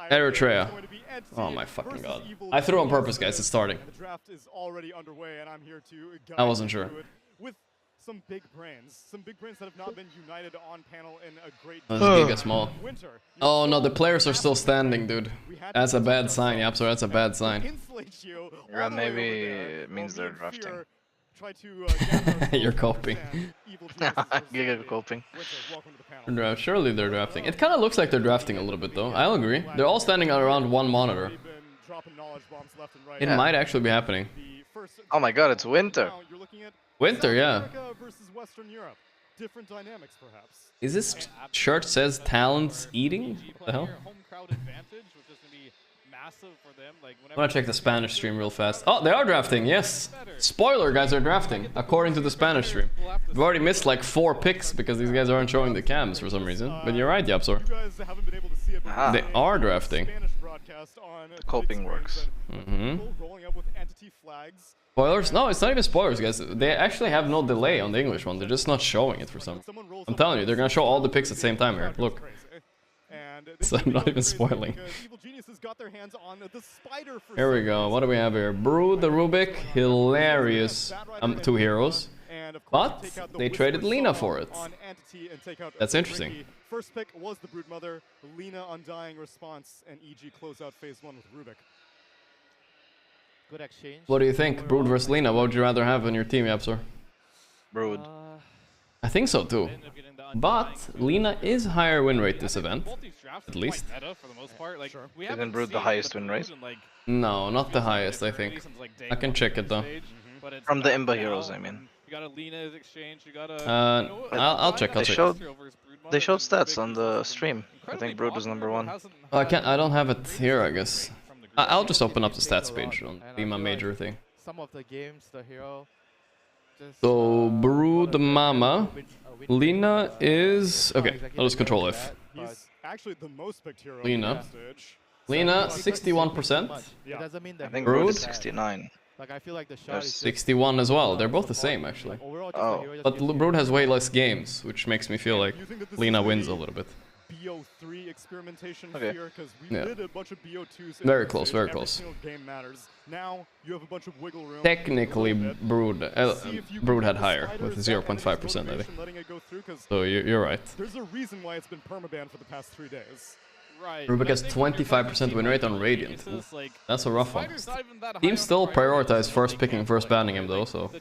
Eritrea. Oh my fucking god. I threw on purpose, guys. It's starting. The draft is already underway, and I'm here to guide I wasn't you sure. through it with some big brands that have not been united on panel in a great Let's Giga small. Oh no, the players are still standing, dude. That's a bad sign, yep, so that's a bad sign. Yeah, maybe it means they're drafting. You're coping. Giga coping. Surely they're drafting. It kind of looks like they're drafting a little bit, though. I'll agree. They're all standing around one monitor. It might actually be happening. Oh my god, it's winter. Winter, yeah. Is this shirt says talents eating? What the hell? I want to check the Spanish stream real fast. Oh, they are drafting, yes. Spoiler, guys are drafting, according to the Spanish stream. We've already missed like 4 picks because these guys aren't showing the cams for some reason. But you're right, Yapsor. They are drafting. The coping works. Spoilers? No, it's not even spoilers, guys. They actually have no delay on the English one. They're just not showing it for some reason. I'm telling you, they're gonna show all the picks at the same time here. Look. So I'm not even spoiling. Here we go. What do we have here? Brood the Rubik. Hilarious. 2 heroes. But they traded Lina for it. That's interesting. First pick was the Broodmother, Lina Undying Response, and EG close out phase 1 with Rubik. Good exchange. What do you think? Brood versus Lina. What would you rather have on your team, Yapsor? Brood. I think so too. But Lina is higher win rate this event, at least. Isn't Brood the highest win rate? No, not the highest, I think. I can check it though. From the Imba heroes, I mean. I'll check. They showed stats on the stream. I think Brood was #1. I don't have it here, I guess. I'll just open up the stats page on Lima Major thing. Some of the games, the hero. So Brood Mama, Lina is okay. I'll just control F. He's actually the most picked hero. Lina 61%. I think Brood is 69. Like I feel like the shot is 61 as well. They're both the same actually. Oh. But Brood has way less games, which makes me feel like Lina wins a little bit. BO3 experimentation okay. here because we did a bunch of BO2s. Very close, very close. Game matters. Now you have a bunch of wiggle room. Technically, Brood had higher with 0.5%, I think. So you're right. There's a reason why it's been permabanned for the past 3 days. right. Rubik has 25% win rate on Radiant. That's a rough one. Teams still prioritize first picking, first banning him though, so...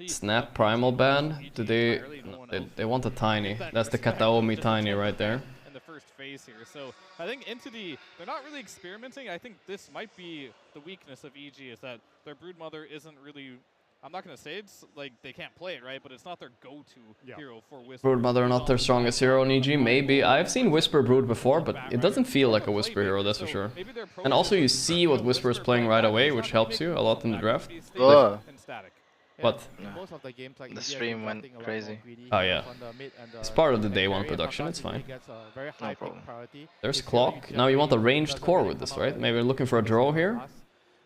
Snap Primal ban? Do they... No, they want a Tiny. That's the Kataomi Tiny right there. In the first phase here. So I think Entity, they're not really experimenting. I think this might be the weakness of EG, is that their Broodmother isn't really... I'm not going to say it's like they can't play it, right? But it's not their go-to hero for Whisper. Broodmother not their strongest hero in EG? Maybe. I've seen Whisper Brood before, but it doesn't feel like a Whisper hero, that's for sure. And also you see what Whisper is playing right away, which helps you a lot in the draft. What? The stream went crazy. Oh yeah. It's part of the day one production, it's fine. No problem. There's Clock. Now you want a ranged core with this, right? Maybe looking for a draw here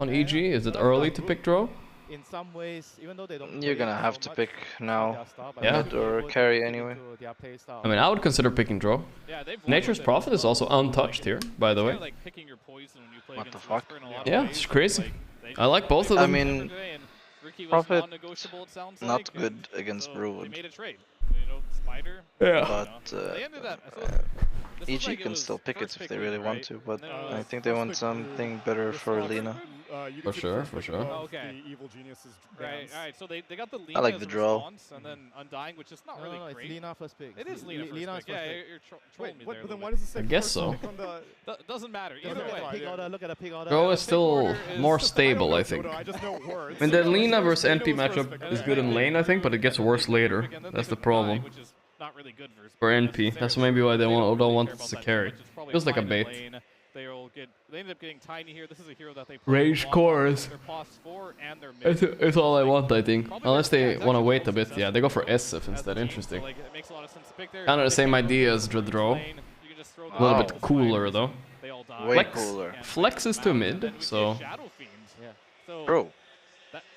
on EG? Is it early to pick draw? In some ways, even though they don't, you're gonna have to pick now, yeah, mid or carry anyway. I mean, I would consider picking draw. Nature's Prophet is also untouched here, by the way. What the fuck? Yeah, it's crazy. I like both of them. I mean, Prophet not good against Brood. Yeah. But EG can still pick it if they really want to, but I think they want something better for Lina. For sure, for sure. Okay. Right, alright, so they got the Lina I like the draw. And then Undying, which is not really it's great. Lina first pick. It is Lina first pick. Yeah, you're trolling me there. But then why does it say I guess so. Doesn't matter, either way. Look at the pick order. Draw is still more stable, I think. I mean, the Lina versus NP matchup is good in lane, I think, but it gets worse later. That's the problem. For NP, that's maybe why they don't want this to carry. Feels like a bait. They ended up getting Tiny here. This is a hero that they Rage cores. It's all I want, I think. Unless they want to wait a bit. Yeah, they go for SF instead. Interesting. Kind of the same idea as the draw. A little bit cooler though. Way cooler. Flex is to mid, so... Bro.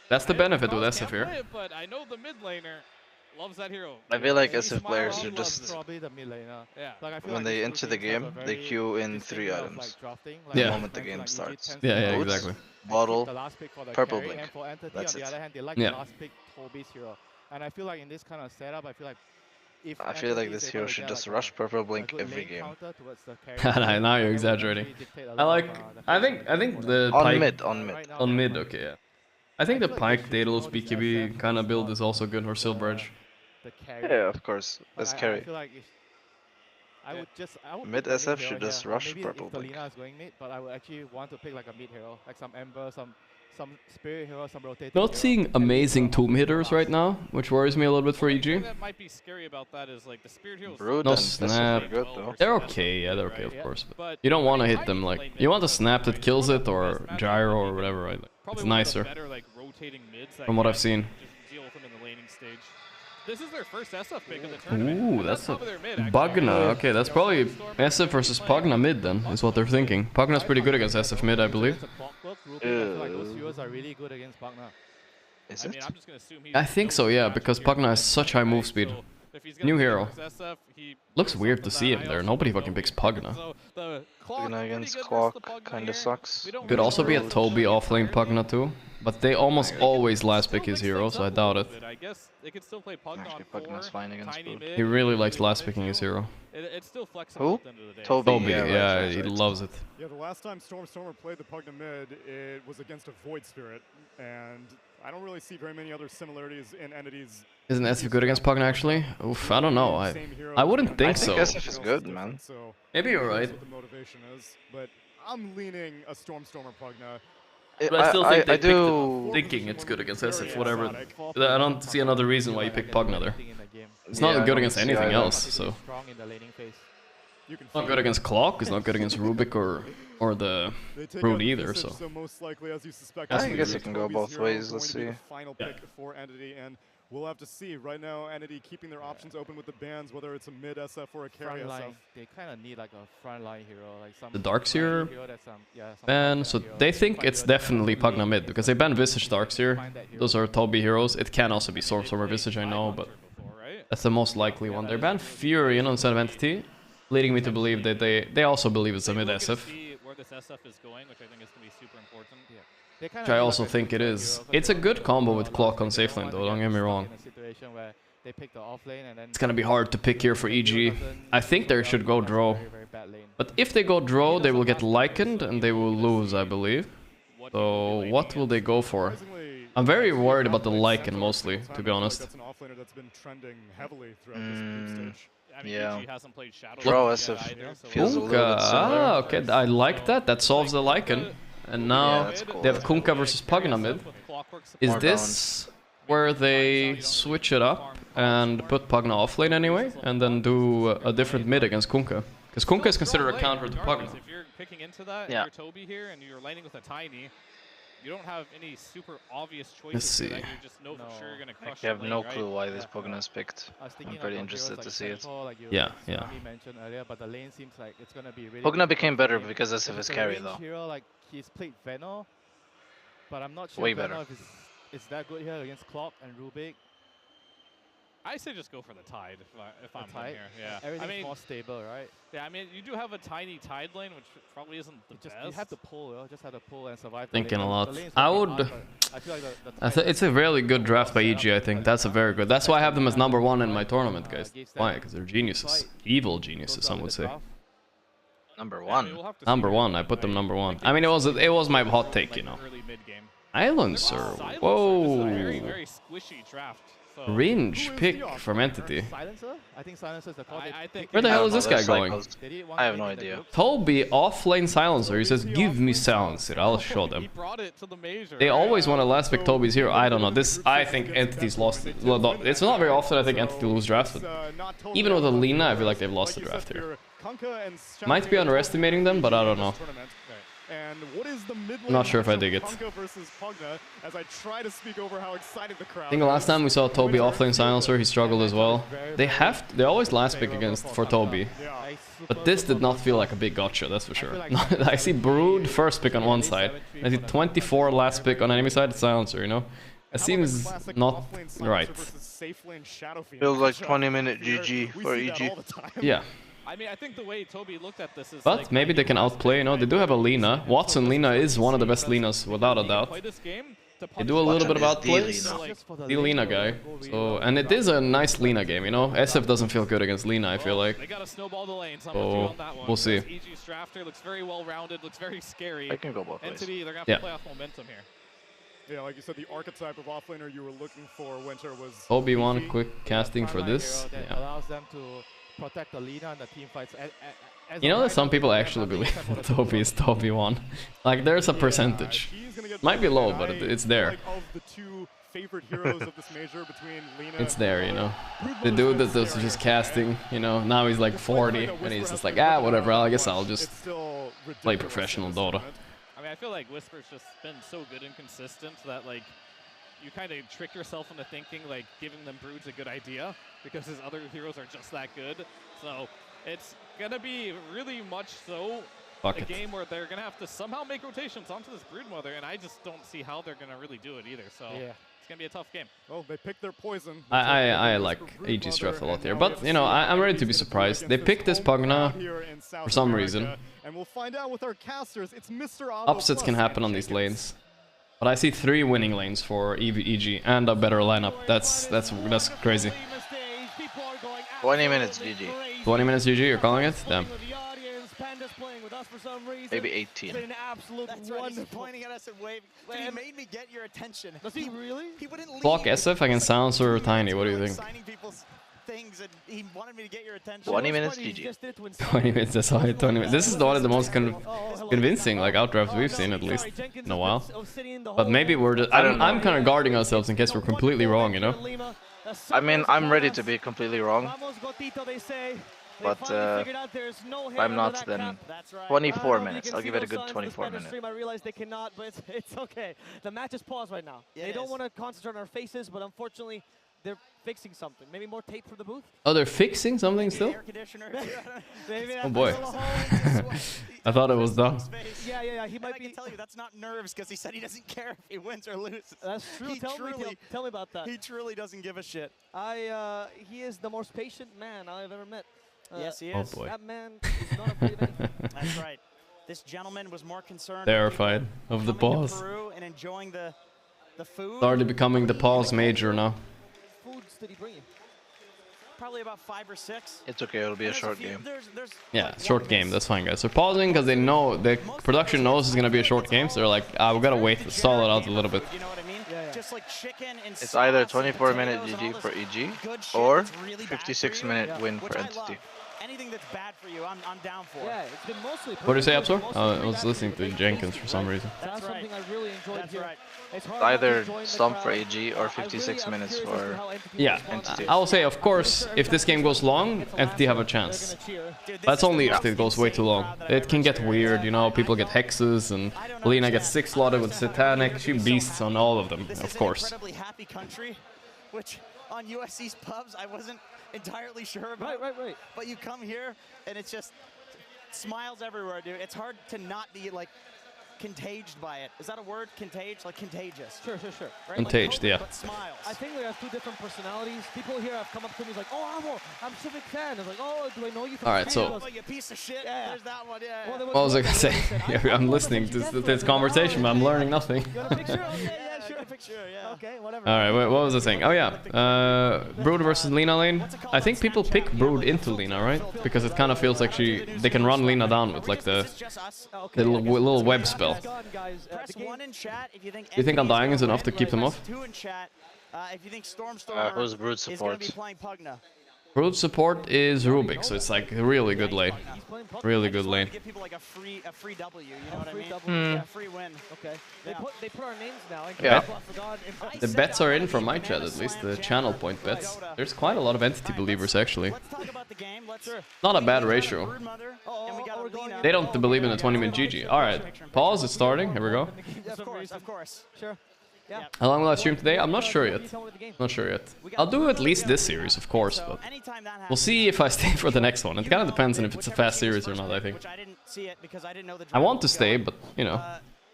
That's the benefit with SF here. But I know the mid laner. loves that hero. I feel like He SF players smiles, are he loves just, Probably the mid laner. Yeah. Like, I feel when like they these enter two the teams have game, a they very queue in distinct 3 way of, items. like, drafting. The Yeah. moment the Like, game EG starts. tends to Yeah, keep Boots, exactly. Bottle, the last pick for the purple carry, blink. and for Entity That's on the it. other hand, they like Yeah. the last pick Toby's hero. And I feel like in this kind of setup, I feel like if I feel like Entity is this able hero to should get, just like, rush purple a blink good every lane game. counter towards the carry, Now that you're would exaggerating. actually dictate a I lot like. of, the I pace think. of I the think game for the them. On pike mid, on mid. Right now, on they're mid. like- Okay, yeah. I think I the feel like pike they should Daedalus know this BKB SF kind of is build not is also good, or Silver Edge. The carry. Yeah, of course. Let's I carry. feel like if I would Mid pick the SF hero should here, just or rush maybe purple if the blink. Lina is going mid, but I would actually want to pick like a mid hero, like some Ember, some spirit hero, some rotating Not hero, seeing and leave amazing the tomb option for hitters right last. now, which worries me a little bit for The thing EG. that might be scary about that is like the spirit heroes. Brood No and SF snap. are good though. They're okay, yeah, they're okay, of Yeah. course. But You don't want to I mean, hit them Tiny like lane you mid want a is snap that probably kills one it of the or best matchups gyro in or the whatever, right? Probably It's one of the nicer better, like, rotating mids that from what I've can seen. just deal with them in the laning stage. This is their first SF pick of the tournament. Ooh, and that's a top of their mid, actually. Pugna. Okay, that's probably SF versus Pugna mid then, is what they're thinking. Pugna's pretty good against SF mid, I believe. Against a Clockwork, Ruby, I feel like those heroes are really good against Pugna. Is I mean, it? I'm just gonna assume he I think so, yeah, because Pugna has such high move speed. New hero. Looks weird to see him there. Nobody fucking picks Pugna. Pugna against Clock kinda sucks. Could also be a Toby offlane Pugna too, but they almost always last pick his hero, so I doubt it. I guess they could still play Pugna Actually, on Pugna's fine against tiny Brood. mid, He really if likes they last wanted picking his to. hero. It's still flexible Who? at the end of the day. Toby. Toby, Yeah, right, yeah, right, he right. loves it. Yeah, the last time Stormer played the Pugna mid, it was against a Void Spirit, and I don't really see very many other similarities in entities. Isn't SF good against Pugna actually? Oof, I don't know. I wouldn't think so. I think SF is good, man. So Maybe you're right. that's what the motivation is, but I'm leaning a Stormer Pugna. But I still think they I picked it do. thinking it's good against SF, whatever. Exotic. I don't see another reason why you pick Pugna there. It's Yeah, not I good don't against see anything either. else, so. Strong in the laning phase. You can It's not good against Clock, it's not good against Rubik or the They take Brood out the either, Visage, so. most likely, as you suspect, I it's guess gonna it be can go Toby's both hero ways, going let's to be see. the final pick for Entity, and we'll have to see. Right now, Entity keeping their options open with the bans, whether it's a mid SF or a carry Front SF. line, they kind of need like a front line hero, like some The Darkseer hero that's yeah, some ban, front so line hero, they some think front it's hero that's definitely really Pugna mid, because they ban Visage Darkseer. find that hero. Those are Toby heroes. It can also be Sorcerer Visage, I know, but that's the most likely one. They ban Fury in instead of Entity, leading me to believe that they also believe it's a mid SF. Where this SF is going, which I think is going to be super important. Yeah. They kinda Which I need, also like, a think two it front is. hero, 'cause It's they a don't good really combo know with a lot Clock of on things. They safe lane want though, to don't get get me stuck wrong. in a situation where they pick the off lane and then It's gonna be hard to pick here for the hero EG. doesn't I think they work out should go because draw. very, very bad lane. But if they go draw, they will get doesn't last likened and they will lose, I believe. So what will they go for? Surprisingly, I'm very actually, worried about the Cloud Lycan Centaur mostly, for some to be time. I feel like honest. That's an offlaner that's been trending heavily throughout this group stage. I mean, Yeah. EG hasn't played Shadow Draw yet SF either, so feels a little Kunkka, bit similar. ah, okay, I like that. That solves the Lycan. And Yeah, now that's cool. they have Kunkka versus Pugna mid. Is More this where they switch it up and put Pugna offlane anyway, and then do a different mid against Kunkka? Because Kunkka is considered a counter to Pugna. If you're picking into that, Yeah. and you're Toby here, and you're laning with a Tiny, you don't have any super obvious choices. Let's here that see. you just know for sure you're gonna crush You have the no lane, right? clue why this Pugna is picked. I was thinking I'm pretty like of heroes interested like to see it. Centaur, like you Yeah, like yeah. Sami mentioned earlier, but the lane seems like it's gonna be really. Pugna difficult became to better play. because If SF is it's a carry range though. Hero, like he's played Veno, but I'm not sure Way Veno better. if it's that good here against Clock and Rubik. I say just go for the Tide if I'm Tide? here. Yeah. Everything's I mean, more stable, right? yeah. I mean, you do have a tiny Tide lane, which probably isn't the Just best. you have to pull, you know, just have to pull and survive. the Thinking lane. a The lot. lane is I working would- hard, but I feel like the Tide It's a really good draft by EG, I think. That's a very good. That's why I have them as number one in my tournament, guys. Why? Because they're geniuses. Evil geniuses, some would say. Number Yeah, I mean, one. we'll have to see Number here, one, I put them right? number one. think I mean, it they was my hot like take, you know. early mid-game. Silencer, Silencer, this is a very, whoa. very squishy draft. So Range Who is pick the from offlaner? Entity. Silencer? I think Silencer is the call. I think Where the I hell don't is know, this guy there's going? cycles. They did one I have thing no in the idea. group. Toby offlane silencer. He says, the "Give me offlane silencer. I'll show He them." brought it to the major. They right? always want to last pick Toby's hero. I don't know. This, I think Entity's lost it. Well, no, it's not very often I think Entity lose drafts, but even with Alina, I feel like they've lost the draft here. Might be underestimating them, but I don't know. And what is the mid Not sure if I dig it. Kunkka versus Pugna, as I try to speak over how excited the crowd I think the last is. time we saw Toby offlane silencer, he struggled as well. They always last pick against for Toby, Yeah. Like, but super this good did not for feel Pugna. like a big gotcha, that's for I feel sure. like I see Brood first pick on one side, I see 24 last pick on enemy side, it's silencer, you know. It seems not right. Feels like 20-minute GG for EG. Yeah. I mean, I think the way Toby looked at this is But like, maybe they can outplay, you know, they do have a Lina. Watson Lina is one of the best Linas, without a doubt. They do a little bit of outplays. The Lina guy. So, and it is a nice Lina game, you know. SF doesn't feel good against Lina, I feel like. They got to snowball the lane. So, we'll see. EG's drafter looks very well rounded, looks very scary. I can go both ways. Entity, they're going to have to play off momentum here. Yeah, like you said, the archetype of offlaner you were looking for, Winter, was Obi-Wan quick casting for this. That allows them to protect the Lina and the team fights. You know that some people actually believe that Toby is Obi-Wan. Like, there's a percentage. Might be low, but it's there. It's there, you know. The dude that does just casting, you know, now he's like 40, and he's just like, ah, whatever, I guess I'll just play professional Dota. I mean, I feel like Whisper's just been so good and consistent that, like, you kind of trick yourself into thinking, like, giving them Brood's a good idea because his other heroes are just that good. So it's going to be really much so a game where they're going to have to somehow make rotations onto this Broodmother, and I just don't see how they're going to really do it either. So it's going to be a tough game. Oh, they picked their poison. I like AG's draft a lot here, but, you know, I'm ready to be surprised. They picked this Pugna for some reason. And we'll find out with our casters. It's Mr. Upsets can happen on these lanes. But I see 3 winning lanes for EG and a better lineup. That's crazy. 20 minutes GG. 20 minutes GG, you're calling it? Damn. Maybe 18. That's right, he's pointing at us and waving. Dude, he made me get your attention. Does he really? He wouldn't leave. Block SF against Silencer or Tiny, what do you think? Things and he wanted me to get your attention. 20 minutes GG. 20 minutes, that's why 20 minutes. This is one of the most convincing like outdrafts we've seen, at least in a while. But maybe we're just, I'm kind of guarding ourselves in case we're completely wrong, you know? I mean, I'm ready to be completely wrong. But if I'm not, then 24 minutes. I'll give it a good 24 minutes. I realize they cannot, but it's okay. The match is paused right now. They don't want to concentrate on our faces, but unfortunately, they're fixing something. Maybe more tape for the booth? Oh, they're fixing something still? Oh boy. I thought it was done. Yeah, he might be. I can tell you that's not nerves because he said he doesn't care if he wins or loses. That's true. Tell me about that. He truly doesn't give a shit. He is the most patient man I've ever met. Yes, he is. Oh boy. That man is not afraid of anything. That's right. This gentleman was more concerned. Terrified of the pause. And enjoying the food. Started becoming the pause major now. Foods did he bring you? Probably about 5 or 6. It's okay, it'll be a short game. Yeah, short game, that's fine, guys. They're pausing because they know, the production knows it's going to be a short game, so they're like, we got to wait, stall it out a little bit. You know what I mean? Just like chicken and it's either 24-minute GG for EG or 56-minute win for Entity. Anything that's bad for you, I'm down for. Yeah, it's been mostly. What did you say, Absor? I was listening to Jenkins for some reason. That's something I really enjoyed here. It's either Stomp for AG or 56 minutes for Entity. I will say, of course, if this game goes long, Entity have a chance. That's only if it goes way too long. It can get weird, you know, people get hexes, and Lina gets 6 slotted with Satanic. She beasts on all of them, of course. Incredibly happy country, which on USC's pubs I wasn't entirely sure about. Right. But you come here and it's just smiles everywhere, dude. It's hard to not be like contaged by it. Is that a word? Contagious? Like contagious? Sure. Right? Contagious, like yeah. But smiles. I think they have 2 different personalities. People here have come up to me like, oh, I'm such a big fan. It's like, oh, do I know you from All right, so. Oh, you piece of shit. Yeah. There's that one. Yeah. What was I gonna say? I'm listening to this conversation, but I'm learning nothing. You want a picture? Okay, yeah, sure. Picture, yeah. Okay, whatever. All right, what was I saying? Oh yeah, Brood versus Lina lane. I think people pick Brood into Lina, right? Because it kind of feels like they can run Lina down with like the little web spell. Press 1 in chat if you think. Do you think Undying is enough to keep them off? 2 in chat if you think who's Brood is going support? to be playing Pugna. Brood support is Rubik, so it's like a really good lane. Really good lane. Give people like a free W, you know what I mean? Yeah, free win. Okay. They put our names now. Yeah. The bets are in from my chat, at least the channel point bets. There's quite a lot of Entity believers actually. Let's talk about the game. Not a bad ratio. They don't believe in the 20-minute GG. All right, pause is starting. Here we go. Of course. Sure. Yeah. How long will I stream today? I'm not sure yet. I'll do at least this series, of course, but we'll see if I stay for the next one. It kind of depends on if it's a fast series or not, I think. I want to stay, but, you know,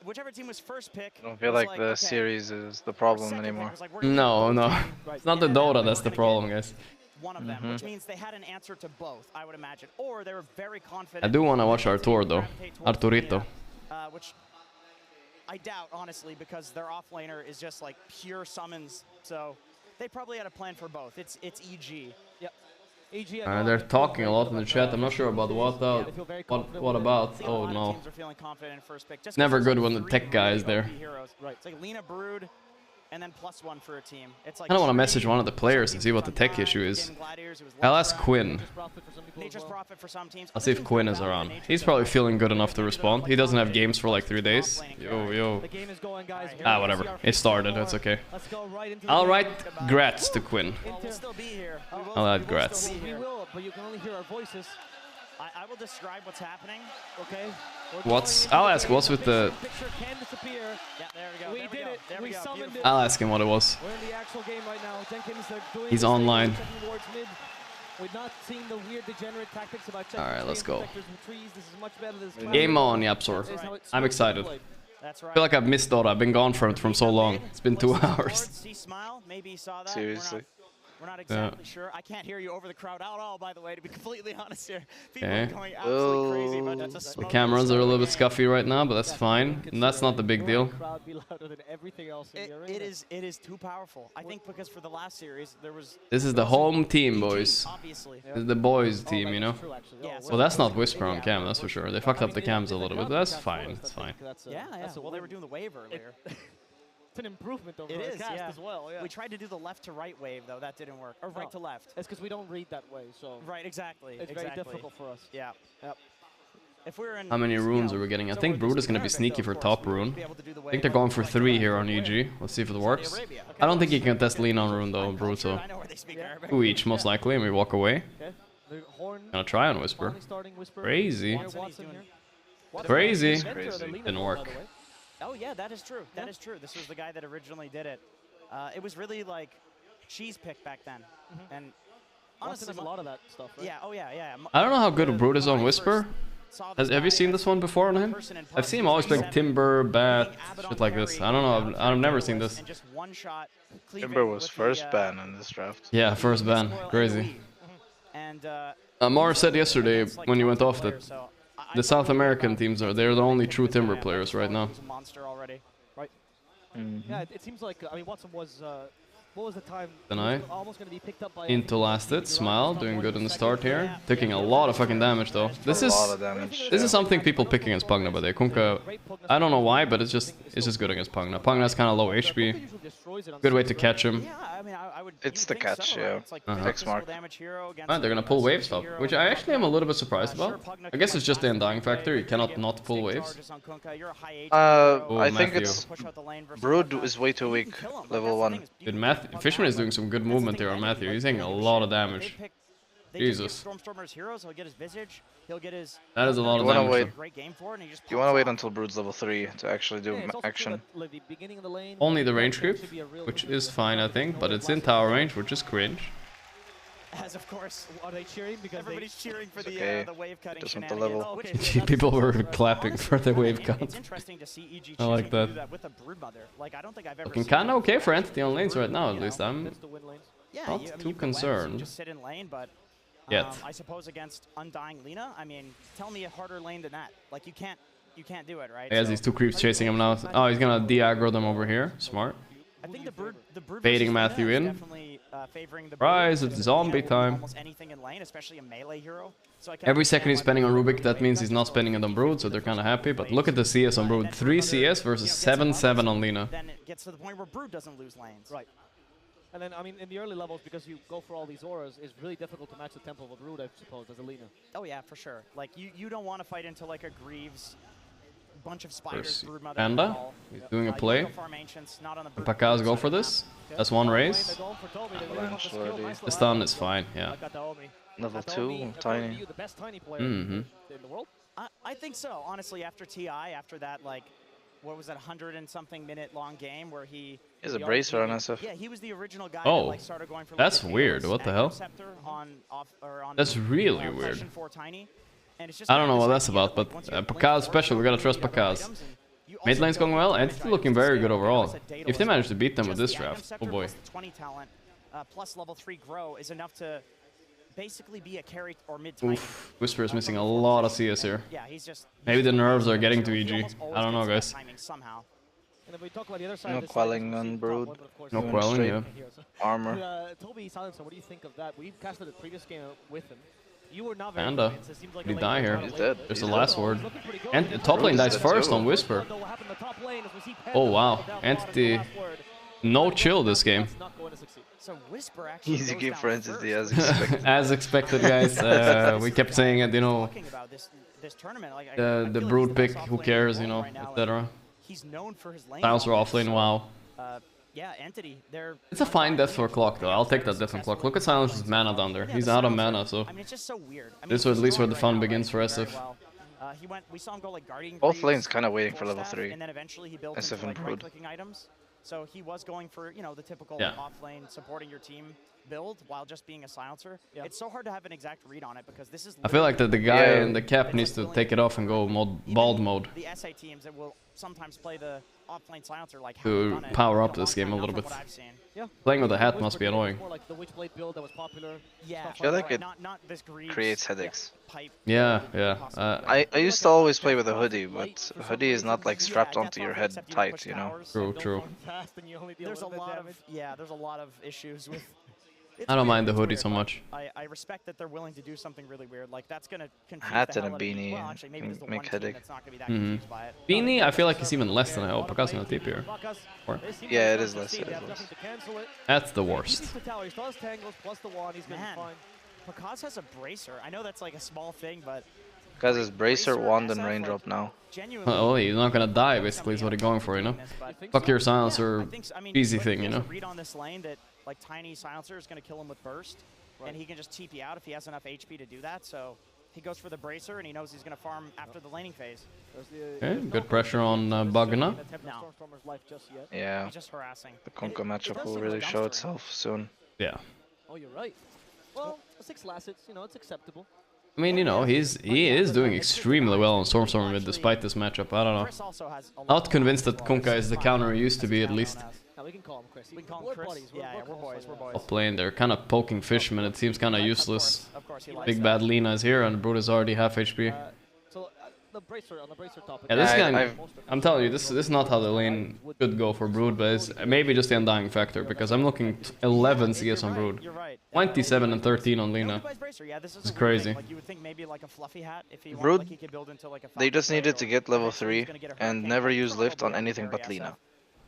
whichever team was first pick. I don't feel like the series is the problem anymore. No, no. It's not the Dota that's the problem, guys. One of them, which means they had an answer to both, I would imagine, or they were very confident. I do want to watch Artur though, Arturito. Which I doubt, honestly, because their offlaner is just like pure summons. So they probably had a plan for both. It's EG. Yep. EG. They're talking a lot in the chat. I'm not sure about what though. What about? Oh no. Never good when the tech guy is there. Right. It's like Lina Brood. And then +1 for a team. It's like I don't want to message one of the players and see what the tech issue is. I'll ask Quinn. I'll see if Quinn is around. He's probably feeling good enough to respond. He doesn't have games for like 3 days. Yo. Ah, whatever. It started. It's okay. I'll write grats to Quinn. I'll add grats. I will describe what's happening. Okay. I'll ask what's with the. Yeah, there we go. We did it. We summoned it. I'll ask him what it was. We're in the actual game right now. Jenkins, they're doing He's online. We've not seen the weird degenerate tactics about all right, let's go. This is much better than Game on, Yapsor. I'm excited. That's right. I feel like I've missed Dota. I've been gone from so long. It's been 2 hours. Seriously. We're not exactly sure. I can't hear you over the crowd at all, by the way, to be completely honest here. People are going absolutely crazy, but that's a The smoke. cameras are a little bit scuffy right now, but that's fine. And that's not the big deal. It is too powerful. I think because for the last series, there was... This is the home team, boys. Obviously. This is the boys team, you know? Yeah, Well, that's not Whisper on cam, that's for sure. They fucked up the cams a little bit, but that's fine. It's fine. Yeah. Well, they were doing the wave earlier. It's an improvement over the cast as well. Yeah. We tried to do the left to right wave though. That didn't work. Or right to left. It's because we don't read that way. So right, exactly. It's very difficult for us. Yeah. Yep. If we're in, How many runes are we getting? I think Brood is going to be sneaky for top rune. I think they're going for 3 here on EG. Let's see if it works. I don't think he can test lean on rune though, Brood, so 2 each most likely, and we walk away. Gonna try on Whisper. Crazy. Crazy. Didn't work. Oh yeah, that is true. That is true. This was the guy that originally did it. It was really like cheese pick back then, and honestly, there's a lot of that stuff. Right? Yeah. Oh yeah. I don't know how good Brood is on Whisper. Have you seen this one before on him? I've seen him always pick Timber, Bat, shit like this. I don't know. I've never seen this. Timber was first ban in this draft. Yeah, first ban. Crazy. Mara said yesterday when you went off that the South American teams they're the only true Timber players right now. Right. Yeah, it seems like Watson was what was the time? Deny. Almost going to be picked up by Into lasted. Smile, doing good in the start here. Taking a lot of fucking damage though. This is something people pick against Pugna, but Kunkka, I don't know why, but it's just good against Pugna. Pugna's kind of low HP. Good way to catch him. It's the catch, yeah. Pick smart. Man, they're gonna pull wave stop, which I actually am a little bit surprised about. I guess it's just the undying factor. You cannot not pull waves. I think it's Brood is way too weak. Level 1. Good Fishman is doing some good movement here on Matthew. He's taking a lot of damage. Jesus. That is a lot of damage. You wanna wait until Brood's level 3 to actually do action. Only the range creep, which is fine I think, but it's in tower range, which is cringe. As of course, are they cheering? Because everybody's cheering for the wave cutting just want the level. People were clapping for the wave cut. It's interesting to see EG I like that. do that with a brood mother. Like I don't think I've ever Looking kind of okay for Entity on lanes right now, at least. I'm not too concerned. Just sit in lane, but yet. I suppose against Undying Lina, I mean, tell me a harder lane than that. Like you can't do it, right? He has these 2 creeps chasing him now. Oh, he's gonna de-aggro them over here. Smart. I think the brood baiting Matthew in. Definitely favoring the Rise, it's zombie time. Almost anything in lane, especially a melee hero. So Every second he's spending on Rubik, that means he's not spending it on Brood, so they're kind of happy. But look at the CS on Brood. 3 CS versus 7-7 on Lina. Then it gets to the point where Brood doesn't lose lanes. Right. And then, I mean, in the early levels, because you go for all these auras, it's really difficult to match the tempo of a Brood, I suppose, as a Lina. Oh yeah, for sure. Like, you don't want to fight into, like, a Greaves, bunch of spiders, Brood Mother. Panda, he's doing a play. Pakaz go for this. That's 1 raise. The stun is fine, yeah. Level 2, tiny. I think so, honestly, after TI, after that, like, what was that, 100 and something minute long game where he... He's a bracer on SF. Yeah, he was the original guy that like, started going for... That's weird, what the hell? That's really weird. I don't know what that's about, but Pakaz special, we gotta trust Pakaz. Mid lane's going well, and it's looking very good overall. If they manage to beat them with this draft, oh boy. 20 talent plus level 3 grow is enough to basically be a carry or mid tiny. Oof, Whisper is missing a lot of CS here. Yeah, he's just maybe the nerves are getting to EG. I don't know, guys. And if we talk about the other side, No quelling on Brood. No quelling, yeah. Armor. Toby Silencer, what do you think of that? We casted the previous game with him. You were not very Panda. convinced. It seems like Did a he die here? He's dead. There's the He's last dead. word. And top lane dies first on Whisper. Oh wow. Entity. No chill this game. So Whisper actually Easy goes game down for Entity first. as expected. As expected, guys. We kept saying it, you know. Talking about this tournament, like, I The feel like brood he's pick, best who off cares, lane you know, right now, and etc. He's known for his lane. Silencer dominance, offlane, so, wow. yeah, Entity, they're... It's a fine death for Clock though. I'll take that death on Clock. Look at Silencer's mana down there. He's out of mana, so I mean, it's just so weird. I mean, this is at least where the he's fun strong begins for right now, SF. well. We saw him go like guarding Both Greaves, lanes kind of waiting for level staff, 3. and then eventually he built SF into and like Brood. right-clicking items. So he was going for, you know, the typical Yeah. off-lane supporting your team build while just being a silencer. Yeah. It's so hard to have an exact read on it because this is. I feel like that the guy Yeah. in the cap needs to take it off and go bald mode The SA teams that will sometimes play the off-lane silencer like to power up this game a little bit. Yeah. Playing with a hat must be annoying. More like the Witchblade build that was popular. Yeah, stuff I feel like like that. it not this Greaves creates headaches. pipe. Yeah, yeah. I used to always play with a hoodie, but a hoodie is not like strapped onto your head tight, you know. True, true. There's a lot of there's a lot of issues with. I don't mind the It's hoodie weird, so but much. I respect that they're willing to do something really weird. Like that's gonna confuse Hat the and a hell out of beanie Well, actually, maybe can there's the make one team headache. that's not gonna be that Mhm. confused by it. Beanie, I feel like he's even less than I hope. Paka's gonna TP here. Or- Yeah, it is less. It is less. That's the worst. Man, Pakaz has a bracer. I know that's like a small thing, but Guys, it's Bracer, Wand, and SF, Raindrop now. genuinely. Oh, he's not gonna die, basically, is what he's going for, you know? Fuck your silencer, easy thing, you know? Read on this lane that like tiny silencer is going to kill him with burst, and he can just TP out if he has enough HP to do that. So he goes for the bracer, and he knows he's going to farm after the laning phase. Okay, good pressure on Bugna. No. Yeah, He's just harassing. the Kunkka matchup will really show itself soon. Yeah. Oh, you're right. Well, 6 last-hits, you know, it's acceptable. I mean, you know, he is doing extremely well on Stormstormer mid despite this matchup. I don't know. Chris also has a lot Not of convinced that bars. Kunkka is the counter he used to be, at least. Now we can call him Chris. We can call him We're Chris. buddies. Yeah, we're boys. We're boys. Top lane, they're kind of poking Fishman. It seems kind of useless. Of course, he likes Big that. bad Lina is here, and Brood is already half HP. So the bracer, on the bracer topic. Yeah, this Yeah, guy, I'm telling you, this is not how the lane should go for Brood, but it's maybe just the undying factor, because I'm looking 11 CS on Brood. You're right. 27 and 13 on Nobody Lina. buys bracer. Yeah, this is It's a weird thing. crazy. Like you would think maybe like a fluffy hat if he Brood, wanted, like he could build into like a. They just Falcon needed blade to or get level eventually he's 3 gonna get a and hurricane. never He's use probably lift on area anything SF, but Lina.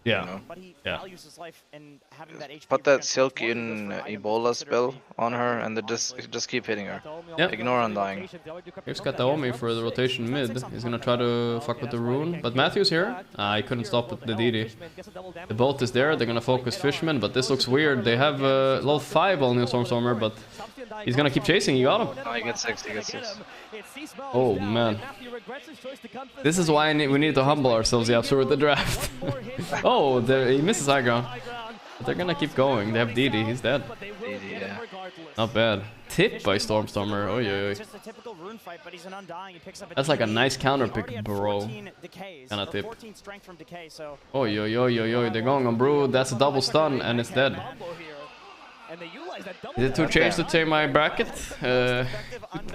Yeah. know. But he Yeah. values his life in having that HP. Put that regeneration. Silk It's in one of those items Ebola that's spell considered on her and then honestly. just keep hitting her. Yep. Ignore Undying. Here's Kataomi for the rotation mid. He's gonna try to fuck with the rune. But Matthew's here. He couldn't stop with the DD. The bolt is there. They're gonna focus Fishman, but this looks weird. They have level 5 only on Stormstormer, but he's gonna keep chasing. You got him. Oh, he gets 6, he gets 6. Oh man. This is why we need to humble ourselves, Yapster, with the draft. Oh, he misses high ground. But they're gonna keep going. They have DD. He's dead. Easy, yeah. Not bad. Tip by Stormstormer. Oh yeah. It's just a typical rune fight, but he's an undying. He picks up a That's like a DD. nice counter He already pick, had bro. 14 decays, Kinda or tip. 14 strength from decay, so Oh yo yo yo yo. They're going on Brood. That's a double stun, and it's dead. Is it too changed to take my bracket?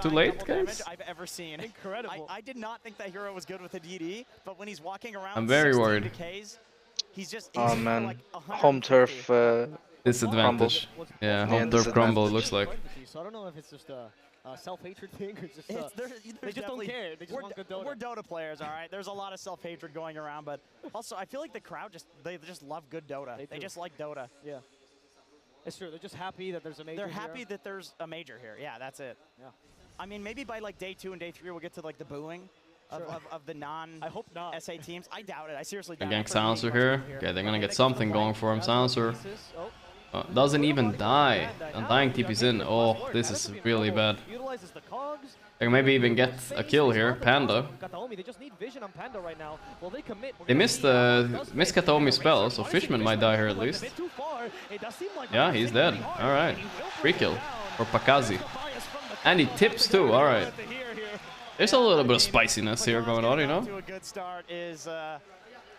Too late, guys? I've ever seen. Incredible. I did not think that hero was good with a DD, but when he's walking around, I'm very 16 worried. Decays, he's just. Oh he's man, like home turf. Disadvantage. Yeah, home turf crumble, it looks like. So I don't know if it's just a self-hatred thing or just There's they just don't definitely- care. They just we're, want good Dota. we're Dota players, all right. There's a lot of self-hatred going around, but also I feel like the crowd they just love good Dota. They do. just like Dota. Yeah. It's true. They're just happy that there's a major. They're happy that there's a major here. Yeah, that's it. Yeah. I mean, maybe by like day 2 and day 3 we'll get to like the booing of the I hope not. non-SA teams. I doubt it. I seriously A doubt gank it. Silencer here. Okay, they're gonna get something going for him. Silencer doesn't even die. Undying TP's in. Oh, this is really bad. Utilizes the cogs. They can maybe even get a kill here. Panda. Kataomi, they just need vision on Panda right now. Well, they commit. They missed Kataomi's spell, so Fishman might die here at least. Yeah, he's dead. Alright. Free kill for Pakazi. And he tips too, alright. There's a little bit of spiciness here going on, you know? To a good start is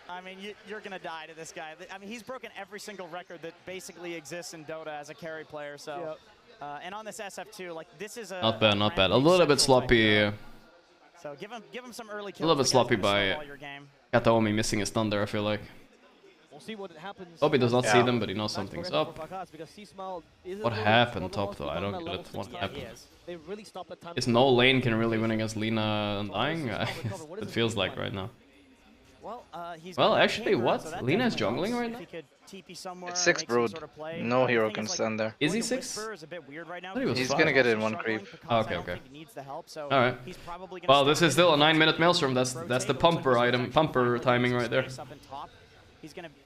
I mean, you're going to die to this guy. I mean, he's broken every single record that basically exists in Dota as a carry player. So, and on this SF2, like this is a Not bad, not bad. A little bit sloppy. So give him some early kills. A little bit sloppy by Kataomi missing his stun there, I feel like. We'll see what happens. Hope he does not see them, but he knows something's up. What happened top though? I don't get it. What happened? Is no lane can really win against Lina Undying? It feels like right now. Well, actually, what? Lina is jungling right now? It's 6 Brood. No hero can stand there. Is he 6? He's gonna get it in 1 creep. Oh, okay. Alright. Well, this is still a 9-minute Maelstrom. That's the pumper timing right there.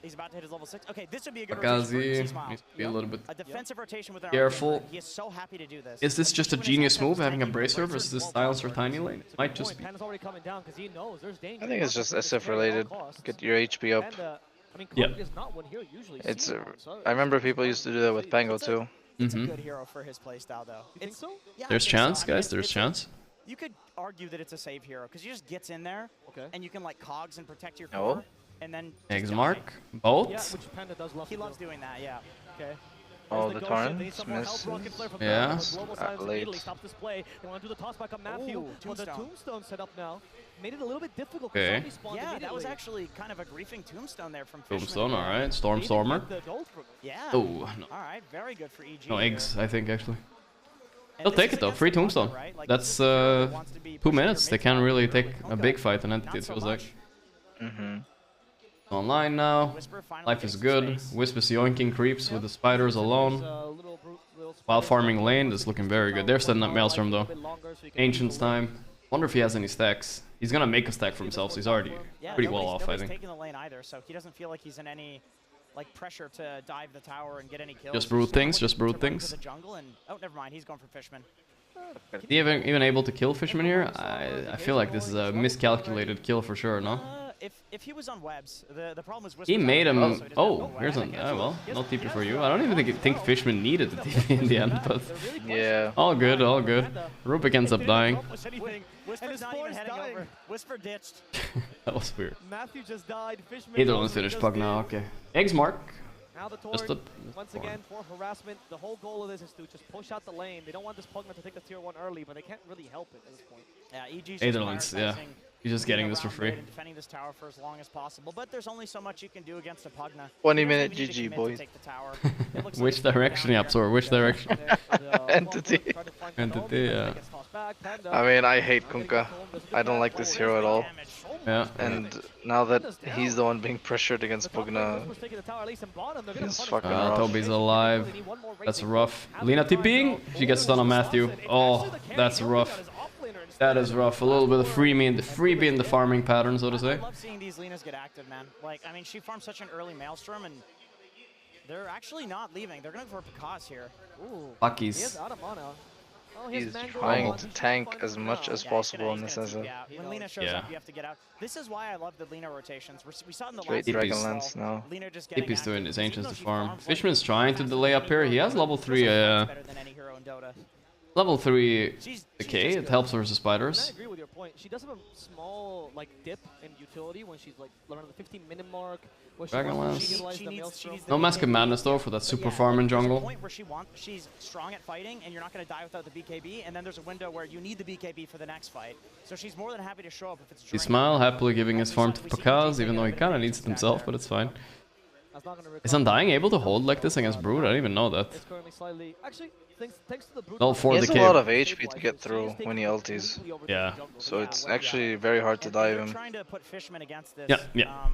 He's about to hit his level 6. Okay, this would be a good Pakazi rotation for needs to be a little bit defensive rotation with careful. He is so happy to do this. Is this just a genius move, having a Bracer versus this Silence or Tiny Lane? It might just be. I think it's just SF related. Get your HP up. Yeah. It's. I remember people used to do that with Pango too. It's a good hero for his playstyle, though. There's chance, guys. There's chance. You could argue that it's a save hero because he just gets in there and you can like cogs and protect your No. core. And then Eggs mark. Both. Yeah, which Panda does love he loves doing that, yeah. Okay. Oh, the torrents misses. Yeah. Late. They want to do the toss back on Matthew. Well, the tombstone set up now made it a little bit difficult. Okay. Yeah, that was actually kind of a griefing tombstone there from Tombstone, alright. Stormstormer. Yeah. Oh, no. Alright, very good for EG. No eggs, I think, actually. They'll take it though. Free tombstone. That's 2 minutes. They can't really take a big fight on Entity, it feels like. Online now. Life is good. Wisp is yoinking creeps with the spiders alone. While farming lane, that's looking very good. They're setting up Maelstrom though. Ancient's time. Wonder if he has any stacks. He's gonna make a stack for himself, so he's already pretty well off, I think. Taking the lane either, so he doesn't feel like he's in any like pressure to dive the tower and get any kills. Just brood things, just brood things. Oh, never mind, he's going for Fishman. Is he even able to kill Fishman here? I feel like this is a miscalculated kill for sure, no? If he was on webs, the problem was he made him. Oh, here's an. Well, no TP for you. I don't even think Fishman needed the TP in the end, but yeah. All good, all good. Rubik ends up dying. Whisper's not even heading over. Whisper ditched. That was weird. Matthew just died. Either one's finished. Pug now. Okay. Eggs mark. Now the Just Torn, once again, for harassment, the whole goal of this is to just push out the lane. They don't want this Pugna to take the tier 1 early, but they can't really help it at this point. Yeah, EG's Netherlands, yeah. He's just getting this for free. Defending this tower for as long as possible, but there's only so much you can do against a Pugna. 20-minute GG, boys. Which direction, Yapsor? Which direction? Entity. Entity, yeah. I mean, I hate Kunkka. I don't like this hero at all. Yeah. And now that he's the one being pressured against Pugna, he's fucking rough. Toby's alive. That's rough. Lina TPing. She gets stun on Matthew. Oh, that's rough. That is rough. A little bit of freebie in the farming pattern, so to say. I love seeing these Linas get active, man. Like, I mean, she farmed such an early Maelstrom, and they're actually not leaving. They're going for Pakaz here. Ooh. Buckies. He's trying to tank as much as possible in this season. Yeah, when Lina shows up, you have to get out. This is why I love the Lina rotations. We saw it in the Great last Dragonlance now. TP's doing his Ancients to farm. Fishman's trying to delay up here. He has level 3 level 3 decay, it helps versus spiders. I agree with your point. She does have a small like dip in utility when she's like around the 15-minute mark. Dragonlance. No Mask of Madness though for that super farm in jungle. Point where she's strong at fighting and you're not going to die without the BKB, and then there's a window where you need the BKB for the next fight. So she's more than happy to show up if it's. He smile, happily giving his farm to Pakaz, even though he kind of needs it himself, but it's fine. Is Undying able to hold like this against Brood? I didn't even know that. All 4 he has decay. a lot of HP to get through when he ulties. Yeah. So it's actually very hard to dive him. Yeah.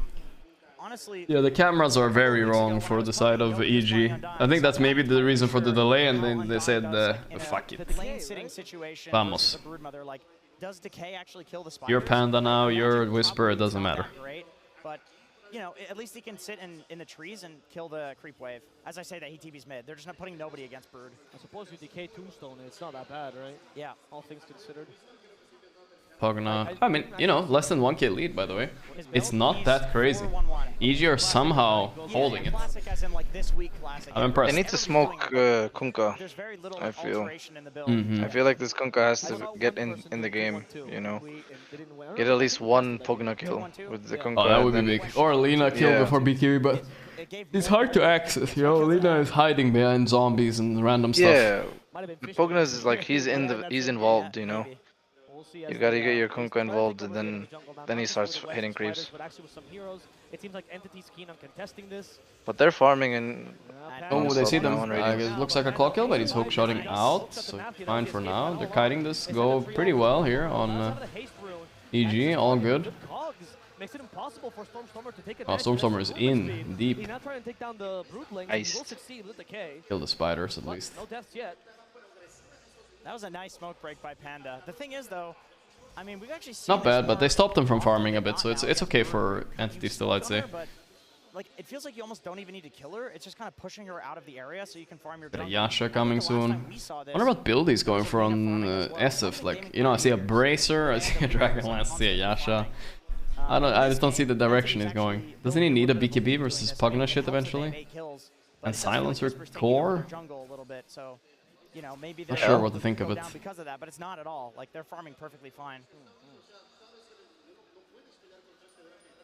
Honestly, yeah, the cameras are very wrong for the side of EG. I think that's maybe the reason for the delay, and then they said, fuck it. Vamos. You're Panda now, you're Whisper, it doesn't matter. But, you know, at least he can sit in the trees and kill the creep wave. As I say that, he TV's mid. They're just not putting nobody against Brood. I suppose you decay Tombstone, it's not that bad, right? Yeah. All things considered. Pogna. I mean, you know, less than 1k lead, by the way. It's not that crazy. EG are somehow holding it. I'm impressed. They need to smoke Kunkka, I feel. I feel like this Kunkka has to get in the game, you know. Get at least one Pogna kill with the Kunkka. Oh, that would be big. Or Lina kill before BKB, but it's hard to access, you know. Lina is hiding behind zombies and random stuff. Yeah, Pogna is like he's involved, you know. You gotta get your Kunkka involved, and then he starts hitting creeps. But they're farming and oh, they see them. It looks like a clock kill, but he's hook-shotting out, so fine for now. They're kiting this go pretty well here on EG, all good. Oh, Stormstormer is in deep. Iced. Kill the spiders at least. That was a nice smoke break by Panda. The thing is, though, I mean, we've actually seen not bad, but they stopped them from farming a bit, so it's okay for Entity still, I'd say. But like, it feels like you almost don't even need to kill her. It's just kind of pushing her out of the area so you can farm your. Got a Yasha coming soon. I wonder what build he's going for on SF. Like, you know, I see a Bracer, I see a Dragonlance, I see a Yasha. I just don't see the direction he's going. Doesn't he need a BKB versus Pugna shit eventually? And Silencer core? You know, maybe not sure what to think of it. Because of that, but it's not at all. Like, they're farming perfectly fine.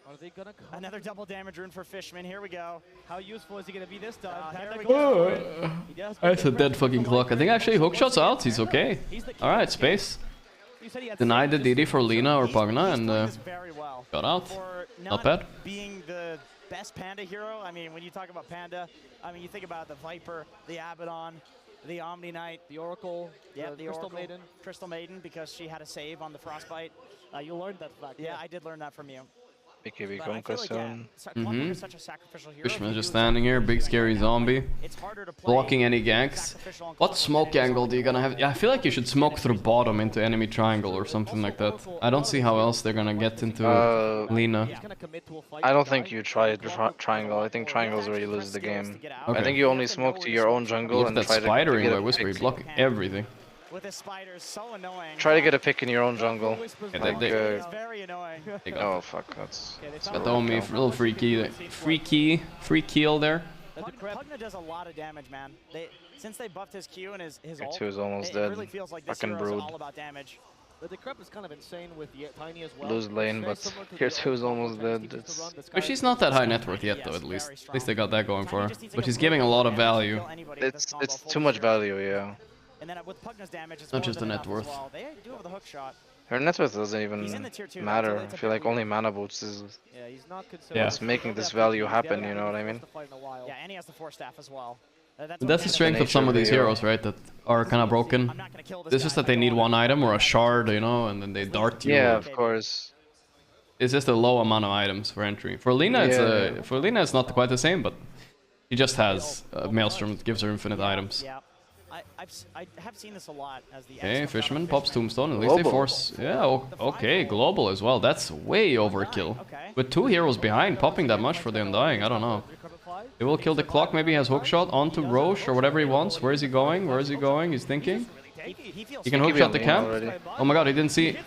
Are they gonna come? Another double damage rune for Fishman. Here we go. How useful is he gonna be this time? That's a dead fucking clock. I think actually hookshot's out. He's okay. All right, space. Denied the DD for Lina or Pugna and got out. Not bad. Being the best Panda hero. I mean, when you talk about Panda, I mean, you think about the Viper, the Abaddon, the Omni Knight, the Oracle, the Crystal Maiden, because she had a save on the Frostbite. You learned that fact. Yeah, I did learn that from you. BKB Kunkka soon. Fishman's just standing here, big scary zombie. Blocking any ganks. What smoke angle do you gonna have? Yeah, I feel like you should smoke through bottom into enemy triangle or something like that. I don't see how else they're gonna get into Lina. I don't think you try triangle. I think triangle is where you lose the game. Okay. I think you only smoke to your own jungle and try to spidering by Whisper, you block everything. With the spiders, so annoying. Try to get a pick in your own jungle. Yeah, like, it's very annoying. Oh fuck, that's got Omi, a little free kill there. Pugna does a lot of damage, man. Since they buffed his Q and his ult, is almost dead. Really feels like this fucking brood. all about damage. The decrep is kind of insane with Tiny as well. Lose lane, but here 2 is almost dead. But she's not that high net worth yet, though. At least they got that going for her. But she's giving a lot of value. It's too much value, yeah. And then with Pugna's damage, it's not just the net worth. Well. They do have the hook shot. Her net worth doesn't even matter. I feel like only mana boots is what's making this value happen, you know what I mean? Yeah, and he has the 4 staff as well. That's the strength of some of these heroes, right? That are kind of broken. It's just that they need one item or a shard, you know, and then they dart you. Yeah, of course. It's just a low amount of items for entry. For Lina, it's not quite the same, but she just has Maelstrom that gives her infinite items. I have seen this a lot as the okay, Fishman pops Tombstone, at least they force... Yeah, okay, Global as well, that's way overkill. With 2 heroes behind, popping that much for the Undying, I don't know. They will kill the clock, maybe he has hookshot onto Roche or whatever he wants. Where is he going? Where is he going? He's thinking. He can hookshot the camp. Oh my god, he didn't see...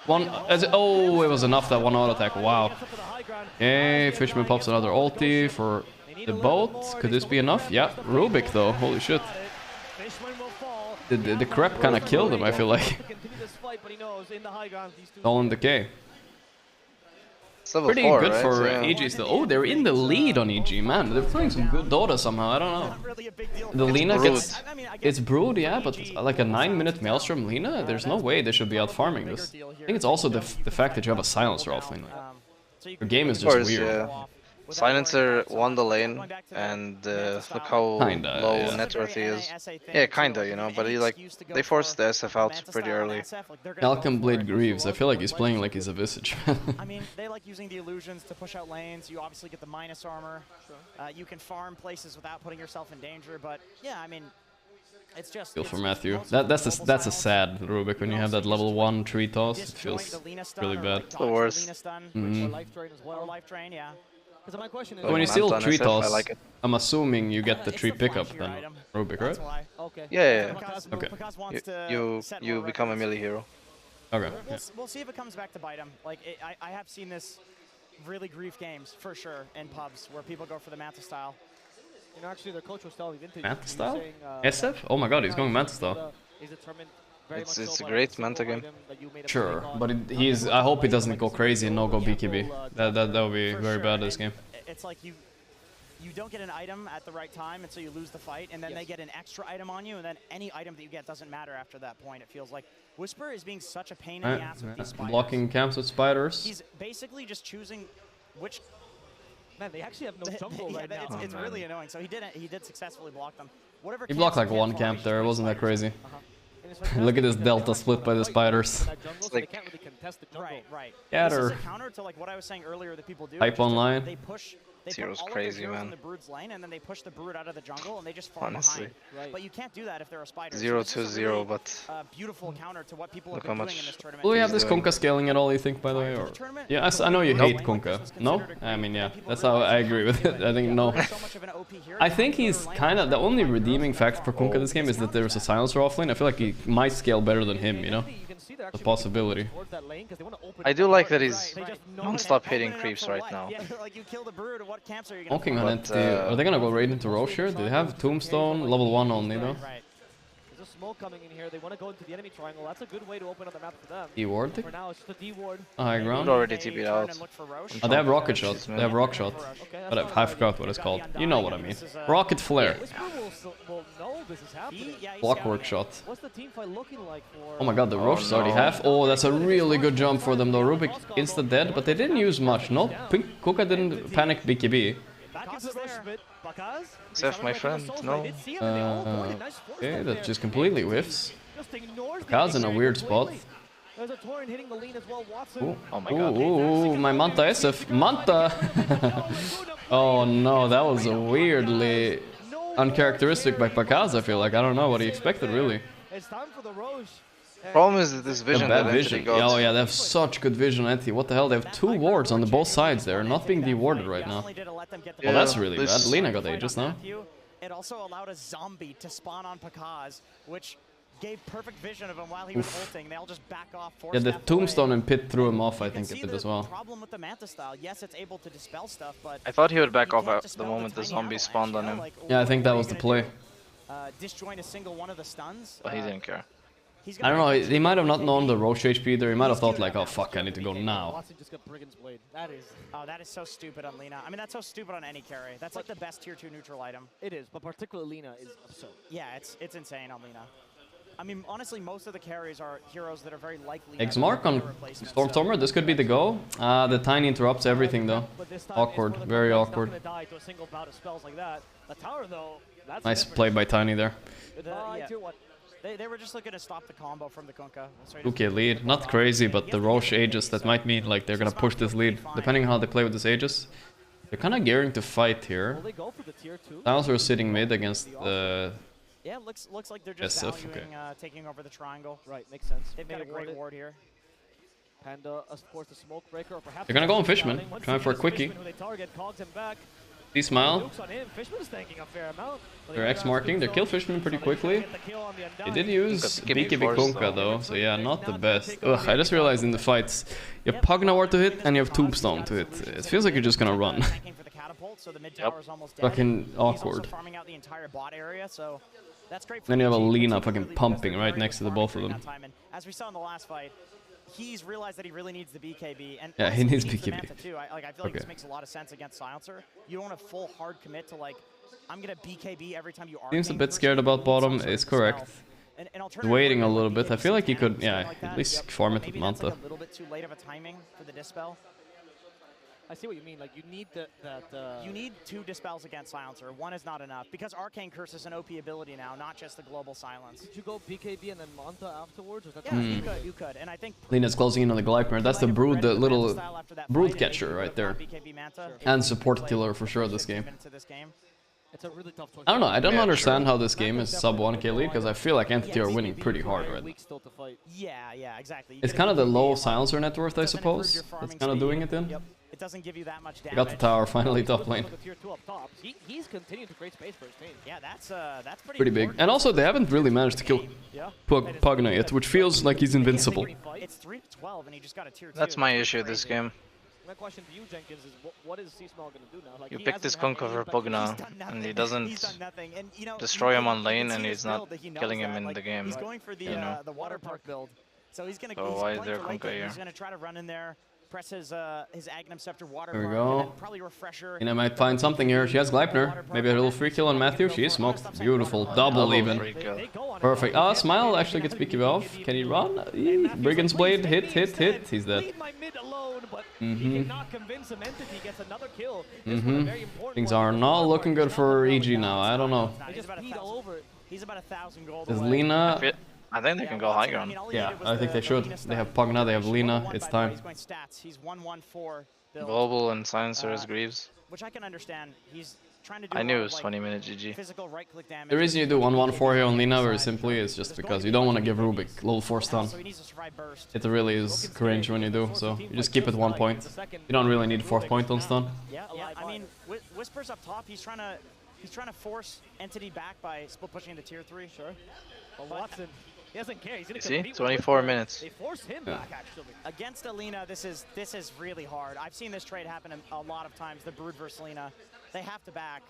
Oh, it was enough, that one auto attack, wow. Okay, Fishman pops another ulti for the boat. Could this be enough? Yeah, Rubik though, holy shit. The crap kind of killed him, I feel like. All in decay. Pretty good right? For EG still. Oh, they're in the lead on EG, man. They're playing some good Dota somehow, I don't know. The Lina gets... It's Brood, yeah, but like a 9-minute Maelstrom Lina, there's no way they should be out farming this. I think it's also the fact that you have a Silencer offlane. Your game is just weird. Yeah. Silencer won the lane, and look how low net worth he is. Yeah, kinda, you know, but they forced the SF out pretty early. Falcon Blade Greaves, I feel like he's playing like he's a Visage. I mean, they like using the illusions to push out lanes. You obviously get the minus armor. You can farm places without putting yourself in danger, but yeah, I mean, it's just... Feel for Matthew. That's a sad Rubik when you have that level 1 tree toss. It feels really bad. The worst. Life drain, yeah. My question is, when you steal tree toss, I'm assuming you get the tree pickup then, Rubik, right? Yeah. Okay. You become a melee hero. Okay. We'll see if it comes back to bite him. Like, I have seen this really grief games, for sure, in pubs, where people go for the Manta style. You know, actually, their coach was telling Vintage. Manta style? SF? Oh my god, he's going Manta style. It's a great Manta game. Sure, but he's. I hope he doesn't go crazy and no go BKB. That would be very bad this game. It's like you don't get an item at the right time, and so you lose the fight, and then they get an extra item on you, and then any item that you get doesn't matter after that point. It feels like Whisper is being such a pain in the ass with these spiders. Blocking camps with spiders. He's basically just choosing which. Man, they actually have no jungle right now. It's really annoying. So he did successfully block them. Whatever. He blocked like one camp there. It wasn't that crazy. Look at this delta split by the spiders. Like, right. Scatter. This is a counter to like what I was saying earlier that people do. Hype online. They push. They Zero's put all crazy, of the man. in the Brood's lane, and then they push the Brood out of the jungle, and they just fall Honestly. behind. But you can't do that if there are spiders. 0-2-0, really, but beautiful counter to what people look have been how doing in much this tournament. Will we have this Kunkka scaling at all, you think, by the way? Or... Yeah, I know you hate Kunkka. No? I mean, yeah, that's how I agree with it. I think no. I think he's kind of... The only redeeming fact for Kunkka this game is that there's a silencer offlane. I feel like he might scale better than him, you know? A possibility. I do like that he's non-stop hitting creeps right now. Smoking on entity. Are they gonna go right into Roche here? They have Tombstone, level 1 only though. There's a smoke coming in here. They want to go into the enemy triangle. That's a good way to open up the map for them. D-ward? For now, it's just a D-ward. High ground. Already TP'd out. Oh, they have rocket shot. They have rock shot. But I forgot what it's called. You know what I mean. Rocket flare. Blockwork shot. What's the team fight looking like for? Oh my god, the Roche is already half. Oh, that's a really good jump for them though. Rubik insta dead, but they didn't use much. No, Kunkka didn't panic BKB. Seth, my friend, no. Okay, that just completely whiffs. Kaz in a weird spot. There's a Torrent hitting the lean as well. Watson. Ooh. Oh my god. Ooh, my Manta SF. Manta! Oh no, that was a weirdly uncharacteristic by Pakaz, I feel like. I don't know what he expected, really. It's time for the Roche. Problem is that this vision bad that vision. got. Oh yeah, they have such good vision, Entity. What the hell? They have 2 wards on the both sides there, not being dewarded right now. Yeah, Oh, that's really bad. Lina got Aegis now. It also allowed a zombie to spawn on Pakaz, which gave perfect vision of him while he was ulting. They all just back off. Yeah, the Tombstone and Pit threw him off, I think, a bit as well. Problem with the Manta style. Yes, it's able to dispel stuff, but I thought he would back off at the moment the zombie spawned on him. Yeah, I think that was the play. Disjoin a single one of the stuns. But he didn't care. I don't know, he might have not known the Roche HP either. He might have thought like, oh fuck, I need to go now. Watson just got Brigand's Blade. That is so stupid on Lina. I mean, that's so stupid on any carry. That's like the best tier 2 neutral item. It is, but particularly Lina is absurd. Yeah, it's insane on Lina. I mean, honestly, most of the carries are heroes that are very likely. X-Mark on Stormstormer, this could be the go. The Tiny interrupts everything though. Awkward, very awkward. Nice play by Tiny there. They were just looking to stop the combo from the Kunkka. 2k lead, not crazy, but the Roche Aegis, that might mean like they're gonna push this lead. Depending on how they play with this Aegis. They're kinda gearing to fight here. Silencer is sitting mid against the... Yeah, looks like they're just SF, valuing taking over the triangle. Right, makes sense. They've got a great ward here. Panda, of course, the smoke breaker, or perhaps they're gonna go on Fishman, trying for a quickie. He smile. They're X-marking, they kill Fishman pretty quickly. They did use BKB Kunkka though, so yeah, not the best. Ugh, I just realized in the fights, you have Pugnawar to hit and you have Tombstone to hit. It feels like you're just gonna run. Fucking awkward. Then you have a Lina fucking pumping right next to the both of them. As we saw in the last fight, he's realized that he really needs the BKB, and yeah, he needs BKB too. I feel like this makes a lot of sense against Silencer. You don't want a full hard commit to like, I'm gonna BKB every time you are. Seems a bit scared about bottom, is correct. Waiting a little bit. I feel like he could, yeah, at least farm it with Manta. A little bit too late of a timing for the dispel. I see what you mean. Like you need You need 2 dispels against Silencer. 1 is not enough because Arcane Curse is an OP ability now, not just the global silence. Did you go BKB and then Manta afterwards? Or is that yeah, you could, and I think Lina's closing in on the Gleipnir. That's the brood, the little brood catcher right there, and support killer for sure this game. It's a really tough choice. I don't know. I don't understand how this game is sub 1k lead because I feel like Entity are winning pretty hard right now. Yeah, exactly. It's kind of the low silencer net worth, I suppose. That's kind of doing it then. it doesn't give you that much damage. He got the tower finally top lane. He's continuing to create space for his team. Yeah, that's Pretty big. And also they haven't really managed to kill Pugna yet, which feels like he's invincible. It's 3-12 and he just got a tier 2. That's my issue this game. My question to you, Jenkins, is what is C-Small going to do now? Like, You pick this Kunkka for Pugna, and he doesn't destroy him on lane, and he's not killing him in the game. He's going for the water park build. So he's going to why is there Kunkka here? He's going to try to run in there, press his Agnum Scepter water There we park, go. and then probably refresher. And I might find something here. She has Gleipnir. Maybe a little free kill on Matthew. She is smoked. Beautiful. Double even. Perfect. Ah, Smile actually gets BKB off. Can he run? Brigand's Blade. Hit. He's dead. Things are not looking good for EG now. I don't know. He's about 1,000 gold Is away. Lina... I think they can go high ground. Yeah, I think they should. They have Pugna, they have Lina. It's time. He's going stats. He's 114 build, Global and Silencer as Greaves. which I can understand. He's trying to do I knew a it lot was of, 20 minute GG. physical right-click damage. The reason you do 1-1-4 here on Lina very simply is just because you don't want to give Rubik level 4 stun. So he needs to survive burst. It really is cringe when you do, so you just keep it 1 point. You don't really need 4th point on stun. Yeah. I mean, Whisper's up top. He's trying to force Entity back by split pushing into tier 3. Sure. But Watson, he doesn't care. He's going to See? compete with 24 Whisper. minutes. They force him back, actually. Against Alina, this is really hard. I've seen this trade happen a lot of times. The Brood versus Lina, they have to back.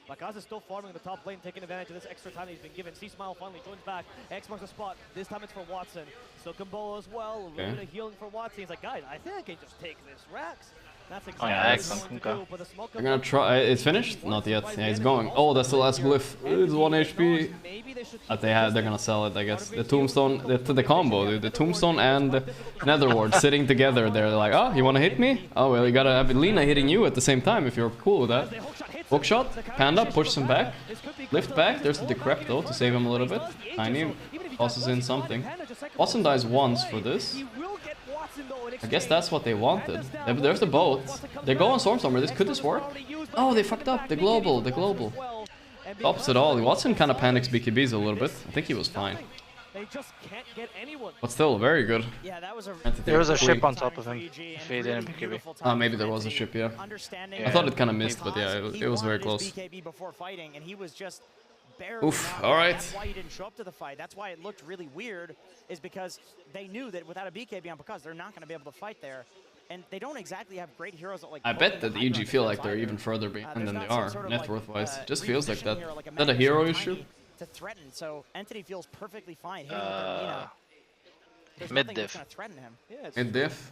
Lakaz is still farming in the top lane, taking advantage of this extra time he's been given. C-Smile finally joins back. X marks the spot. This time it's for Watson. Still combo as well. A little bit of healing for Watson. He's like, guys, I think I can just take this Rex. That's exactly yeah, what X he's on going to Kunkka. do, but the smoke They're gonna try. It's finished? Not yet. Yeah, he's going. Oh, that's the last glyph. It's 1 HP. But they're gonna sell it, I guess. The tombstone, the combo, dude. The tombstone and the netherward sitting together. They're like, oh, you wanna hit me? Oh well, you gotta have Lina hitting you at the same time if you're cool with that. Hookshot, Panda pushes him back, lift back. There's the decrep though to save him a little bit. Tiny tosses in something. Watson dies once for this. I guess that's what they wanted. There's the boat. They go on Stormstormer. Could this work? Oh, they fucked up. The global. Stops it all. Watson kind of panics BKBs a little bit. I think he was fine. They just can't get anyone. But still, very good. Yeah, that was a. There was a ship on top of him. If he didn't BKB. Ah, maybe there was a ship, yeah. I thought it kind of missed, but yeah, it was very close. BKB before fighting, and he was just barely. Oof, alright. That's why he didn't show up to the fight. That's why it looked really weird, is because they knew that without a BKB on Pakaz, they're not going to be able to fight there. And they don't exactly have great heroes that like. I bet that EG feel like they're even further behind than they are, net worth-wise. Just feels like that. Is that a hero issue? To threaten, so Entity feels perfectly fine. There's mid nothing diff. that's gonna threaten him. Mid diff?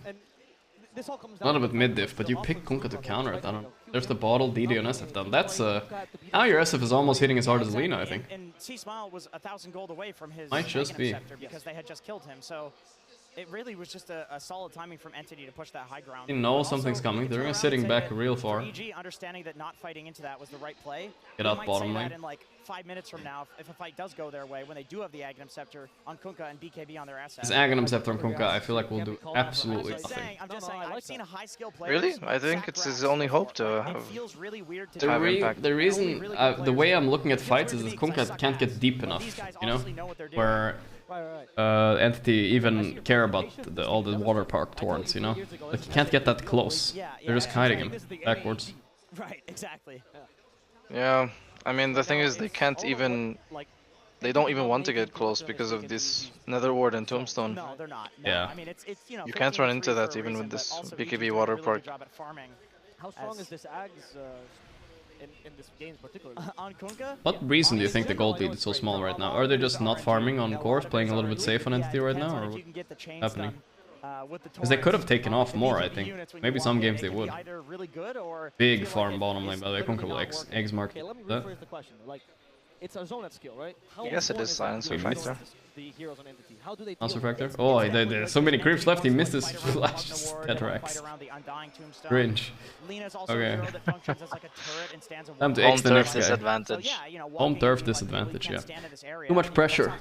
This all comes Not a bit mid diff, but you pick Kunkka to counter it. I don't know. There's the bottle, DD and SF done. That's now your SF is almost hitting as hard as Lina, I think. And C-Smile was 1,000 gold away from his Might just be. scepter because they had just killed him. So it really was just a solid timing from Entity to push that high ground. You know something's coming. They're sitting back real far. EG understanding that not fighting into that was the right play. Get out might bottom say lane. that in like 5 minutes from now, if a fight does go their way, when they do have the Agnum Scepter on Kunkka and BKB on their asset. This Aghanim Scepter on Kunkka, I feel like will do absolutely I'm nothing. just saying, I've seen a high skill player. Really? I think it's his only hope to have. feels really weird to The reason, the way I'm looking at fights is that Kunkka can't get deep enough, you know? Where Entity even care about all the water park torrents, you know? Like, you can't get that close. They're just kiting him backwards. Right, exactly. Yeah, I mean the thing is they can't even. They don't even want to get close because of this Nether Ward and Tombstone. No, they're not. No. Yeah. I mean, it's you know. You can't run into that even with this BKB water park. How strong is this Ags in this game particularly? On Kunkka? What reason do you think the gold lead is so small right now? Are they just not farming on course, playing a little bit safe on Entity right now, or what's happening? Because they could have taken off more, I think. Maybe some games they would. Big farm bottom lane, by the way. Kunkka will eggs market. Okay, let me rephrase the question. Like, it's a Zoned skill, right? I guess it is Silencer Factor. The heroes on Entity. How do they Silencer Factor? Oh, there's so many creeps left, he missed his flash. Tetrax. Cringe. Okay. Time to X the next guy. Disadvantage. Home turf disadvantage, yeah. Too much pressure.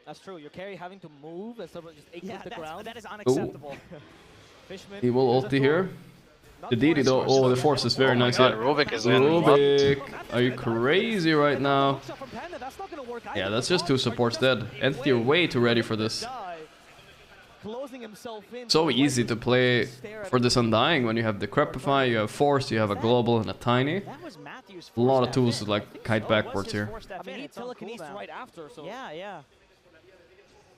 That's true. Your carry having to move instead of just aim the ground. That is unacceptable. He will ulti here. The DD though, oh, the force is very nice. God, Rubik is in. Rubik, are you crazy right now? Yeah, that's just 2 supports dead. Entity are way too ready for this. closing himself in. So easy to play for this Undying when you have the Decrepify, you have Force, you have a Global and a Tiny. A lot of tools to like kite backwards here. I mean, he telekinesed right after, so... Yeah.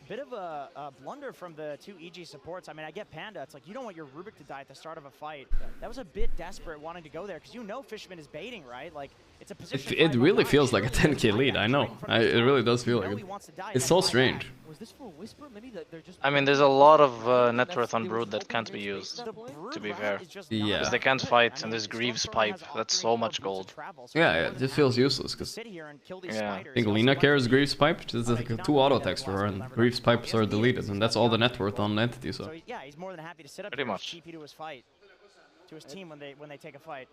Bit of a blunder from the two EG supports. I mean, I get Panda. It's like, you don't want your Rubik to die at the start of a fight. That was a bit desperate wanting to go there, because you know Fishman is baiting, right? Like, it's a position... It really feels like a 10k lead, I know. It really does feel like it. It's so strange. Was this for Whisper? Maybe they're just... I mean, there's a lot of net worth on Brood that can't be used, to be fair. Yeah. Because they can't fight, and there's Greaves Pipe. That's so much gold. Yeah, it just feels useless, because Yeah. I think Lina carries Greaves Pipe, just like 2 auto attacks for her, and Greaves Pipes are deleted, and that's all the net worth on Entity, so... Yeah, he's more than happy to sit up Pretty here much. and TP to his fight, to his team when they take a fight.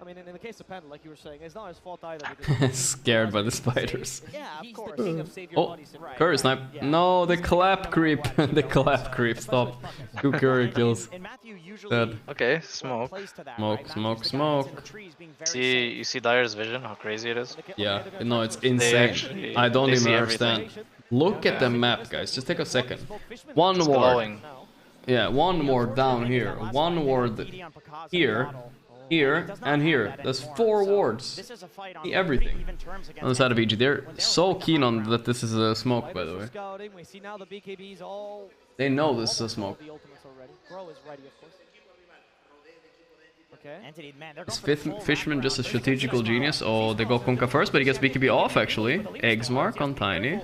I mean, in the case of Panda, like you were saying, it's not his fault either. Scared by the spiders. Yeah, of course. The king of save your Oh, body, so- Curry Snipe. No, the clap creep. The clap creep, stop. 2 Curry kills. And Matthew usually Dead. Okay, smoke. plays to that, Smoke, right? smoke, Matthew's the guy that's in smoke. the trees being very safe. You see Dyer's vision, how crazy it is? Yeah, no, it's insane. actually- I don't they even see understand. everything. Look at the map, guys. Just take a second. One It's ward. glowing. Yeah, one ward down here. One ward here. Here and here. There's 4 wards. This is a fight on See everything. even terms against On the side of EG. They're so keen on that this is a smoke, by the way. Scouting. We see now the BKBs all... They know this is a smoke. The ultimates already. Bro is ready, of course. Okay. Entity, man, they're Is going for the full Fishman wrap just a around. strategical genius? Oh, they go Kunkka first, but he gets BKB off, actually. Eggs mark on Tiny.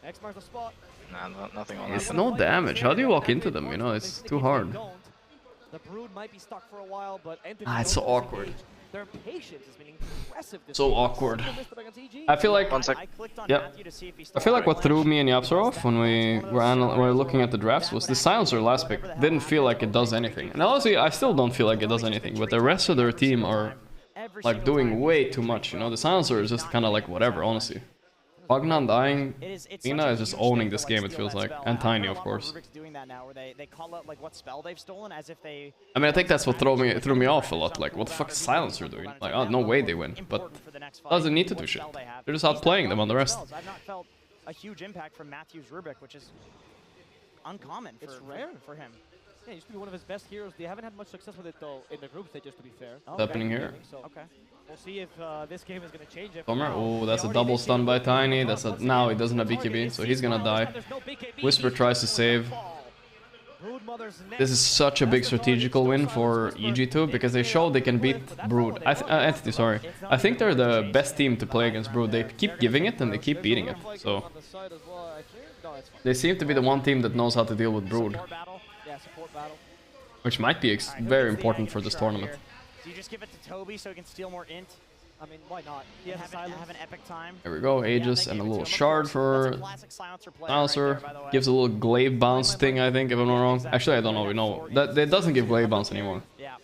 X marks the spot. Nah, nothing on It's that. no damage. How do you walk into them? You know, it's too hard. The Brood might be stuck for a while, but Entity It's so knows awkward. engage. Their patience has been impressive this So game. awkward. Simple misstep against EG. I feel like... One sec. I clicked on Yep. Matthew to see if he I still feel like had what threw me and Yapsar off when we were looking at the drafts was the silencer last pick. Didn't feel like it does anything. And honestly, I still don't feel like it does anything, but the rest of their team are every like single doing time way he's too in much, you trade, know? bro. The silencer is just kind of like whatever, honestly. Pugna dying, It's Lina such a is just huge owning thing this to, game, it steal feels that like. spell. And I've Tiny, heard of a lot more course. Rubiks doing that now, where they call out like what spell they've stolen as if they... I mean, I think that's what threw me off a lot. Like, what the fuck is silencer doing? Like, oh, no way they win. But important for the next fight, doesn't need to what do shit. spell they have. They're just He's outplaying not them on the throwing rest. spells. I've not felt a huge impact from Matthew's Rubik, which is uncommon It's rare for him. Yeah, he used to be one of his best heroes. They haven't had much success with it though in the group stage, just to be fair. Oh, What's happening here? So Okay. we'll see if this game is going to change it. Bummer. Oh, that's a double stun by Tiny. That's a... Now he doesn't have BKB, so he's gonna die. Whisper tries to save. This is such a big strategical win for EG2 because they show they can beat Brood. Entity, sorry. I think they're the best team to play against Brood. They keep giving it and they keep beating it. So they seem to be the one team that knows how to deal with Brood, Support battle. Yeah, support battle. which might be very important for this tournament. Do you just give it to Toby so he can steal more int? I mean, why not? He has Have an epic time. There we go, Aegis and a little shard for Silencer Silencer. Gives a little glaive bounce thing, I think, if I'm not wrong. Actually, I don't know, we know. That doesn't give glaive bounce anymore. Yeah.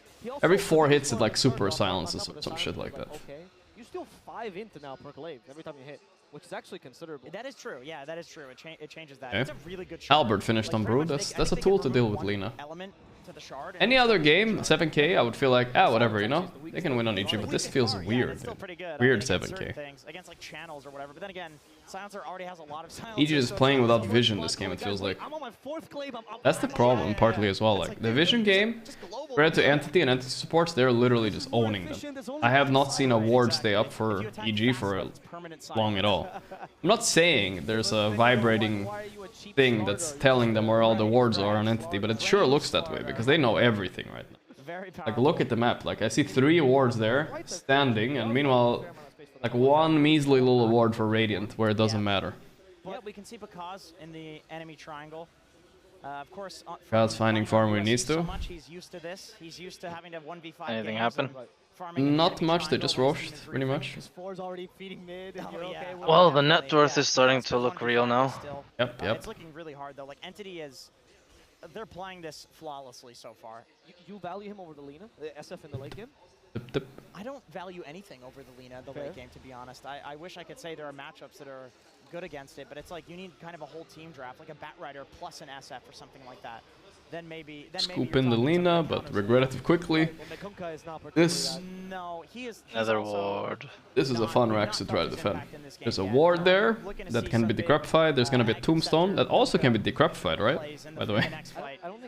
Every 4 hits it like super silences or some shit like that. Okay. You steal 5 into now per glaive every time you hit, which is actually considerable. That is true. Yeah, that is true. It changes that. Okay. It's a really good shard. Albert finished on Brood. That's a tool to deal with Lina. Element to the shard and Any other game, 7k, I would feel like, whatever, you know? They can win on EG, but this feels weird, it's still dude. pretty good. Weird I mean, against 7K. certain things, against like channels or whatever. But then again, Silencer already has a lot of silencers. EG is so playing it's without also vision this game, it feels like. I'm on my 4th glaive. That's the problem, partly as well. Like, the vision game, compared to Entity and Entity supports, they're literally just owning them. I have not seen a ward stay up for EG for long at all. I'm not saying there's a vibrating thing that's telling them where all the wards are on Entity, but it sure looks that way, because they know everything right now. Very Like, powerful. look at the map. Like, I see 3 wards there, standing, and meanwhile, like, 1 measly little ward for Radiant, where it doesn't matter. Yeah, we can see Pakaz in the enemy triangle. Of course, Kaz finding farm when he needs so to. much, he's used to this. He's used to having to 1v5 Anything games happen? and farming in the Not enemy much, they triangle, just wasting roshed, his pretty refresh. much. His 4's already feeding mid. And you're okay with Well, it. the net worth is starting to look real now. Yep, yep. It's looking really hard though. Like Entity is, they're playing this flawlessly so far. You value him over the Lina, the SF in the late game? Tip, tip. I don't value anything over the Lina the Fair. late game, to be honest. I wish I could say there are matchups that are good against it, but it's like you need kind of a whole team draft, like a Bat Rider plus an SF or something like that. then maybe Scoop in the Lina, but regret it quickly. This no, he is Another ward. This is a fun Rax to try to defend. There's a ward there that can be decrepfied. There's gonna be a tombstone that also can be decrepfied, right? By the way,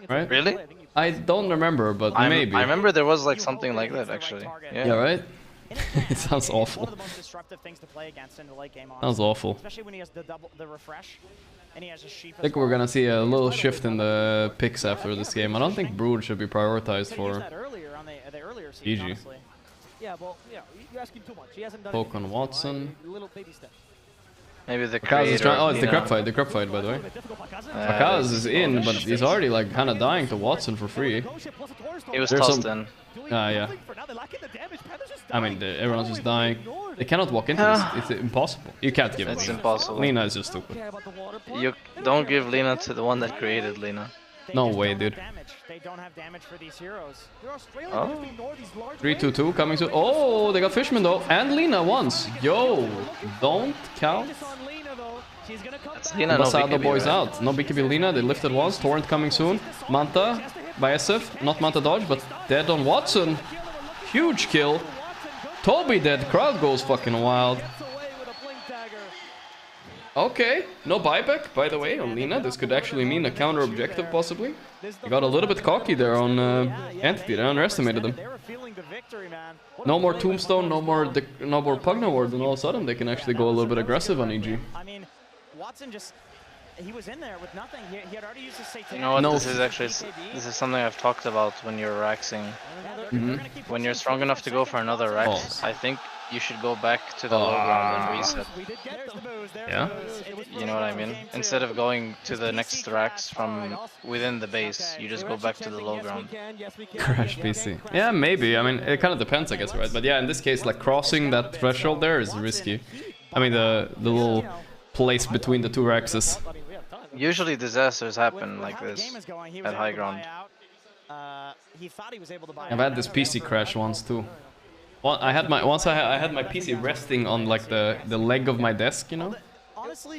right? Really? I don't remember, but maybe. I remember there was like something like that actually. Yeah, right? It sounds awful. One of the most disruptive things to play against in the late game. Sounds awful. Especially when he has the refresh, and he has a sheep. I think we're gonna see a little shift in the picks after this game. I don't think Brood should be prioritized for GG. Yeah, well, yeah, you're asking too much. He hasn't done Poke on Watson. little baby steps. Maybe the Pakaz is trying. Oh, it's the you know. crep fight, by the way. Pakaz is in, but he's already like kind of dying to Watson for free. He was There's tossed some- in. Yeah. I mean, everyone's just dying. They cannot walk into this. It's impossible. You can't give it. It's Lina. impossible. Lina is just stupid. You don't give Lina to the one that created Lina. No way, dude. They don't have damage for these heroes. Oh. 3-2-2 coming soon. Oh, they got Fishman though. And Lina once. Yo, don't count. That's Lina, no Basado BKB, boys right? out. No BKB Lina. They lifted once. Torrent coming soon. Manta by SF. Not Manta dodge, but dead on Watson. Huge kill. Toby dead. Crowd goes fucking wild. Okay, no buyback, by the way, on Lina. This could actually mean a counter objective, possibly. He got a little bit cocky there on Entity. They underestimated him. No more Tombstone, no more Pugna Ward, and all of a sudden they can actually go a little bit aggressive on EG. I mean, Watson just... He was in there with nothing. He had already used his Satanic. You know what? No. This is actually something I've talked about when you're Raxing. When you're strong enough to go for another Rax, I think you should go back to the low ground and reset. Yeah? You know what I mean? Instead of going to the next Rax from within the base, you just go back to the low ground. Crash PC. Yeah, maybe. I mean, it kind of depends, I guess, right? But yeah, in this case, like crossing that threshold there is risky. I mean, the little place between the two Raxes. Usually disasters happen like this at high ground. I've had this PC crash once too. Well, I had my PC resting on like the leg of my desk, you know,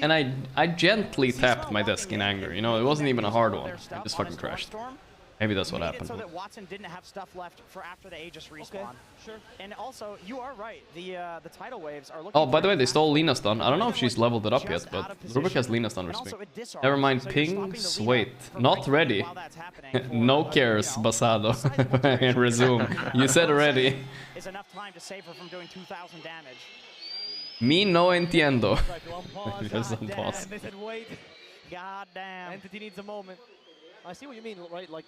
and I gently tapped my desk in anger. You know, it wasn't even a hard one. It just fucking crashed. Maybe that's what happened. So that Watson didn't have stuff left for after the Aegis respawn. Sure. And also, you are right. The tidal waves are looking. Oh, by the way, they stole Lina stun. I don't know if she's leveled it up yet, but Rubik has Lina stun with me. Never mind, pings. Wait, not ready. No cares, Basado. Resume. You said ready. Is enough time to save her from doing 2,000 damage. Me no entiendo. Just unpause. God damn. Entity needs a moment. I see what you mean, right? Like,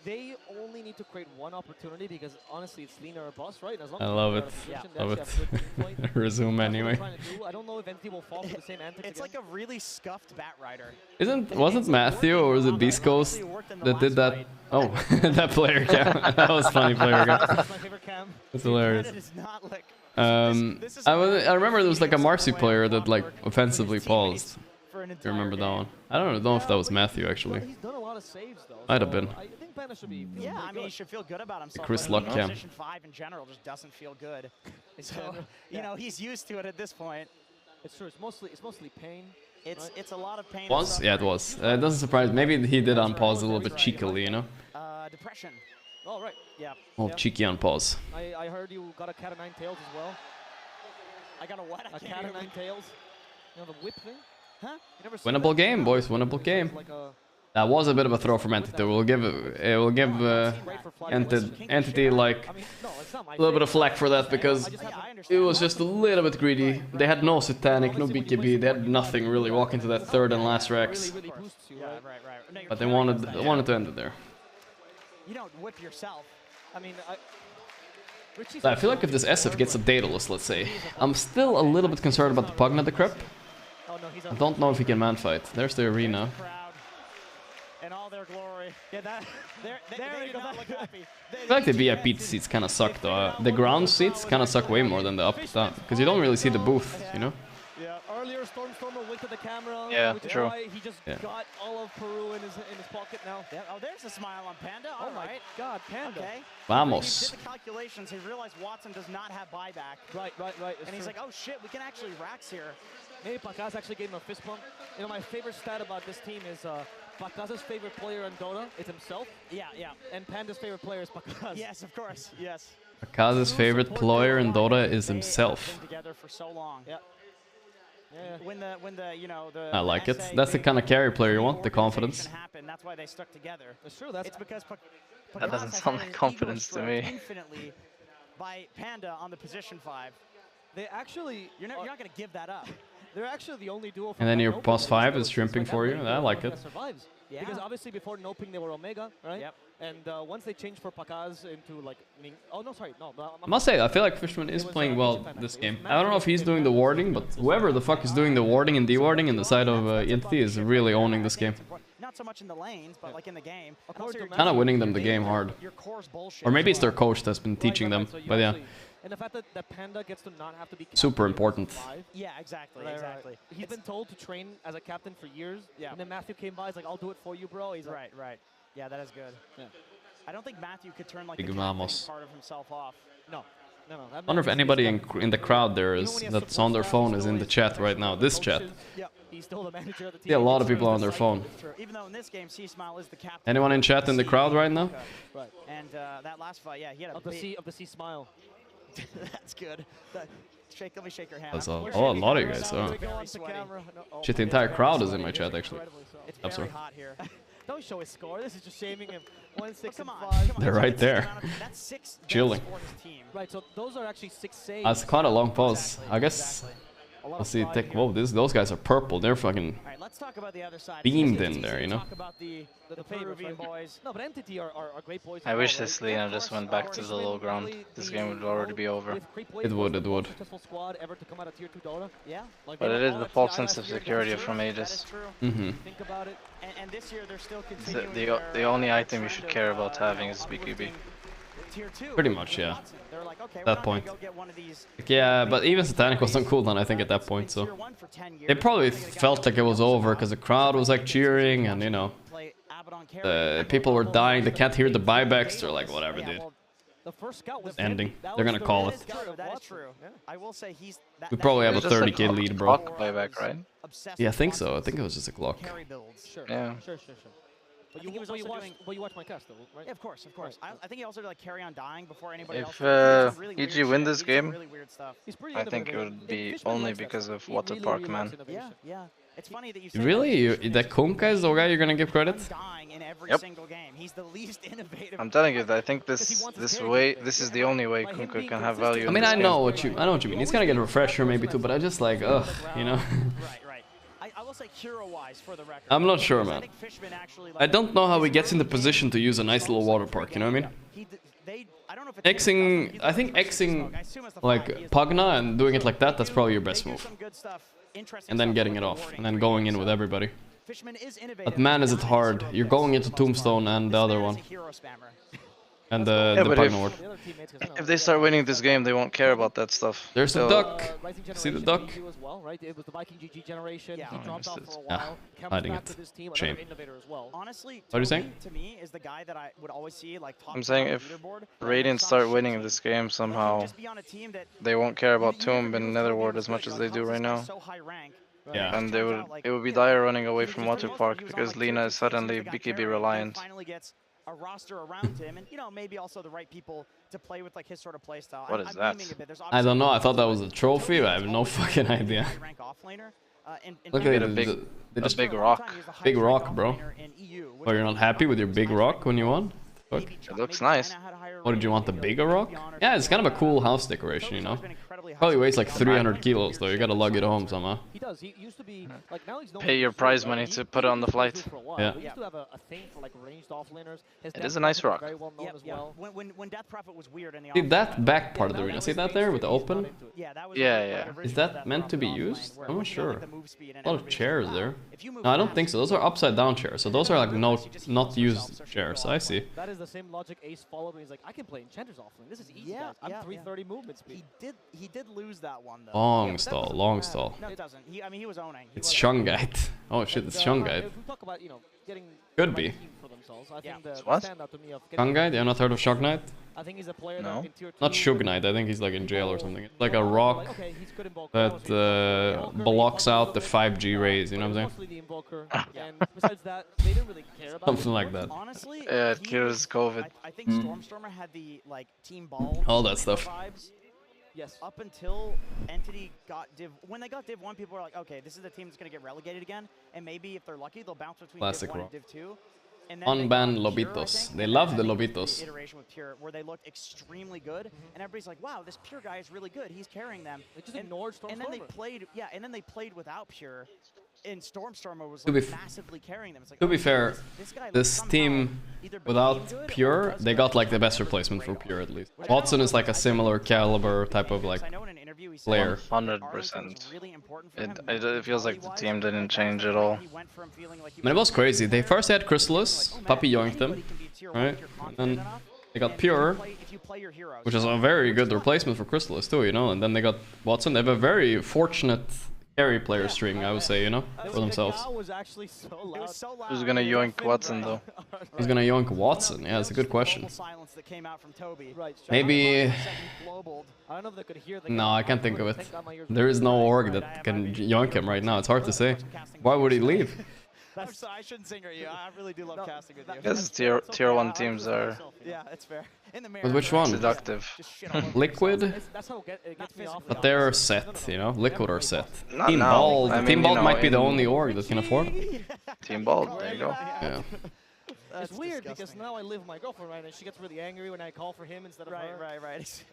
they only need to create one opportunity because honestly, it's Lina or Boss, right? As long I as love it. Love it. Resume anyway. I don't know if Entity will fall for the same antics. It's like a really scuffed Bat Rider. Wasn't Matthew or was it Beast Coast that did that? Oh, that player cam. That was funny player cam. That's my favorite cam. It's hilarious. I remember there was like a Marcy player that like offensively paused. You remember that one? I don't know if that was Matthew actually. He's done a lot of saves though. Might have been. I think Panda should be. Yeah, I mean he should feel good about himself. Chris Luck cam. Position 5 in general just doesn't feel good. So you know he's used to it at this point. It's true. It's mostly pain. It's a lot of pain. Was? Yeah, it was. It doesn't surprise. Maybe he did unpause a little bit cheekily, you know. Depression. Oh right. Yeah. Oh, cheeky unpause. I heard you got a cat of nine tails as well. I got a what? A cat of nine tails. You know the whip thing? Huh? Winnable game, boys. Winnable game. That was a bit of a throw from Entity. We'll give Entity like a little bit of flack for that because it was just a little bit greedy. They had no Satanic, no BKB. They had nothing really walking to that third and last Rex. But they wanted to end it there. You don't whip yourself. I mean, I feel like if this SF gets a Daedalus, let's say, I'm still a little bit concerned about the Pugna Decrep. I don't know if he can man fight. There's the arena. In all their glory. Yeah, they do not look happy. I feel like the VIP seats kind of suck though. The ground seats kind of suck way more than the up down because you don't really see the booth, you know. Yeah, earlier Stormstormer went to the camera. Yeah, which is true. why he just got all of Peru in his pocket now. Yeah, oh, there's a smile on Panda. Oh my God, Panda. Okay. Vamos. He did the calculations. He realized Watson does not have buyback. Right. And he's like, oh shit, we can actually Rax here. Maybe Pakaz actually gave him a fist pump. You know, my favorite stat about this team is Bakaza's favorite player in Dota is himself. Yeah, yeah. And Panda's favorite player is Bakaz. Yes, of course. Yes. Akaza's favorite player in Dota is himself. They've been together for so long. Yeah. Yeah. When the you know the I like it. That's the kind of carry player you want, the confidence. That's why they stuck together. It's true. It's because That doesn't sound like confidence to me. Infinitely by Panda on the position 5. They actually you're not going to give that up. They're actually the only duo. And then your plus 5 is shrimping for you. I like it. Yeah. Because obviously before Noping they were Omega, right? Yep. And once they changed for Pakaz into like, oh no, sorry, no. I must say, I feel like Fishman is playing well this game. I don't know if he's doing the warding, but whoever the fuck is doing the warding and dewarding in the side of Entity is really owning this game. Not so much in the lanes, but like in the game. Kind of winning them the game hard. Or maybe it's their coach that's been teaching them, but yeah. And the fact that Panda gets to not have to be super important. Yeah, exactly, exactly. He's been told to train as a captain for years. Yeah. And then Matthew came by, he's like, I'll do it for you, bro. He's right, right. Yeah, that is good. Yeah. I don't think Matthew could turn like Big the Vamos. part of himself off. No. No. I wonder if anybody in the crowd there is that's on their phone is in the chat right now. This chat. Yep. He's still the manager of the team. Yeah, a lot of people on their phone. Even though in this game, C-Smile is the captain. Anyone in chat in the crowd right now? Right. And that last fight, yeah, he had a of the C smile. That's good. Let me shake your hand. That's a lot of you guys. Shit, the entire crowd is in my chat actually. It's very hot here. Don't show his score. This is just shaming him. 1-6 and 5. They're right there. That's 6 chilling. for his team. Right, so those are actually 6 saves. That's quite a long pause. I guess. Let's see. Whoa, those guys are purple. They're fucking Let's talk about the other side. beamed in there, you know. Talk about the Peruvian boys. No, but Entity are great boys. I wish this Lena just went back to the low ground. This game would already be over. It would. Yeah. But it is the false sense of security from Aegis. Mm-hmm. Think about it. And this year they're still continuing. The only item you should care about having is BKB. Pretty much, yeah. They're like, okay, that point. go get one of these. Yeah, but even Satanic was on cooldown, I think, at that point, so they probably felt like it was over because the crowd was like cheering and, you know, people were dying. They can't hear the buybacks. They're like, whatever, dude. Ending. They're gonna call it. That is true. I will say he's. We probably have a 30k lead, bro. Buyback, right? Yeah, I think so. I think it was just a Glock. Yeah. Sure. But you watch my cast though, right? Yeah, of course. I think he also did like carry on dying before anybody else. If EG win this game, I think it would be only because of Water Park, man. Yeah. It's funny that you say Really? That Kunkka is the guy you're gonna give credit? Yep. He's the least innovative. I'm telling you, I think this is the only way Kunkka can have value. I mean, I know what you mean. He's gonna get a refresher maybe too, but I just like, ugh, you know. Right. I will say hero-wise for the record. I'm not sure, man. I don't know how he gets in the position to use a nice little water park, you know what I mean? Xing, I think Xing like Pugna and doing it like that, that's probably your best move. And then getting it off, and then going in with everybody. But man, is it hard. You're going into Tombstone and the other one. And the Pugna ward. If they start winning this game, they won't care about that stuff. There's the duck. See the duck? It was the Viking GG generation. Yeah. He dropped out for a Ah, while. hiding Comes back it. to this team, Shame. another innovator as well. Honestly, What are you saying? to me is the guy that I would always see like top I'm saying if Radiant start winning this game somehow, they won't care about Tomb and Netherward as much as they do right now. Yeah. And it would be dire running away from Water Park because Lina is suddenly BKB reliant. A roster around him, and maybe also the right people to play with like his sort of play style. What is that? I don't know. I thought that was a trophy, but I have no fucking idea. Look at it. A big rock. Big rock, bro. Oh, you're not happy with your big rock when you won? Fuck. It looks nice. What, did you want the bigger rock? Yeah, it's kind of a cool house decoration, you know? Probably weighs like 300 kilos, though. You gotta lug it home somehow. He does. He used to be like now he's Pay your prize money to put it on the flight. Yeah. He used to have a thing for like ranged offlaners. It is a nice rock. Very well known as well. When Death Prophet was weird in the See that back part of the arena? See that there with the open? Yeah. Is that meant to be used? I'm not sure. A lot of chairs there. No, I don't think so. Those are upside down chairs. So those are like not used chairs. I see. That is the same logic Ace followed when he's like, I can play Enchanter's offlane. This is easy, guys. I'm 330 movement speed. He did lose that one though. Long stall, long stall. No, it doesn't. He was owning. It's Shungite. Oh shit, it's Shungite. If we talk about, getting Could be. for themselves, I think the What? standout to me of Shungite? You have not heard of Shock Knight? I think he's a player No. that in tier 2 Not Suge Knight, I think he's like in jail or something. It's like a rock okay, he's good invoker. that blocks out the 5G rays, you know what I'm saying? Mostly the invoker, and besides that, they didn't really care about Something like that. Honestly, Yeah, it cures COVID. I think Stormstormer had the like team ball All that stuff. vibes. Yes. Up until Entity got Div, when they got Div 1, people were like, okay, this is the team that's going to get relegated again, and maybe if they're lucky, they'll bounce between Classic Div 1 role. and Div 2. And then Unban they got Pure, I Lobitos. think, They and love then the I think it was Lobitos. the iteration with Pure, where they looked extremely good, and everybody's like, wow, this Pure guy is really good. He's carrying them. They just ignored Stormstormer. And then they played, yeah, and then they played without Pure, and Stormstormer was To be like, f- massively carrying them. It's like, To be oh, fair, this guy this somehow team either became without good or Pure, was they good. got like the best replacement for Pure at least. Watson is like a similar caliber type of like I know in an interview he said player. 100%. really important for It feels like the team didn't change at all. He went from feeling like he I mean, it was crazy. They first had Chrysalis, Puppy yoinked them, right? And then they got Pure, which is a very good replacement for Chrysalis too, you know? And then they got Watson. They have a very fortunate carry player string, I would say, you know, for themselves. Was actually so loud. It was so loud. Who's gonna yoink Watson though? Who's gonna yoink Watson? Yeah, that's a good question. Silence that came out from Toby. Right. Maybe... I don't know if they could hear the No, guy. I can't think of it. Think that my ears There is no were- org that can yoink him right now. It's hard to say. Why would he leave? I'm sorry, I shouldn't sing at you. I really do love casting with you. Because tier 1 teams are Yeah, it's fair. In the But which one? seductive. Liquid? That's how it gets me off. But they're set, you know? Liquid are set. Not Team now. Bald, I mean, Team you Bald know, might be the in only org that can afford it. Team Bald, there you go. Yeah. It's weird because now I live with my girlfriend, right, and she gets really angry when I call for him instead of her. Right.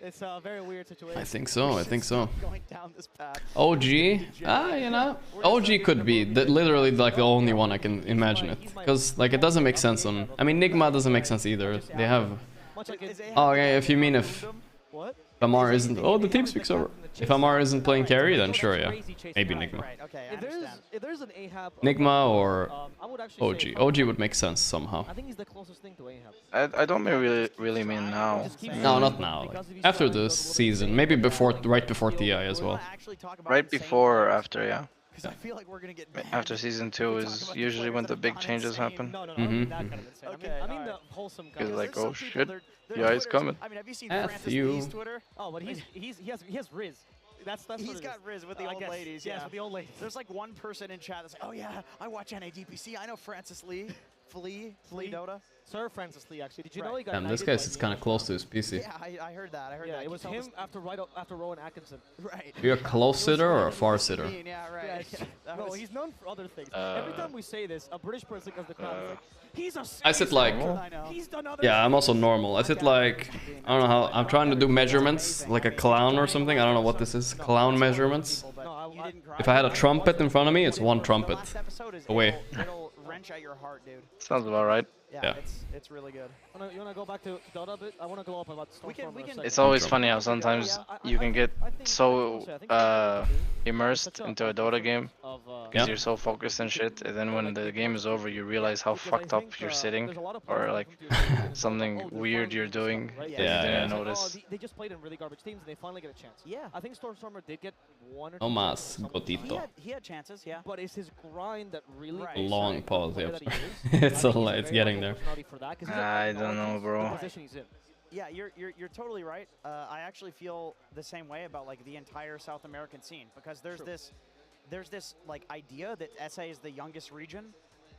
It's a very weird situation. I think so, I think so. Going down this path. OG? You know, OG could be literally like the only one I can imagine it. Because, like, it doesn't make sense on... I mean, Nigma doesn't make sense either. They have... Much like Oh, okay, if you mean if what? Amar isn't... Oh, the team speaks over. If Amar isn't playing carry, then sure, yeah. Maybe Nigma. Right, okay, I If understand. there's an Ahab, Nigma or I would actually OG. say OG would make sense somehow. I think he's the closest thing to Ahab. I don't really mean now. No, not now. Like, after this season, maybe before, right before TI as well. Right before or after, yeah. Because I feel like we're gonna get After season 2 is usually when the big changes happen. No, Mhm. that kind of insane. Okay, I mean the alright. wholesome You're kind. like, oh shit, yeah, he's coming. I mean, have you seen F Francis you. Lee's Twitter? Oh, but he has Riz. That's what He's it got is. Riz with the I old guess. ladies. Yes, Yeah, with the old ladies. There's like one person in chat that's like, oh yeah, I watch NADPC. I know Francis Lee. Flea Dota. Sir Francis Lee, actually. Did you Right. know he got Damn, this knighted guy by sits the kind of close to his PC. Yeah, I heard that. I heard Yeah, that. it was He him told us- after Rowan Atkinson. Right. Are you a close sitter or a far sitter? Yeah, right. That No, was- he's known for other things. Every time we say this, a British person comes to the crowd and is like, he's a I sit like... I know. he's done other Yeah, I'm also normal. I sit like... I don't know how... I'm trying to do measurements, like a clown or something. I don't know what this is. Clown measurements. You didn't cry. If I had a trumpet in front of me, it's one trumpet. Last episode is away. It'll wrench at your heart, dude. Sounds about right. Yeah. It's really good. You wanna go back to Dota a bit? I wanna go up about Stormstormer we a can- second. It's always funny how sometimes you can get so immersed into a Dota game Of, because you're so focused and shit, and then when the game is over, you realize how fucked up you're sitting, or like something weird you're doing that you Yeah, didn't yeah. notice. They just played in really garbage teams and they finally get a chance. Yeah. I think Stormstormer did get one or two No chances más, or something. Gotito. He had chances, yeah. But it's his grind that really Right. makes Long him the pause, player yeah. that he is. It's I think a he's lot- it's very getting good there. personality for that, 'cause he I don't know, acknowledges bro. the position he's in. Yeah, you're totally right. I actually feel the same way about like the entire South American scene because there's this like idea that SA is the youngest region,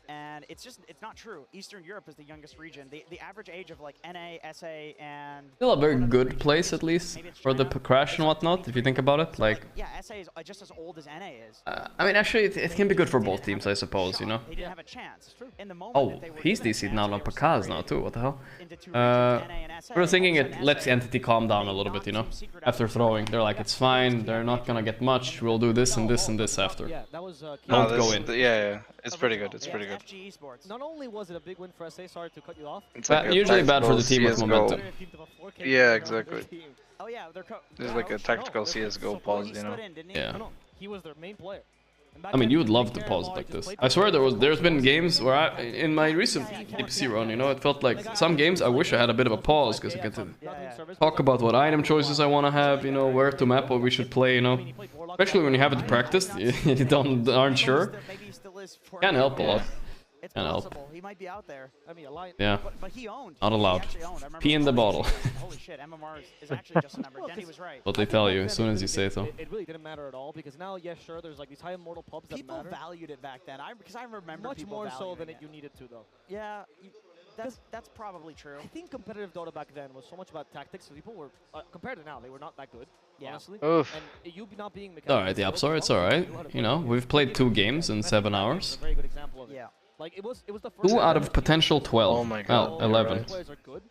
and it's not true. Eastern Europe is the youngest region. The average age of like NA, SA, and Still a very good place, at least, for the crash and whatnot, if you think about it. Like, yeah, SA is just as old as NA is. I mean, actually, it can be good for both teams, I suppose, you know? They didn't have a chance. In the moment Oh, that they were he's given a DC'd chance, now they on were Pakaz now, separated too, what the hell? into two regions, NA and SA. I was thinking All of a it sudden, lets SA, Entity calm down a little bit, you know? After throwing, they're like, it's fine, they're not gonna get much, we'll do this and this and this after. Yeah, that was Don't No, go this- in. Yeah, it's pretty good. It's Yeah, pretty good. FG Esports. Not only was it a big win for SA, sorry to cut you off. It's But like a usually bad for the tactical team with CS:GO. momentum. Yeah, exactly. Oh yeah, they're There's like a tactical CS:GO pause, you know? Yeah. No, he was their main player. And back I mean, then, you would he love didn't to care pause it about like it, just this. played I swear for there's been games where in my recent DPC run, you know, it felt like some games I wish I had a bit of a pause because I get to talk about what item choices I want to have, you know, where to map, what we should play, you know. Especially when you haven't practiced, you aren't sure. Can help a lot. It's Can't help. possible. He might be out there. I mean, Alliance. Yeah. But he owned. Not He allowed. actually owned. I remember Pee in the bottle. Holy shit, MMR is actually just a number. Denny was right. What they tell you as soon as you say so. It really didn't matter at all because now, yeah, sure, there's like these high immortal pubs that People matter. valued it back then. Because I remember Much people more so than valuing you needed to, though. Yeah, that's probably true. I think competitive Dota back then was so much about tactics. So people were, compared to now, they were not that good, honestly. Oof. And you not being Alright, the Upstar, it's alright. You know, we've played 2 games in 7 hours. A very good example of it. Yeah. Like it was the first 2 out of potential 12. Oh my god. Well, 11. players are good.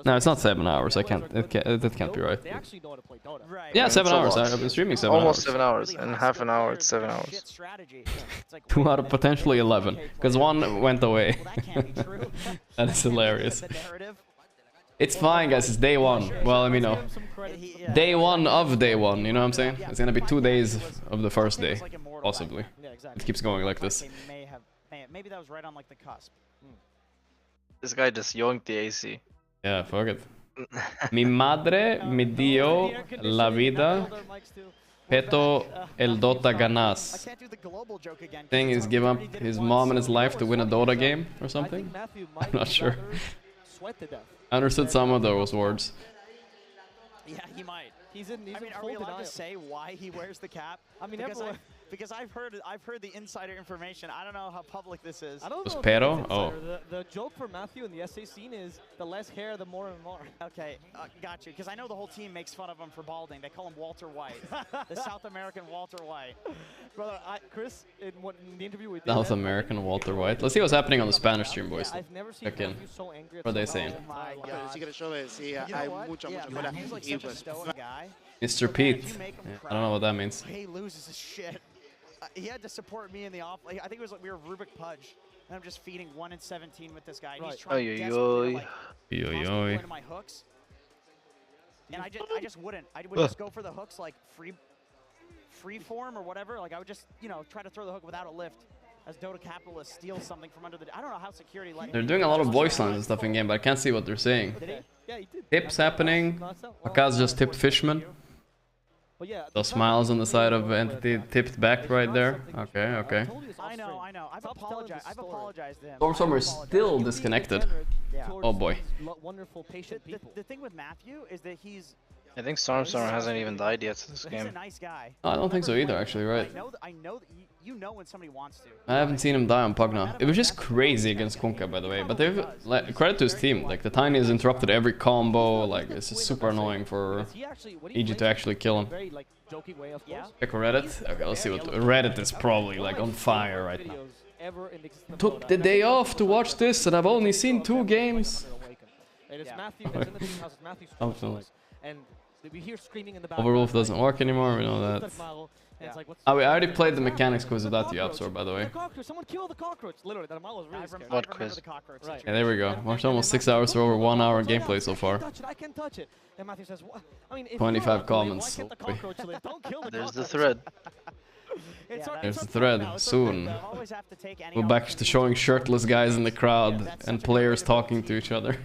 No, it's not 7 hours. I can't. That can't be right. They actually know how to play Dota. Right. Yeah, It's 7 a hours. lot. I've been streaming 7 Almost hours. 7 hours. And half an hour, it's 7 hours. Shit strategy. It's like, 2 out of potentially 11, because 1 went away. well, that can't be true. That is hilarious. The narrative. It's fine, guys. It's day 1. Well, I mean, no. Day 1 of day 1. You know what I'm saying? It's gonna be 2 days of the first day, possibly. Yeah, exactly. It keeps going like this. Maybe that was right on like the cusp. This guy just yoinked the AC. Yeah, fuck it. Mi madre me dio la vida. Peto el Dota ganas. Thing is, give up his mom and his life to win a Dota game or something? I'm not sure. I understood some of those words. Yeah, he might. He's in. I mean, are we allowed to say why he wears the cap? I mean, because I've heard the insider information. I don't know how public this is. I don't Was know. Pero? Oh. The joke for Matthew in the SA scene is the less hair, the more and more. Okay, got you. Because I know the whole team makes fun of him for balding. They call him Walter White, the South American Walter White. Brother, Chris, in the interview we did. South American Walter White. Let's see what's happening on the Spanish stream, boys. I've never seen Check in. Matthew so angry. What are they saying? Oh my god. Sí que el show de sí, hay mucha mejora He's like y such a pues stoic guy. Mr. Pete. Yeah, I don't know what that means. He loses his shit. He had to support me in the off. Like, I think it was like we were Rubik Pudge, and I'm just feeding 1 in 17 with this guy. And he's trying desperately to like toss me into my hooks, and I just wouldn't. I would just go for the hooks like free form or whatever. Like I would just try to throw the hook without a lift. As Dota capitalist steals something from under the. I don't know how security let him. They're doing a lot of voice lines and stuff in game, but I can't see what they're saying. Did he? Yeah, he did. Tips happening. Akaz just tipped Fishman. But yeah, Those smiles on the side of Entity tipped back right there. Okay, okay. I know. I've apologized to him. Stormstormer is still disconnected. Yeah. Oh boy. Wonderful, patient people. The thing with Matthew is that I think Stormstormer hasn't even died yet to this he's game. a nice guy. I don't think so either, actually, right? I know that you know when somebody wants to. I haven't seen him die on Pugna. It was just crazy against Kunkka, by the way. But they've, like, credit to his team. Like, the Tiny has interrupted every combo. Like, it's just super annoying for EG to actually kill him. Check Reddit. Okay, let's see what Reddit is probably like on fire right now. Took the day off to watch this, and I've only seen 2 games. Overwolf doesn't work anymore. We know that. Oh, we already played the mechanics quiz without the Upsor, by the way. Someone kill the cockroach. Literally, that was really scary. What quiz? Right. Yeah, there we go. Watched almost 6 hours for over 1 hour gameplay so far. I can touch it. And Matthew says, I mean, 25 comments. There's the thread. There's the thread. Soon. Go back to showing shirtless guys in the crowd and players talking to each other.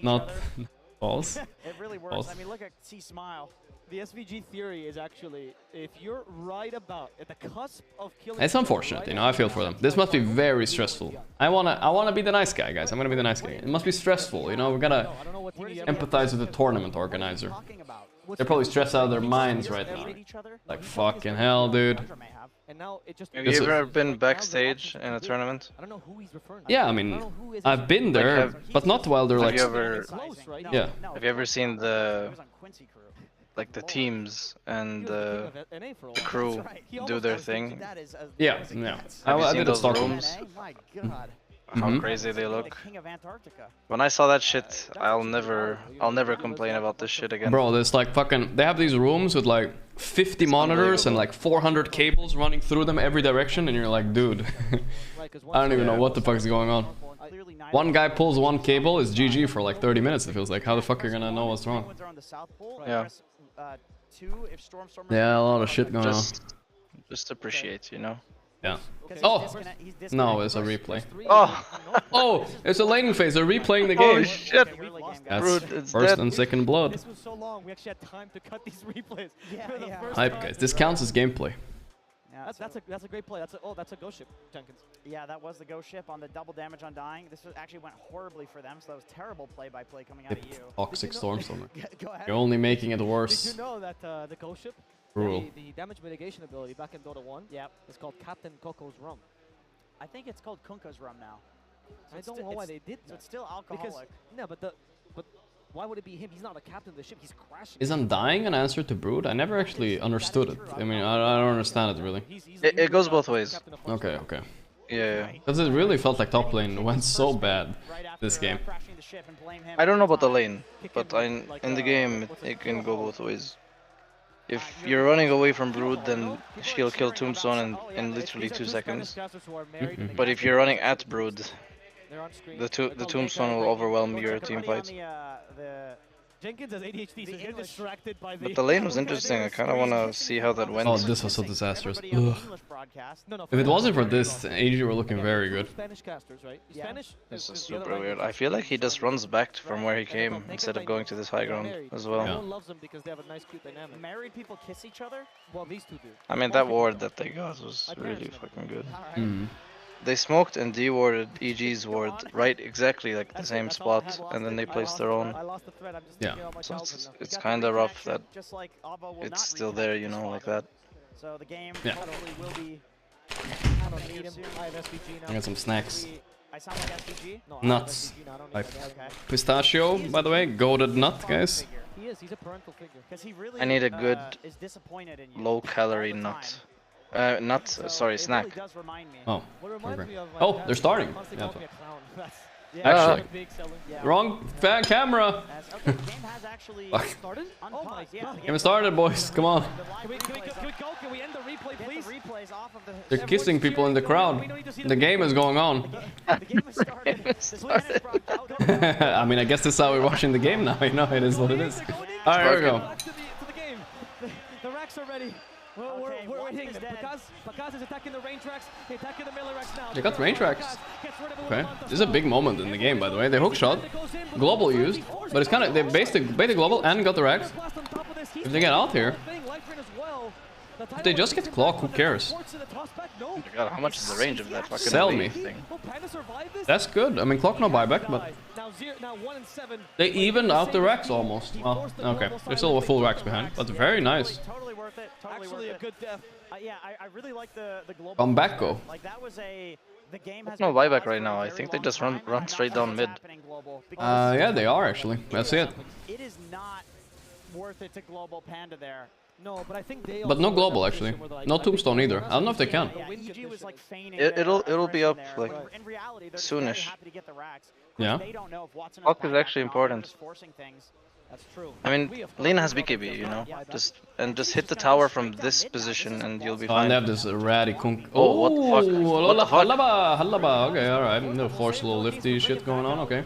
Not false. It really works. False. I mean, look at C-Smile. The SVG theory is actually, if you're right about at the cusp of killing. It's unfortunate, you know. I feel for them. This must be very stressful. I wanna be the nice guy, guys. I'm gonna be the nice guy. It must be stressful, you know. We gotta empathize with the tournament organizer. They're probably stressed out of their minds right now. Like fucking hell, dude. Have you ever been backstage in a tournament? I don't know who he's referring to. Yeah, I mean, I've been there, but not while they're like. Yeah. Have you ever seen the teams and the crew do their thing? Yeah, yeah. I did a Stockholm. How crazy they look. When I saw that shit, I'll never complain about this shit again. Bro, there's like fucking. They have these rooms with like 50 monitors and like 400 cables running through them every direction, and you're like, dude, I don't even know what the fuck is going on. One guy pulls one cable, is GG for like 30 minutes. It feels like. How the fuck are you gonna know what's wrong? Yeah. Yeah, a lot of shit going on. Just appreciate, you know. Yeah. Oh! No, it's a replay. Oh! Oh! It's a laning phase. They're replaying the game. Holy shit! That's first and second blood. This was so long, we actually had time to cut these replays. Hype, guys. This counts as gameplay. Yeah, that's a great play. That's a ghost ship, Jenkins. Yeah, that was the ghost ship on the double damage on dying. This actually went horribly for them, so that was terrible play-by-play coming out of you. Toxic Stormstormer. Go ahead. You're only making it worse. Did you know that the ghost ship, the damage mitigation ability back in Dota 1, is called Captain Coco's Rum. I think it's called Kunka's Rum now. So I don't know why they did that. So it's still alcoholic. But why would it be him? He's not a captain of the ship. He's crashing. Is Undying an answer to Brood? I never actually understood it. I mean, I don't understand it really. It goes both ways. Okay, okay. Yeah. Because it really felt like top lane went so bad this game. I don't know about the lane, but in the game it can go both ways. If you're running away from Brood, then she'll kill Tombstone in literally 2 seconds. But if you're running at Brood, the Tombstone will overwhelm your team fight. Jenkins has ADHD, so you're distracted by the... But the lane was interesting. I kind of want to see how that went. Oh, this was so disastrous. Ugh. If it wasn't for this, AG were looking very good. Spanish casters, right? Spanish. This is super weird. I feel like he just runs back from where he came instead of going to this high ground as well. Everyone loves them because they have a nice, cute dynamic. Married people kiss each other? Well, these two do. I mean, that ward that they got was really fucking good. They smoked and de-warded EG's ward right exactly like the same spot, and then they placed their own. Yeah. So it's kind of rough that it's still there, you know, like that. So the game probably will be... I don't need him. I have SVG now. I got some snacks. I sound like SVG? No, Nuts. I Pistachio, by the way, goated nut, guys. He is. He's a parental figure. Because he really I need a good is disappointed in you low-calorie nut. Sorry, snack. Oh, okay. Oh, they're starting. Yeah. Actually, wrong fan camera. Fuck. Game started, boys. Come on. Can we go? Can we end the replay, please? They're kissing people in the crowd. The game is going on. I mean, I guess this is how we're watching the game now. You know, it is what it is. All right, here we go. The racks are ready. We're hitting them. Pakaz is attacking the range racks. He's attacking the melee racks now. They got range racks. Okay. This is a big moment in the game, by the way. They hook shot. Global used. But it's kind of... They bait the global and got the racks. If they get out here... If they just get clock, who cares? Oh my god, how much is the range of that fucking Sell me. thing? That's good. I mean, clock no buyback, but... They evened out the racks almost. Well, okay. There's still a full racks behind, but very nice. Totally worth it. Actually a good death. Yeah, I really like the global. Comeback-o. Like that was a... The game has No buyback right now. I think they just run straight down mid. Yeah, they are actually. That's it. It is not worth it to global Panda there. No, but I think they. But no global actually. No tombstone either. I don't know if they can. It'll be up like soonish. Yeah. Clock is actually important. That's true. I mean, Lena has BKB, you know. Just hit the tower from this position and you'll be fine. And they have this ratty kunk. Oh, what the fuck? What the fuck? Hallaba. Okay, alright. Little force, little lifty shit going on. Okay.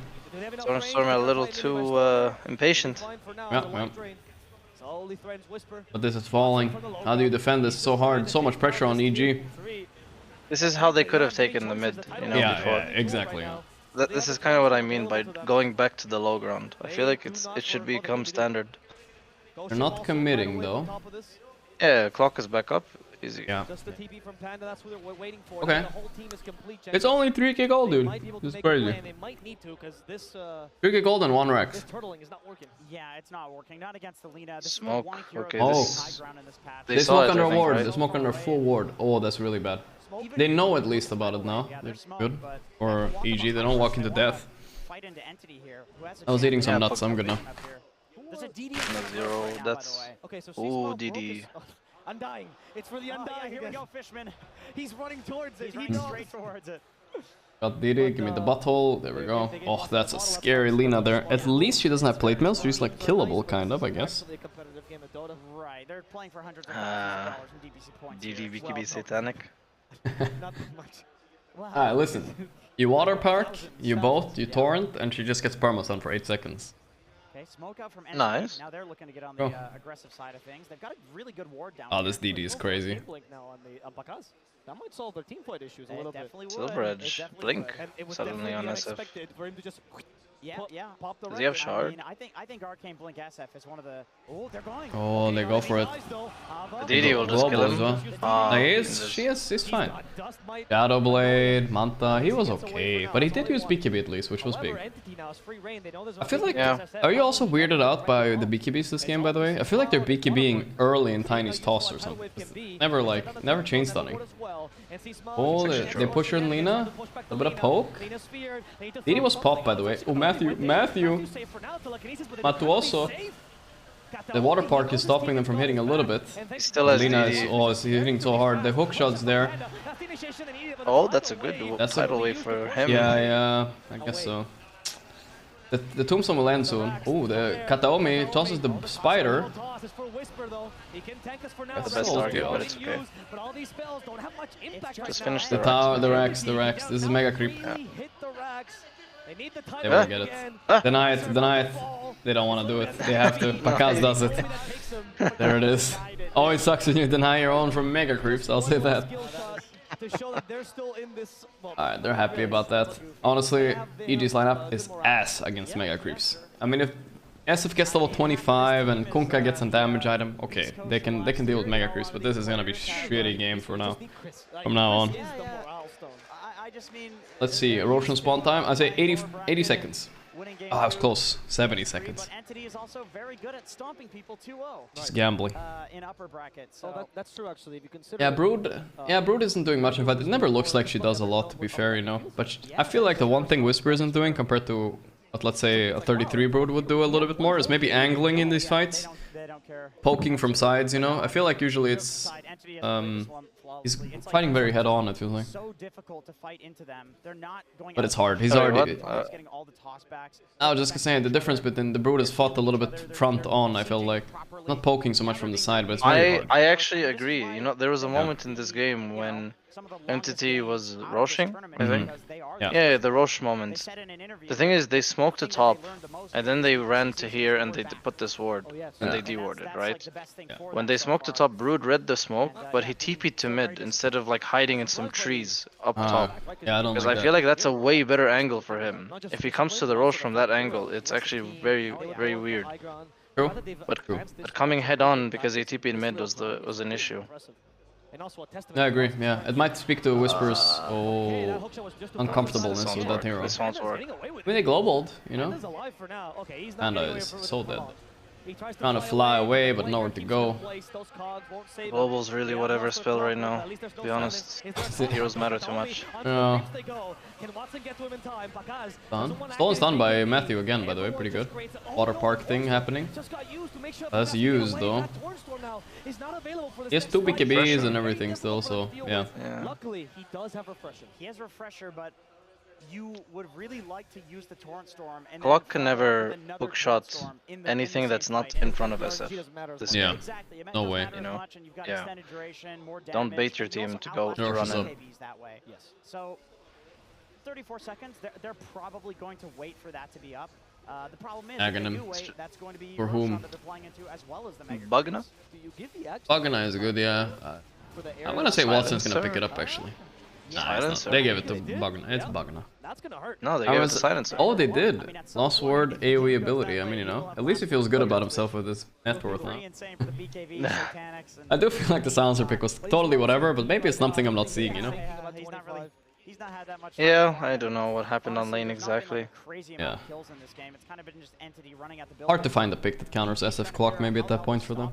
Storm a little too impatient. Yeah. But this is falling. How do you defend this so hard? So much pressure on EG. This is how they could have taken the mid, you know, before. Yeah, exactly. Yeah. This is kind of what I mean by going back to the low ground. I feel like it should become standard. They're not committing though. Yeah, clock is back up. Easy. Yeah. Okay. It's only 3k gold, dude. This is crazy. 3k gold and 1 Rex. Yeah, it's not working. Not against the Lena. Smoke. Okay, they smoke under ward. They smoke under full ward. Oh, that's really bad. They know at least about it now. They're good. Or EG, they don't walk into death. I was eating some nuts, I'm good now. Zero, that's... Ooh, DD. Undying. It's for the Undying. Here we go, Fishman. He's running towards it. He's running straight towards it. Got DD, give me the butthole. There we go. Oh, that's a scary Lena there. At least she doesn't have plate mail, so she's like killable, kind of, I guess. Right, they're playing for hundreds of thousands of dollars in DBC points. DD BKB satanic. Alright, listen. You water park, you bolt, you torrent, and she just gets permastun for 8 seconds. Okay, smoke out from nice. Now they're looking to get on the aggressive side of things. They've got a really good ward down. Oh, this DD is crazy. That might solve their team fight issues a little bit. Silver Edge, Blink, suddenly on SF. For him to just Yeah, yeah. Pop the Does he have I shard? mean, I think Arcane Blink SF is one of the. Oh, they're going. Oh, they go for it. Didi will just kill Global as him. well. Ah, He's fine. Shadow Blade, Manta, he was okay. But he did use BKB at least, which was big. I feel like... Yeah. Are you also weirded out by the BKBs this game, by the way? I feel like they're BKBing early in Tiny's toss or something. Never chain stunning. Oh, they push her in Lina. A bit of poke. Didi was popped, by the way. Oh, Matthew. Matu also. The water park is stopping them from hitting a little bit. He still has Lina DD. is hitting so hard. The hook shot's there. Oh, that's a good tidal wave for him. Yeah, I guess so. The tombstone will end soon. Oh, the Kataomi tosses the spider. That's the best target, but it's okay. Just finish the tower, the Rex. This is mega creep. Yeah. They won't get it. Deny it. They don't want to do it. They have to. Pakaz does it. There it is. Always sucks when you deny your own from mega creeps, I'll say that. Alright, they're happy about that. Honestly, EG's lineup is ass against mega creeps. I mean, if SF gets level 25 and Kunkka gets a damage item, okay, they can deal with mega creeps, but this is gonna be shitty game for now. From now on. Let's see, erosion spawn time. I say 80 seconds. Oh, that was close. 70 seconds. Entity is also very good at stomping people 2-0. Just gambling. In upper bracket. So that's true actually. If you consider. Yeah, Brood isn't doing much. In fact, it never looks like she does a lot. To be fair, you know. But I feel like the one thing Whisper isn't doing compared to what, let's say, a 33 Brood would do a little bit more is maybe angling in these fights, poking from sides. You know, I feel like usually it's he's fighting very head on, it feels like. So difficult to fight into them. They're not going. But it's hard. He's already. Getting all the tossbacks. I was just saying the difference between the Brood has fought a little bit front on. I feel like not poking so much from the side, but it's very hard. I actually agree. You know, there was a moment in this game when Entity was rushing, I think. Yeah, the rush moment. The thing is, they smoked the top, and then they ran to here and they put this ward, and they de-warded, right? When they smoked the top, Brood read the smoke, but he TP'd to mid instead of like hiding in some trees up top. Yeah, I don't Because like I feel like that's a way better angle for him. If he comes to the rush from that angle, it's actually very, very weird. True. But coming head on because they TP'd mid was an issue. I agree, yeah. It might speak to Whisper's uncomfortableness with that hero. This won't work. I mean, they globaled, you know? Panda is so dead. Trying to fly away, but nowhere to go. Global's really whatever spell right now, to be honest. Heroes matter too much. Yeah. Stun. Stolen stun by Matthew again, by the way, pretty good. Water park thing happening. That's used though. He has 2 BKBs and everything still, so yeah. Luckily, he does have refresher. He has refresher, but you would really like to use the Torrent Storm. And Clock can never hookshot anything that's not in front of SF. Yeah, no way. You know, yeah. Don't bait your team to go to run in. So, 34 seconds, they're probably going to wait for that to be up. The problem is, if they do wait, that's going to be for whom? that they're playing into as well as the Mega. Bugna? Bugna is good, yeah. I'm gonna say Watson's gonna pick it up actually. Nah, it's not. They gave it to Bugna. It's Bugna. That's gonna hurt. No, they gave it to Silencer. Oh, they did. Lost Word AoE ability. I mean, you know, at least he feels good about himself with his net worth now. I do feel like the Silencer pick was totally whatever, but maybe it's something I'm not seeing, you know? He's not had that much. Yeah, I don't know what happened on lane exactly. Yeah. Kills in this game. It's kind of been just Entity running at the Hard to find a pick that counters SF Clock maybe at that point for them.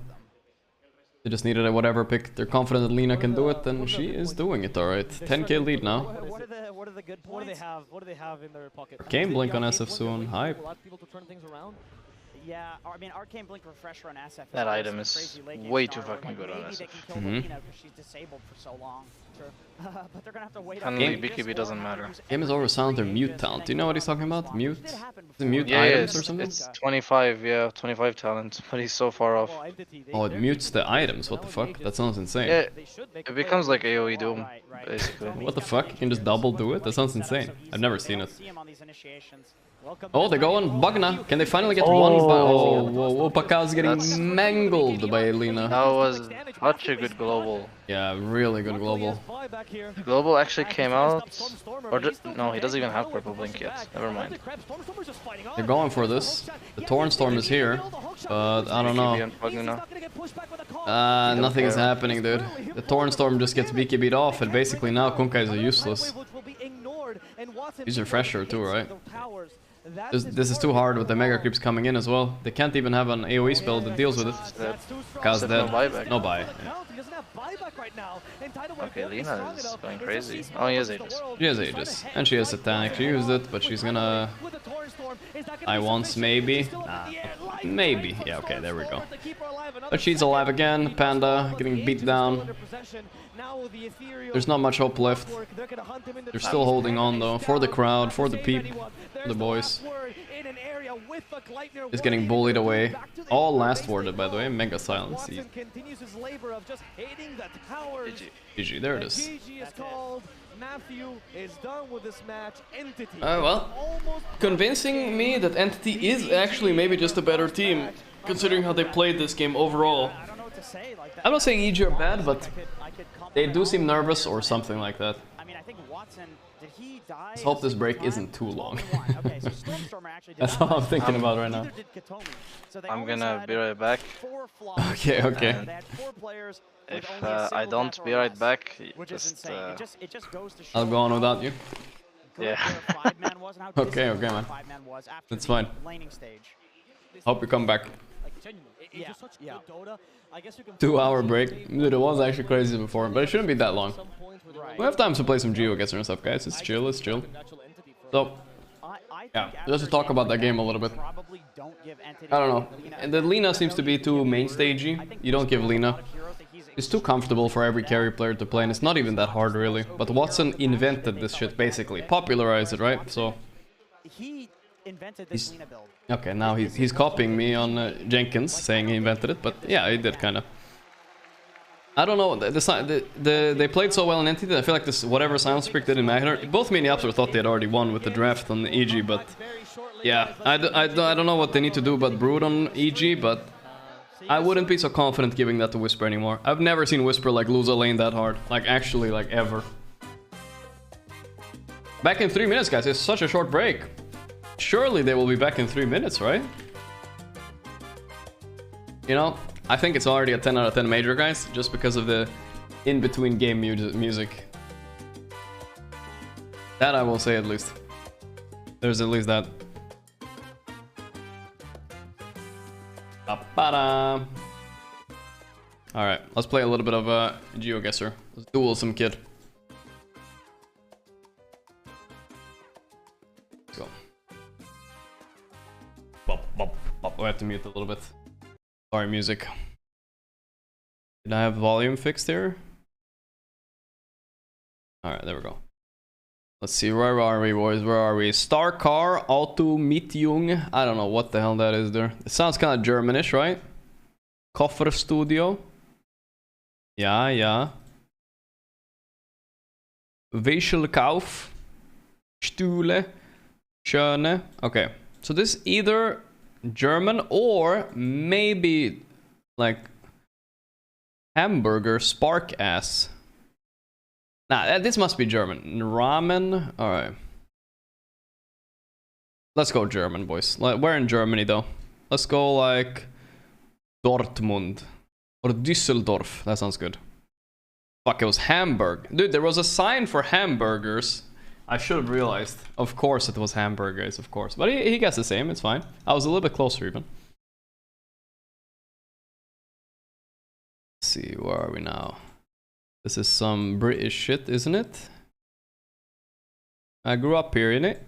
They just needed a whatever pick. They're confident that Lina can do it, and she is doing it alright. 10k lead now. What are the good points? What do they have in their pocket? Arcane Blink on SF soon. Hype. A lot of people to turn things around. Yeah, I mean, Arcane Blink Refresher on SF. That item is way too fucking good on SF. She's disabled for so long. But they're gonna have to wait. Finally, BKB doesn't matter. Game is over sound their mute talent. Do you know what he's talking about? Mute? The mute Yeah, items or something? it's 25, yeah, 25 talent, but he's so far off. Oh, it mutes the items. What the fuck? That sounds insane. Yeah, it becomes like AoE Doom, basically. What the fuck? You can just double do it? That sounds insane. I've never seen it. Oh, they're going Bugna. Can they finally get one? Oh, whoa, Pakaz getting mangled by Lina. That was such a good global. Yeah, really good global. Global actually came out. Or no, he doesn't even have purple blink yet. Never mind. They're going for this. The Tornstorm is here, but I don't know. Nothing is happening, dude. The Tornstorm just gets BKB'd off, and basically now Kunkais are useless. He's a refresher too, right? This is too hard with the Mega Creeps coming in as well. They can't even have an AoE spell that deals with it. Kaz dead. No buy. Yeah. Okay, Lina is going crazy. Oh, he has Aegis. She has Aegis. And she has Satanic. She used it, but she's gonna... I once, maybe? Nah. Maybe. Yeah, okay, there we go. But she's alive again. Panda getting beat down. There's not much hope left. They're still holding on though. For the crowd, for the peep, for the boys. He's getting bullied away. All last worded, by the way. Mega silence. GG, there it is. Well, convincing me that Entity is actually maybe just a better team, considering how they played this game overall. I'm not saying EG are bad, but they do seem nervous or something like that. Let's hope this break isn't too long. That's all I'm thinking about right now. I'm gonna be right back. Okay, okay. If I don't be right back, just I'll go on without you. Yeah. Okay, okay, man. That's fine. Hope you come back. 2-hour break. Dude, it was actually crazy before, but it shouldn't be that long. We have time to play some GeoGuessr and stuff, guys. It's chill, it's chill. So, yeah, just to talk about that game a little bit. I don't know. And the Lina seems to be too main stagey. You don't give Lina. It's too comfortable for every carry player to play, and it's not even that hard, really. But Watson invented this shit, basically. Popularized it, right? So... Okay, now he's copying me on Jenkins, saying he invented it, but yeah, he did kind of. I don't know. They played so well in Entity that I feel like this whatever silence streak didn't matter. Both me and Yapster thought they had already won with the draft on the EG, but yeah, I don't know what they need to do but brood on EG, but I wouldn't be so confident giving that to Whisper anymore. I've never seen Whisper like lose a lane that hard, like actually like ever. Back in 3 minutes, guys. It's such a short break. Surely they will be back in 3 minutes, right? You know, I think it's already a 10 out of 10 major, guys, just because of the in-between game music. That I will say at least. There's at least that. Alright, let's play a little bit of GeoGuessr. Let's duel some kid. Let's go. We have to mute a little bit. Sorry, music. Did I have volume fixed here? Alright, there we go. Let's see, where are we, boys? Where are we? Star Car, Auto Mietjung. I don't know what the hell that is there. It sounds kind of Germanish, right? Kofferstudio. Yeah, yeah. Wäschelkauf. Stühle. Schöne. Okay. So this is either German or maybe like hamburger spark ass. Nah, this must be German. Ramen. All right. Let's go German, boys. We're in Germany though. Let's go like Dortmund or Düsseldorf. That sounds good. Fuck, it was Hamburg. Dude, there was a sign for hamburgers. I should have realized. Of course it was hamburgers, of course. But he gets the same, it's fine. I was a little bit closer even. Let's see, where are we now? This is some British shit, isn't it? I grew up here, innit? Is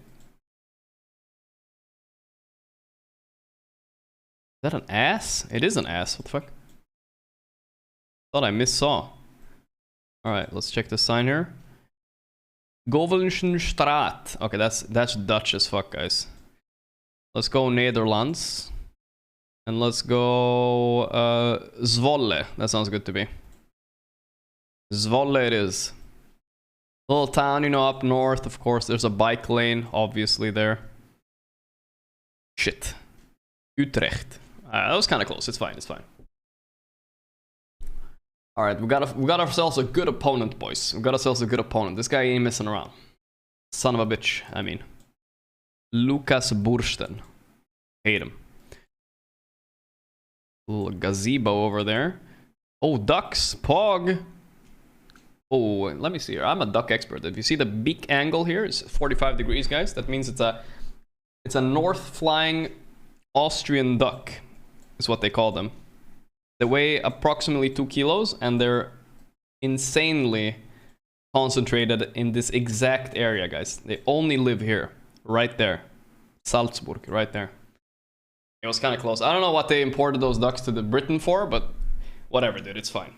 that an ass? It is an ass, what the fuck? Thought I missaw. Alright, let's check the sign here. Govelnschenstraat. Okay, that's Dutch as fuck, guys. Let's go Netherlands. And let's go Zwolle. That sounds good to me. Zwolle it is. Little town, you know, up north. Of course, there's a bike lane, obviously, there. Shit. Utrecht. That was kind of close. It's fine, it's fine. All right, we got ourselves a good opponent, boys. We got ourselves a good opponent. This guy ain't messing around. Son of a bitch, I mean. Lucas Bursten. Hate him. Little gazebo over there. Oh, ducks. Pog. Oh, let me see here. I'm a duck expert. If you see the beak angle here, it's 45 degrees, guys. That means it's a north flying Austrian duck. Is what they call them. They weigh approximately 2 kilos, and they're insanely concentrated in this exact area, guys. They only live here. Right there. Salzburg, right there. It was kind of close. I don't know what they imported those ducks to the Britain for, but whatever, dude. It's fine.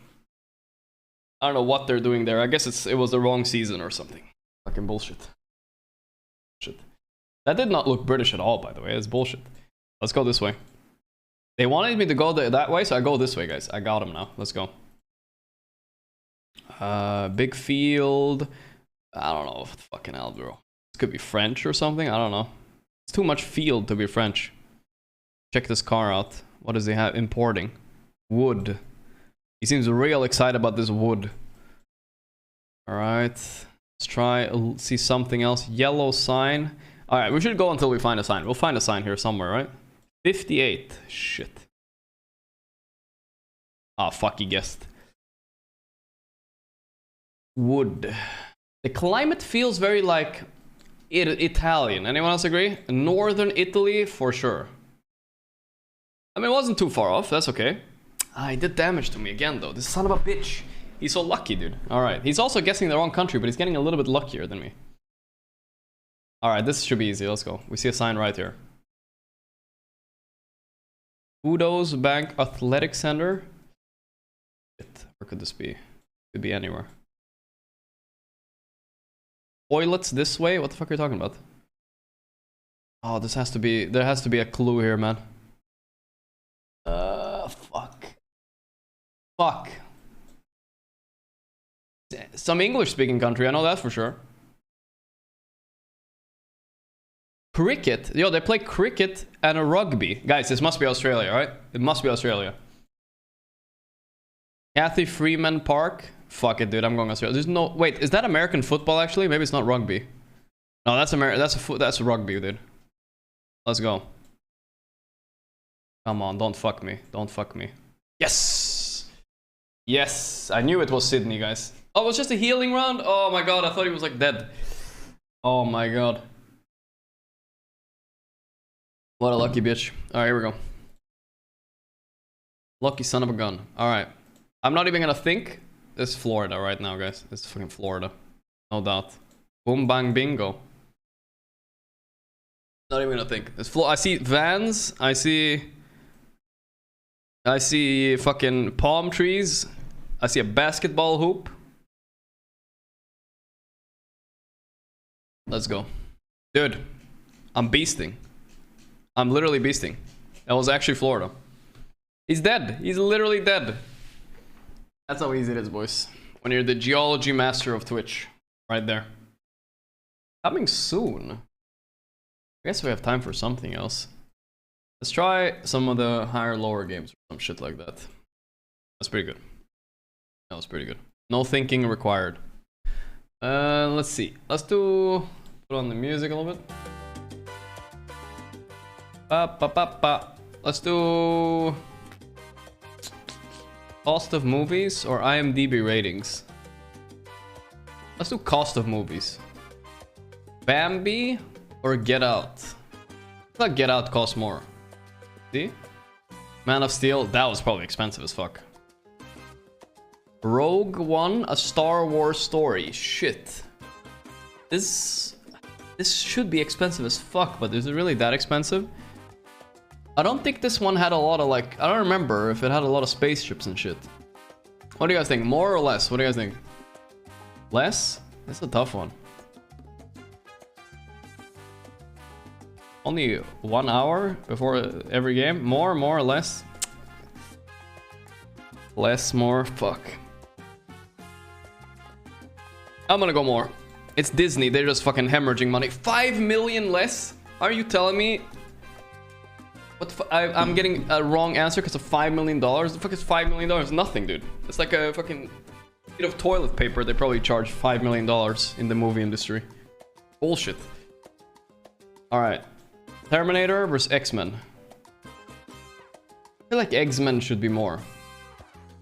I don't know what they're doing there. I guess it was the wrong season or something. Fucking bullshit. Shit. That did not look British at all, by the way. It's bullshit. Let's go this way. They wanted me to go that way, so I go this way, guys. I got them now. Let's go. Big field. I don't know. Fucking hell, bro. This could be French or something. I don't know. It's too much field to be French. Check this car out. What does he have importing? Wood. He seems real excited about this wood. Alright. Let's try see something else. Yellow sign. Alright, we should go until we find a sign. We'll find a sign here somewhere, right? 58. Shit. Ah, fuck, he guessed. Wood. The climate feels very like Italian. Anyone else agree? Northern Italy for sure. I mean, it wasn't too far off. That's okay. Ah, he did damage to me again, though. This son of a bitch. He's so lucky, dude. Alright. He's also guessing the wrong country, but he's getting a little bit luckier than me. Alright, this should be easy. Let's go. We see a sign right here. Udo's Bank Athletic Center. Shit. Where could this be? Could be anywhere. Toilets this way? What the fuck are you talking about? Oh, this has to be... There has to be a clue here, man. Fuck. Fuck. Some English-speaking country, I know that for sure. Cricket? Yo, they play cricket and a rugby. Guys, this must be Australia, right? It must be Australia. Cathy Freeman Park. Fuck it, dude. I'm going Australia. There's no... Wait, is that American football, actually? Maybe it's not rugby. No, that's that's rugby, dude. Let's go. Come on, don't fuck me. Don't fuck me. Yes! Yes! I knew it was Sydney, guys. Oh, it was just a healing round? Oh my god, I thought he was like dead. Oh my god. What a lucky bitch. Alright, here we go. Lucky son of a gun. Alright. I'm not even gonna think. This is Florida right now, guys. This is fucking Florida. No doubt. Boom, bang, bingo. Not even gonna think. I see vans. I see fucking palm trees. I see a basketball hoop. Let's go. Dude, I'm beasting. I'm literally beasting. That was actually Florida. He's dead. He's literally dead. That's how easy it is, boys. When you're the geology master of Twitch. Right there. Coming soon. I guess we have time for something else. Let's try some of the higher lower games or some shit like that. That's pretty good. That was pretty good. No thinking required. Let's see. Let's put on the music a little bit. Let's do cost of movies or IMDb ratings. Let's do cost of movies. Bambi or Get Out? I thought Get Out costs more. See? Man of Steel, that was probably expensive as fuck. Rogue One, a Star Wars story. Shit. This should be expensive as fuck, but is it really that expensive? I don't think this one had a lot of like... I don't remember if it had a lot of spaceships and shit. What do you guys think? More or less? What do you guys think? Less? That's a tough one. Only 1 hour before every game? More or less? Less, more? Fuck. I'm gonna go more. It's Disney, they're just fucking hemorrhaging money. 5 million less? Are you telling me? What I'm getting a wrong answer because of $5 million. The fuck is $5 million? Nothing, dude. It's like a fucking bit of toilet paper. They probably charge $5 million in the movie industry. Bullshit. Alright. Terminator versus X-Men. I feel like X-Men should be more.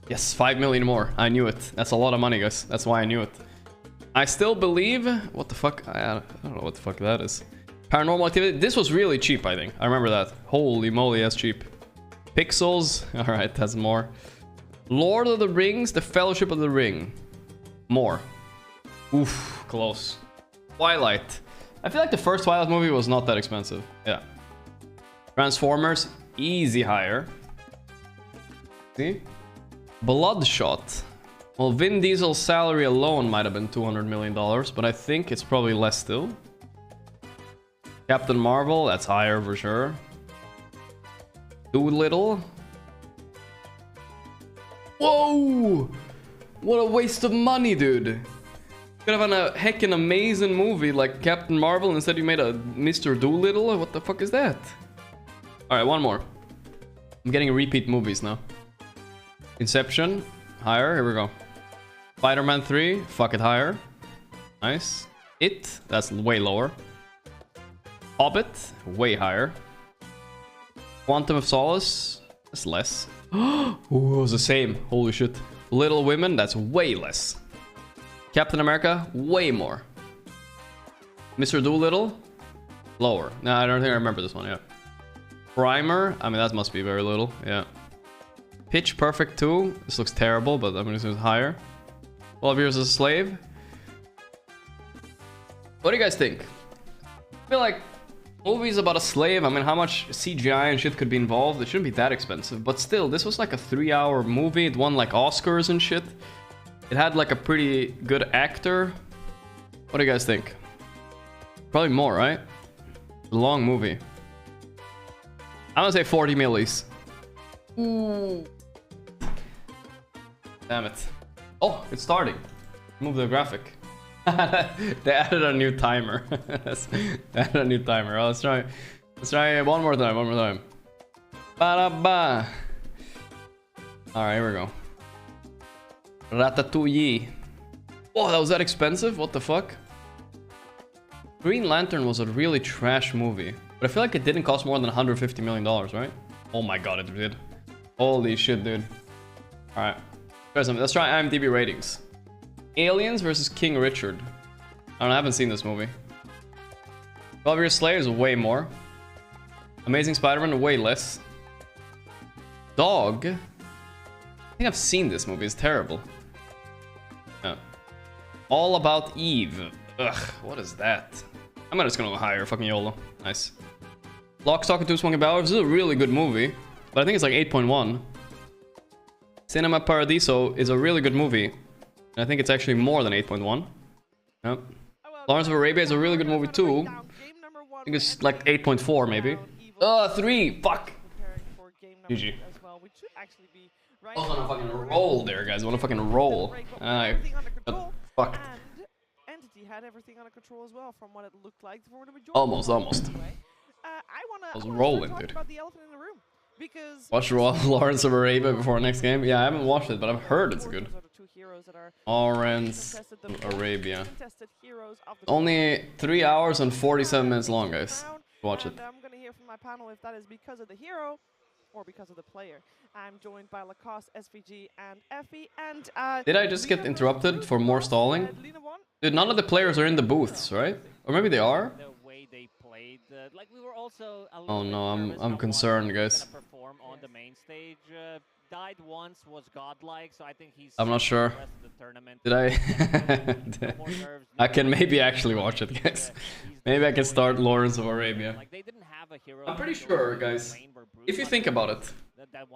Yes, 5 million more. I knew it. That's a lot of money, guys. That's why I knew it. I still believe... What the fuck? I don't know what the fuck that is. Paranormal Activity. This was really cheap, I think. I remember that. Holy moly, that's cheap. Pixels. Alright, that's more. Lord of the Rings, The Fellowship of the Ring. More. Oof, close. Twilight. I feel like the first Twilight movie was not that expensive. Yeah. Transformers. Easy higher. See? Bloodshot. Well, Vin Diesel's salary alone might have been $200 million, but I think it's probably less still. Captain Marvel, that's higher for sure. Doolittle. Whoa! What a waste of money, dude. Could have a heckin' amazing movie like Captain Marvel, instead you made a Mr. Doolittle? What the fuck is that? Alright, one more. I'm getting repeat movies now. Inception, higher, here we go. Spider-Man 3, fuck it, higher. Nice. It, that's way lower. Hobbit, way higher. Quantum of Solace, that's less. Ooh, it was the same, holy shit. Little Women, that's way less. Captain America, way more. Mr. Doolittle, lower. No, I don't think I remember this one, yeah. Primer, I mean, that must be very little, yeah. Pitch Perfect 2, this looks terrible, but I'm gonna assume it's higher. 12 Years a Slave. What do you guys think? I feel like movies about a slave, I mean, how much CGI and shit could be involved? It shouldn't be that expensive, but still, this was like a 3-hour movie. It won like Oscars and shit. It had like a pretty good actor. What do you guys think? Probably more, right? A long movie. I'm gonna say 40 millis. Ooh. Damn it. Oh, it's starting. Move the graphic. They added a new timer. They added a new timer. Oh, let's try it one more time. Ba-da-ba. Alright, here we go. Ratatouille. Oh, that was that expensive? What the fuck? Green Lantern was a really trash movie. But I feel like it didn't cost more than $150 million, right? Oh my god, it did. Holy shit, dude. Alright. Let's try IMDb ratings. Aliens versus King Richard. I haven't seen this movie. 12 Years a Slave is way more. Amazing Spider-Man, way less. Dog. I think I've seen this movie. It's terrible. Yeah. All About Eve. Ugh, what is that? I'm just gonna go higher. Fucking YOLO. Nice. Lock, Stock, and Two Smoking Barrels. This is a really good movie, but I think it's like 8.1. Cinema Paradiso is a really good movie, and I think it's actually more than 8.1. Yep. Lawrence of Arabia is a really good movie too. I think it's like 8.4 maybe. 3! Fuck! GG. I was on a fucking roll there, guys. I want to fucking roll. Fuck. Had everything under control as well from what it looked like for the majority. Almost. I was rolling, dude. About the elephant in the room because watch Lawrence of Arabia before next game. Yeah, I haven't watched it, but I've heard it's good. Lawrence of Arabia. Only 3 hours and 47 minutes long, guys. Watch it. I'm gonna hear from my panel if that is because of the hero or because of the player. I'm joined by Lacoste, SVG, and Effie, and did I just get interrupted for more stalling? Dude, none of the players are in the booths, right? Or maybe they are? Oh no, I'm concerned, guys. I'm not sure. Did I? I can maybe actually watch it, guys. Maybe I can start Lawrence of Arabia. I'm pretty sure, guys. If you think about it,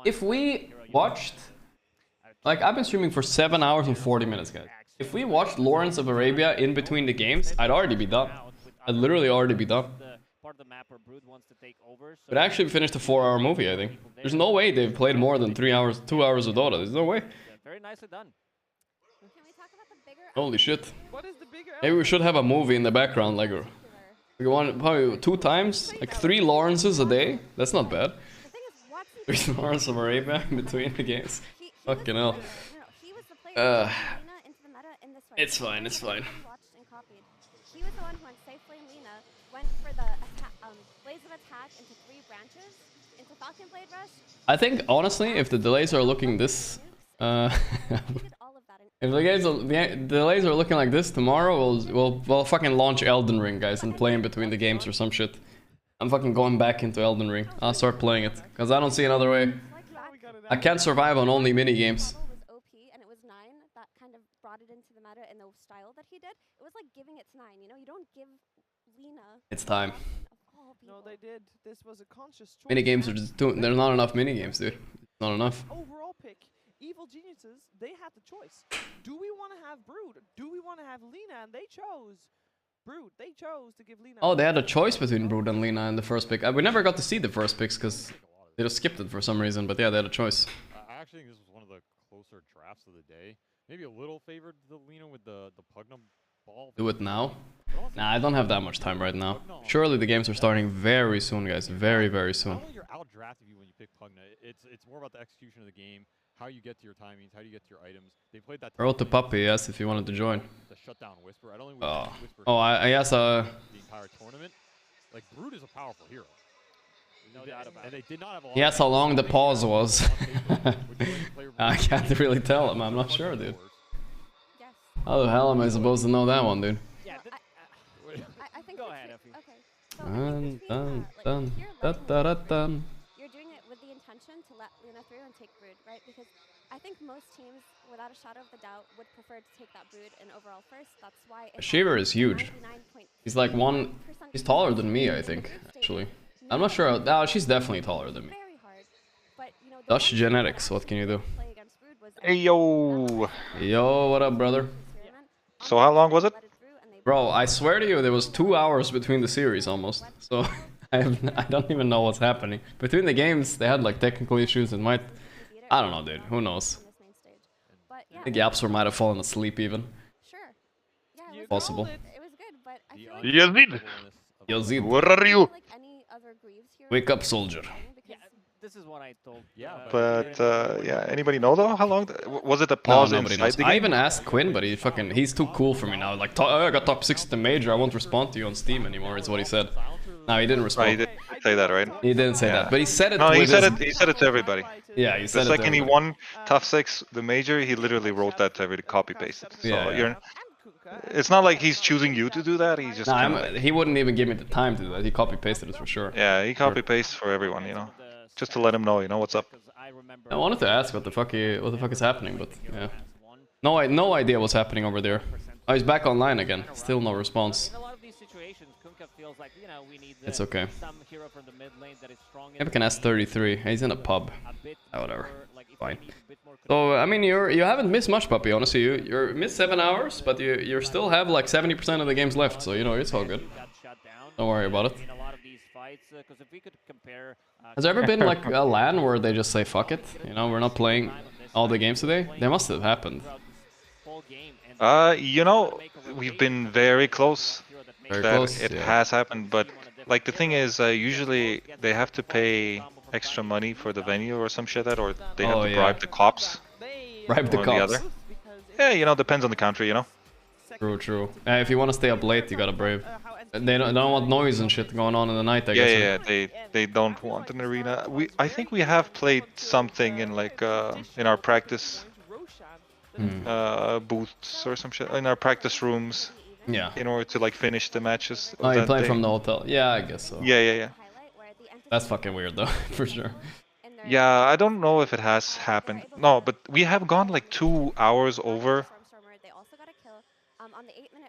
if we watched, like, I've been streaming for 7 hours and 40 minutes, guys. If we watched Lawrence of Arabia in between the games, I'd already be done. I'd literally already be done. But actually we finished a 4-hour movie, I think. There's no way they've played more than 2 hours of Dota. There's no way. Very nicely done. Holy shit. Maybe we should have a movie in the background, like we want probably 2 times, like 3 Lawrences a day. That's not bad. There's more some Arabia in between the games. Fucking hell. It's fine, it's fine. He was the one who on Safe Lane Lina went for the blaze of attack into 3 branches, into Falcon Blade Rush. I think, honestly, if the delays are looking this... if the delays are looking like this, tomorrow we'll fucking launch Elden Ring, guys, and play in between the games or some shit. I'm fucking going back into Elden Ring. I'll start playing it, because I don't see another way. I can't survive on only mini games. It's time. No, they did. This was a conscious choice. Mini games are just doing. There's not enough mini games, dude. Not enough. Overall pick. Evil Geniuses, they had the choice. Do we want to have Brood? Do we want to have Lina? And they chose Brood. They chose to give Lina. Oh, they had a choice between Brood and Lina in the first pick. We never got to see the first picks because they just skipped it for some reason. But yeah, they had a choice. I actually think this was one of the closer drafts of the day. Maybe a little favored the Lina with the Pugnum ball. Do it now? Nah, I don't have that much time right now. Surely the games are starting very soon, guys. Very, very soon. I don't think you're outdrafted when you pick Pugna. It's more about the execution of the game, how you get to your timings, how you get to your items. They played that. Wrote to Puppy, yes, if you wanted to join. The shutdown Whisper. I don't think Whisper. Oh, I guess the entire tournament. Like Brood is a powerful hero. No doubt about it. And they did not have a lot. Yes, how long the pause was. I can't really tell him. I'm not sure, dude. How the hell am I supposed to know that one, dude? Yeah, I think go ahead, Effie. Okay. So you're doing it with the intention to let Lina through and take Brood, right? Because I think most teams, without a shadow of the doubt, would prefer to take that Brood in overall first. That's why. Shiver is huge. He's like he's taller than me, I think, actually. I'm not sure. No, she's definitely taller than me. Dutch genetics, what can you do? Hey, yo! Yo, what up, brother? So how long was it? Bro, I swear to you, there was 2 hours between the series almost. So I don't even know what's happening. Between the games, they had like technical issues and might... I don't know, dude. Who knows? I think Yapster might have fallen asleep even. Possible. Yazid! Yazid. Where are you? Wake up, soldier. This is what I told. But yeah, anybody know though how long? Was it a pause inside the game? I even asked Quinn, but he's too cool for me now. Like, oh, I got top 6 at the major. I won't respond to you on Steam anymore. Is what he said. No, he didn't respond. He didn't say that, right? He didn't say that, but he said it. No, he said it. He said it to everybody. Yeah, he said it. The second he won top 6, the major, he literally wrote that to everybody, copy pasted. So yeah. It's not like he's choosing you to do that. He just. He wouldn't even give me the time to do that. He copy pasted it for sure. Yeah, he copy pastes for everyone, you know. Just to let him know, you know, what's up. I wanted to ask what the fuck is happening, but yeah. No idea what's happening over there. Oh, he's back online again. Still no response. It's okay. Maybe we can ask 33. He's in a pub. Oh, whatever. Fine. So, I mean, you haven't missed much, Puppy, honestly. You missed 7 hours, but you still have like 70% of the games left, so, you know, it's all good. Don't worry about it. Has there ever been like a LAN where they just say fuck it? You know, we're not playing all the games today? They must have happened. You know, we've been very close. It has happened, but like the thing is, usually they have to pay extra money for the venue or some shit like that, or they have to bribe the cops. Bribe the cops. Yeah, you know, depends on the country, you know. True. If you want to stay up late, you gotta brave. They don't want noise and shit going on in the night, I guess. Yeah, they don't want an arena. I think we have played something in like in our practice booths or some shit, in our practice rooms. Yeah. In order to like finish the matches. Oh, you play from the hotel? Yeah, I guess so. Yeah. That's fucking weird though, for sure. Yeah, I don't know if it has happened. No, but we have gone like 2 hours over.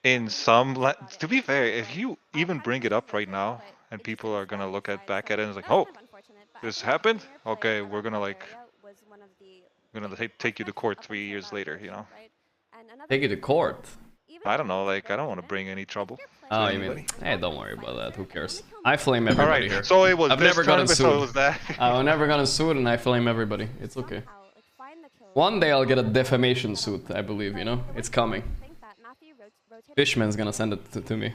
In some, to be fair, if you even bring it up right now, and people are gonna look back at it and it's like, oh, this happened? Okay, we're gonna take you to court 3 years later, you know? Take you to court? I don't know, like, I don't want to bring any trouble. Oh, you mean? Hey, don't worry about that, who cares? I flame everybody here. So it was I've never gotten sued. So it was that. I've never gotten sued and I flame everybody. It's okay. One day I'll get a defamation suit, I believe, you know? It's coming. Fishman's gonna send it to me.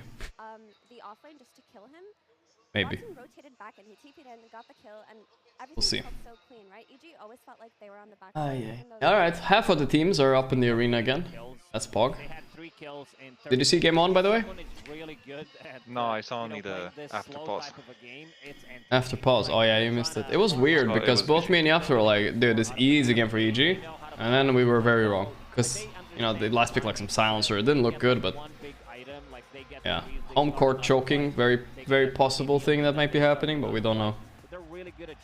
Maybe. back and he TP'd in and got the kill, and everything We'll see. felt so clean, right? EG always felt like they were on the back. Alright, half of the teams are up in the arena again. That's Pog. Did you see game on, by the way? No, I saw only the after pause. After pause. Oh yeah, you missed it. It was weird because both me and Yaps were like, dude, this easy game for EG. And then we were very wrong. Because, you know, they last picked like some silencer. It didn't look good, but... Yeah. Home court choking, very possible thing that might be happening, but we don't know.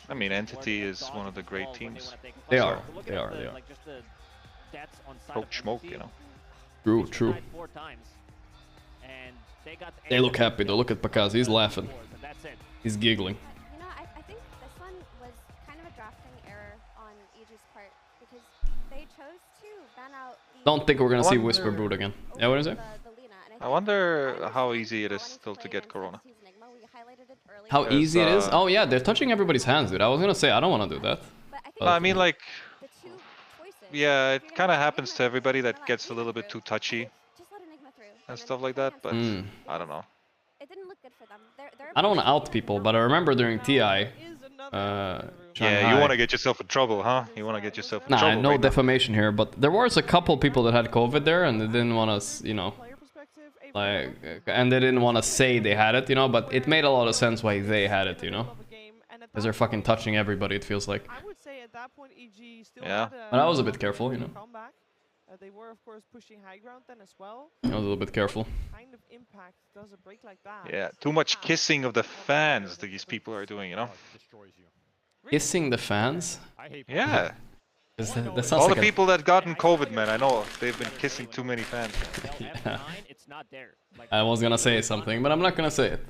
I mean, Entity is one of the great teams. They are. Poke smoke, you know. True. They look happy though. Look at Pakazi, he's laughing. He's giggling. You know, I think this one was kind of a drafting error on EG's part because they chose to ban out the... Don't think we're gonna see Whisper Brood again. Yeah, what is it? I wonder how easy it is still to get Corona. How easy it is? Oh yeah, they're touching everybody's hands, dude. I was gonna say, I don't wanna do that. But I mean, like... Yeah, it kind of happens to everybody that gets a little bit too touchy and stuff like that, but I don't know. I don't want to out people, but I remember during TI... yeah, you want to get yourself in trouble, huh? You want to get yourself in trouble. Nah, no right defamation here, but there was a couple people that had COVID there and they didn't want to, you know... Like, and they didn't want to say they had it, you know, but it made a lot of sense why they had it, you know? Because they're fucking touching everybody, it feels like. Yeah. But I was a bit careful, you know. They were, of course, pushing high ground then as well. I was a little bit careful. Kind of impact does a break like that. Yeah, too much kissing of the fans these people are doing, you know? Kissing the fans? Yeah. That all like the people that gotten COVID, man, I know they've been kissing too many fans. Yeah. I was gonna say something, but I'm not gonna say it.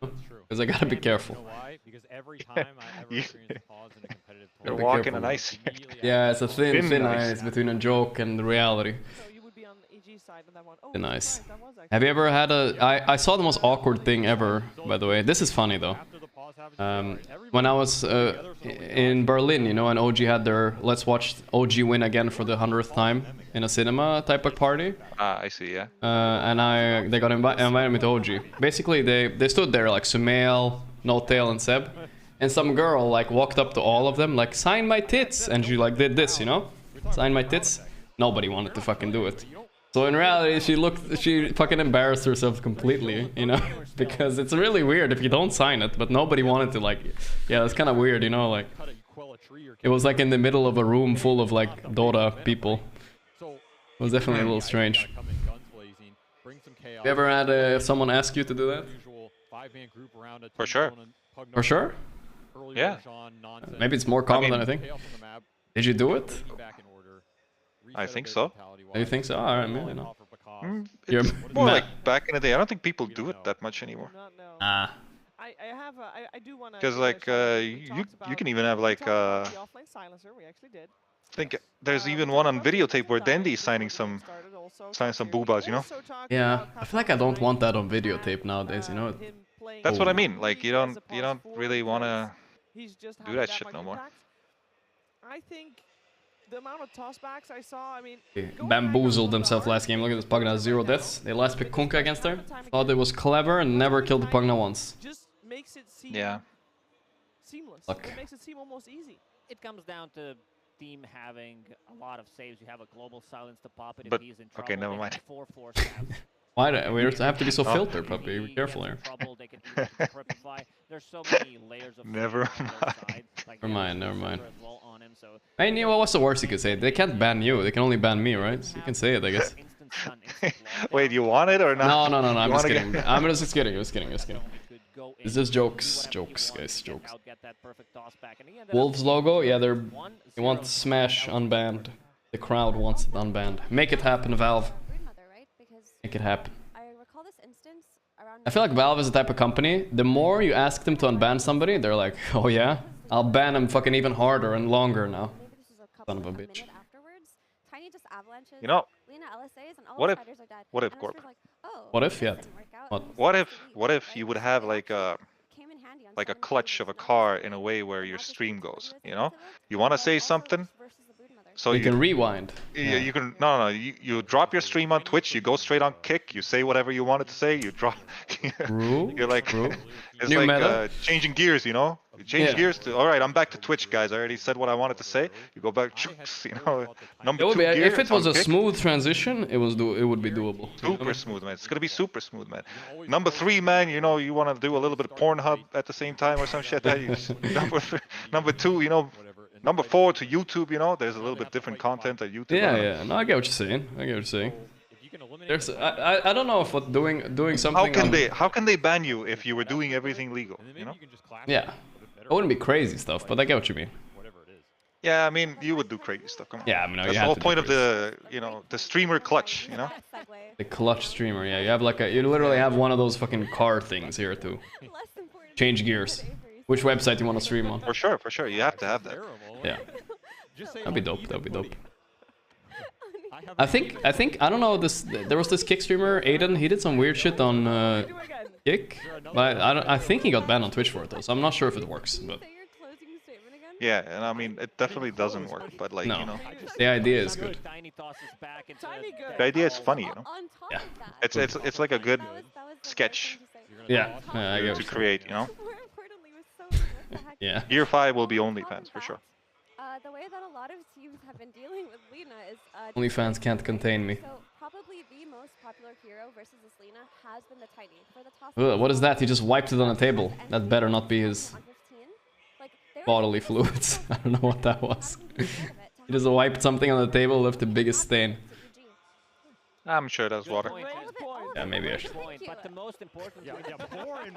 Because I gotta be careful. You're walking on ice. Yeah, it's a thin ice between a joke and the reality. Thin ice. Have you ever had a... I saw the most awkward thing ever, by the way. This is funny, though. When I was in Berlin, you know, and OG had their let's watch OG win again for the 100th time in a cinema type of party. I see, yeah. And they got invited me to OG. Basically, they stood there like Sumail, No Tail, and Seb, and some girl like walked up to all of them like sign my tits, and she like did this, you know, sign my tits. Nobody wanted to fucking do it. So in reality, she fucking embarrassed herself completely, you know, because it's really weird if you don't sign it, but nobody wanted to, like, yeah, it's kind of weird, you know, like, it was like in the middle of a room full of like Dota people. It was definitely a little strange. You ever had someone ask you to do that? For sure. For sure? Yeah. Maybe it's more common than I think. Did you do it? I think so. Do you think so? Alright, maybe not. It's more like back in the day. I don't think people do it that much anymore. Ah. I do want to... Because like you can even have like I think there's even one on videotape where Dandy is signing some boobas, you know? Yeah, I feel like I don't want that on videotape nowadays, you know? That's what I mean. Like you don't really want to do that shit no more. I think the amount of tossbacks I saw, I mean... Bamboozled themselves last game. Look at this, Pugna has 0 deaths. They last picked Kunkka against her. Thought it was clever and never killed the Pugna once. Just makes it seem seamless. Look. It makes it seem almost easy. It comes down to Team having a lot of saves. You have a global silence to pop it but, if he's in trouble. Okay, never mind. 4/4 stabs. Why do we have to be so filtered, puppy? Be careful here. There's so many layers of never mind. Never mind. Hey, Neo, what's the worst you could say? They can't ban you. They can only ban me, right? So you can say it, I guess. Wait, you want it or not? No. I'm just kidding. I'm just kidding. It's just jokes, guys, jokes. Wolves logo, yeah, they want Smash unbanned. The crowd wants it unbanned. Make it happen, Valve. Make it happen. I feel like Valve is the type of company, the more you ask them to unban somebody, they're like, oh yeah, I'll ban them fucking even harder and longer now. Son of a bitch. You know, what if Gorp? What if, yeah? What if you would have like a clutch of a car in a way where your stream goes, you know? You want to say something? So you can rewind. You can you drop your stream on Twitch. You go straight on Kick. You say whatever you wanted to say. You drop. You're like it's New like meta. changing gears. You know, you change gears to all right. I'm back to Twitch, guys. I already said what I wanted to say. You go back. You know, number 2 gear. If it was a Kick. smooth transition, it would be doable. Super smooth, man. It's gonna be super smooth, man. Number 3, man. You know, you want to do a little bit of Pornhub at the same time or some shit. Number 2, you know. Number 4 to YouTube, you know, there's a little bit different content at YouTube. Yeah. No, I get what you're saying. There's, I don't know if what doing something. How can they ban you if you were doing everything legal? You know? Yeah, it wouldn't be crazy stuff, but I get what you mean. Yeah, I mean, you would do crazy stuff. Come on. Yeah, I mean, that's the whole point of the, you know, the streamer clutch. You know. The clutch streamer. Yeah, you have like you literally have one of those fucking car things here to change gears. Which website you want to stream on? For sure. You have to have that. Yeah. That'd be dope. I think I don't know this. There was this Kick streamer, Aiden. He did some weird shit on Kick, but I think he got banned on Twitch for it though. So I'm not sure if it works. But yeah, and I mean it definitely doesn't work. But like you know, the idea is good. The idea is funny, you know. Yeah. It's like a good sketch. Yeah. I get to create, you know. Yeah. Year 5 will be OnlyFans for sure. The way that a lot of teams have been dealing with Lina is OnlyFans can't contain me. So probably the most popular hero versus this Lina has been the Tiny. For the toss What is that? He just wiped it on the table. That better not be his bodily fluids. I don't know what that was. He just wiped something on the table, left the biggest stain. I'm sure that's water. Yeah, maybe I should.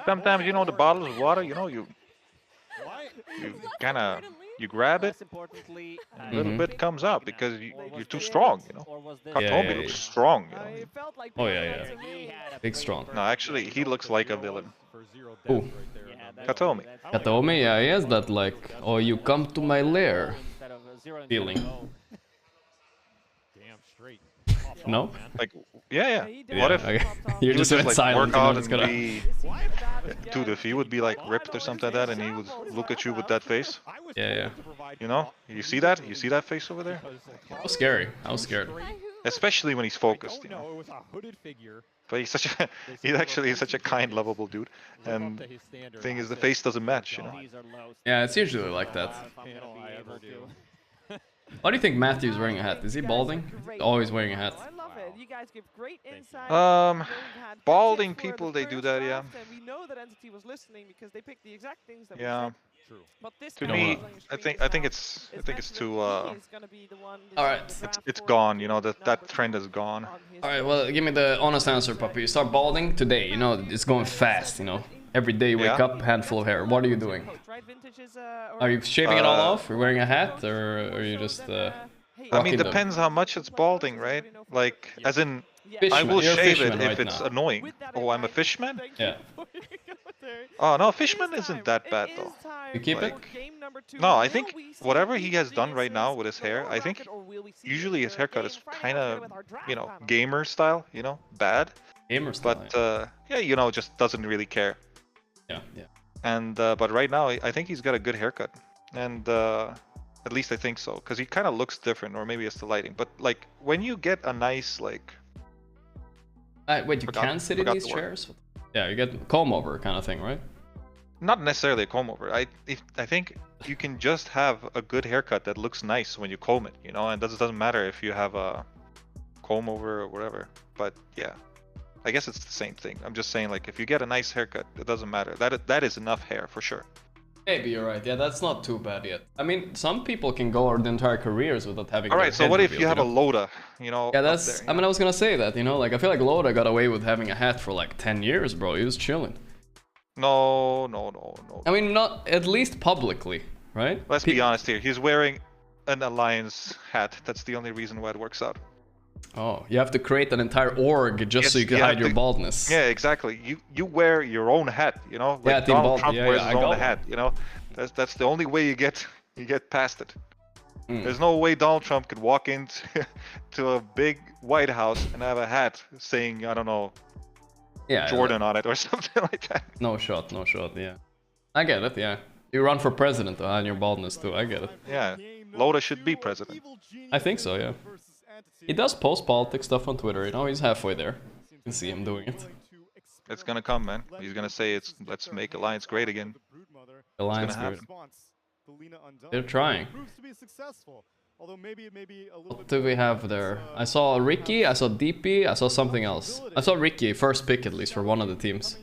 Sometimes, you know, the bottle of water, you know, you grab it, a little bit comes out because you're too strong, you know. Katomi looks strong, you know. Oh yeah. Big strong. No, actually, he looks like a villain. Who? Katomi. Katomi, yeah, he has that like, oh, you come to my lair feeling. No? Like, yeah. What if you're just like silent? Work out and be, dude, if he would be like ripped or something like that, and he would look at you with that face. Yeah. You know, you see that? You see that face over there? How scary? I was scared. Especially when he's focused, you know. But he's actually such a kind, lovable dude. And the thing is, the face doesn't match, you know. Yeah, it's usually like that. Why do you think Matthew's wearing a hat? Is he balding? He's always wearing a hat. I love it. You guys give great insight. Balding people, they do that, yeah. We know that Entity was listening because they picked the exact things that yeah. we said. But this to me, I think it's too. All right, it's gone. You know that trend is gone. All right, well, give me the honest answer, puppy. You start balding today. You know it's going fast. You know, every day you wake up, handful of hair. What are you doing? Are you shaving it all off? Are you wearing a hat, or are you just? I mean, depends how much it's balding, right? Like, as in, Fishman. I will shave it right if it's now. annoying. Oh, I'm a fishman? Yeah. Oh, no, fishman isn't that bad, though. You keep it? No, I think whatever he has done right now with his hair, I think usually his haircut is kind of, you know, gamer style, you know, bad. Gamer style. But, yeah, you know, just doesn't really care. Yeah. And, but right now, I think he's got a good haircut. And, at least I think so, because he kind of looks different, or maybe it's the lighting. But, like, when you get a nice, like... wait, you can sit in these chairs? Yeah, you get comb over kind of thing, right? Not necessarily a comb over. I think you can just have a good haircut that looks nice when you comb it, you know, and it doesn't matter if you have a comb over or whatever. But yeah, I guess it's the same thing. I'm just saying, like, if you get a nice haircut, it doesn't matter. That is enough hair for sure. Maybe you're right. Yeah, that's not too bad yet. I mean, some people can go their entire careers without having. All right, so what if you have a Loda? You know. Yeah, that's. I mean, I was gonna say that. You know, like I feel like Loda got away with having a hat for like 10 years, bro. He was chilling. No. I mean, not at least publicly, right? Let's be honest here. He's wearing an Alliance hat. That's the only reason why it works out. Oh, you have to create an entire org just so you can hide your baldness. Yeah, exactly. You wear your own hat, you know. Like Donald Trump wears his own hat, you know. That's the only way you get past it. There's no way Donald Trump could walk into to a big White House and have a hat saying, I don't know, Jordan on it or something like that. No shot, yeah. I get it, yeah. You run for president on your baldness too, I get it. Yeah. Loda should be president. I think so, yeah. He does post politics stuff on Twitter, you know, he's halfway there. You can see him doing it. It's gonna come, man. He's gonna say let's make Alliance great again. Alliance great. They're trying. What do we have there? I saw Ricky, I saw DP, I saw something else. I saw Ricky, first pick at least for one of the teams.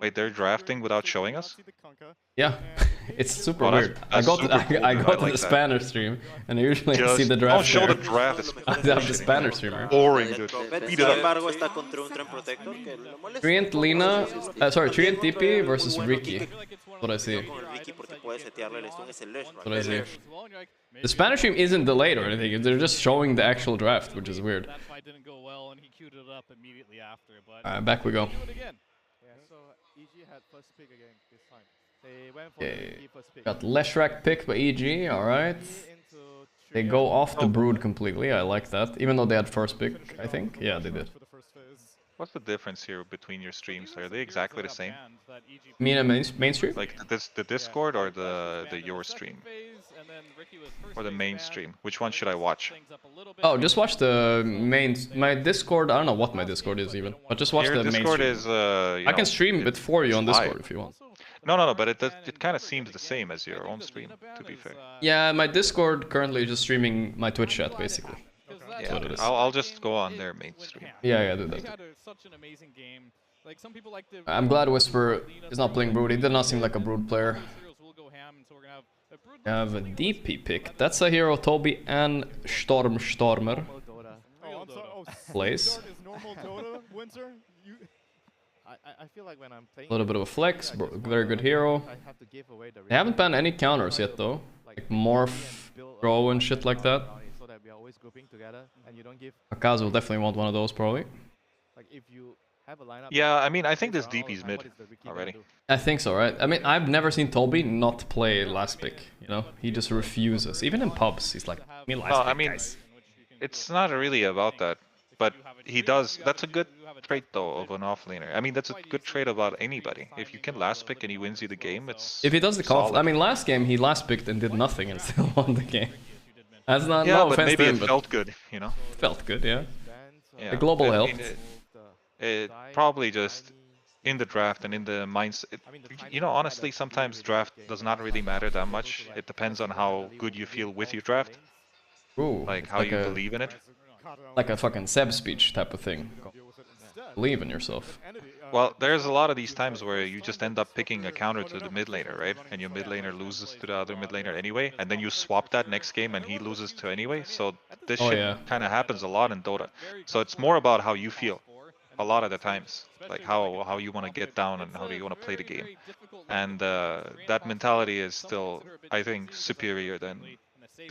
Wait, they're drafting without showing us? Yeah, it's super weird. I got to the Spanish stream, and I usually see the draft. Don't show the draft. I have the Spanish streamer. Boring, dude. Beat it up. Treant Lina, sorry, Treant DP versus Ricky. That's what I see. That's what I see. The Spanish stream isn't delayed or anything. They're just showing the actual draft, which is weird. Back we go. Okay. Got Leshrac picked by EG, alright. They go off the Brood completely, I like that. Even though they had first pick, I think. Yeah, they did. What's the difference here between your streams? Are they exactly the same? You mean a main stream? Like the Discord or the your stream? Or the main stream? Which one should I watch? Oh, just watch the main... My Discord, I don't know what my Discord is even. But just watch the main stream. Discord is, I can stream it for you on Discord if you want. No, but it kind of seems the same as your own stream, to be fair. Yeah, my Discord currently is just streaming my Twitch chat, basically. Yeah, I'll just go on their main stream. Yeah, do that. I'm glad Whisper is not playing Brood. He did not seem like a Brood player. We have a DP pick. That's a hero Toby and Stormer plays. I feel like when I'm playing a little bit of a flex, very good hero. They haven't banned any counters yet though. Like Morph, Grow and shit like that. Akazu will definitely want one of those probably. Yeah, I mean, I think this DP's mid already. I think so, right? I mean, I've never seen Toby not play last pick, you know? He just refuses. Even in pubs, he's like, me last pick, guys. It's not really about that, but he does. That's a good trait, though, of an offlaner. I mean, that's a good trait about anybody. If you can last pick and he wins you the game, it's if he does the call, I mean, last game he last picked and did nothing and still won the game. That's not no but offense maybe to him, it felt good, you know? Felt good, yeah. The global helped. It probably just in the draft and in the mindset. You know, honestly, sometimes draft does not really matter that much. It depends on how good you feel with your draft. Ooh, like how you believe in it. Like a fucking Seb speech type of thing. Believe in yourself. Well, there's a lot of these times where you just end up picking a counter to the mid laner, right? And your mid laner loses to the other mid laner anyway, and then you swap that next game and he loses to anyway. So this shit kind of happens a lot in Dota. So it's more about how you feel. A lot of the times, like how you want to get down and how do you want to play the game, and that mentality is still, I think, superior than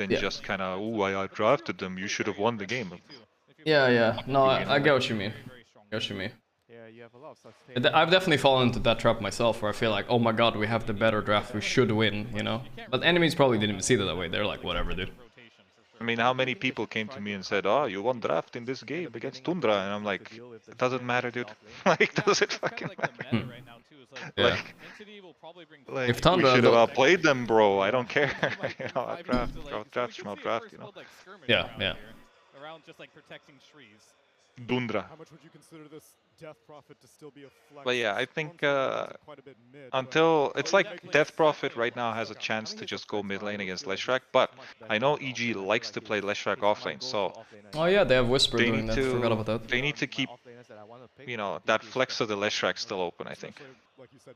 just kind of, oh, I drafted them, you should have won the game. Yeah, no, I get what you mean. I've definitely fallen into that trap myself, where I feel like, oh my god, we have the better draft, we should win, you know. But enemies probably didn't even see it that way. They're like, whatever, dude. I mean, how many people came to me and said, oh, you won draft in this game against Tundra? And I'm like, it doesn't matter, dude. Like, does it fucking matter? Like, if Tundra we should have played them, bro. I don't care. You know, draft, you know. Yeah. Around just like protecting trees. Tundra. How much would you consider this Death Prophet to still be a flex? But yeah, I think until it's like Death Prophet right now has a chance to just go mid lane against Leshrac, but I know EG likes to play Leshrac off lane, so oh yeah, they have Whisper doing that. Forgot about that. They need to keep, you know, that flex of the Leshrac still open, I think.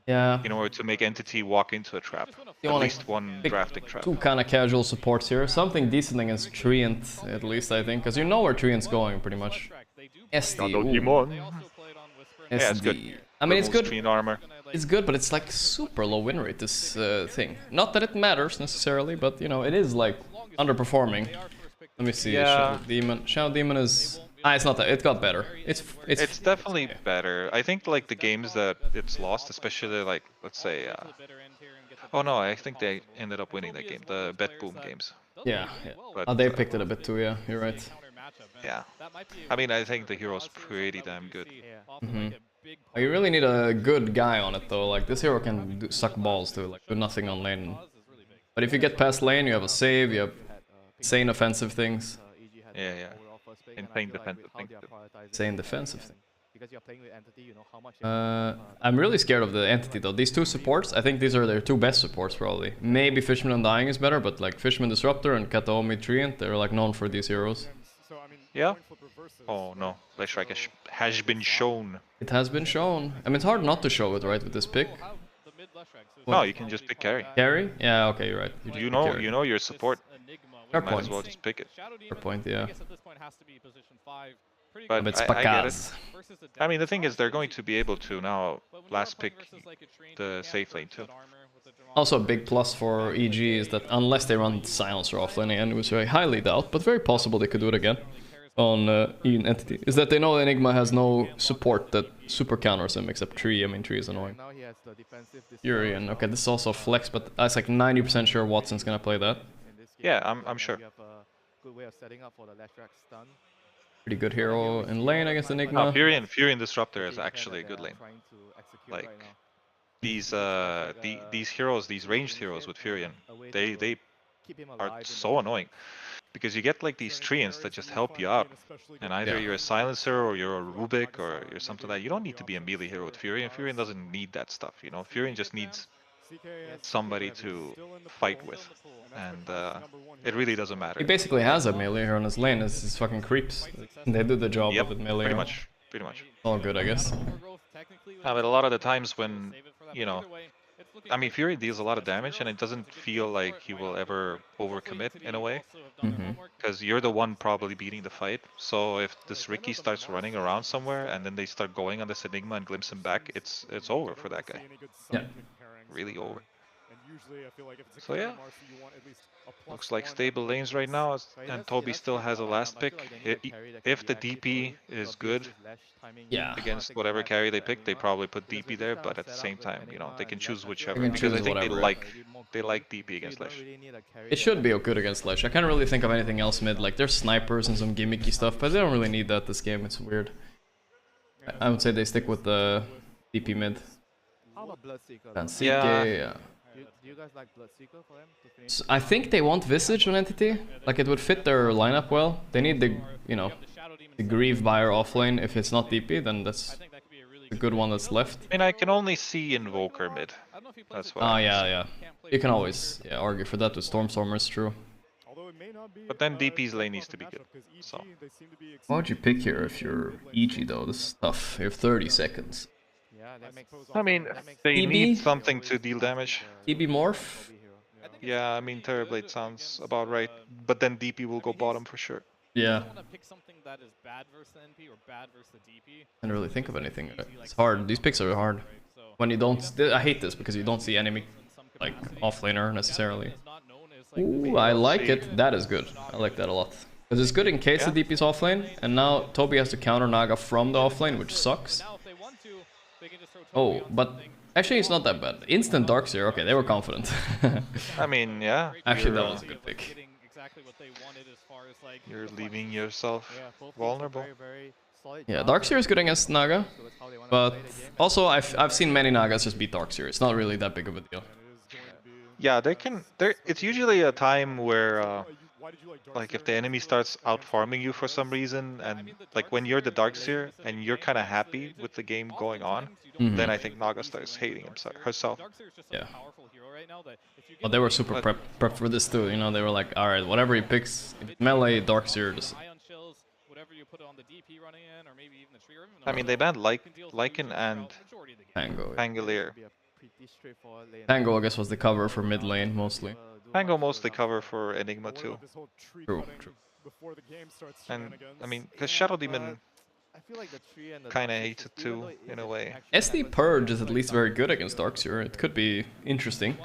Yeah. In order to make Entity walk into a trap. At least one drafting trap. Two kind of casual supports here. Something decent against Treant, at least, I think. Because you know where Treant's going, pretty much. SD. Yeah, it's good. I mean, it's good. Armor. It's good, but it's like super low win rate, this thing. Not that it matters, necessarily, but, you know, it is, like, underperforming. Let me see. Yeah. Shadow Demon is... it's not that. It got better. It's definitely better. I think like the games that it's lost, especially like let's say, oh no, I think they ended up winning that game, the Bet Boom games. Yeah. But, they picked it a bit too. Yeah, you're right. Yeah. I mean, I think the hero's pretty damn good. You really need a good guy on it though. Like this hero can suck balls too, like do nothing on lane. But if you get past lane, you have a save, you have insane offensive things. Yeah. Insane defensive things. Insane defensive things. Because you're playing with Entity, you know how much. I'm really scared of the Entity though. These two supports, I think these are their two best supports probably. Maybe Fishman Undying is better, but like Fishman Disruptor and Kataomi Treant, they're like known for these heroes. Yeah. Oh no, Flash Strike has been shown. It has been shown. I mean, it's hard not to show it, right, with this pick. No, you can just pick carry. Carry? Yeah, okay, you're right. You know your support. Fair Might point. as well just pick it. Fair point, yeah. But it's I get Pakaz. it. I mean, the thing is, they're going to be able to now last pick the safe lane too. Also, a big plus for EG is that unless they run Silencer offlane again, which I highly doubt, but very possible they could do it again on in Entity, is that they know Enigma has no support that super counters him except Tree. I mean, Tree is annoying. Urian, okay, this is also flex, but I was like 90% sure Watson's gonna play that. Yeah, I'm sure. Pretty good hero in lane against Enigma. No, Furion Disruptor is actually a good lane. Like these heroes, these ranged heroes with Furion, they are so annoying because you get like these treants that just help you out, and either you're a silencer or you're a Rubik or you're something like that. You don't need to be a melee hero with Furion. Furion doesn't need that stuff, you know. Furion just needs somebody to fight with, and it really doesn't matter. He basically has a melee hero on his lane. It's his fucking creeps. They do the job of it melee. Pretty much. All good, I guess. But a lot of the times when, you know, I mean, Fury deals a lot of damage, and it doesn't feel like he will ever overcommit in a way, because you're the one probably beating the fight. So if this Ricky starts running around somewhere, and then they start going on this Enigma and glimpse him back, it's over for that guy. Yeah. Really over. So yeah, looks like stable lanes right now, and Toby still has a last pick. If the DP is good against whatever carry they pick, they probably put DP there, but at the same time, you know, they can choose whichever, because I think they like DP against Lesh. It should be good against Lesh. I can't really think of anything else mid. Like, there's snipers and some gimmicky stuff, but they don't really need that this game. It's weird. I would say they stick with the DP mid. Yeah. Do you guys like Bloodseeker for them to finish? So I think they want Visage on Entity. Like, it would fit their lineup well. They need the, you know, the Grieve buyer offlane. If it's not DP, then that's the good one that's left. I mean, I can only see Invoker mid. That's why. Oh, yeah. You can always argue for that with Stormstormer, it's true. But then DP's lane needs to be good. So. What would you pick here if you're EG though? This is tough. You have 30 seconds. I mean, they need something to deal damage. EB Morph? Yeah, I mean, Terrorblade sounds about right. But then DP will go bottom for sure. Yeah. I can't really think of anything. It's hard. These picks are hard. When you don't... I hate this because you don't see enemy, like, offlaner necessarily. Ooh, I like it. That is good. I like that a lot. Because it's good in case the DP's offlane, and now Toby has to counter Naga from the offlane, which sucks. Oh, but actually it's not that bad. Instant Darkseer, okay, they were confident. I mean, yeah. Actually, that was a good pick. You're leaving yourself vulnerable. Yeah, Darkseer is good against Naga, but also I've seen many Nagas just beat Darkseer. It's not really that big of a deal. Yeah, they can. It's usually a time where, like, if the enemy starts out farming you for some reason, and like when you're the Darkseer and you're kind of happy with the game going on, then I think Naga starts hating herself. Yeah. Well, they were super prepped for this too. You know, they were like, all right, whatever he picks, if it's melee, Darkseer, just. I mean, they banned Lycan and Pangolier. Pango, I guess, was the cover for mid lane mostly. Pango mostly cover for Enigma too. True. And I mean, because Shadow Demon kind of hates it too, in a way. SD Purge is at least very good against Darkseer. It could be interesting.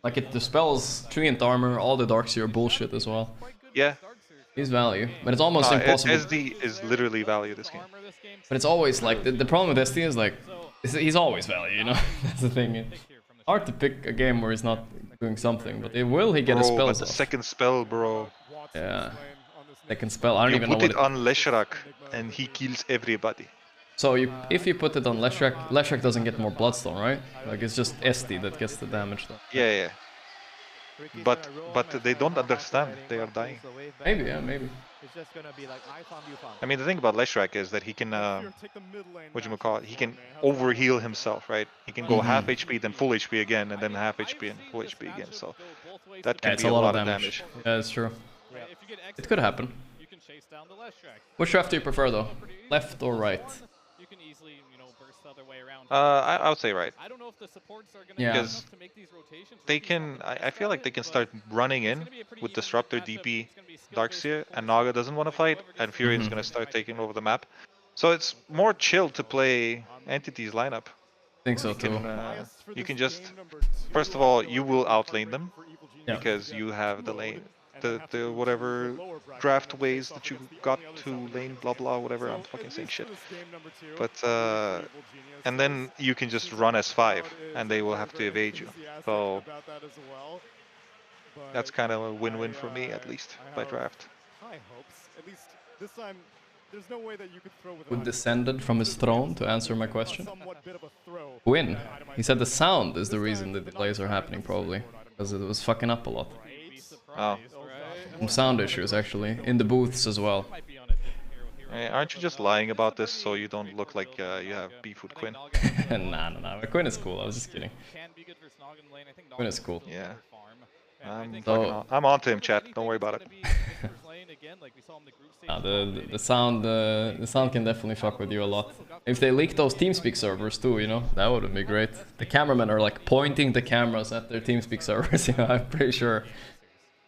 Like, it dispels Treant armor, all the Darkseer bullshit as well. Yeah. He's value, but it's almost impossible. SD is literally value this game. But it's always like, the problem with SD is like, he's always value, you know? That's the thing. It's hard to pick a game where he's not doing something, but he get a spell off. The second spell, bro. Yeah. Second spell, I don't even know what You put it on Leshrac, and he kills everybody. So if you put it on Leshrac, Leshrac doesn't get more Bloodstone, right? Like, it's just SD that gets the damage though. Yeah. but they don't understand. They are dying. Maybe, yeah, maybe. It's just gonna be like I farm, you farm. I mean, the thing about Leshrac is that he can, whatchamacallit, he can overheal himself, right? He can go half HP, then full HP again, and then half HP and full HP again. So that can be a lot of damage. Yeah, it's true. It could happen. Which draft do you prefer, though? Left or right? You can easily, you know, burst the other way around. I would say right. I don't know if the supports are gonna because to make these rotations. They can. I feel like they can start running in with Disruptor, DP, Darkseer, and Naga doesn't want to fight, and Fury is gonna start taking over the map. So it's more chill to play Entity's lineup. I think so too. You can just, first of all, you will outlane them because you have the lane, the whatever draft ways that you got to lane, blah blah, whatever. I'm fucking saying shit. But and then you can just run S5, and they will have to evade you. So that's kind of a win-win for me, at least by draft. High hopes. At least this time, there's no way that you could throw with. Who descended from his throne to answer my question? Win. He said the sound is the reason the delays are happening, probably, because it was fucking up a lot. Oh. Some sound issues actually in the booths as well. Hey, aren't you just lying about this so you don't look like you have beef with Quinn? Nah. Quinn is cool. I was just kidding. Quinn is cool. Yeah. I'm on to him, chat. Don't worry about it. The sound can definitely fuck with you a lot. If they leak those TeamSpeak servers too, you know, that would be great. The cameramen are like pointing the cameras at their TeamSpeak servers. You know, I'm pretty sure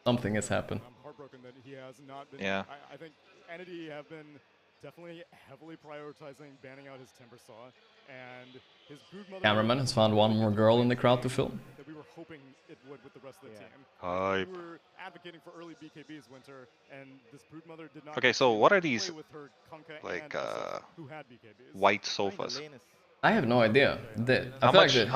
something has happened. I'm heartbroken that he has not been. Yeah. I think Entity have been definitely heavily prioritizing banning out his Timber Saw, and his Broodmother. Cameraman has found one more girl in the crowd to film. That we were hoping it would with the rest of the team. Hype. We were advocating for early BKBs winter, and this Broodmother did not. Okay, so what are these like who had BKBs. white sofas? I have no idea. How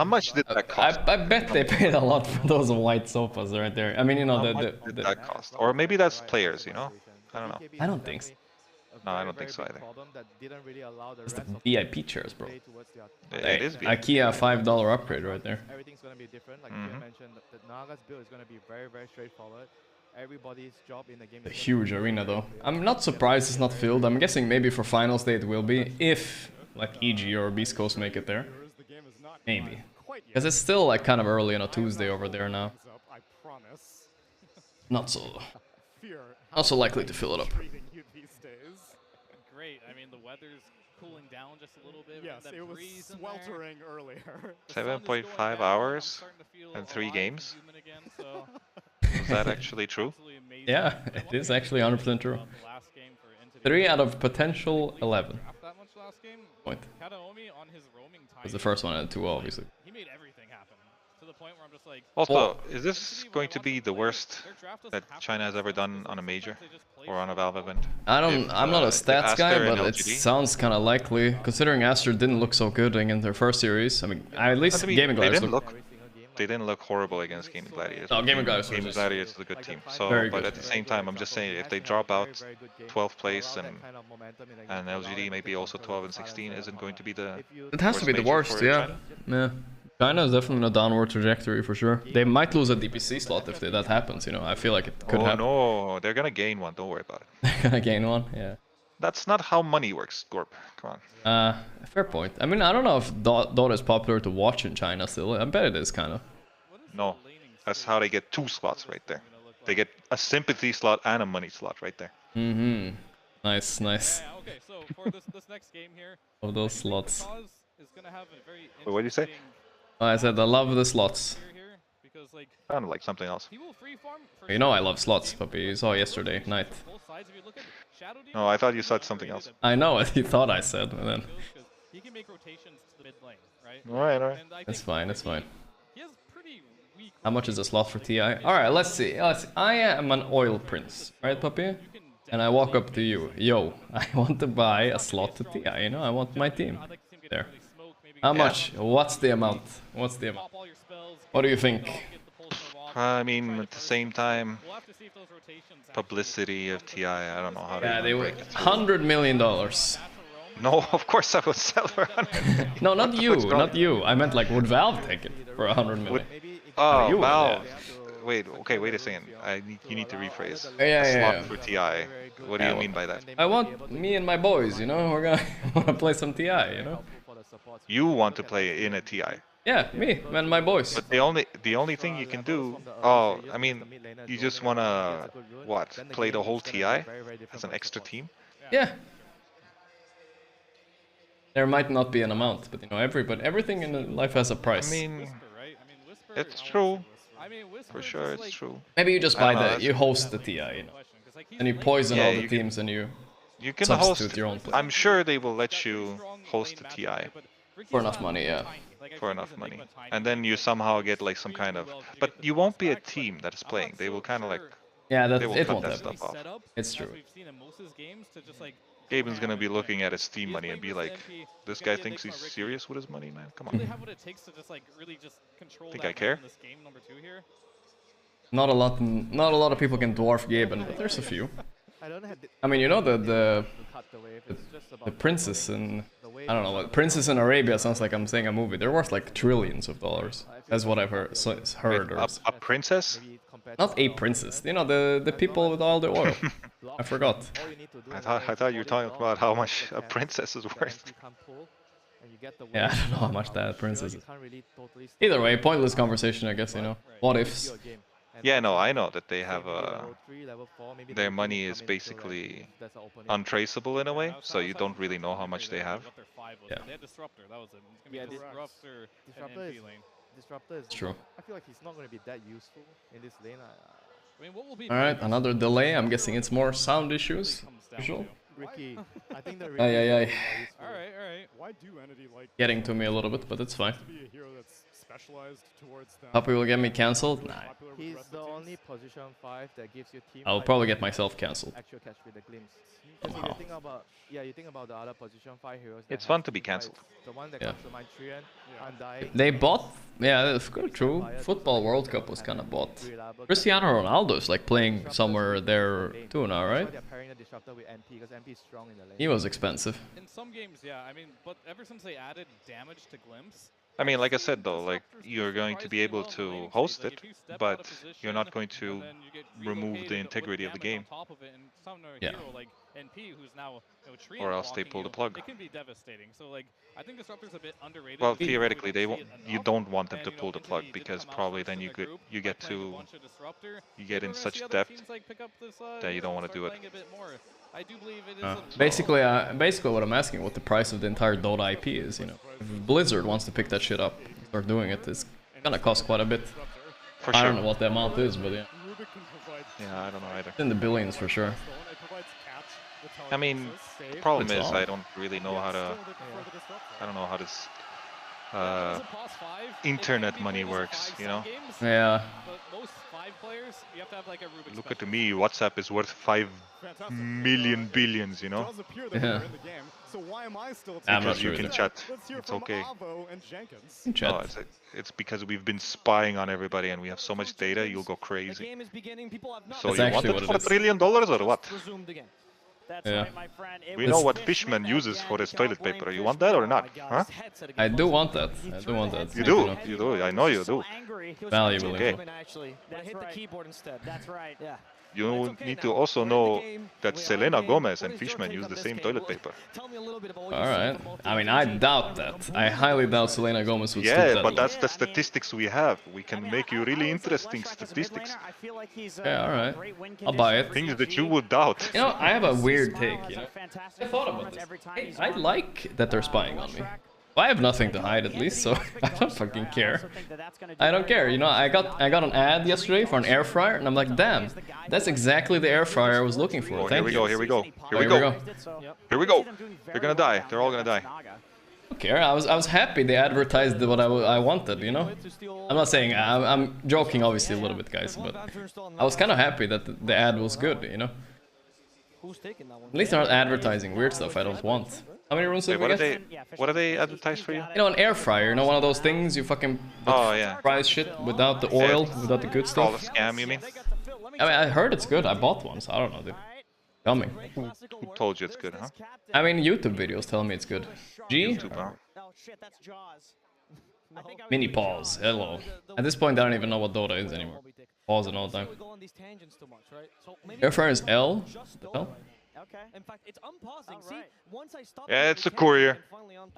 much did that cost? I bet they paid a lot for those white sofas right there. I mean, you know, how much did that cost? Or maybe that's players, you know? I don't know. I don't think so. No, I don't think so either. It's the VIP chairs, bro. It is VIP. IKEA $5 upgrade right there. Everything's gonna be different. Like you mentioned, the Naga's build is gonna be very straightforward. Everybody's job in the game. A huge arena though. I'm not surprised it's not filled. I'm guessing maybe for finals day it will be, if like EG or Beast Coast make it there. Maybe. Because it's still like kind of early on a Tuesday over there now. Not so likely to fill it up. Great. I mean, the weather's cooling down just a little bit. Yes, it was sweltering earlier. 7.5 hours and 3 games. Is that actually true? Yeah, it is actually 100% true. 3 out of potential 11. Point. Was the first one at 2, obviously. He made everything happen to the point where I'm just like. Also, is this going to be the worst that China has ever done on a major or on a Valve event? I'm not a stats guy, but it sounds kind of likely, considering Aster didn't look so good in their first series. I mean, at least Gaming Gladiators they didn't look horrible against Gaming Gladiators. No, Gaming Gladiators is a good team. So, but at the same time, I'm just saying, if they drop out 12th place and LGD maybe also 12 and 16 isn't going to be the. It has to be the worst, yeah. Yeah. China is definitely on a downward trajectory for sure. They might lose a DPC slot if that happens, you know. I feel like it could happen. Oh no, they're gonna gain one, don't worry about it. They're gonna gain one, yeah. That's not how money works, Gorp. Come on. Fair point. I mean, I don't know if Dota is popular to watch in China still. I bet it is, kind of. No, that's how they get 2 slots right there. They get a sympathy slot and a money slot right there. Mm-hmm. Nice. Yeah, okay, so for this next game here, of those slots. Wait, what did you say? Oh, I said I love the slots. Sounded like something else. You know I love slots, puppy. You saw yesterday night. No, I thought you said something else. I know what you thought I said, and then. He can make rotations to the mid lane, right? Alright. That's fine. How much is a slot for TI? Alright, let's see. I am an oil prince, right, puppy? And I walk up to you. Yo, I want to buy a slot to TI, you know? I want my team. There. How much? What's the amount? What do you think? I mean, at the same time, publicity of TI, I don't know how to break it. $100 million. No, of course I would sell for 100 million. No, not you. I meant like, would Valve take it for 100 million? Oh, Valve. wait, okay, wait a second. You need to rephrase. Yeah, a slot yeah. for TI. What do you mean by that? I want me and my boys, you know, we're gonna wanna play some TI, you know. You want to play in a TI. Yeah, me and my boys. But the only thing you can do, oh, I mean, you just wanna what? Play the whole TI as an extra team? Yeah. There might not be an amount, but you know, everything in life has a price. I mean, it's true. For sure, it's true. Maybe you just buy you host the TI, you know, and you poison all the teams and you can substitute host your own play. I'm sure they will let you host the TI. For enough money, yeah. For enough money. And then you somehow get like some kind of... But you won't be a team that is playing. They will kind of like... Yeah, they will it cut won't that happen. stuff off. It's true. Gaben's gonna be looking at his Steam money and be like, this guy thinks he's serious with his money, man? Come on. Think I care? Not a lot of people can dwarf Gaben, but there's a few. I mean, you know the princess in... I don't know, what Princess in Arabia sounds like I'm saying a movie. They're worth like trillions of dollars. That's what I've heard. A princess? Not a princess. You know, the people with all the oil. I forgot. I thought you were talking about how much a princess is worth. Yeah, I don't know how much that princess is. Either way, pointless conversation, I guess, you know. What ifs? Yeah, no, I know that they have their money is basically untraceable in a way, so you don't really know how much they have. Yeah. Disruptor is true. I feel like he's not going to be that useful in this lane. Alright, another delay. I'm guessing it's more sound issues. Usual. Ricky, I think the Alright. Why do Entity like Getting to me a little bit, but it's fine. to be a hero that's specialized towards them? Puppy will get me cancelled? Nah. He's the only position 5 that gives you team. I'll probably get myself cancelled. Actual catch with a glimpse. Because you think about you think about the other position 5 heroes. It's fun to be cancelled. The one that comes to mind, Trian, Undying. They bought, yeah, that's true. Football World Cup was kind of bought. Cristiano Ronaldo is like playing somewhere there too now, right? He was expensive. In some games, yeah. I mean, but ever since they added damage to Glimpse, I mean, like I said though, like you're going to be able to host it, but you're not going to remove the integrity of the game. Yeah. Or else they pull the plug. It can be devastating. So like, I think Disruptor's a bit underrated. Well, theoretically, they won't. You don't want them to pull the plug because probably then you get in such depth that you don't want to do it. Basically what I'm asking, what the price of the entire Dota IP is, you know. If Blizzard wants to pick that shit up, start doing it, it's gonna cost quite a bit. For sure. I don't know what the amount is, but yeah. Yeah, I don't know either. It's in the billions for sure. I mean, the problem is I don't really know how to... I don't know how this internet money works, you know? Yeah. Look at me, WhatsApp is worth 5 million billions, you know? Yeah. I'm not sure you can chat. It's okay. Chat. No, it's because we've been spying on everybody and we have so much data, you'll go crazy. So you want it for $1 trillion or what? Yeah. We know what Fishman uses for his toilet paper. You want that or not? Huh? I do want that. I do want that. You do. You do. I know you do. Valuable. Okay. Hit the keyboard instead. That's right. Yeah. You need to also know that Selena Gomez and Fishman use the same toilet paper. Alright. I mean, I doubt that. I highly doubt Selena Gomez would stoop that Yeah, but low. that's the statistics we have. We can make you really interesting statistics. Yeah, alright. I'll buy it. Things that you would doubt. You know, I have a weird take, you know. I thought about this. I like that they're spying on me. I have nothing to hide at least, so I don't fucking care. I don't care, you know, I got an ad yesterday for an air fryer, and I'm like, damn, that's exactly the air fryer I was looking for. Oh, Thank you. here we go. Here we go. They're gonna die. They're all gonna die. I don't care. I was happy they advertised what I wanted, you know. I'm not saying I'm joking, obviously a little bit, guys, but I was kind of happy that the ad was good, you know. At least they're not advertising weird stuff I don't want. How many runes did we get? What do they advertise for you? You know, an air fryer, you know, one of those things you fucking fry shit without the oil, without the good stuff. All a scam, you mean? I mean, I heard it's good. I bought one, so I don't know, dude. Coming. Who told you it's good, huh? I mean, YouTube videos tell me it's good. G? YouTube, huh? Oh shit, that's Jaws. Mini pause. Hello. At this point, I don't even know what Dota is anymore. Pause and all the time. Airfire is L. L? Okay. In fact, it's unpausing. See, once I stop. Yeah, it's a courier.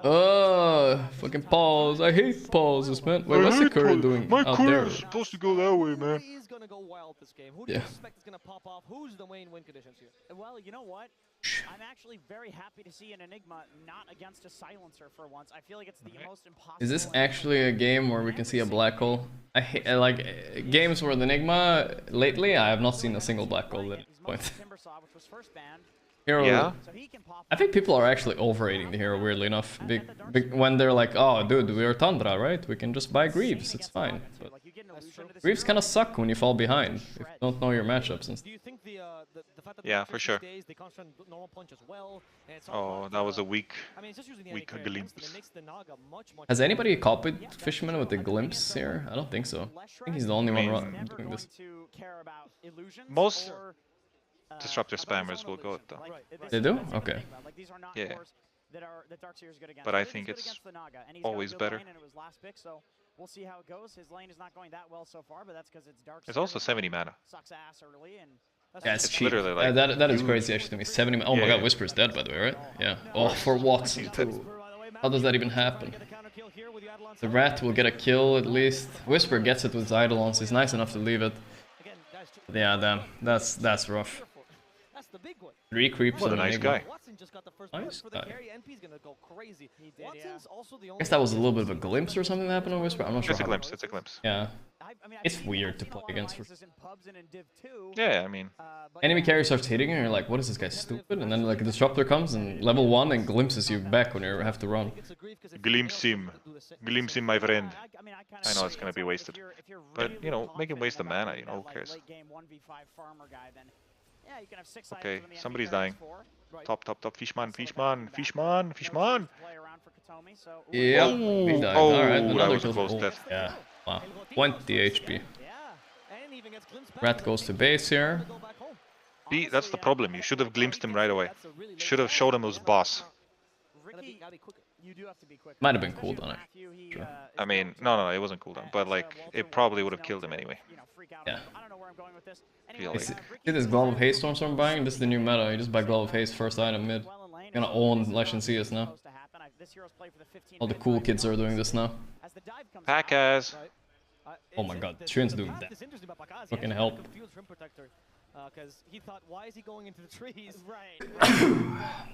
Oh, fucking pause. I hate pauses, man. Wait, what's the courier doing My out courier there? is supposed to go that way, man. Who is gonna go wild this game? Who do you expect is gonna pop off? Who's the main win conditions here? Well, you know what? I'm actually very happy to see an Enigma not against a silencer for once. I feel like it's the most impossible. Is this actually a game where we can see a black hole? I hate, like games with Enigma lately. I have not seen a single black hole at this point. Hero, Yeah. I think people are actually overrating the hero, weirdly enough. When they're like, oh, dude, we're Tundra, right? We can just buy Greaves, it's fine. But Greaves kind of suck when you fall behind, if you don't know your matchups and stuff. Yeah, for sure. Oh, that was a weak glimpse. Has anybody copied Fishman with the glimpse here? I don't think so. I think he's the only one doing this. Most disruptor spammers will go it though. They do? Okay. Yeah. But I think it's always better. We'll see how it goes. His lane is not going that well so far, but that's because it's dark. It's also 70 mana. Sucks ass early and yeah, it's cheap. Literally like that is crazy actually to me. 70 mana. Oh my god, Whisper's dead by the way, right? Yeah. Oh, for Watson too. How does that even happen? The Rat will get a kill at least. Whisper gets it with his Eidolons. He's nice enough to leave it. Yeah, damn. That's rough. 3 creeps what and a nice guy. Nice guy. I guess that was a little bit of a glimpse or something that happened on Whisper. I'm not sure. It's a glimpse. It's a glimpse. Yeah. It's weird to play against. Yeah, I mean. Enemy carrier starts hitting you and you're like, what is this guy, stupid? And then like a disruptor comes and level 1 and glimpses you back when you have to run. Glimpse him. Glimpse him, my friend. I know it's gonna be wasted. But, you know, make him waste the mana, you know, who cares? Okay, somebody's dying. Top, Fishman. Yep, he died. Oh, alright, that was a close death. Yeah, wow. 20 HP. Rat goes to base here. See, that's the problem. You should have glimpsed him right away. Should have showed him who's boss. Might have been cooldown. Sure. I mean, no, it wasn't cooldown, but like, it probably would have killed him anyway. Yeah. Feel like. See this Glove of Haste storms I'm buying? This is the new meta. You just buy Glove of Haste first item mid. You're gonna own Lesh and CS now. All the cool kids are doing this now. Packers. Oh my god, Trin's doing that. Fucking help. Because he thought, why is he going into the trees? Right.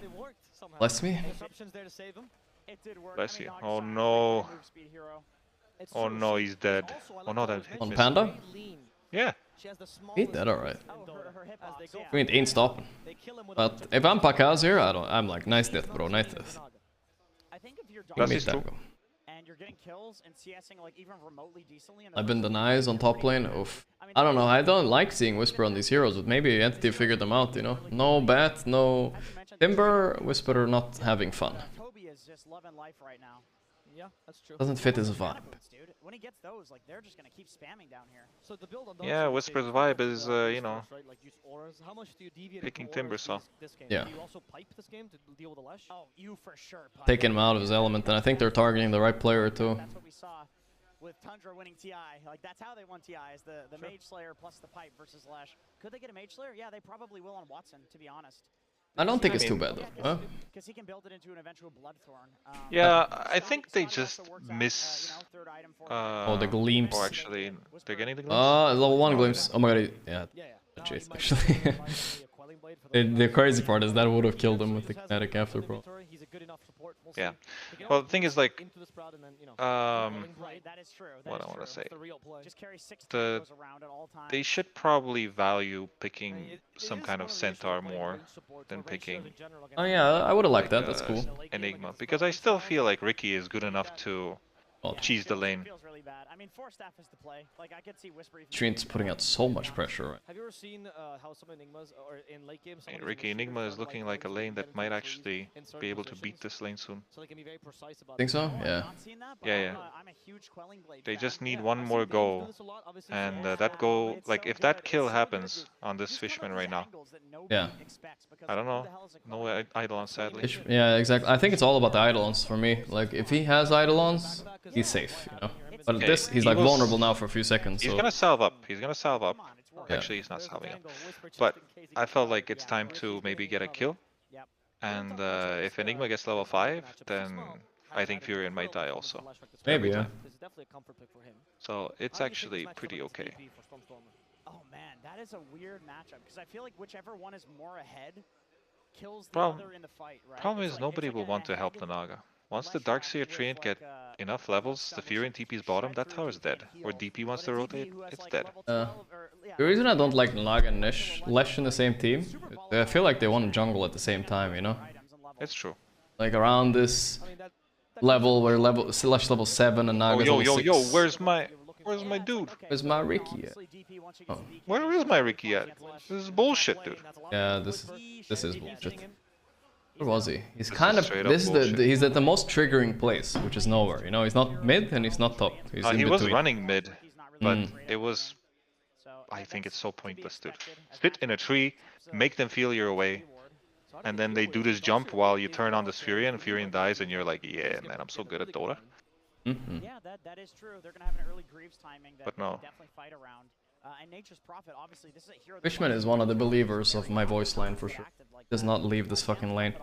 It worked somehow. Bless me. Disruption's there to save him. It did work. Bless you. Oh no. Oh no, he's dead. Oh no, that hit On missed. Panda? Yeah. Ain't that alright? I mean, it ain't stopping. But if I'm Pakaz here, I'm like, nice death, bro, nice death. That's his too. And you're getting kills and CSing like even remotely decently. I've been denies on top lane. Oof. I don't know. I don't like seeing Whisper on these heroes, but maybe Entity figured them out. You know, no Bat, no Timber. Whisper not having fun. Toby is just loving life right now. Yeah, that's true. Doesn't fit his vibe. When he gets those, like they're just gonna keep spamming down here. So the build on Yeah, Whisper's vibe is, you know, how much do you deviate picking Timber Saw. This game? Yeah. Do you also pipe this game to deal with the Lesh? Oh, you for sure. Taking him out of his element, and I think they're targeting the right player too. That's what we saw with Tundra winning TI. Like that's how they won TI is the Mage Slayer plus the pipe versus Lesh. Could they get a Mage Slayer? Yeah, they probably will on Watson, to be honest. I don't think it's too bad though. Huh? Because he can build it into an eventual Bloodthorn. Yeah, I think they just miss. Oh, the glimpse. Or actually, they're getting the glimpse. Level 1 glimpse. Oh my god, yeah. Chase actually. The crazy part is that would have killed him with the kinetic after, bro. Yeah. Well, the thing is, like, what I want to say, they should probably value picking some kind of centaur more than picking. Oh yeah, I would have liked that. That's cool. Enigma, because I still feel like Ricky is good enough to cheese the lane. I mean, 4 staff is the play. Like I could see Whisper. Trin's putting out so much pressure. Right? Have you ever seen how some Enigmas or in late games? Hey, Ricky, Enigma is looking like a lane that might actually be able to beat this lane soon. So they can be very precise about Think so? Yeah. Yeah. They just need one more goal, and that goal, like if that kill happens on this Fishman right now, yeah. I don't know. No Eidolon, sadly. Yeah, exactly. I think it's all about the Eidolons for me. Like if he has Eidolons, he's safe, you know. But this, he's like vulnerable now for a few seconds. He's so. gonna salve up. He's gonna salve up. Yeah. Actually, he's not salving up. But I felt like it's time to maybe get a kill. And if Enigma gets level 5, then I think Furion might die also. Maybe, yeah. So it's actually pretty okay. Oh man, that is a weird matchup because I feel like whichever one is more ahead kills the Problem, other in the fight, right? problem is nobody will want to help the Naga. Once the Darkseer Treant get enough levels, the Furion TP's bottom, that tower is dead. Or DP wants to rotate, it's dead. The reason I don't like Naga and Lesh in the same team, I feel like they want to jungle at the same time, you know? It's true. Like around this level where Lesh level 7 and Naga's level 6. Where's my dude? Where's my Ricky at? Oh. Where is my Ricky at? This is bullshit, dude. Yeah, this is bullshit. Where was he? He's kind of he's at the most triggering place, which is nowhere. You know, he's not mid and he's not top. He's in he between. was running mid, but it was. I think it's so pointless, dude. Sit in a tree, make them feel you're away, and then they do this jump while you turn on the Furion, and Furion dies, and you're like, yeah, man, I'm so good at Dota. Yeah, that is true. They're gonna have an early Greaves timing that they definitely fight around. And Nature's Prophet, obviously, this is a hero. Fishman is one of the believers of my voice line for sure. Does not leave this fucking lane.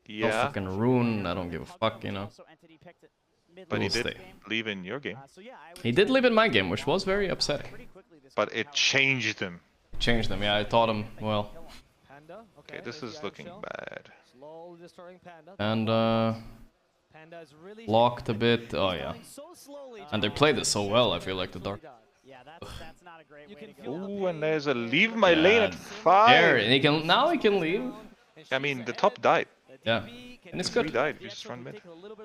Yeah. No fucking rune, I don't give a fuck, you know. But he did leave in your game. He did live in my game, which was very upsetting. But it changed him. Changed him, yeah, I taught him well. Okay, this is looking bad. And locked a bit, oh yeah. And they played this so well, I feel like the Dark. Ooh, and there's a leave my lane at 5. There, and now he can leave. I mean, the top died. Yeah, and it's good. He died, you just run mid.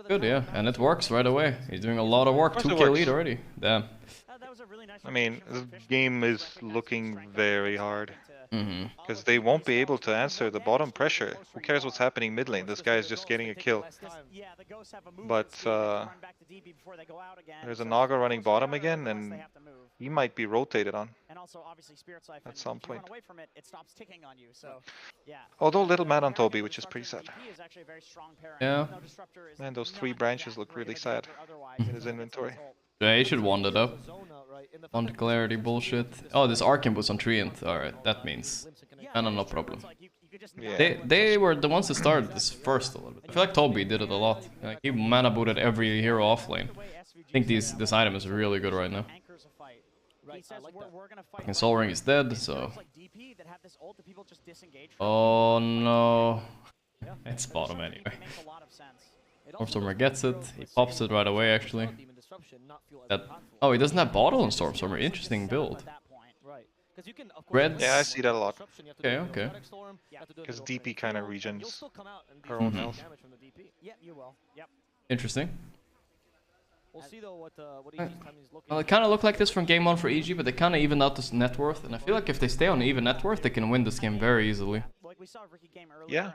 Good, yeah, and it works right away. He's doing a lot of work, 2k lead already. Damn. I mean, this game is looking very hard. Because they won't be able to answer the bottom pressure. Who cares what's happening mid lane? This guy is just getting a kill. But there's a Naga running bottom again, and he might be rotated on at some point. Although little man on Toby, which is pretty sad. Yeah. Man, those 3 branches look really sad in his inventory. Yeah, he should wander though. On clarity bullshit. Oh, this Arcane was on Treant. Alright, that means no problem. Yeah. They were the ones that started this first a little bit. I feel like Toby did it a lot. Like, he mana booted every hero off lane. I think this item is really good right now. Fucking Soul Ring is dead, so... Oh no... It's bottom anyway. Stormstormer gets it, he pops it right away actually. Oh, he doesn't have bottle on Stormstormer, interesting build. Reds? Yeah, I see that a lot. Okay, okay. Because DP kind of regens her own health. Interesting. We'll see though what EG's timing is looking. Well, it kind of looked like this from game 1 for EG, but they kind of evened out this net worth, and I feel like if they stay on even net worth, they can win this game very easily. Yeah.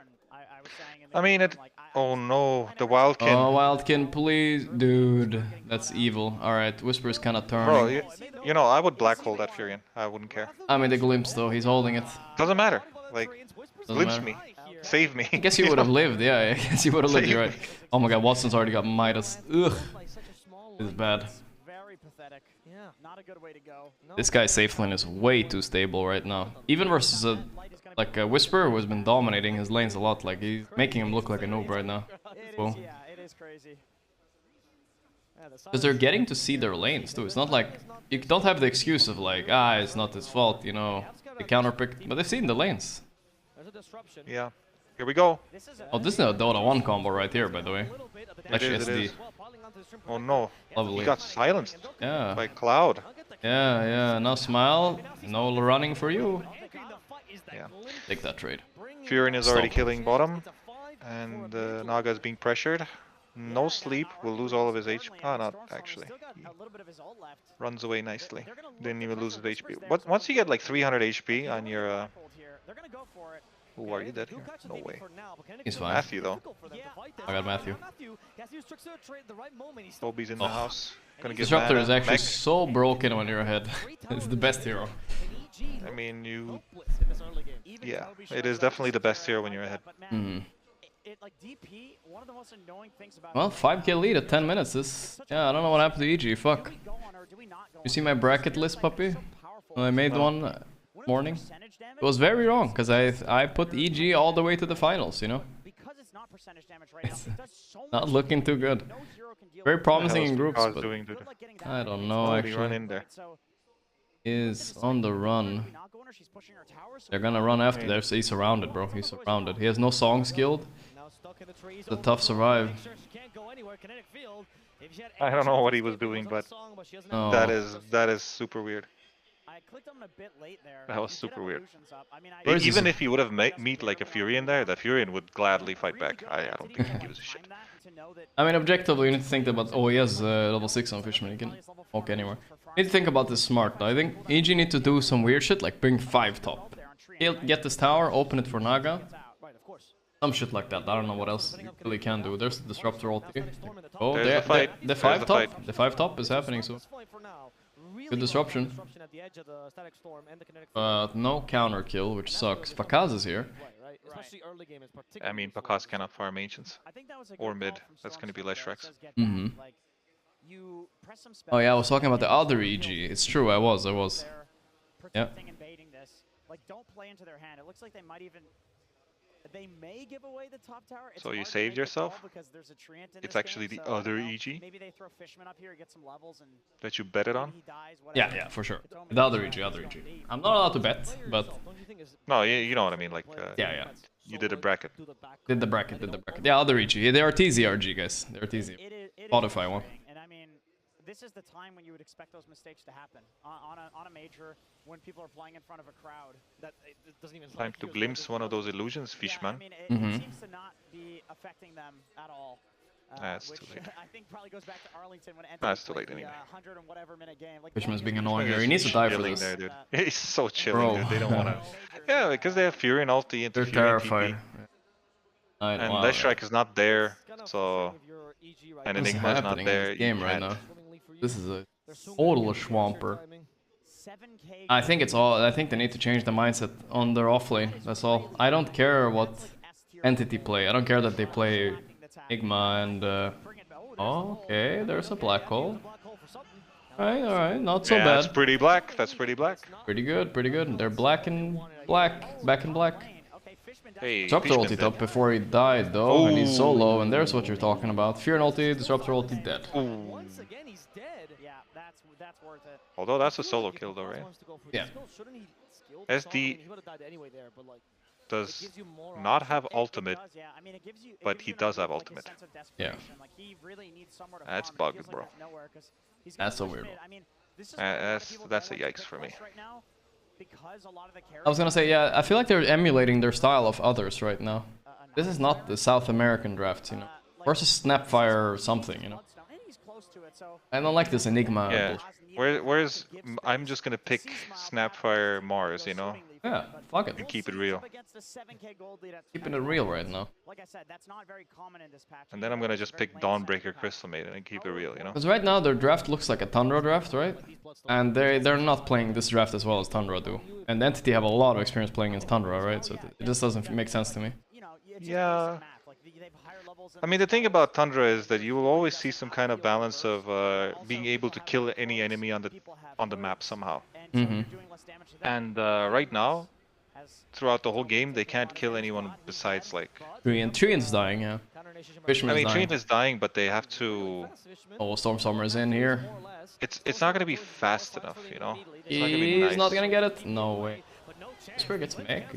I mean, oh no, the Wildkin. Oh, Wildkin, please. Dude, that's evil. Alright, Whisper's kind of turning. Bro, you know, I would black hole that Furion. I wouldn't care. I mean, the glimpse though, he's holding it. Doesn't matter. Like, glimpse me. Save me. I guess he would have lived, yeah, I guess he would have lived, you're right. Oh my god, Watson's already got Midas. Ugh. This is bad. This guy's safe lane is way too stable right now. Even versus a Whisper who has been dominating his lanes a lot. Like, he's making him look like a noob right now. Cool. Because they're getting to see their lanes too. It's not like you don't have the excuse of like, it's not his fault, you know, they counterpicked, but they've seen the lanes. Yeah. Here we go. Oh, this is a Dota 1 combo right here, by the way. It is. Oh no. Lovely. He got silenced by Cloud. Yeah, yeah. Now Smile. No running for you. Yeah. Take that trade. Furion is already killing bottom. And Naga is being pressured. No sleep. Will lose all of his HP. Ah, not actually. He runs away nicely. Didn't even lose his HP. Once you get like 300 HP on your... Who are you dead here? No way. He's fine. Matthew though. I got Matthew. Toby's in the house. Gonna get Disruptor is actually mech. so broken when you're ahead. It's the best hero. I mean, yeah, it is definitely the best hero when you're ahead. like DP, one of the most annoying things about Well, 5k lead at 10 minutes. Yeah, I don't know what happened to EG. Fuck. You see my bracket list, puppy? When I made one morning. It was very wrong because I put EG all the way to the finals. You know. It's not looking too good. Very promising in groups, but I don't know actually. Is on the run. They're gonna run after there, so he's surrounded, bro. He's surrounded. He has no song skilled. It's a tough survive. I don't know what he was doing, but that is super weird. That was super weird. Even if he would have meet like a Furion there, that Furion would gladly fight back. I don't think he gives a shit. I mean, objectively, you need to think about. Oh, he has level 6 on Fishman. He can walk anywhere. You need to think about this smart. Though. I think EG need to do some weird shit, like bring 5 top. He'll get this tower, open it for Naga. Some shit like that. I don't know what else you really can do. There's the Disruptor ulti. Oh, the 5 top. The 5 top is happening, so. Good disruption. No counter kill, which sucks. Pakaz is here. I mean, Pakaz cannot farm Ancients. Or mid. That's going to be less Shreks. Mm-hmm. Oh yeah, I was talking about the other EG. It's true, I was. Yeah. Like, don't play into their hand. It looks like they might even... They may give away the top tower. So you saved yourself? It's actually the other EG? Maybe they throw Fishman up here, get some levels, and that you bet it on? Yeah, for sure. The other EG. I'm not allowed to bet, but... No, you know what I mean, like... yeah. You did a bracket. Did the bracket. Yeah, other EG. They are TZRG, guys. They're TZ. Spotify one. And I mean, this is the time when you would expect those mistakes to happen. On a major, when people are playing in front of a crowd. That it doesn't even time to glimpse one of those illusions, Fishman. Yeah, I mean, it seems to not be affecting them at all. That's too late. I think probably goes back to Arlington when that's too late anyway. 100 and whatever minute game. Like, Fishman's being annoying here. He needs to die for this. There, dude. He's so chilling, dude. They don't want to. Yeah, because they have Fury and ulti into They're terrified. And Leshrac is not there, so... And Enigma is not there. Game right now. This is a total swamper. I think it's all. I think they need to change the mindset on their offlane. That's all. I don't care what entity play. I don't care that they play Enigma and. Okay, there's a black hole. Alright, not so bad. That's pretty black. Pretty good. They're black in black. Back in black. Hey, Disruptor ulti up before he died though, and he's so low, and there's what you're talking about. Fear and ulti, Disruptor ulti dead. Once again, he's dead. Yeah, that's worth it. Although that's a solo kill though, right? Yeah. SD does not have ultimate, but he does have ultimate. Yeah. That's bugged, bro. That's a weird one. That's a yikes for me. I was gonna say, yeah, I feel like they're emulating their style of others right now. This is not the South American draft, you know. Versus Snapfire or something, you know. I don't like this Enigma. Yeah. Where's I'm just gonna pick Snapfire Mars, you know. Yeah, fuck it. And keep it real. Keeping it real right now. And then I'm gonna just pick Dawnbreaker Crystal Maiden and keep it real, you know. Because right now their draft looks like a Tundra draft, right? And they're not playing this draft as well as Tundra do. And Entity have a lot of experience playing against Tundra, right? So it just doesn't make sense to me. Yeah. I mean, the thing about Tundra is that you will always see some kind of balance of being able to kill any enemy on the map somehow. Mm-hmm. And right now, throughout the whole game, they can't kill anyone besides like... Trian's dying, yeah. Fishman's dying. Trian is dying, but they have to... Oh, Storm Summer's in here. It's not gonna be fast enough, you know? He's not gonna get it? No way. Whisper gets mech.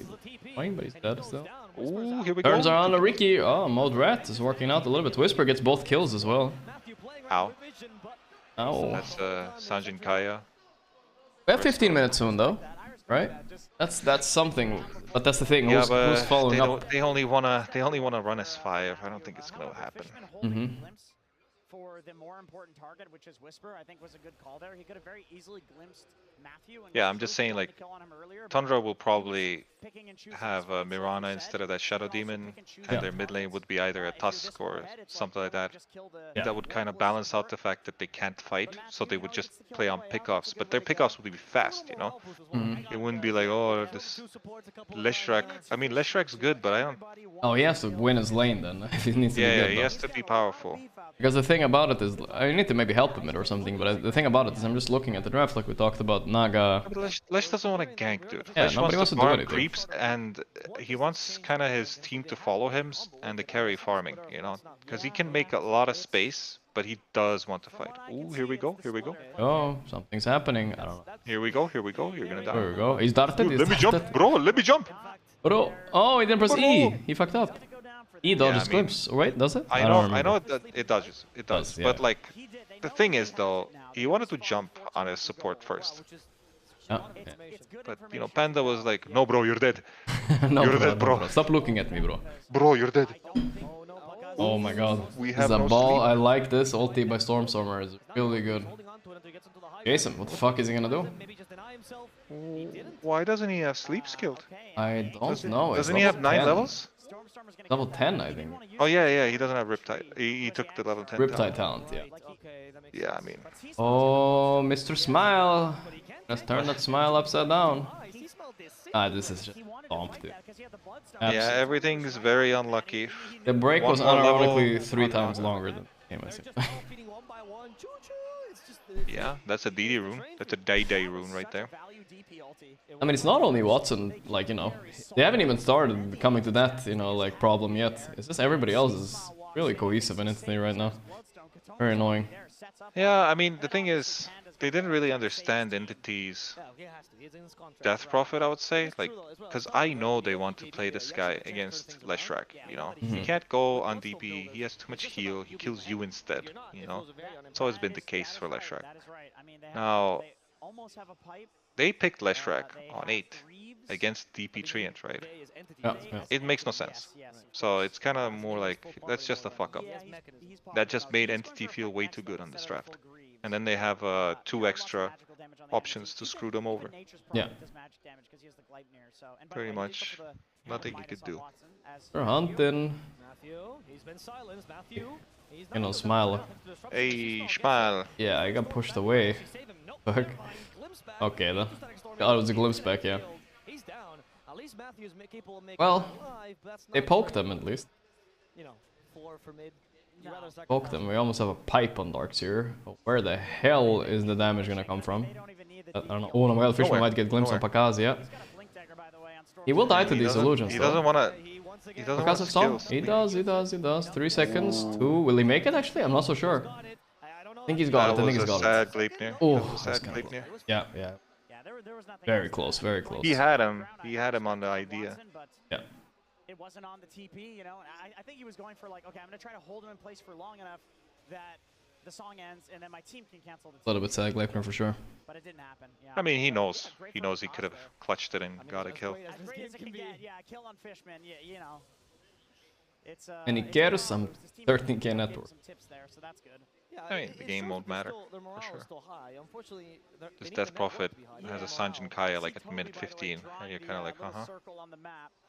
Fine, but he's dead still. Ooh, here we go. Turns around to Ricky. Oh, Mode Rat is working out a little bit. Whisper gets both kills as well. Ow. Ow. That's Sanjin Kaya. We have 15 minutes soon though, right? That's something, but that's the thing. Yeah, who's following up? They only wanna run S5. I don't think it's gonna happen. Mm-hmm. For the more important target, which is Whisper, I think was a good call there. He could have very easily glimpsed Matthew. And yeah, I'm just saying, like, Tundra will probably have Mirana instead of that Shadow Demon, and their mid lane would be either a Tusk or something like that. That would kind of balance out the fact that they can't fight, so they would just play on pickoffs. But their pickoffs would be fast, you know? It wouldn't be like, oh, this Leshrac. I mean, Leshrac's good, but I don't... Oh, he has to win his lane then, if he needs to be good. Yeah, he has to be powerful. Because the thing about it is, I need to maybe help him it or something, but the thing about it is I'm just looking at the draft like we talked about, Naga... Lesh doesn't want to gank, dude. Yeah, Lesh nobody wants to do farm anything. creeps, and he wants kind of his team to follow him and the carry farming, you know? Because he can make a lot of space, but he does want to fight. Ooh, here we go, here we go. Oh, something's happening, I don't know. Here we go, you're gonna die. There we go, he's darted, Dude, he's let me jump, bro, let me jump! Bro, oh, he didn't press E, he fucked up. E dodges I mean, glimpse, wait, does it? I know that it does, yeah. But like, the thing is though, he wanted to jump on his support first. Yeah. But, you know, Panda was like, no bro, you're dead. No, you're bro, dead, bro. Stop looking at me, bro. Bro, you're dead. Oh my god. We This have is a no ball. sleep. I like this. Ulti by Stormstormer is really good. Jason, what the fuck is he gonna do? Why doesn't he have sleep skilled? I don't know. Doesn't he have 9 levels? Level 10, I think. Oh yeah, he doesn't have Riptide. He took the level 10 Riptide talent, yeah. Yeah, I mean... Oh, Mr. Smile. Let's turn that smile upside down. Ah, this is just bumped, dude. Yeah, everything's very unlucky. The break was unironically 3 times longer than the game, I think. Yeah, that's a DD rune. That's a Day rune right there. I mean, it's not only Watson, like, you know, they haven't even started coming to that, you know, like, problem yet. It's just everybody else is really cohesive in Entity right now. Very annoying. Yeah, I mean, the thing is, they didn't really understand Entity's death profit, I would say. Like, because I know they want to play this guy against Leshrac, you know? He can't go on DP, he has too much heal, he kills you instead, you know? It's always been the case for Leshrac. Now, they picked Leshrac on 8 against DP Treant, right? Yeah. It makes no sense. So it's kind of more like, that's just a fuck up. That just made Entity feel way too good on this draft. And then they have 2 extra options to screw them over. Yeah. Pretty much nothing you could do. They're hunting. You know, Smile. Hey, Smile. Yeah, I got pushed away. Fuck. Okay, then. Oh, it was a glimpse back, yeah. Well, they poked them at least. Poke them. We almost have a pipe on Darks here. But where the hell is the damage gonna come from? I don't know. Oh no, well, Fishman might get glimpse on Pakaz, yeah. He will die to these illusions. He doesn't want to. He doesn't want skills. He does. 3 seconds. 2. Will he make it actually? I'm not so sure. I think he's got it. I think he's got sad it. Gleipnir. Oh, sad Gleipnir. Yeah. Very close, very close. He had him on the idea. Yeah. It wasn't on the TP, you know. I think he was going for like, okay, I'm gonna try to hold him in place for long enough that the song ends and then my team can cancel the. A little bit sad Gleipnir for sure. But it didn't happen. Yeah. I mean, he knows. He knows he could have clutched it and got a kill. As great as it can get, yeah, kill on Fishman, yeah, you know. It's And he cares some 13k net worth. Some tips there, so that's good. I mean, the game won't matter, for sure. This death profit has a Sanjin Kaya like at minute 15, and you're kind of like, how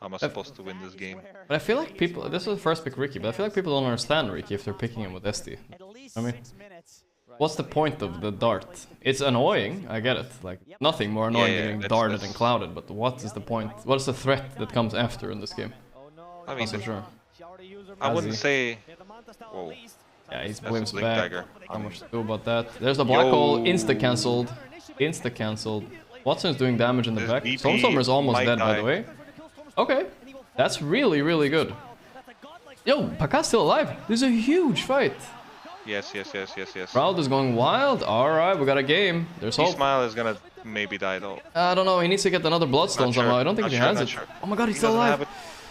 am I supposed to win this game? But I feel like people, this is the first pick Ricky, but I feel like people don't understand Ricky if they're picking him with SD. I mean, what's the point of the dart? It's annoying, I get it, like, nothing more annoying than getting darted and clouded, but what is the point? What is the threat that comes after in this game? I mean, for sure. I wouldn't say... Whoa. Yeah, he's Blimps back. Dagger. Not much to do about that. There's the black hole, insta-cancelled. Insta-cancelled. Watson's doing damage in the back. Stormstormer's almost dead, by the way. Okay. That's really, really good. Yo, Pakaz's still alive. This is a huge fight. Yes. Crowd is going wild. Alright, we got a game. There's hope. Smile is gonna maybe die though. I don't know, he needs to get another bloodstone somehow. I don't think he has it. Oh my god, he's still alive.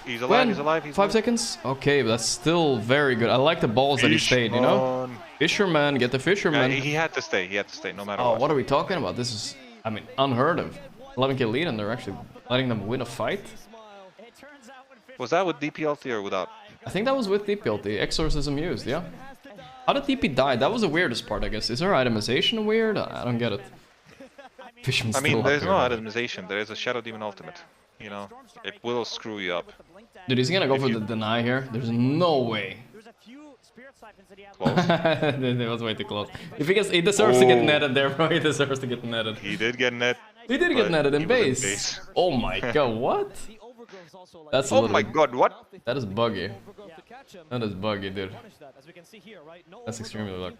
He's alive, he's alive. 5 seconds? Okay, but that's still very good. I like the balls that he stayed, you know? Fisherman, get the fisherman. Yeah, he had to stay, no matter what. what. Oh, what are we talking about? This is, I mean, unheard of. 11k lead and they're actually letting them win a fight? Was that with DP ulti or without? I think that was with DP ulti. Exorcism used, yeah. How did DP die? That was the weirdest part, I guess. Is her itemization weird? I don't get it. Fisherman's I mean, still there's up no here. itemization. There is a Shadow Demon ultimate. you know, it will screw you up. Dude, he's gonna go for the deny here. There's no way. Close. That was way too close. If he deserves to get netted there, bro. He deserves to get netted. He did get net. He did get netted in base. Oh my god, what? That's a oh my god, what? That is buggy. That is buggy, dude. That's extremely lucky.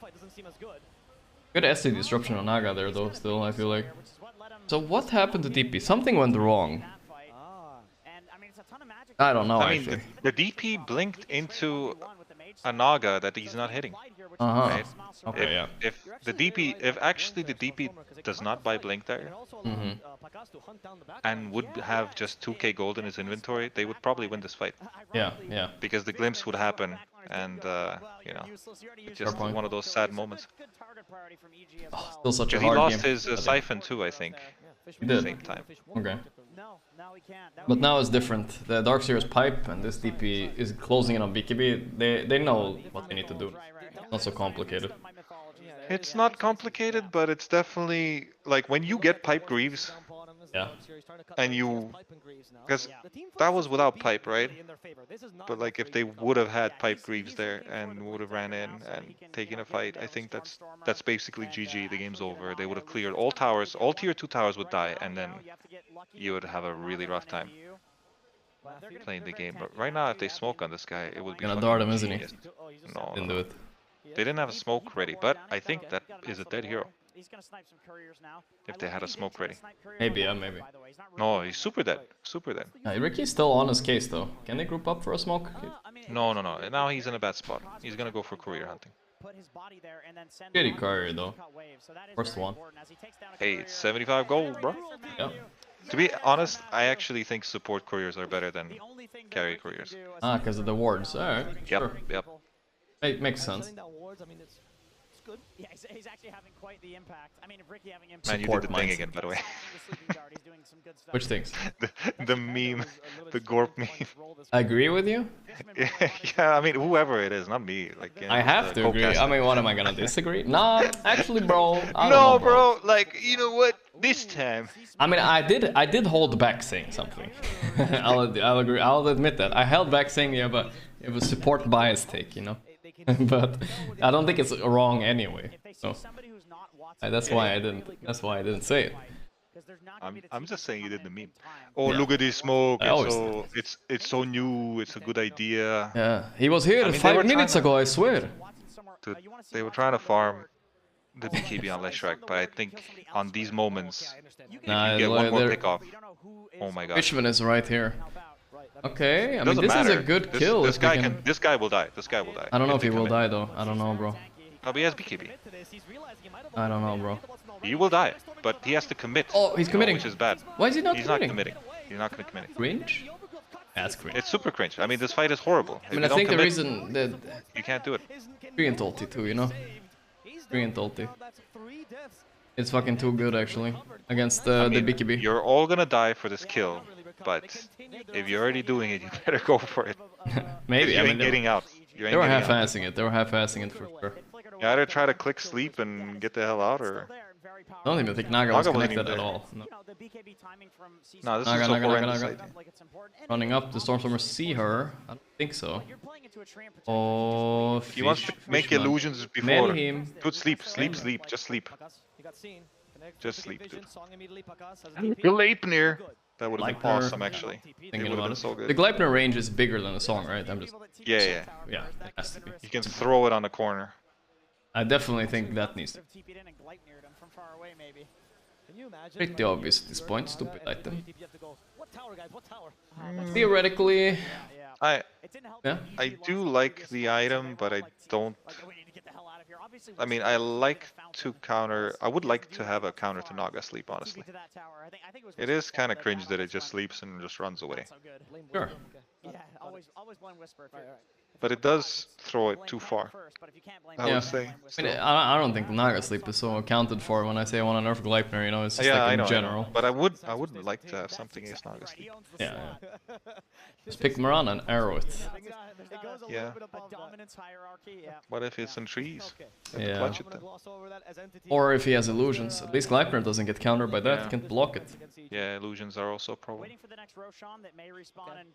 Good SC disruption on Naga there, though, still, I feel like. So what happened to DP? Something went wrong. I don't know, I mean, actually. the DP blinked into a Naga that he's not hitting. Right? Okay, yeah. If the DP, if actually the DP does not buy blink there, and would have just 2k gold in his inventory, they would probably win this fight. Yeah, yeah. Because the glimpse would happen, and you know, it's just one of those sad moments. Oh, still such a He hard lost game. his siphon too, I think. He did. At the same time. Okay. But now it's different. The Darkseer's pipe and this DP is closing in on BKB. They know what they need to do. It's not so complicated. It's not complicated, but it's definitely like when you get pipe Greaves. Yeah. And you, because that was without pipe, right? But like if they would have had pipe Greaves there and would have ran in and taken a fight, I think that's basically GG. The game's over. They would have cleared all towers, all tier 2 towers would die, and then you would have a really rough time playing the game. But right now, if they smoke on this guy, it would be Gonna dart him, isn't he? genius. No, Didn't do it. They didn't have a smoke ready, but I think that is a dead hero. If they had a smoke ready. Maybe, yeah, maybe. No, he's super dead. Super dead. Ricky's still on his case, though. Can they group up for a smoke? No. Now he's in a bad spot. He's gonna go for courier hunting. Shitty courier, though. First one. Hey, it's 75 gold, bro. Yeah. To be honest, I actually think support couriers are better than carry couriers. Ah, because of the wards. Alright. Yep, Sure. yep. It makes sense. Good. Yeah, he's actually having quite the impact. I mean, if Ricky having impact. Man, you did the thing again, by the way. Which things? the meme, the Gorgc meme. I agree with you? Yeah, I mean, whoever it is, not me. Like, I have to agree. I mean, what am I gonna disagree? Nah, actually, bro. I don't no, know, bro. Like, you know what? This time. I mean, I did hold back saying something. I'll agree. I'll admit that I held back saying yeah, but it was support bias take, you know. But I don't think it's wrong anyway. So that's why I didn't. That's why I didn't say it. I'm just saying you did the meme. Oh, yeah. Look at this smoke! It's so new. It's a good idea. Yeah, he was here 5 minutes ago. I swear. Dude, they were trying to farm the BKB on Leshrac, but I think on these moments, if you get one more pick off, oh my god. Fishman is right here. Okay, I mean this is a good kill. This guy will die. This guy will die. I don't know if he will die though. I don't know, bro. Oh, but he has BKB. I don't know, bro. He will die, but he has to commit. Oh, he's committing. Which is bad. Why is he not committing? He's not committing. He's not gonna commit. Cringe? That's cringe. It's super cringe. I mean, this fight is horrible. I mean, I think the reason that you can't do it. 3 and ulti too, you know. 3 and ulti. It's fucking too good actually against the BKB. You're all gonna die for this kill, but if you're already doing it, you better go for it. Maybe. I mean, getting out. They were half-assing it. They were half-assing it for sure. You either try to click sleep and get the hell out, or I don't even think Naga was connected at all. No, this is so horrendous. Running up, the Stormstormers see her. I don't think so. Oh, he wants to make illusions before. Put sleep, just sleep. Just sleep, dude. Gleipnir. That would have been awesome, actually. It would have been so good. The Gleipnir range is bigger than the song, right? I'm just. Yeah. Yeah, it has to be. You can throw it on the corner. I definitely think that needs to. Pretty obvious at this point. Stupid item. Theoretically, I do like the item, but I don't. I mean, I like to counter. I would like to have a counter to Naga sleep, honestly. It is kind of cringe that it just sleeps and just runs away. Sure. Always blame Whisper. But it does throw it too far, I would say. I mean, I don't think Naga sleep is so accounted for when I say I want to nerf Gleipnir, you know, it's just like in general. But I would like to have something against Naga sleep. Yeah. Just pick Mirana and arrow it. Yeah. What if it's in trees? Yeah. Clutch it then. Or if he has illusions. At least Gleipnir doesn't get countered by that, he can't block it. Yeah, illusions are also a problem. Waiting for the next Roshan that may respawn in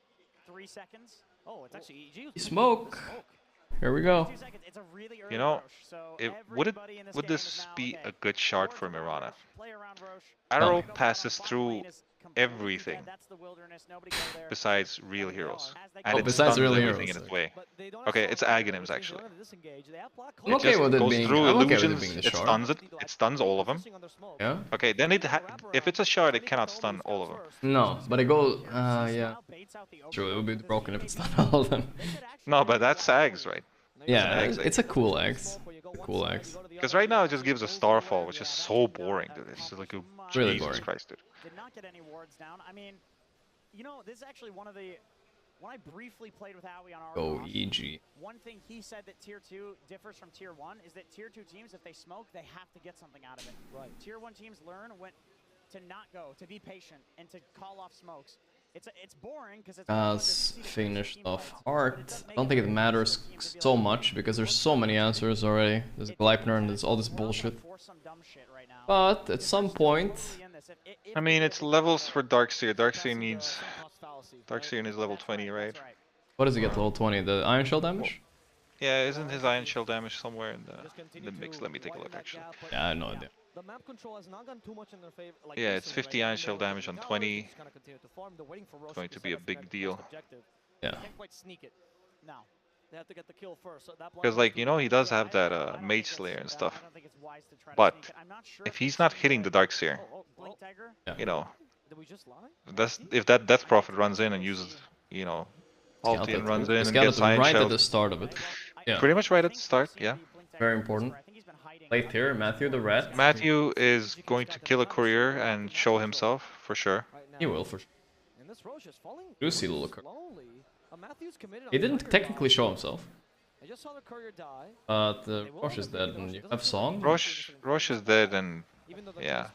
3 seconds. Oh, it's actually Smoke! Here we go. You know, would this be a good shard for Mirana? Arrow passes through everything besides real heroes, and it stuns everything in its way. Okay, it's Aghanims actually. I'm okay with it being. Through I'm okay with illusions, it being the it shard. stuns it. It stuns all of them. Yeah. Okay, then if it's a shard, it cannot stun all of them. No, but it goes. Yeah. True, it would be broken if it's not all of them. No, but that's Ags, right? Yeah, it's a cool axe. Cool axe. Because right now it just gives a starfall, which is so boring. Dude. It's like a really Jesus boring. Christ, dude. Did not get any wards down. I mean, you know, this is actually one of the. When I briefly played with Howie on our Go EG. one thing he said that Tier 2 differs from Tier 1 is that Tier 2 teams, if they smoke, they have to get something out of it. Right. Tier 1 teams learn when to not go, to be patient, and to call off smokes. It's boring because it's As finished off Heart. I don't think it matters so much because there's so many answers already. There's Gleipnir and there's all this bullshit. But at some point, I mean, it's levels for Darkseer. Darkseer needs level 20, right? what does he get level 20? The Iron Shell damage? Yeah, isn't his Iron Shell damage somewhere in the mix? Let me take a look actually. Yeah, I have no idea. The map control has not gone too much in their favor. Like Yeah, it's 50 Iron Shell damage on 20. It's Going to be a big deal. Yeah. Can't quite sneak it. Now they have to get the kill first. So Because like, you know, he does have that Mage Slayer and stuff. But if he's not hitting the Darkseer, you know, if that Death Prophet runs in and uses, you know, ulti and runs in and gets Iron right Shell. at the start of it. Yeah. Pretty much right at the start, yeah. Very important. Late here, Matthew the Rat. Matthew is going to kill a courier and show himself, for sure. He will, for sure. Juicy little courier. He didn't technically show himself. But Rosh is dead and you have Song? Rosh is dead and yeah.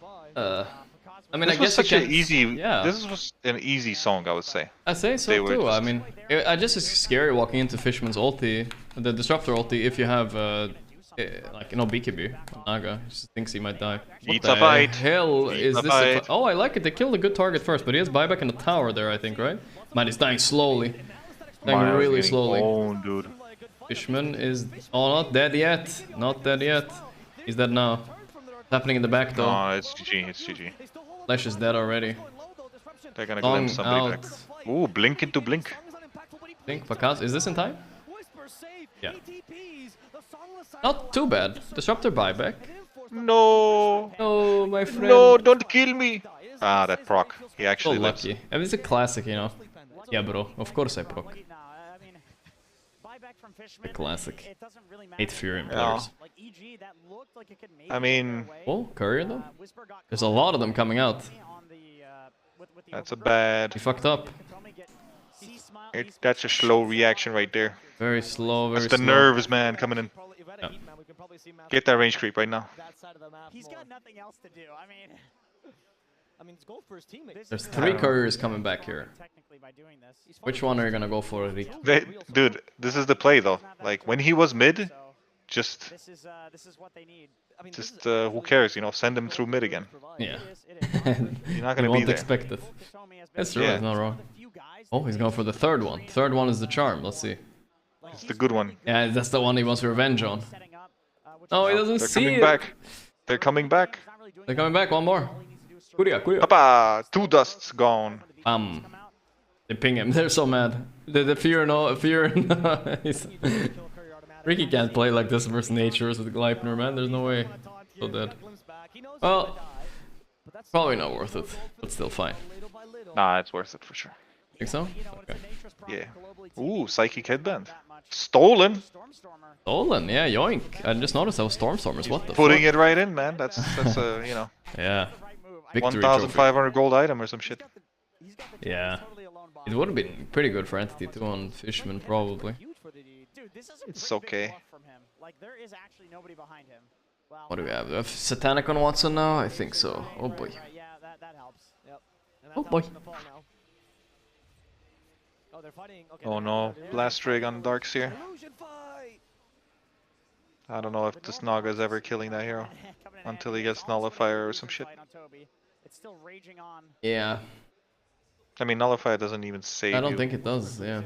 I mean, this I guess was such you an can... easy. Yeah. This was an easy song, I would say. I say so They were too. just- I mean, I just it's scary walking into Fishman's ulti, the Disruptor ulti, if you have like you know BKB. Naga he just thinks he might die. What It's the a fight. hell is It's a this? fight. Oh, I like it. They killed a good target first, but he has buyback in the tower there, I think, right? Man, he's dying slowly. Dying Mine was really getting slowly. owned, dude. Fishman is not dead yet. Not dead yet. He's dead now. What's happening in the back though? No, it's GG. It's GG. Flash is dead already. They're gonna Song glimpse somebody out. back. Ooh, blink into blink. Think Pakas. Is this in time? Yeah. Not too bad. Disruptor buyback. No. No, my friend. No, don't kill me. Ah, that proc. He So actually lives. lucky. I mean, it's a classic, you know. Yeah, bro. Of course I proc. A classic. 8 Fury in players. I mean, Oh, Courier though? There's a lot of them coming out. that's a bad. He fucked up. That's a slow reaction right there. Very slow, very That's the slow. nerves, man, coming in. Yeah. Get that range creep right now. He's got nothing else to do. I mean, it's gold for his teammates. There's 3 couriers coming back here. Which one are you gonna go for, Rick? Dude, this is the play though. Like when he was mid, just who cares, you know, send him through mid again. Yeah. You're not You gonna be won't there. expect it. That's true, Yeah. he's not wrong. Oh, he's going for the third one. Third one is the charm, let's see. It's the good one. Yeah, that's the one he wants revenge on. Oh, he doesn't They're see coming it. back. They're coming back. They're coming back, one more. Kuria. Papa, 2 dusts gone. They ping him, they're so mad. The fear, no, fear. Ricky can't play like this versus Natures with Gleipnir, man. There's no way. So dead. Well, probably not worth it, but still fine. Nah, it's worth it for sure. Think so? Okay. Yeah. Ooh, Psychic Headband. Stolen. Stolen, yeah, yoink. I just noticed that was Stormstormers, what the Putting fuck? it right in, man. That's a, you know. Yeah. Victory 1,500 gold item or some shit. Yeah. It would have been pretty good for Entity too on Fishman, probably. It's okay. Like there is actually nobody behind him. Well, What do we have? Do we have Satanic on Watson now? I think so. Oh boy. Yeah, that helps. Yep. Oh boy. Oh, they're fighting. Okay, Oh no, Blast Rig on Darks here. I don't know if this Naga is ever killing that hero until he gets Nullifier or some shit. It's still raging on. Yeah. I mean, Nullifier doesn't even save I don't you. think it does, yeah.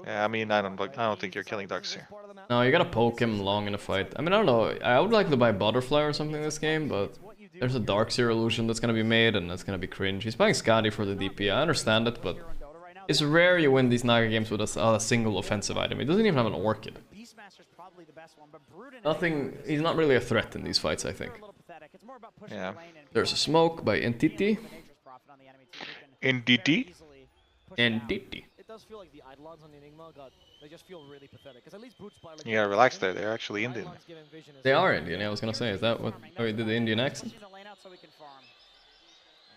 Yeah, I mean, I don't think you're killing Darks here. No, you gotta poke him long in a fight. I mean, I don't know. I would like to buy Butterfly or something in this game, but there's a Darkseer illusion that's gonna be made, and that's gonna be cringe. He's playing Scotty for the DP. I understand it, but it's rare you win these Naga games with a single offensive item. He doesn't even have an Orchid. Nothing. He's not really a threat in these fights, I think. Yeah. There's a smoke by Entity. Entity? Entity. It does feel like the Eidolons on Enigma they just feel really pathetic. Because at least Brute Spy, like, Yeah, relax there. They're actually Indian. They are Indian. Yeah, I was gonna say, is that what? Oh, you did the Indian accent?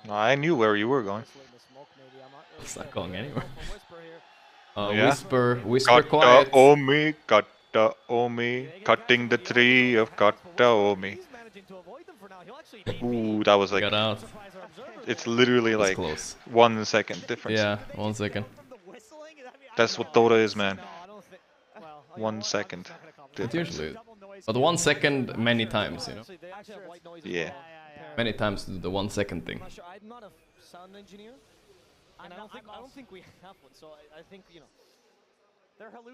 No, I knew where you were going. It's not going anywhere. Yeah. Whisper Kata quiet. Omi, Kata Omi, cutting the tree of Kata Omi. Ooh, that was like. Got out. It's literally like close. 1 second difference. Yeah, 1 second. That's what Dota is, man. 1 second. It usually is. But 1 second many times, you know? Yeah. Many times do the 1 second thing. I'm not a sound engineer, and I don't think we have one. So I think, you know.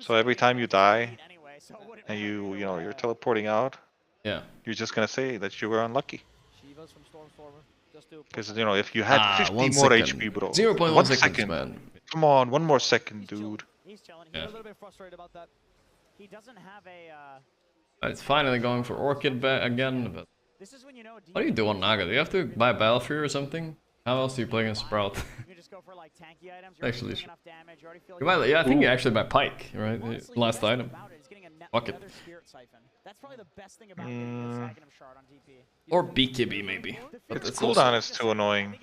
So every time you die, and you're teleporting out, yeah, you're just gonna say that you were unlucky. Shivas from Stormstormer. Because if you had 50 1 more second. HP, bro. 0.1 seconds, man. Come on, 1 more second, dude. He's chilling. Yeah. A little bit frustrated about that. He doesn't have a. It's finally going for Orchid again, but. This is when you know. What do you do on Naga? Do you have to buy Battlefury or something? How else do you play against Sprout? You just go for like tanky items. Actually, enough damage. You already feel you might, yeah, I think you actually buy Pike, right? Last item. Fuck it. That's probably the best thing about getting this Aghanim shard on DP. Or BKB maybe. But Its it's cooldown is too annoying.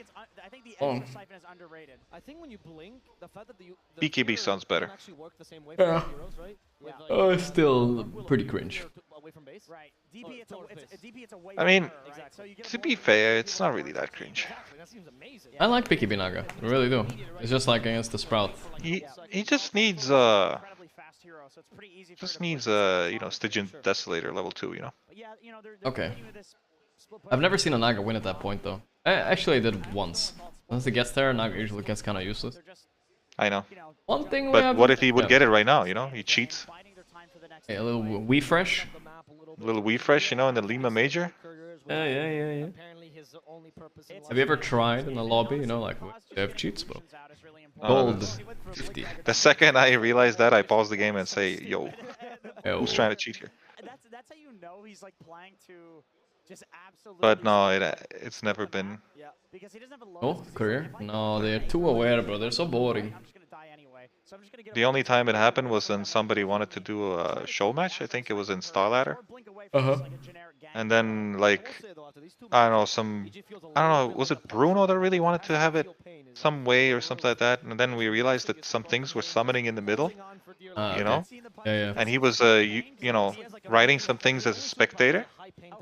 I think the Oh. extra siphon is underrated. I think when you blink, the fact that the BKB sounds better. actually work the same way for Yeah. heroes, right? With, like, Oh, it's still pretty cringe. away from base. Right. DP, it's a way I mean, better, right? So you get to be fair, it's not really that cringe. That seems amazing. I like BKB Naga. I really do. It's just like against the Sprout. He just needs incredibly fast hero, so it's pretty easy for Stygian Desolator level 2, you know. But yeah, you know, they're Okay. continuing with this split play. I've never seen a Naga win at that point though. Actually, I did it once. Once he gets there, Naga usually gets kind of useless. I know. One thing we But have. what if he would yeah. get it right now, you know? He cheats. Hey, a little Wii Fresh. A little Wii Fresh, in the Lima Major. Yeah. Apparently his only purpose in Have you ever tried in a lobby, like, they have cheats, bro? Gold 50. The second I realized that, I paused the game and say, yo, Yo. who's trying to cheat here? That's how you know he's like playing to just absolutely. But no, it's never been. Yeah, because he doesn't have a low. Oh, career? No, they're too aware, bro. They're so boring. I'm just gonna die anyway, so I'm just gonna get. The only time it happened was when somebody wanted to do a show match. I think it was in Star Ladder. And then, like, I don't know, was it Bruno that really wanted to have it some way or something like that? And then we realized that some things were summoning in the middle, you know? Yeah. And he was, writing some things as a spectator.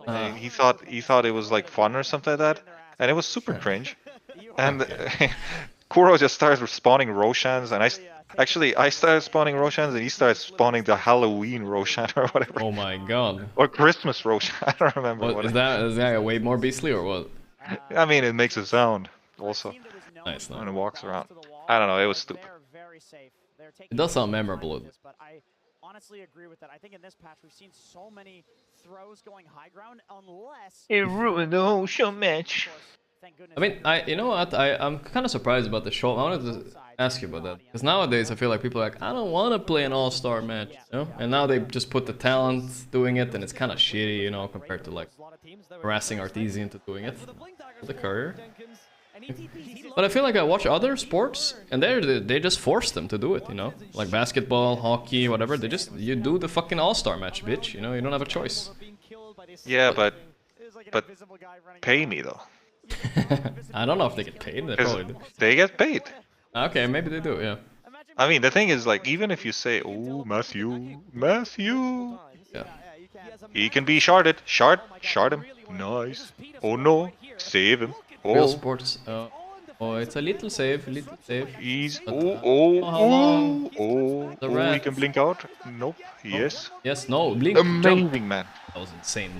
And he thought it was like fun or something like that. And it was super cringe. And Kuro just started spawning Roshans, and I started spawning Roshans, and he started spawning the Halloween Roshan or whatever. Oh my god. Or Christmas Roshan, I don't remember. What, is that way more beastly or what? I mean, it makes a sound also Nice, when it walks around. I don't know, it was stupid. It does sound memorable. But I honestly agree with that. I think in this patch we've seen so many throws going high ground, unless it ruined the whole show match. I mean, you know what? I'm kind of surprised about the show. I wanted to ask you about that because nowadays I feel like people are like, I don't want to play an all-star match, you know? And now they just put the talent doing it, and it's kind of shitty, you know, compared to like harassing Arteezy into doing it. The courier. But I feel like I watch other sports, and they just force them to do it, you know, like basketball, hockey, whatever. You do the fucking all-star match, bitch. You know, you don't have a choice. Yeah, but pay me though. I don't know if they get paid. They probably do. They get paid. Okay, maybe they do, yeah. I mean, the thing is, like, even if you say, oh, Matthew, yeah. he can be sharded. Shard him. Nice. Oh no, save him. Oh. Real sports. Oh, it's a little save, He's but, he can blink out. Nope. Yes. Yes. No. Blink. Amazing, jump. man. That was insane.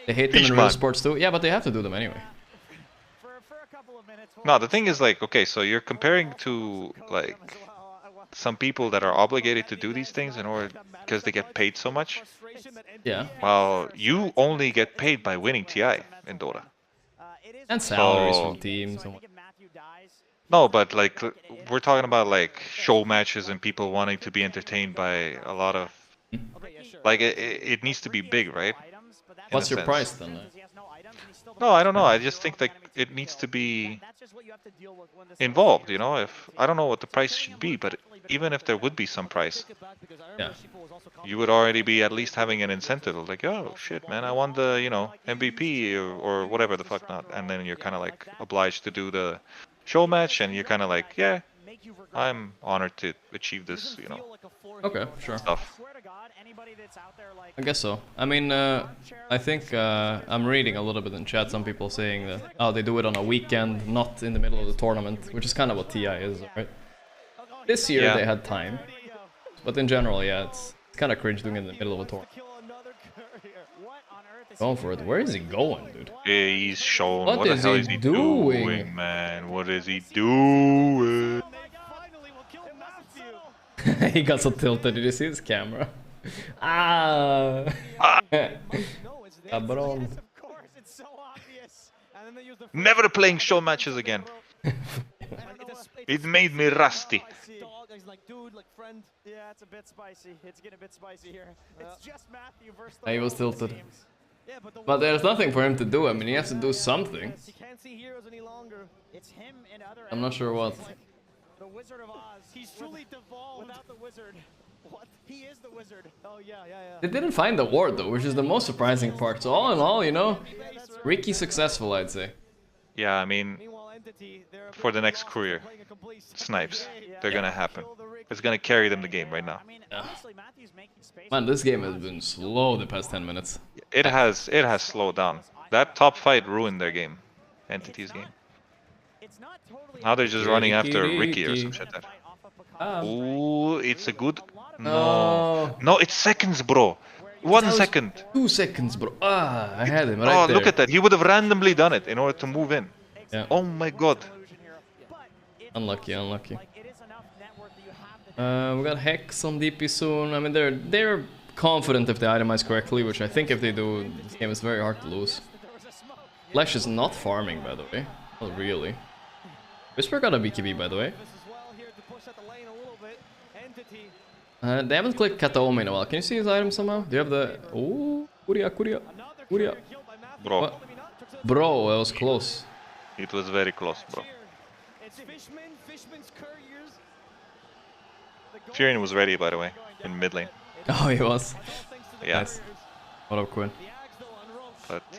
They hate them in real sports too. Yeah, but they have to do them anyway. No, the thing is, like, okay, so you're comparing to like some people that are obligated to do these things in order because they get paid so much. Yeah. Well, you only get paid by winning TI in Dota. And salaries from teams. And no, but like we're talking about like show matches and people wanting to be entertained by a lot of like it needs to be big, right? What's your price then? No, I don't know. I just think that it needs to be involved, you know? If I don't know what the price should be, but even if there would be some price, yeah, you would already be at least having an incentive of like, oh shit, man, I won the, you know, MVP or whatever the fuck not, and then you're kind of like obliged to do the show match, and you're kind of like, yeah, I'm honored to achieve this, you know. Okay, sure. Stuff. I guess so. I mean, I think I'm reading a little bit in chat. Some people saying that they do it on a weekend, not in the middle of the tournament, which is kind of what TI is, right? This year they had time, but in general, yeah, it's kind of cringe doing it in the middle of a tournament. Going for it. Where is he going, dude? Yeah, he's showing. What the hell is he doing, man? What is he doing? He got so tilted. Did you see his camera? Cabron. Never playing show matches again. It made me rusty. Yeah, it's a bit spicy. It's getting a bit spicy here. It's just Matthew versus He was tilted. But there's nothing for him to do. I mean, he has to do something. I'm not sure what. The Wizard of Oz. He's truly devolved without the wizard. What? He is the wizard. Oh yeah. They didn't find the ward though, which is the most surprising part. So all in all, you know, Ricky successful, I'd say. Yeah, I mean, for the next career, snipes, they're gonna happen. It's gonna carry them the game right now. Yeah. Man, this game has been slow the past 10 minutes. It has slowed down. That top fight ruined their game, Entity's game. Now they're just running after Ricky or some shit like that. Ooh, it's a good... No. No, it's seconds, bro. 1 second. 2 seconds, bro. I had him right there. Look at that. He would have randomly done it in order to move in. Yeah. Oh my god. Unlucky. We got Hex on DP soon. I mean, they're confident if they itemize correctly, which I think if they do, this game is very hard to lose. Flash is not farming, by the way. Not really. Whisper got a BKB, by the way. They haven't clicked Kataomi in a while. Can you see his item somehow? Do you have the... Ooh, Kuria. Bro. What? Bro, that was close. It was very close, bro. Furion was ready, by the way, in mid lane. Oh, he was? Yeah. Nice. What up, Quinn? But,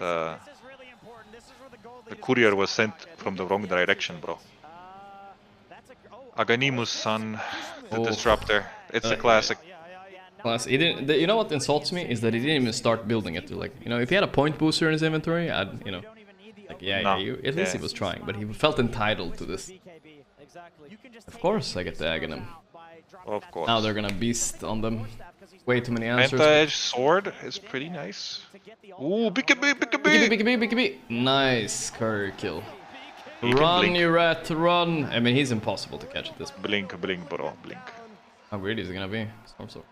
the courier was sent from the wrong direction, bro. Aganimus-san, the disruptor. It's a classic. He didn't. You know what insults me is that he didn't even start building it. Like, you know, if he had a point booster in his inventory, I'd, you know, like, at least he was trying, but he felt entitled to this. Of course, I get the Aghanim. Of course. Now they're gonna beast on them. Way too many answers. Anti-edge sword is pretty nice. Ooh, BKB! Nice courier kill. Run, you rat, run! I mean, he's impossible to catch at this point. Blink, bro, blink. How weird is it gonna be? Storm Sword.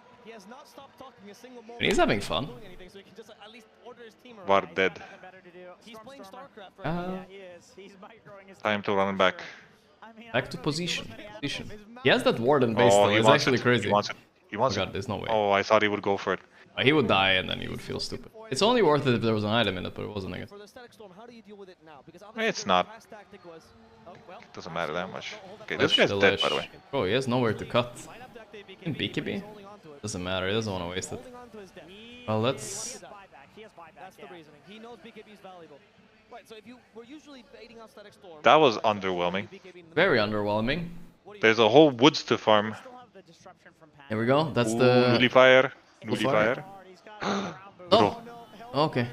And he's having fun. Var dead. Time to run back. Back to position. He has that warden base though, it's actually crazy. He wants it. God, there's no way. Oh, I thought he would go for it. He would die and then he would feel stupid. It's only worth it if there was an item in it, but it wasn't, I guess. It's not. It doesn't matter that much. Okay, this guy's dead, by the way. Bro, he has nowhere to cut. In BKB? Doesn't matter, he doesn't want to waste it. Well, let's... Right, so if you were usually baiting out Static Storm, That was underwhelming. Very underwhelming. There's a whole woods to farm. Here we go. That's the nullifier. Nullifier. Oh. Okay.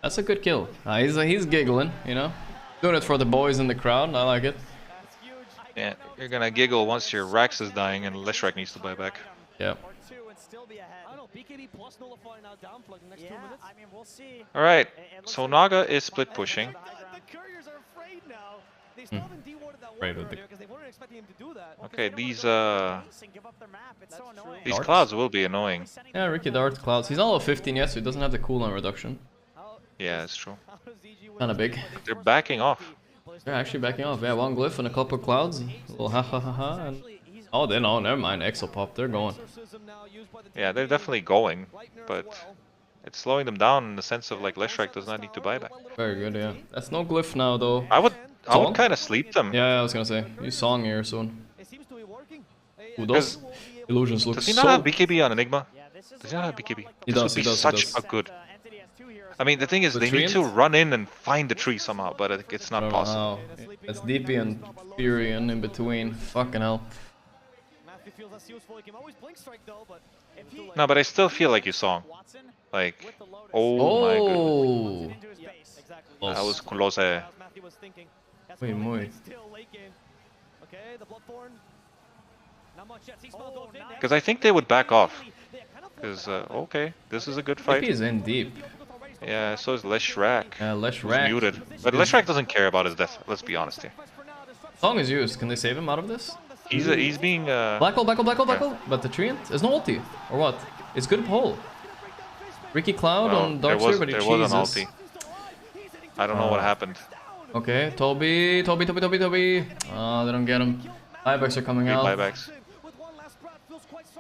That's a good kill. He's giggling, you know, doing it for the boys in the crowd. I like it. Yeah, you're gonna giggle once your Rax is dying and Leshrac needs to buy back. Yeah. All right. So Naga is split pushing. Right with the... Okay, these clouds will be annoying. Yeah, Ricky Dart clouds. He's not level 15 yet, so he doesn't have the cooldown reduction. Yeah, it's true. Kinda big. They're backing off. They're actually backing off. Yeah, one glyph and a couple clouds. A little ha ha ha ha. And... oh, they know. Never mind. Exo pop. They're going. Yeah, they're definitely going, but it's slowing them down in the sense of like Leshrac does not need to buy back. Very good. Yeah. That's no glyph now though. I would kind of sleep them. Yeah, I was gonna say. He's song here soon. Who does? Illusions look so... Does he not have BKB on Enigma? Does he not have BKB? He does, he does, such a good... I mean, the thing is, they need to run in and find the tree somehow, but it's not possible. It's DP and Furion in between. Fucking hell. No, but I still feel like you saw. Like, oh my goodness. That was close. Muy. Because I think they would back off. Because, okay, this is a good fight. DP is in deep. Yeah, so is Leshrac. Leshrac. Muted. But Leshrac doesn't care about his death, let's be honest here. Song is used. Can they save him out of this? He's being... Black hole, black hole, black hole, black hole. But the Treant? There's no ulti. Or what? It's good pull. Ricky Cloud on Darkseer, but he cheeses. There was an ulti. I don't know what happened. Okay, Toby. Oh, they don't get him. Buybacks are coming out. Buybacks.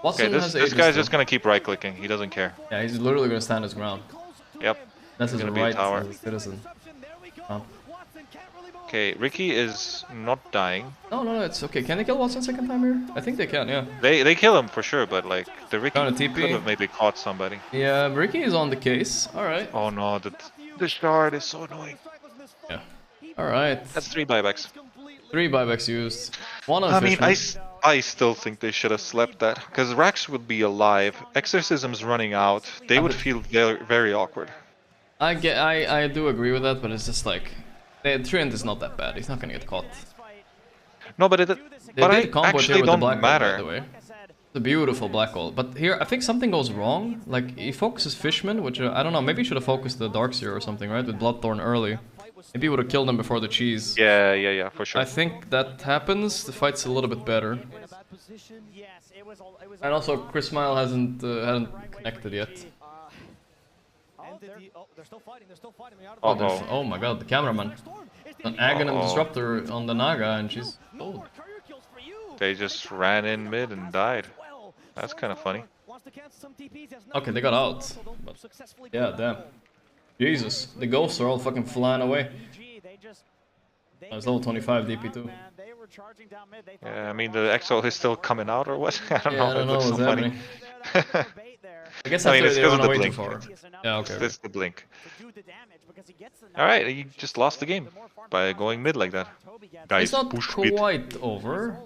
Watson okay, this guy's just gonna keep right-clicking. He doesn't care. Yeah, he's literally gonna stand his ground. Yep. That's his right as a citizen. Oh. Okay, Ricky is not dying. No, it's okay. Can they kill Watson second time here? I think they can, yeah. They kill him for sure, but like the Ricky could have maybe caught somebody. Yeah, Ricky is on the case. All right. Oh no, the shard is so annoying. Yeah. All right. That's 3 buybacks. 3 buybacks used. One on I mean, I still think they should have slept that, because Rax would be alive. Exorcism's running out. They would feel very, very awkward. I do agree with that, but it's just like Treant is not that bad. He's not gonna get caught. No, but I actually don't matter. By the way. It's a beautiful black hole. But here, I think something goes wrong. Like, he focuses Fishman, which I don't know. Maybe he should have focused the Darkseer or something, right? With Bloodthorn early. Maybe he would have killed him before the cheese. Yeah, for sure. I think that happens. The fight's a little bit better. And also, Chris Smile hasn't connected yet. Oh my god, the cameraman. An Aghanim Disruptor on the Naga and she's old. They just ran in mid and died. That's kind of funny. Okay, they got out. But yeah, damn. Jesus, the ghosts are all fucking flying away. It's level 25 DP too. Yeah, I mean the Exo is still coming out or what? I don't know. I don't know what's happening. I guess I mean, it's because of the blink. Yeah, okay. It's the blink. Alright, you just lost the game by going mid like that. Guys, it's not push quite mid. Over.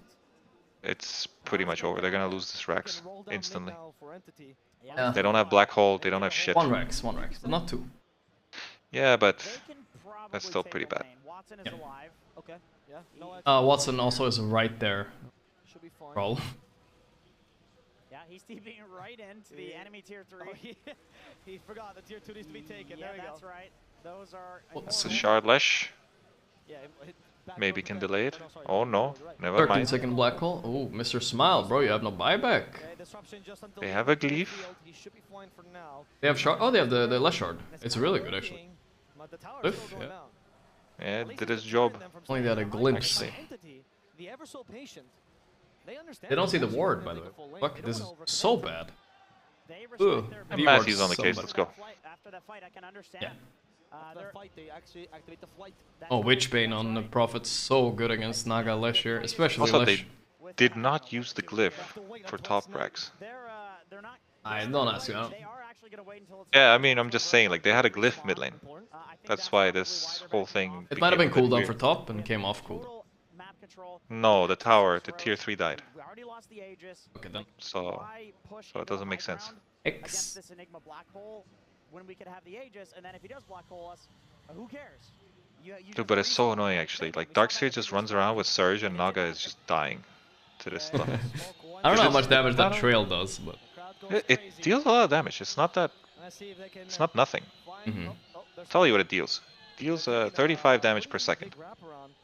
It's pretty much over. They're gonna lose this Rax instantly. Yeah. They don't have black hole. They don't have shit. One Rax, but not 2. Yeah, but that's still pretty bad. Yeah. Watson also is right there. Roll. Yeah, he's TPing right into the enemy tier 3. Oh, he forgot the tier 2 needs to be taken. Yeah, there we that's go. right. Those are. It's a shard Lesh. Maybe can delay it. Oh no, never mind. 13-second black hole. Oh, Mr. Smile, bro, you have no buyback. They have a glyph. They have shard. Oh, they have the Lesh shard. It's really good actually. Glyph, yeah. Yeah, it did its job. Only they had a glimpse. They don't see the ward, by the way. Fuck, this is so bad. Ugh. And Matthew's on the case, let's go. Yeah. Oh, Witchbane on the Prophet's so good against Naga Lesh here, especially also, Lesh. they did not use the glyph for top Rax. I don't ask you. Yeah, I mean, I'm just saying, like, they had a glyph mid lane. That's why this whole thing. It might have been cooldown weird. for top and came off cooldown. No, the tower, the tier 3 died. Okay then. So it doesn't make sense. X. This Enigma black hole when we could have the Aegis, and then if he does black hole us, who cares? Dude, but it's so annoying actually. Like, Darkseer just runs around with Surge and Naga is just dying to this stuff. I don't know how much damage that trail does, but it deals a lot of damage. It's not that. It's not nothing. I'll tell you what it deals. It deals 35 damage per second,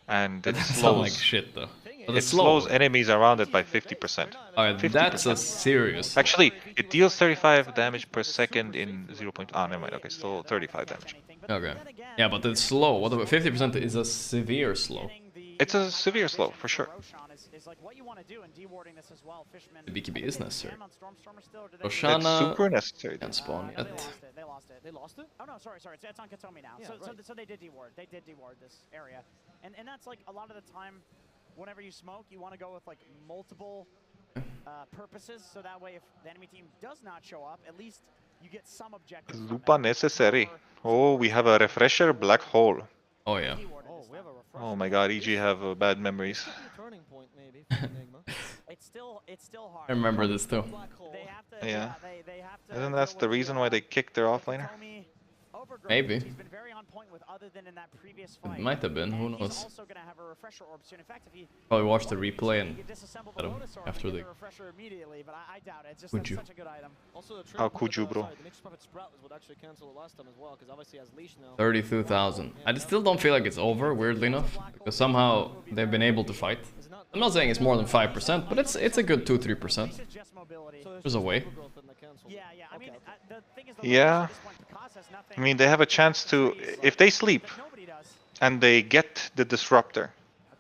and it sounds like slows. shit though. It slows enemies around it by 50%. Alright, that's a serious. Actually, it deals 35 damage per second in 0. Ah, never mind. Okay, still 35 damage. Okay. Yeah, but it's slow. What about 50% is a severe slow. It's a severe slow for sure. The BKB is necessary. It's Roshana super necessary. can't spawn yet. They lost it? Oh no, sorry. It's on Katomi now. So they did deward. They did deward this area, and that's like a lot of the time. Whenever you smoke, you want to go with like multiple purposes, so that way if the enemy team does not show up, at least you get some objectives. Super necessary. Oh, we have a refresher black hole. Oh yeah. Oh my god, EG have bad memories. It's still hard. I remember this too. Yeah. Isn't that the reason why they kicked their offlaner? Maybe. He's been very on point with other than in that previous fight. It might have been, who knows. He's also going to have a refresher orb soon. In fact, if he Probably watch the replay and after the refresher immediately, but I doubt it. It's just Could you? such a good item. How could you, bro? 32,000. I still don't feel like it's over, weirdly enough, because somehow they've been able to fight. I'm not saying it's more than 5%, but it's a good 2-3%. There's a way. Yeah. I mean, they have a chance to, if they sleep and they get the disruptor.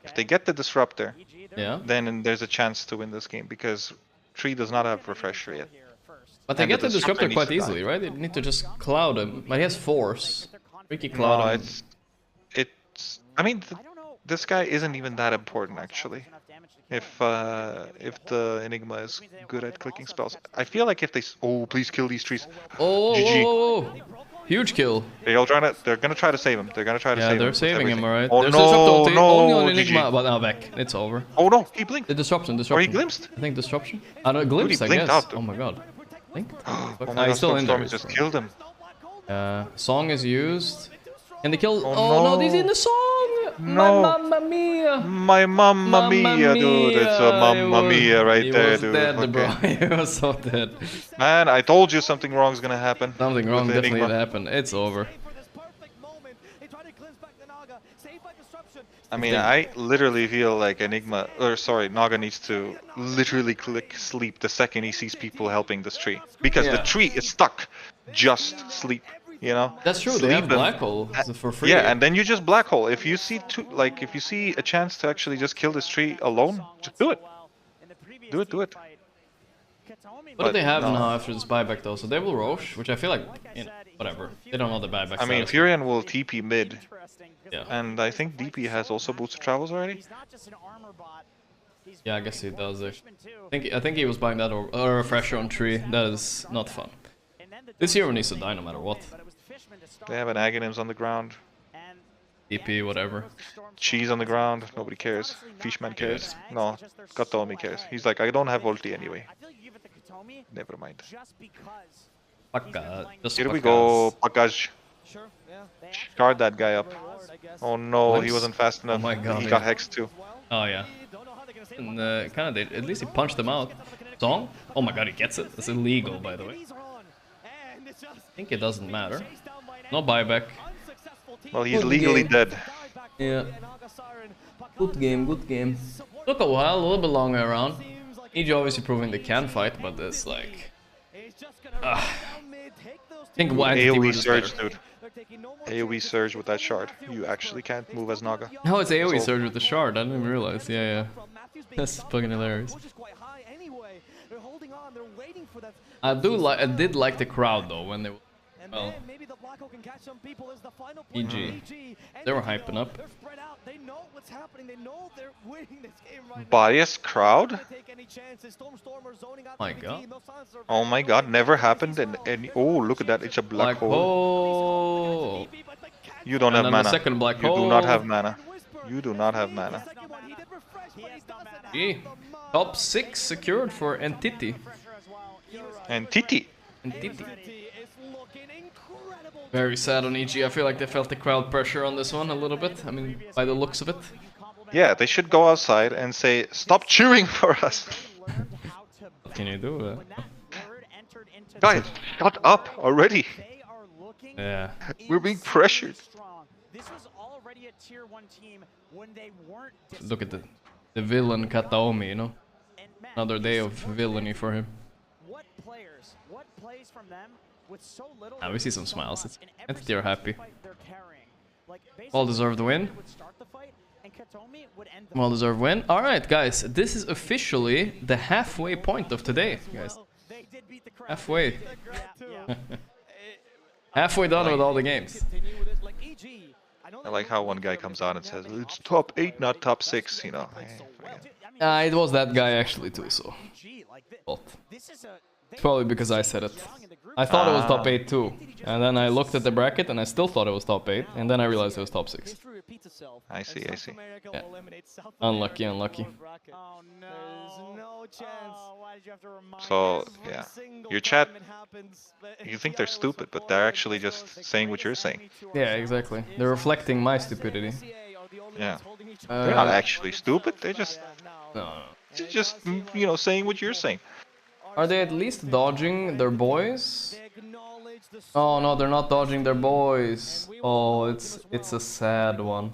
If they get the disruptor, yeah, then there's a chance to win this game because Tree does not have refresher yet. But they get the disruptor quite easily, right? They need to just cloud him. But he has force. Ricky cloud him. I mean, this guy isn't even that important actually. If the Enigma is good at clicking spells, I feel like if they please kill these trees. Oh, GG. Huge kill. They're gonna try to save him. They're gonna try to save him. Yeah, they're saving him, alright. Oh There's no, only on no, Enigma, GG. but now back. It's over. Oh no, he blinked. The disruption. Or he glimpsed. I think disruption. I don't glimpse, I blinked guess. out. Oh my god. Blinked? Oh my He's god, still in there. Storm just killed him. Song is used. And they kill. Oh no, he's in the song! No. My mamma mia! My mamma mia, dude. It's a mamma mia right there, dude. He was dead, bro. He was so dead. Man, I told you something wrong is gonna happen. Something wrong definitely happened. It's over. I mean, I literally feel like Enigma, or sorry, Naga needs to literally click sleep the second he sees people helping this tree. Because the tree is stuck. Just sleep, you know? That's true, they have black hole for free. Yeah, and then you just black hole. If you see if you see a chance to actually just kill this tree alone, just do it. Do it. What do they have now after this buyback though? So they will Roche, which I feel like, you know, whatever. They don't know the buyback. I mean, Furion will TP mid. Yeah. And I think DP has also boosted travels already. Yeah, I guess he does. I think he was buying that or a refresher on tree. That is not fun. This hero needs to die no matter what. They have an Aghanims on the ground. DP, whatever. Cheese on the ground, nobody cares. Fishman cares. No, Katomi cares. He's like, I don't have ulti anyway. Never mind. Here we go, Pakaj. Shard that guy up. Oh no, he wasn't fast enough. Oh my god. He got hexed too. Oh yeah. And kind of, at least he punched him out. Song? Oh my god, he gets it. That's illegal, by the way. I think it doesn't matter. No buyback. Well, he's legally dead. Yeah. Good game, good game. Took a while, a little bit longer around. EG obviously proving they can fight, but it's like... I think AoE surge, dude. AoE surge with that shard. You actually can't move as Naga. No, it's AoE surge with the shard. I didn't even realize. Yeah. That's fucking hilarious. I did like the crowd though when they Well, EG. They were hyping up. Biased crowd? My god. Oh my god, never happened and oh, look at that, it's a black hole. You don't have the mana. second black you hole. do not have mana. You do not have mana. Gee. Top 6 secured for Entity. Entity. Very sad on EG. I feel like they felt the crowd pressure on this one a little bit. I mean, by the looks of it. Yeah, they should go outside and say, stop cheering for us. What can you do? Guys, shut up already. Yeah. We're being pressured. Look at the villain Kataomi, you know? Another day of villainy for him. Now we see some smiles. Entity are happy. Well deserved win. Well deserved win. Alright guys, this is officially the halfway point of today, guys. Halfway. Halfway done with all the games. I like how one guy comes on and says, it's top 8, not top 6, you know. It was that guy actually too, so. But probably because I said it. I thought it was top 8 too. And then I looked at the bracket and I still thought it was top 8. And then I realized it was top 6. I see. Yeah. Unlucky. So, yeah. Your chat, you think they're stupid, but they're actually just saying what you're saying. Yeah, exactly. They're reflecting my stupidity. Yeah. They're not actually stupid, they're just... Just, you know, saying what you're saying. Are they at least dodging their boys? Oh no, they're not dodging their boys. Oh, it's a sad one.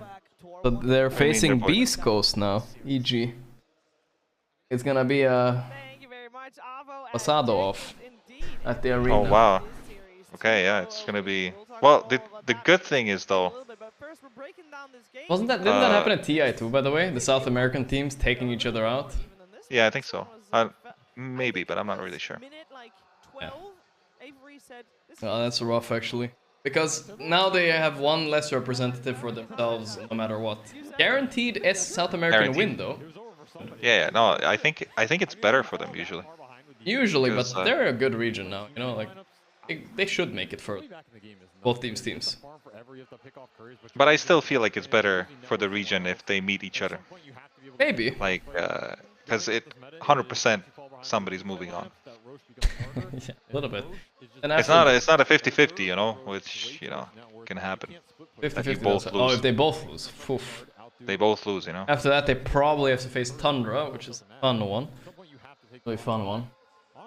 But they're facing Beast Coast now, EG. It's gonna be a Pasado off at the arena. Oh wow. Okay, yeah, it's gonna be... Well, the good thing is though... Didn't that happen at TI too, by the way? The South American teams taking each other out? Yeah, I think so. Maybe, but I'm not really sure. Yeah. Oh, that's rough actually. Because now they have one less representative for themselves no matter what. Guaranteed South American win though. Yeah, no, I think it's better for them usually. Usually, but they're a good region now, you know, like they should make it further. Both teams. But I still feel like it's better for the region if they meet each other. Maybe. Like, because 100% somebody's moving on. Yeah, a little bit. And it's not a 50-50, you know, which, you know, can happen. 50-50. Oh, if they both lose. Oof. They both lose, you know. After that, they probably have to face Tundra, which is a fun one. Really fun one.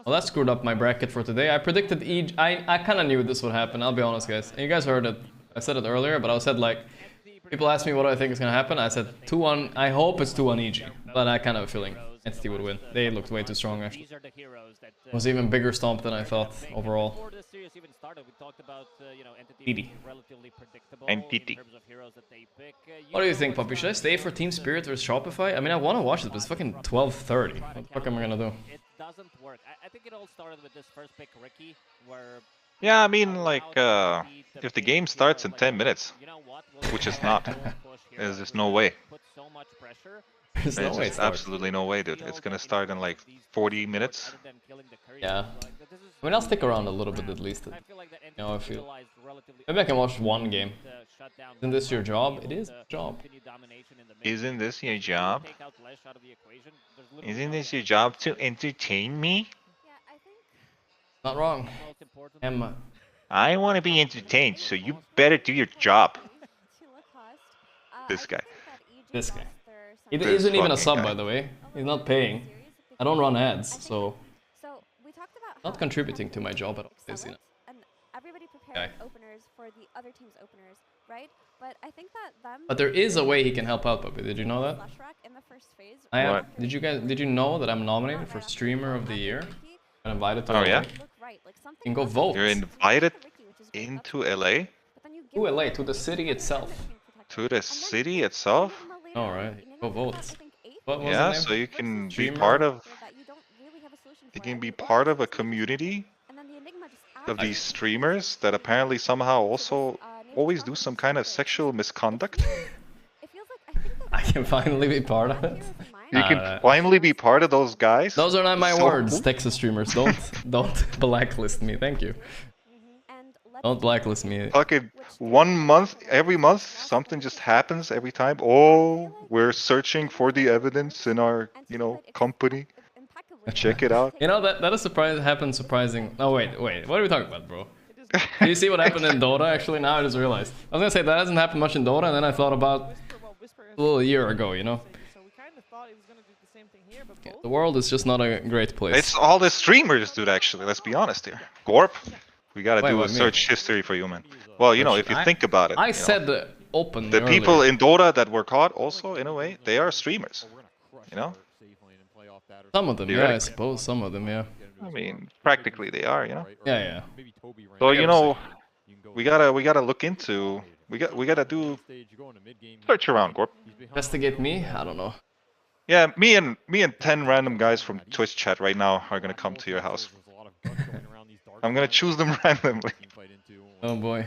Well, that screwed up my bracket for today. I predicted EG. I kind of knew this would happen, I'll be honest, guys. And you guys heard it. I said it earlier, but I said, like, people asked me what I think is going to happen. I said 2-1. I hope it's 2-1 EG. But I kind of have a feeling Entity would win. They looked way too strong, actually. It was even bigger stomp than I thought, overall. Entity. What do you think, Puppy? Should I stay for Team Spirit versus Shopify? I mean, I want to watch this, but it's fucking 12:30. What the fuck am I gonna do? It doesn't work. I think it all started with this first pick, Ricky, where... Yeah, I mean, like, if the game starts in 10 minutes, which is not, there's just no way. There's no way. Absolutely no way, dude. It's gonna start in like 40 minutes. Yeah. I mean, I'll stick around a little bit at least. You know, I feel. Maybe I can watch one game. Isn't this your job? It is a job. Isn't this your job? Isn't this your job to entertain me? Not wrong. Emma. I want to be entertained, so you better do your job. This guy. This guy. He isn't even a sub, by the way. He's not paying. I don't run ads, so... Not contributing to my job at all, you know. Everybody prepared openers for the other team's openers, right? But I think that But there is a way he can help out, Puppy. Did you know that? I am. Did you know that I'm nominated for Streamer of the Year? I'm invited to LA. Yeah? You can go vote. You're invited into LA? To LA, to the city itself. To the city itself? Alright, go vote. Yeah, so you can be part of... You can be part of a community of these streamers that apparently somehow also always do some kind of sexual misconduct. I can finally be part of it. You can finally be part of those guys. Those are not my words, Texas streamers. Don't blacklist me. Thank you. Don't blacklist me. Fucking 1 month, every month, something just happens every time. Oh, we're searching for the evidence in our, company. Check it out. You know, that is happened surprising. Oh, wait. What are we talking about, bro? Do you see what happened in Dota? Actually, now I just realized. I was gonna say that hasn't happened much in Dota, and then I thought about a little year ago, Yeah, the world is just not a great place. It's all the streamers, dude, actually. Let's be honest here. Gorp, we gotta do a search history for you, man. Well, if you think about it. I said openly the people in Dota that were caught also, in a way, they are streamers. Some of them, yeah, I suppose. Some of them, yeah. I mean, practically they are, Yeah. So, we gotta look into... We gotta do... Search around, Gorp. Investigate me? I don't know. Yeah, me and 10 random guys from Twitch chat right now are gonna come to your house. I'm gonna choose them randomly. Oh boy.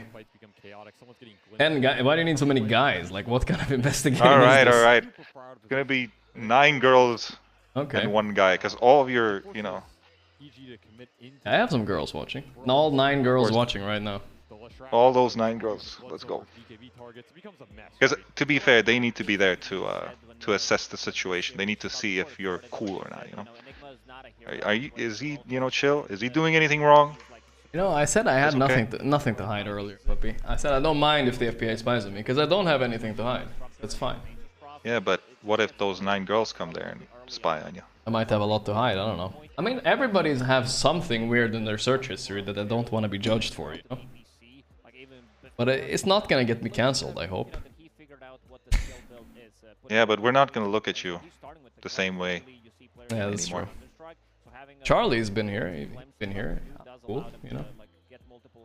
10 guys? Why do you need so many guys? Like, what kind of investigating is this? Alright. It's gonna be 9 girls and 1 guy, because all of your, I have some girls watching. All 9 girls watching right now. All those 9 girls. Let's go. Because, to be fair, they need to be there to assess the situation. They need to see if you're cool or not, Is he, chill? Is he doing anything wrong? I said I had nothing to hide earlier, puppy. I said I don't mind if the FPA spies on me, because I don't have anything to hide. That's fine. Yeah, but what if those 9 girls come there and spy on you? I might have a lot to hide, I don't know. I mean, everybody have something weird in their search history that I don't want to be judged for, But it's not gonna get me cancelled, I hope. Yeah, but we're not gonna look at you the same way. Yeah, that's true. Charlie's been here. He's been here. Cool,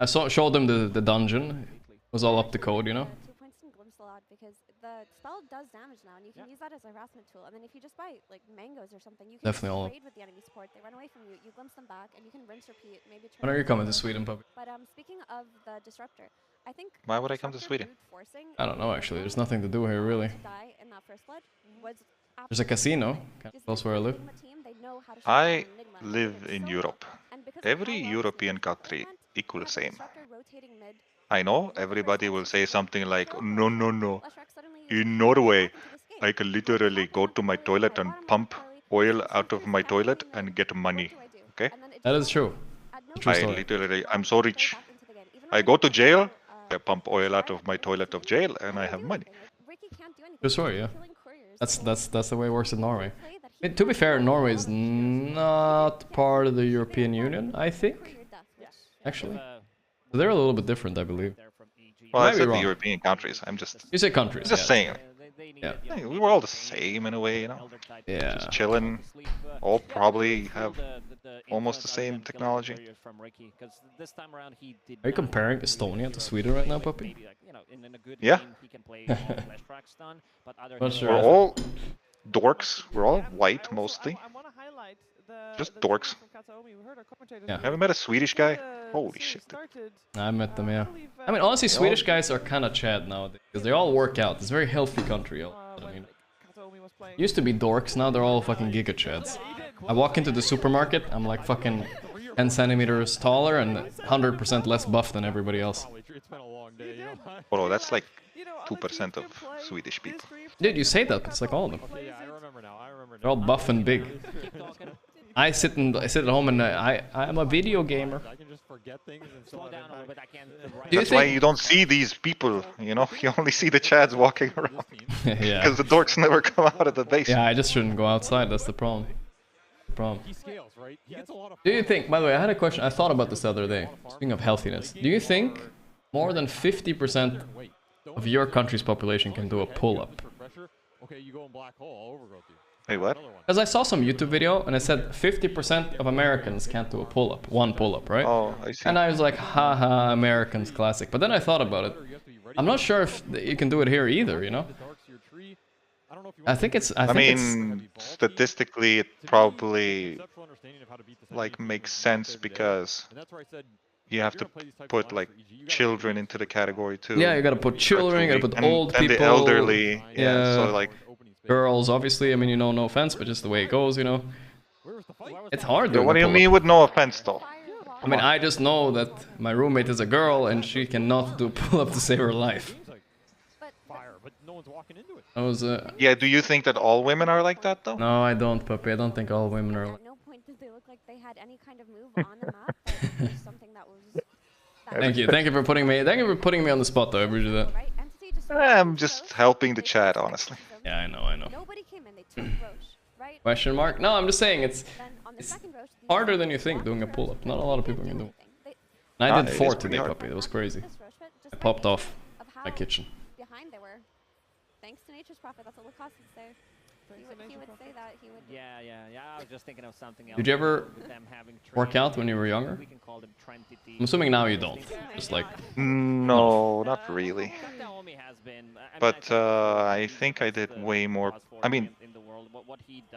I showed him the dungeon. It was all up to code, 2 points in glimpse a lot because the spell does damage now, and you can use that as a harassment tool. And then if you just buy like mangoes or something, you can trade with the enemy support. They run away from you. You glimpse them back, and you can rinse, repeat, maybe. When are you coming to Sweden, puppy? But speaking of the disruptor, I think. Why would I come to Sweden? I don't know actually. There's nothing to do here really. There's a casino. Close where I live. I live in Europe. Every European country equal same. I know everybody will say something like, no. In Norway, I can literally go to my toilet and pump oil out of my toilet and get money. Okay? That is true. I'm so rich. I go to jail, I pump oil out of my toilet of jail, and I have money. True story, yeah. That's the way it works in Norway. To be fair, Norway is not part of the European Union, I think. Actually. They're a little bit different, I believe. Well, I said the European countries. You say countries. Just saying. Yeah. We were all the same in a way, Yeah. Just chilling. All probably have almost the same technology. Are you comparing Estonia to Sweden right now, puppy? Yeah. We're all dorks. We're all white mostly. Just dorks. Yeah. Have you met a Swedish guy? Holy shit. I met them, yeah. I mean, honestly, Swedish guys are kind of Chad nowadays, because they all work out. It's a very healthy country. I mean, used to be dorks, now they're all fucking giga Chads. I walk into the supermarket, I'm like fucking 10 centimeters taller and 100% less buff than everybody else. Oh, that's like 2% of Swedish people. Dude, you say that, but it's like all of them. They're all buff and big. I sit at home and I'm a video gamer. That's why you don't see these people, You only see the Chads walking around. Yeah. Because the dorks never come out of the base. Yeah, I just shouldn't go outside, that's the problem. Do you think, by the way, I had a question, I thought about this the other day, speaking of healthiness. Do you think more than 50% of your country's population can do a pull-up? Wait, what? Because I saw some YouTube video and it said 50% of Americans can't do a pull-up, one pull-up, right? Oh, I see. And I was like, haha, Americans, classic. But then I thought about it. I'm not sure if you can do it here either, I think it's... I mean, statistically, it probably, makes sense because you have to put like children into the category too. Yeah, you gotta put children, you gotta put old and people. the elderly. Yeah, so like girls, obviously. I mean, you know, no offense, but just the way it goes, you know. It's hard. What do you mean with no offense, though? I mean, I just know that my roommate is a girl and she cannot do pull-up to save her life. I was, yeah, do you think that all women are like that, though? No, I don't, Puppy. I don't think all women are like At no point did they look like they had any kind of move on the map. That was something that was... Thank you for putting me on the spot, though. I appreciate that. I'm just helping the chat, honestly. Yeah, I know. Nobody came in, they took Roche, right? Question mark? No, I'm just saying it's harder than you think doing a pull-up. Not a lot of people can do it. And I did 4 today, Puppy. It was crazy. I popped off my kitchen. Behind they were. Thanks to Nature's Prophet, that's what Lacoste would say. He would say that. He would. Yeah. I was just thinking of something else. Did you ever work out when you were younger? I'm assuming now you don't. Just like. No, not really. But I think I did way more. I mean,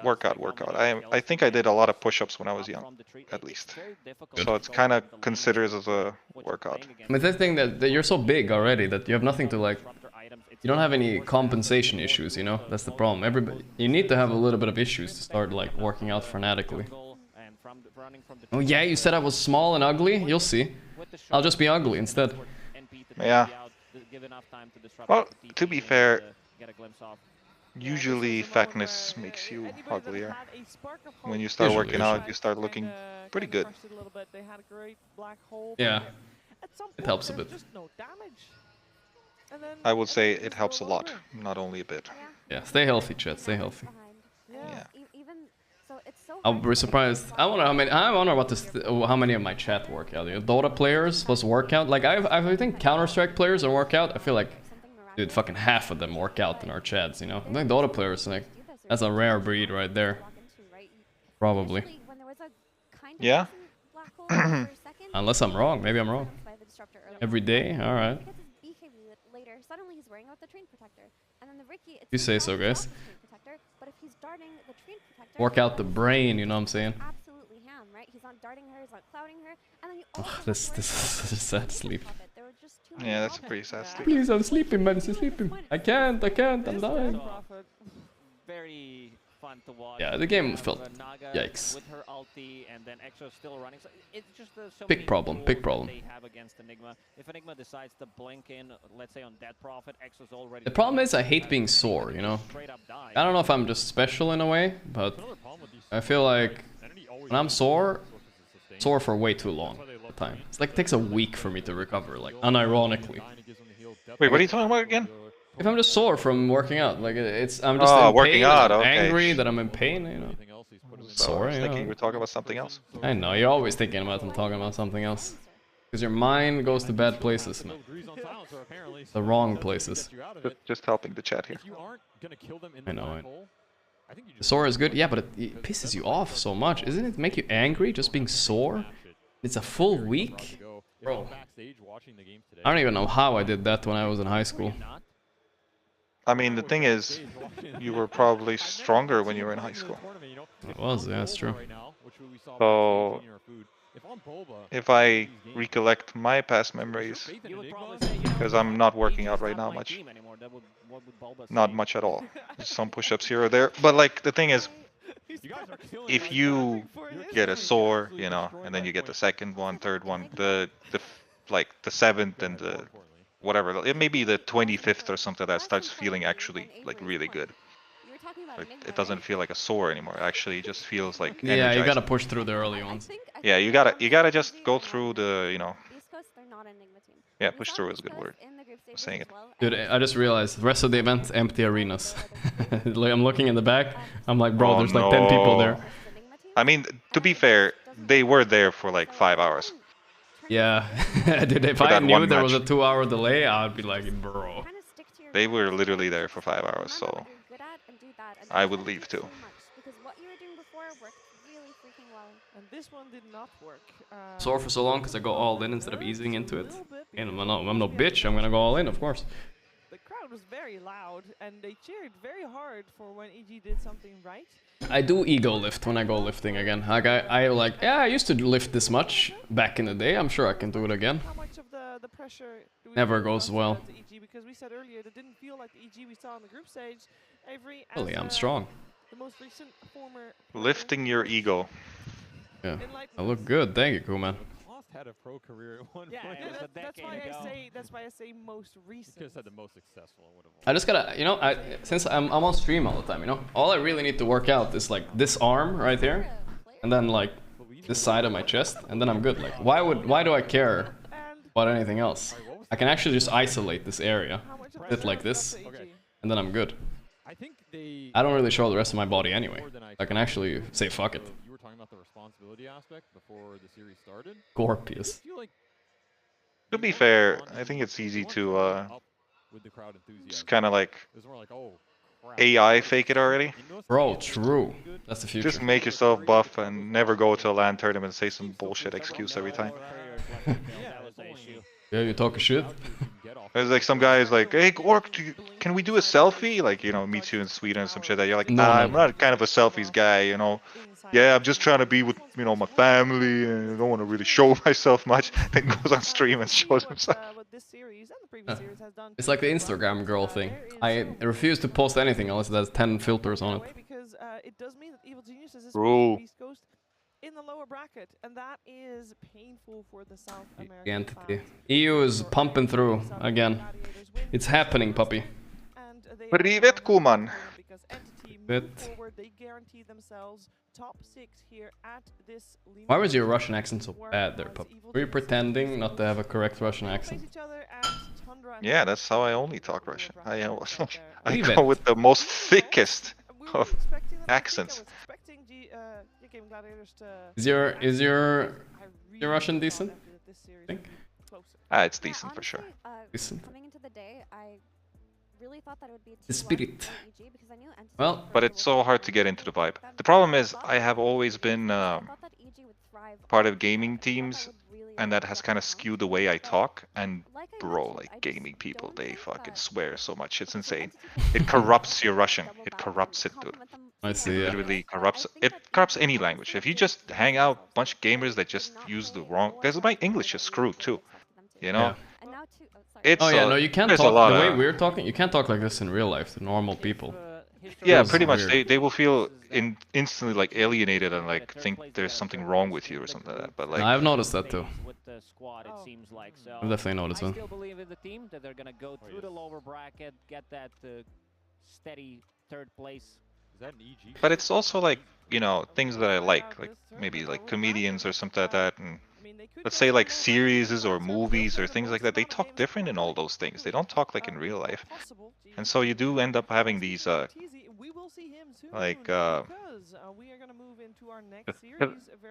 workout. I think I did a lot of push-ups when I was young, at least. So it's kind of considered as a workout. I mean, the thing that you're so big already that you have nothing to like. You don't have any compensation issues, you know? That's the problem. You need to have a little bit of issues to start like working out fanatically. Oh yeah, you said I was small and ugly? You'll see. I'll just be ugly instead. Yeah. Well, to be fair, usually fatness makes you uglier. When you start working out, you start looking pretty good. Yeah. It helps a bit. I would say it helps a lot, not only a bit. Yeah, stay healthy, chat. Stay healthy. Yeah. I'll be surprised. I wonder what this, how many of my chat work out. You know, Dota players plus workout. Like I think Counter-Strike players and workout. I feel like, dude, fucking half of them work out in our chats. You know, I think Dota players like that's a rare breed right there. Probably. Yeah. Unless I'm wrong. Maybe I'm wrong. Every day. All right. Suddenly he's wearing out the train protector, and then the Ricky. You say so, guys. But if he's darting the train protector, work out the brain, you know what I'm saying? Absolutely ham, right? He's not darting her, he's not clouding her, and then you also this is such a sad sleep. Yeah, that's a pretty sad sleep. Please, I'm sleeping, man. I'm sleeping. I can't. I'm dying. Very fun to watch. Yeah, the game felt yikes. With her ulti and then Exo still running. So it's just so big problem. They have against Enigma. If Enigma decides to blink in, let's say on Dead Prophet, Exo's already. The problem is I hate being sore, you know. I don't know if I'm just special in a way, but I feel like when I'm sore for way too long time. It's like it takes a week for me to recover, like unironically. Wait, what are you talking about again? If I'm just sore from working out, like I'm just in working pain, out, I'm okay. angry that I'm in pain, you know. Sore, you thinking know. we're talking about something else. I know, you're always thinking about I'm talking about something else. Because your mind goes to bad places, man. The wrong places. Just helping the chat here. I know. The sore is good, yeah, but it pisses you off so much. Isn't it make you angry just being sore? It's a full week? Bro. I don't even know how I did that when I was in high school. I mean, the thing is, you were probably stronger when you were in high school. It was, yeah, that's true. So, if I recollect my past memories, because I'm not working out right now much. Not much at all. Some push-ups here or there. But like, the thing is, if you get a sore, you know, and then you get the second one, third one, the 7th and the whatever, it may be the 25th or something that starts feeling actually like really good. Like, it doesn't feel like a sore anymore. It actually just feels like energizing. Yeah, you gotta push through the early ones. Yeah, you gotta just go through the, you know. Yeah, push through is a good word. I'm saying it. Dude, I just realized the rest of the event, empty arenas. Like, I'm looking in the back. I'm like, bro, there's like 10 people there. I mean, to be fair, they were there for like 5 hours. Yeah, dude, if I knew there was a 2-hour delay, I'd be like, bro. They were literally there for 5 hours, so I would leave too. And this one did not work. Sore for so long because I go all in instead of easing into it. And I'm no bitch, I'm gonna go all in, of course. the crowd was very loud and they cheered very hard for when EG did something right. I do ego lift when I go lifting again. Like I like, yeah, I used to lift this much back in the day. I'm sure I can do it again. How much of the pressure do we Never goes well. to EG? Because we said earlier that didn't feel like the EG we saw on the group stage. Avery, Really, I'm strong. The most recent former Lifting your ego. Yeah, I look good. Thank you, cool man. Had a pro career at one yeah, point. that's why I say most recent. Just had the most successful. I just gotta, you know, since I'm on stream all the time, you know, all I really need to work out is like this arm right here, and then like this side of my chest, and then I'm good. Like, why do I care about anything else? I can actually just isolate this area, sit like this, and then I'm good. I don't really show the rest of my body anyway. I can actually say fuck it. You were talking about the responsibility aspect before the series started. Gorgc. To be fair, I think it's easy to just kind of like AI fake it already. Bro, true. That's the future. Just make yourself buff and never go to a LAN tournament and say some bullshit excuse every time. Yeah, you talking shit? There's like some guy is like, hey Gorgc, can we do a selfie? Like, you know, meet you in Sweden and some shit that you're like, nah, I'm not kind of a selfies guy, you know. Yeah, I'm just trying to be with, you know, my family and I don't want to really show myself much. Then goes on stream and shows himself. It's like the Instagram girl thing. I refuse to post anything unless it has 10 filters on it. Because it does mean that Evil Geniuses is Bro. East Coast in the lower bracket, and that is painful for the South American The entity. EU is pumping through again. It's happening, puppy. Privet, Kuman. They guarantee themselves top 6 here at this. Why was your Russian accent so bad there, puppy? Were you pretending not to have a correct Russian accent? Yeah, that's how I only talk Russian. I go with the most thickest of accents. Is your Russian decent? I think. It's decent for sure. Decent. Coming into the day, I really thought that it would be The spirit. Well, but it's so hard to get into the vibe. The problem is I have always been part of gaming teams, and that has kind of skewed the way I talk. And bro, like gaming people, they fucking swear so much. It's insane. It corrupts your Russian. It corrupts it, dude. I see. It literally corrupts. It corrupts any language. If you just hang out a bunch of gamers that just use the wrong. Because my English is screwed too. You know. It's oh yeah, no, you can't talk the way we're talking. You can't talk like this in real life to normal people. Yeah, pretty much. They will feel instantly like alienated and like think there's something wrong with you or something like that. But like, no, I've noticed that too. With the squad, it seems like. So I've definitely noticed that. I still believe in the team that they're gonna go through the lower bracket, get that steady 3rd place. Is that an EG? But it's also like, you know, things that I like maybe like comedians or something like that, and let's say like series or movies or things like that. They talk different in all those things. They don't talk like in real life, and so you do end up having these like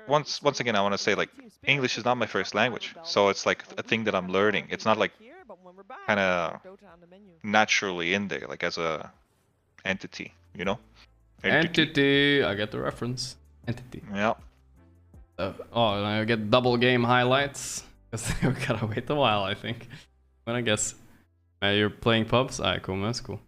once again I want to say like English is not my first language, so it's like a thing that I'm learning. It's not like kind of naturally in there like as a entity, you know. Entity, I get the reference. Entity. Yeah. Oh, and I get double game highlights. Because we gotta wait a while, I think. But I guess. You're playing pubs? Alright, cool, that's cool.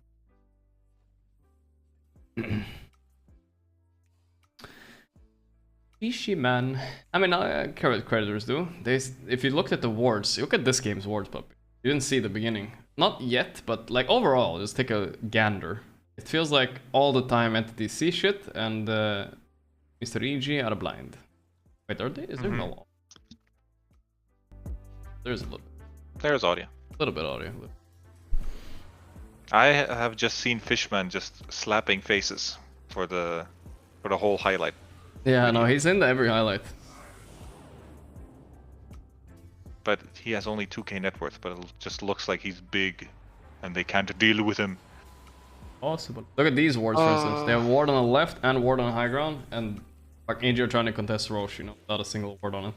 Fishy man. I mean, creditors do. If you looked at the wards, look at this game's wards, puppy. You didn't see the beginning. Not yet, but like overall, just take a gander. It feels like all the time entities see shit and Mr. EG are blind. Wait, are they? Is there no? There's a little. There's audio. A little bit audio. I have just seen Fishman just slapping faces for the whole highlight. Yeah, no, he's in every highlight. But he has only 2k net worth, but it just looks like he's big, and they can't deal with him. Possible. Look at these wards, for instance. They have ward on the left and ward on high ground, and like AG are trying to contest Roche, you know, without a single ward on it.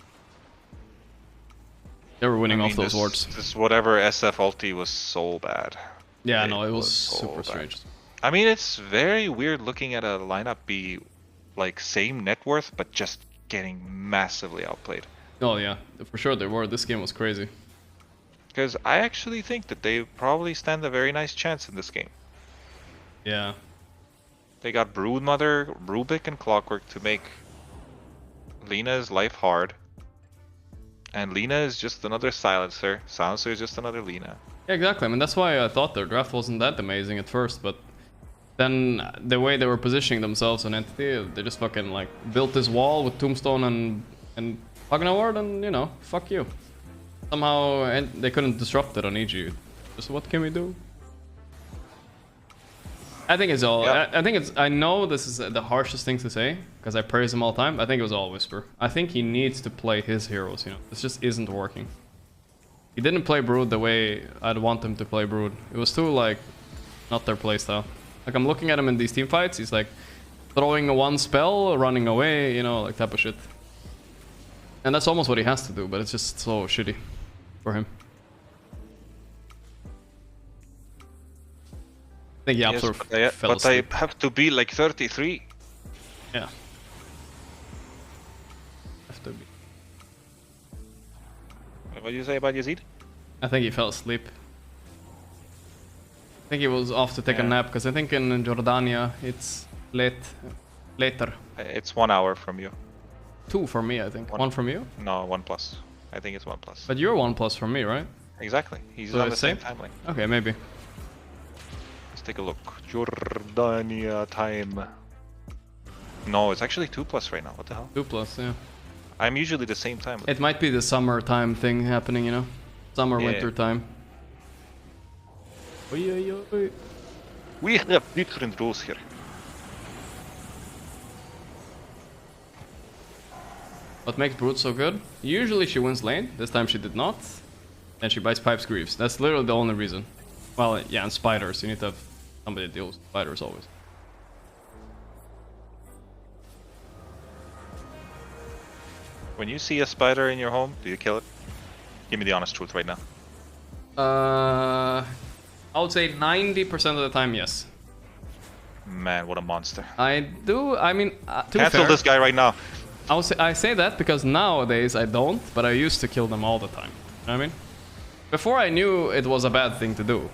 They were winning off those wards. This whatever SF ulti was so bad. Yeah, no, it was super strange. I mean, it's very weird looking at a lineup be like same net worth, but just getting massively outplayed. Oh yeah, for sure they were. This game was crazy. Because I actually think that they probably stand a very nice chance in this game. Yeah. They got Broodmother, Rubik, and Clockwork to make Lena's life hard. And Lena is just another Silencer. Silencer is just another Lena. Yeah, exactly. I mean, that's why I thought their draft wasn't that amazing at first, but then the way they were positioning themselves on Entity, they just fucking like built this wall with Tombstone and Pagnaward, and you know, fuck you. Somehow they couldn't disrupt it on EG. So what can we do? I think it's all. Yeah. I think it's. I know this is the harshest thing to say because I praise him all the time. I think it was all Whisper. I think he needs to play his heroes. You know, this just isn't working. He didn't play Brood the way I'd want him to play Brood. It was too like not their playstyle. Like I'm looking at him in these team fights. He's like throwing one spell, running away. You know, like type of shit. And that's almost what he has to do, but it's just so shitty for him. I think Yes, but I have to be like 33. Yeah. Have to be. What do you say about Yazid? I think he fell asleep. I think he was off to take a nap because I think in Jordania it's later. It's 1 hour from you. 2 for me, I think. One from you? No, 1+. I think it's 1+. But you're 1+ from me, right? Exactly. He's So on the the same timeline. Okay, maybe. Let's take a look. Jordania time. No, it's actually 2+ right now. What the hell? 2+, yeah. I'm usually the same time. It might be the summertime thing happening, you know? Summer, winter time. We have different rules here. What makes Brood so good? Usually she wins lane. This time she did not. And she buys Pipes Greaves. That's literally the only reason. Well, yeah, and spiders. You need to have somebody that deals with spiders always. When you see a spider in your home, do you kill it? Give me the honest truth right now. I would say 90% of the time, yes. Man, what a monster. I do. I mean, cancel this guy right now. I say that because nowadays I don't, but I used to kill them all the time. You know what I mean? Before I knew it was a bad thing to do.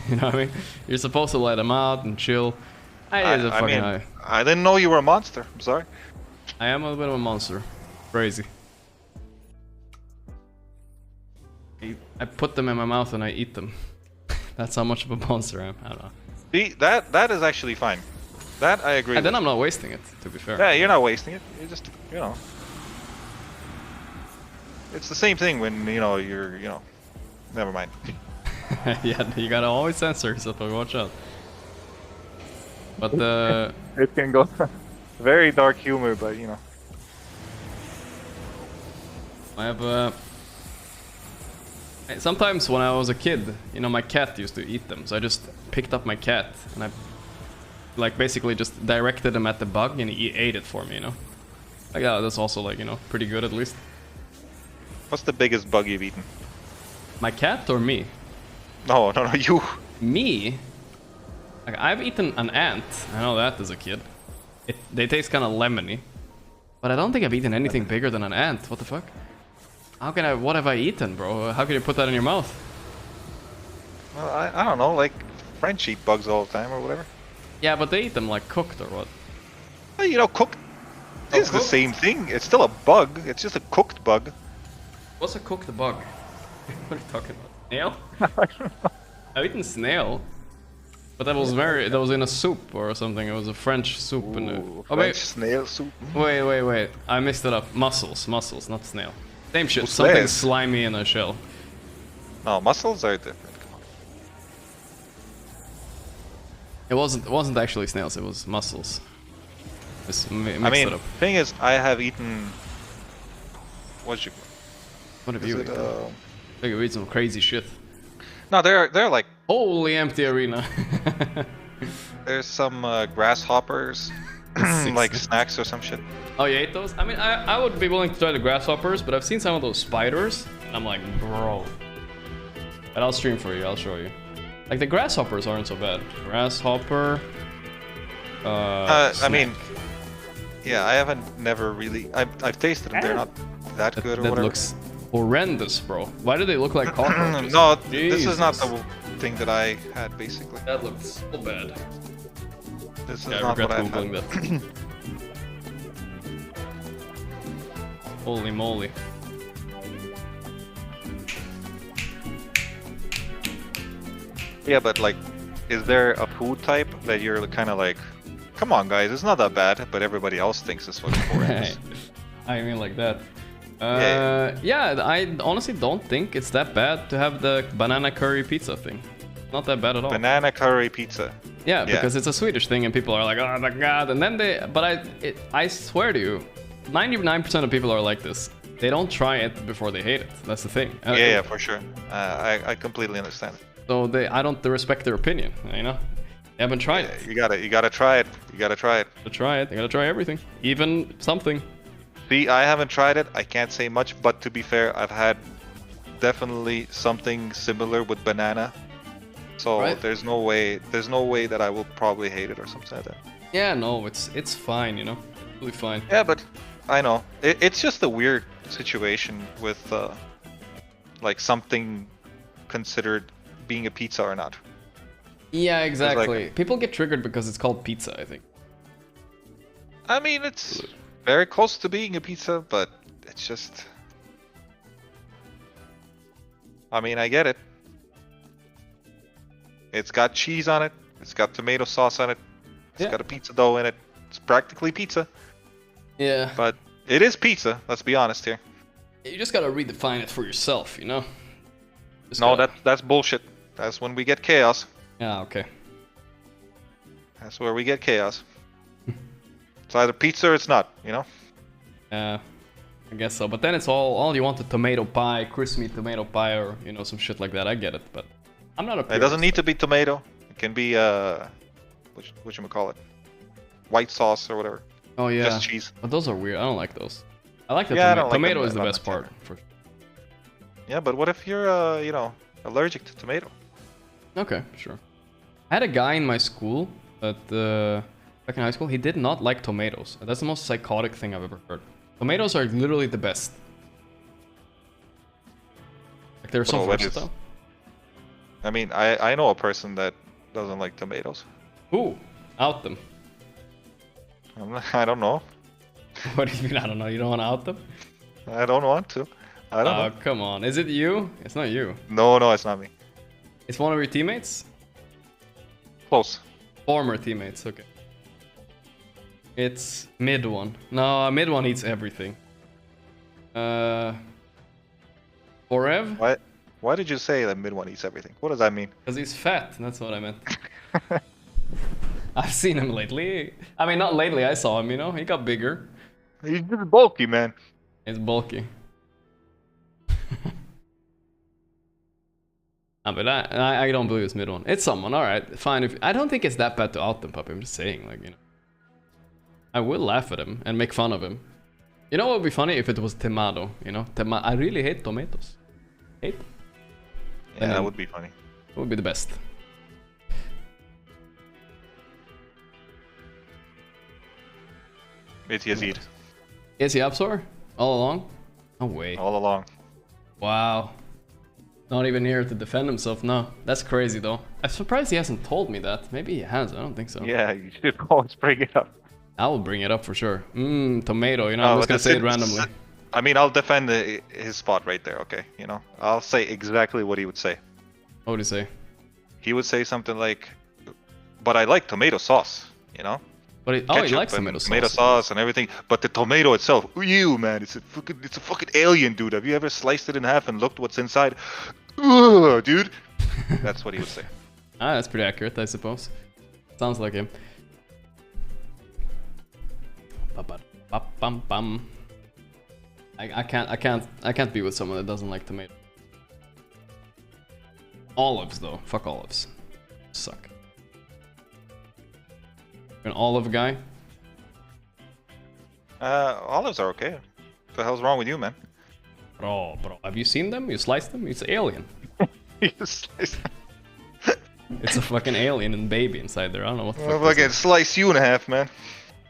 You know what I mean? You're supposed to let them out and chill. I didn't know you were a monster. I'm sorry. I am a bit of a monster. Crazy. I put them in my mouth and I eat them. That's how much of a monster I am. I don't know. See, that is actually fine. That I agree. And then I'm not wasting it, to be fair. Yeah, you're not wasting it. You're just, you know. It's the same thing when, you know, you're, you know. Never mind. Yeah, you gotta always censor yourself, watch out. But it can go very dark humor, but you know. I have sometimes when I was a kid, you know, my cat used to eat them, so I just picked up my cat and I like basically just directed him at the bug and he ate it for me, you know. Like that's also like, you know, pretty good at least. What's the biggest bug you've eaten? My cat or me? No, you. Me? Like, I've eaten an ant. I know that as a kid. They taste kind of lemony. But I don't think I've eaten anything bigger than an ant. What the fuck? What have I eaten, bro? How can you put that in your mouth? Well, I don't know, like French eat bugs all the time or whatever. Yeah, but they eat them like cooked or what? Well, you know, cooked is the same thing. It's still a bug. It's just a cooked bug. What's a cooked bug? What are you talking about? Snail? I've eaten snail. But that was in a soup or something. It was a French soup. French snail soup. Wait. I mixed it up. Mussels, not snail. Same shit. Something slimy in a shell. No, mussels are different. Come on. It wasn't actually snails. It was mussels. Just mixed it up. Thing is, I have eaten. What have you eaten? I think you eat some crazy shit. No, they're like holy empty arena. There's some grasshoppers, like snacks or some shit. Oh, you ate those? I mean, I would be willing to try the grasshoppers, but I've seen some of those spiders, and I'm like, bro. But I'll stream for you. I'll show you. Like the grasshoppers aren't so bad. Grasshopper. I mean, yeah, I haven't never really. I've tasted them. They're not that good or whatever. horrendous, bro. Why do they look like cockroaches? No, Jesus. this is not the thing that I had, basically. That looks so bad. This is Yeah, not I what I regret Googling had. that. Holy moly. Yeah, but like, is there a food type that you're kind of like, come on guys, it's not that bad, but everybody else thinks it's fucking horrendous? I mean like that. Yeah, I honestly don't think it's that bad to have the banana curry pizza thing. Not that bad at all. Banana curry pizza. Yeah, because it's a Swedish thing and people are like, oh my god, and then I swear to you, 99% of people are like this. They don't try it before they hate it. That's the thing. Yeah, for sure. I completely understand it. So I don't respect their opinion, you know? They haven't tried it. You gotta try it. You gotta try it. To try it, you gotta try everything. Even something. See, I haven't tried it. I can't say much, but to be fair, I've had definitely something similar with banana. So there's no way that I will probably hate it or something like that. Yeah, no, it's fine, you know? Really fine. Yeah, but I know. It's just a weird situation with like something considered being a pizza or not. Yeah, exactly. Like, people get triggered because it's called pizza, I think. I mean, it's very close to being a pizza, but it's just... I mean, I get it. It's got cheese on it. It's got tomato sauce on it. It's got a pizza dough in it. It's practically pizza. Yeah. But it is pizza, let's be honest here. You just gotta redefine it for yourself, you know? No, that's bullshit. That's when we get chaos. Yeah, okay. That's where we get chaos. It's either pizza or it's not, you know? Yeah, I guess so. But then it's all you want, the tomato pie, crispy tomato pie, or, you know, some shit like that. I get it, but I'm not a purist. It doesn't need to be tomato. It can be, whatchamacallit? White sauce or whatever. Oh, yeah. Just cheese. But those are weird. I don't like those. I like the tomato is the best part. Yeah, but what if you're, you know, allergic to tomato? Okay, sure. I had a guy in my school back in high school. He did not like tomatoes. That's the most psychotic thing I've ever heard. Tomatoes are literally the best. Like they're so versatile. I mean, I know a person that doesn't like tomatoes. Who? Out them. I don't know. What do you mean? I don't know. You don't want to out them? I don't want to. I don't know. Oh, come on. Is it you? It's not you. No, it's not me. It's one of your teammates? Close. Former teammates, okay. It's mid one. No, mid one eats everything. Forev? Why did you say that mid one eats everything? What does that mean? Because he's fat, that's what I meant. I've seen him lately. I mean, not lately, I saw him, you know? He got bigger. He's just bulky, man. He's bulky. But I don't believe it's mid one. It's someone, alright, fine. I don't think it's that bad to out them, puppy. I'm just saying, like, you know. I will laugh at him and make fun of him. You know what would be funny if it was tomato, you know? I really hate tomatoes. Hate them. Yeah, that would be funny. It would be the best. It's Yazid. Is he Upsor? All along? No way. All along. Wow. Not even here to defend himself, no. That's crazy though. I'm surprised he hasn't told me that. Maybe he has, I don't think so. Yeah, you should always bring it up. I will bring it up for sure. Tomato, you know, I'm just gonna say it randomly. I mean, I'll defend his spot right there, okay? You know, I'll say exactly what he would say. What would he say? He would say something like, but I like tomato sauce, you know? But he likes tomato sauce. Tomato sauce and everything, but the tomato itself, ew, man, it's a fucking alien, dude. Have you ever sliced it in half and looked what's inside? Ugh, dude. That's what he would say. Ah, that's pretty accurate, I suppose. Sounds like him. I can't be with someone that doesn't like tomato. Olives though, fuck olives. Suck. An olive guy? Olives are okay. What the hell's wrong with you, man? Bro, have you seen them? You sliced them? It's alien. You sliced them. It's a fucking alien and baby inside there. I don't know what the fuck. I'll fucking slice you in half, man.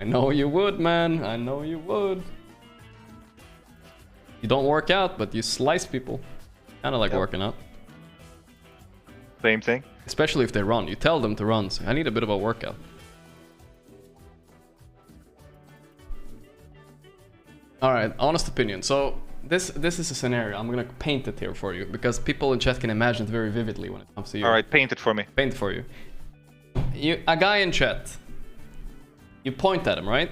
I know you would, man. I know you would. You don't work out, but you slice people. Kind of like working out. Same thing. Especially if they run. You tell them to run. So I need a bit of a workout. All right, honest opinion. So this is a scenario. I'm gonna paint it here for you because people in chat can imagine it very vividly when it comes to you. All right, paint it for me. Paint it for you. A guy in chat. You point at him, right?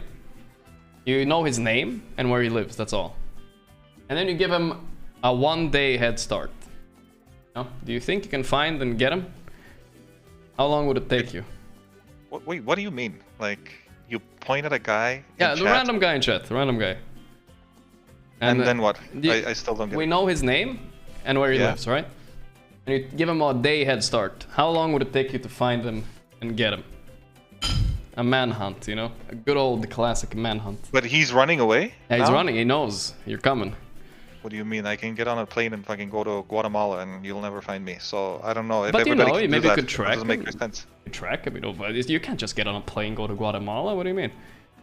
You know his name and where he lives. That's all. And then you give him a 1-day head start. No? Do you think you can find and get him? How long would it take you? Wait, what do you mean? Like, you point at a guy? Yeah, the random guy in chat. The random guy. And then what? I still don't get it. We know his name and where he lives, right? And you give him a day head start. How long would it take you to find him and get him? A manhunt, you know? A good old classic manhunt. But he's running away? Yeah, he's running. He knows you're coming. What do you mean? I can get on a plane and fucking go to Guatemala and you'll never find me. So I don't know if but everybody you know, maybe you could that, track. Doesn't make no sense. You track him, you know, you can't just get on a plane, go to Guatemala. What do you mean?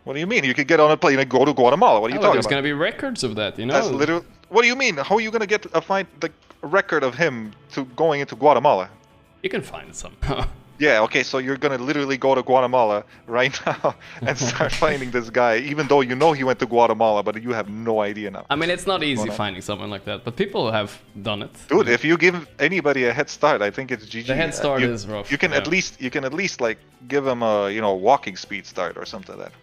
What do you mean? You could get on a plane and go to Guatemala. What are you talking there's about? There's gonna be records of that, you know. That's literally. What do you mean? How are you gonna get find the record of him to going into Guatemala? You can find it somehow. Yeah, okay, so you're gonna literally go to Guatemala right now and start finding this guy, even though you know he went to Guatemala, but you have no idea now. I mean, it's not easy finding someone like that, but people have done it. Dude, if you give anybody a head start, I think it's GG. The head start is rough. You can at least like give him a walking speed start or something like that.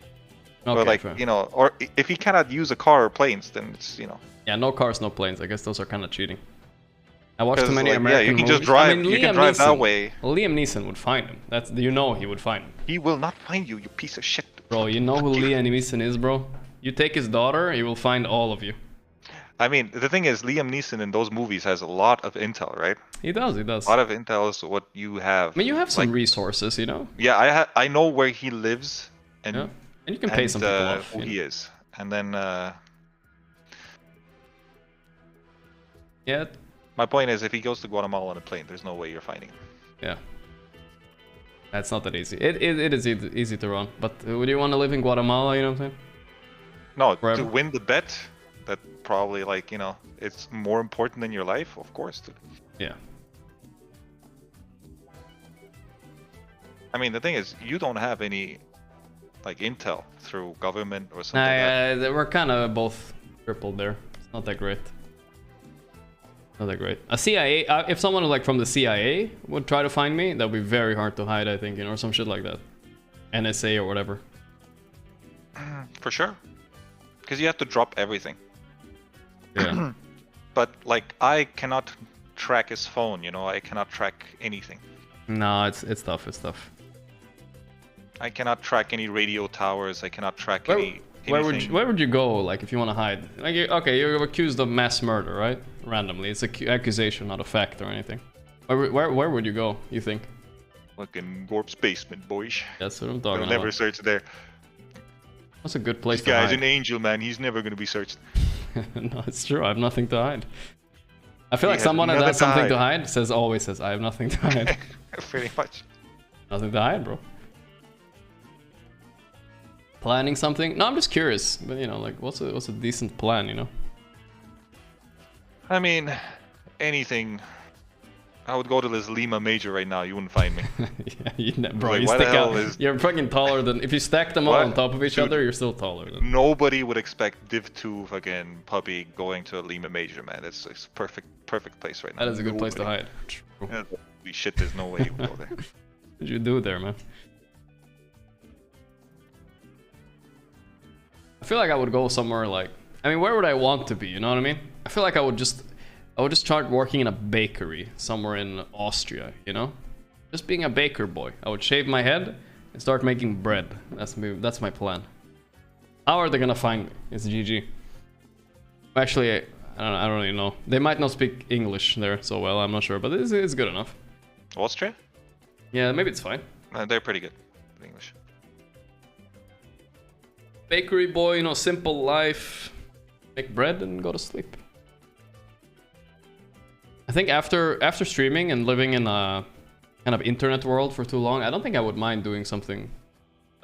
Okay, or like fair. Or if he cannot use a car or planes, then it's Yeah, no cars, no planes. I guess those are kind of cheating. I watched too many American movies. Yeah, you can movies. just drive. I mean, you can drive that way. Liam Neeson would find him. That's he would find him. He will not find you, you piece of shit. Bro, you know who Liam Neeson is, bro? You take his daughter, he will find all of you. I mean, the thing is, Liam Neeson in those movies has a lot of intel, right? He does. A lot of intel is what you have. I mean, you have some resources, you know. Yeah, I know where he lives, and you can pay some people off. Who he is, and then. Yeah. My point is, if he goes to Guatemala on a plane, there's no way you're finding him. Yeah. That's not that easy. It is easy to run, but would you want to live in Guatemala, you know what I'm saying? No, Forever. To win the bet, that probably it's more important than your life, of course, dude. Yeah. I mean, the thing is, you don't have any, intel through government or something We're kind of both crippled there. It's not that great. Not that great. A CIA, if someone from the CIA would try to find me, that would be very hard to hide, I think, or some shit like that. NSA or whatever. For sure. Because you have to drop everything. Yeah. But, I cannot track his phone, I cannot track anything. No, it's tough, it's tough. I cannot track any radio towers, I cannot track anything. Where would you go, if you want to hide? You're accused of mass murder, right? Randomly, it's an accusation, not a fact or anything. Where would you go? You think? Fucking Gorgc's basement, boys. That's what I'm talking about. I'll never search there. That's a good place to hide. This guy's hide. an angel, man. He's never gonna be searched. No, it's true. I have nothing to hide. I feel like someone that has something to hide always says, "I have nothing to hide." Pretty much. Nothing to hide, bro. Planning something? No, I'm just curious. But what's a decent plan? You know. I mean, anything. I would go to this Lima Major right now. You wouldn't find me. Yeah, bro, you stick out. You're fucking taller than. If you stack them all on top of each other, you're still taller than. Nobody would expect Div 2 fucking puppy going to a Lima Major, man. It's perfect place right now. That is a good place to hide. Yeah, holy shit, there's no way you would go there. What did you do there, man? I feel like I would go somewhere where would I want to be? You know what I mean? I feel like I would just start working in a bakery somewhere in Austria, you know? Just being a baker boy. I would shave my head and start making bread. That's my plan. How are they gonna find me? It's GG. Actually, I don't really know. They might not speak English there so well, I'm not sure, but it's good enough. Austria? Yeah, maybe it's fine. They're pretty good in English. Bakery boy, simple life. Make bread and go to sleep. I think after streaming and living in a kind of internet world for too long, I don't think I would mind doing something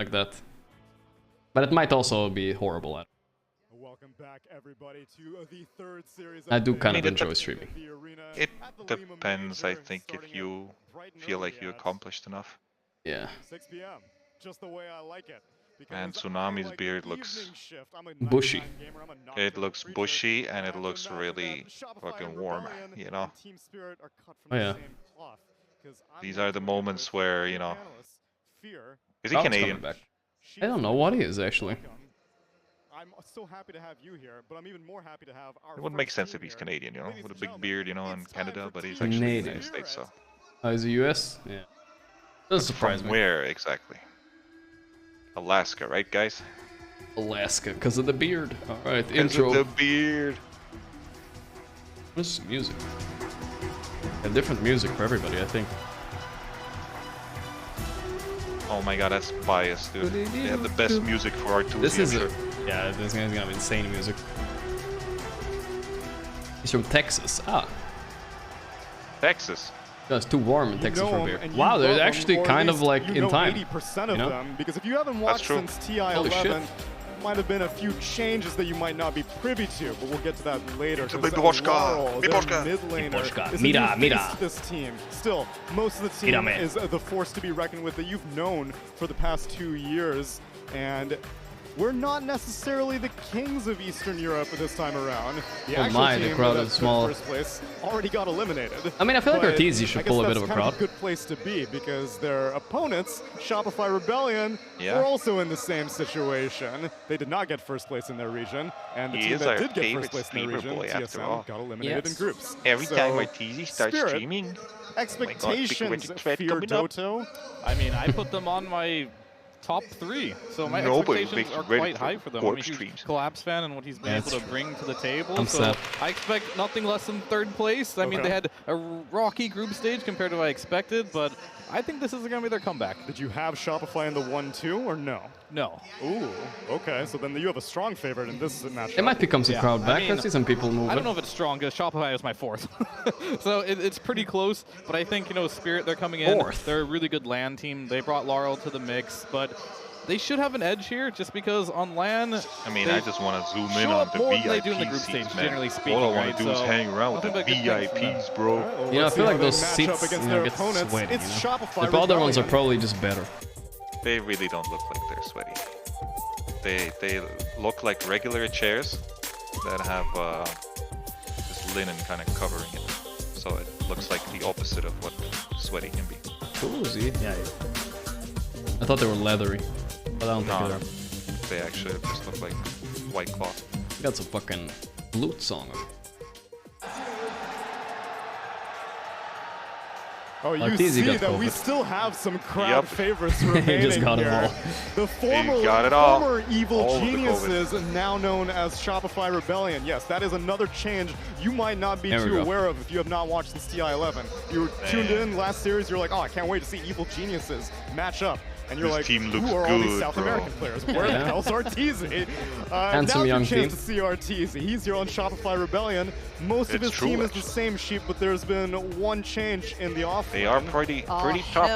like that. But it might also be horrible. Welcome back, everybody, to the third series. I do kind of enjoy streaming. It depends, I think, if you feel like you accomplished enough. Yeah. 6 p.m. Just the way I like it. And Tsunami's beard looks bushy. It looks bushy and it looks really fucking warm, you know? Oh yeah. These are the moments where, you know... Is he Crowd's Canadian? coming back. I don't know what he is, actually. I'm so happy to have you here, but I'm even more happy to have our It wouldn't make sense if he's Canadian, you know? With a big beard, you know, in Canada, but he's Canadian. actually in the United States, so... Oh, is he US? Yeah. Doesn't surprise me. Where exactly? Alaska, right, guys? Alaska, because of the beard. Alright, Because intro. of the beard. What's music? Yeah, different music for everybody, I think. Oh my god, that's biased, dude. They have the best music for our 2 This is yeah, this guy's gonna have insane music. He's from Texas. Ah. Texas. No, it's too warm in Texas for beer. Wow, they're actually kind of like in time. 80% of them, because if you haven't watched since TI11, might have been a few changes that you might not be privy to, but we'll get to that later. Mira. This team. Still, most of the team is the force to be reckoned with that you've known for the past 2 years, and we're not necessarily the kings of Eastern Europe this time around. The actual team the crowd is small. First place already got eliminated. I mean, I feel like Arteezy should pull a bit of a crowd. That's a good place to be because their opponents, Shopify Rebellion, were also in the same situation. They did not get first place in their region, and the team that did get first place in their region, TSM, got eliminated in groups. Every time Arteezy starts streaming, expectations, Fear Doto. I mean, I put them on my top 3, so my expectations are quite high for them. I'm a huge Collapse fan and what he's been able to bring to the table, so I expect nothing less than 3rd place. I mean, they had a rocky group stage compared to what I expected, but I think this is going to be their comeback. Did you have Shopify in the 1-2 or no? No. Ooh, okay, so then you have a strong favorite in this matchup. It might become some crowd back. I see some people moving. I don't know if it's strong, because Shopify is my 4th. So it's pretty close, but I think, you know, Spirit, they're coming in. 4th. They're a really good LAN team. They brought Laurel to the mix, but they should have an edge here, just because on LAN... I mean, I just want to zoom in on the VIP seats, man. Generally speaking, all I want to do is hang around with the VIPs, bro. Well, you know, I feel like those seats, you know, get sweaty, you know? The other ones are probably just better. They really don't look like they're sweaty. They look like regular chairs that have this linen kind of covering it. So it looks like the opposite of what sweaty can be. Cozy. Yeah. I thought they were leathery, but I don't think they are. They actually just look like white cloth. Got some fucking flute song. Oh, you see that we still have some crowd favorites remaining just got here. it all. The former evil geniuses, now known as Shopify Rebellion. Yes, that is another change you might not be too aware of if you have not watched since TI11. You were tuned in last series, you're like, oh, I can't wait to see evil geniuses match up. And you're like, who are all these South American players? Where the hell's Arteezy? Handsome young chance to see Arteezy. He's here on Shopify Rebellion. Most of his team is the same sheep, but there's been one change in the offlane. They are pretty top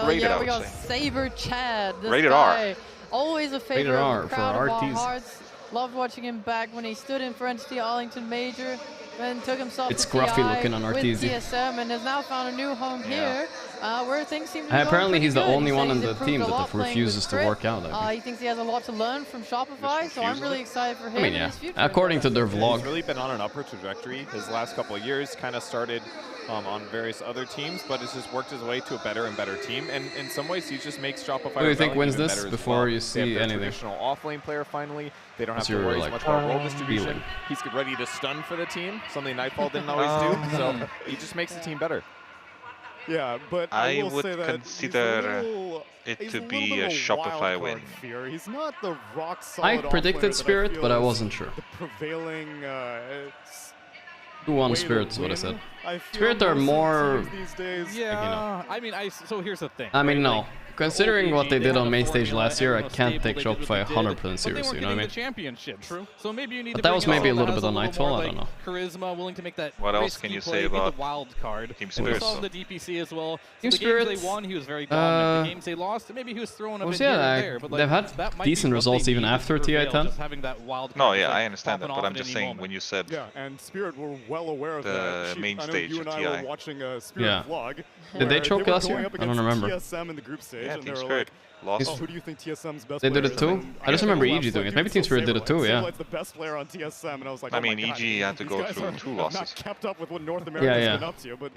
rated, I would we got say. Saber Chad. This Rated guy, R. Always a favorite Rated R of the crowd for of our Arteezy. hearts. Loved watching him back when he stood in for NCT Arlington Major. Then took himself It's to scruffy TI looking on with Arteezy. TSM and has now found a new home here, where things seem to be Apparently going he's the pretty good. only one He on says the he's team improved a lot that playing refuses with to Crit. work out. I think. He thinks he has a lot to learn from Shopify, so I'm really excited for him I mean, and his future. according to their vlog. He's really been on an upward trajectory. His last couple of years kind of started on various other teams, but has just worked his way to a better and better team. And in some ways, he just makes Shopify. Who do you think wins even this better as before well. you They see have their anything? Traditional off-lane player finally. They don't have What's to your, worry like, as much about role distribution. feeling? He's ready to stun for the team, something Nightfall didn't always do. So he just makes the team better. Yeah, but I will would say that consider it to be a Shopify win. He's not the rock solid I predicted Spirit, but I wasn't sure. The prevailing 2-1 Spirit is what I said. Spirit are more... these days. Yeah, I mean, so here's the thing. I mean, no. Considering what they did on main stage formula, last year, I everyone was can't take stable, they did Shopify what they did, 100% seriously, you know what I mean? The championship, true. So maybe you need But to that bring was in maybe a someone little that bit has on little more, Nightfall, I don't know. Charisma, willing to make that What else risky can you play, say be about the wild card. Team We Spirit? saw the DPC as well. Team The Spirit, games they won, he was very dominant. The games they lost, maybe he was throwing a bit here and there. But they've had decent results even after TI-10. No, yeah, I understand that, but I'm just saying when you said yeah, and Spirit were well aware of the that. main I know stage you of and I TI. were watching a Spirit vlog. Did they choke last year? I don't remember. TSM in the group stage, Yeah, and Team they were Spirit like, lost. oh, who do you think TSM's best They did player it too? is? I just remember EG doing it. Maybe Team Spirit did it too, yeah. Sablelight's the best player on TSM, and I was like, I oh mean, my God, EG had to these go guys through are 2 not losses. kept up with what North America's been up to, but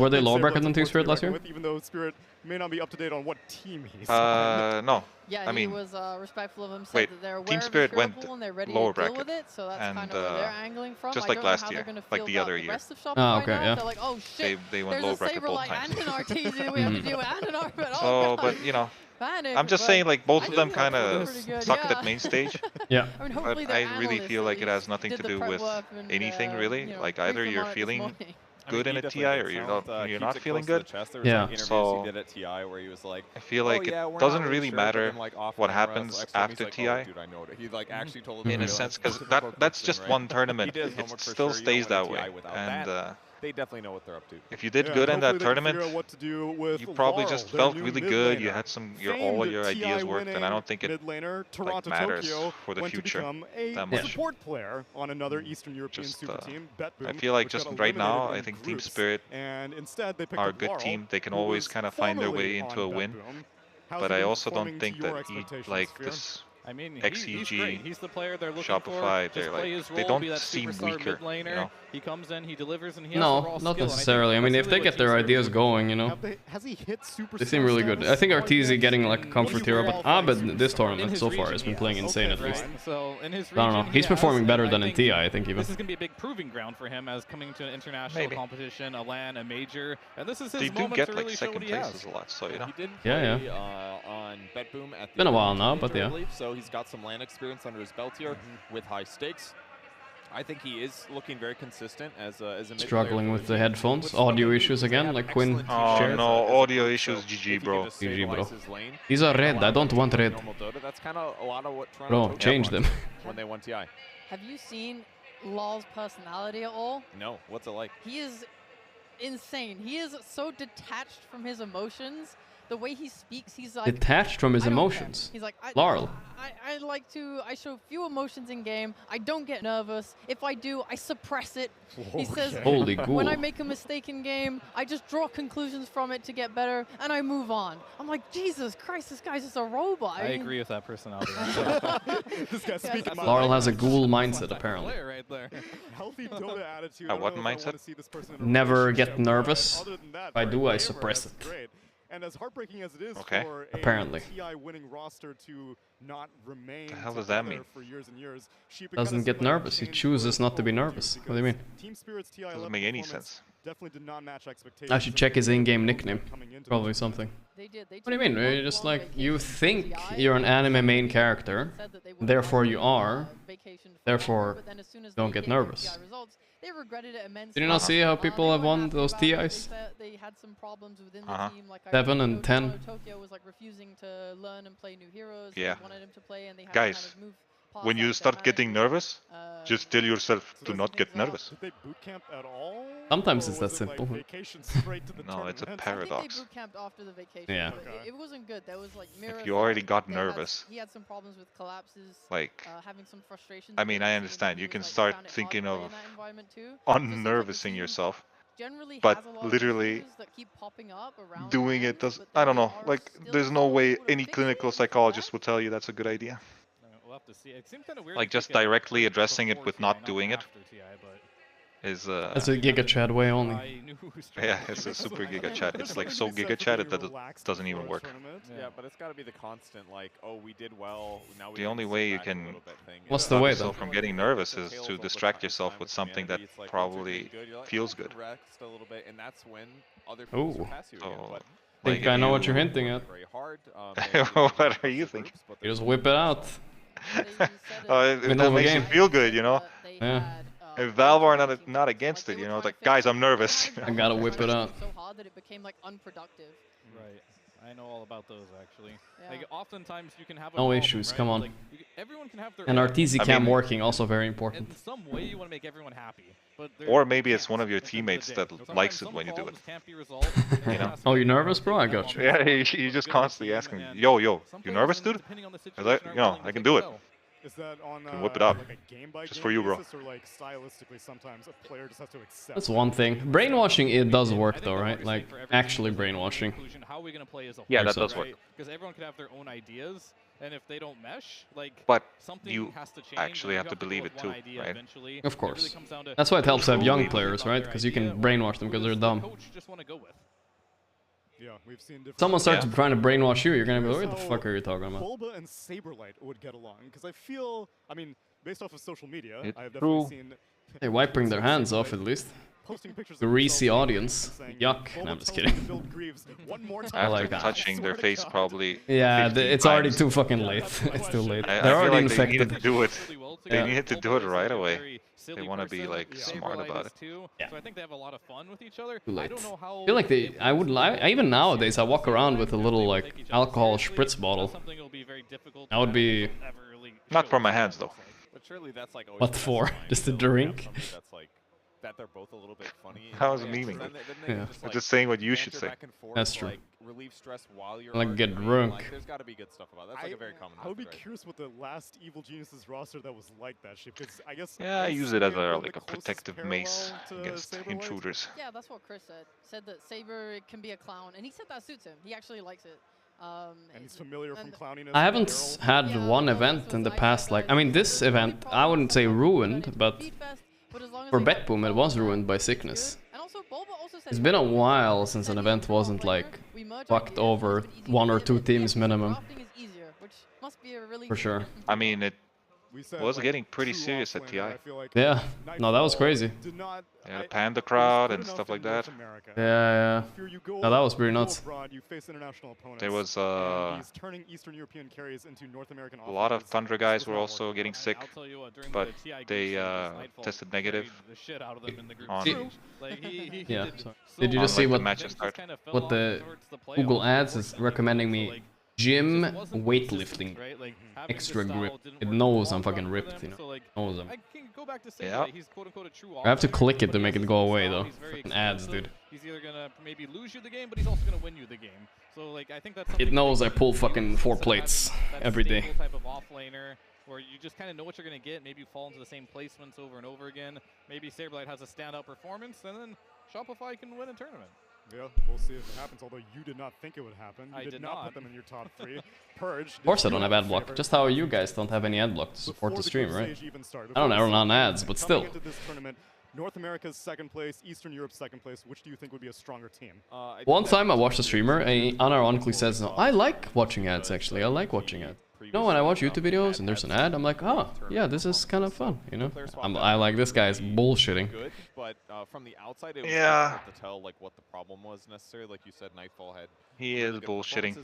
were they lower bracket than Team Spirit last year? with, even though Spirit may not be up to date on what team he's on. No. Yeah, I mean, he was respectful of him. Said wait, that they're aware Team of Spirit his went pool and they're ready lower to deal bracket, with it. So that's and kind of where they're angling from. just I like don't know last how year, they're gonna like feel the about other the year. rest of Shopify Oh, okay, now. yeah. They're like, oh shit, They went there's low a bracket both Saberlight times. and an Artesian we have to deal with and an Arbit. Oh, So, God. but you know, Panic, I'm just but saying, like, both of them think kind of pretty good, sucked yeah. at main stage. Yeah. I mean, But hopefully their I really analysts feel at like it has least nothing did to the do prep with work and, anything really. you know, Like briefed either them you're on it this feeling morning. good in a TI or you're not feeling good. Yeah. So he did at TI where he was like, I feel like yeah, it we're doesn't not really sure, but matter then, like, off what camera, happens so after he's TI. like, oh, dude, I know it. He like actually told him In a sense, because that's just one tournament. It still stays that way. And they definitely know what they're up to. if you did good in that tournament, what to do with you probably Varl, just their felt new really mid good. laner. You had all your Famed ideas TI worked, and I don't think it mid laner, like, Toronto matters Tokyo for the went to future become a that much. support player on another Eastern European Just, super team, I Betboom, feel like which just got right now, eliminated I in think Team groups, Spirit and instead they picked are a up good Varl, team. They can who always was kind of find their formerly way into on a win. Betboom. How's But he I been also performing don't to think your that expectations, like Sphere? this I mean, XEG, he's great. He's the player they're looking Shopify, for. they're Just play like his they role, be don't that seem superstar weaker. mid laner. You know? He comes in, he delivers, and he has the No, raw not skill, and I think necessarily. I mean, that's if they really get what their Team Spirit ideas is. going, you know, Has he hit super they seem really good. I think Arteezy getting like a comfort hero, but Abed this tournament so far has been playing insane at least. So in his I don't know. region, He's he has, performing better and than I in think TI, I think even. This is going to be a big proving ground for him as coming to an international competition, a LAN, a major, and this is his They do moment get to like really show what second he has. places a lot, so you know. He did Yeah, play on Betboom at the Been a while Olympic now, Major, but yeah. I believe, so he's got some LAN experience under his belt here with high stakes. I think he is looking very consistent as a mid Struggling with the headphones, audio issues again, like Quinn Oh shared. no, audio issues, GG bro. GG bro. These are red, I don't want red. That's kind of a lot of what Bro, change them. when they won TI. Have you seen Law's personality at all? No, what's it like? He is insane. He is so detached from his emotions. The way he speaks, he's like Detached from his I don't care. emotions. He's like, Laurel. I show few emotions in game. I don't get nervous. If I do, I suppress it. He says, Holy when I ghoul. make a mistake in game, I just draw conclusions from it to get better, and I move on. I'm like, Jesus Christ, this guy's just a robot. I agree with that personality. This guy's speaking my Laurel has a language. ghoul mindset apparently. Right there. Healthy Dota attitude. I what don't know if I mindset? wanna see this person in a Never relationship, get but nervous. other than that, If I for a do, I gamer, suppress that's it. great. And as heartbreaking as it is Okay. for Apparently. a TI winning roster to not remain The hell does that together mean? for years and years, Sheep Doesn't get nervous, he chooses not to be nervous. What do you mean? Team Spirit's TI Doesn't make any performance sense. definitely did not match expectations. I should check his in-game nickname. Probably something. They did. They What do you mean? You're just like, you think you're an anime main character, therefore you are, therefore don't get nervous. They regretted it immensely. Did you not see how people have won those TIs? They had some problems within the team. Like 7 and 10. Tokyo was like refusing to learn and play new heroes. Yeah. They wanted him to play, and they had Guys, to kind of move past when you that start getting manager. nervous, just tell yourself to not get nervous. Did they boot camp at all? Sometimes Or it's that was it, like, simple. vacation straight to the No, it's a tournament? paradox. I think they boot camped after the vacation. Yeah. But it wasn't good. There was like mirrors. you already got they had- nervous, he had some problems with collapses. like, having some frustrations. I mean, I understand. You can start thinking of unnervousing yourself, but literally doing it does. I don't know. Like, there's no way any clinical psychologist will tell you that's a good idea. We'll have to see. It seems kind of weird. Like, to just pick it directly addressing it before with TI, not doing it after TI, but is That's a Giga Chad way only. I knew who was yeah, it's a super giga chat. It's like so giga chat that it doesn't even work. Yeah, but it's got to be the constant, like, oh, we did well. Now we The only way you can What's the stop way yourself though? from getting nervous is to distract yourself with something that probably feels good. Rest a little bit, and that's when other Ooh. people surpass you again. So, But Think like, I if know what you- you're hinting at. very hard. What are you thinking? You just whip it out. It'll Middle of a makes you game. feel good, you know? They Yeah. had If Valve are not against it, you know, like, guys, I'm nervous. I gotta whip it out. So hard that it became like unproductive. Right. I know all about those actually. Like oftentimes you can have a No problem, issues, right? come on. Like, everyone can have their And own- RTZ cam working, also very important. In some way you want to make everyone happy. But Or maybe it's one of your teammates that likes it when you do it. You know? Oh, you nervous, bro? I got you. Yeah, he just constantly asking, yo, you nervous, dude? I was like, you know, I can do it. Is that on Can whip it up. like a game by Just for you, bro. basis, or like stylistically sometimes a player just has to accept? That's one thing. Brainwashing, it does work though, right? Like, actually brainwashing. How are we gonna play as a Yeah, whole, that does right? work. Because everyone can have their own ideas, and if they don't mesh, like But something you has to change, actually and have to go believe with it too, one idea right? eventually. Of It really course. comes down to That's why it helps to have young Truly. players, right? Because you can brainwash them because they're dumb. coach just want to go with. Yeah, we've seen different. Someone starts trying to brainwash you, you're gonna be like, what the fuck are you talking about? Bulba and Saberlight would get along because I feel, I mean, based off of social media, It's I've definitely true. seen. They're wiping their hands off at least. Posting pictures of Greasy themselves audience. saying, Yuck. No, I'm just kidding. Build Greaves one more time. I like After that. touching their face probably Yeah, 15 it's already times. too fucking late. It's too late. I They're feel already like they needed infected. to do it. They Yeah. needed to do it right away. They want to be like smart about it. Yeah. So I think they have a lot of fun with each other. Too late. I don't know how I feel like I would lie. Even nowadays, I walk around with a little like alcohol spritz bottle. That would be. Not from my hands though. But surely that's like always What the best for? line, Just to though, drink? something that's like that they're both a little bit funny. I was and memeing. then they Yeah. can I'm just saying what you should banter say. back and forth, That's true. Like, relieve stress while you're Like get arguing, drunk. Like, there's got to be good stuff about that. That's like a very common. I would be method, right? curious what the last Evil Geniuses roster that was like that shit, because I guess. Yeah, I use it as a like a protective mace against Saberlight. intruders. Yeah, that's what Chris said. Said that Saber it can be a clown, and he said that suits him. He actually likes it. And he's familiar from clowniness. I haven't had one event in the past. Like, I mean, this event I wouldn't say ruined, but for Betboom it was ruined by sickness. It's been a while since an event wasn't like fucked over 1 or 2 teams minimum. For sure. I mean, it was getting pretty serious at TI. Yeah, no, that was crazy. Yeah, Panda crowd and stuff like that. Yeah, no, that was pretty nuts. There was He's turning Eastern European carries into North American a lot of Thunder guys were also getting sick, but they tested negative on. Yeah. Did you just see like, what the matches start? what the Google Ads is recommending me? Gym weightlifting, extra grip. It knows I'm fucking ripped, you know. Knows I'm. Yeah. I have to click it to make it go away though. Fucking ads, dude. He's either gonna maybe lose you the game, but he's also gonna win you the game. So like I think that's It knows I pull fucking 4 plates every day. type of offlaner where you just kind of know what you're gonna get. Maybe you fall into the same placements over and over again. Maybe Saberlight has a standout performance, and then Shopify can win a tournament. Yeah, we'll see if it happens, although you did not think it would happen. You I did not not. put them in your top 3. Purge. Of course I don't have ad block. Just how you guys don't have any ad block to support the stream, right? I don't ever on ads, but still. Into this tournament, North America's 2nd place, Eastern Europe's 2nd place. Which do you think would be a stronger team? One time I watched a streamer and he unironically says, I like watching ads actually, I like watching ads. You know, when I watch YouTube videos and there's an ad, I'm like, oh, yeah, this is kind of fun, you know? I like this guy's bullshitting. Good, but from the outside, it was Yeah. difficult to tell like what the problem was necessarily. Like you said, Nightfall had. He is bullshitting.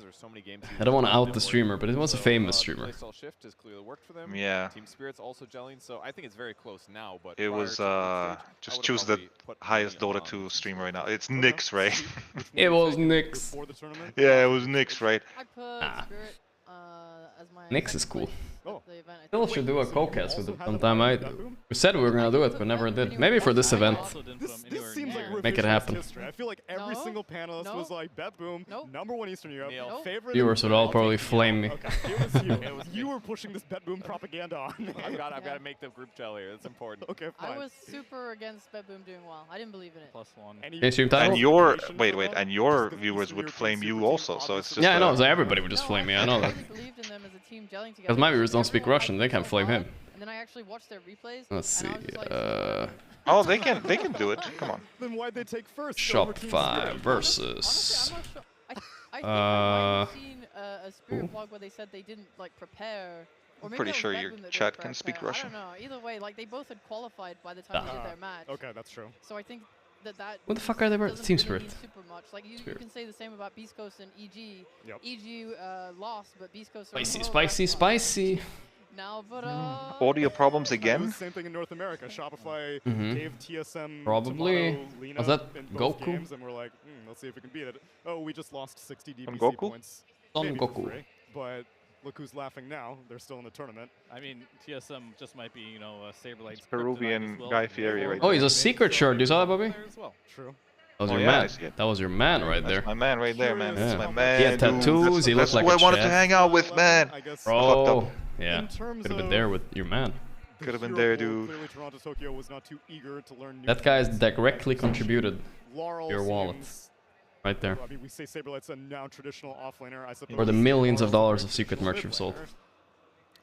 I don't want to out the streamer, but it was a famous streamer. Playstyle shift has clearly worked for them. Yeah. Team Spirit's also gelling, so I think it's very close now. But It prior was to the stage, I just would've choose the probably put highest Mania Dota on 2 streamer right now. It's Nyx, right? It was Nyx. Yeah, it was Nyx, right? I put Spirit as my Nyx is cool. the event. I Still should do a co-cast with it sometime. We said we were gonna do it, but never did. Maybe for this event. This seems like Make it happen. history. I feel like every single panelist was like, Bet Boom, #1 Eastern Europe, favorite. Viewers would all probably flame me. Okay, it was you. You were pushing this Bet Boom propaganda on. I've got to make the group gel here. That's important. Okay, fine. I was super against Bedboom doing well. I didn't believe in it. +1. Okay, stream title? And your and your viewers would flame you also, so it's just Yeah, I know. So everybody would just flame me. I know that. I believed in them as a team gelling together. Because my viewers don't speak Russian, they can flame him. And then I actually watched their replays. Let's see. Oh, they can do it. Come on. Then why'd they take first? Shopify versus. I think I might have seen a Spirit vlog where they said they didn't like prepare. Or maybe Pretty it was sure your Bedboom that chat didn't can speak prepare. Russian. I don't know. Either way, like they both had qualified by the time they did their match. Okay, that's true. So I think that. What the fuck are they? doesn't Team really Spirit. mean super much. Like you Spirit. can say the same about Beast Coast and EG. Yep. EG lost, but Beast Coast. Spicy, spicy, spicy. now, but Audio problems again? Same thing in North America. Shopify gave TSM Probably. Lena Was that in both Goku? games, and we're like, let's see if we can beat it. Oh, we just lost 60 DBC Goku? points. Son Maybe for Goku. free, but look who's laughing now. They're still in the tournament. I mean, TSM just might be, you know, Saberlight's Peruvian Guy Fieri right Oh, there. he's a secret shirt. You saw that, Bobby? True. That was Oh, your yeah, I man. see it. That was your man right there. That's my man right there, man. That's Yeah. my man. He had tattoos. He looked like who a I wanted to chef. hang out with, man. Bro, yeah. In terms Could have been of there with your man. Could have been Hero there, pool, dude. Clearly, Toronto Tokyo was not too eager to learn new That guy's things. directly contributed Laurel to your wallet. seems- Right there. I mean, we say Saberlight's a now traditional offlaner. I suppose. For the millions of dollars of secret merch you've sold.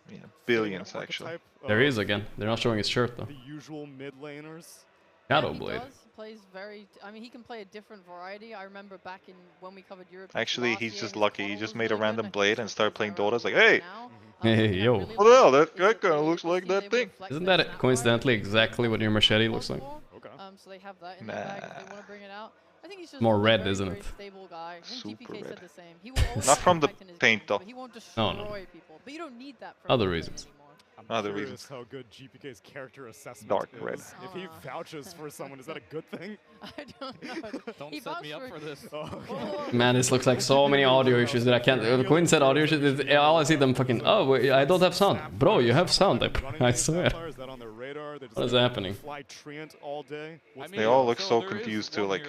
Yeah, billions, actually. There he is again. They're not showing his shirt, though. The usual mid laners. Shadow He Blade. does. Plays very. I mean, he can play a different variety. I remember back in when we covered Europe. Actually, last he's year, just his lucky. He combo just was made a really good, random and I think blade he's and just started playing playing Dota. It's like, right hey! now. Hey, yo. What the hell? That kind of looks like that thing. Isn't that coincidentally exactly what your machete looks like? Okay. So they have that in their bag if they want to bring it out. I think he's just More a red, very, isn't very it? stable guy. I think Super GPK said red. the same. He will always Not from the impact in his paint, games, though. but he won't destroy No, no. people. But you don't need that from Other him reasons. anymore. Other Curious reasons. how good GPK's character assessment Dark is. red. If he vouches for someone, is that a good thing? I don't know. Don't He set me vouched up for this. Man, this looks like so many audio issues that I can't. Quinn said audio issues. All I see them fucking. Oh, wait, I don't have sound. Bro, you have sound. I swear. Is that on their radar? They just What is happening? Fly Treant all day. What's They all look so confused too. Like,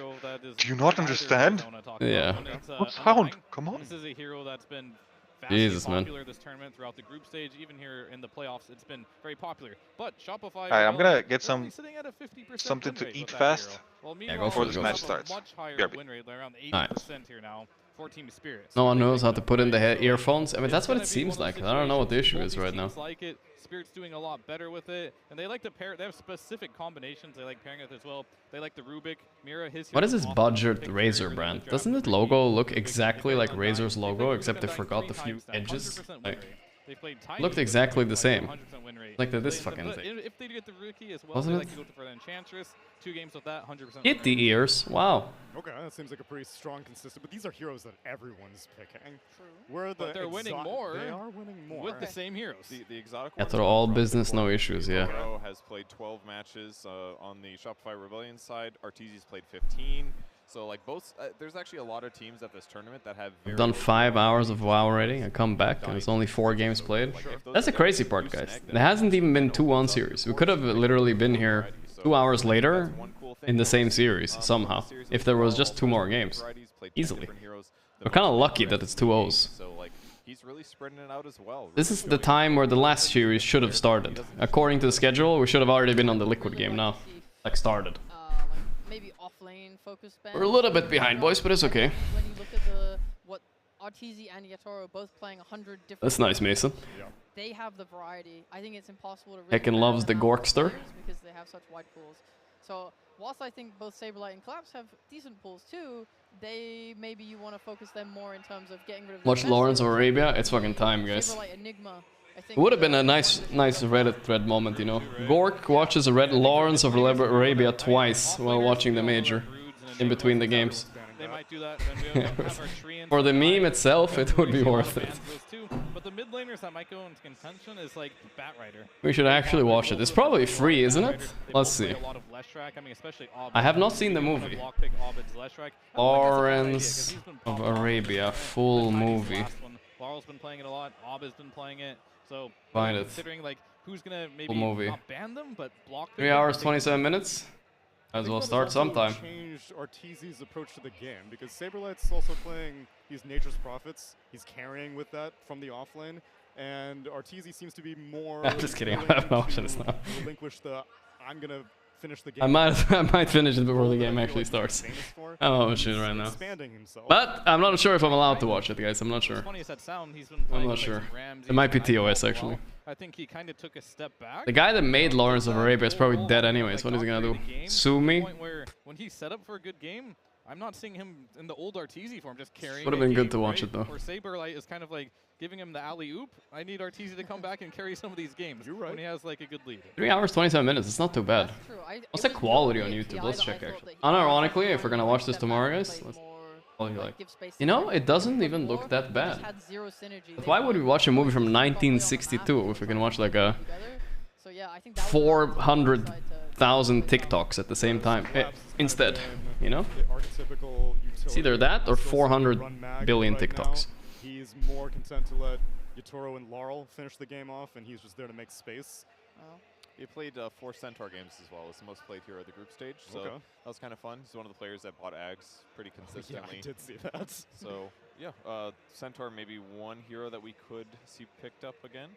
do you not understand? Yeah. What sound? Come on. This is a hero that's been vastly Jesus, man. popular this tournament throughout the group stage, even here in the playoffs. It's been very popular. But Shopify. Alright, I'm gonna get they're only sitting at a 50% something win to rate eat with that fast. hero. Well, Yeah, go meanwhile, for it, this go we match have a starts. much higher BRB. win rate, around 80% Nice. here now for Team Spirit. No one So knows how to put in the so earphones. I mean, that's what it it's gonna be seems one of like. those I don't know what the issue situations is both right now. teams like it. Spirit's doing a lot better with it, and they like to pair. They have specific combinations they like pairing with as well. They like the Rubik, Mira, his. What is hero this often budget picked Razer very early in brand? the draft Doesn't for the logo Rubik. look They exactly played like on Razer's Dying. logo, They except they played forgot the Dying few 3 times now, edges? 100% win Like, rate. They played Tiny looked with exactly the like same. 100% win rate. Like this They- fucking but thing. If they get the rookie as well, Wasn't they it? like to go for the Enchantress. 2 games with that, 100% Hit win the rate. ears. Wow. Okay, that seems like a pretty strong, consistent. But these are heroes that everyone's picking. True. We're the But they're winning more. They are winning more. With the same heroes. The exotic Yeah, ones they're are all from business, no before. issues, yeah. Gorgc has played 12 matches on the Shopify Rebellion side. Arteezy's played 15. So like both, there's actually a lot of teams at this tournament that have. I've done 5 hours of WoW already. I come back and it's only 4 games played. That's the crazy part, guys. There hasn't even been 2-1 series. We could have literally been here 2 hours later in the same series somehow, if there was just 2 more games. Easily. We're kind of lucky that it's 2-0s. So like he's really spreading it out as well. This is the time where the last series should have started. According to the schedule, we should have already been on the Liquid game now. Like started. Like maybe off-lane focus ban. We're a little bit behind, boys, but it's okay. When you look at what Arteezy and Yatoro both playing 100 different. That's nice, Mason. They have the variety. I think it's impossible to. Really Heckin' loves the Gorkster. because they have such wide pools. So whilst I think both Saberlight and Collapse have decent pools too, they maybe you want to focus them more in terms of getting rid of. Watch the Lawrence of defensive. Arabia. It's fucking time, guys. Saberlight Enigma. I think It would have been a nice Reddit thread moment, you know. Gork watches a Red Lawrence of Arabia twice while watching the major, in between the games. They might do that. Then we have our Treant For the meme itself, it would be worth it. But the mid laners that might go into contention is like Batrider. We should actually watch it. It's probably free, isn't it? Let's see. I have not seen the movie. Lawrence of Arabia, full movie. Laurel's been playing it a lot. Ob has been playing it. So Find it. considering like who's gonna maybe Full movie. not ban them, but block them. 3 hours, 27 minutes. Might as well start sometime. Changed Arteezy's approach to the game because Saberlight's also playing these Nature's Prophets. He's carrying with that from the offlane, and Arteezy seems to be more. I'm just kidding. I'm willing not watching to this now. Relinquish the. I'm gonna finish the game. I might finish it before the game actually starts. I'm not watching it right now. But I'm not sure if I'm allowed to watch it, guys. I'm not sure. I'm not sure. It might be TOS actually. I think he kind of took a step back. The guy that made Lawrence of Arabia is probably dead anyways. What is he gonna do? Sue me? When he's set up for a good game, I'm not seeing him in the old Arteezy form just carrying. Would have been good to watch it though. Or Saberlight is kind of like giving him the alley-oop. I need Arteezy to come back and carry some of these games when he has like a good lead. 3 hours, 27 minutes. It's not too bad. What's the quality on YouTube? Let's check actually. Unironically, if we're gonna watch this tomorrow, guys, let's Like, you know, it doesn't even look that bad. But why would we watch a movie from 1962 if we can watch like a 400,000 TikToks at the same time instead, you know? It's either that or 400 billion TikToks. He's more content to let Yatoro and Laurel finish the game off, and he's just there to make space. He played 4 Centaur games as well. It's the most played hero at the group stage, so that was kind of fun. He's one of the players that bought Ags pretty consistently. Yeah, I did see that. So yeah, Centaur maybe one hero that we could see picked up again.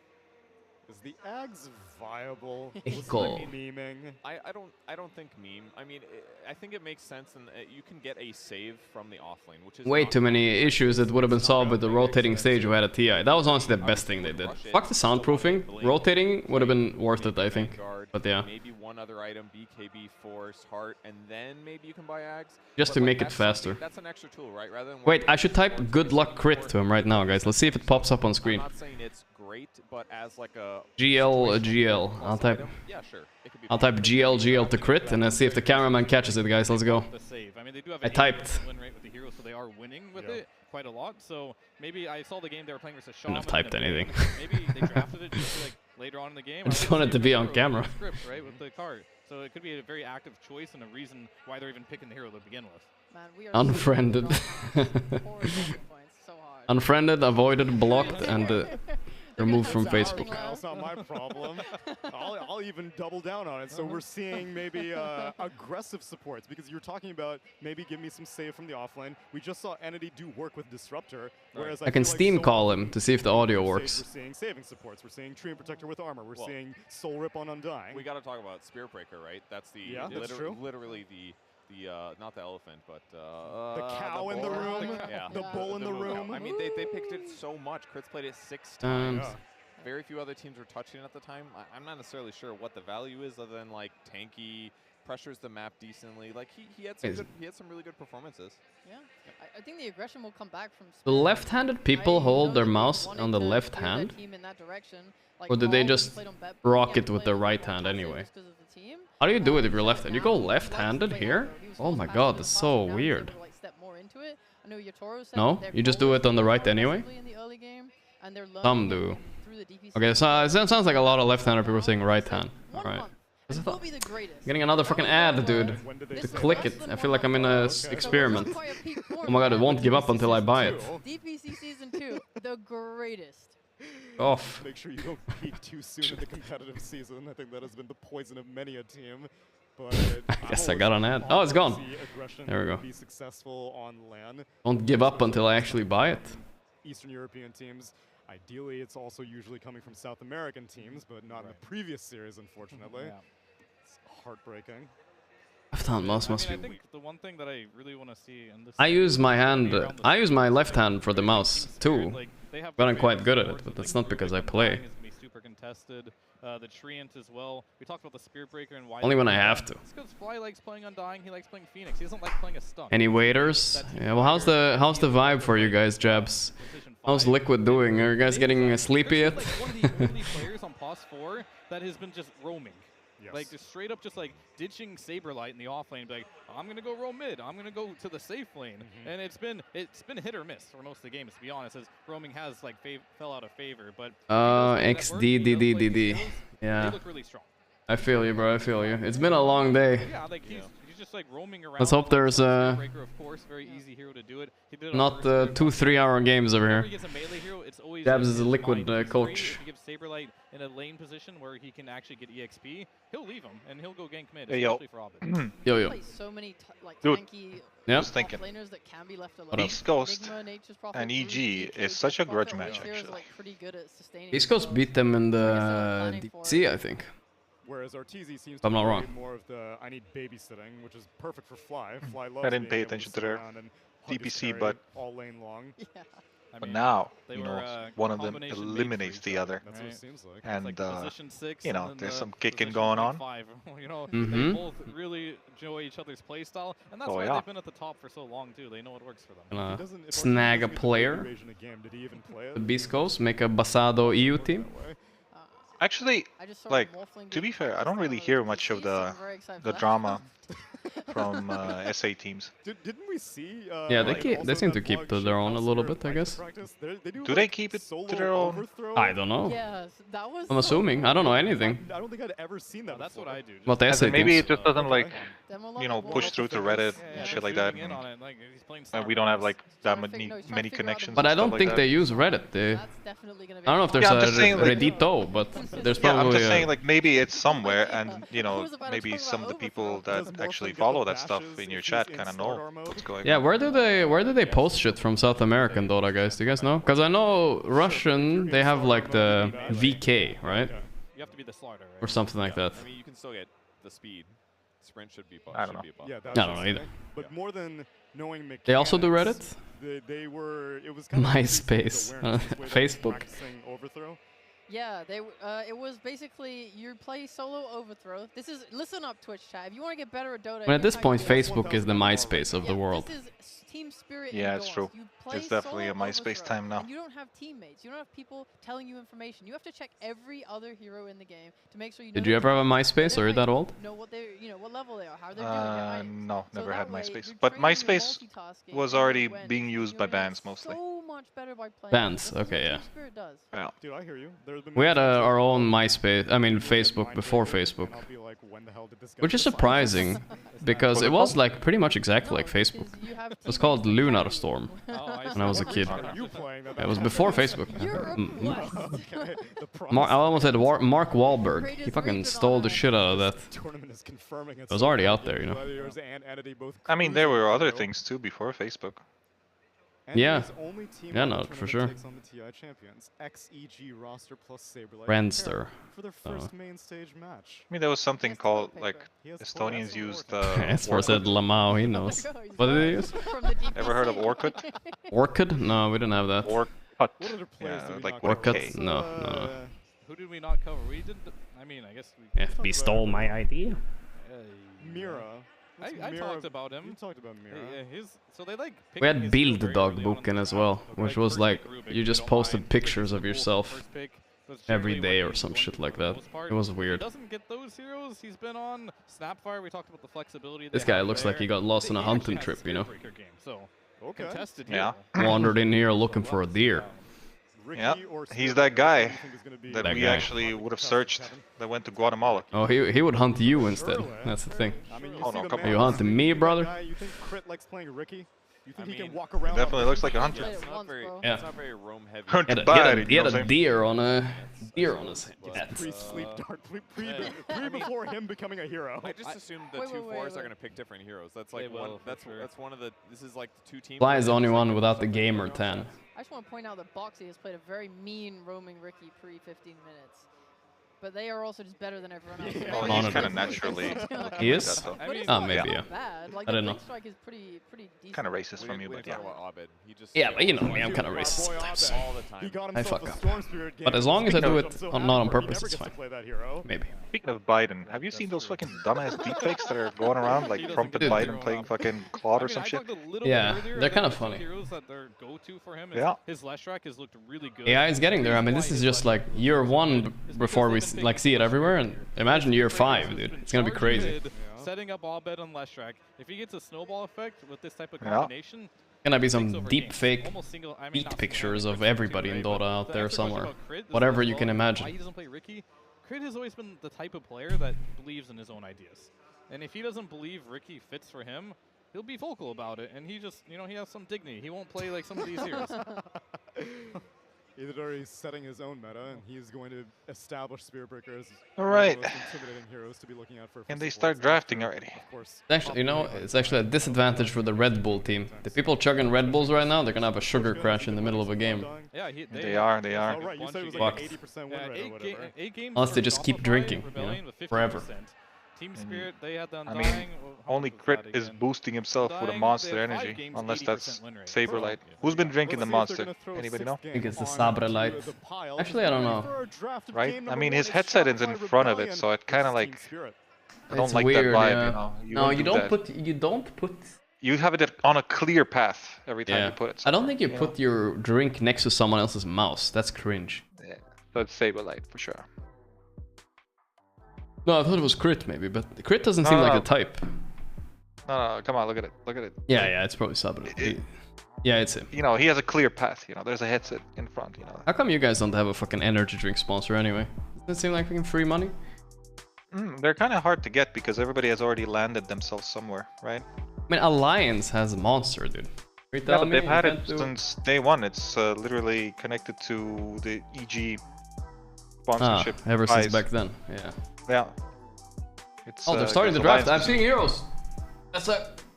Is the Ags viable? Cool. Memeing? I don't think meme. I mean, I think it makes sense, and you can get a save from the offlane, which is way too many issues that would have been solved with the rotating stage who had a TI. That was honestly the best thing they did. Fuck the soundproofing. Rotating would have been worth it, I think. But yeah. Maybe one other item, BKB, Force, Heart, and then maybe you can buy Ags. Just to make it faster. That's an extra tool, right? Rather than wait, I should type good luck crit to him right now, guys. Let's see if it pops up on screen. I'm not saying it's great, but as like a GL. I'll type. Yeah, sure. I'll type GL to crit and then see if the cameraman catches it, guys. Let's go. I typed. Win rate with the hero, so they are winning with it quite a lot. So maybe I saw the game they were playing versus Shaman. Couldn't have typed anything. Maybe they drafted it just like later on in the game. I just wanted to be on camera. Script, right, with the card. So it could be a very active choice and a reason why they're even picking the hero to begin with. Man, we are unfriended. Unfriended, avoided, blocked, and removed from Facebook. That's not my problem. I'll even double down on it. So we're seeing maybe aggressive supports, because you're talking about maybe give me some save from the offlane. We just saw Entity do work with Disruptor, whereas I can Steam call him to see if the audio works. We're seeing saving supports. We're seeing Tree and Protector with armor. We're seeing Soul Rip on Undying. We got to talk about Spirit Breaker, right? That's the literally the not the elephant, but the cow in the room, the bull in the room. I mean, they picked it so much. Crits played it 6 times. Very few other teams were touching it at the time. I'm not necessarily sure what the value is, other than like tanky, pressures the map decently. Like he had some really good performances. Yeah, I think the aggression will come back from. Do left-handed people hold their mouse on the left hand, or do they just rock it with their right hand anyway? How do you do it if you're left-handed? You go left-handed here? Oh my god, that's so weird. No? You just do it on the right anyway? Some do. Okay, so it sounds like a lot of left-handed people saying right hand. Alright. Getting another fucking ad, dude. To click it. I feel like I'm in a experiment. Oh my god, it won't give up until I buy it. DPC Season 2, the greatest. Off. Make sure you don't peak too soon in the competitive season. I think that has been the poison of many a team. But I guess I got an ad. Oh, it's gone. There we go. Be successful on LAN. Don't give up until I actually buy it. Eastern European teams. Ideally, it's also usually coming from South American teams, but not in the previous series, unfortunately. It's heartbreaking. Left-hand mouse must be. I think the one thing that I really want to see in this. I use my hand. I use my left hand for the mouse too. But I'm quite good at it, but that's not because I play. Super contested. The Treant as well. We talked about the Spirit Breaker and why. Only when I have to. It's because Fly likes playing Undying. He likes playing Phoenix. He doesn't like playing a stun. Any waiters? Yeah. Well, how's the vibe for you guys, Jabs? How's Liquid doing? Are you guys getting sleepy yet? Like one of the only players on POS 4 that has been just roaming. Like just straight up just like ditching Saberlight in the off lane, like I'm gonna go roam mid, I'm gonna go to the safe lane, and it's been hit or miss for most of the games, to be honest, as roaming has like fell out of favor. But XDDDDD. Yeah. They look really strong. I feel you, bro. I feel you. It's been a long day. Yeah, like he's just like roaming around. Let's hope there's of course, very easy hero to do it. He did it not 2-3 hour games over here. Jabs is a Liquid coach. If you give Saberlight in a lane position where he can actually get EXP, he'll leave him and he'll go gank mid, especially for Orbit. Yo. So many like dude, tanky I was thinking. laners that can be left alone. East Coast and EG is such a grudge match, actually. East Coast beat them in the DMCA, I think. Whereas Arteezy seems I'm to not be wrong. more of the I need babysitting, which is perfect for Fly. Fly loves I didn't pay being able attention to to their sit around and hug his DPC, carry but all lane long. But now, you know, one of them eliminates the other. That's what it seems like. And, like position 6 you know, and there's the some kicking position going on. 5. You know, they both really enjoy each other's playstyle, and that's why they've been at the top for so long, too. They know what works for them. Snag a player. The Beast Coast, make a Basado EU team. Actually, like, to be fair, I don't really hear much of the drama from SA teams. Didn't we see? Yeah, they seem to keep to their own a little bit, I guess. Do they keep it to their own? I don't know. Yes, that was. I'm assuming. I don't know anything. I don't think I'd ever seen that. That's what I do. What they say. Maybe it just doesn't like, you know, push through to Reddit and shit like that. And we don't have like that many connections. But I don't think they use Reddit. I don't know if there's a Reddito, but there's probably. I'm just saying, like, maybe it's somewhere, and you know, maybe some of the people that actually follow that stuff in your chat kind of know what's going on. Yeah, where do they post shit from South American Dota, guys? Do you guys know? Because I know Russian, they have like the VK, right? You have to be the slaughter, right? Or something like that. I mean, you can still get the speed. Sprint should be buffed. I don't know. Yeah, I don't know either. But more than knowing mechanics, They also do Reddit? They were. It was kind of MySpace, Facebook. Overthrow. Yeah, it was basically you play solo overthrow. This is listen up, Twitch chat. If you want to get better at Dota, At this point, Facebook is the MySpace of the world. This is team spirit. Yeah, it's true. It's definitely a MySpace time now. And you don't have teammates. You don't have people telling you information. You have to check every other hero in the game to make sure you. Did you ever have a MySpace, or are you that old? Know what they, what level they are, how they're doing. No, never had MySpace. But MySpace was already being used by bands mostly. So much better by playing. Bands, okay, yeah. Yeah. Dude, I hear you. We had our own MySpace, I mean Facebook before Facebook, which is surprising because it was like pretty much exactly like Facebook. It was called Lunar Storm when I was a kid. It was before Facebook. I almost said Mark Wahlberg. He fucking stole the shit out of that. It was already out there, you know. I mean, there were other things too before Facebook. Yeah, no, for sure. Friendster. I mean, there was something called, like, Estonians used Esfor said Lamau, he knows. What did they use? Ever heard of Orkut? Orkut? No, we didn't have that. Orkut. Yeah, like Orkut? No. Who did we not cover? We did. I mean, I guess we. FB stole my idea. Mira. I talked about him. You talked about Mira. So they like. We had Build Dogboken as well, which was like you just posted pictures of yourself every day or some shit like that. It was weird. Doesn't get those heroes. He's been on Snapfire. We talked about the flexibility. This guy looks like he got lost on a hunting trip, you know. So contested. Yeah. Wandered in here looking for a deer. Yeah, he's that guy that we actually would have searched that went to Guatemala. Oh, he would hunt you instead. That's the thing. Oh no, come on. You hunting me, brother? You think Crit likes playing Ricky? You think he can walk around? Definitely looks like a hunter. Yeah. It's not very roam heavy. Hunted by He had a deer on his head. Pre-sleep dark, pre before him becoming a hero. I just assumed the two fours are gonna pick different heroes. That's like one. That's one of the. This is like the two teams. Fly is the only one without the gamer 10. I just want to point out that Boxy has played a very mean roaming Ricky pre 15 minutes. But they are also just better than everyone else. Yeah. He's kind of naturally. He is? I mean, maybe, yeah. Bad. Like, I don't know. Strike is pretty decent. Kind of racist from you, but yeah. Yeah, but you know me, I'm kind of racist sometimes. I fuck up. But as long as I do it not on purpose, it's fine. Maybe. Speaking of Biden, have you seen those fucking dumbass deepfakes that are going around, like Trumpet Biden playing fucking Claude or some shit? Yeah, they're kind of funny. Yeah. His last track has looked really good. AI is getting there. I mean, this is just like year 1 before we like see it everywhere, and imagine year 5, dude. It's gonna be crazy. Setting up Abed on last track. If he gets a snowball effect with this type of combination, gonna be some deep fake beat pictures of everybody in Dota out there somewhere. Whatever you can imagine. Why he doesn't play Ricky? Crit has always been the type of player that believes in his own ideas. And if he doesn't believe Ricky fits for him, he'll be vocal about it. And he just, he has some dignity. He won't play like some of these heroes. Itadori is setting his own meta, and he's going to establish Spiritbreaker as one of the most intimidating heroes to be looking out for. And they start drafting already. Actually, it's actually a disadvantage for the Red Bull team. The people chugging Red Bulls right now, they're gonna have a sugar crash in the middle of a game. Yeah, they are. Oh, right, you said it was like 80% win rate or whatever. Unless they just keep drinking, forever. Team Spirit, they had the I mean, only Crit is boosting himself with a monster energy, unless that's Saberlight. Who's been drinking the monster? Anybody know? I think it's the Saberlight. Actually, I don't know. Right? I mean, his headset is in front of it, so it kind of like... I don't It's like weird, that vibe, yeah. No, you don't put... You have it on a clear path every time you put it. I don't think you put your drink next to someone else's mouse. That's cringe. Yeah, so it's Saberlight for sure. No, I thought it was Crit maybe, but Crit doesn't seem like the type. No, come on, look at it. Look at it. Yeah, it's probably sub. Yeah, it's him. You know, he has a clear path. You know, there's a headset in front. You know. How come you guys don't have a fucking energy drink sponsor anyway? Doesn't it seem like fucking free money? They're kind of hard to get because everybody has already landed themselves somewhere, right? I mean, Alliance has a monster, dude. Yeah, but they've had it since day one. It's literally connected to the EG sponsorship. Ever since back then, yeah. Yeah. It's, they're starting the draft. I'm seeing heroes. That's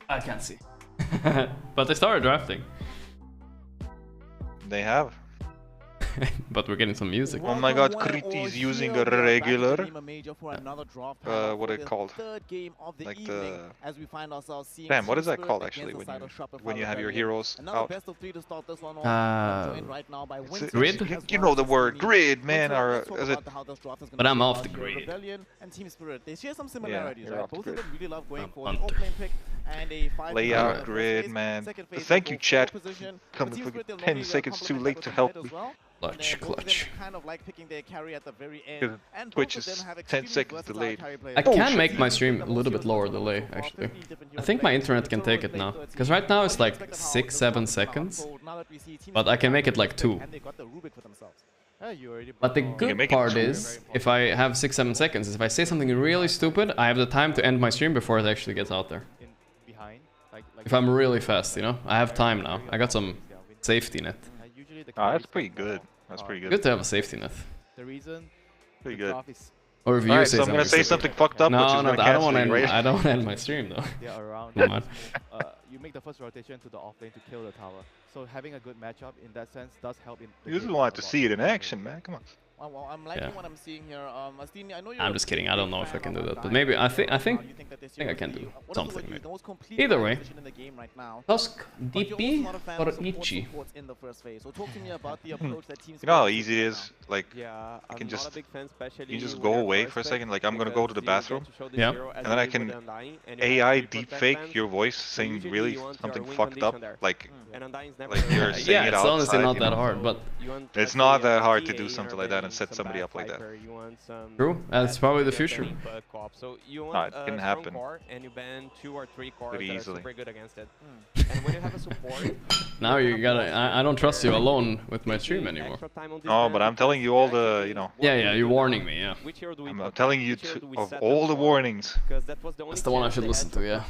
I can't see. But they started drafting. They have. But we're getting some music. Oh my god, Kriti is using a regular. What are it called? Like the. Damn, what is that called actually when you have your heroes out? Grid? You know the word grid, man, or is it? But I'm off the grid. They share some similarities, right? Both of them really love going for the off-lane pick and a 5 layout grid, man. Thank you, chat. Coming for 10 seconds too late to help me. Clutch. Kind of like picking their carry at the very end. And Twitch is 10 seconds delayed. I can make my stream a little bit lower delay, actually. I think my internet can take it now. Because right now it's like 6-7 seconds. But I can make it like 2. But the good part is, if I have 6-7 seconds, if I say something really stupid, I have the time to end my stream before it actually gets out there. If I'm really fast, you know? I have time now. I got some safety net. Oh, that's pretty good. That's pretty good. Good to have a safety net. The reason pretty good. Or if you say so I'm gonna say something fucked up. No, which is no, I don't want to. I don't want to end my stream though. Yeah, around. Come on. You make the first rotation to the offlane to kill the tower. So having a good matchup in that sense does help. You just want to see it in action, man. Come on. Well, I'm liking what I'm seeing here. Astini, I know I'm just kidding. I don't know if I can do that, but maybe I think I can do something. Maybe. Either way, Tusk, DP, or Ichi. You know how easy it is. Like, you can just go away for a second. Like, I'm gonna go to the bathroom. Yeah. And then I can AI deepfake your voice saying really something fucked up, like you're saying it outside. It's honestly not that hard, but it's not that hard to do something like that and set somebody up like that. True, that's probably the future. No, it can happen pretty easily. Now you gotta. I don't trust you alone with my stream anymore. No, but I'm telling you all the, you know. Yeah, you're warning me. Yeah. I'm telling you of all the warnings. That's the one I should listen to. Yeah.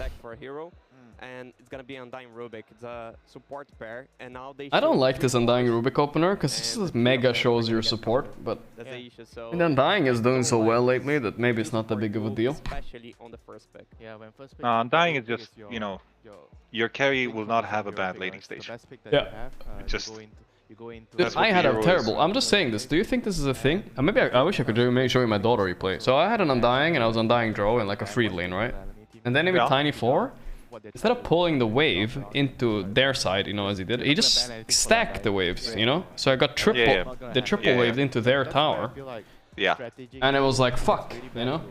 And it's gonna be Undying Rubik. It's a support pair, and now they. I don't like this Undying Rubik opener because this is mega shows your support, but and Undying is doing so well lately that maybe it's not that big of a deal. Especially on the first pick. Undying is just, you know, your carry will not have a bad laning stage. Yeah. Just. Dude, I had a terrible. I'm just saying this. Do you think this is a thing? Maybe I wish I could show you my daughter replay. So I had an Undying and I was Undying draw in like a free lane, right? And then with Tiny 4. Instead of pulling the wave into their side, you know, as he did, he just stacked the waves, you know? So I got the triple waved into their tower. Yeah. And it was like, fuck, you know?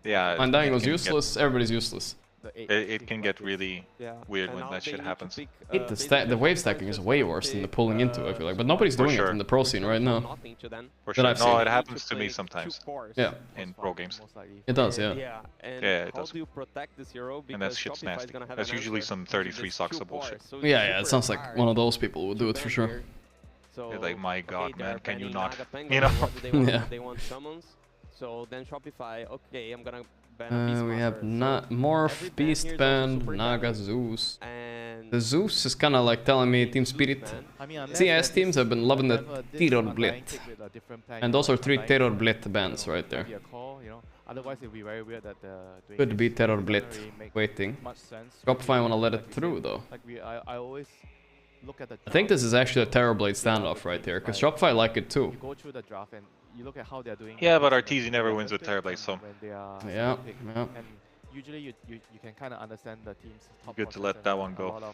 Yeah. Undying was useless, everybody's useless. It can get really weird when that shit happens. The wave stacking is way worse than the pulling into, I feel like. But nobody's doing it in the pro scene right now. For sure. No, it happens to me sometimes. Yeah. In pro games. It does, yeah. Yeah, it does. And that shit's nasty. That's usually some 33 socks of bullshit. Yeah, it sounds like one of those people would do it for sure. You're like, my god, man, can you not? You know? Yeah. They want summons. So then Shopify, okay, I'm gonna we have Morph, Beast Band, Naga, Zeus. The Zeus is kinda like telling me Team Spirit. CS teams have been loving the Terror Blit. And those are 3 Terror Blit bands right there. Could be Terror Blit waiting. Shopify wanna let it through though. I think this is actually a Terrorblade standoff right here, because Shopify like it too. Yeah, but Arteezy never wins with Terrorblade, so... Yeah. And usually you can kind of understand the team's top. Good to let that one go.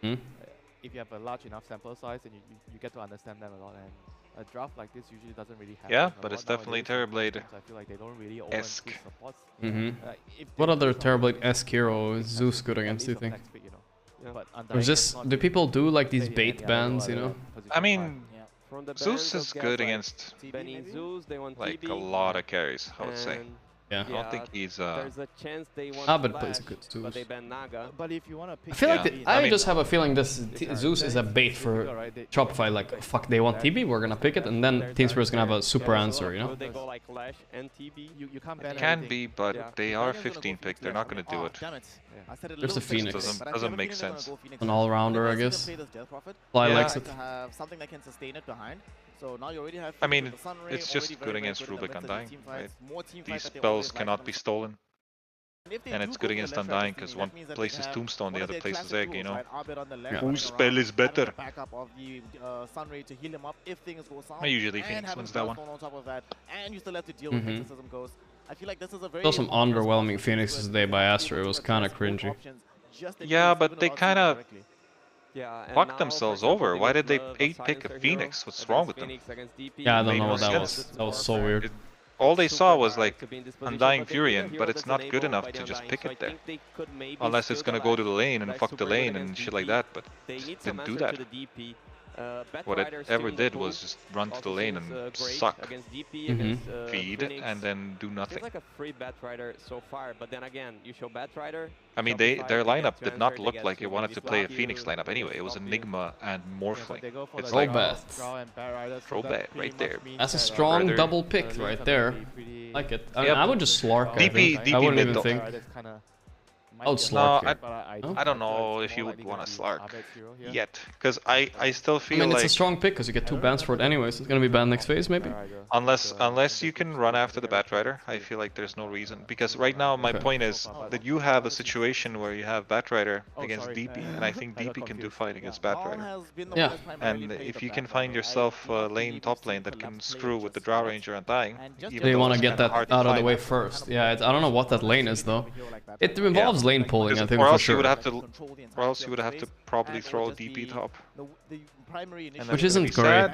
If you have a large enough sample size, and you get to understand them a lot. And a draft like this usually doesn't really happen. Yeah, but it's definitely Terrorblade-esque. What other Terrorblade-esque hero is Zeus good against, do you think? Or is this, do people do like these bait bans, you know? I mean, Zeus is good against like a lot of carries, I would say. Yeah. I don't think he's There's a chance they want but plays a good Zeus. but they ban Naga. But if you want to pick I feel like I mean, just have a feeling this Zeus is a bait for Shopify. Like, fuck, they want TB, we're gonna pick it, and then Team Spirit is gonna have a super answer, you know? They go like Lash and TB. You can't ban it can be, but they are 15 pick. They're not gonna do it. There's the Phoenix. Doesn't make sense. An all-rounder, I guess. Fly likes it. Something that can sustain it behind. So now you already have I mean, it's just good against Rubik Undying, right? These spells cannot be stolen. And it's good against Undying, because one places Tombstone, the other places Egg, you know? Whose spell is better? I usually Phoenix wins that one. Saw some underwhelming Phoenixes today by Astro, it was kinda cringy. Yeah, but they kinda fucked now themselves over. Why did they 8-pick a Phoenix? What's wrong with them? Yeah, I don't know what that was. That was so weird. All they saw was like Undying Furion, but it's not good enough to just pick it there. Unless it's gonna go to the lane and fuck the lane and shit like that, but didn't do that. What it ever did was just run to the lane and suck, feed, and then do nothing. It's like a free Batrider so far, but then again, you show Batrider. I mean, their lineup did not look like it wanted to play a Phoenix lineup anyway. It was Enigma and Morphling. It's like Throwback right there. That's a strong double pick right there. Like it. I mean, I would just Slark. I wouldn't even think. I would Slark it. I don't know if you would want to Slark yet, because I still feel like... I mean, it's a strong pick, because you get 2 bans for it anyways. It's gonna be banned next phase, maybe? Unless you can run after the Batrider, I feel like there's no reason. Because right now, my point is that you have a situation where you have Batrider against DP, and I think DP can do fight against Batrider. Yeah. And if you can find yourself a lane, top lane, that can screw with the Drow Ranger and Dying... They want to get that out of the way first. Yeah, I don't know what that lane is, though. It involves lane pulling, I think, for sure. Or else you would have to probably throw DP top. Which isn't great.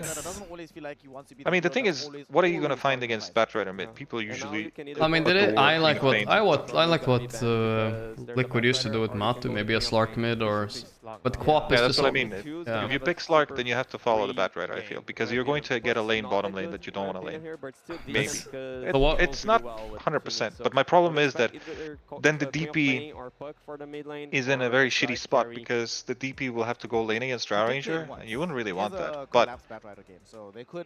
I mean, the thing is, what are you gonna find against Batrider mid? People usually. I mean, I like what Liquid used to do with Matu. Maybe a Slark mid or. But Quap is that's just. what I mean. If you pick Slark, then you have to follow the Batrider, I feel, because you're going to get a lane bottom lane that you don't want to lane. Maybe. It's not 100%, but my problem is that then the DP is in a very shitty spot, because the DP will have to go lane against Drow Ranger, and you wouldn't really want that. But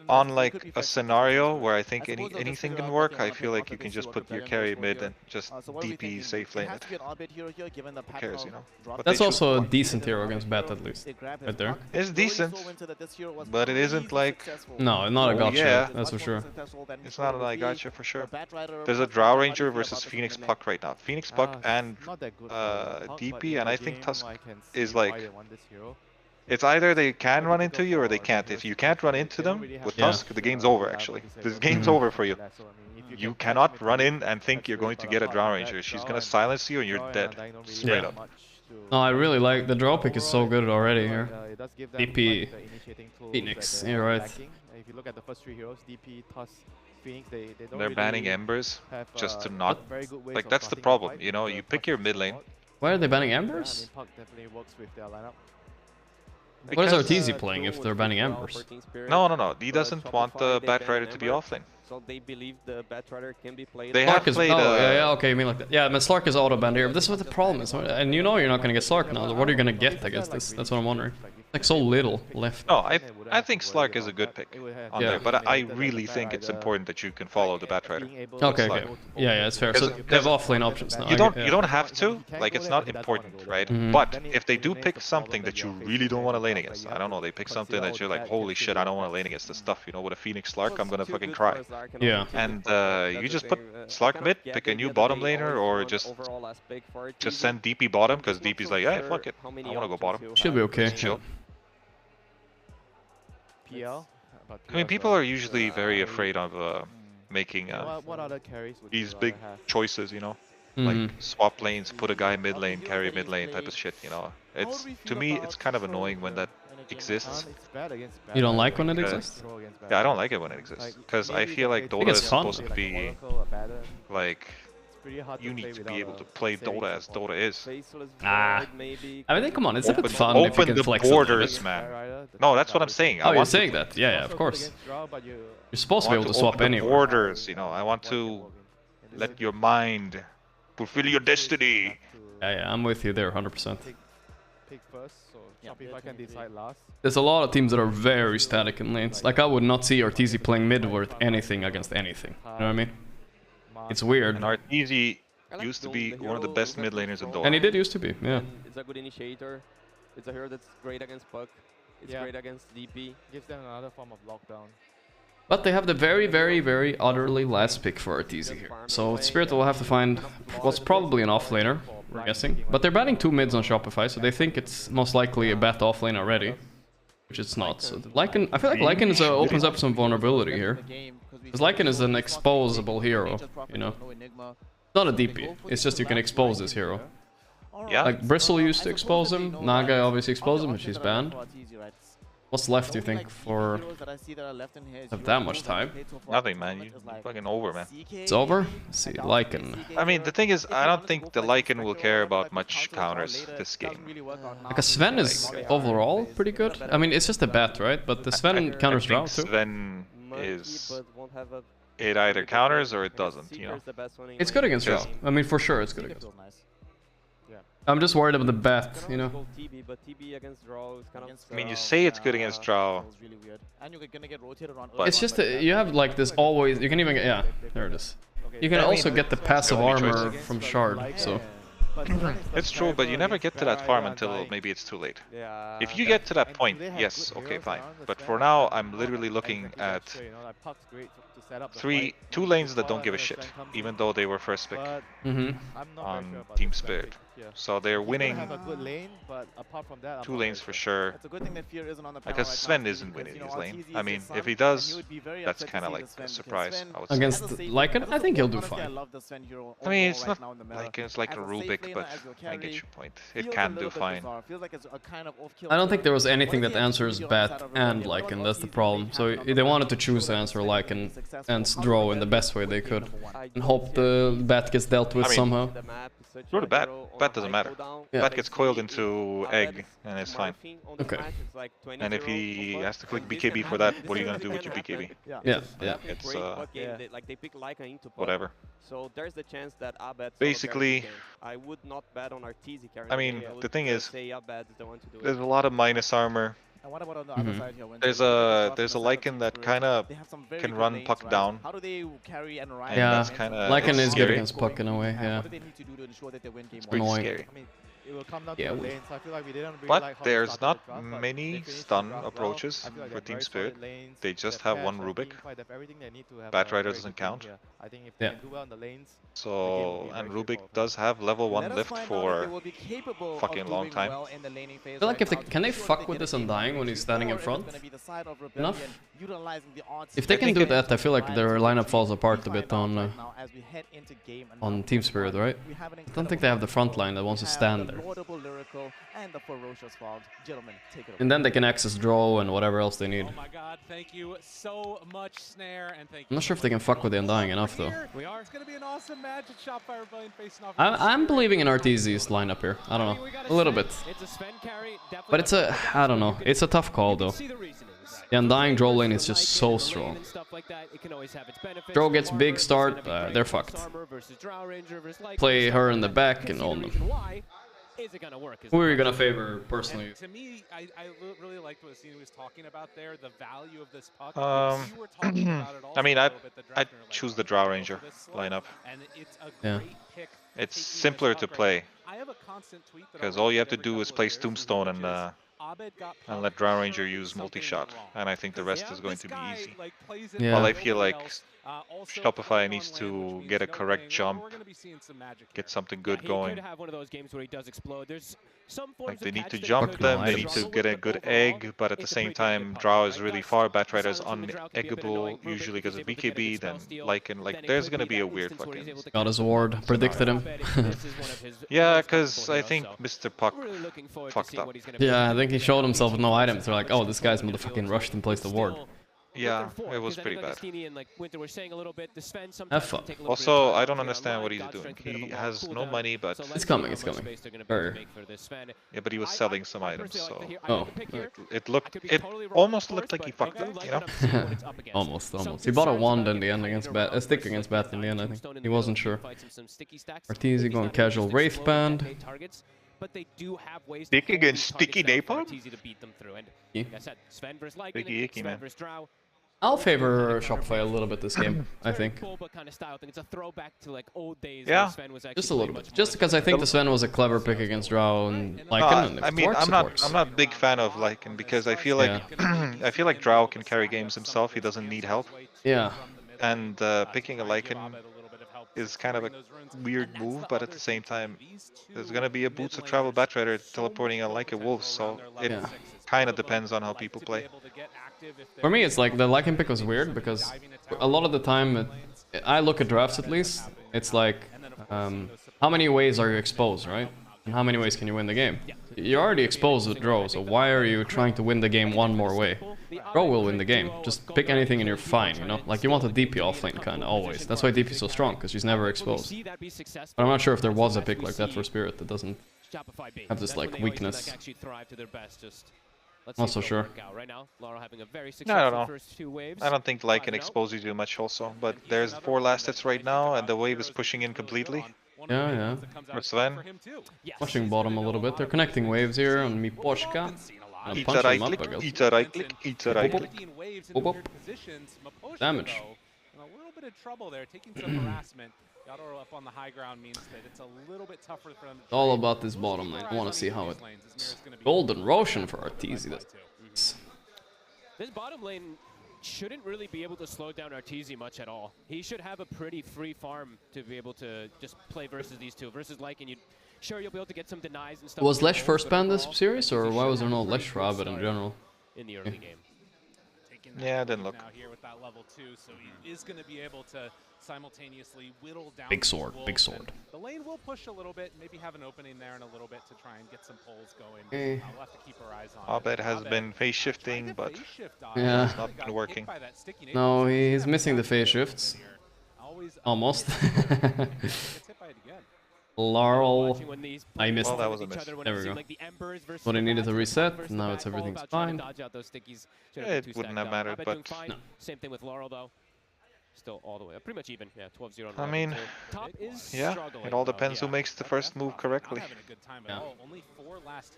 on like a scenario where I think anything can work, I feel like you can just put your carry mid and just DP safe lane it. Who cares, you know? But that's also a decent hero against Bat, at least. Right there. It's decent, but it isn't like... No, not a gotcha, that's for sure. It's not a gotcha for sure. There's a Drow Ranger versus Phoenix Puck right now. Phoenix Puck and DP, and I think Tusk is like... It's either they can run into you or they can't. If you can't run into them with Tusk, the game's over, actually. The game's over for you. You cannot run in and think you're going to get a Drow Ranger. She's gonna silence you and you're dead. Straight up. No, I really like the draw pick is so good already here. DP, Phoenix, you're right. If you look at the first 3 heroes, DP, Tusk, Phoenix, they don't They're banning Embers just to not... Like, that's the problem, you know? You pick your mid lane. Why are they banning Embers? What is Arteezy playing if they're banning Embers? No. He doesn't want the Batrider to be offlane. So they believe the Batrider can be played. They have played. Yeah, okay, you mean like that. Yeah, but Slark is auto banned here. But this is what the problem is, and you know you're not gonna get Slark now. What are you gonna get against this? That's what I'm wondering. Like so little left. No, I think Slark is a good pick on there, but I really think it's important that you can follow the Batrider. Okay. Yeah, it's fair. So they have offlane options now. You don't have to. Like, it's not important, right? But if they do pick something that you really don't want to lane against, I don't know, they pick something that you're like, holy shit, I don't want to lane against this stuff. You know, with a Phoenix Slark, I'm gonna fucking cry. Yeah. And you just put Slark mid, pick a new bottom laner, or just send DP bottom, because DP's like, yeah, fuck it, I want to go bottom. Should be okay. Chill. PL? I mean, people are usually very afraid of making these big choices, you know? Like swap lanes, put a guy mid lane, carry mid lane type of shit, you know? It's, to me, it's kind of annoying when that exists. You don't like when it exists? Yeah, I don't like it when it exists, because I feel like Dota is supposed to be like, you need to be able to play Dota as Dota is. I mean, come on, it's a bit fun if you can flex the borders, man. No, that's what I'm saying. Oh, you're saying that? Yeah, of course. You're supposed to be able to swap anywhere. Borders, you know. I want to Let your mind fulfill your destiny. Yeah, I'm with you there, 100%. Pick first, so Shopify can decide last. There's a lot of teams that are very static in lanes. Like, I would not see Arteezy playing mid worth anything against anything. You know what I mean? It's weird. And Arteezy used to be one of the best mid laners in Dota. And he did used to be, yeah. It's a good initiator. It's a hero that's great against Puck. It's great against DP. Gives them another form of lockdown. But they have the very, very, very utterly last pick for Arteezy here. So Spirit will have to find what's probably an offlaner, we're guessing. But they're banning 2 mids on Shopify, so they think it's most likely a bat offlane already. Which it's not. So Lycan, I feel like Lycan opens up some vulnerability here. Because Lycan is an exposable hero, you know. Not a DP, it's just you can expose this hero. Yeah. Like Bristle used to expose him, Naga obviously exposed him, but she's banned. What's left, do you think, for have that much time? Nothing, man. You're fucking over, man. It's over? Let's see, Lycan. I mean, the thing is, I don't think the Lycan will care about much counters this game. Like a Sven is overall pretty good. I mean, it's just a bat, right? But the Sven counters Drow too. Sven is... It either counters or it doesn't, you know. It's good against Drow. I mean, for sure it's good against Drow. I'm just worried about the bat, you know. I mean, you say it's good against Drow. It's just that you have like this always. You can even get, yeah, there it is. You can also get the passive armor from Shard, so. It's true, but you never get to that farm until maybe it's too late. If you get to that point, yes, okay, fine. But for now, I'm literally looking at 2 lanes that don't give a shit, even though they were first pick on Team Spirit. So they're winning 2 lanes for sure. Because Sven isn't winning his lane. I mean, if he does, that's kind of like a surprise. I would say. Against Lycan, I think he'll do fine. I mean, it's not like it's like a Rubik, but I get your point. It can do fine. I don't think there was anything that answers Bat and Lycan, that's the problem. So they wanted to choose to answer Lycan and draw in the best way they could. And hope the Bat gets dealt with somehow. Throw the Bat. Bat doesn't matter. Yeah. Bat gets coiled into egg and it's fine. Okay. And if he has to click BKB for that, what are you gonna do with your BKB? Yeah. It's whatever. So there's the chance that Abed basically, I would not bet on Arteezy carrying. I mean, the thing is, there's a lot of minus armor. And what about on the other side here? There's a Lycan that kind of can run Puck down. How do they carry and ride? Yeah, Lycan is good against Puck in a way, yeah. What do they need to do to ensure that they win game? It's pretty scary. I mean, it will come down to the lanes. I feel like we didn't really But like how there's not draft, many stun approaches for Team Spirit. They just have one Rubik. Batrider doesn't count. I think if they can do well in the lanes, so, and Rubik does have level 1 lift for fucking long time. I feel like if they can they fuck with this Undying when he's standing in front? Enough? If they can do that, I feel like their lineup falls apart a bit on Team Spirit, right? I don't think they have the front line that wants to stand there. And then they can access draw and whatever else they need. Oh my god, thank you so much, Snare, and thank you. I'm not sure if they can fuck with the Undying enough though. It's gonna be an awesome match at Shopify Rebellion facing off. I'm believing in Arteezy's lineup here. I don't know. A little bit. But it's a, I don't know. It's a tough call though. The Undying draw lane is just so strong. Draw gets big start, they're fucked. Play her in the back and own them. Who are you gonna favor personally? And to me, I really liked what Asina was talking about there, the value of this puck. I mean, I'd choose the Drow Ranger lineup. Yeah. It's simpler to play. Because all you have to do is place Tombstone and let Drow Ranger use multi-shot. And I think the rest is going to be easy. Yeah. Well, I feel like Shopify needs to get a correct jump, get something good going. Like they need to jump them, they need to get a good egg, but at the same time, Drow is really far, Batrider is uneggable, usually because of BKB, then Lycan, like there's gonna be a weird fucking... Got his ward, predicted him. Yeah, because I think Mr. Puck fucked up. Yeah, I think he showed himself with no items. They're like, oh, this guy's motherfucking rushed and placed the ward. Yeah, it was pretty bad. Have fun. Also, I don't understand what he's doing. He has no money, but... It's coming, it's coming. Yeah, but he was selling some items, so... Oh. It almost looked like he fucked up, you know? Almost. He bought a wand in the end against Bat, a stick against Bat in the end, I think. He wasn't sure. Arteezy going casual Wraith Band. But they do have ways Stick against sticky napalm? Sticky icky, man. I'll favor Shopify a little bit this game, I think. Yeah, just a little bit. Just because I think the Sven was a clever pick against Drow and Lycan. I mean, I'm not a big fan of Lycan because I feel like I feel like Drow can carry games himself. He doesn't need help. Yeah. And picking a Lycan is kind of a weird move, but at the same time, there's gonna be a Boots of Travel Batrider teleporting a Lycan Wolf, so it kind of depends on how people play. For me, it's like the Lycan pick was weird because a lot of the time, I look at drafts at least, it's like, how many ways are you exposed, right? And how many ways can you win the game? You're already exposed with Drow, so why are you trying to win the game one more way? Drow will win the game. Just pick anything and you're fine, you know? Like, you want a DP offlane, kinda, always. That's why DP is so strong, because she's never exposed. But I'm not sure if there was a pick like that for Spirit that doesn't have this, like, weakness. Not so sure. No, I don't know. I don't think Lycan exposes you much also, but there's 4 last hits right now, and the wave is pushing in completely. Yeah. For Sven. Pushing bottom a little bit. They're connecting waves here on Miposhka. Eat a right click, eat a right click, eat a right click. Damage. A little bit of trouble there, taking some harassment. Yadoro up on the high ground means that it's a little bit tougher for them. It's all about this bottom lane. I want to see how it... Golden Roshan for Arteezy. This bottom lane shouldn't really be able to slow down Arteezy much at all. He should have a pretty free farm to be able to just play versus these two. Versus Lycan, sure you'll be able to get some denies and stuff. Was Lesh first banned this series, or why was there no Lesh Rabbit in general? In the early game. Yeah, it didn't look. Now here with that level 2, so he is going to be able to simultaneously whittle down. Big sword, big sword. The lane will push a little bit, maybe have an opening there in a little bit to try and get some pulls going. Okay. We'll have to keep our eyes on Abed has been phase shifting, but yeah, it's not been working. No, he's missing the phase shifts. Almost. Laurel. I missed. Well, that was a miss. There we go. When I needed to reset, now it's everything's fine. Yeah, it wouldn't have mattered, but no. Same thing with Laurel though. Still all the way up, pretty much even. Yeah, 12-0. I mean, yeah, it all depends who makes the first move correctly. Yeah.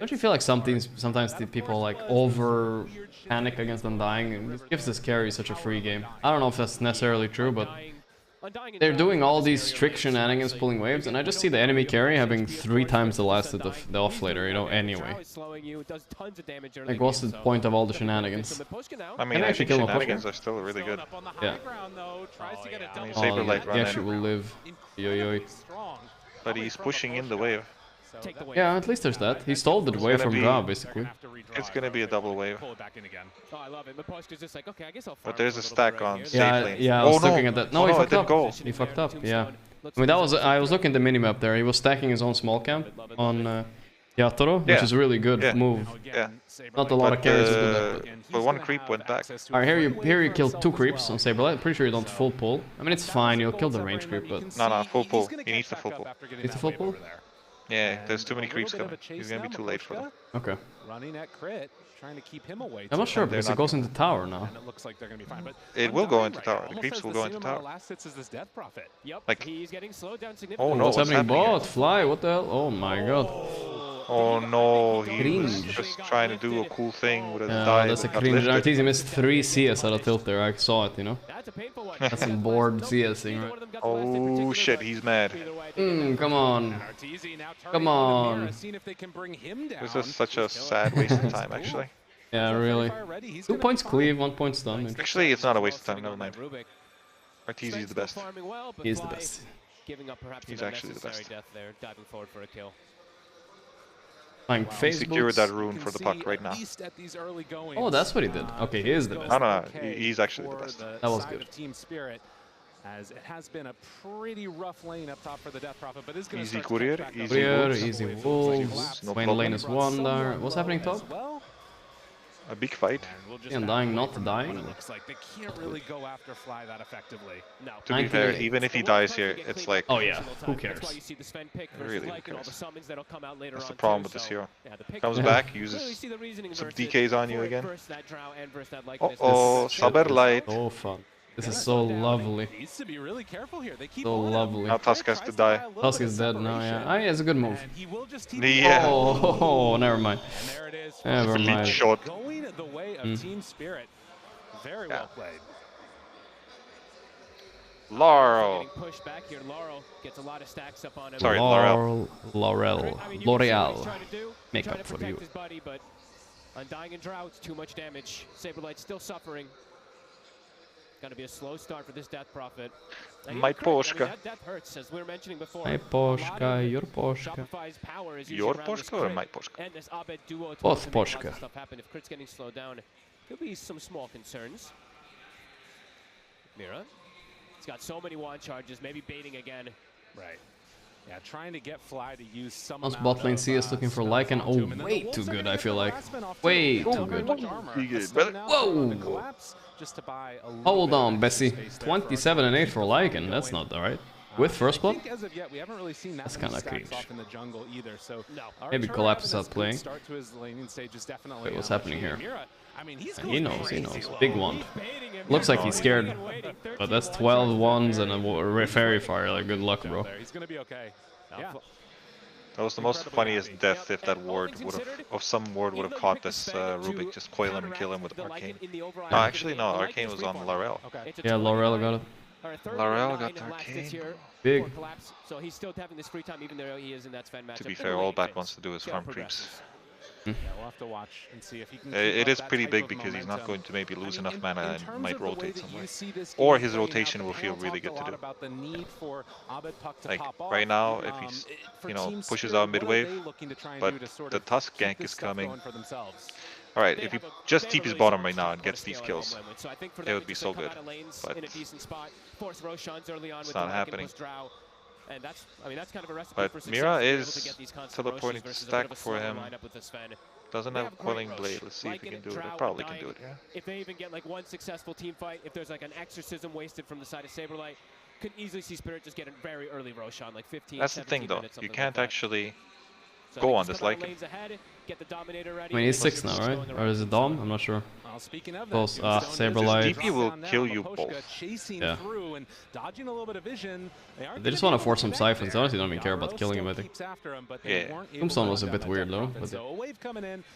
Don't you feel like sometimes the people like over panic against Undying and it gives this carry such a free game? I don't know if that's necessarily true, but they're doing all these trick shenanigans pulling waves, and I just see the enemy carry having 3 times the last of the offlaner, you know, anyway. Like, what's the point of all the shenanigans? I mean, I think shenanigans are still really good. Yeah. I mean, Saberlight run he actually will live. Yo. But he's pushing in the wave. Yeah, at least there's that. He stole the wave from Drow, basically. It's gonna be a double wave. Oh, But there's a stack on safe lane. Yeah, I was looking at that. No, he fucked up. He fucked up, yeah. I mean, I was looking at the minimap there. He was stacking his own small camp on Yatoro, which is a really good move. Yeah. Not a lot of carries to do that, but 1 creep went back. Alright, here you killed 2 creeps on Saberlight. Pretty sure you don't full pull. I mean, it's fine. You'll kill the range creep, but... No, full pull. He needs the full pull. Needs the full pull? Yeah, there's too many creeps coming. He's gonna be too late for them. Okay. Running at crit, trying to keep him away. I'm not sure because it goes into tower now. And it looks like they're gonna be fine, but it will go into tower. The creeps will go into tower. Last hits is this Death Prophet. Yep. Like, he's getting slowed down significantly. Oh no, what's happening? Bot, fly, what the hell? Oh my god. Oh no, he was just trying to do a cool thing with a dive. That's a cringe. Arteezy missed 3 CS out of tilt there. I saw it, you know. That's some bored CSing, right? Oh shit, he's mad. Come on. Come on. This is such a sad waste of time, actually. Yeah, really. 2 points cleave, 1 point stun. Actually, it's not a waste of time, never mind. Arteezy is the best. He is the best. He's actually the best. Flying He secured that rune for the puck right now. Oh, that's what he did. Okay, he is the best. No, he's actually the best. That was good. As it has been a pretty rough lane up top for the Death Prophet, but is going to easy courier, easy wolves, easy wolves. No Wayne lane is 1 there. What's happening top? a big fight. And dying, not dying. It looks like they can't really go after Fly that effectively. No. To be fair, even if he dies here, it's like, oh yeah, who cares? Really, who cares? That's the problem with this hero. Comes back, uses some DKs on you again. Uh-oh, Saberlight. So fun. This is so lovely. Needs to be really careful here. They keep So lovely. Now Tusk has to die. Tusk is dead now, yeah. Ah, yeah, it's a good move. Yeah. Oh, never mind. Never mind. Shot. Going the way of Team Spirit. Very well played. Laurel. Pushed back here. Laurel gets a lot of stacks up on him. Sorry, Laurel. L'Oreal. Make up for you. Buddy, but Undying and Droughts, too much damage. Saberlight's still suffering. Gonna be a slow start for this Death Prophet. My Poshka. That death hurts, as we were mentioning before. My Poshka, your Poshka. Your Poshka or my Poshka? And this Abed duo both Poshka. Stuff happen. If Crit's getting slowed down, there'll be some small concerns. Mira. He's got so many wand charges, maybe baiting again. Right. Yeah, trying to get Fly to use some Once bot lane CS looking for Lycan. Oh, way too good, I feel like. Way too good. Whoa! Hold on, Bessie. 27 and 8 for Lycan. That's not alright. With first blood? That's kind of cringe. Maybe Collapse is out playing. Wait, what's happening here? He knows, he knows. Big wand. Looks like he's scared. But that's 12 wands and a fairy fire. Like, good luck, bro. That was the most funniest death if that ward would have, or some ward would have caught this Rubik, just coil him and kill him with Arcane. No, actually no, Arcane was on Laurel. Yeah, Laurel got it. Laurel got Arcane. Big. So he's still having this free time even though he is in that Sven matchup. To be fair, all Bat wants to do is farm creeps. Yeah, we'll have to watch and see if he can. It is pretty big because he's not going to maybe lose enough mana and might rotate somewhere. Or his rotation will feel really good to do. Like right now, if he's, you know, pushes out mid-wave, but the Tusk gank is coming. Alright, if he just TP's bottom right now and gets these kills, it would be so good. But it's not happening. And that's, I mean, that's kind of a recipe but for Mira is teleporting to stack for him. Doesn't have Quelling Blade. Let's see if he can do it. I probably can do it. Yeah. If they even get like one successful team fight, if there's like an exorcism wasted from the side of Saberlight, could easily see Spirit just get a very early Roshan, like 15. That's the thing though. You can't actually go on this Lycan. I mean, he's 6 now, right? Or is it Dom? I'm not sure. Close. Saberlight. DP will kill you both. Yeah. They just want to force some siphons. They honestly don't even care about killing him, I think. Yeah. Tombstone was a bit weird though.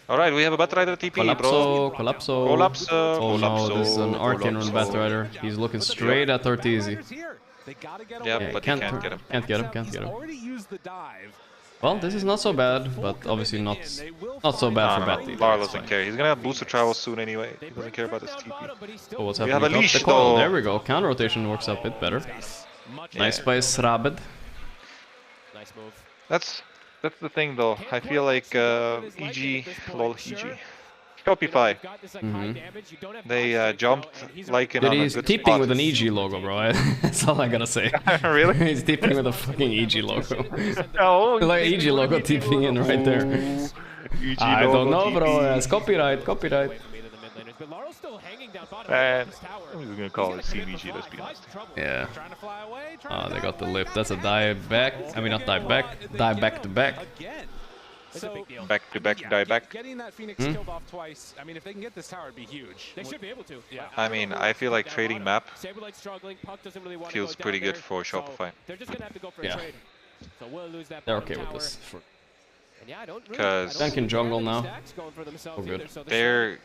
Alright, we have a Batrider TP, bro. Collapso. Oh no, this is an Arcane run Batrider. He's looking straight at Arteezy. Yeah, but can't get him. Can't get him. Well, this is not so bad, but obviously not so bad for Batty. Lar doesn't care. He's gonna have booster travel soon anyway. He doesn't care about his TP. Oh, what's happening? We have a leash, though. There we go. Counter rotation works out a bit better. Nice by Srabed. Nice move. That's the thing though. I feel like EG, lol EG. Shopify. They jumped like in. Dude, he's tipping with an EG logo, bro. That's all I gotta say. Really? He's tipping with a fucking EG logo. Oh, like EG logo tipping in right there. I don't know, bro. It's copyright. And I'm just gonna call it CBG. Let's be honest. Yeah. Oh, they got the lift. That's a dive back. I mean, not dive back. Dive back to back. Back to back, die back. Getting that Phoenix killed off twice. I mean, if they can get this tower, it'd be huge. They should be able to. Yeah. I mean, I feel like trading map feels pretty good for Shopify. They're just gonna have to go for a trade. So we'll lose that. They're okay with this. Because Tank jungle now. Oh, good. They're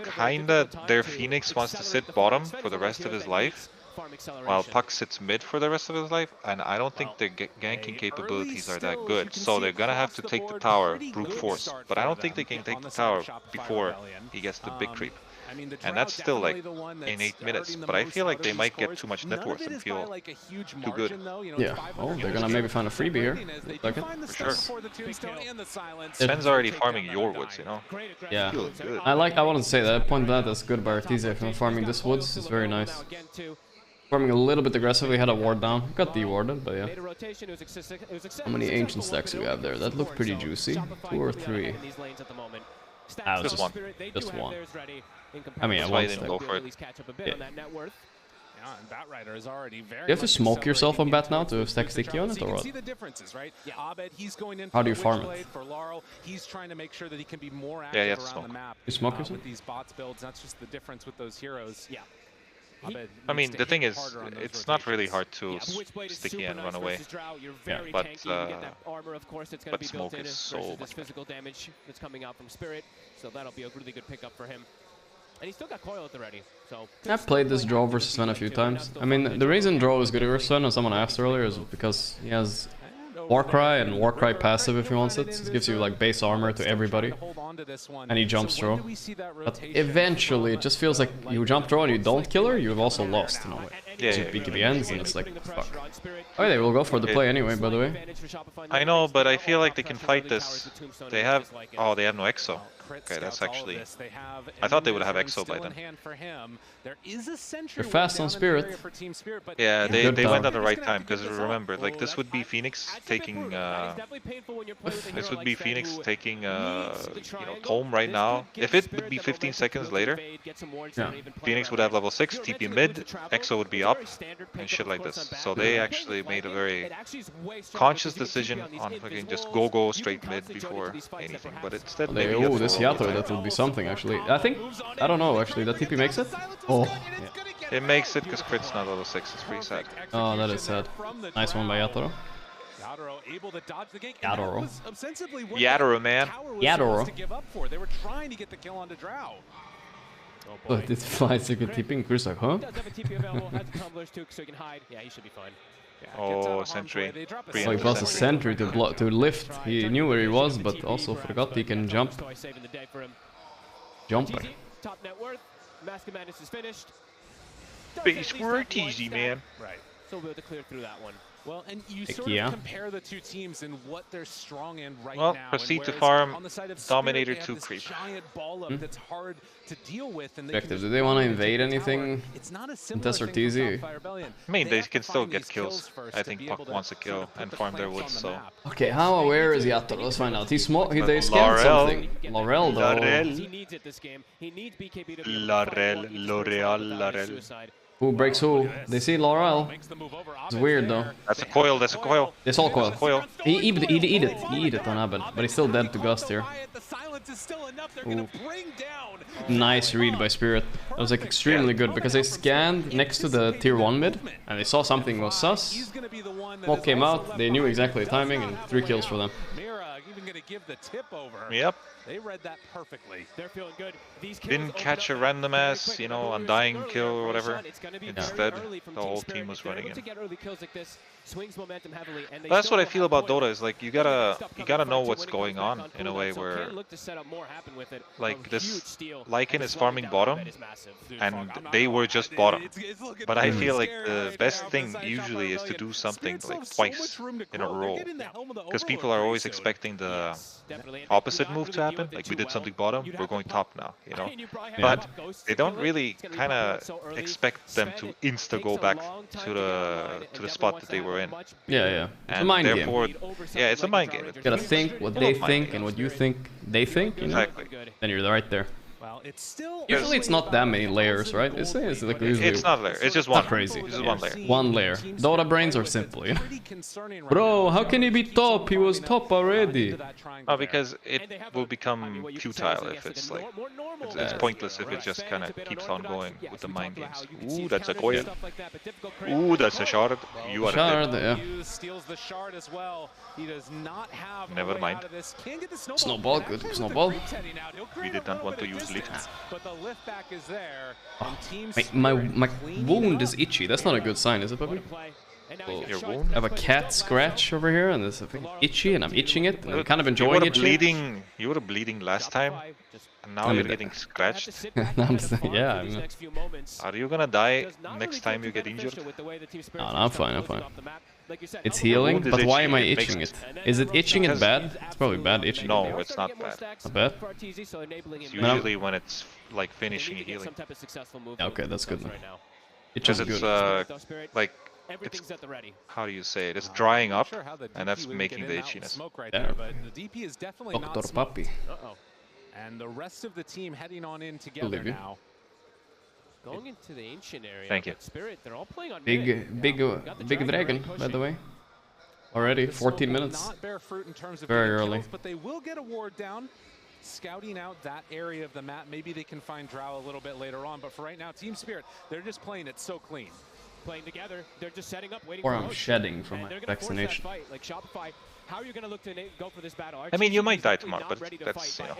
kinda. Their Phoenix wants to sit bottom for the rest of his life, while Puck sits mid for the rest of his life, and I don't think their ganking capabilities are that good, so they're gonna have to take the tower brute force, but I don't think they can take the tower before he gets the big creep. And that's still like in 8 minutes, but I feel like they might get too much net worth and feel too good. Yeah, oh, they're gonna maybe find a freebie here. Like it? For sure. Sven's already farming your woods, you know? Yeah, I wanted to say that. I pointed that as good by Arteezy. Farming this woods is very nice. Farming a little bit aggressively, had a ward down. Got dewarded, but yeah. How many ancient stacks do we have there? That looked pretty juicy. 2 or 3. Just one. Just one. I mean, that's why I didn't go for it. Yeah. Yeah, and Batrider is already very You have to smoke yourself on bat now to stack sticky on it, or what? See the differences, right? Yeah, Abed, he's going in How do you for farm Witchblade. it? For Laurel, he's trying to make sure that he can be more Yeah, you active have to around the smoke. map. You smoke yourself? With these bots builds, that's just the difference with those heroes. Yeah. I mean, the thing is, it's not really hard to sticky and run away. Yeah, but armor, of course, it's going to be smoke built in is so versus this much physical damage that's coming out from Spirit. So that'll be a really good pickup for him. And he's still got coil at the ready. So I've played this draw versus Sven a few times. I mean, the reason draw is good versus Sven, as someone asked earlier, is because he has Warcry and Warcry passive if he wants it. It gives you like base armor to everybody. And he jumps draw. But eventually it just feels like you jump draw and you don't kill her, you've also lost in a way. Yeah, so BKB ends and it's like, fuck. Oh, they will go for the play anyway, by the way. I know, but I feel like they can fight this. They have... Oh, they have no Exo. Okay, that's actually... I thought they would have Exo by then. They're fast on Spirit. Yeah, they went at the right time, because remember, like, this would be Phoenix taking... this would be Phoenix taking, you know, Tome right now. If it would be 15 seconds later, yeah. Phoenix would have level 6, TP mid, Exo would be up, and shit like this. So they actually made a very conscious decision on fucking just go straight mid before anything. But instead, maybe oh, this Yato, that would be something actually. I don't know actually. That TP makes it? Oh, yeah. It makes it because crit's not level 6. It's pretty sad. Oh, that is sad. Nice one by Yatoro. Yatoro. Yatoro, man. Yatoro. They were trying to get the kill onto Drow. Oh, this flies like a tipping. Chris like, huh? Oh, sentry. Oh, he plus a sentry to lift. He knew where he was, but also forgot he can jump. Jumper. Top net worth. Mask of Madness is finished. Base work easy, man. Right. So we'll be able to clear through that one. Well, and you sort of compare the two teams and what they're strong in right now. Well, proceed to farm Dominator 2 creep. Giant ball up that's hard to deal with. And Objective, do they want to invade anything in Desert TZ? I mean, they can still get kills. I think Puck wants a kill and farm their woods, so... Okay, how aware is Yato? Let's find out. They scanned something. Laurel, though. He needs it this game. He needs BKB to be L'Oreal. Who breaks who? They see Laurel. It's weird though. That's a coil, that's a coil. It's all coil. He eat it on Abed, but he's still dead to Gust here. Ooh. Nice read by Spirit. That was like extremely good because they scanned next to the tier 1 mid and they saw something was sus. Smoke came out, they knew exactly the timing and 3 kills for them. Yep. They read that perfectly. They're feeling good. Didn't catch a random ass, you know, undying kill or whatever. Instead, the whole team was running in. That's what I feel about Dota, is like you gotta know what's going on in a way where like this Lycan is farming bottom and they were just bottom. But I feel like the best thing usually is to do something like twice in a row. Because people are always expecting the opposite move to happen. Like we did something bottom, we're going top now, you know. But they don't really kind of expect them to insta go back to the spot that they were in. Yeah. It's a mind game. Yeah, it's a mind game. You gotta think what they think and what you think they think, you know? Exactly. Then you're right there. Well, it's still usually it's not that many layers, right? It's like usually it's not layer. It's just one. Not crazy. It's just one layer. One layer. Dota brains are simple, you know? Bro, how can he be top? He was top already. Oh, because it will become futile if it's like it's pointless if it just kind of keeps on going with the mind games. Ooh, that's a coil. Ooh, that's a shard. You are shard, yeah. Steals the shard as well. He does not have never mind. Snowball, good snowball. We did not want to use lift. But the lift back is there. My wound is itchy. That's not a good sign, is it, puppy? Your wound? I have a cat scratch over here, and it's itchy, and I'm itching it, and I'm kind of enjoying itching. You were bleeding last time, and now you're getting scratched. Yeah. Are you gonna die next time you get injured? No, I'm fine. It's healing, but why am I itching it? Is it itching it bad? It's probably bad itching. No, it's not bad. Not bad? It's usually when it's like finishing healing. Yeah, okay, that's good then. It's just good. Like, it's, how do you say it? It's drying up, and that's making the itchiness. Yeah. But the DP is definitely Dr. Puppy. And the rest of the team heading on in together now. Going into the ancient area. Thank you. Spirit, they're all playing on Big dragon, by the way. Already 14 minutes. Not bear fruit in terms of very early. Kills, but they will get a ward down. Scouting out that area of the map. Maybe they can find Drow a little bit later on, but for right now, Team Spirit, they're just playing it so clean. Playing together, they're just setting up, waiting or for I'm shedding from my vaccination. Fight. Like Shopify, how are you going to look to go for this battle? I mean, you might die tomorrow, but that's, you know,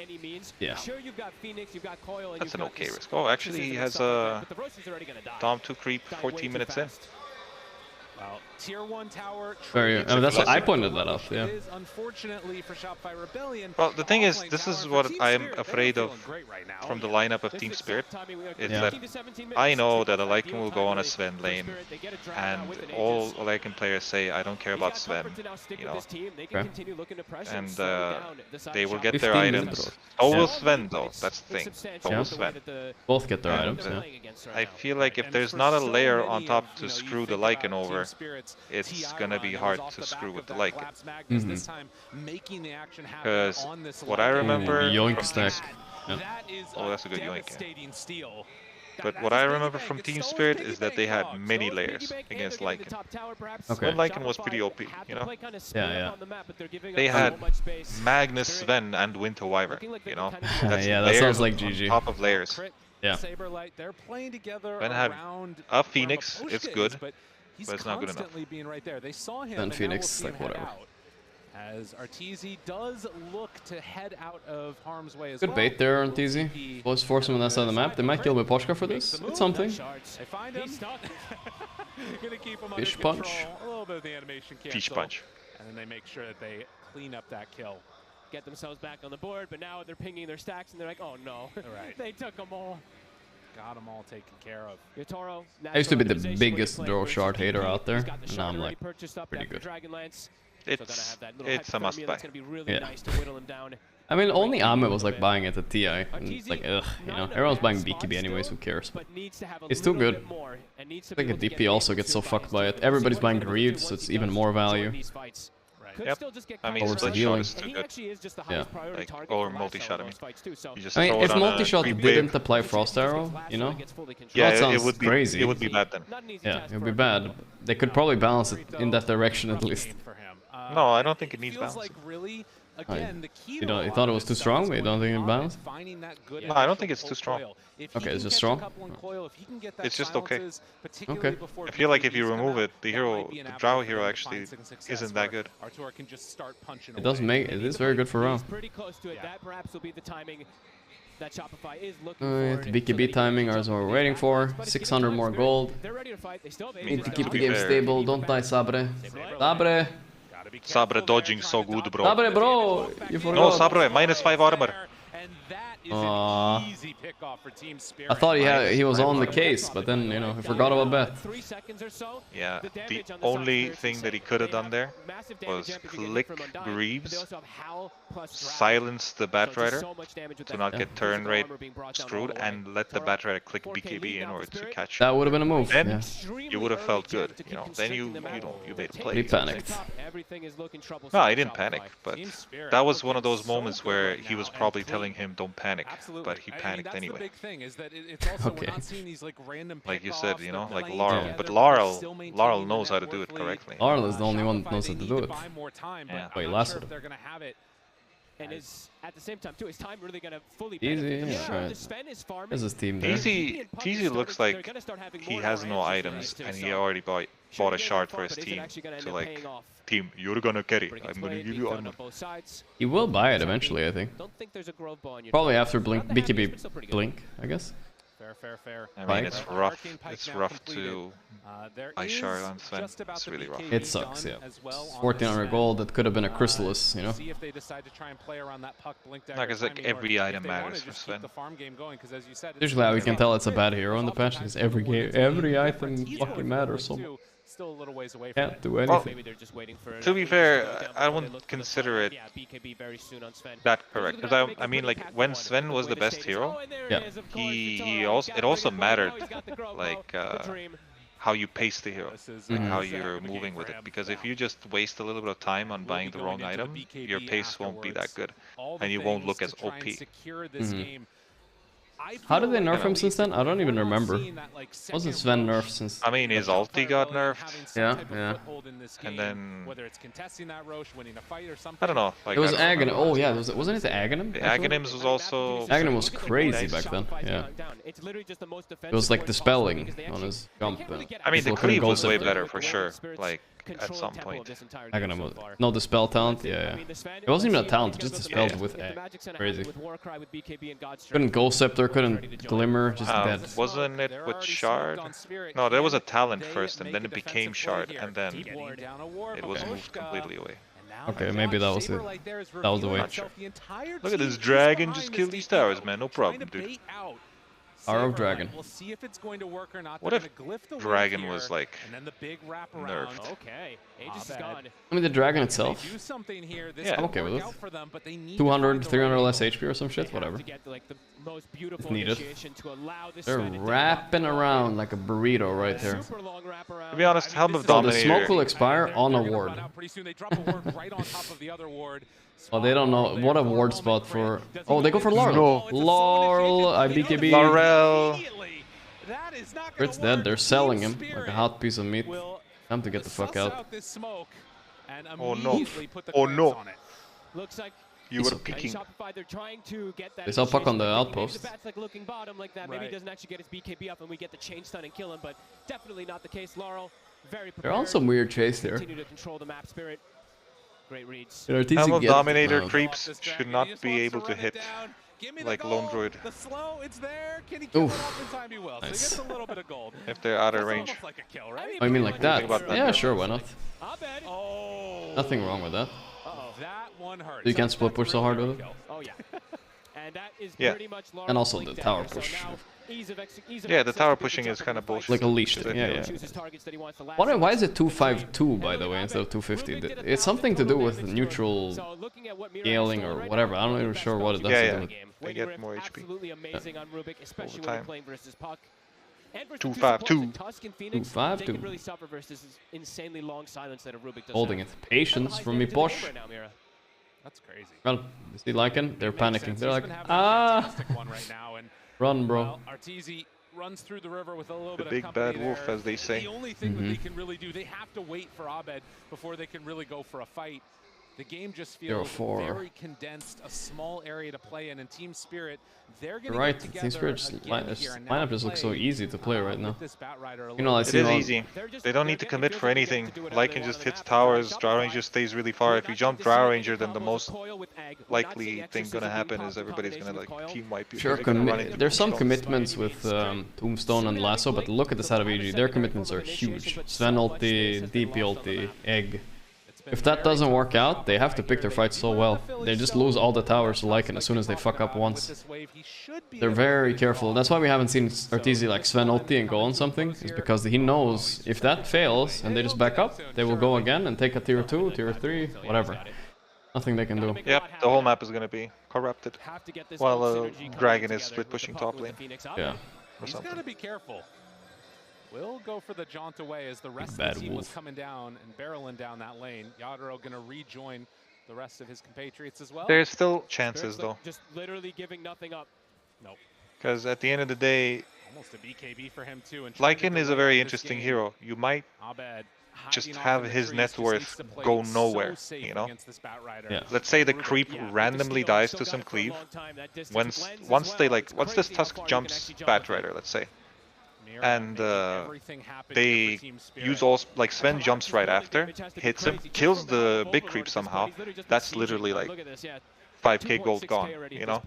yeah. Sure, you've got Phoenix, you've got Coil, and that's an okay risk. Oh, actually, he has a Dom 2 creep 14 minutes in. Well, tier 1 tower. That's what I pointed that out. Yeah. Unfortunately for Shopify Rebellion. Well, the thing is, this is what I'm afraid of from the lineup of Team Spirit. Is that I know that Alyken will go on a Sven lane, and all Alyken players say, "I don't care about Sven," you know. Okay. And they will get their items. So will Sven, though. That's the thing. So will Sven. Both get their items. Yeah. I feel like if there's not a layer on top to screw the Lycan over, it's gonna be hard to screw with the Lycan. Because what I remember... Yoink stack. Yeah. Oh, that's a good yoink. Yeah. But what I remember from Team Spirit is that they had many layers against Lycan. Okay. When Lycan was pretty OP, you know? Yeah. They had Magnus, Sven, and Winter Wyvern, you know? That's yeah, that sounds like GG. Top of layers. Yeah. Sven had a Phoenix, it's good. But it's not good enough. And Phoenix, like whatever. As Arteezy does look to head out of harm's way as Good bait there, Arteezy. Let's force him on that side of the map. They might kill with Pochka for this. It's something. Fish punch. A little bit of the animation Fish punch. And then they make sure that they clean up that kill. Get themselves back on the board, but now they're pinging their stacks and they're like, oh no, they took them all. Got them all taken care of. Yotaro, I used to be the biggest draw shard hater out there, and now I'm like pretty good. It's a must buy. Yeah. I mean, only Ame was like buying it at TI, and it's like, ugh, you know, everyone's buying BKB anyways, who cares? But it's too good. I think a DP also gets so fucked by it. Everybody's buying Greed, so it's even more value. Yep. I mean, split shot is too good. Yeah. Like, or multi-shot, I mean. You just I mean, throw if it on multi-shot a didn't apply Frost Arrow, you know? Yeah, that sounds it would be crazy. It would be bad then. Yeah, it would be bad. They could probably balance it in that direction at least. No, I don't think it needs balance. You thought it was too strong? You don't think it balanced? No, I don't think it's too strong. Okay, it's just strong? It's just okay. Okay. I feel like if you remove it, the Drow hero actually isn't that good. It is very good for Drow. That Shopify is looking for. BKB timing is what we're waiting for. 600 more gold. Need to keep the game stable. Don't die, Sabre. Sabre! Sabre dodging so good, bro. Sabre, bro! You forgot. No, Sabre, -5 armor. I thought he was on the case, but then, you know, I forgot about that. Yeah, the only thing that he could have done there was click Greaves, silence the Batrider to not get turn rate screwed, and let the Batrider click BKB in order to catch. That would have been a move. Then you would have felt good, you know. Then you made a play. He panicked. No, I didn't panic, but that was one of those moments where he was probably telling him don't panic, but he panicked anyway. Okay. Like you said, you know, like Laurel, but Laurel knows how to do it correctly. Laurel is the only one that knows how to do it. Yeah. Wait, last one. And is at the same time too, is Time really gonna fully Easy, yeah, right. There's his team there. TZ looks like he has no items, and he already bought a shard for his team to like, team, you're gonna carry, I'm gonna give you armor. He will buy it eventually, I think. Probably after BKB Blink, I guess. Fair. I mean, it's rough. It's rough to ice shard on Sven. It's really rough. It sucks, yeah. 1400 gold, that could have been a Chrysalis, you know? Like, it's like every item matters for Sven. Usually how we can tell it's a bad hero in the patch, because every item fucking matters so much. Still a little ways away Can't do anything. Well, to be fair, I wouldn't consider it that correct. Because I mean, like, when Sven was the best hero, yeah, it also mattered, like, how you pace the hero and how you're moving with it. Because if you just waste a little bit of time on buying the wrong item, your pace won't be that good, and you won't look as OP. How did they nerf him since then? I don't even remember. Wasn't Sven nerfed since? I mean, his ulti got nerfed. Yeah. And then whether it's contesting that Roche, winning a fight or something. I don't know. Like, it was Aghanim. Oh yeah, wasn't it the Aghanim? The Aghanims was also. Aghanim was crazy back then. Yeah. It was like dispelling on his jump. I mean, the cleave was way better for sure. Like at some point. Aghanim was no dispel talent. Yeah. It wasn't even a talent. It just dispelled with egg. Crazy. Couldn't Ghost Scepter. Couldn't Glimmer. Just dead. Wasn't it with Shard? No, there was a talent first, and then it became Shard, and then it was moved completely away. Okay, maybe that was it. That was the way. Sure. Look at this dragon just kill these towers, man. No problem, dude. Power of Dragon. What if Dragon was like nerfed? I mean, the Dragon itself. Yeah, I'm okay with it. 200, 300 less HP or some shit, whatever. If needed. They're wrapping around like a burrito right there. To be honest, Helm of Dominator. So the smoke will expire on a ward. Oh, they don't know what a ward spot for. Oh, they go for Laurel. No. Laurel, IBKB. Laurel. It's dead. They're selling him like a hot piece of meat. Time to get the fuck out. Oh no. Oh no. Looks like you were picking. They saw Puck on the outpost. Maybe he doesn't actually get his BKB up and we get the chain stun and kill him, but definitely not the case. Laurel, very prepared. They're on some weird chase there. Continue to control the map spirit. Great reads. Helm of Dominator creeps should not be able to hit like Lone Druid. The slow, it's there. Can he kill it off in time? He will. Nice. So he gets a little bit of gold. If they're out of range. Like a kill, right? Oh, you mean like that? Yeah, sure, why not? Oh. Nothing wrong with that. That one hurt. You can't split push so hard with it. Oh yeah. And that is Yeah. pretty much And also the tower push. Yeah, the tower pushing is kind of bullshit. Like a leash thing, yeah. Why is it 252 by the way instead of 250? It's something to do with neutral scaling or whatever. I'm not even sure what it does to do with. They get more HP. Absolutely amazing on Rubik, especially when you're playing versus Puck. 252. 252. Really suffer versus this insanely long silence that a Rubik does. Holding it. Patience from me, Bosch. That's crazy. Well, you see Lycan? They're panicking. They're like, ah! Run, bro. Well, Arteezy runs through the river with a little bit of big bad wolf, as they say. The only thing that they can really do, they have to wait for Abed before they can really go for a fight. The game just feels very condensed, a small area to play in, and Team Spirit, they're going to get together. Team Spirit's lineup just looks so easy to play right now. You know, it is easy. They don't need to commit for anything. Lycan just hits towers, Drow Ranger stays really far. If you jump Drow Ranger, then the most likely thing gonna happen is everybody's gonna like team wipe you. Sure, there's some commitments with Tombstone and Lasso, but look at the side of EG. Their commitments are huge. Sven ulti, DP ulti, Egg. If that doesn't work out, they have to pick their fights so well. They just lose all the towers to Lycan as soon as they fuck up once. They're very careful. That's why we haven't seen Arteezy like Sven ulti and go on something. Is because he knows if that fails and they just back up, they will go again and take a tier 2, tier 3, whatever. Nothing they can do. Yep, the whole map is gonna be corrupted. While Dragon is split pushing top lane. Yeah. He's gotta be careful. Will go for the jaunt away as the rest of the team was coming down and barreling down that lane. Yadro gonna rejoin the rest of his compatriots as well. There's still chances though. Just literally giving nothing up. Nope. Because at the end of the day, almost a BKB for him too. Lycan is a very interesting hero. You might just have his net worth go nowhere, you know? Yeah. Let's say the creep randomly dies to some cleave. Once this Tusk jumps Batrider, let's say. And they use all, like Sven jumps right after, hits him, kills the big creep somehow. That's literally like 5k gold gone, you know?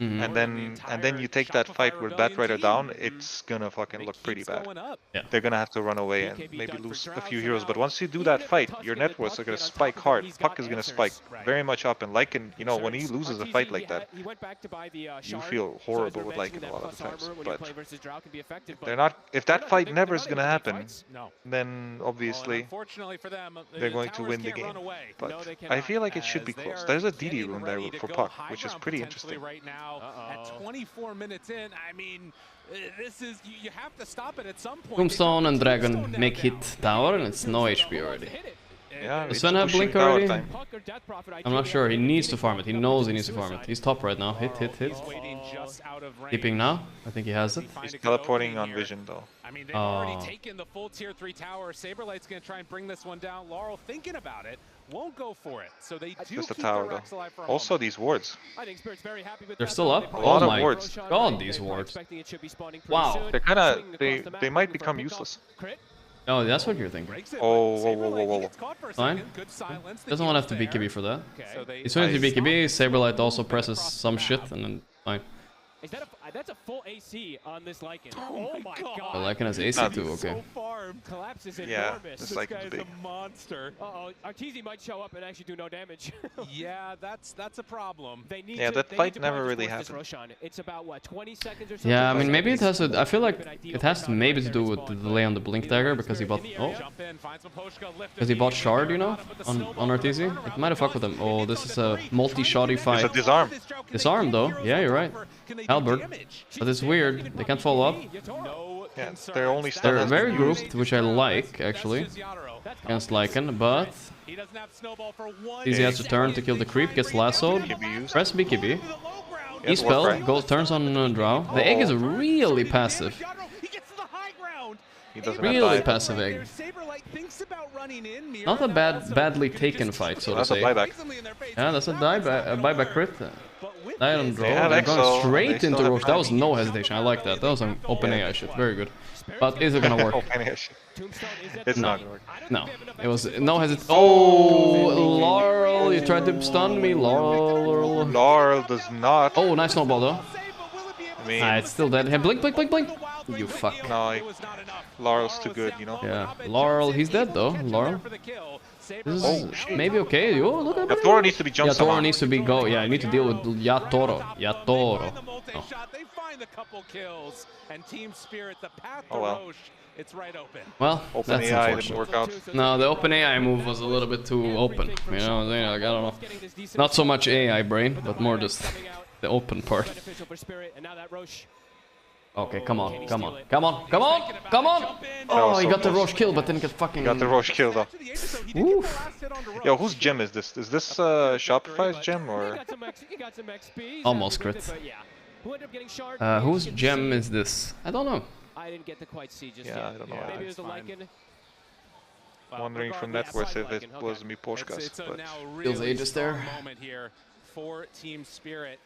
And then you take that fight with Batrider down, it's gonna fucking look pretty bad. Yeah. They're gonna have to run away and maybe lose a few heroes, but once you do that fight, your net worths are gonna spike hard. Puck is gonna spike very much up, and Lycan, you know, when he loses a fight like that, you feel horrible with Lycan a lot of the times. But they're not. If that fight never is gonna happen, then obviously they're going to win the game. But I feel like it should be close. There's a DD room there for Puck, which is pretty interesting. now. At 24 minutes in, I mean, this is you have to stop it at some point. Tombstone and Dragon make hit tower, and it's no HP already. Yeah, Does Sven have blink already? I'm not sure. He needs to farm it. He knows he needs to farm it. He's top right now. Hit, hit, hit. Keeping now. I think he has it. He's teleporting on vision though. I mean, they've already taken the full tier 3 tower. Saberlight's going to try and bring this one down. Laurel thinking about it. Won't go for it. So they do Just the keep tower their Rex alive for though. Also these wards. I think Spirit's very happy with They're that. still up? A lot Oh of my wards. god, these wards. Wow. They're kinda, they might become useless. Oh, that's what you're thinking. Oh, whoa, whoa, whoa, whoa, whoa. Fine. Doesn't want to have to be BKB for that. As soon as you BKB, Saberlight also presses some shit, and then fine. Is that that's a full AC on this Lycan. Oh my god. The Lycan has AC too, okay. Collapse is Yeah, enormous. this Lycan's big. A monster. Uh-oh, Arteezy might show up and actually do no damage. Yeah, that's a problem. They need Yeah, to, that they fight need to never probably really force this happened. rush on. It's about what, 20 seconds or something? Yeah, I mean, maybe it has to. I feel like it has to maybe to do with the delay on the blink dagger because he bought. Oh, because he bought shard, you know, on Arteezy. It might have fucked with him. Oh, this is a multi-shoddy fight. It's a disarm. Disarm though. Yeah, you're right. Albert. But it's weird. They can't follow up. Yeah, they're only They're very grouped, which I like actually against Lycan, but Easy has to turn to kill the creep, gets lassoed. Press BKB. E-spell goes turns on Drow. The egg is really passive. He doesn't Really have passive egg. Not a badly taken fight, so That's to a say. buyback. Yeah, that's a buyback crit. Die on draw. They have They're going Exo, straight they into still Roche. have That was no hesitation. I like that. That was an open AI shit. Very good. But is it gonna work? Open AI shit. It's No. not gonna work. No. It was no hesitation. Oh, Laurel, you tried to stun me, Laurel. Laurel does not. Oh, nice snowball though. I mean, Ah, it's still dead. Hey, blink, blink, blink, blink. You fuck. no, Laurel's too good, you know. Yeah, Laurel, he's dead though. Laurel. This is maybe okay. Oh, look at Yeah, Toro needs to be jumped Yeah, Toro somehow. needs to be go. Yeah, I need to deal with Yatoro. Yatoro. Oh. They find a couple kills, and Team Spirit, the path to Oh, well. Roche, it's right open. Well, Open that's AI didn't unfortunate. work out. No, the open AI move was a little bit too open. You know, like, I don't know. Not so much AI brain, but more just the open part. Beneficial for Spirit, and now that Roche. Okay, come on, come on, come on, come on, come on! Oh, he got the Roche kill, but didn't get fucking. Got the Roche kill though. Oof. Yo, whose gem is this? Is this Shopify's gem or? Almost crit. Whose gem is this? I don't know. I didn't get to quite see just Yeah, yet. I don't know. Maybe it was a Lycan. Wondering from Networth if it was me Poshkas, but Feels ages there. Moment here for Team Spirit.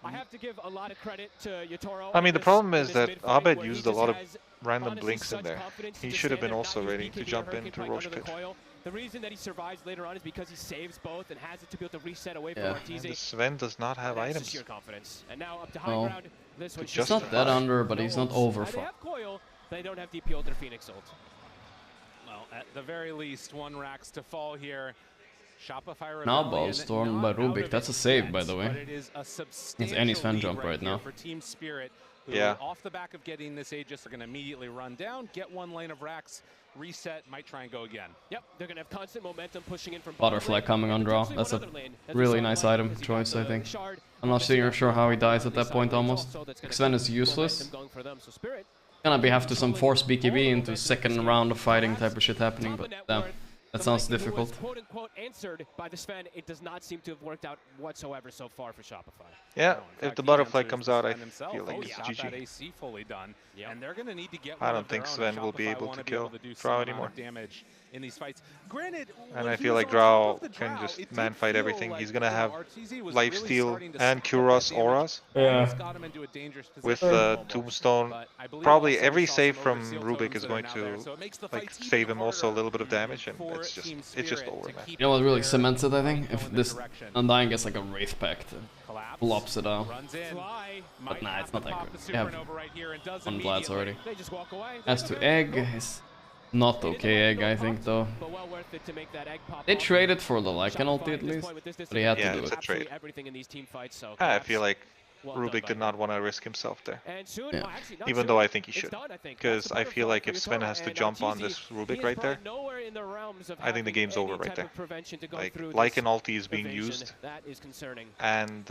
I have to give a lot of credit to Yatoro. I mean, the problem is this that mid fight Abed where he used a just lot of has random honestly blinks in such there. confidence He to should have stand been there, also not use ready to BKB jump or Hurricane into Pike Roche under the pit. coil. The reason that he survives later on is because he saves both and has it to be able to reset away from Yeah. Arteezy. And Sven does not have That's items. just sheer confidence. And now up to high Oh. ground. This one Just He's not that under, but he's not over They far. have coil. They don't have DP ult or Phoenix ult. Well, at the very least, one Rax to fall here. Shopify Now Rebellion ball stormed by not out Rubik. of That's a it save, yet, by the way. but it is a It's substantial any Sven lead jump right here now. for Team Spirit, who Yeah. off the back of getting this Aegis are going to immediately run down, get one lane of Rax, reset, might try and go again. Yep, they're going to have constant momentum pushing in from Butterfly coming on draw. That's a really nice item choice, I think. I'm not sure how he dies at that point almost. Sven is useless. Going for them. So Spirit Gonna be have to some force BKB into second round of fighting type of shit happening, but damn. That sounds difficult. Quote unquote answered by the Sven. It does not seem to have worked out whatsoever so far for Shopify. Yeah, No, in if fact, the he butterfly answers comes the out, I Sven himself. feel like Oh, it's yeah. Got that GG. AC fully done, and they're going to need to get I one don't of their think own. Sven will be Shopify able wanna to be able kill to do Drow some anymore. amount of damage in these fights. Granted, And when I he feel was like on top Drow of the can Drow, just it did man fight feel everything. like, He's gonna you know, have Arteezy was really lifesteal starting to and step up Kuros that damage. auras Yeah. Almost got him into a dangerous with position. Tombstone. But I believe Probably also every we saw save some from overseal Rubik totems is that are going now there, to so it makes the like fights save even him also a little bit of harder damage, and for it's just Team it's just Spirit over, to man. keep You know what really their cements it, I think? go If in this direction. Undying gets like a Wraith Pact, Collapse. flops it out. Runs in. But nah, it's not that good. They They have right here and does one Vlads already. They just walk away. As to egg, is not okay egg, I think though. But well worth it to make that egg pop They off. traded for the Lycan ulti Shopify at this least, point with this but he had Yeah, to do it's it. a trade. Everything in these team fights, so I feel like Rubik did not want to risk himself there. Yeah. Even though I think he should. Because I feel like if Sven has to jump on this Rubik right there, I think the game's over right there. Like an ulti is being used, and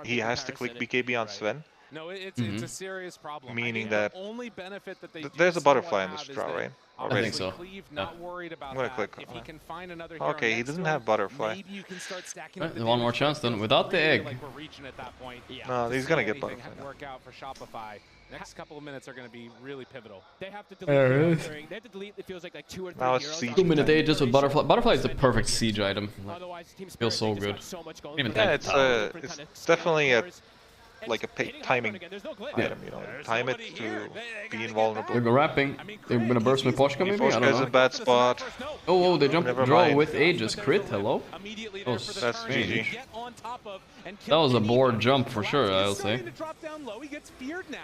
he has to click BKB on Sven. No, it's a serious problem. Meaning the that only benefit that they there's a butterfly in this draw, right? I think so. Not worried about I'm gonna click if on he it. can find another Okay, he doesn't have butterfly. Maybe you can start stacking Right, one more chance then, without the egg. Like we're reaching at that point. No, he's gonna get butterfly. Work out for Shopify. Next couple of minutes are going to be really pivotal. They have to delete. They have to delete. It feels like 2 or 3 Now it's heroes. siege. 2-minute ages with butterfly. Butterfly is the perfect siege item. Feels so good. Even Yeah, tank. it's definitely a timing item, you know. Time it to be invulnerable. They're wrapping. They're gonna burst my Poshka maybe? I don't Poshka's know. a bad spot. Oh, they jumped Never draw mind. with Aegis. Crit, hello? Oh, That's GG. That was a board jump for sure, I'll say.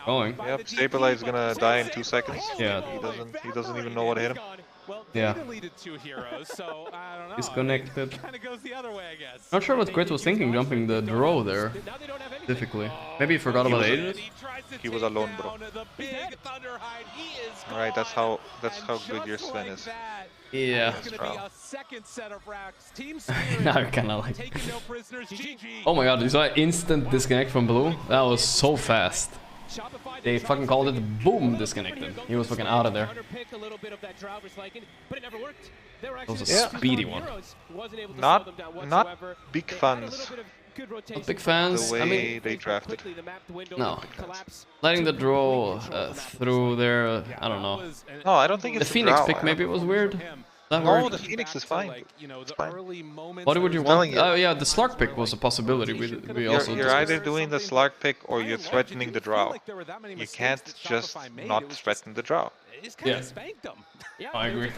Going. Yep, Stabilize is gonna die in 2 seconds. Yeah. He doesn't even know what hit him. Yeah. Deleted 2 heroes, so I don't know. Disconnected. Kind of goes the other way, I guess. Not sure what Crit was thinking jumping the draw there. Specifically. Maybe he forgot about Aegis? He was alone, bro. Alright, that's how good your Sven is. Yeah. A second set of racks. Team Now you're kinda like... Oh my god, you saw an instant disconnect from Blue? That was so fast. They fucking called it boom disconnected. He was fucking out of there. That was a speedy one. Not big fans. Not big fans. The way I mean, they drafted. No. Letting the draw through there, I don't know. No, I don't think it's the Phoenix draw. pick maybe was weird. That No, worked. the Phoenix is fine. It's fine. What would you want? Oh yeah, the Slark pick was a possibility. We also You're either doing the Slark pick or you're threatening the draw. You can't just not threaten the draw. Yeah. I agree.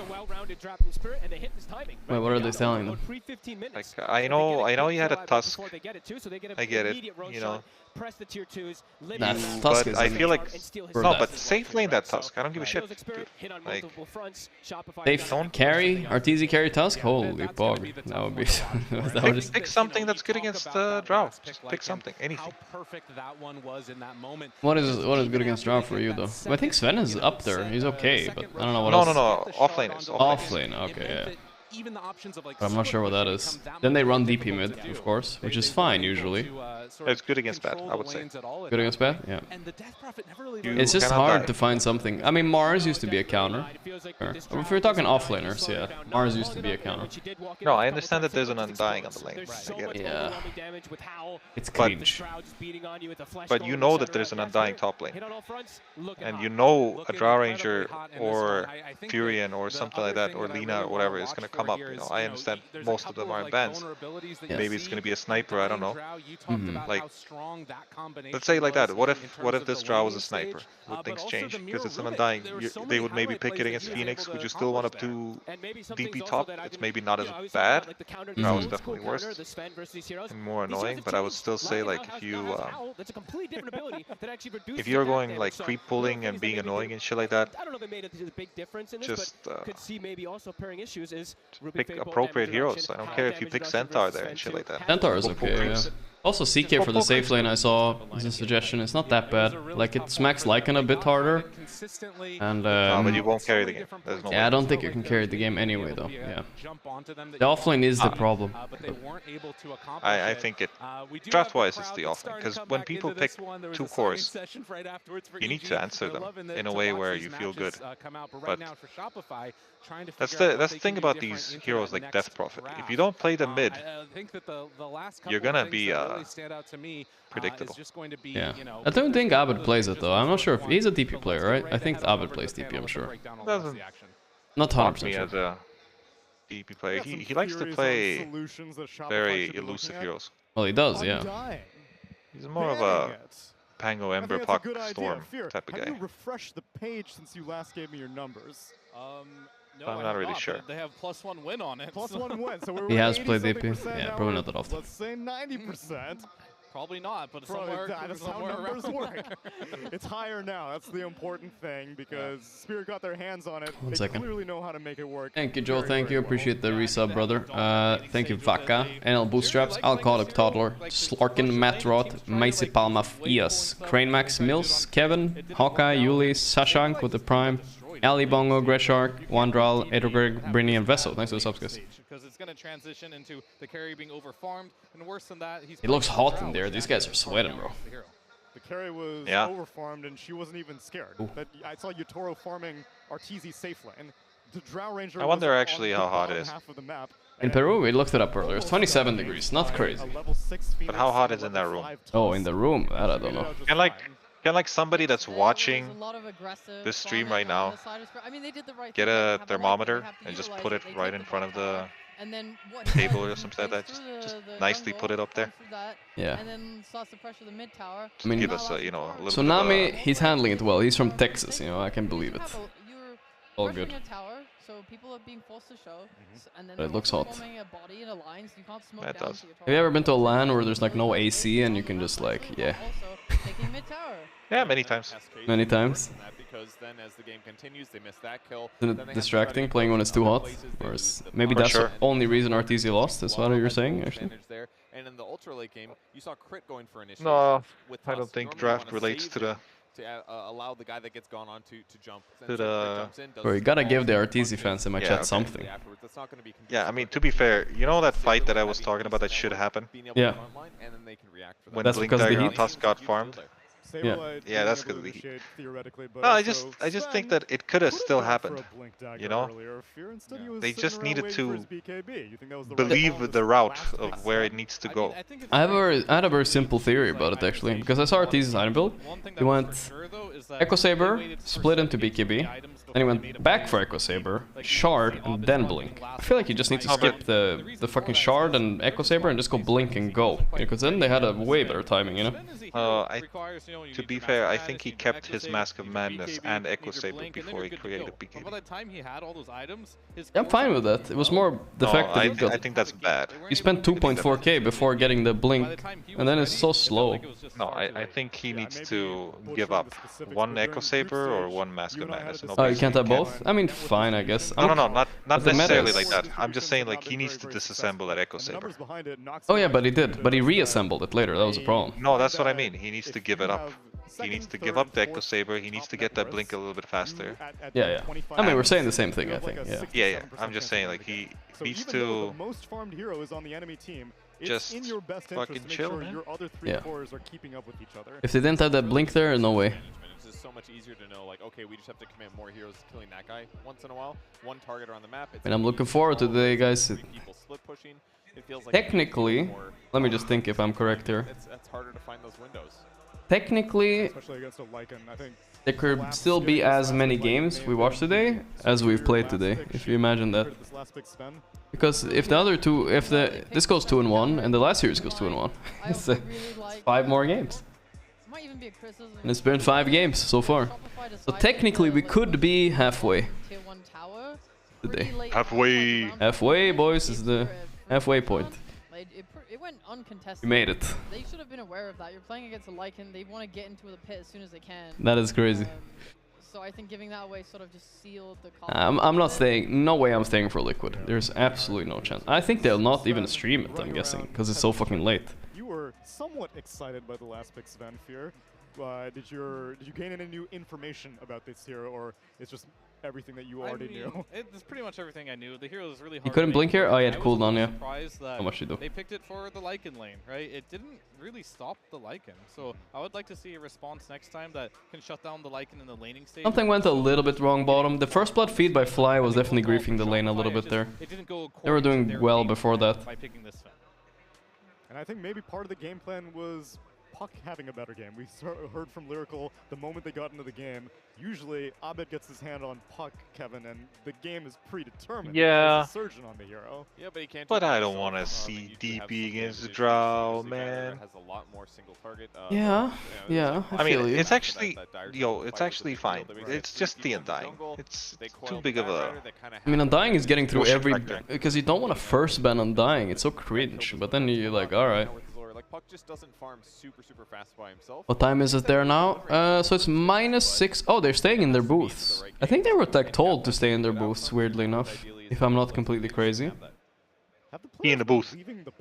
Wait, what are they selling them? Like I know you had a Tusk. I get it, you know. That Tusk but is I feel like no, that. but safe lane that Tusk. I don't give a shit, dude. Like Safe don't carry RTZ carry Tusk. Holy bog, that would be. That would just pick something that's good against Drow. Just pick something, anything. What is good against Drow for you though? Well, I think Sven is up there. He's okay, but I don't know what else. No. Offlane is. Offlane. Okay, yeah. But I'm not sure what that is. Then they run DP mid, of course, which is fine usually. It's good against bad, I would say. Good against bad? Yeah. It's just hard to find something. I mean, Mars used to be a counter. Sure. If we're talking offlaners, yeah. Mars used to be a counter. No, I understand that there's an Undying on the lane. I get it. Yeah. It's cringe. But you know that there's an Undying top lane. And you know a Drow Ranger or Furion or something like that, or Lina or whatever is going to come up. You know, I understand most of them are in bans. Maybe it's going to be a sniper, I don't know. Like, let's say like that. What if this Drow was a sniper? Would things change? Because it's an Undying. They would maybe pick it against Phoenix. Would you still want to do DP top? It's maybe not as bad. Drow is definitely worse and more annoying. But I would still say like if you're going like creep pulling and being annoying and shit like that, just pick appropriate heroes. I don't care if you pick Centaur there and shit like that. Centaur is okay, yeah. Also, CK for the safe lane I saw as a suggestion. It's not that bad. Like, it smacks Lycan a bit harder. And, but you won't carry the game. No yeah, I don't think you can carry the game anyway, though. Yeah. The offlane is the problem. I think it, draft-wise, it's the offlane. Because when people pick 2 cores, you need to answer them in a way where you feel good. But that's the thing about these heroes like Death Prophet. If you don't play them mid, you're gonna be predictable. Yeah. I don't think Abed plays it though. I'm not sure if he's a DP player, right? I think Abed plays DP, I'm sure. Doesn't not 100% me sure. as a DP player. He likes to play very elusive heroes. Well, he does, yeah. He's more of a Pango Ember Puck Storm type of guy. Have you refreshed the page since you last gave me your numbers? No, I'm not really sure. They have +1 win on it. +1 win, so we're He has played DP. Yeah, probably not that often. Let's say 90%. Probably not, but Bro, somewhere, that's how somewhere numbers around. work. It's higher now. That's the important thing because Spirit got their hands on it. One They second. clearly know how to make it work. Thank you, Joe. very, Thank very you. well. Appreciate the resub, brother. Thank you, Vaka. NL Bootstraps, Alcoholic Toddler, Slarkin, Matrot, Macy Palma, Ias, Crane Max, Mills, Kevin, Hawkeye, Yuli, Sashank with the Prime, Ali Bongo, Greshark, Wandral, Edogreg, Brinny, and Vessel. Thanks for the subs, guys. Because it's going to transition into the carry being overfarmed, and worse than that, he's... It looks hot in there. These guys are sweating, bro. The carry was overfarmed and she wasn't even scared. But I saw Yutoro farming Arteezy safe lane. The Drow Ranger I wonder actually how hot it is. half of the map. In Peru, we looked it up earlier. It's 27 degrees. Not crazy. But how hot is in that room? Oh, in the room? That I don't know. Can like somebody that's watching this stream right now get a thermometer and just put it right in front of the table or something like that? Just nicely put it up there. Yeah. And then starts to pressure the mid tower. I mean, give us a, you know, a little so bit of Nami, he's handling it well. He's from Texas, you know. I can believe it. All good. Tower, so people are being forced to show, and then But it looks hot. forming a body in a line, so you can't smoke It down does. to your Have you ever been to a LAN where there's like no AC and you can just like, yeah. taking mid tower. Yeah, many times. Many times. Because then as the game continues, they miss that kill. Isn't it distracting playing when it's too hot? Or is, maybe that's the only reason Arteezy lost, is what you're saying, actually? And in the ultra late game, you saw Crit going for initiation. No, with I don't Tusk. think Normally you draft wanna relates save to the... him to allow the guy that gets gone on to jump. To the... Bro, you gotta give the Arteezy fans in my chat something. Yeah, I mean, to be fair, you know that fight that I was talking about that should happen? Yeah. When That's Blink because the Dagger on heat. Tusk got farmed? Yeah, that's because of the heat. No, I just think that it could have still happened, you know? They just needed to believe the route of where it needs to go. I had a very simple theory about it, actually, because I saw Arteezy's item build. He went Echo Saber, split into BKB, then he went back for Echo Saber, Shard, and then Blink. I feel like you just need to skip the fucking Shard and Echo Saber and just go Blink and go, because then they had a way better timing, you know? To be fair, I think he kept his Mask of Madness and Echo Saber before he created BKB. By the time he had all those items, his Yeah, I'm fine with that. It was more the fact that I think that's bad. you spent 2.4k before getting the Blink, and then it's so slow. No, I think he needs to give up one Echo Saber or one Mask of Madness. Oh, you can't have both? I mean, fine, I guess. No, not But the necessarily meta like is- that. I'm just saying like he needs to disassemble that Echo Saber. Oh yeah, but he did. But he reassembled it later. That was a problem. No, that's what I mean. He needs to give it up. He needs to give up the Echo Saber. He needs to get that Blink a little bit faster. Yeah, yeah. I mean, we're saying the same thing, I think. Yeah. Yeah. I'm just saying like he needs to the most farmed hero is on the enemy team. It's just in your best fucking interest to make chill, sure man. your other three Yeah. cores are keeping up with each other. If they didn't have that Blink there, no way. It's just so much easier to know, like, okay, we just have to command more heroes killing that guy once in a while. One target around the map. And I'm looking forward to the day, guys. People split pushing. It feels like Technically, let me just think if I'm correct here. it's harder to find those windows. Technically, Especially against a Lycan, I think. there could still be as many games we watched today as we've played today, if you imagine that. Because if the other two, this goes 2-1 and the last series goes 2-1, it's 5 more games. Might even be a criticism. And it's been 5 games so far. So technically we could be halfway Tier 1 tower. today. Halfway, boys, is the halfway point. It went uncontested. We made it. They should have been aware of that. You're playing against a Lycan. They want to get into the pit as soon as they can. That is crazy. So I think giving that away sort of just sealed the I'm not staying, no way I'm staying for Liquid. There's absolutely no chance. I think they'll not even stream it, I'm guessing, because it's so fucking late. You were somewhat excited by the last pick, Sven Fear. Did you gain any new information about this hero, or it's just everything that you already knew? It's pretty much everything I knew. The hero is really hard. You couldn't to blink make here? work. Oh, you had I was cooldown, a yeah. little surprised that How much you do? They picked it for the Lycan lane, right? It didn't really stop the Lycan. So I would like to see a response next time that can shut down the Lycan in the laning stage. Something went a little bit wrong bottom. The first blood feed by Fly was definitely griefing the lane a little bit there. They were doing well before that. By picking this Sven. And I think maybe part of the game plan was Puck having a better game. We heard from Lyrical the moment they got into the game. Usually, Abed gets his hand on Puck, Kevin, and the game is predetermined. Yeah. There's a surgeon on the hero. Yeah, but he can't. But I don't want to see DP against the Drow, man. Has a lot more single target. Yeah, yeah. I mean, feel you. it's actually, it's actually fine. It's just the Undying. It's too big of a... I mean, Undying is getting through Motion every... factor. Because you don't want to first ban Undying, it's so cringe. But then you're like, alright. Puck just doesn't farm super fast by himself. What time is it there now? So it's -6. Oh, they're staying in their booths. I think they were like told to stay in their booths, weirdly enough. If I'm not completely crazy. Pee in the booth.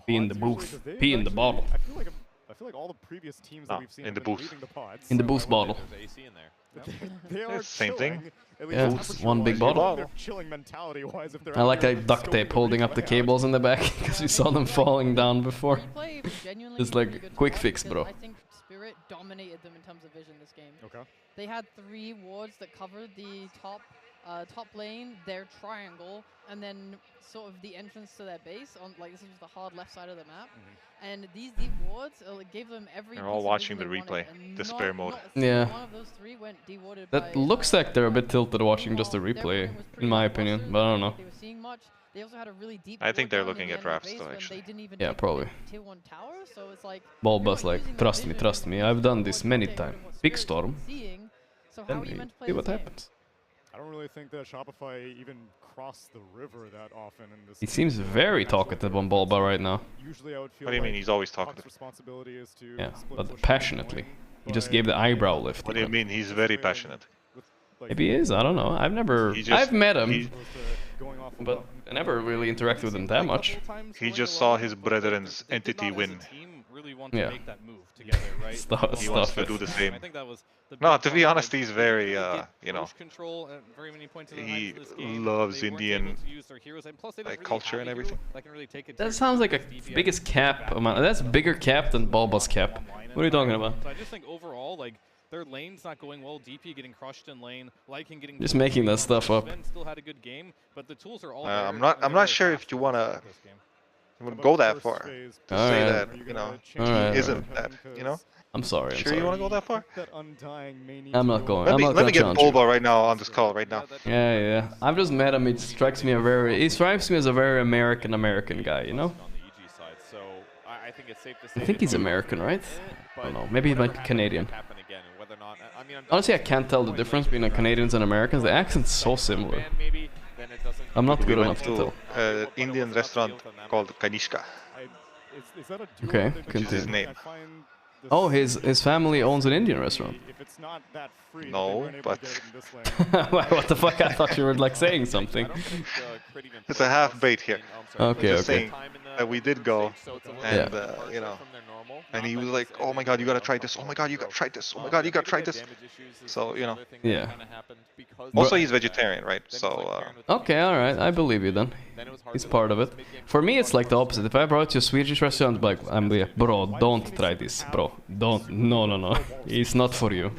Pee in the booth. Pee in the bottle. I feel like all the previous teams that we've seen in the have been booth. leaving the pods. In the booth bottle. They are Same thing. Yeah, it's one big bottle. They're chilling mentality-wise if they're I like that duct tape holding up the cables in the back because we saw them falling down before. It's like quick fix, bro. I think Spirit dominated them in terms of vision this game. Okay. They had 3 wards that covered the top lane, their triangle, and then sort of the entrance to their base on like this is the hard left side of the map. And these deep wards gave them every. They're all watching the replay, despair mode. Yeah. One of those 3 went dewarded That by, looks like they're a bit tilted watching just the replay, in my opinion, but I don't know. They were seeing much. They also had a really deep. I think they're ward down looking in at the end of drafts base though, when actually. they didn't even Yeah, take probably. Tier 1 tower, so it's like. Bulba's like, trust me, I've done this many times. Big storm. So how Then are you we meant to play see this what game? happens. I don't really think that Shopify even crossed the river that often in this. He seems very talkative on Bulba right now. Usually I would feel What do you mean he's always talkative? responsibility is to Yeah, split but push passionately. He just gave the eyebrow lift. What do you mean he's very passionate? Maybe he is, I don't know. I've met him, but I never really interacted with him that much. He just saw his brethren's entity win. Really want Yeah. to make that move together, right? He wants to do the same. I think that was the No, big to be problem, honest, like, he's they very, didn't really get you know, push control at very many points in the he this game. loves They weren't Indian able to use their heroes, and plus they don't like really culture have and a hero everything. that can really take it That to sounds like a DPS. biggest cap amount. That's bigger cap than Bulba's cap. What are you talking about? So I just think overall, like, their lane's not going well. DP getting crushed in lane, Lycan getting Just making that stuff up. Sven still had a good game, but the tools are all I'm not sure if you wanna go that far. To say that, you know, he isn't that, you know? I'm sorry. Sure you wanna go that far? I'm not going. Let me get Bulba right now on this call right now. Yeah. I've just met him. He strikes me as a very American guy, you know? So I think it's safe to say I think he's American, right? I don't know. Maybe he might be Canadian. Honestly, I can't tell the difference between Canadians and Americans. The accent's so similar. I'm not good enough to tell. An Indian restaurant called Kanishka. Okay, Which is his continue. name. Oh, his family owns an Indian restaurant. No, but What the fuck? I thought you were like saying something. it's a half bait here. Okay, Just okay. saying that we did go, and you know, and he was like, "Oh my God, you gotta try this! Oh my God, you gotta try this! Oh my God, you gotta try this!" So you know. Yeah. Also, he's vegetarian, right? So. Okay, alright, I believe you then. He's part of it. For me, it's like the opposite. If I brought you a Swedish restaurant, like, I'm like, bro, don't try this, bro. Don't. No. It's not for you.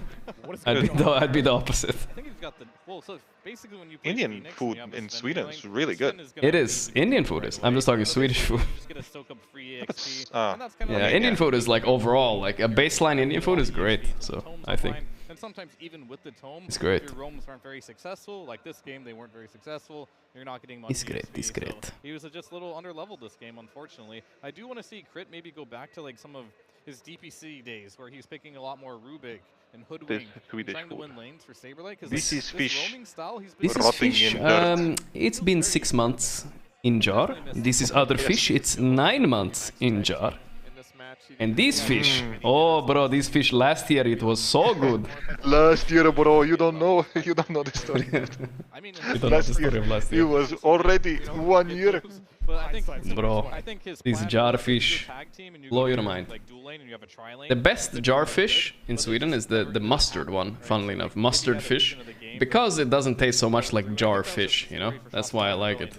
I'd be the opposite. I think he's got the so basically when you play Indian Phoenix, food you have a in Sven Sweden lane, is really good. Sven gonna It is. Indian food is. I'm just talking Swedish food. just gonna soak up free EXP, and that's kind of Yeah, like Indian food is like overall, like a baseline Indian food is great. So I think. And sometimes even with the tome, It's great. if your roams aren't very successful, like this game, they weren't very successful. You're not getting much. It's great, EXP, it's so great. he was just a little underleveled this game, unfortunately. I do want to see Crit maybe go back to like some of his DPC days, where he's picking a lot more Rubik and Hoodwink, and trying to win lanes for Saberlight. Because This is fish. roaming style, he's been This is fish. It's been 6 months in jar. This is other fish. It's 9 months in jar. And these fish, oh bro, these fish last year it was so good. Last year, bro, you don't know the story. You don't know the story of last year. It was already 1 year. Bro, these jar fish blow your mind. The best jar fish in Sweden is the mustard one, funnily enough, mustard fish, because it doesn't taste so much like jar fish, you know? That's why I like it.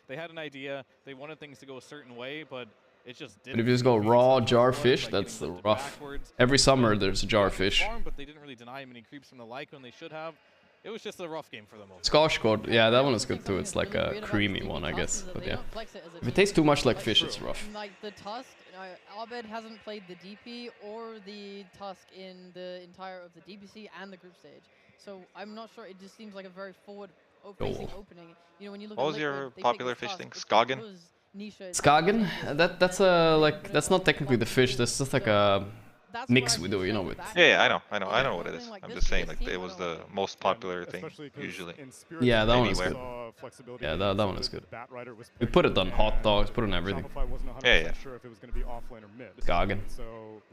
They had an idea, they wanted things to go a certain way, but it just didn't. But if you just go raw jar fish, that's rough. Every summer there's jar fish. But they didn't really deny him any creeps from the Lycan they should have. It was just a rough game for them. Skarsgård, yeah, that one is good too. It's like a creamy one, I guess. But yeah, if it tastes too much like fish, it's rough. Like the Tusk, Abed hasn't played the DP or the Tusk in the entire of the DPC and the group stage. So I'm not sure. It just seems like a very forward-facing opening. You know, when you look What was at your popular fish thing? Skagen? Skagen? That's not technically the fish. That's just like a mix we do, you know, with... Yeah, I know what it is. I'm just saying, like, it was the most popular thing, usually. Yeah, that one is good. Yeah, that one is good. We put it on hot dogs, put it on everything. Yeah. Gagen. So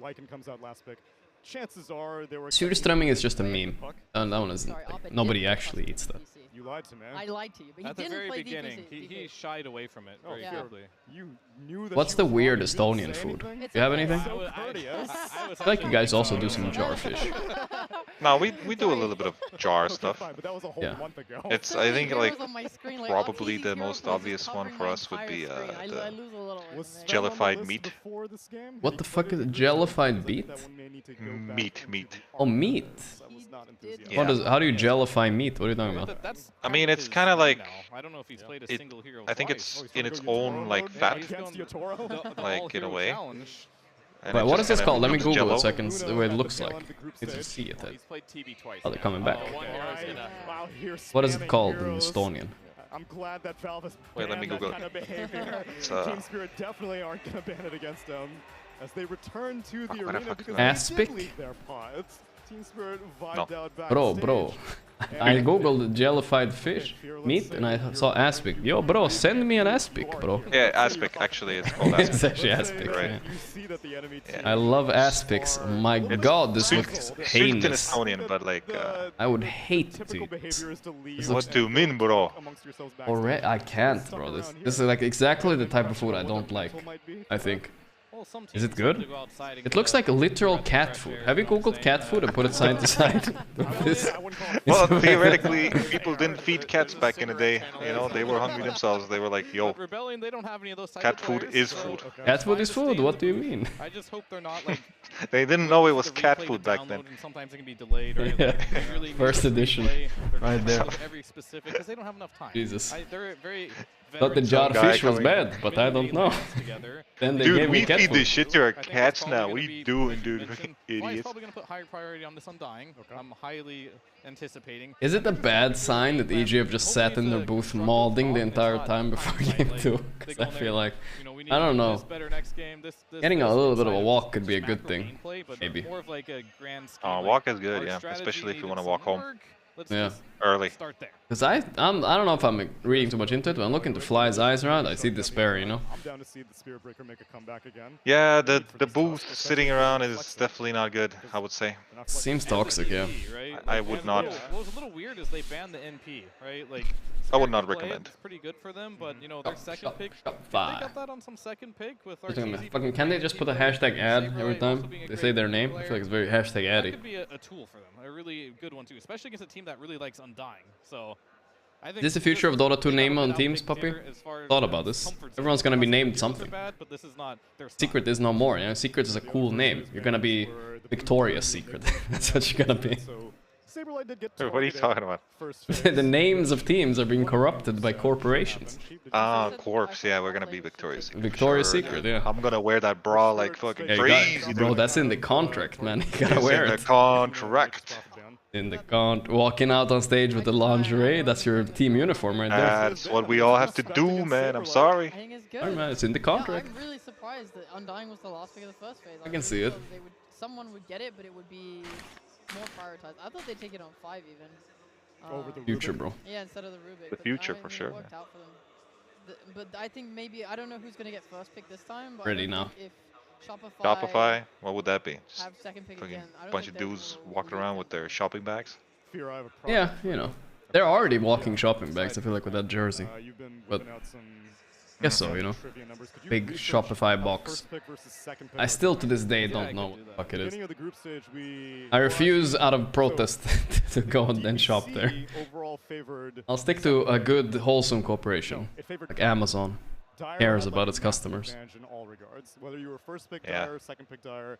Lycan comes out last pick. Chances are there were Surströmming is just a meme. And that one isn't. Like, nobody actually eats that. You lied to me. I lied to you, but he At the didn't very play beginning, DPC. he shied away from it very quickly. You knew that. What's the weird Estonian food? Do you have anything? I feel like you guys also do some jarfish. No, we do a little bit of jar stuff. Yeah. It's, I think, like, probably the most obvious one for us would be the jellified meat. What the fuck is jellified meat? Meat. Oh, meat. Yeah. How do you jellify meat? What are you talking about? I mean, it's kind of like, I don't know if he's played a single hero I think it's in its own, like, fat, like, in a way. But what is this called? Let me Google it so I can see what it looks like. It's to see it. Oh, they're coming back. What is it called in Estonian? I'm glad that Valve has Wait, let me Google that kind of behavior. Team Spirit definitely aren't going to ban it against them as they return to the arena because Aspic? they leave their pods. Team Spirit vibed out backstage. Bro. I googled jellified fish meat and I saw aspic. Yo, bro, send me an aspic, bro. Yeah, aspic, actually, it's called aspic. It's actually aspic, right. Yeah. I love aspics. My god, this looks heinous. Estonian, but like... I would hate to eat this. What do you mean, bro? I can't, bro. This is like exactly the type of food I don't like, I think. Is it good? It looks like literal cat food. Have you googled cat food and put it side to side? Well, theoretically, people didn't feed cats back in the day. You know, they were hungry themselves. They were like, yo, cat food is food. Cat food is food? What do you mean? I just hope they're not like... They didn't know it was cat food back then. Sometimes it can be delayed, right? Yeah. Really First edition. Right there. Every specific, because they don't have enough time. Jesus. They're very... Thought the jar fish was bad, but I don't know. Then they dude, gave we me cat feed food. this shit to our cats now. What are you doing, dude? Idiots. Idiots. Probably gonna put higher priority on this Undying. I'm highly anticipating. Is it a bad sign that EG have just sat in their booth modding the entire time before game 2? Because I feel like, I don't know, getting a little bit of a walk could be a good thing, maybe. Walk is good, yeah, especially if you want to walk home. Yeah. Early. Because I don't know if I'm reading too much into it, but I'm looking to Fly's eyes around. I see despair, you know? I'm down to see the Spirit Breaker make a comeback again. Yeah, the booth sitting around is definitely not good, I would say. Seems toxic, yeah. I would not. What was a little weird is they banned the NP, right? Like, I would not recommend. It's pretty good for them, but you know their second pick. They Shopify. got that on some second pick with RTZ. Fucking, can they just put a hashtag ad every time they say their name? I feel like it's very hashtag addy. That could be a tool for them, a really good one too, especially against a team that really likes Undying. So, I think Is this the future of Dota 2 name on teams, Puppy? Thought about this. Everyone's gonna be named something. Secret is no more, you know? Secret is a cool name. You're gonna be Victoria's Secret. That's what you're gonna be. What are you talking about? The names of teams are being corrupted by corporations. Corpse, yeah, we're gonna be Victoria's Secret. Victoria's Secret, yeah. I'm gonna wear that bra like fucking crazy. Bro, that's in the contract, man. You gotta wear it. In the contract. In the walking out on stage with the lingerie, that's your team uniform right there. That's what we all have to do, man. I'm sorry. I think it's good. Alright, man, it's in the contract. I'm really surprised that Undying was the last pick of the first phase. I can see it. Someone would get it, but it would be more prioritized. I thought they'd take it on 5 even. Over the future, bro. Yeah, instead of the Rubik. The future, for sure. Worked out for them. But I think maybe, I don't know who's going to get first pick this time. But Ready now. If Shopify, what would that be? Have second pick again. A bunch of dudes walking around with their shopping bags? Yeah, you know. They're already walking shopping bags, I feel like, with that jersey. But guess so, you know. Big Shopify box. I still to this day don't know what the fuck it is. I refuse out of protest to go and shop there. I'll stick to a good, wholesome corporation, like Amazon. Cares about its customers. Whether you were first pick Yeah. Dyer, second pick Dyer,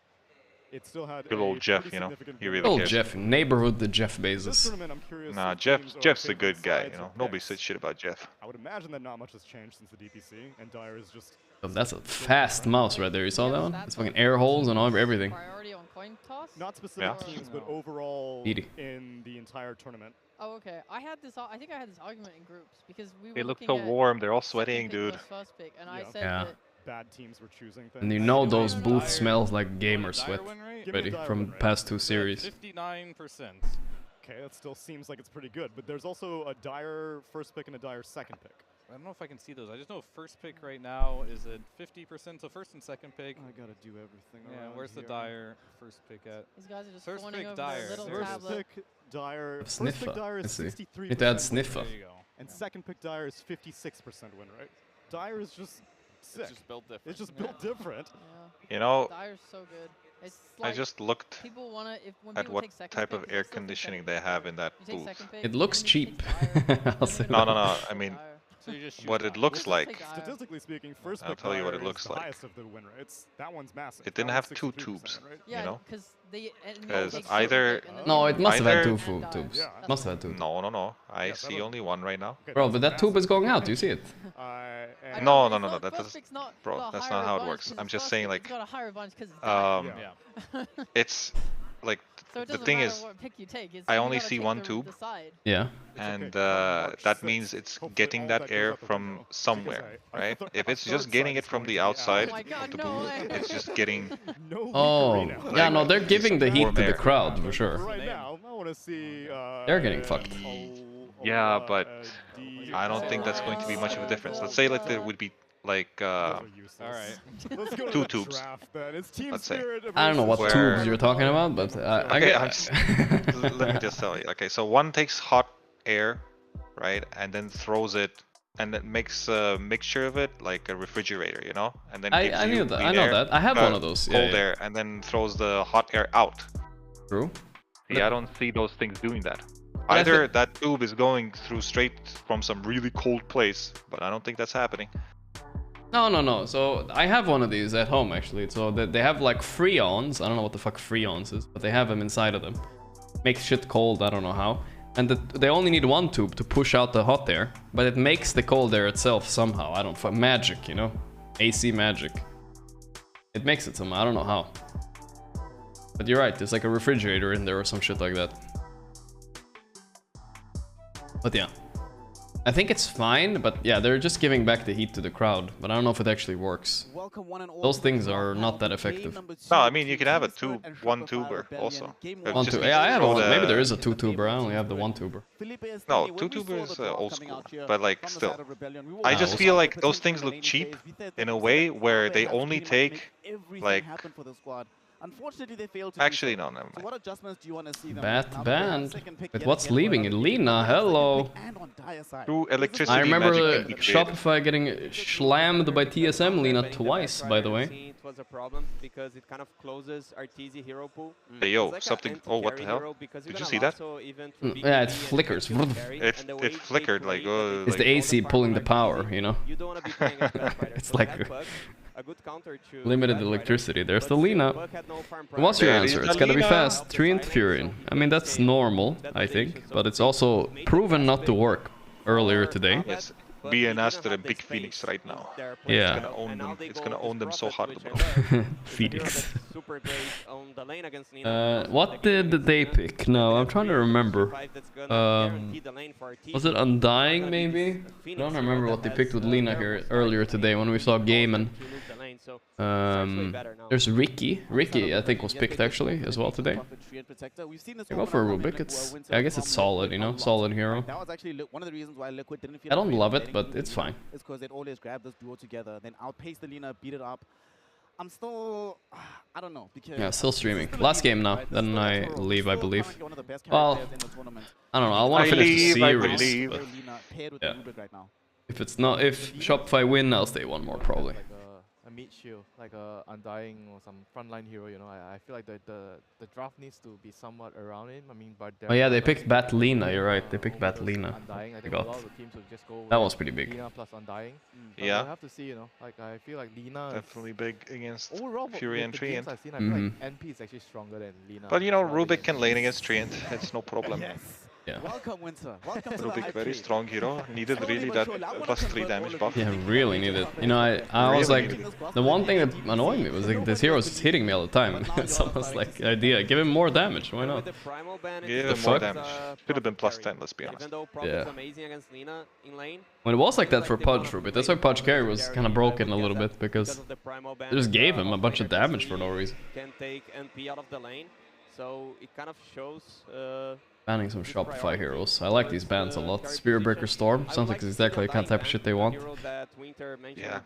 it still had good old Jeff, you know. He really Old cares. Jeff, neighborhood the Jeff Bezos. Nah, Jeff's a good guy, you know. Nobody said shit about Jeff. I would imagine that not much has changed since the DPC, and Dyer is just... Oh, that's a fast mouse right there. You saw that one? It's fucking air holes and all everything. Priority on coin toss? Not specific teams, but overall Edie. in the entire tournament. Oh, okay. I think I had this argument in groups because we were They look looking so at warm, they're all second sweating, pick dude. versus first pick, and I said Yeah. that Bad teams were choosing things. And you know those booths smells like gamer sweat. already from past 2 series. 59%. Okay, that still seems like it's pretty good, but there's also a dire first pick and a dire second pick. I don't know if I can see those. I just know first pick right now is at 50%, so first and second pick. I gotta do everything. Yeah, where's the dire first pick at? These guys are just first fawning pick over dire. their little First tablet. pick dire. First Sniffer. pick dire is Let's see. 63%. Need to add Sniffer. There you go. And second pick dire is 56% win rate. Dire is just sick. It's just built different. It's just built different. You know, Dire's so good. It's I like just looked people wanna, when at people what take second type pick, of they air still take conditioning second they have in that pick. You take booth. second pick, It looks even if you cheap. take I'll say No, that. no, no. I mean, So you just shoot what it dire. looks like. Statistically speaking, first I'll pick tell you what dire it looks is the like. highest of the win rates. That one's massive. It didn't That have one's 2 63%, tubes, right? Yeah, you know? because they Because take either second pick and then No, they it must have had Either- 2 tubes. Yeah. Must have had 2. No, no, no. I see only one right now. Okay, Bro, that's but that tube massive. is going out. Do you see it? And No, It's no, no, no. not- That first does, pick's not bro. got a That's higher not how it advantage works. 'cause I'm it's just first saying, pick, like, it's got a higher advantage 'cause it's dire. Yeah. it's like So it the doesn't thing matter is, what pick you take. It's, I you only gotta see take one the tube. side. Yeah. and March that 6th. means it's Hopefully getting all that that goes air out the from window. somewhere, I right? thought If a it's third just getting side it is from going the to be outside Oh my God, of the no booth, way. it's just getting No leak Oh, arena. yeah, no, they're giving the heat to the warm air. crowd for sure. Right now, I want to see. They're getting fucked. Yeah, but I don't think that's going to be much of a difference. Let's say like there would be like All right. Let's go to 2 the tubes. draft, then. It's Team Let's say. Spirit I don't know what versus- Where- tubes you're talking about, but I Okay, get. I'm just, let me just tell you. Okay, so one takes hot air, right, and then throws it, and then makes a mixture of it like a refrigerator, you know, and then gives I you knew that. clean I know air, that. I have one of those. Yeah, cold yeah. air, and then throws the hot air out. True. See, I don't see those things doing that. I Either that tube is going through straight from some really cold place, but I don't think that's happening. No, no, no. So I have one of these at home actually. So they have like freons. I don't know what the fuck freons is, but they have them inside of them. Makes shit cold. I don't know how. And they only need one tube to push out the hot air, but it makes the cold air itself somehow. I don't magic, you know, AC magic. It makes it somehow. I don't know how. But you're right. There's like a refrigerator in there or some shit like that. But yeah. I think it's fine, but yeah, they're just giving back the heat to the crowd. But I don't know if it actually works. Those things are not that effective. No, I mean you can have a one tuber also. One tuber. Yeah, I have one. Maybe there is a 2 tuber. I only have the 1 tuber. No, 2 tuber is old school, but like still. I just feel like those things look cheap in a way where they only take like. Unfortunately, they failed to Actually, no, never So mind. what adjustments do you want to see them? Bat banned. But what's leaving it? Lina, hello. Through electricity. I remember magic can be created. Shopify getting slammed by TSM Lina twice, by the way. It was a problem because it kind of closes our TZ hero pool. Hey yo, It's like a something. Oh, what the anti-carry hell? hero because Did you're you gonna see that? lasso even Mm, through yeah, it BKB and flickers. through carry, It and the way it they flickered play like. It's like the AC pulling the power, you know? You don't want to be playing against Fighter. It's So like that bug, a good counter to limited Red Rider, electricity. There's but the still, Lina. Bug had no farm And what's your There answer? is It's the gotta be Lina. fast. Treant Fury. I mean, that's normal, I think. But it's also proven not to work earlier today. Yes. Be an ass to the big Phoenix right now. Yeah. It's gonna own them. It's gonna own them so hard, bro. Phoenix. super great on the lane against Lina. What did they pick? No, I'm trying to remember. Was it Undying, maybe? I don't remember what they picked with Lina here earlier today when we saw Game and... There's Ricky. Ricky, I think, was picked actually as well today. I go for Rubik. I guess it's solid, you know, solid hero. That was actually one of the reasons why Liquid didn't feel I don't love it, but it's fine. It's because they'd always grab this duo together, then outpace the Lina, beat it up. I'm still, I don't know, because Yeah, still streaming. Last game now, then I leave, I believe. Well, I don't know. I want to finish the series. But yeah. If it's not, if Shopify win, I'll stay one more probably. A mid shield, like a Undying or some frontline hero, you know. I feel like the draft needs to be somewhat around him. I mean, but Oh yeah, they picked Bat Lina. You're right. They picked Bat Lina. Undying. I I think a got. lot of the teams will just go That was pretty big. Lina plus Undying. But Yeah. we'll have to see, you know. Like I feel like Lina Definitely big against overall, Fury and the games Treant. I've seen, I feel like NP is actually stronger than Lina. But you know, so I Rubik think can lane against Treant. It's no problem. Yes. Yeah. Welcome, Winter. Welcome to the Rubik, hype very train. strong hero. Needed really that +3 damage buff. Yeah, really needed. You know, I was Really like, the one thing that annoyed me was like this hero is hitting me all the time. It's almost like idea, give him more damage. Why not? Give him more damage. Could have been +10, let's be honest. Yeah. When it was like that for Pudge Rubik, that's why Pudge carry was kind of broken a little bit because they just gave him a bunch of damage for no reason. Can take NP out of the lane, so it kind of shows. Banning some Shopify heroes. I like these bans a lot. Spirit Breaker Storm sounds like exactly the kind of type of shit they want. Yeah.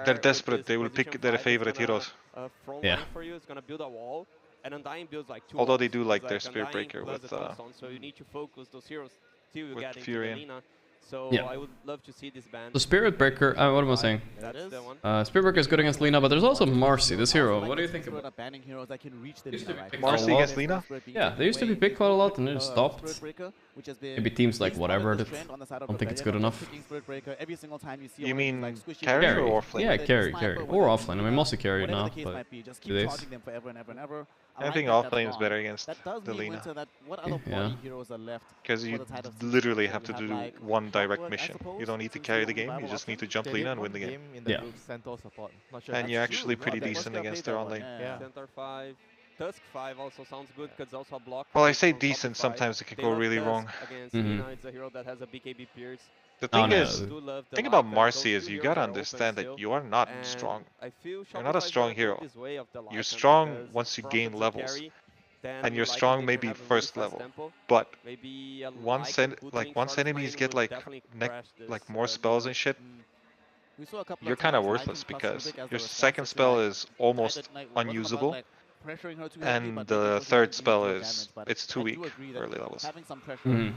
They're desperate. They will pick their favorite heroes. Yeah. Although they do like their Spirit Breaker with Furion. So yeah. I would love to see this ban. The Spirit Breaker, what am I saying? Spirit Breaker is good against Lina, but there's also Marcy, this hero. What do you think about it? Marcy against Lina? Yeah, they used to be picked quite a lot and they just stopped. Maybe teams like whatever that don't think it's good enough. You mean carry or offlane? Yeah, carry. Or offlane. I mean, mostly carry now, but days. I think offlane is better against the Lina. Yeah. Because you literally have to do one direct mission. You don't need to carry the game, you just need to jump Lina and win the game. Yeah. And you're actually pretty decent against their on lane. Center 5. Tusk 5 also sounds good because also a block. Well, I say decent, sometimes it can go really wrong. It's a hero that has a BKB Pierce. The thing is, the thing about Marcy is you gotta understand that you are not strong. You're not a strong hero. You're strong once you gain levels. And you're strong maybe first level. But once enemies get like more spells and shit, you're kind of worthless because your second spell is almost unusable. And the third spell is, it's too weak early levels. You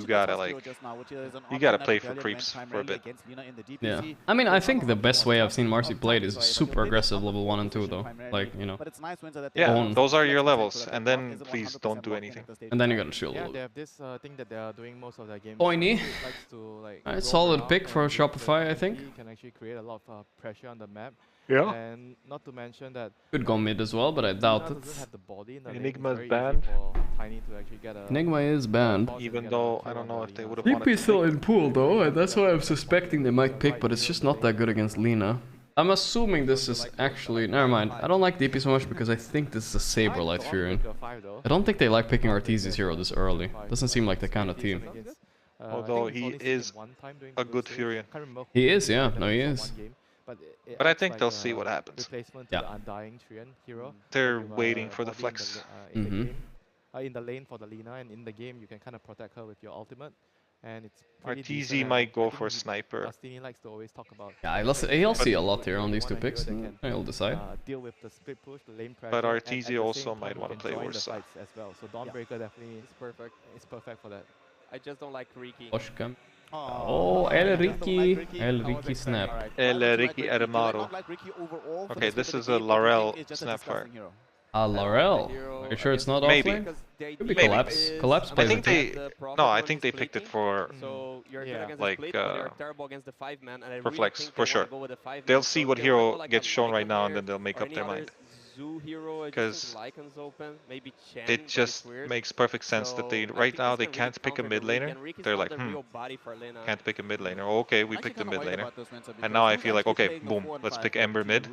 gotta play for creeps for a bit. Yeah. I mean, I think the best way I've seen Marcy played is super aggressive level 1 and 2 though. Like, you know. Yeah, those are your levels, and then please don't do anything. And then you gotta shield a Yeah, little. they have this thing that they are doing most of their games. Poiny. Likes to, like, Alright, solid pick for Shopify, I think. Can actually create a lot of pressure on the map. Yeah. And not to mention that Could go mid as well, but I doubt it. Enigma's banned. Enigma is banned. Even though I don't know if they would have DP wanted is still in pool though, and that's why I'm suspecting they might pick, but it's just not that good against Lina. I'm assuming this is actually... Never mind, I don't like DP so much because I think this is a Saberlight Furion. I don't think they like picking Arteezy's hero this early. Doesn't seem like the kind of team. Although he is a good Furion. He is, yeah. No, he is. But I think they'll see what happens. Yeah. They're waiting for the flex. In the lane for the Lina, and in the game you can kind of protect her with your ultimate. And it's Arteezy might go for sniper. Likes to always talk about Yeah, he'll see a lot here on these two picks. He'll decide. Deal with the split push, the lane pressure, But Arteezy also might want to play worse. As well. So Dawnbreaker definitely is perfect. It's perfect for that. I just don't like Riki. Oshkam. Oh, El Ricky snap. El Ricky Armaro. Okay, this is a Laurel Snapfire. Laurel? Are you sure it's not Maybe. offlane? Could be Collapse. Collapse plays I think I think they picked it for like for flex for sure. They'll see what hero gets shown right now and then they'll make up their mind. Because it just makes perfect sense that they right now they can't pick a mid laner. They're like, can't pick a mid laner. Oh, okay, we picked a mid laner, and now I feel like, okay, boom, let's pick Ember mid,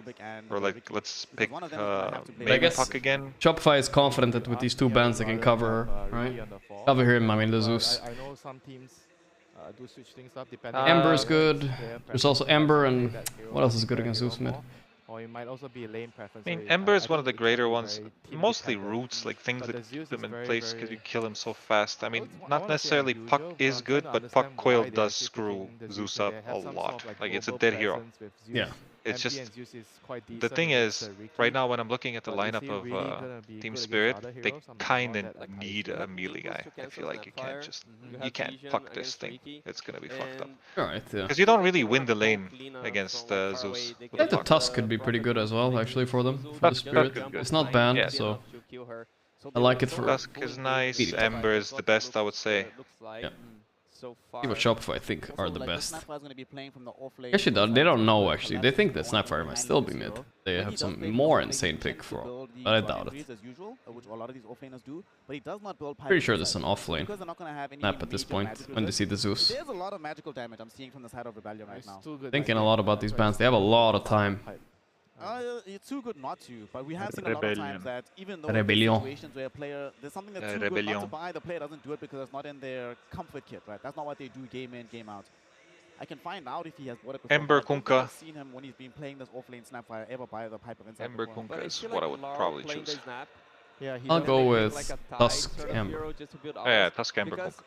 or like let's pick maybe Puck again. Shopify is confident that with these two bans they can cover her, right? Cover him, I mean the Zeus. I know some teams do switch things up depending. Ember is good. There's also Ember, and what else is good against Zeus mid? Or it might also be a lane preference. I mean, Ember is one of the greater ones. Mostly roots, like things that keep them in place because you kill him so fast. I mean, not necessarily Puck is good, but Puck Coil does screw Zeus up a lot. Like, it's a dead hero. Yeah. It's just, the thing is, right now when I'm looking at the lineup of Team Spirit, they kinda need a melee guy. I feel like you can't puck this thing. It's gonna be fucked up. Alright, yeah. Because you don't really win the lane against Zeus. I think the Tusk could be pretty good as well, actually, for them. For the Spirit. It's not banned, so... I like it for... Tusk is nice, Ember is the best, I would say. Yeah. so far. See what Shopify I think are the like best. The Actually, they don't know actually. They think that Snapfire might still be mid. They have some more insane pick for all, but I doubt it. As usual, which a lot of these offlaners do, but he does not build Pretty sure this is an offlane because they're not going to have any map at this point when they see the Zeus. There's a lot of magical damage I'm seeing from the side of Rebellion right now. Thinking a lot about these bans. They have a lot of time. It's too good not to, but we have seen a lot of times that even though Rebellion. situations where a player, there's something that's too good not to buy, the player doesn't do it because it's not in their comfort kit, right? That's not what they do game in, game out. I can find out if he has bought it before. Ember Kunkka. I've seen him when he's been playing this offlane Snapfire ever buy the Pipe of Insight. Ember Kunkka is what I would probably choose. Yeah, I'll go with Tusk Ember. Yeah, Tusk Ember Kunkka.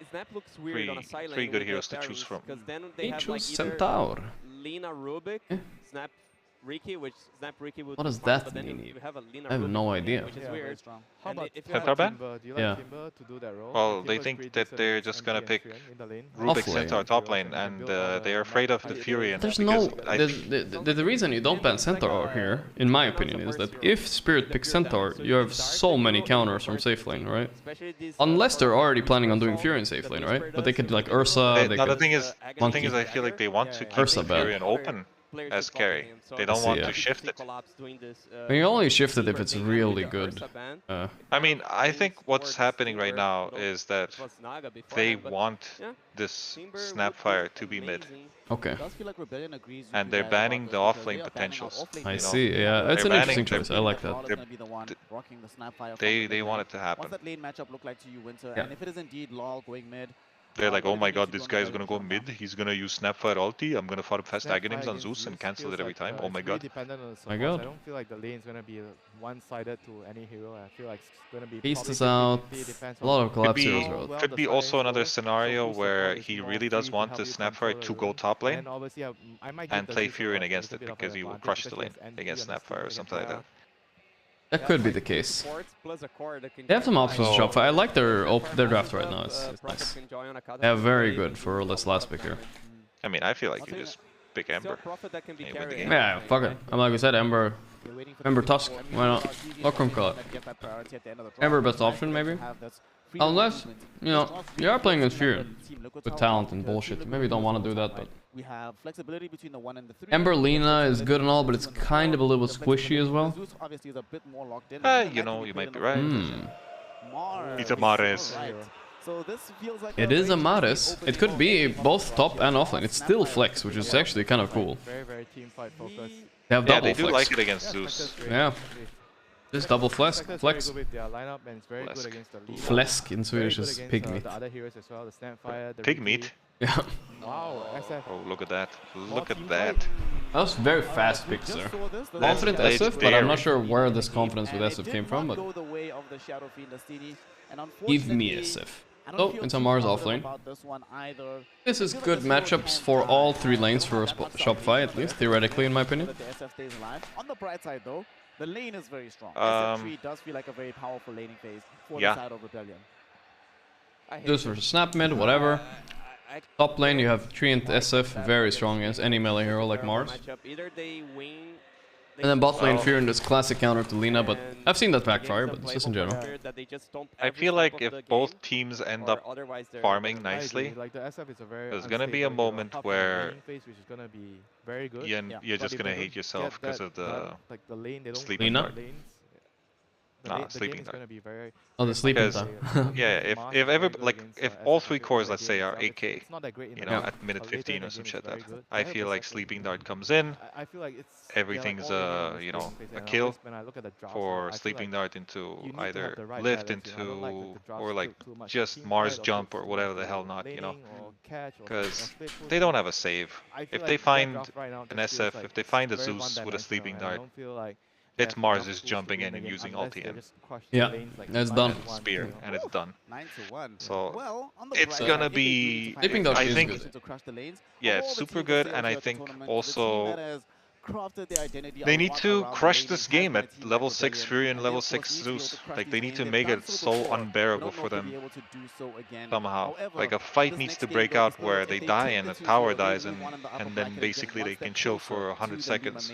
Snap looks weird on a side Three lane good with heroes the to choose from. because then they have like Centaur. Lina Rubik, Snap Riki, which Snap Riki would What does be fine, that but then mean? you have a Lina I have Rubik no idea. which is weird. How about Centaur ban? Yeah. Well, they think that they're just gonna pick Rubik Centaur top lane, and they're afraid of the Furion. There's no... The reason you don't ban Centaur here, in my opinion, is that if Spirit picks Centaur, you have so many counters from safe lane, right? Unless they're already planning on doing Furion safe lane, right? But they could like Ursa, they Now could... the thing is, I feel like they want to keep Ursa Furion open as carry. They don't want to shift it. You only shift it if it's really good. I mean, I think what's happening right now is that they want this Snapfire to be mid. Okay. And they're banning the offlane potentials. I see, yeah, it's an interesting choice, I like that. They want it to happen. What's that lane matchup look like to you, Winter? Yeah. And if it is indeed LoL going mid, They're like, oh my god, this guy is gonna go mid, he's gonna use Snapfire ulti, I'm gonna farm fast agonims on Zeus and cancel it every time, oh my god. My god. I don't feel like the lane's gonna be one-sided to any hero. I feel like it's gonna be Beast is out, a lot of collapse heroes are out. Could be also another scenario where he really does want the Snapfire to go top lane and play Furion against it because he will crush the lane against Snapfire or something like that. That could be the case. They have some options to shop. I like their draft right now. It's nice. Yeah, very good for this last pick here. I mean, I feel like you just pick Ember. Yeah, fuck it. I'm like I said, Ember Tusk. Why not? Welcome call. Ember best option maybe. Unless you know you are playing against Furion with talent and bullshit. Maybe you don't want to do that, but. we have flexibility between the 1 and the 3. Ember Lina is good and all, but it's kind of a little squishy as well. Zeus obviously is a bit more locked in. You know, you might be right. It's a Mares. So this feels like it is a Mares. It could be both top and offlane. It's still flex, which is actually kind of cool. Very team fight focused. They have double they do flex. like it against Zeus. Yeah. Just double flex. Flex. Fläsk in Swedish is pig meat. Pig meat? Yeah. Wow, oh, look at that. Look at that. That was very fast picks there. Confident SF, but I'm not sure where this confidence with SF came from, but... Give me SF. Oh, it's a Mars offlane. This is good matchups for all 3 lanes for Shopify, at least, theoretically, in my opinion. On the bright side, though, the lane is very strong. SF3 does feel like a very powerful laning phase for the side of Rebellion. This versus Snap mid, whatever. Top lane, you have Treant SF, very strong against any melee hero like Mars. And then bot lane Furion is classic counter to Lina, but I've seen that backfire, but just in general. I feel like if both teams end up farming nicely, there's gonna be a moment where you're just gonna hate yourself because of the sleeping dart. Nah, sleeping dart. Oh, the sleeping dart. Yeah, if all 3 cores, let's say, are 8k, you know, at minute 15 or some shit like that, I feel like sleeping dart comes in, everything's you know, a kill for sleeping dart into either lift into or like just Mars jump or whatever the hell not, you know, because they don't have a save. If they find an SF, if they find a Zeus with a sleeping dart, it's Mars is jumping in and using ulti in. Yeah, it's done. Spear, and it's done. So it's gonna be, Sleeping dart I is think, good. yeah, it's super good, and I think also crafted their identity. They need to crush this game at level 6 Fury and level 6 Zeus. Like, they need to make it so unbearable for them somehow. Like, a fight needs to break out where they die and the tower dies, and then basically they can chill for 100 seconds.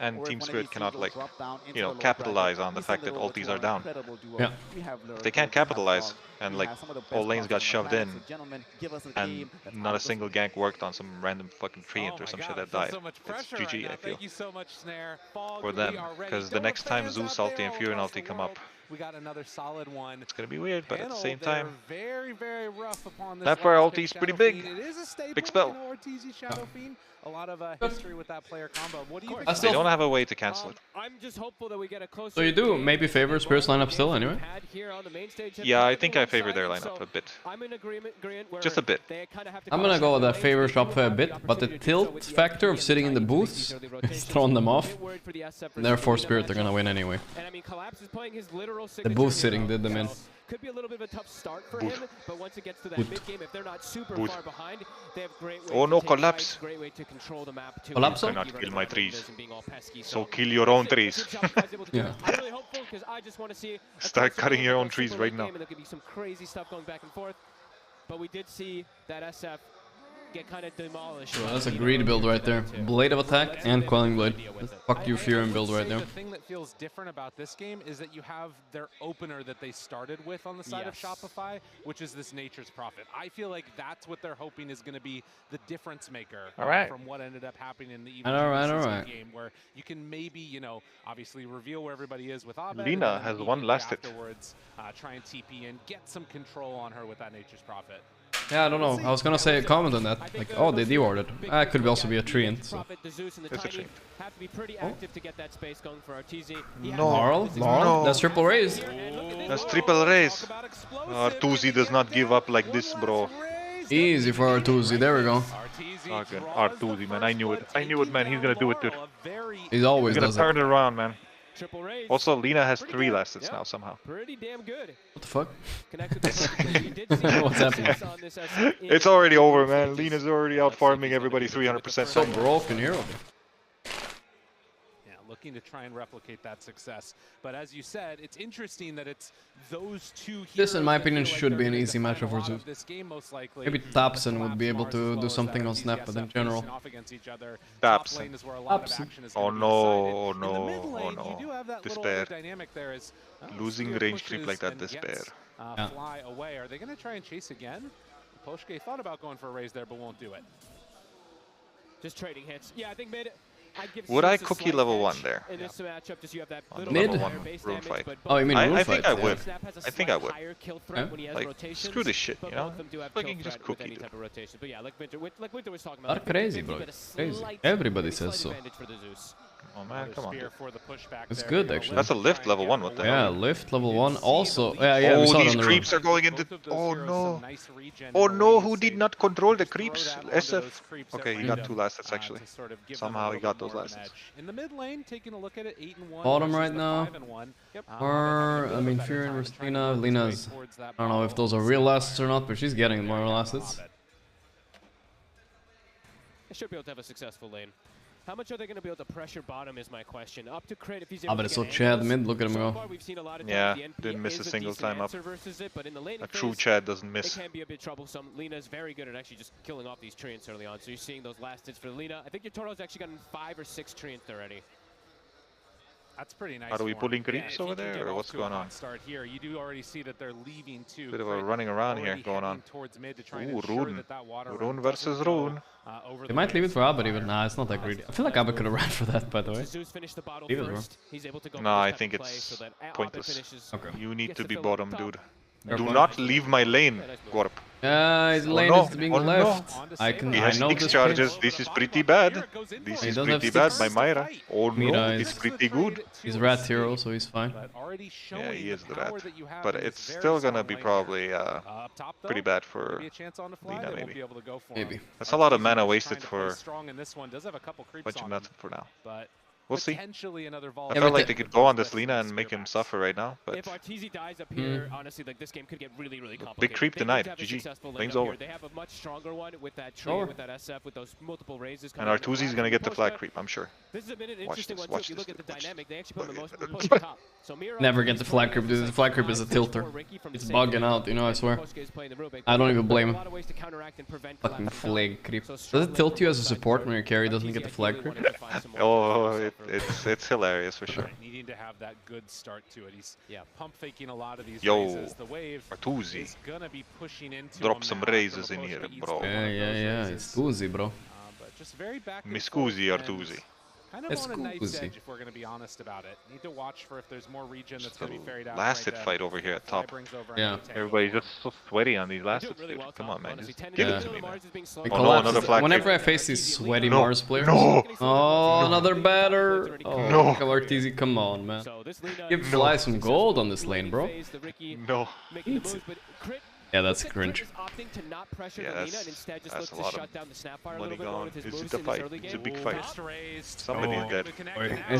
And Team Spirit cannot, like, you know, capitalize on the fact that ultis are down. Yeah. If they can't capitalize, and like all lanes got shoved in, and not a single gank worked on some random fucking treant or some shit that died, it's GG, I feel. Thank you so much, Snare. For them, because the next time Zeus ulti and Fury ulti come up, we got another solid one. It's gonna be weird, but at the same time, very, very rough upon this that fire ulti is pretty big. It is a staple, big spell. You know, Ortiz Shadow Fiend. A lot of history with that player combo. What do you think? They don't have a way to cancel it. I'm just hopeful that we get a closer. So you do maybe favor Spirit's lineup still anyway? Yeah, I think I favor their lineup a bit. I'm in agreement. Just a bit. I'm gonna go with that favor Shopify a bit, but the tilt factor of sitting in the booths is throwing them off. And therefore Spirit they're gonna win anyway. The booth sitting did them in. Could be a little bit of a tough start for him, but once it gets to that mid game, if they're not super far behind, they have great ways no, collapse. Great way to control the map too. Collapse? I cannot kill my trees. So kill your own trees. Yeah. I'm really hopeful because I just want to see. Start cutting your own trees right now. There could be some crazy stuff going back and forth, but we did see that SF get kind of demolished. So that's a greedy build right there. Blade of Attack and Quelling Blade. That's fuck you Fury build right there. The thing that feels different about this game is that you have their opener that they started with on the side of Shopify, which is this Nature's Prophet. I feel like that's what they're hoping is going to be the difference maker from what ended up happening in the evening game, where you can maybe, you know, obviously reveal where everybody is with Abed. Lina has one last hit. Afterwards, try and TP and get some control on her with that Nature's Prophet. Yeah, I don't know. I was gonna say a comment on that. Like, oh, they dewarded. It could also be a treant. So. It's a treant. Have to be pretty active to get that space going for Arteezy. No. Laurel? No. That's triple raise. That's triple raise. Arteezy does not give up like this, bro. Easy for Arteezy. There we go. Fucking Arteezy, man. I knew it. I knew it, man. He's gonna do it, dude. He's always gonna turn it around, man. Raise. Also, Lina has 3 last hits now somehow. Pretty damn good. What the fuck? What's happening? It's already over, man. Lina's already out farming everybody 300%. So broken hero. Looking to try and replicate that success. But as you said, it's interesting that it's those two heroes. This, in my opinion, should be an easy matchup for Zeus. Maybe Tapson would be able to do something on Snap, but in general. Tapson. Oh no, oh no, oh no. Despair. Losing range creep like that, despair. Fly away. Are they going to try and chase again? Poshke thought about going for a raise there, but won't do it. Just trading hits. Yeah, I think mid. Would I cookie level 1 there? In this matchup, just you have that mid? Level 1 rune fight. Oh, you mean rune I fight? think I would. I think I would. Yeah. Like, screw this shit, you know? Fucking just cookie it. But yeah, like Winter was talking about. Are crazy, bro. Crazy. Everybody says so. Oh man, come on. Dude. It's good actually. That's a lift level 1. What the hell? Yeah, lift level 1. Also, yeah. Oh, these creeps are going into. Oh no. Oh no, who did not control the creeps? SF. Okay, he got 2 last hits actually. Somehow he got those last hits. In the mid lane, taking a look at it, 8-1. Bottom right now. Or I mean, Fury and Lina. Lina's. I don't know if those are real last hits or not, but she's getting more last hits. They should be able to have a successful lane. How much are they going to be able to pressure bottom is my question. Up to crit if he's able but it's so Chad mid, look at him go. Yeah, didn't miss a single time up. A true Chad doesn't miss. It can be a bit troublesome. Lina's very good at actually just killing off these treants early on. So you're seeing those last hits for Lina. I think your total has actually gotten 5 or 6 treants already. That's pretty nice. Are we pulling creeps over there, or what's going on? Start here. You do already see that they're leaving too. Bit of a running around here going on. Ooh, Rune. Rune versus Rune. They might leave it for Abed even. Nah, it's not that greedy. I feel like Abed could have ran for that, by the way. Leave it, bro. No, I think it's pointless. Okay. You need to be bottom, dude. Do not leave my lane, Gorp. His lane is being left. He has 6 charges. This is pretty bad. This is pretty bad by Myra. Oh no, it's pretty good. He's rat hero, so he's fine. Yeah, he is the rat. But it's still gonna be probably pretty bad for Lina, maybe. Maybe. That's a lot of mana wasted for a bunch of nothing for now. We'll see. Potentially another I felt like they could go on this Lina and make him suffer right now, but... If Arteezy dies up here, honestly, like this game could get really, really complicated. Big creep denied. GG. Lane's over. They have a much stronger one with that tree, with that SF, with those multiple raises. And Arteezy's gonna get the flag creep, I'm sure. This is a bit interesting one too. If you look at the dynamic, they actually put the most push top. So Never get the flag creep, dude. The flag creep is a tilter. It's bugging out, you know, I swear. I don't even blame him. Fucking flag creep. Does it tilt you as a support when your carry doesn't get the flag creep? Oh, it's hilarious for sure. Needing to have that good start to it. He's pump faking a lot of these Yo, raises. The wave Arteezy. is gonna be pushing into Drop some raises in here, bro. Yeah, it's Tuzi, bro. But just very back Mi scusi, Arteezy. Kind of on a knife's edge, if we're going to be honest about it. Need to watch for if there's more region that's going to be ferried out. Last hit fight over here at top. Yeah. Everybody's just so sweaty on these last hits, dude. Come on, man. Just give it to me, man. Oh, no, another flag. Whenever I face these sweaty Mars players. Oh, another batter. Oh, no. Arteezy, come on, man. Give Fly some gold on this lane, bro. No. Yeah, that's cringe. Yeah, that's a lot of money gone. Is it the fight? It's a big fight. Somebody's dead.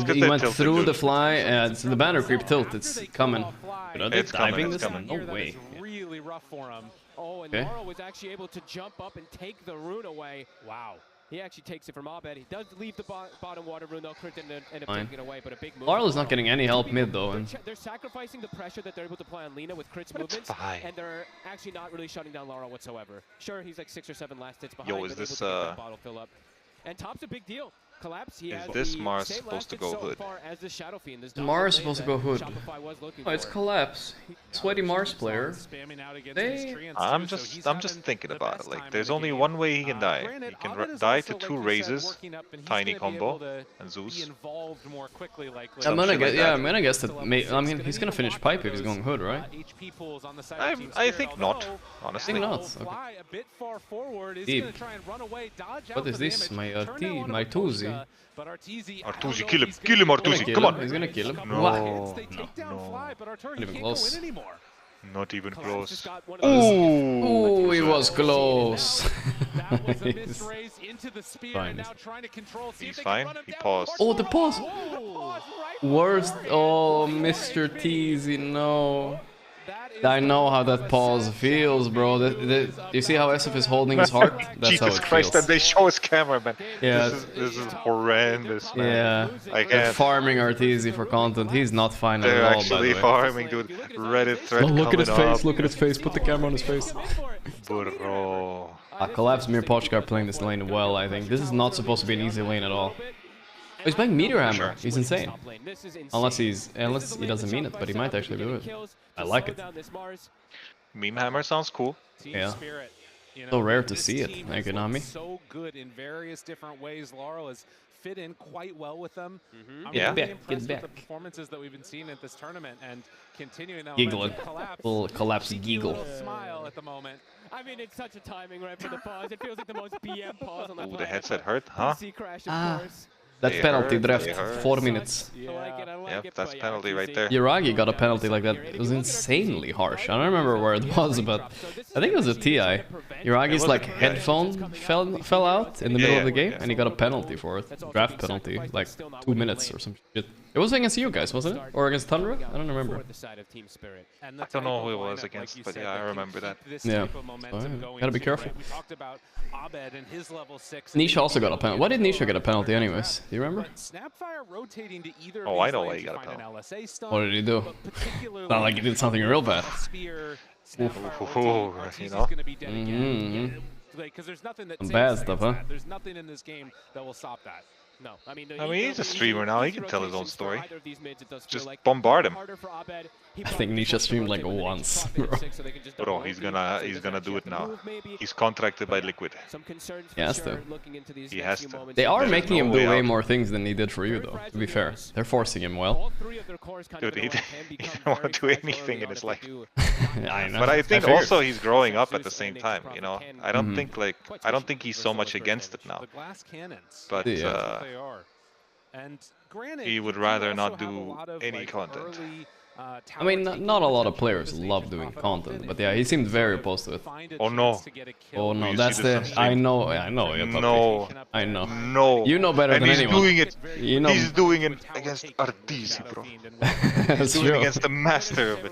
He went through the fly, it's the banner creep tilt, it's coming. But are they diving this? No way. Really rough for him. Oh, and Laurel was actually able to jump up and take the rune away. Wow. He actually takes it from Abed. He does leave the bottom water rune, though. Crit didn't end up taking it away, but a big move. Laurel's not getting any help mid, though. They're sacrificing the pressure that they're able to apply on Lina with Crit's movements, and they're actually not really shutting down Laurel whatsoever. Sure, he's like 6 or 7 last hits behind. Yo, is this bottle fill up. And top's a big deal. Collapse. He is this Mars supposed to go hood? Mars supposed to go hood. Oh, it's Collapse. Sweaty Mars player. I'm just thinking about it. Like, there's only one way he can die. He can die to 2 raises, tiny combo, and Zeus. I'm gonna guess that. I mean, he's gonna finish pipe if he's going hood, right? I think not. Honestly, I think not. Okay. Deep. What is this? My Tuzi. Arteezy, kill him, Arteezy, come on! He's gonna kill him. No, no. Not even close. Not even close. Ooh, he was close. Fine. He's fine. He paused. Oh, the pause. Worst. Oh, Mr. Teasy, no. I know how that pause feels, bro. You see how SF is holding his heart? That's Jesus how it Christ, feels. and they show his camera, man. Yeah. This is horrendous, man. Yeah. They're farming Arteezy for content. He's not fine at all, by the way. They're actually farming, dude. Reddit thread coming up. Look at his face, look at his face. Put the camera on his face. Bro. Collapse Mir Pochka playing this lane well, I think. This is not supposed to be an easy lane at all. Oh, he's playing Meteor Hammer. He's insane. Unless he doesn't mean it, but he might actually do it. I like it. Meme Hammer sounds cool. Yeah. So rare to see it, like Konami. So good in various different ways. Laurel has fit in quite well with them. I'm Yeah. really impressed with the performances that we've been seeing at this tournament and continuing that Giggling. Collapse. Little Collapse giggle. Smile at the moment. I mean, it's such a timing right for the pause. It feels like the most BM pause on the Ooh, the headset hurt, huh? Crash, of course. That penalty draft, 4 minutes. Yep, that's penalty right there. Yuragi got a penalty like that. It was insanely harsh. I don't remember where it was, but I think it was a TI. Yuragi's like headphone fell out in the middle of the game, and he got a penalty for it. Draft penalty, like 2 minutes or some shit. It was against you guys, wasn't it? Or against Tundra? I don't remember. I don't know who it was against, but yeah, I remember that. Yeah. Gotta be careful. We talked about Abed and his level 6. Nisha also got a penalty. Why did Nisha get a penalty anyways? Do you remember? Snapfire rotating to either oh, I know why he got a penalty. What did he do? Not like he did something real bad. You know? Because there's nothing that bad stuff, huh? There's nothing in this game that will stop that. No, I mean he's a streamer now. He can tell his own story. Just bombard him. I think Nisha streamed like once, bro. Bro, he's gonna do it now. He's contracted by Liquid. He has to. He has to. They are making him do way more things than he did for you, though. To be fair, they're forcing him well. Dude, he didn't want to do anything in his life. I know. But I think also he's growing up at the same time. You know, I don't think he's so much against it now. But And granted, he would rather not do any content. I mean, not a lot of players love doing content, but yeah, he seemed very opposed to it. Oh no. Oh no, that's the... I know. No. I know. No. You know better and than he's anyone. Doing it. You know. He's doing it against Arteezy, bro. He's doing it against the master of it.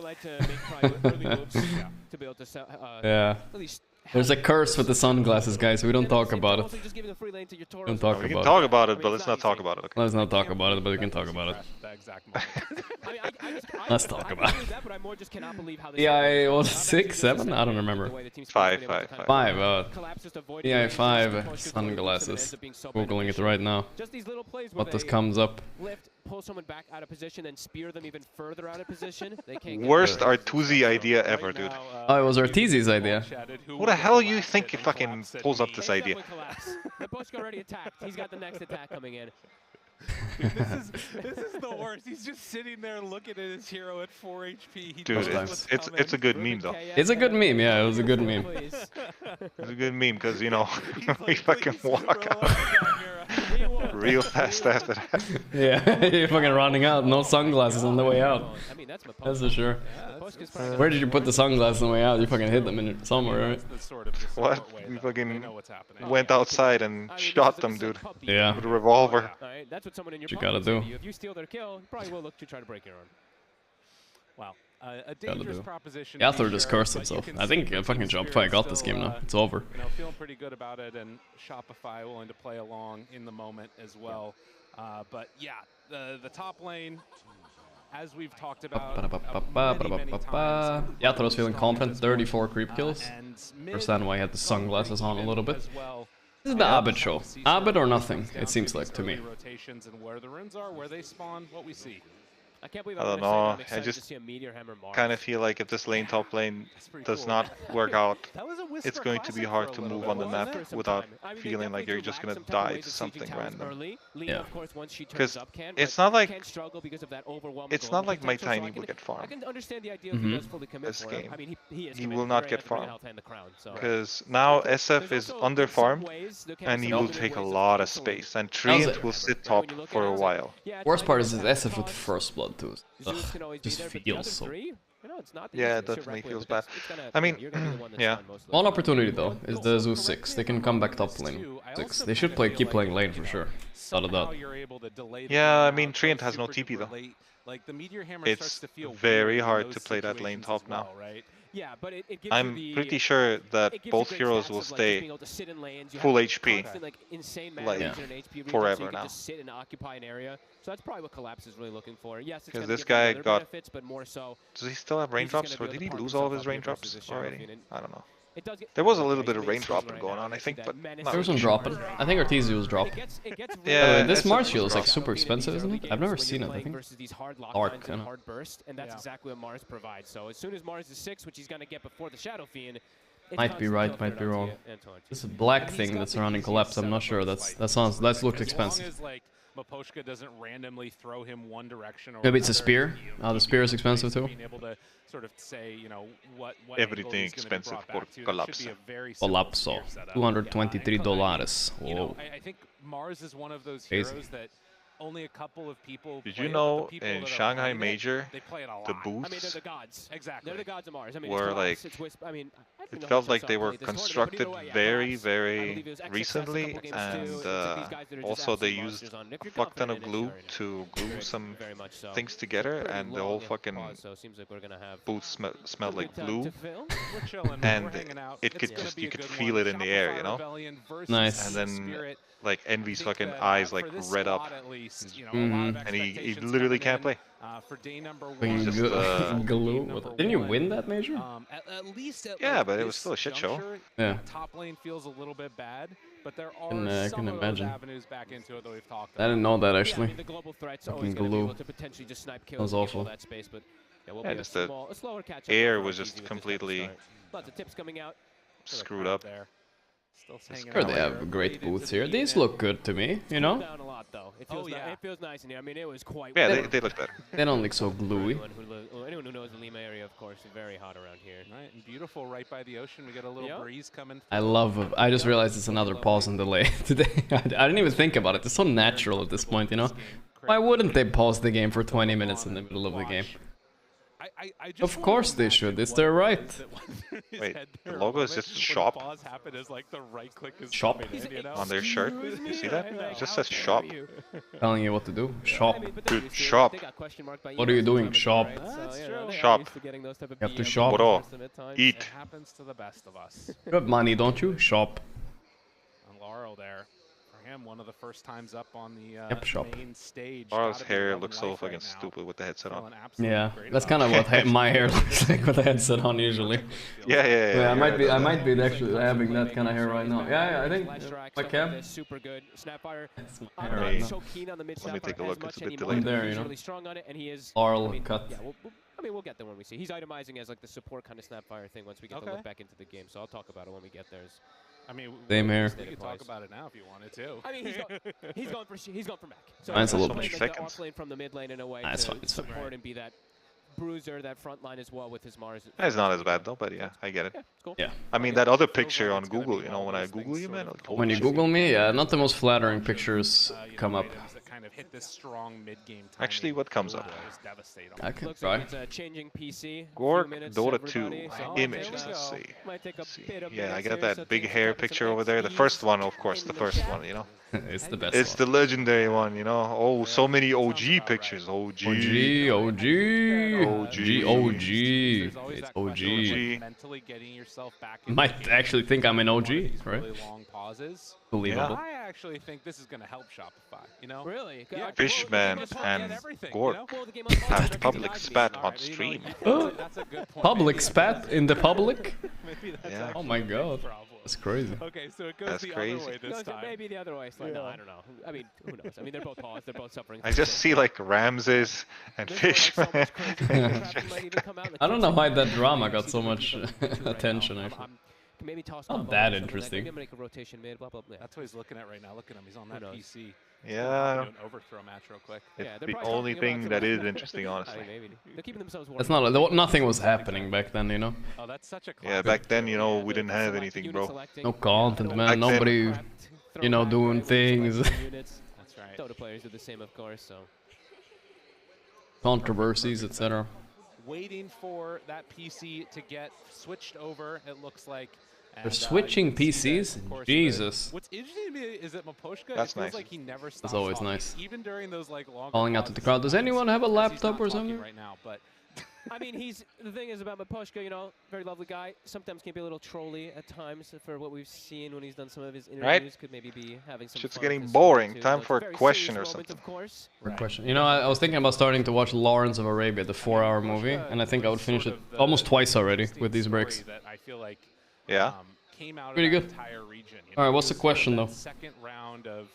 Yeah. There's a curse with the sunglasses, guys. We don't talk about it. Don't talk we can about talk it. about it, but let's not talk about it. Okay? Let's not talk about it, but we can talk about it. Let's talk about it. Yeah, was 6, 7? I don't remember. 5. 5 sunglasses. Googling it right now. What this comes up? Pull someone back out of position and spear them even further out of position. They can't Worst Arteezy idea ever, dude. Oh, it was Arteezy's idea. Who the hell you think fucking pulls up this idea? The Bushka already attacked. He's got the next attack coming in. Dude, this is the worst. He's just sitting there looking at his hero at 4 HP. Dude, it's a good meme though. It's a good meme, yeah. It was a good meme. It's a good meme because you know we fucking walk out real fast after that. Yeah, you're fucking running out. No sunglasses on the way out. That's for sure. Where did you put the sunglasses on the way out? You fucking hid them in somewhere, right? What? We fucking went outside and shot them, dude. Yeah. With a revolver. That's what someone in your You gotta do. If you steal their kill, you probably will look to try to break your own. Wow. A dangerous proposition. Gathler just cursed himself. I think fucking Shopify got this game now. It's over. You know, feeling pretty good about it, and Shopify willing to play along in the moment as well. But yeah, the top lane, as we've talked about many times. Gathler's feeling confident. 34 creep kills. Understand why he had the sunglasses on a little bit. This is the Abed show. Abed or nothing, it seems like to me. Rotations and where the runes are, where they spawn, what we see. I can't believe I don't know. I just kind of feel like if this top lane does not work out, it's going to be hard to move on the map without feeling like you're just gonna die to something random. Yeah. Because it's not like my Tiny will get farmed. This game, he will not get farmed because now SF is under farmed and he will take a lot of space, and Treant will sit top for a while. Worst part is SF with first blood too. Ugh, just feels so. Yeah, it definitely feels bad. I mean, yeah. One opportunity though is the Zeus 6. They can come back top lane 6. They should keep playing lane for sure. Without a doubt. Yeah, I mean Treant has no TP though. It's very hard to play that lane top now. Yeah, but I'm pretty sure that both heroes will stay full HP like forever now. So that's probably what Collapse is really looking for. Yes, because this guy got benefits, but more so. Does he still have raindrops, or did he lose all of his raindrops already? I don't know. There was a little bit of raindropping going on, I think, but there was some dropping. I think Arteezy was dropping. Yeah, this Mars shield is like super expensive, isn't it? I've never seen it. I think. Arc, hard burst, and that's exactly what Mars provides. So as soon as Mars is 6, which he's gonna get before the Shadow Fiend. Might be right, might be wrong. This black thing that's surrounding Collapse, I'm not sure. That looks expensive. Maposhka doesn't randomly throw him one direction or maybe it's a spear. The spear is expensive too. Being able to sort of say, you know, what everything expensive for Collapse. Collapse, $223. Whoa. I think Mars is one of those heroes that only a couple of people. Did you know in Shanghai Major, the booths they're the gods of Mars. I mean, were like, it felt like they were constructed very, very recently, and also they used a fuck ton of glue to glue some things together, and the whole fucking booth smelled like glue, and you could feel it in the air, you know? Nice. And then like Envy's fucking eyes like red up, and he literally can't play. For day number glue. Didn't you win that major? Yeah, but it was still a shit show. Yeah. Top lane feels a little bit bad, but there are some of those avenues back into it that we've talked about. I didn't know that actually. The global threats fucking glue. That was awful. Yeah, just the air was just completely screwed up. Sure, they have great booths here. These look good to me, you know? It feels nice in here. I mean, it was quite. Yeah, they look better. They don't look so gluey. Anyone who knows the Lima area, of course, is very hot around here. Right, and beautiful right by the ocean. We got a little breeze coming. I just realized it's another pause and delay today. I didn't even think about it. It's so natural at this point, you know? Why wouldn't they pause the game for 20 minutes in the middle of the game? I just Of course they should. It's their right. Wait, the logo is just shop. Shop on their shirt. You see that? It just says shop. Telling you what to do. Shop. Dude, shop. What are you doing? Shop. Shop. You have to shop. Bro, eat. It happens to the best of us. You have money, don't you? Shop. And Laurel there. For him, one of the first times up on the main stage. Laurel's hair looks so fucking stupid with the headset on. Yeah, that's kind of what my hair looks like with the headset on usually. Yeah. I might be actually having that kind of hair right now. Yeah, I think my cam. Super good. Snapfire. So keen on the mid. Let me take a look. It's a bit I'm delayed. there, you know. Really strong on it, and he is. Laurel cut. Yeah, I mean, we'll get there when we see. He's itemizing as like the support kind of Snapfire thing once we get to look back into the game. So I'll talk about it when we get there. I mean, same here. We could talk about it now if you wanted to. I mean, he's going for mech. So mine's a little bit bit. like the off lane from the mid lane in a way It's to fine. It's fine. support and be that bruiser, that front line as well with his Mars. It's not as bad though, but yeah, I get it. Cool. Yeah. I mean, that other picture on Google, you know, when I Google you, man. Like, When you Google me, yeah, not the most flattering pictures come up. Kind of hit this strong mid-game. Actually, what comes up? I can Looks try. like it's a changing PC. Gorgc Dota 2 images. Let's see. Might take a bit of Yeah, I minutes got here, so that big things hair got some picture over there. The first one, of course, the first one, you know. It's the best. It's the legendary one, you know. Oh, so many OG pictures. OG. OG. It's OG. Mentally getting yourself back. Might actually think I'm an OG, right? Long pauses. Believable. I actually think this is going to help Shopify, you know? Really? Yeah. Fishman and Gorgc have public spat on stream. That's a good point. Public spat in the public? Yeah. Oh my god. That's crazy. Okay, so it goes That's the crazy. other way this time. Maybe the other way. So no, I don't know. I mean, who knows? I mean, they're both paused. They're both suffering. I just see like Ramses and Fishman. I don't know why that drama got so much attention actually. Maybe toss Not that interesting. Make a rotation mid, blah, blah, blah. That's what he's looking at right now. Look at him. He's on that PC. Yeah. Do an overthrow match real quick. It's the only thing that is interesting, honestly. They're keeping themselves warm. It's not. Nothing was happening back then, you know. Oh, that's such a Yeah, back then, you know, we didn't have anything, bro. No content, man. Nobody, you know, doing things. That's right. Dota players do the same, of course. So controversies, etc. Waiting for that PC to get switched over, it looks like. They're switching PCs? Jesus. What's interesting to me is that Maposhka, That's it feels nice. like he never stops That's always talking, nice. even during those like long Calling out to the crowd. Does anyone have a laptop or something? right now, but I mean, the thing is about Maposhka, you know, very lovely guy. Sometimes can be a little trolly at times for what we've seen when he's done some of his interviews. Right? Could maybe be having some Shit's fun getting with this boring. too. Time So for it's a very question serious or moment, something. Of course. Question. You know, I was thinking about starting to watch Lawrence of Arabia, the 4-hour movie, and I think I would finish it almost twice already with these breaks. that I feel like Yeah. came out Pretty of that good. entire region. You All right, know, what's the it was question that though? Second round of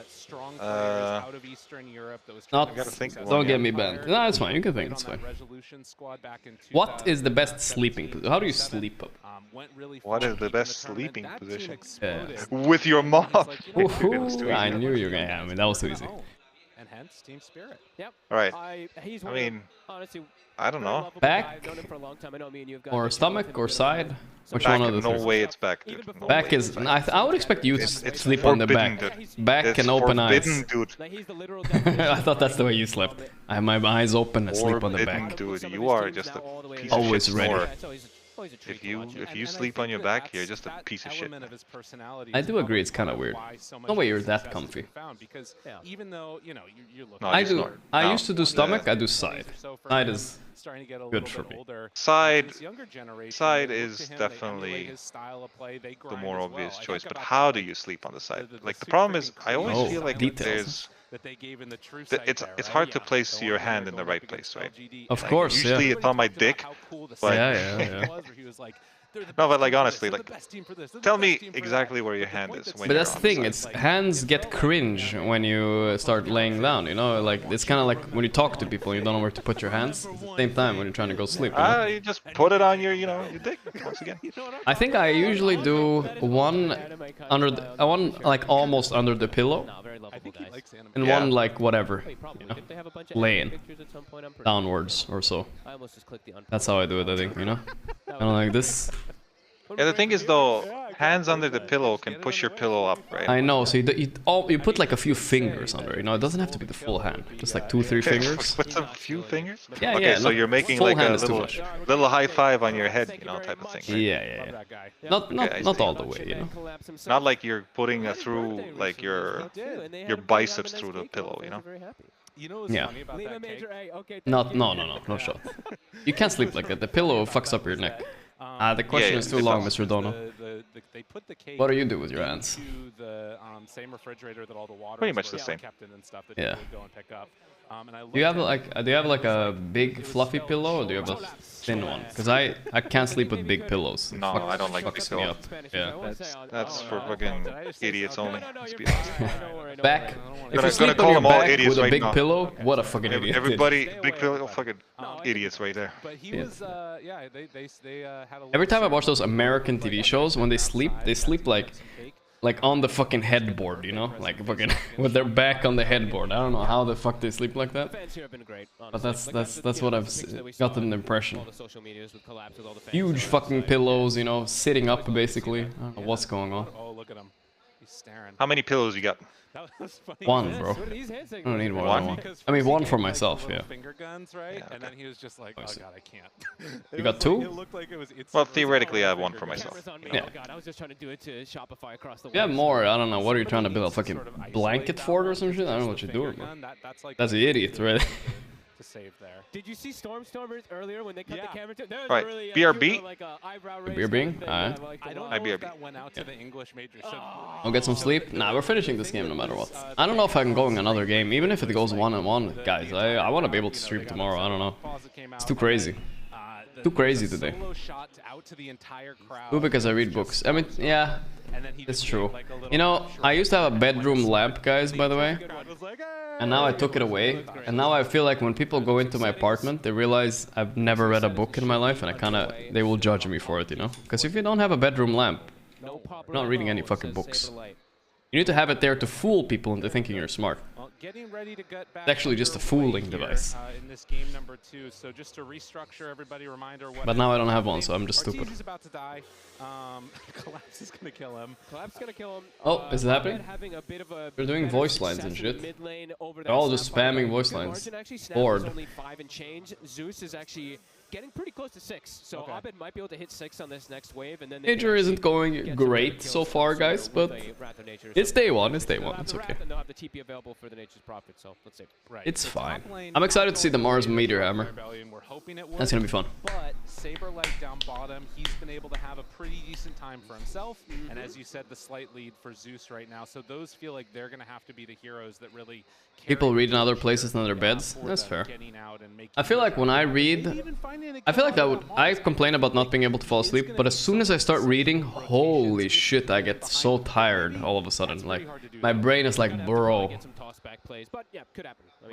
strong players out of Eastern Europe that was Not. trying to be Don't get me successful. banned. No, it's fine. You can think. It's Played on fine. that Resolution squad back in What is the best sleeping position? How do you 2007, sleep up? went really What far is the deep in best tournament. sleeping That team position? exploded. With your mom. Woohoo! I knew you were gonna. Yeah, I mean, that was too easy. And hence team spirit. Yep. All right. He's I one of the- mean, honestly, I don't very know. lovable guy. Back I've known him for a long time. I know me and you have got or into stomach him or a bit. side? Which Back, one of the no three? way it's back, dude. No Back way is. it's back. I would expect you to It's sleep on the forbidden, back. dude. Back It's and open eyes. forbidden, dude. Like, he's the literal I thought that's the way you slept. I have my eyes open and sleep on the Forbidden, back. dude. You are just a piece of Always shit ready. snorer. It's always a treat If to you watch it. if you sleep on your back, you're just a piece of shit. Element of his personality I is do agree. It's probably kind of weird. why so much No way of you're his that success comfy. has been found, because even though, you know, you're looking No, I you do. snore. I No. used to do stomach. I do side. Side is starting to get a good little for bit me. older. Side, This younger generation, side they look is to him, they definitely emulate his style of play, they the grind more as obvious well. I choice. think But about how the, do you sleep on the side? the Like the super problem is, freaking I always Oh, feel like details. there's that they gave in the true that site it's there, it's right? hard to Yeah, place going your there, hand in the going right up place, against right? LGD. Of Like, course, usually yeah. it's on my Talked about dick, how cool the but Yeah, Celtics yeah, yeah. was, where he was like, "They're the no, best but like team for honestly, this, they're like the best team for this, they're the tell best me team for that." exactly where your But the hand point is that's when But you're that's on the the thing, side. it's hands get cringe when you start laying down, you know? Like, it's kind of like when you talk to people, you don't know where to put your hands. At the same time, when you're trying to go sleep, you know? You just put it on your, you know, your dick once again. I think I usually do one under the, one like almost under the pillow, and Yeah. one like whatever, you know, laying downwards or so. I almost just clicked the unfollow. That's how I do it, I think, you know? Kind of like this. Yeah, the thing is though, hands under the pillow can push your pillow up, right? I know, so you put like a few fingers under, you know, it doesn't have to be the full hand, just like 2-3 fingers. Put a few fingers? Yeah, okay, yeah. so you're making like a little high five on your head, you know, type of thing. Right? Yeah. Not all the way, you know. Not like you're putting through like your biceps through the pillow, you know. Yeah. No shot. You can't sleep like that. The pillow fucks up your neck. The question is too long, Mr. Dono. They put the cake What do you do with your hands? into the same refrigerator that all the water Pretty much the same. kept in and stuff that Yeah. you would go and pick up. And I Do you have like a big fluffy pillow, or do you have a thin one? Because I can't sleep with big pillows. No, I don't like big fucks me pillows. up. Yeah. That's for fucking idiots only. Let's be honest. Back. If Gonna you sleep call on your them all back idiots with a right big now. pillow, what a fucking idiot. Everybody, big pillow, fucking idiots right there. But he was, yeah, they had a Every time I watch those American TV shows, when they sleep like on the fucking headboard, you know, like fucking with their back on the headboard. I don't know how the fuck they sleep like that, but that's what I've gotten an impression. Huge fucking pillows, you know, sitting up basically. I don't know what's going on. Oh, look at him. He's staring. How many pillows you got? That was funny. One, bro. I don't need more than one. I mean, one for myself, yeah. Finger guns, right? And then he was just like, "Oh god, I can't." You got two? It looked like it was. Well, theoretically, I have one for myself. Yeah. Oh god, I was just trying to do it to Shopify across the. If you have more, I don't know. What are you trying to build? A fucking blanket fort or some shit? I don't know what you're doing, bro. That's the idiot, right? To save there. Did you see Stormstormers earlier when they cut the camera to? Right. Really, BRB? like BRB? Alright. I don't know if that went out to the English major. I'll get some sleep. Nah, we're finishing this game no matter what. I don't know if I'm going another game, even if it goes 1-on-1, guys. I want to be able to stream tomorrow. I don't know. It's too crazy. Too crazy today. Ooh, because I read books. I mean, yeah, it's true. You know, I used to have a bedroom lamp, guys, by the way. And now I took it away. And now I feel like when people go into my apartment, they realize I've never read a book in my life, and they will judge me for it, you know? Because if you don't have a bedroom lamp, you're not reading any fucking books. You need to have it there to fool people into thinking you're smart. Getting ready to get back. It's actually just a fooling device. In this game number 2, so just to restructure everybody, reminder what. But now I don't have one, so I'm just stupid. He's about to die. Collapse is gonna kill him. Collapse gonna kill him. Oh, is it happening? They're doing voice lines and shit. They're all just spamming voice lines. Bored. Only 5 and change. Zeus is actually getting pretty close to 6, so Abed might be able to hit 6 on this next wave, and then Nature isn't going great so far, guys, but it's day one. It's day one. It's okay. They'll have the TP available for the Nature's Prophet, so let's see. It's fine. I'm excited to see the Mars Meteor Hammer. That's gonna be fun. But Saberlight down bottom, he's been able to have a pretty decent time for himself, and as you said, the slight lead for Zeus right now. So those feel like they're gonna have to be the heroes that really. People read in other places than their beds. That's fair. I feel like when I read, I feel like I complain about not being able to fall asleep, but as soon as I start reading, holy shit, I get so tired all of a sudden. Like, my brain is like, bro,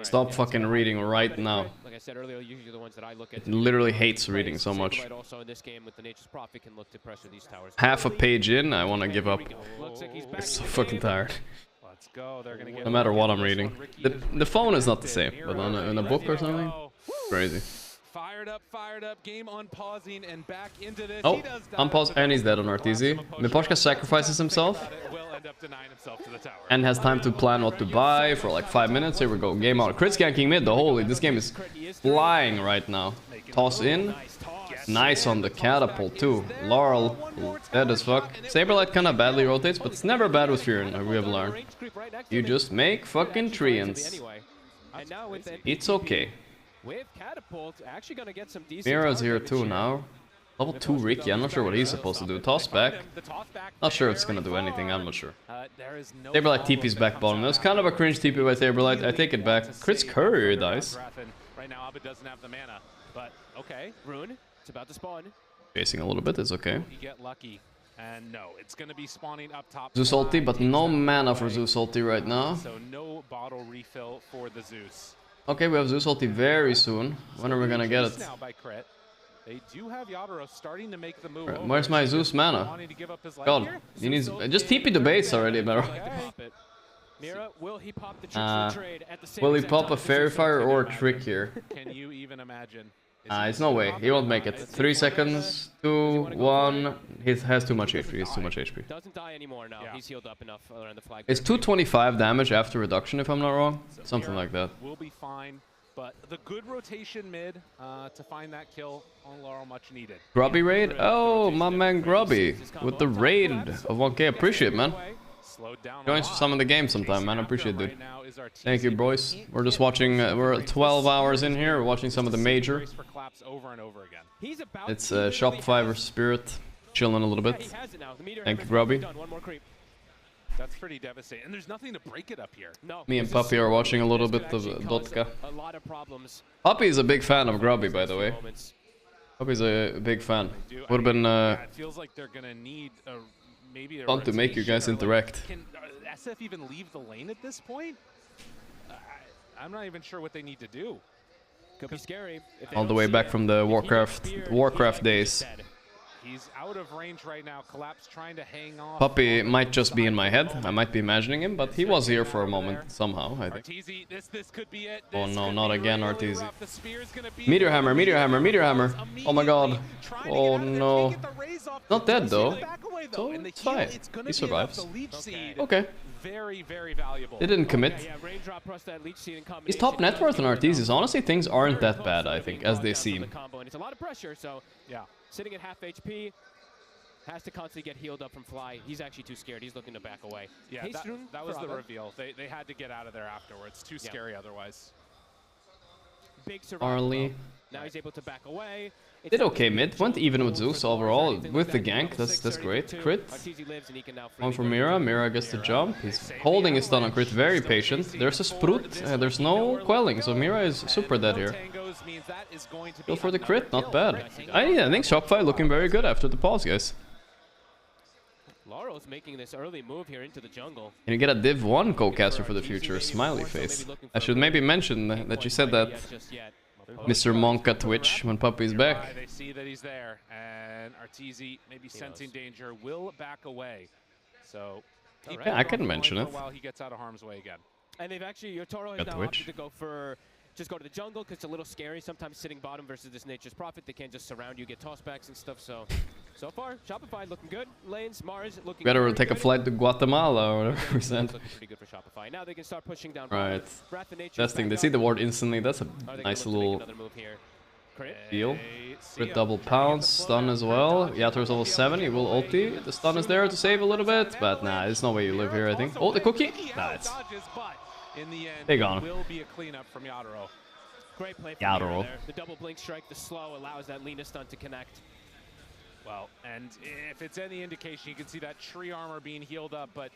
stop fucking reading right now. Like I said earlier, usually the ones that I look at. It literally hates reading so much. Also in this game with the Nature's Prophet can look to pressure these towers. Half a page in, I want to give up. I'm so fucking tired. No matter what I'm reading. The phone is not the same, but in a book or something, crazy. Fired up, game unpausing and back into this. Oh, unpause, and he's dead on RTZ. Miposhka sacrifices himself and has time to plan what to buy for like 5 minutes. Here we go, game on. Crit skanking mid, the holy, this game is flying right now. Toss in. Nice on the catapult too. Laurel, dead as fuck. Saberlight kinda badly rotates, but it's never bad with Furin, we have learned. You just make fucking treants. It's okay. With catapult, actually gonna get some decent. Mira's here too now. Level 2 Ricky, I'm not sure what he's supposed to do. Toss back. Not sure it's gonna do anything, I'm not sure. Saberlight TP's back bottom. That was kind of a cringe TP by Saberlight. I take it back. Crit's courier dies. Right now, Abed doesn't have the mana, but okay. Rune, it's about to spawn. Chasing a little bit, it's okay. You get lucky. And no, it's going to be spawning up top. Zeus ulti, but no mana for Zeus ulti right now. So no bottle refill for the Zeus. Okay, we have Zeus ulti very soon. When are we gonna get it? Now by Crit. They do have Yadro starting to make the move. Where's my Zeus mana? God, he needs just TP the base already, bro. Mira, will he pop the tricks trade at the same Will he pop a Fairy Fire or a Trick here? Can you even imagine? It's no way. He won't make it. 3 seconds, 2, 1. He has too much HP. He's too much HP. Doesn't die anymore now. He's healed up enough around the flag. It's 225 damage after reduction, if I'm not wrong. Something like that. We'll be fine. But the good rotation mid to find that kill on Laurel, much needed. Grubby raid? Oh, my man Grubby with the raid of 1K. Appreciate, man. Join some of the game sometime, man. I appreciate it, dude. Thank you, boys. We're just watching. We're 12 hours in here. We're watching some of the major. It's Shopify versus Spirit. Chilling a little bit. Thank you, Grubby. That's pretty devastating. And there's nothing to break it up here. No. Me and Puppy are watching a little bit of Dotka. A lot of problems. Puppy is a big fan of Grubby, by the way. Puppy's a big fan. Would have been it feels like they're gonna need maybe a fun to make you guys interact. Can SF even leave the lane at this point? I'm not even sure what they need to do. Could be scary. All the way back from the Warcraft days. He's out of range right now. Collapse trying to hang off. Puppy might just be in my head. I might be imagining him, but he was here for a moment somehow, I think. This could be it. Oh no, not again, Arteezy. Meteor Hammer, Meteor Hammer, Meteor Hammer. Oh my god. Oh no. Not dead though. So it's fine. He survives. Okay. Very, very valuable. They didn't commit. He's top net worth on Arteezy. Honestly, things aren't that bad, I think, as they seem. It's a lot of pressure, so yeah. Sitting at half HP, has to constantly get healed up from Fly. He's actually too scared. He's looking to back away. Yeah, that was the reveal. They had to get out of there afterwards. Too scary otherwise. Big survival. Now he's able to back away. Did okay mid. Went even with Zeus overall with the gank. That's great. Crit. One for Mira. Mira gets the jump. He's holding his stun on crit. Very patient. There's a Sprout. There's no quelling. So Mira is super dead here. Go for the crit. Not bad. I think Shopify looking very good after the pause, guys. Laurel's making this early move here into the jungle. Can you get a Div 1 co-caster for the future? Smiley face. I should maybe mention that you said that. Mr. Monk at Twitch when Puppy's back. They see that he's there, and Arteezy, maybe sensing danger, will back away. So yeah, I can mention it. While he gets out of harm's way again. And they've actually, Toro has now opted to go for just go to the jungle because it's a little scary. Sometimes sitting bottom versus this Nature's Prophet, they can't just surround you, get tossbacks and stuff. So far, Shopify looking good. Lanes, Mars looking better good. Take a flight to Guatemala or whatever we said. Looking pretty good for Shopify. Now they can start pushing down. Right. Testing. They see the ward instantly. That's a nice little deal. Crit double pounce. Stun as well. Yator's level 7. He will ulti. The stun is there to save a little bit. But nah, there's no way you live here, I think. Oh, the cookie. Nah, it's... They gone. Will be a cleanup from Yatoro. Great play from Yatoro. The double blink strike, the slow allows that Lina stun to connect. Well, and if it's any indication, you can see that tree armor being healed up, but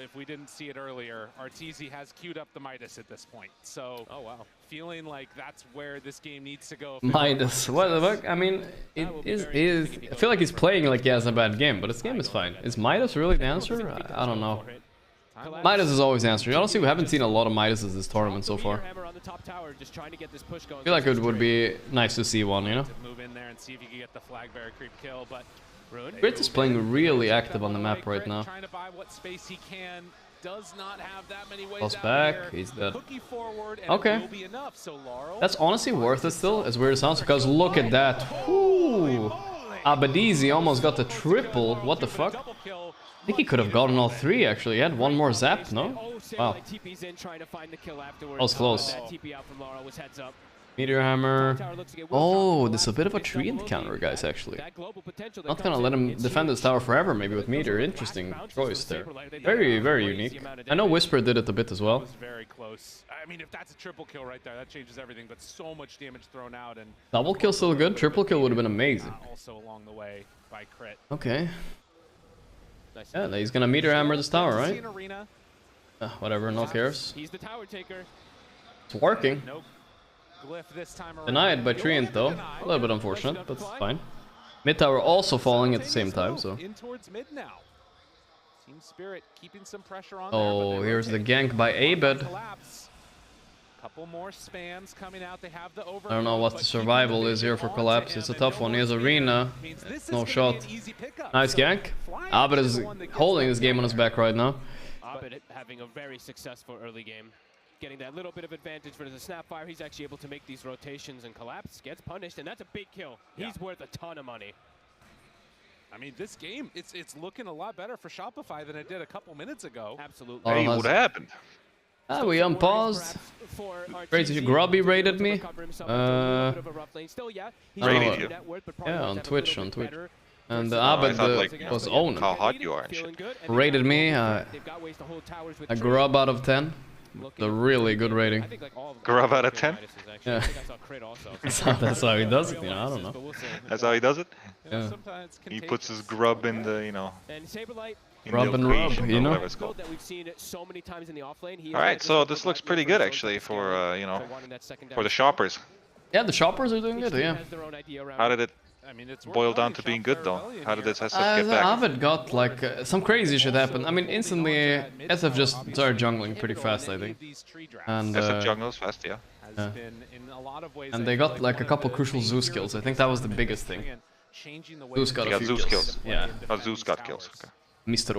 if we didn't see it earlier, Arteezy has queued up the Midas at this point. So, feeling like that's where this game needs to go. Midas, what the fuck? I mean, it is. I feel like he's playing like he has a bad game, but his game is fine. Is Midas really the answer? I don't know. Midas is always the answer. Honestly, we haven't seen a lot of Midases this tournament so far. I feel like it would be nice to see one, you know? Move in there and see if you can get the flag bearer creep kill, but Grit is playing really active on the map right now. Trying to buy what space he can. Does not have that many ways Toss back, he's dead. Okay. That's honestly worth it still, as weird as it sounds, because look at that. Ooh. Abadizi almost got the triple. What the fuck? I think he could have gotten all 3 actually. He had one more zap, no? Wow. That was close. Meteor Hammer. Oh, this is a bit of a tree encounter, guys, actually. Not gonna let him defend this tower forever, maybe with Meteor. Interesting choice there. Very, very unique. I know Whisper did it a bit as well. Very close. I mean, if that's a triple kill right there, that changes everything, but so much damage thrown out. And double kill still good. Triple kill would have been amazing. Also along the way by crit. Okay. Yeah, he's gonna Meteor Hammer this tower, right? Whatever, no cares. He's the tower taker. It's working. Nope. Glyph this time around. Denied by Treant though. A little bit unfortunate, but fine. Mid tower also falling at the same time, so. In towards mid now. Team Spirit keeping some pressure on. Oh, here's the gank by Abed. Couple more spams coming out. They have the over. I don't know what the survival is here for Collapse. It's a tough one. He has Arena. No shot. Nice gank. Abed is holding this game on his back right now. Abed having a very successful early game. getting that little bit of advantage versus Snapfire. He's actually able to make these rotations and collapse. Gets punished, and that's a big kill. He's worth a ton of money. I mean, this game, it's looking a lot better for Shopify than it did a couple minutes ago. Absolutely. Hey, what happened? We unpaused. Crazy Grubby raided me. Raided you? Yeah, on Twitch, And Abed was owned. How hot you are and shit. Rated me a grub out of 10. The really good rating. Grub out of 10? Yeah. That's how he does it, you know, I don't know. That's how he does it? Yeah. He puts his grub in the, you know... Rub and rub, you know? Alright, so this looks pretty good actually for, you know, for the shoppers. Yeah, the shoppers are doing good, yeah. How did it boil down to being good though? How did this SF get back? Avid got like some crazy shit happen. I mean, instantly SF just started jungling pretty fast, I think. And SF jungles fast, yeah. And they got like a couple crucial Zeus kills. I think that was the biggest thing. Zeus got a few Zeus kills. Yeah. Oh, Zeus got kills. Okay. Mr.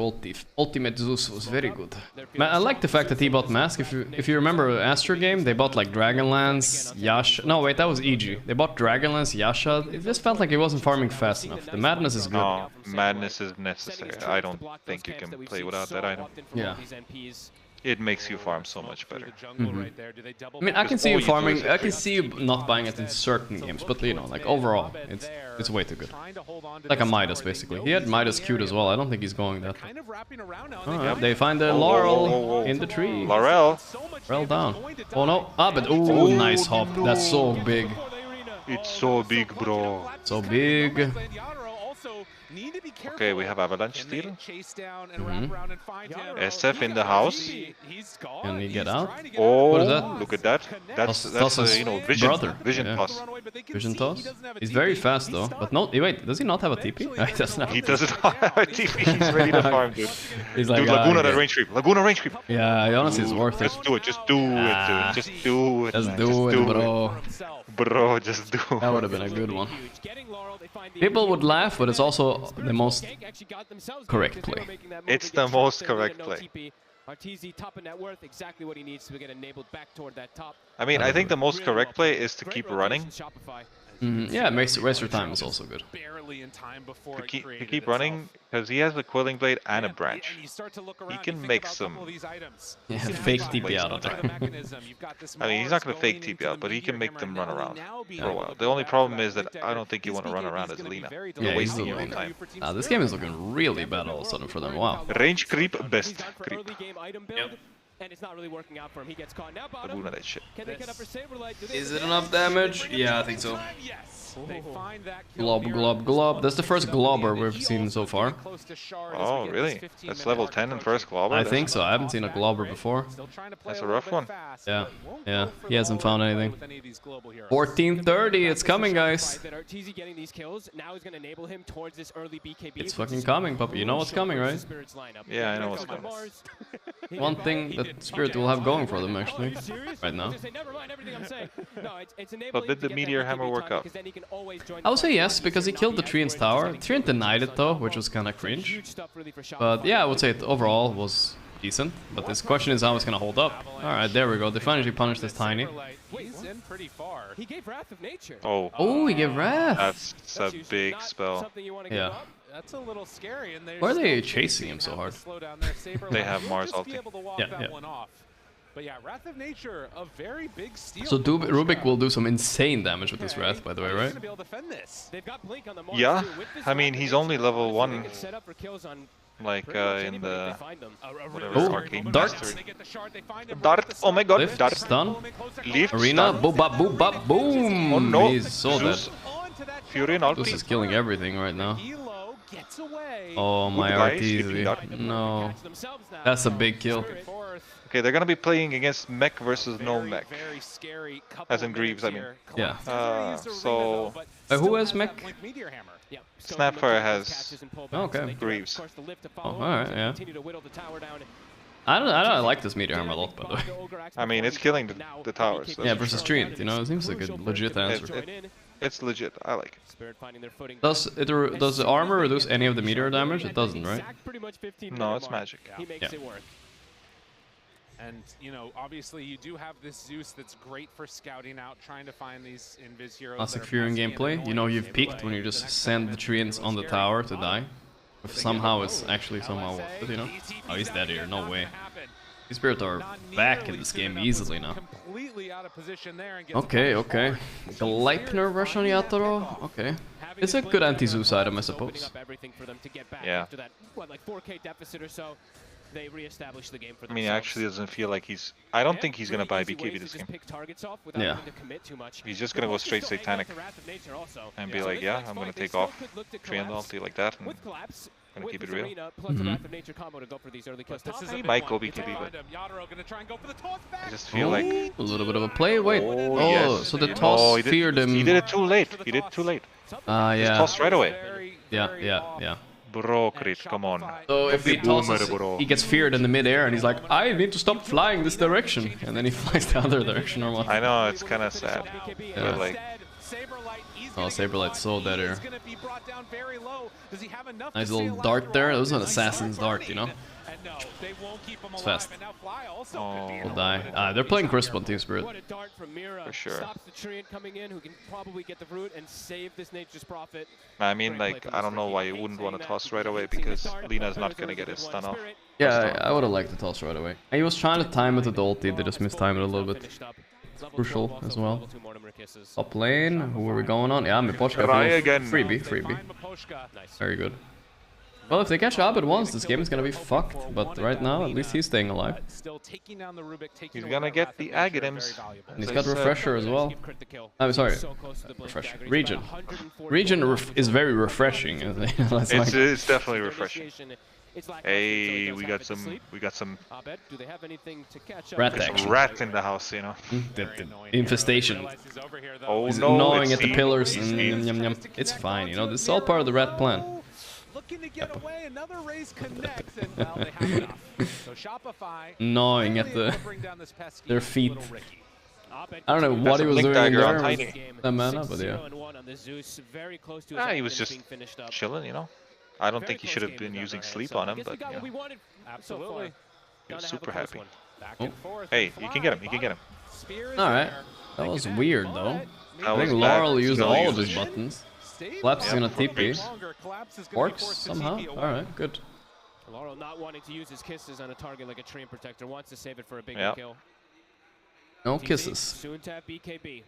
Ultimate Zeus was very good. Man, I like the fact that he bought Mask. If you remember Astro game, they bought like Dragonlance, Yasha. No, wait, that was EG. They bought Dragonlance, Yasha. It just felt like he wasn't farming fast enough. The Madness is good. No, Madness is necessary. I don't think you can play without that item. Yeah. It makes you farm so much better. I mean, I can see you farming. I can see you not buying it in certain games, but you know, like overall, it's way too good. Like a Midas, basically. He had Midas queued as well. I don't think he's going that. Oh, yeah, they find the Laurel in the tree. Laurel. Laurel down. Oh no. Ah, but ooh, nice hop. That's so big. It's so big, bro. So big. Okay, we have Avalanche Steel. SF in the house. Can he get out? Oh, what is that? Look at that. That's you know, vision. Brother. Vision yeah. toss. Vision toss. He's very fast though. But no, wait, does he not have a TP? He doesn't have. He doesn't have a TP. He's ready to farm, dude. He's like, dude, Laguna that range creep. Laguna range creep. Yeah, honestly, it's worth it. Just do it. Just do it, dude. Just do it. Just do it, bro. Bro, just do it. That would have been a good one. People would laugh, but it's also the most correct play. It's the most correct play. Arteezy top of net worth, exactly what he needs to get enabled back toward that top. I mean, I think the most correct play is to keep running. Yeah, waste your time is also good. To keep running, because he has a Quelling Blade and a branch. He can make some... Yeah, fake TP out of there. I mean, he's not going to fake TP out, but he can make them run around for a while. The only problem is that I don't think you want to run around as Lina. Yeah, he's wasting your own time. This game is looking really bad all of a sudden for them. Wow. Range creep, best creep. Yep. And it's not really working out for him. He gets caught now. Bottom. That shit. Can they get up for Saberlight? Is it enough damage? Yeah, I think so. Glob. That's the first globber we've seen so far. Oh, really? That's level 10 and first globber? I think so. I haven't seen a globber before. That's a rough one. Yeah. He hasn't found anything. 1430. It's coming, guys. It's fucking coming, puppy. You know what's coming, right? Yeah, I know what's coming. One thing that Spirit will have going for them, actually, right now. But did the Meteor Hammer work out? I would say yes, because he killed the Treant's tower. Treant denied it though, which was kind of cringe. But yeah, I would say it overall was decent. But this question is how it's gonna hold up. Alright, there we go. They finally punished this Tiny. He gave Wrath of Nature. Oh, he gave Wrath. That's a big spell. Yeah. That's a little scary. And why are they chasing him so hard? They have Mars ulti. Yeah. But yeah, Wrath of Nature, a very big steal. So Rubik will do some insane damage with this Wrath, by the way, right? Yeah, I mean, he's only level 1, like in the whatever arcane Dart. Dart, oh my god, Lift, Dart. Stun. Lift, Arena, stun. boom. Oh no, He's so dead. Fury and ulti. This is killing everything right now. Oh, my Arteezy. No. That's a big kill. Okay, they're gonna be playing against mech versus no mech. As in Greaves, I mean. Yeah. So... who has mech? Snapfire has okay. Greaves. Oh, alright, yeah. I like this Meteor Hammer a lot, by the way. I mean, it's killing the towers. Yeah, versus Treant, you know, it seems like a legit answer. It's legit, I like it. Does the armor reduce any of the meteor damage? It doesn't, right? No, it's magic. Yeah. And, you know, obviously you do have this Zeus that's great for scouting out, trying to find these Invis heroes. Classic Fury gameplay. You know you've peaked when you just send the treants on the tower to die. If somehow it's actually somehow worth it, you know? Oh, he's dead here. No way. These spirits are back in this game easily now. Okay, okay. Gleipnir rush on Yatoro? Okay. It's a good anti-Zeus item, I suppose. Yeah. Like 4K deficit or so. They reestablish the game for I mean, it actually doesn't feel like he's... I don't think he's going to buy BKB this game. Yeah. He's just going to go straight Satanic. And be like, yeah, I'm going to take off Treant ulti like that. And I'm going to keep it real. He might go BKB, but... I just feel like... A little bit of a play. Wait. Oh, Oh, yes. so the toss feared him. He did it too late. He did it too late. Yeah. He tossed right away. Yeah. Bro, crit, come on. So if he tosses, he gets feared in the mid-air and he's like, I need to stop flying this direction. And then he flies the other direction or what? I know, it's kind of sad. Yeah. But like... Oh, Saberlight's so dead here. Nice little dart there. That was an assassin's dart, you know? It's fast. Oh. He'll die. They're playing crisp on Team Spirit. For sure. I mean, like, I don't know why you wouldn't want to toss right away, because Lina's not going to get his stun off. Yeah, I would have liked to toss right away. He was trying to time it with the ulti, they just mistimed it a little bit. Crucial as well. Top lane, who are we going on? Yeah, Miposhka. Freebie. Very good. Well, if they catch Abed once, this game is gonna be fucked. But right now, at least he's staying alive. He's gonna get the Aghanim's. And he's got Refresher as well. I'm sorry. Refresher. Regen. Regen is very refreshing. It's definitely refreshing. Hey, we got some rat action. Rat in the house, you know. The infestation. Oh he's no, gnawing at the pillars and yum yum. It's fine, you know. This is all part of the rat plan. Looking to get away, another raise connects, and well, they have enough. So Shopify gnawing at their feet. I don't know what he was doing there with the mana, but yeah. He was just chilling, you know. I don't think he should have been using sleep on him, but yeah. Absolutely. He was super happy. Hey, you can get him, Alright. That was weird though. I think Laurel used all of his buttons. Collapse is gonna TP. Works somehow. Alright, good. Laurel not wanting to use his kisses on a target like a Treant Protector, wants to save it for a big kill. No kisses. Soon to have BKB.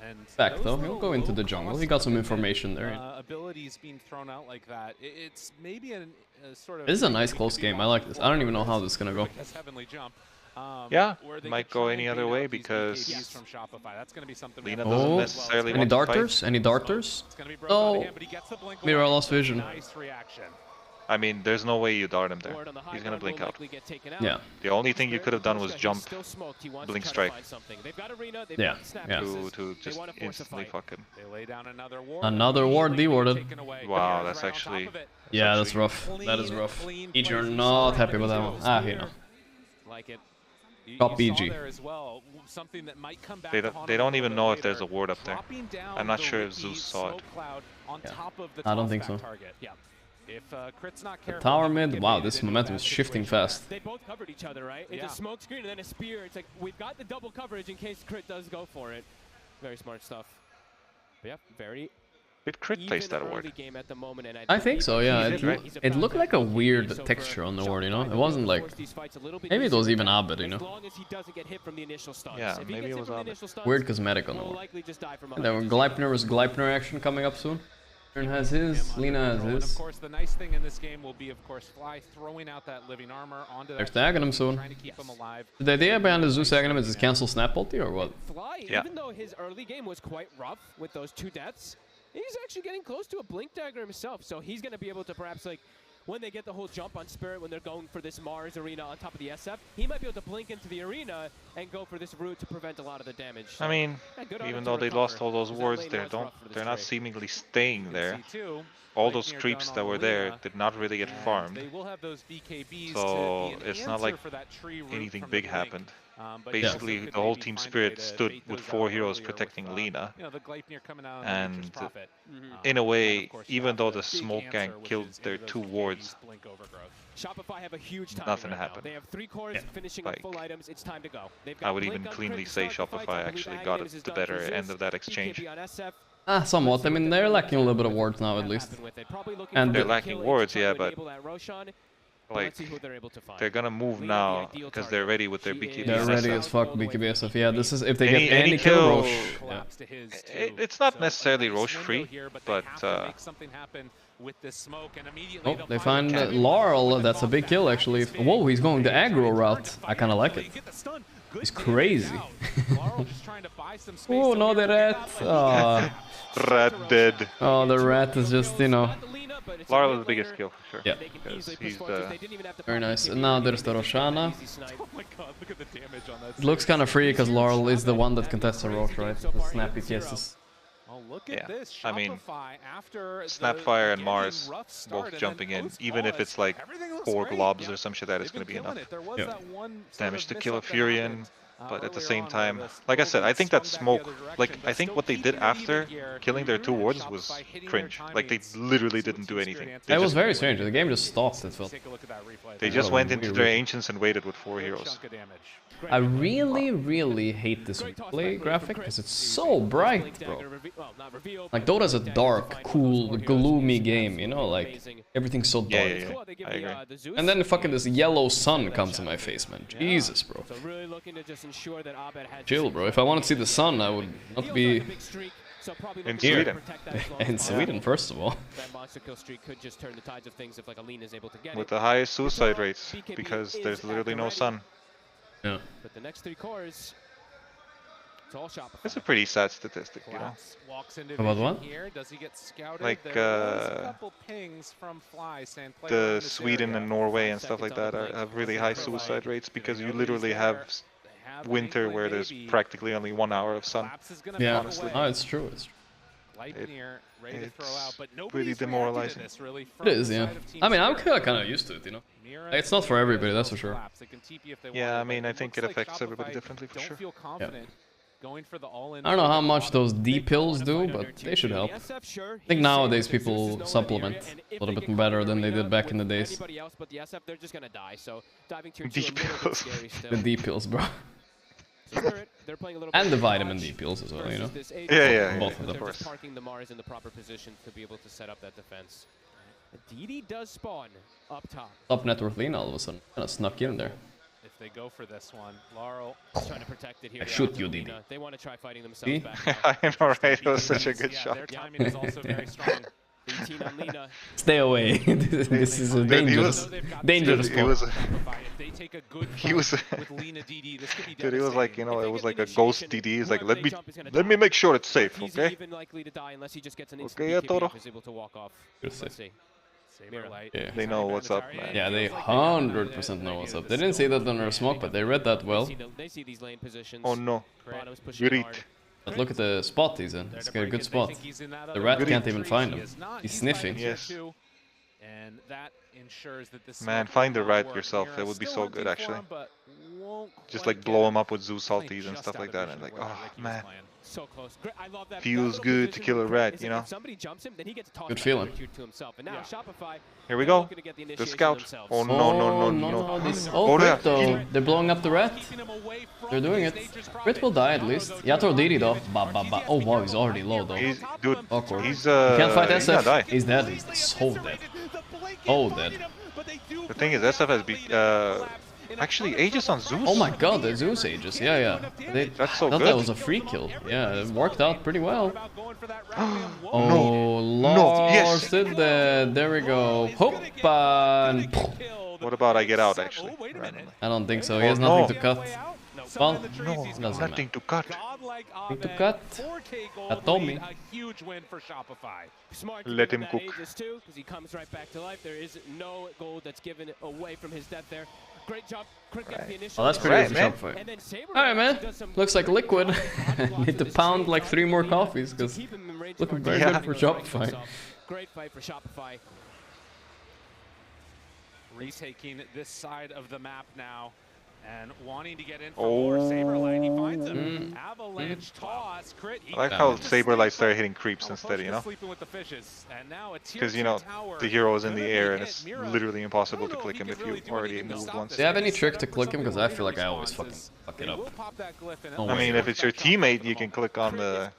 And back though, he'll go into the jungle. He got some information there. Abilities being thrown out like that. It's maybe a sort of. This is a nice close game. I like this. I don't even know how this is gonna go. Yeah, might go any other way because Lina doesn't necessarily want to fight. Any darters? Oh, Mira lost vision. I mean, there's no way you dart him there. He's gonna blink out. Yeah. The only thing you could have done was jump, blink strike. Yeah. To just instantly fuck him. Another ward dewarded. Wow, that's actually. Yeah, that's rough. That is rough. EG are not happy with that one. Ah, you know. Top EG. They don't even know if there's a ward up there. I'm not sure if Zeus saw it. Yeah. I don't think so. The tower mid, wow, this momentum is shifting fast. They both covered each other, right? It's a smoke screen and then a spear. It's like, we've got the double coverage in case Crit does go for it. Very smart stuff. But yeah, very... Did Crit place that ward? I think so, yeah. It looked like a weird texture on the ward, you know? It wasn't like... Maybe it was even Abed, you know? Yeah, maybe it was Abed. Weird cosmetic on the ward. And then Gleipnir was Gleipnir action coming up soon. Turn has his, Lina has his. Of course, the nice thing in this game will be, of course, Fly throwing out that living armor onto that. They're tagging him soon. The idea behind the Zeus tagging him is his cancel snap ulti or what? Fly, even though his early game was quite rough with those 2 deaths, he's actually getting close to a blink dagger himself. So he's going to be able to perhaps, like, when they get the whole jump on Spirit, when they're going for this Mars arena on top of the SF, he might be able to blink into the arena and go for this route to prevent a lot of the damage. I mean, even though they lost all those wards, they're not seemingly staying there. All those creeps that were there did not really get farmed. So it's not like anything big happened. basically the whole team spirit stood with 4 heroes protecting Lina. And in a way, even though the smoke gang killed their 2 wards, Shopify have a huge time nothing happened. They have 3 cores finishing like, full items. It's time to go. I would even cleanly say Shopify actually got the better end of that exchange. Somewhat. I mean, they're lacking a little bit of wards now, at least. And they're lacking wards, yeah, but like they're gonna move now because they're ready with their BKB. They're ready as fuck BKB SF. Yeah, this is if they get any kill, Roche. Yeah. It's not necessarily Roche free, but oh, they find Laurel. That's a big kill actually. Whoa, he's going the aggro route. I kind of like it. He's crazy. Oh no, the rat. Rat dead. Oh, the rat is just, you know. Laurel is the biggest kill for sure. Yeah. Because he's the... Very nice. And now there's the Roshana. Oh my god, look at the damage on that. It looks kind of free because Laurel is the one that contests the Roche, right? The snappy kisses. Oh, look at this. I mean, after Snapfire and Mars both jumping in, even if it's like 4 globs or some shit, that is going to be enough. Yeah. Damage to kill a Furion, but at the same time, like I said, I think that smoke, like I think what they did after killing their 2 wards was cringe. Like they literally didn't do anything. It was very strange. The game just stopped, it felt. They just went into their Ancients and waited with 4 heroes. I really hate this replay graphic because it's so bright, bro. Like Dota's a dark, cool, gloomy game, you know, like everything's so dark. Yeah, I agree. And then fucking this yellow sun comes in my face, man. Jesus, bro. Chill, bro. If I wanted to see the sun, I would not be in Sweden. In Sweden, first of all. With the highest suicide rates, because there's literally no sun. Yeah. But the next 3 cores, it's all Shopify. It's a pretty sad statistic, you know. About what? Does he get scouted? Like a couple pings from Fly saying the Sweden and Norway and stuff like that have really high suicide rates because you literally have winter where there's practically only 1 hour of sun. Yeah, honestly. Oh, it's true. It's true. It's pretty demoralizing. It is, yeah. I mean, I'm kind of used to it, you know. It's not for everybody, that's for sure. Yeah, I mean, I think it affects everybody differently for sure. Yeah. I don't know how much those D pills do, but they should help. I think nowadays people supplement a little bit better than they did back in the days. D pills. The D pills, bro. And the vitamin D pills as well, you know? Yeah, both of them. They're just parking the Mars in the proper position to be able to set up that defense. DD does spawn up top. Top net worth Lina all of a sudden. Kind of snuck in there. If they go for this one, Laurel trying to protect it here. I shoot you, DD. They want to try fighting themselves back. I know, right? It was such a good shot. Their timing is also very strong. Stay away. This is a dangerous spot. He was dude, he was like, you know, it was like a ghost DD. He's like, let me make sure it's safe, okay? Okay, Toro. Yeah. They know what's up, man. Yeah, they 100% know what's up. They didn't say that under smoke, but they read that well. Oh no, great. But look at the spot he's in. He's got a good spot. The rat can't even find him. He's sniffing. Yes. And that ensures that this Man, find the rat yourself. That would be so good, actually. Just like blow him up with Zeus salties and stuff like that, and like, oh man. So close. I love that. Feels good to kill a rat, you know? Somebody jumps him, then he gets good feeling. To himself. And now Shopify, here we go. The scout. Oh no. Oh, Crit though. They're blowing up the rat. They're doing it. Crit will die at least. Yator Didi though. Oh wow, he's already low though. Dude, awkward. He's he can't fight SF. He's dead. He's so dead. Oh, dead. The thing is, SF has been actually Aegis on Zeus. Oh my god, the Zeus Aegis. Yeah. That's so I thought good. that was a free kill. Yeah, it worked out pretty well. Oh, no. Lars did that. There we go. Hoppa. What about I get out actually? I don't think so. He has nothing to cut. Well, nothing to cut. Nothing to cut. Tommy. Let him cook. Because he comes right back to life. There is no gold that's given away from his death there. Great job. Oh, that's pretty good for Shopify. Alright, man. Looks like liquid. Need to pound like 3 more coffees because looking very good for Shopify. Great fight for Shopify. Retaking this side of the map now. And wanting to get in for more Saberlight, he finds him. Avalanche toss, crit. I like how Saberlight started hitting creeps instead, you know? Sleeping with the fishes. And now a Because, you know, the hero is in the air and it's literally impossible to click him if you already moved once. Do you have any trick to click him? Because I feel like I always fucking fuck it up. I mean, if it's your teammate, you can click on the...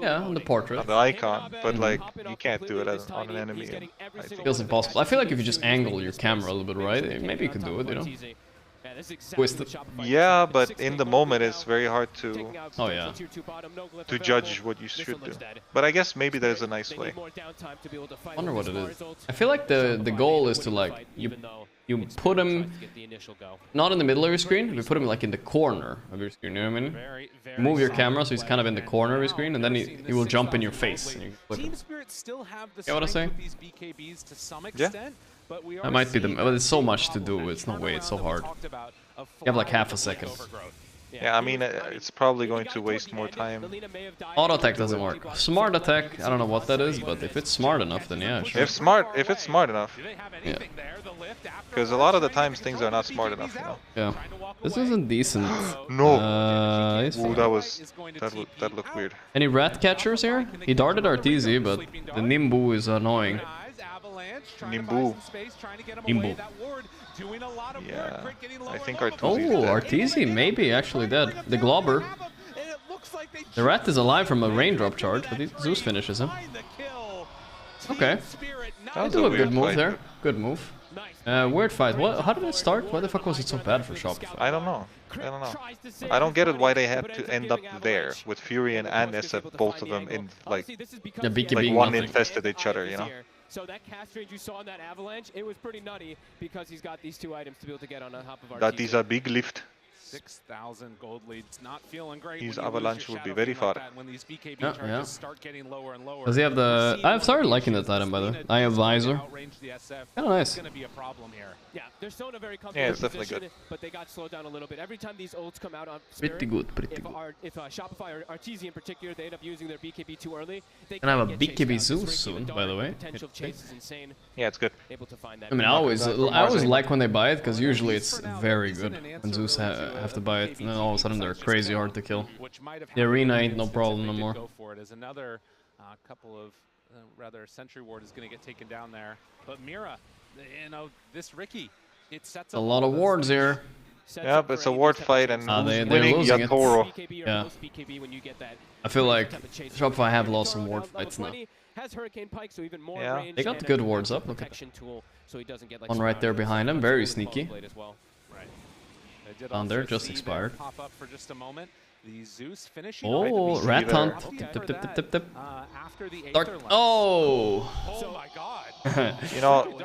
Yeah, on the portrait. On the icon, but like, you can't do it on an enemy. It feels impossible. I feel like if you just angle your camera a little bit right, maybe you could do it, you know? Twist it. Yeah, but in the moment it's very hard to to judge what you should do. But I guess maybe there's a nice way. I wonder what it is. I feel like the goal is to like you put him not in the middle of your screen, you put him like in the corner of your screen, you know what I mean? Move your camera so he's kind of in the corner of your screen, and then he will jump in your face. And you click him. You know what I'm saying? Yeah. That might be the... But it's so much to do, it's no way, it's so hard. You have like half a second. Yeah, I mean, it's probably going to waste more time. Auto attack doesn't work. Smart attack, I don't know what that is, but if it's smart enough, then yeah, sure. If it's smart enough. Yeah. Because a lot of the times things are not smart enough, you know. Yeah. This isn't decent. No. Ooh, that looked weird. Any rat catchers here? He darted Arteezy, but the Nimbu is annoying. Nimbu. Yeah, I think Arteezy Oh, Arteezy maybe actually dead. The Globber. The rat is alive from a raindrop charge, but Zeus finishes him. Okay. That was a good move there. Good move. Weird fight. What? How did it start? Why the fuck was it so bad for Shopify? I don't know. I don't get it why they had to end up there with Fury and SF, both of them in like one infested each other, you know. So that cast range you saw in that Avalanche, it was pretty nutty because he's got these two items to be able to get on top of our That is a big lift. 6,000 gold leads, not feeling great. His Avalanche would be very far. When these BKB charges start getting lower and lower. Does he have the... I've started liking that item, by the way. I have Visor. Kinda nice. Yeah, they're still in a very comfortable definitely good. But they got slowed down a little bit. Every time these ults come out on Spirit, pretty good. if Shopify or Arteezy in particular, they end up using their BKB too early. They can have a BKB Zeus soon, by the way. Potential chase is insane. Yeah, it's good. Able to find that. I mean, I always like when they buy it, because usually it's very good when Zeus have to buy it, and then all of a sudden they're crazy hard to kill. The arena ain't no problem no more. Go for it as another couple of rather Sentry Ward is going to get taken down there, but Mira, you know, this Ricky, it sets a lot of wards here. Yeah, but it's a ward fight and they're winning losing Yatoro. Yeah. I feel like Shopify have lost some ward fights now. Yeah, they got the good wards up. Look at that. One right there behind him, very sneaky. Down there, just expired. Oh, rat hunt. Tip. Start. Oh! Oh my god! You know,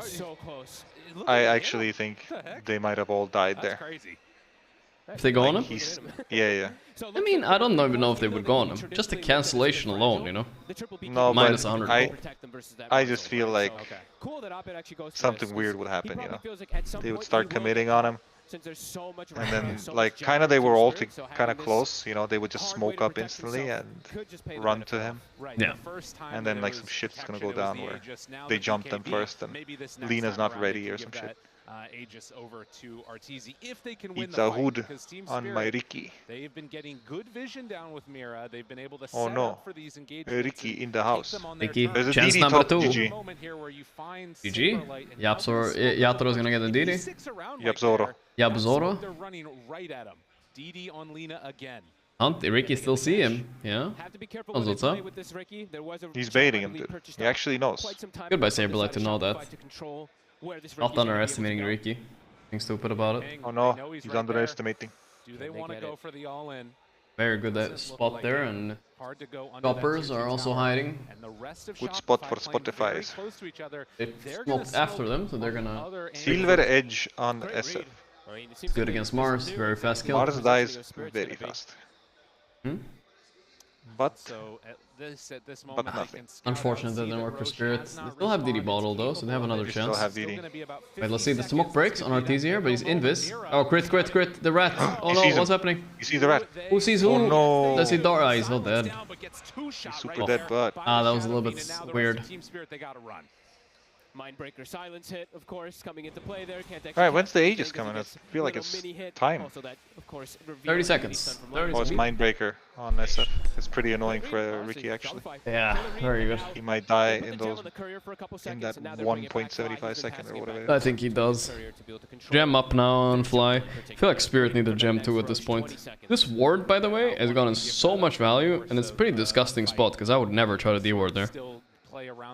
I actually think they might have all died there. If they go on him? Yeah. I mean, I don't even know if they would go on him. Just the cancellation alone, you know? No, minus but 100. I just feel like something weird would happen, you know? They would start committing on him. And then, like, kind of they were all kind of close, you know, they would just smoke up instantly and run to him. Yeah. And then, like, some shit's gonna go down where they jump them first and Lena's not ready or some shit. Aegis over to Arteezy if they can win the hood on my Ricky. They've been getting good vision down with Mira. They've been able to set up for these engagements. Ricky in the house. Ricky, there's a chance DD number top. 2. GG. Yatoro's gonna get the DD. Yabzoro. They're running right at him. DD on Lena again. Hunt, Ricky still see him. Yeah. Knows what's up. He's baiting him, dude. He actually knows. Goodbye, Saberlight, to know that. Not underestimating Ricky. Being stupid about it. Oh no, he's underestimating. Do they want to go for the all-in? Very good spot there, and choppers are also hiding. Good spot for Spotify. They smoked after them, so they're gonna... Silver Edge on SF. Good against Mars, very fast kill. Mars dies very fast. But nothing. Unfortunate that didn't work for Spirit. They still have DD bottle though, so they have another chance. Still have DD. Wait, let's see. The smoke breaks on Arteezy here, but he's invis. Oh, crit. The rat. Oh no, what's happening? You see the rat? Who sees who? Oh no. Does he dart? Ah, he's not dead. He's super dead, but... Ah, that was a little bit weird. Mindbreaker silence hit, of course, coming into play there. Alright, when's the Aegis coming? I feel like it's time. 30 seconds. 30 Oh, it's Mindbreaker on SF. It's pretty annoying for Ricky, actually. Yeah, very good. He might die in those in that 1.75 second or whatever it is. I think he does. Gem up now on fly. I feel like Spirit need a gem too at this point. This ward, by the way, has gotten so much value, and it's a pretty disgusting spot, because I would never try to D-ward there.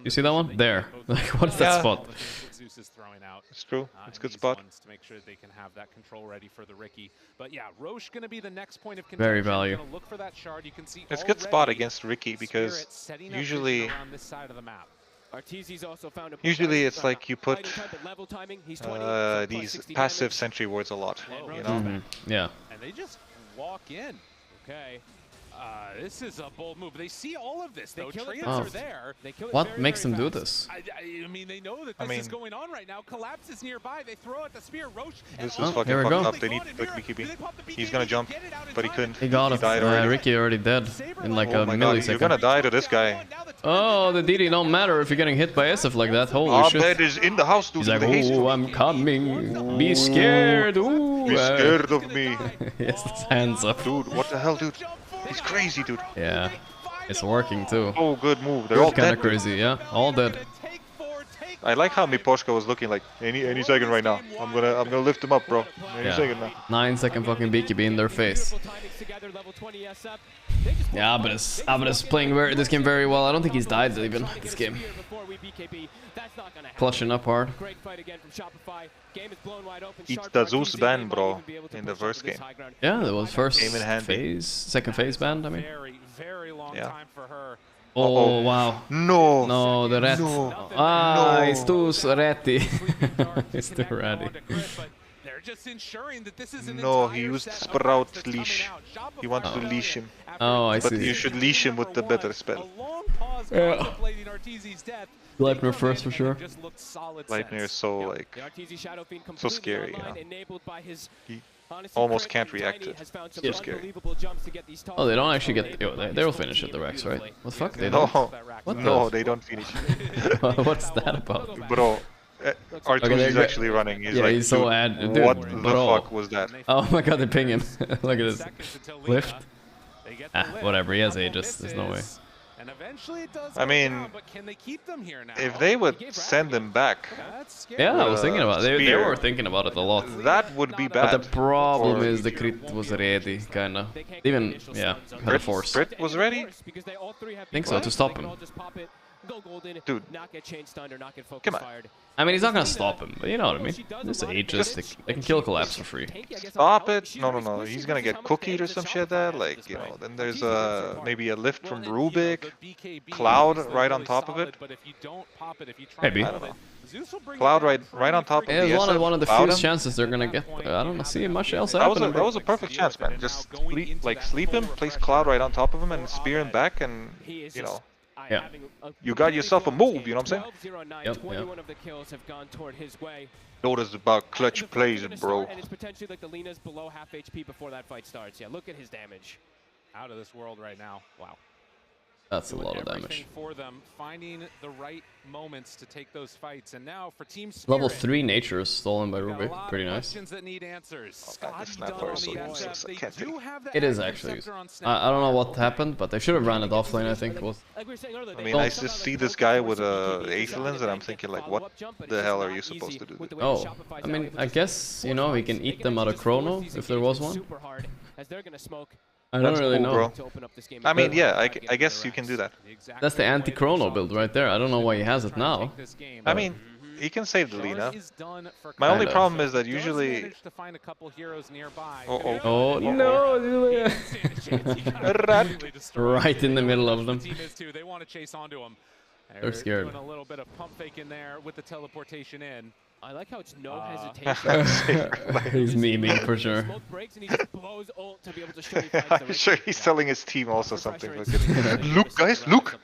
You see that one? There. Like, what's that spot? Zeus is throwing out. It's true. It's a good spot. To make sure they can have that control ready for the Ricky. But yeah, Roche going to be the next point of Very contention. value. Look for that shard. You can see it's a good spot against Ricky because usually usually it's like you put these passive sentry wards a lot, you know? Yeah. And they just walk in. Okay. This is a bold move. They see all of this, though. Treants are there. What makes them do this? I mean, they know that this is going on right now. Collapse is nearby. They throw out the spear. Roche. This is fucking fucked up. They need quick BKB. He's gonna jump, but he couldn't. He got him. Ricky already dead in like a millisecond. You're gonna die to this guy. Oh, the DD don't matter if you're getting hit by SF like that. Holy shit. Abed is in the house, dude. He's like, oh, I'm coming. Be scared. Ooh. Be scared of me. He has his hands up. Dude, what the hell, dude? He's crazy, dude. Yeah, it's working too. Oh, good move. They're all kind dead. of crazy, yeah. All dead. I like how Miposhka was looking like any second right now. I'm gonna lift him up, bro. Any second now. 9-second fucking BKB in their face. Yeah, Abed is playing this game very well. I don't think he's died even this game. Clutching up hard. It's the Zeus ban, bro, in the first game. Yeah, that was first game in hand. second phase ban, I mean. Yeah. Oh, wow. No. No, the rat. No. Ah, he's too ratty. He's too ratty. No, he used Sprout leash. He wants to leash him. Oh, I see. But you should leash him with the better spell. Yeah. Gleipnir first for sure. Gleipnir is so like so scary, you know. He almost can't react to it. It's too scary. Oh, they don't actually get. They'll finish at the Rex, right? What the fuck? They don't. What no, they don't finish. What's that about? Bro, R2 is actually running. He's like, he's so ad. Dude, what the fuck was that? Oh my god, they ping him. Look at this. Lift. Ah, whatever. He has Aegis. There's no way. I mean, if they would send them back. Yeah, I was thinking about it. They were thinking about it a lot. That would be bad. But the problem is the crit was ready, kinda. Even, yeah, had a force. Crit was ready? I think so, to stop him. Dude, come on. I mean, he's not gonna stop him, but you know what I mean. This Aegis, they can kill Collapse for free. Stop it! No. He's gonna get cookied or some shit there. Like, you know, then there's maybe a lift from Rubik, Cloud right on top of it. Maybe. I don't know. Cloud right on top of the SF. One of the few chances they're gonna get. I don't see much else happening. That was a perfect chance, man. Just sleep him, place Cloud right on top of him, and spear him back, and you know. Yeah. You got yourself a move, you know what I'm saying? Yep. Notice about clutch plays, bro. And it's potentially like the Lena's below half HP before that fight starts. Yeah, look at his damage. Out of this world right now. Wow. That's a lot of damage. For them, finding the right moments to take those fights, and now for Team Spirit, Level 3 nature is stolen by Ruby. Pretty nice. That need answers. It is actually. I don't know what happened, but they should have ran it offlane. I think. I mean, I just see this guy with a Aethelins, and I'm thinking like, what the hell are you supposed to do? Oh, I mean, I guess you know he can eat them out of Chrono if there was one. I don't really know. Bro. I mean, yeah, I guess you can do that. That's the anti-Chrono build right there. I don't know why he has it now. I mean, he can save the Lina. My only problem is that usually... Oh no! Right in the middle of them. They want to chase onto him. They're scared. Doing a little bit of pump fake in there with the teleportation in. I like how it's no hesitation. He's memeing for sure. I'm sure he's telling his team also something. Look, guys, look!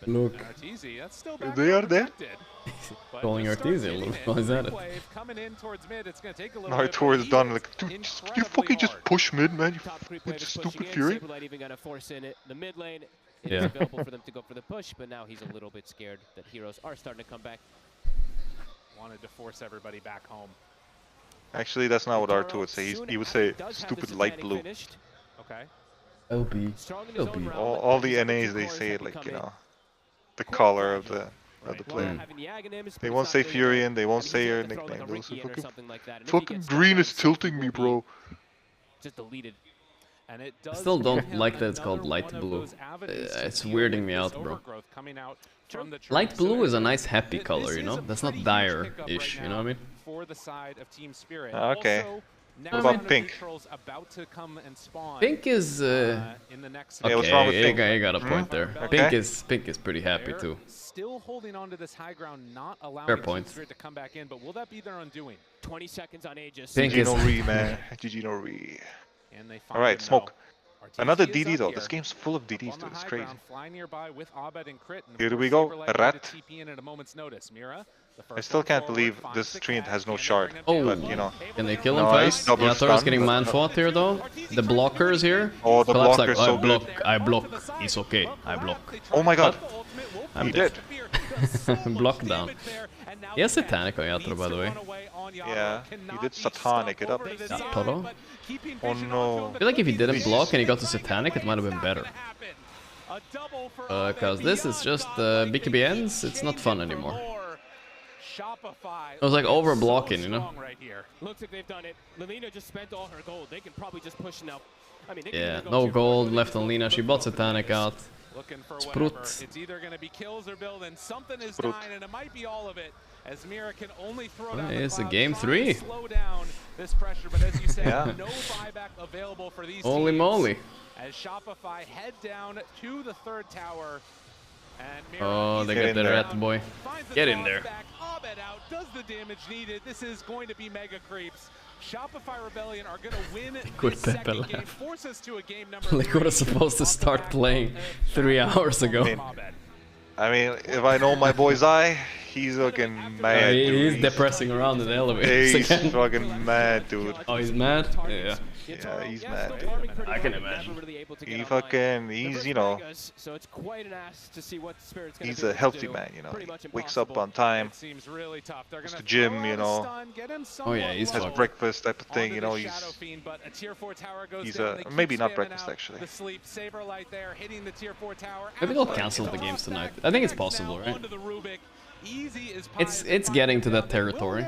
Look. They are there. Calling Artesia, why is that it? Artur is done. Like, dude, can you fucking just push mid, man? You stupid Fury. It is available for them to go for the push, but now he's a little bit scared that heroes are starting to come back. Wanted to force everybody back home. Actually, that's not what R2 would say. He would say stupid light blue. Okay. LB. LB. All the NAs, they say it like, you know, the color of the player. They won't say Furion, they won't say your nickname. They'll say fucking green is tilting me, bro. Just deleted. And it I still don't like that it's called light blue. It's weirding me out, bro. Light blue is a nice happy color, you know? That's not dire-ish, you know what I mean? For the side of Team Spirit. Okay. What about pink? Pink is yeah, what's wrong with pink? You got a point there. Okay. Pink is pretty happy too. Still holding on to this high ground, not allowing Team Spirit to come back in, but will that be their undoing? 20 seconds on Aegis. Pink is GG no re, man. GG no re. Alright, Smoke. Another DD though. This game's full of DDs, dude. It's crazy. Here we go. A rat. I still can't believe this Treant has no shard. Oh, but, you know. Can they kill him fast? Yeah, Thor's getting man fought here though. The blockers here. Oh, the Collapse blocker's like, so good. I block. It's okay. I block. Oh my god. He did. Block down. He has Satanic on Yatoro, by the way. Yeah, he did Satanic it up. Yatoro? Oh no. I feel like if he didn't block and he got to Satanic, it might have been better. Cause this is just BKB ends, it's not fun anymore. It was like over blocking, you know? Looks like they've done it. Lina just spent all her gold. They can probably just push now. I mean, yeah, no gold left on Lina. She bought Satanic out. Sprut. It's either going to be kills or build, and something is dying, and it might be all of it. As Mira can only throw down It's a clouds, game 3. Slow down this pressure, but as you said, no buyback available for these Holy teams. moly. As Shopify head down to the third tower. And Mira, Oh, they get the rat boy. Get in there. Abed out, does the damage needed. This is going to be mega creeps. Shopify Rebellion are going to win this second game, force us to a game number 3. Liquid was supposed to start playing 3 hours ago. I mean, if I know my boy's eye, he's looking mad, dude. He's depressing around in the elevator. He's fucking mad, dude. Oh, he's mad? Yeah. Yeah, he's mad, dude. I can imagine. He's, you know, he's a healthy man, you know. He wakes up on time, goes to gym, you know. Oh yeah, he's has breakfast type of thing, you know. He's a, maybe not breakfast actually. Maybe they'll cancel the games tonight. I think it's possible, right? It's getting to that territory.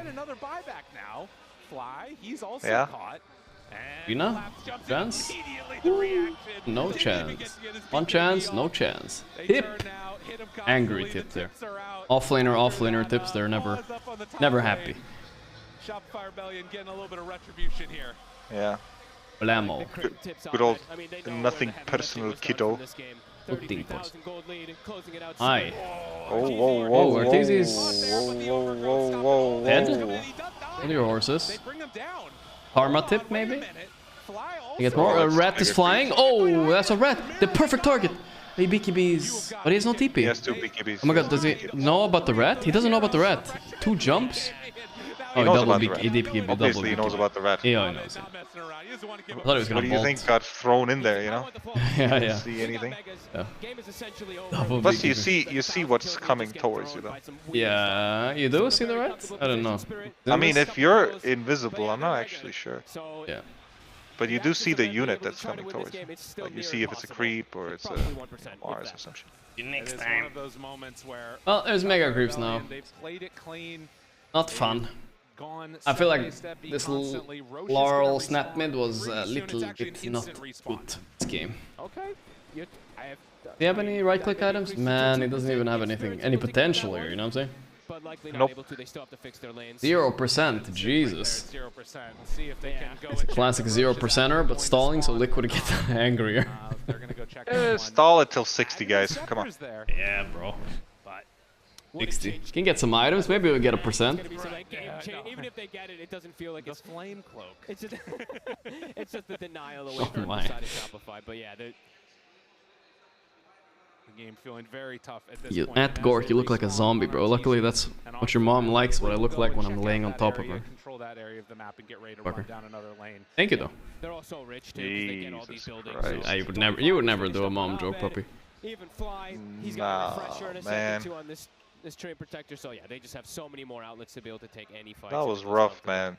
Yeah. Lina? Chance? No chance. One chance, no chance. Tip! Angry tip there. Offlaner tips, they're never happy. Shopify Rebellion getting a little bit of retribution here. Yeah. Blamo. Good old nothing personal kiddo. Hi. Whoa, Arteezy's dead? What are your horses? Karma tip, maybe? You get more? A rat is flying? Oh, that's a rat! The perfect target! He BKBs. But he has no TP. He has 2 BKBs. Oh my god, does he know about the rat? He doesn't know about the rat. 2 jumps? He knows about the rat. BKB, Obviously, he knows about the rat. Yeah, he knows. I thought he was gonna What do you think got thrown in there, you know? Yeah. See anything? Yeah. Plus, you see what's coming towards you, though. Yeah, you do see the rat? I don't know. I mean, if you're invisible, I'm not actually sure. Yeah. But you do see the unit that's coming towards you. Like, you see if it's a creep or it's a Mars or some shit. Next time. Well, there's mega creeps now. Not fun. I feel like this Laurel snap mid was a little bit not good this game. Do you have any right click items? Man, he doesn't even have any potential here, you know what I'm saying? Nope. 0%, Jesus. It's a classic 0%er, but stalling so Liquid gets angrier. Stall it till 60, guys. Come on. Yeah, bro. 60. You can get some items, maybe we'll get a percent. Even if they get it, it doesn't feel like the flame cloak. It's just, it's just the denial away from the side of Shopify. But yeah, the game feeling very tough at this point. At Gorgc, you look like a zombie, bro. Luckily, that's what your mom likes, what I look like when I'm laying on top of her. Control that area of the map and get ready to run down another lane. Thank you, though. They're also rich too. They get all these buildings. You would never do a mom joke, puppy. Even Fly, he's got a refresher and a second two on this this Train Protector, so yeah, they just have so many more outlets to be able to take any fight. That was rough, man.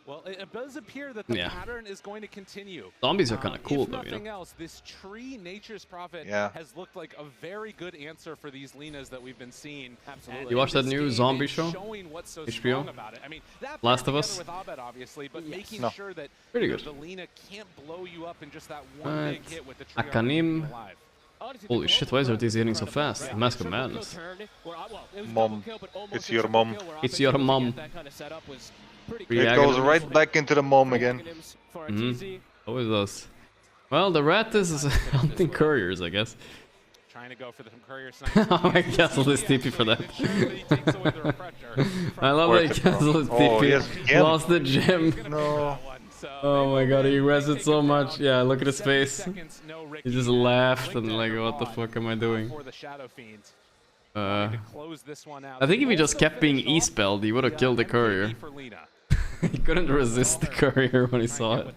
Well, it does appear that the pattern is going to continue. Zombies are kind of cool, though, you know? If nothing else, this tree, Nature's Prophet, Yeah. has looked like a very good answer for these Linas that we've been seeing. Absolutely. You watch that new zombie show? Showing what's so HBO? strong about it. I mean, that Last of Us? with Abed, obviously, but making No. sure that Pretty good. the Lina can't blow you up in just that one big hit with the tree. Akanim. Holy shit, why is RTZ hitting so fast? Mask of Madness. Mom. It's your mom. It's your mom. It goes right back into the mom again. Always does. Well, the rat is hunting couriers, I guess. Trying to go for the courier sniper. Oh, I castled his TP for that. I love that he castled his TP. Lost the gem. No. Oh my god, he rested so much. Yeah, look at his face. He just laughed and like, what the fuck am I doing? I think if he just kept being E-spelled, he would have killed the courier. He couldn't resist the courier when he saw it.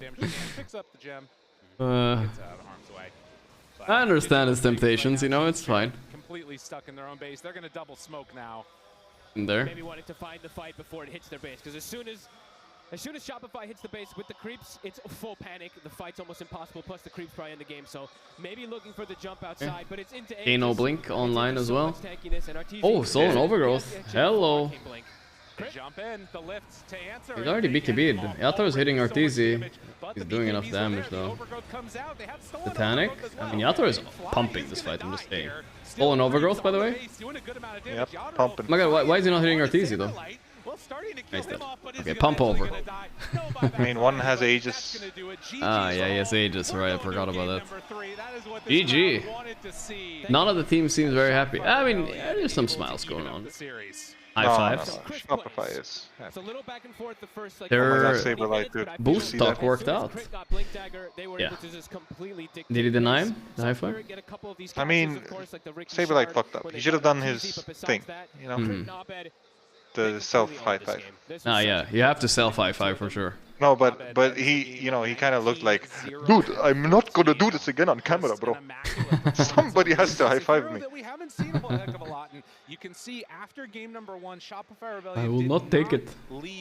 I understand his temptations, you know, it's fine. Completely stuck in their own base. They're going to double smoke now. In there. Maybe wanting to find the fight before it hits their base, because as soon as Shopify hits the base with the creeps, it's full panic. The fight's almost impossible, plus the creeps probably in the game, so maybe looking for the jump outside, but it's into Kano Blink online as well. Oh, Stolen Overgrowth. Hello. Jump in, the lifts to answer. He's already BKB'd. Yato is hitting Arteezy. He's doing enough damage though. Titanic? I mean, Yato is pumping this fight, I'm just saying. Stolen Overgrowth, by the way? Yep, pumping. Oh my god, why is he not hitting Arteezy though? Nice dead. Okay, pump over. I mean, one has Aegis. Ah, yeah, he has Aegis, right, I forgot about that. GG. None of the team seems very happy. I mean, there's some smiles going on. High fives. No. Shopify is happy. Their boost talk worked out. Yeah. Did he deny him? The high five? I mean, Saberlight fucked up. He should have done his thing, you know? The self high five. Ah, yeah, you have to self high five for sure. No, but he, you know, he kind of looked like, dude, I'm not gonna do this again on camera, bro. Somebody has to high five me. We haven't seen a heck of a lot, and you can see after game number 1, Shopify Rebellion I will not take it.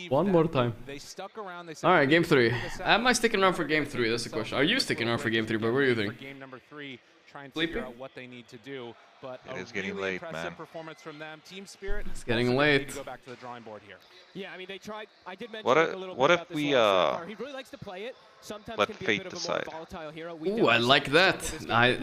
One more time. They stuck around. They Alright, game 3. Am I sticking around for game 3? That's the question. Are you sticking around for game 3, but what do you think? Game number 3, trying to figure out what they need to do. But it is getting late, man. Performance from them. Team Spirit. It's getting late. To go back to the drawing board here. Yeah, I mean they tried. I did mention what if we he really likes to play it. Sometimes let can be fate a bit of decide? A more volatile hero. Ooh, I like that. I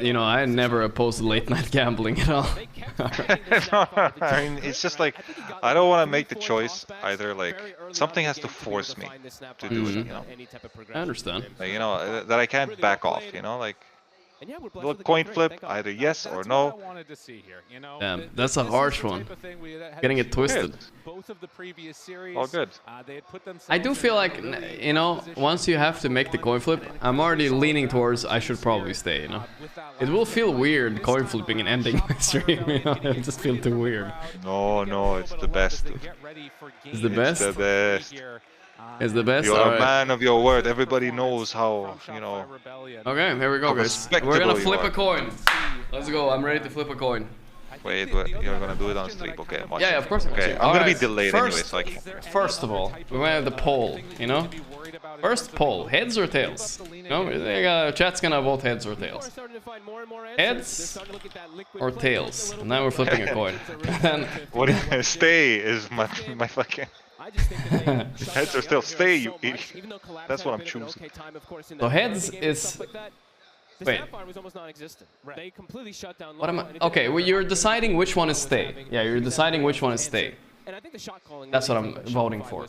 never oppose late night gambling at all. I mean, it's just like I don't want to make the choice either. Like something has to force me to do it. You know. I understand. Like, you know that I can't back off. You know, like. Look, coin flip, either yes or no. Damn, that's a harsh one. Getting it twisted. All good. I do feel like, you know, once you have to make the coin flip, I'm already leaning towards I should probably stay, you know. It will feel weird coin flipping and ending my stream, you know. It just feels too weird. No, it's the best. It's the best? It's the best. It's the best. You're a man of your word. Everybody knows how, you know. Okay, here we go, guys. We're gonna flip a coin. Let's go. I'm ready to flip a coin. Wait, you're gonna do it on stream, okay? Yeah, of course. Okay, I'm gonna be delayed anyway, so I can't. First of all, we might have the poll, you know? First poll, heads or tails? No, chat's gonna vote heads or tails. Heads or tails? And now we're flipping a coin. What stay is my fucking. Heads are still stay, you idiot. That's what I'm choosing. So heads is. Wait. What am I? Okay, well, you're deciding which one is stay. Yeah, you're deciding which one is stay. That's what I'm voting for.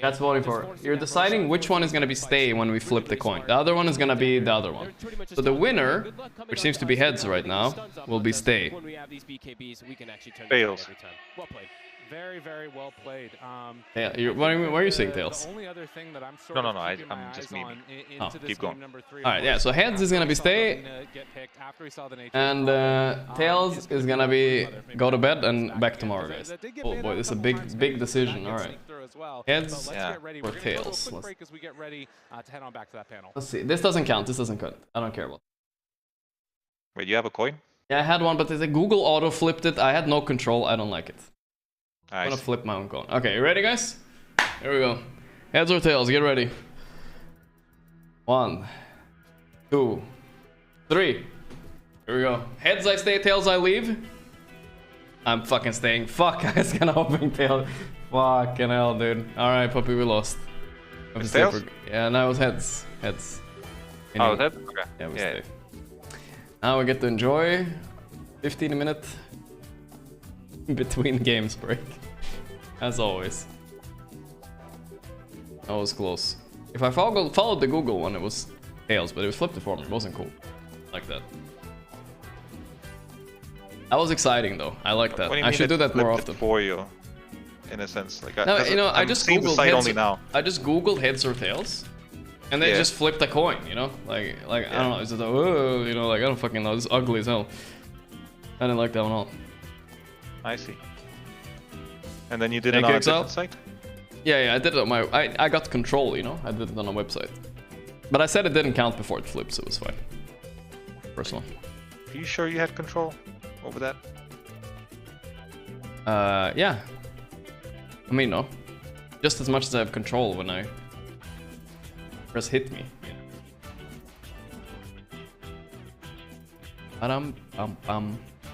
That's voting for. You're deciding which one is gonna be stay when we flip the coin. The other one is gonna be the other one. So the winner, which seems to be heads right now, will be stay. Fails. Very, very well played. Yeah, why are you saying tails? No, I'm just memeing. Oh, keep going. Alright, yeah, so heads is gonna be stay, and tails is gonna be go to bed and back tomorrow, guys. Oh boy, this is a big decision. Alright, heads or tails? Let's see, this doesn't count, I don't care about. Wait, you have a coin? Yeah, I had one, but the Google auto flipped it. I had no control. I don't like it. I'm gonna flip my own cone. Okay, you ready, guys? Here we go. Heads or tails, get ready. 1, 2, 3. Here we go. Heads I stay, tails I leave. I'm fucking staying. Fuck, I was gonna open tail. Fucking hell, dude. Alright, puppy, we lost. Tails? Yeah, now it was heads. Heads. Oh, heads? Okay. Yeah, we stay. Now we get to enjoy 15-minute between games break. As always. That was close. If I followed the Google one, it was tails, but it was flipped for me. It wasn't cool. Like that. That was exciting though. I like that. I should do that more often. For you, in a sense, like no, you know, I just googled heads. Only now. I just googled heads or tails, and they just flipped a coin. You know, like I don't know. It's just you know, like I don't fucking know. This is ugly as hell. I didn't like that one at all. I see. And then you did it on a different site? Yeah, I did it on my. I got control. You know, I did it on a website, but I said it didn't count before it flipped, so it was fine. First one. Are you sure you had control over that? Yeah. I mean, no. Just as much as I have control when I press hit me.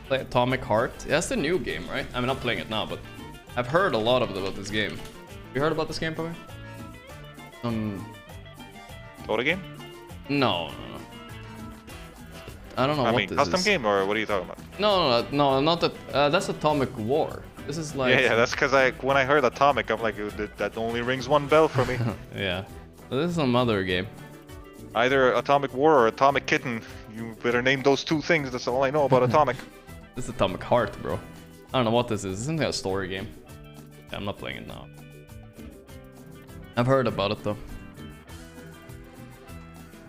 Play Atomic Heart. Yeah, that's the new game, right? I'm not playing it now, but I've heard a lot about this game. You heard about this game, probably? Total game? No. I don't know what this is. Custom game, or what are you talking about? No, not that. That's Atomic War. This is like... Yeah, that's because when I heard Atomic, I'm like, that only rings one bell for me. Yeah. So this is some other game. Either Atomic War or Atomic Kitten. You better name those two things, that's all I know about Atomic. This is Atomic Heart, bro. I don't know what this is. Isn't it a story game? Yeah, I'm not playing it now. I've heard about it, though.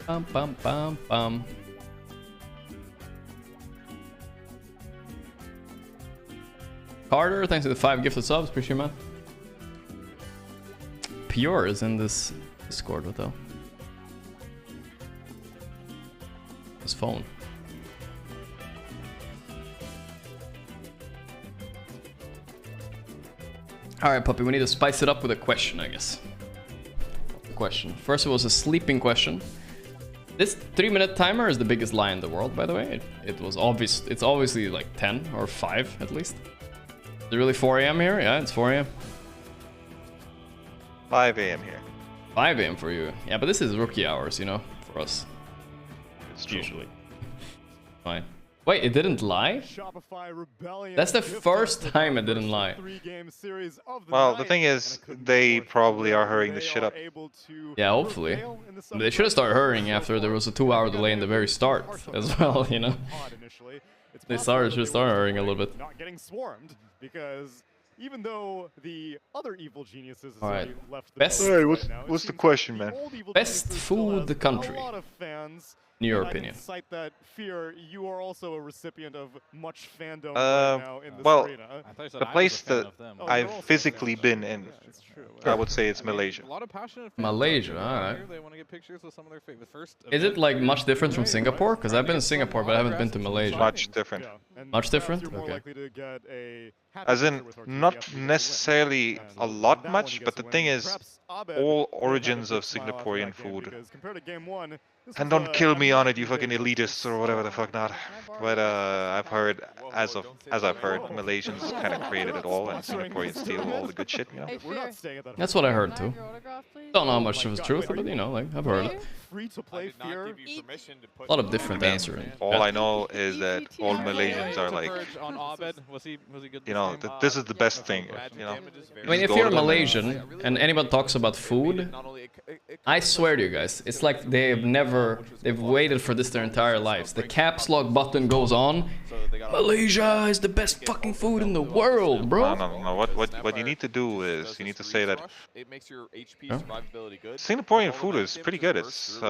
Bum, bum, bum, bum. Carter, thanks for the 5 gifted subs. Appreciate it, man. Pure is in this Discord with though. His phone. Alright, puppy, we need to spice it up with a question, I guess. Question. First, it was a sleeping question. This 3-minute timer is the biggest lie in the world, by the way. It was obvious. It's obviously like 10 or 5 at least. Is it really 4 AM here? Yeah, it's 4 AM. 5 AM here. 5 AM for you. Yeah, but this is rookie hours, you know, for us. It's usually. Fine. Wait, it didn't lie? That's the first time it didn't lie. Well, the thing is, they probably are hurrying the shit up. Yeah, hopefully. They should have started hurrying after there was a 2-hour delay in the very start as well, you know? They should start hurrying a little bit. Not getting swarmed because even though the other evil geniuses already left the best. Hey, what's the question, man? Best food country. In your opinion. Cite that fear, you are also a recipient of much fandom right now in this well, arena. the place that I've physically been in, I would say it's Malaysia. Malaysia, alright. They want to get pictures with some of their favorite first. Is it like much different from Singapore? Because I've been to Singapore, but I haven't been to Malaysia. Much different. Much different? Okay. As in, not necessarily a lot much, but the thing is, all origins of Singaporean food. And don't kill me on it, you fucking elitists or whatever the fuck not. But I've heard, as I've heard, Malaysians kind of created it all, and Singaporeans steal all the good shit. You know? That's what I heard too. Don't know how much of it's truth, but you know, like I've heard it. A lot of different answers. All I know is that all Malaysians are like, you know, this is the best thing. You know. I mean, if you're Malaysian and anyone talks about food, I swear to you guys, it's like they've waited for this their entire lives. The caps lock button goes on. Malaysia is the best fucking food in the world, bro. No. What you need to do is you need to say that Singaporean food is pretty good. It's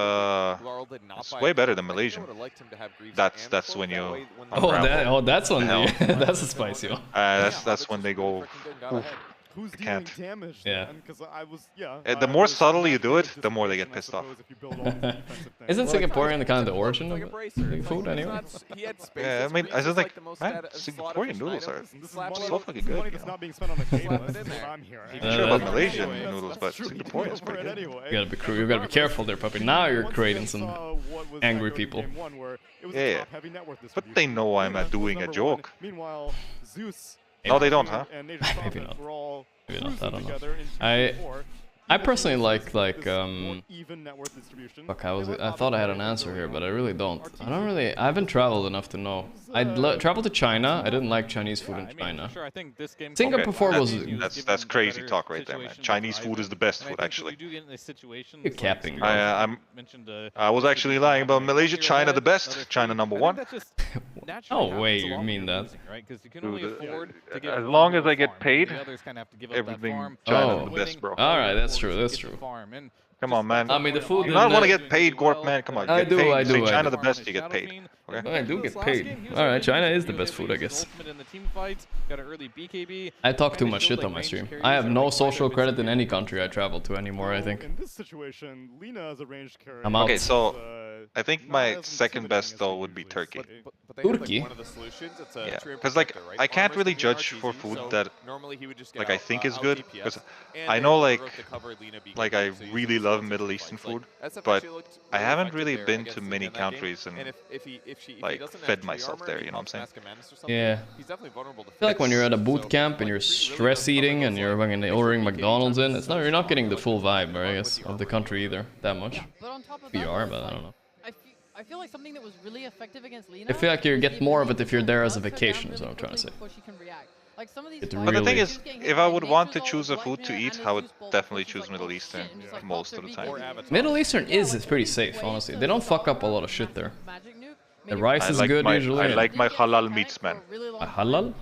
way better than Malaysian. That's when you. That's when that's a spicy one. That's when they go. who's I dealing can't. damage. Yeah. Because I was, yeah. The more subtly you do it, the more they get pissed off. Isn't Singaporean the kind of the origin of food anyway? Yeah, I mean, I just like, man, Singaporean noodles are so fucking good. You know? Not being spent on the game. That's what I'm hearing. I'm sure about Malaysian noodles, but Singaporean is pretty good. You gotta be careful there, puppy. Now you're creating some angry people. Yeah, but they know I'm doing a joke. Meanwhile, Zeus. No, they don't, huh? Maybe not. Maybe not. I don't know. I personally like fuck, I thought I had an answer here, but I really don't. I haven't traveled enough to know. I traveled to China. I didn't like Chinese food in China. Singapore was... That's crazy talk right there, man. Chinese food is the best food, actually. You're capping. I was actually lying about Malaysia. China the best. China #1. No way you mean that. As long as I get paid, everything China the best, bro. Alright, that's true, that's true. Come on, man. I mean, the food. You don't want to get paid, Gorp, man. Come on. I do. Say China the best, you get paid. Okay? I do get paid. Alright, China is the best food, I guess. I talk too much shit on my stream. I have no social credit in any country I travel to anymore, I think. In this situation, Lina is a ranged carry. I'm out. Okay, so I think my second best though would be Turkey. Turkey? Yeah, because like I can't really judge for food that like I think is good, because I know like I really love Middle Eastern food, but I haven't really been to many countries and like fed myself there. You know what I'm saying? Yeah. I feel like when you're at a boot camp and you're stress eating and you're fucking ordering McDonald's in, it's not you're not getting the full vibe, I guess, of the country either that much. You are, but I don't know. I feel like something that was really effective against Lina. I feel like you get more of it if you're there as a vacation, is what I'm trying to say. Like some of these But the thing is, if I would want to choose a food to eat, I would definitely choose Middle Eastern most of the time. Middle Eastern is pretty safe, honestly. They don't fuck up a lot of shit there. The rice is good usually. I like my halal meats, man. A halal?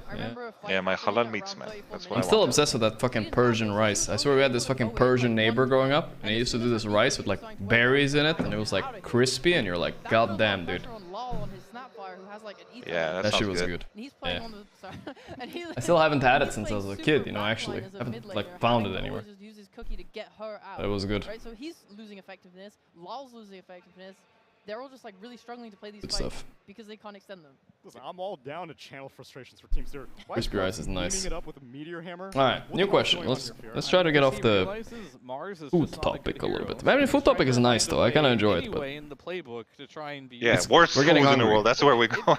Yeah, my halal meats, man. That's what I'm still obsessed with that fucking Persian rice. I swear we had this fucking Persian neighbor growing up, and he used to do this rice with like berries in it, and it was like crispy, and you're like, god damn, dude. Yeah, that shit was good. Yeah. I still haven't had it since I was a kid, you know, actually. I haven't like found it anywhere. But it was good. Right, so he's losing effectiveness, Lal's losing effectiveness. They're all just like really struggling to play these fights stuff. because they can't extend them. Listen, I'm all down to channel frustrations for teams. Crispy rice is nice. It up with a meteor hammer? All right, new question. Let's try to get off the food topic a little bit. I mean, food topic is nice though. I kind of enjoy it. But yeah, worst food in the world. That's where we're going.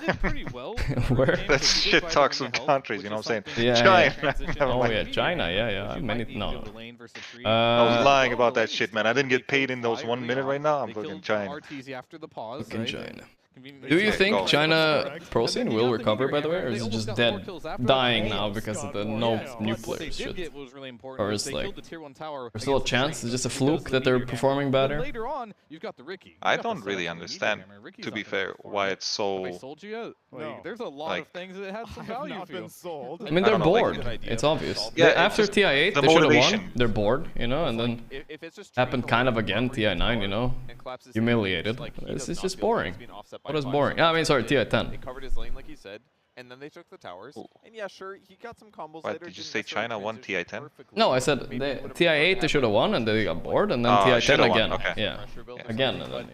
Where? That's shit talks of countries. You know what I'm saying? Yeah. China. Oh yeah, China. Yeah. Many. No. I was lying about that shit, man. I didn't get paid in those 1 minute right now. I'm fucking China. Fucking China. Do you think China pro scene will recover, by the way, or is it just dead, dying now because of the no new players shit? Or is like, there's still a chance? It's just a fluke that they're performing better? I don't really understand, to be fair, why it's so... There's a lot of things that had some value for you. I mean, they're bored. It's obvious. Yeah, after TI8, they should have won. They're bored, you know, and then happened kind of again, TI9, you know, humiliated. It's just boring. What is boring? I mean, sorry, TI10. They covered his lane like he said, and then they took the towers. And yeah, sure, he got some combos later. Did you say China won TI10? No, I said TI8 they should have won, and they got bored, and then TI10 again. Okay. Yeah, again, and then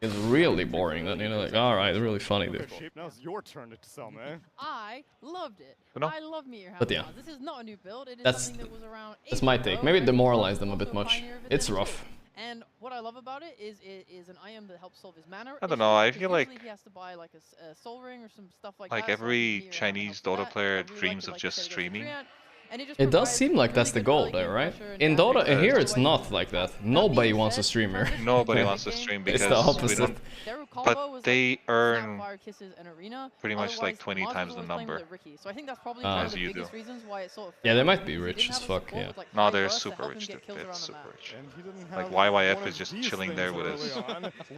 it's really boring. Then you know, like, all right, really funny, dude. Now it's your turn to sell, man. I loved it. No? I love Meteor Hammer. But yeah, this is not a new build. It is that's around my take. Maybe demoralize them a bit much. It's rough. And what I love about it is an item that helps solve his mana. I don't know, I feel like he has to buy like a soul ring or some stuff like that. Like every Chinese Dota player dreams of just streaming. It does seem like that's the goal there, right? In Dota, here it's not like that. Nobody wants a streamer. Nobody wants to stream because it's the opposite. But they earn pretty much like 20 times the number as you do. Yeah, they might be rich as fuck, yeah. No, they're super rich, dude. They're super rich. Like YYF is just chilling there with his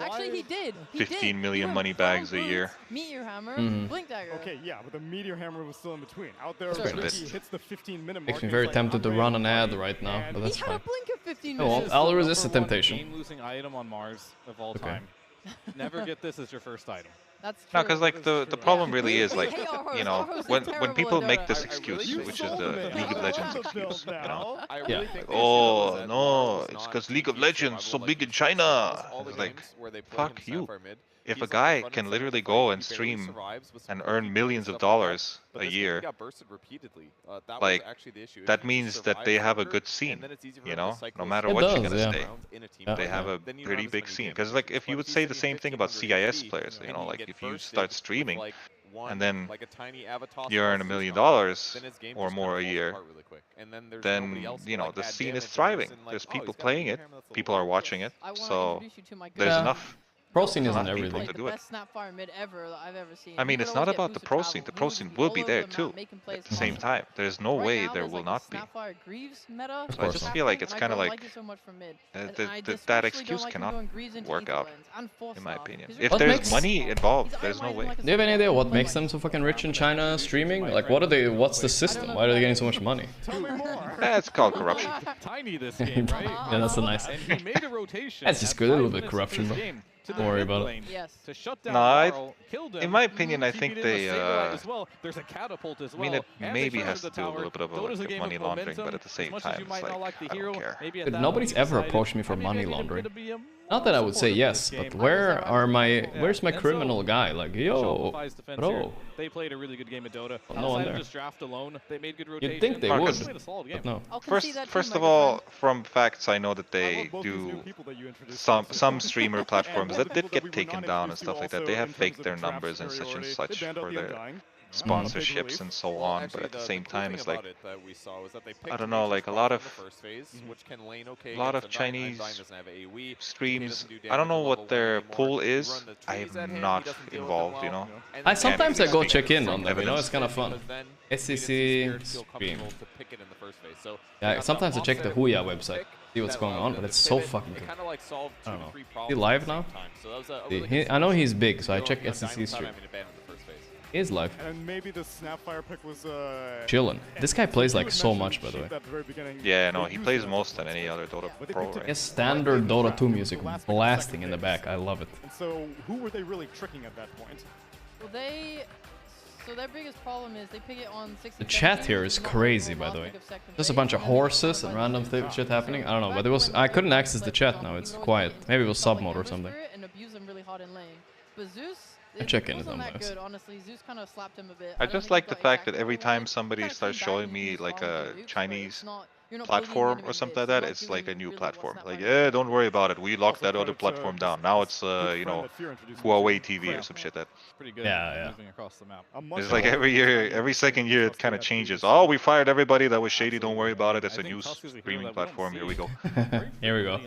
Actually, he did. 15 million money bags a year. Meteor Hammer, Blink Dagger. Okay, yeah, but the Meteor Hammer was still in between. Out there, Ricky hits the 15-minute mark. Makes me very tempted to run an ad right now, but that's fine. Oh, well, I'll resist the temptation. Game-losing item on Mars of all time. Never get this as your first item. That's true. No, because like the problem really is like, you know, when people make this excuse, which is the League of Legends excuse, you know, Yeah. oh no, it's because League of Legends so big in China. It's like, fuck you. If a guy can literally go and stream and earn millions of dollars a year, like that means that they have a good scene, you know, no matter what you're gonna say, they have a pretty big scene. Because like if you would say the same thing about CIS players, you know, like if you start streaming and then you earn $1 million or more a year, then you know the scene is thriving. There's people playing it, people are watching it, so there's enough. Pro scene isn't everything. The best Snapfire mid ever that I've ever seen. I mean, it's not about the pro scene. The pro scene will be there too at the same time. There's no way there will not be. So I just feel like it's kind of like that excuse cannot work out, in my opinion. If there's money involved, there's no way. Do you have any idea what makes them so fucking rich in China streaming? Like, what are they? What's the system? Why are they getting so much money? That's called corruption. Tiny this game, right? Yeah, that's a nice. And he made a rotation. That's just good. A little bit of corruption, but don't worry about it. Yes. To shut down No, in my opinion, I think they. There's a catapult as well. I mean, it maybe has to do a little bit of like money laundering, but at the same time, it's like I don't care. But nobody's ever approached me for money laundering. Not that I would say yes, but where's my criminal guy? Like, yo, bro. They played a really good game of Dota. No one there. Just draft alone. They made good rotation. You'd think they would, but no. First of all, from facts, I know that they do some streamer platforms that did get taken down and stuff like that. They have faked their numbers and such for their sponsorships and so on, but at the same time it's like, I don't know, like a lot of Chinese streams, I don't know what their pool is. I am not involved, you know. Sometimes I go check in on them, you know, it's kind of fun. SEC stream. Yeah, sometimes I check the Huya website, see what's going on, but it's so fucking good. I don't know. Is he live now? I know he's big, so I check SEC stream. He is live. And maybe the Snapfire pick was chillin'. This guy plays like so much, by the way. Yeah, no, he plays most than any other Dota pro, right? His standard Dota 2 music blasting in the back. I love it. And so, who were they really tricking at that point? Well, so their biggest problem is they pick it on 60. The chat here is crazy, by the way. Just a bunch of horses and random shit happening. I don't know, but I couldn't access the chat now. It's quiet. Maybe it was sub mode or something. And abuse them really hard in lane. But Zeus, I check in sometimes. Honestly, Zeus kind of slapped him a bit. I just like the fact that every time somebody starts showing me like a Chinese platform or something like that, it's like a new platform. Like, yeah, don't worry about it. We locked that other platform down. Now it's you know, Huawei TV or some shit. That. Yeah. It's like every second year it kind of changes. Oh, we fired everybody that was shady. Don't worry about it. It's a new streaming platform. Here we go. Here we go.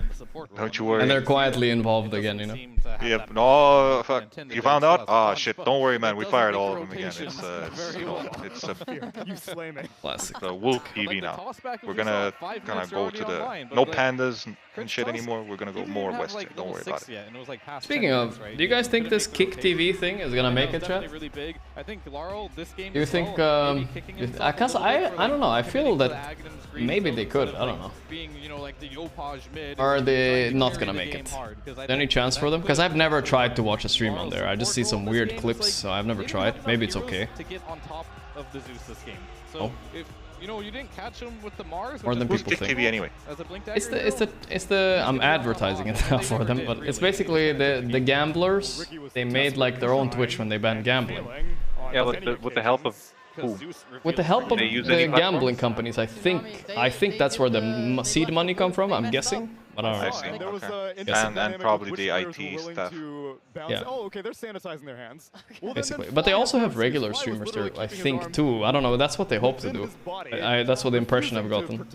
Don't you worry. And they're quietly involved again, you know. Yep. No, fuck. You found out? Ah, shit. Don't worry, man. We fired all of them again. It's you know, it's a classic. The Wolf TV now. We're gonna go to the no pandas and shit anymore. We're gonna go more western. Don't worry about it. Speaking of, do you guys think this Kick TV thing is gonna make it, chat? Do you think? Cause I don't know. I feel that maybe they could. I don't know. Are they not gonna make it? Is there any chance for them? Because I've never tried to watch a stream on there. I just see some weird clips, so I've never tried. Maybe it's okay. To get on top of the Zeus this game. So if you know you didn't catch him with the Mars. More than people think. TV anyway. It's the I'm advertising it now for them, but it's basically the gamblers. They made like their own Twitch when they banned gambling. Yeah, with the help of who? With the help of the gambling companies, I think that's where the seed money come from. I'm guessing. But I don't know. Okay. And probably the IT stuff. Yeah. Oh, okay, they're sanitizing their hands. Basically. But they also have regular streamers there, I think, too. I don't know, that's what they hope to do. That's what the impression I've gotten.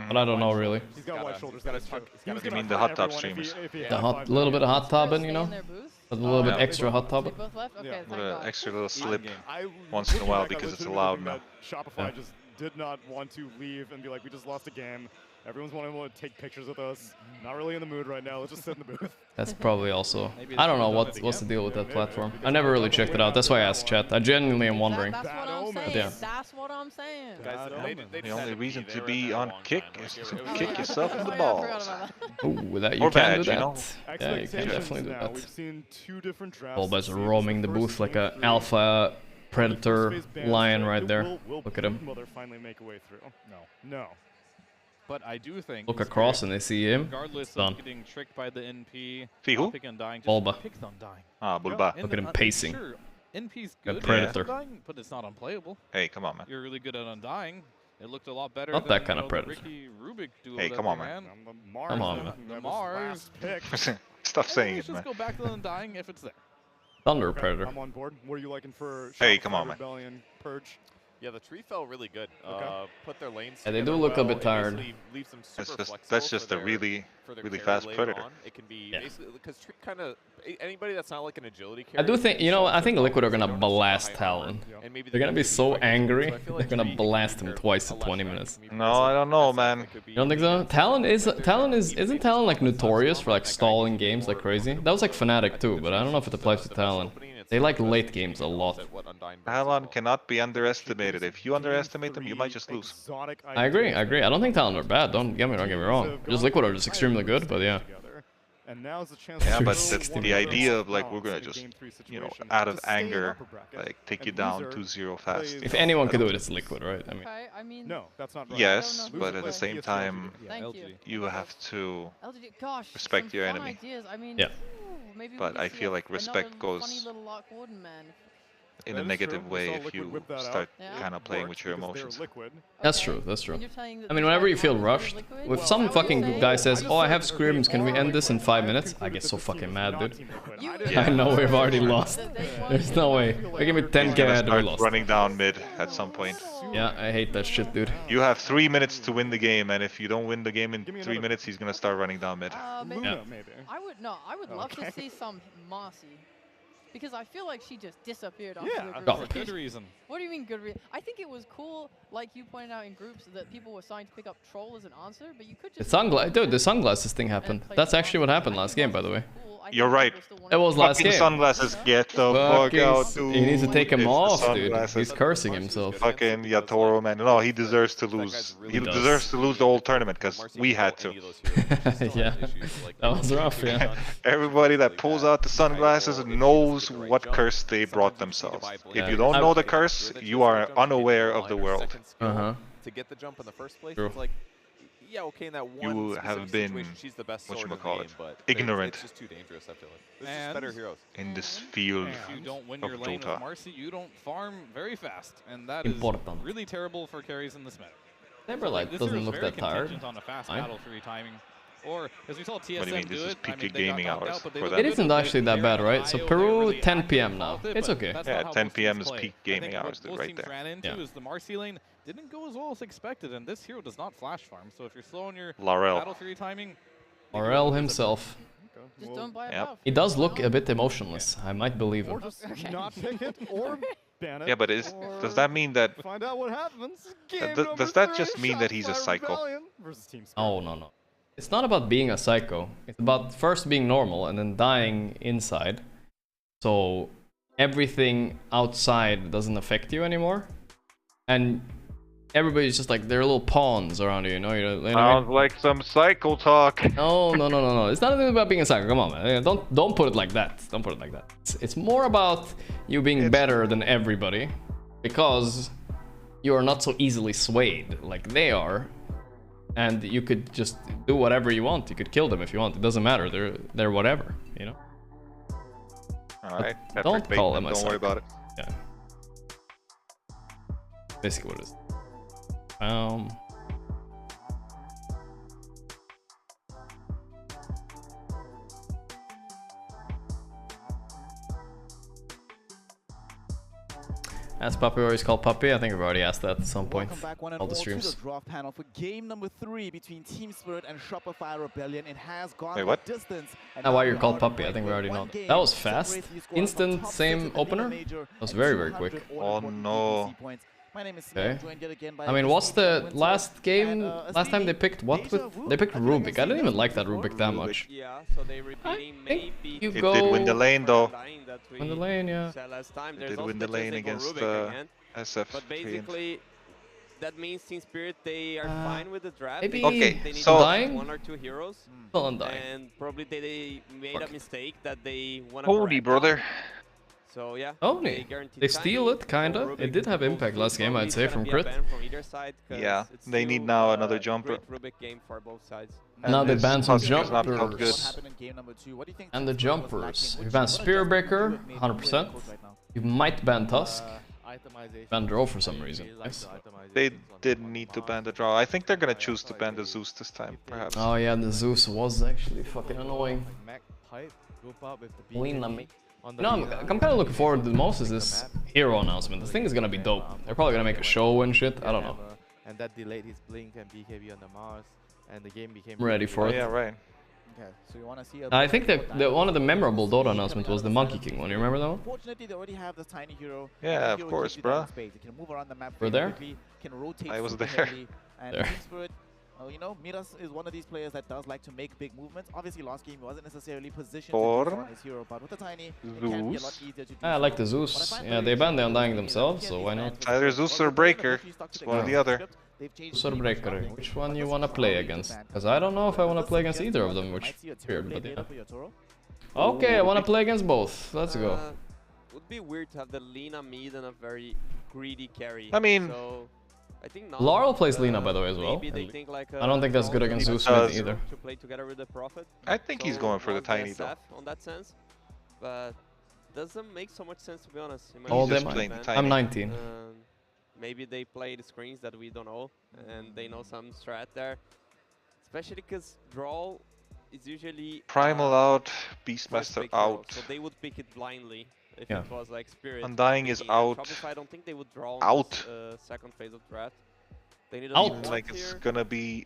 But I don't know, really. You mean the hot tub streamers? The little bit of hot tubbing, you know? A little bit extra hot tubbing. With an extra little slip once in a while because it's allowed now. Shopify just did not want to leave and be like, we just lost a game. Everyone's wanting to take pictures with us. Not really in the mood right now. Let's just sit in the booth. That's probably also... I don't know what's the deal with that platform. I never really checked it out. That's why I asked chat. I genuinely am wondering. That's what I'm saying. Yeah. That's what I'm saying. Guys, The only reason to be on kick is to kick yourself in the balls. Ooh, that you Or can badge, do you that. know? Yeah, you can definitely do that. We've seen 2 different drafts. Bulba's roaming the booth like a alpha predator lion right there. Look at him. Mother finally make a way through? No. But I do think Look across and they see him. regardless Done. of getting tricked by the NP, See who? pick on dying, just Bulba. pick on dying. Ah, Bulba. And Look at him then, pacing. Sure, NP's A good predator. at undying, but it's not unplayable. Hey, come on, man. You're really good at undying. It looked a lot better Not than that kind of the predator. Ricky Rubik duo Hey, that come they on, man. ran. Come on, man. The Mars pick. Stop saying Let's it, man. just go back to the undying if it's there. Thunder predator. I'm on board. What are you liking for Hey, come on, man. Rebellion, Purge? Yeah, the tree felt really good. Put their lanes Yeah, they do together look a well. bit It tired. basically leaves them super That's flexible just for a their- really for their really carry fast later predator. on. It can be Yeah. basically because tree kind of anybody that's not like an agility I carry. do think, you know, I think Liquid are gonna Don't blast necessarily high Talon. armor, and maybe They're gonna be they so can angry, so I feel they're like gonna tree blast him compared twice a in less 20 rank minutes. to me No, I don't know, man. You don't think so? Talon isn't Talon like notorious for like stalling games like crazy? That was like Fnatic too, but I don't know if it applies to Talon. They like late games a lot. Talon cannot be underestimated. If you underestimate them, you might just lose. I agree. I don't think Talon are bad, don't get me wrong. Just Liquid are just extremely good, but yeah. And now's the chance Yeah, to but show that's one the of idea those of like we're gonna in a just, game 3 you know, situation out to of stay in anger, upper bracket. like take you And down loser 2-0 fast. If anyone could do it, it's Liquid, right? I mean, Okay, I mean... No, that's not right. Yes, I don't know but who at the would. same time, Thank you. you have to LGD, gosh, respect some your fun enemy. Ideas. I mean, Yeah. ooh, maybe we But could I see feel like another respect funny goes little Lock Warden man. in That a is negative true. We way saw if Liquid you whip that start out. kind of playing with your Because they're emotions. Liquid. that's true, that's true. And you're saying that I mean, these whenever guys you feel aren't rushed, Liquid? if some Is that what fucking you're guy saying? says, "Oh, I have scrims, can we end this in 5 minutes?" I get so fucking mad, dude. I know we've already lost. There's no way. They give me 10k He's gonna ahead, we start lost. running down mid at some point. Yeah, I hate that shit, dude. You have 3 minutes to win the game, and if you don't win the game in 3 minutes, he's gonna start running down mid. Maybe. Yeah. Maybe. I would love to see some Marcy. Because I feel like she just disappeared onto Yeah, the group. Oh. for good reason. What do you mean good reason? I think it was cool, like you pointed out in groups, that people were starting to pick up Troll as an answer, but you could just... Dude, the sunglasses thing happened. That's actually what happened last game, by the way. You're right. It was last Fucking game. sunglasses, get the fuck out, dude. He needs to take him It's the off, dude. sunglasses. He's cursing himself. Fucking Yatoro, man. No, he deserves to lose. He does. deserves to lose the whole tournament because we had to. Yeah, that was rough, yeah. Everybody that pulls out the sunglasses knows what curse they brought themselves. Yeah. If you don't know the curse, you are unaware of the world. Uh-huh. To get the jump in the first place, True. it's like, yeah, okay, in that one You specific have been, situation, she's the best sword in the whatchamacall game, it, but ignorant. It's just too dangerous, I feel like. There's And- just better heroes. In this field If you don't win of your lane Dota. with Marcy, you don't farm very fast, and that is Important. really terrible for carries in this meta. Saberlight This doesn't hero's look very that tired. contingent on a fast Fine. battle 3 timing. Or, as we saw TSM What do you mean? do This is it, I peak mean, they got gaming knocked hours out, but they for look them. It good isn't with actually that their bad, right? So IO, Peru, they're really 10 active PM now. with it, It's but okay. that's Yeah, not how 10 most PM teams is play. peak I gaming think hours, what most right teams there. ran into Yeah. is the Marcy lane didn't go as well as expected, and this hero does not flash farm. So if you're slow on your Laurel. battle 3 timing, Morel himself. Just don't buy it Yeah. out. He does look a bit emotionless. I might believe him. Or just not pick it, or ban it. Yeah, but does that mean that... Find out what happens. Does that just mean that he's a psycho? Oh, no. It's not about being a psycho. It's about first being normal and then dying inside. So everything outside doesn't affect you anymore. And everybody's just like, they're little pawns around you, you know? You know what I mean? Sounds like some psycho talk. No. It's not even about being a psycho. Come on, man. Don't put it like that. Don't put it like that. It's more about you being better than everybody because you are not so easily swayed like they are, and you could just do whatever you want. You could kill them if you want. It doesn't matter. They're whatever, you know. All right. Don't call them a Don't worry psycho. about it. Yeah. Basically, what it is. Ask Puppy or he's called Puppy. I think we've already asked that at some point. Welcome back one and All the all to streams. the draft panel for game number 3 between Team Spirit and Shopify Rebellion. It has gone Wait, the what? distance. and Now why now you're we called are Puppy, I right think we with already one know. game That was to fast. separate the score from Instant top same six in the opener. major That was and very 200 quick. order Oh point no. BC points. My name is Okay. joined yet again by I mean, what's the last game? Last time they picked what with? They picked Rubik. I didn't even like that Rubik that much. Yeah, so they repeating maybe You It go. did win the lane though. Win the lane, yeah. Last time. It There's did also win the lane against SF. But basically, that means Team Spirit, they are fine with the draft. Maybe Okay, they need so like 1 or 2 heroes. Still undying. And probably they made a mistake that they want to Holy brother. So yeah, Only. They steal it, kinda. It did have impact last game, I'd say, from crit. Yeah, they need now another jumper. Rubik game for both sides. Now they ban some Tusk is not good. jumpers. And the jumpers. You ban Spear Breaker, 100%. You might ban Tusk. Ban Draw for some reason. Yes. They didn't need to ban the draw. I think they're gonna choose to ban the Zeus this time, perhaps. Oh yeah, the Zeus was actually fucking annoying. Lina me. No, I'm kind of looking forward to the most is this hero announcement. This thing is gonna be dope. They're probably gonna make a show and shit. I don't know. And that delayed his blink and BKB on the Mars, and the game became ready for it. Yeah, right. Okay, so you want to see I think that one of the memorable Dota announcements was the Monkey King one. You remember that one? Fortunately, they already have this tiny hero. Yeah, of course, bruh. They can move around the map. We're there? Can rotate I was super there. heavily, and There. Team Spirit, you know, Miras is one of these players that does like to make big movements. Obviously, last game he wasn't necessarily positioned to do so on his hero, but with the tiny, it can be a lot easier to do. I like the Zeus. Yeah, they banned the Undying themselves, so why not? Either Zeus or Breaker. It's one or the other. Zeus or Breaker. Which one you wanna play against? Because I don't know if I wanna play against either of them, which is weird, but yeah. Okay, I wanna play against both. Let's go. Would be weird to have the Lina mid and a very greedy carry. I mean, so I think Laurel plays Lina, by the way, as well. I don't think that's good against Zeus mid either. To play together with the Prophet. I think he's going for the tiny though. On that sense, but doesn't make so much sense to be honest. All them. I'm 19. Maybe they play the screens that we don't know, and they know some strat there. Especially because draw is usually Primal out, Beastmaster out. So they would pick it blindly if Yeah. it was like Spirit. Undying is out. Shopify, I don't think they would draw Out. this, second phase of draft. They need a Out. support Like it's here. gonna be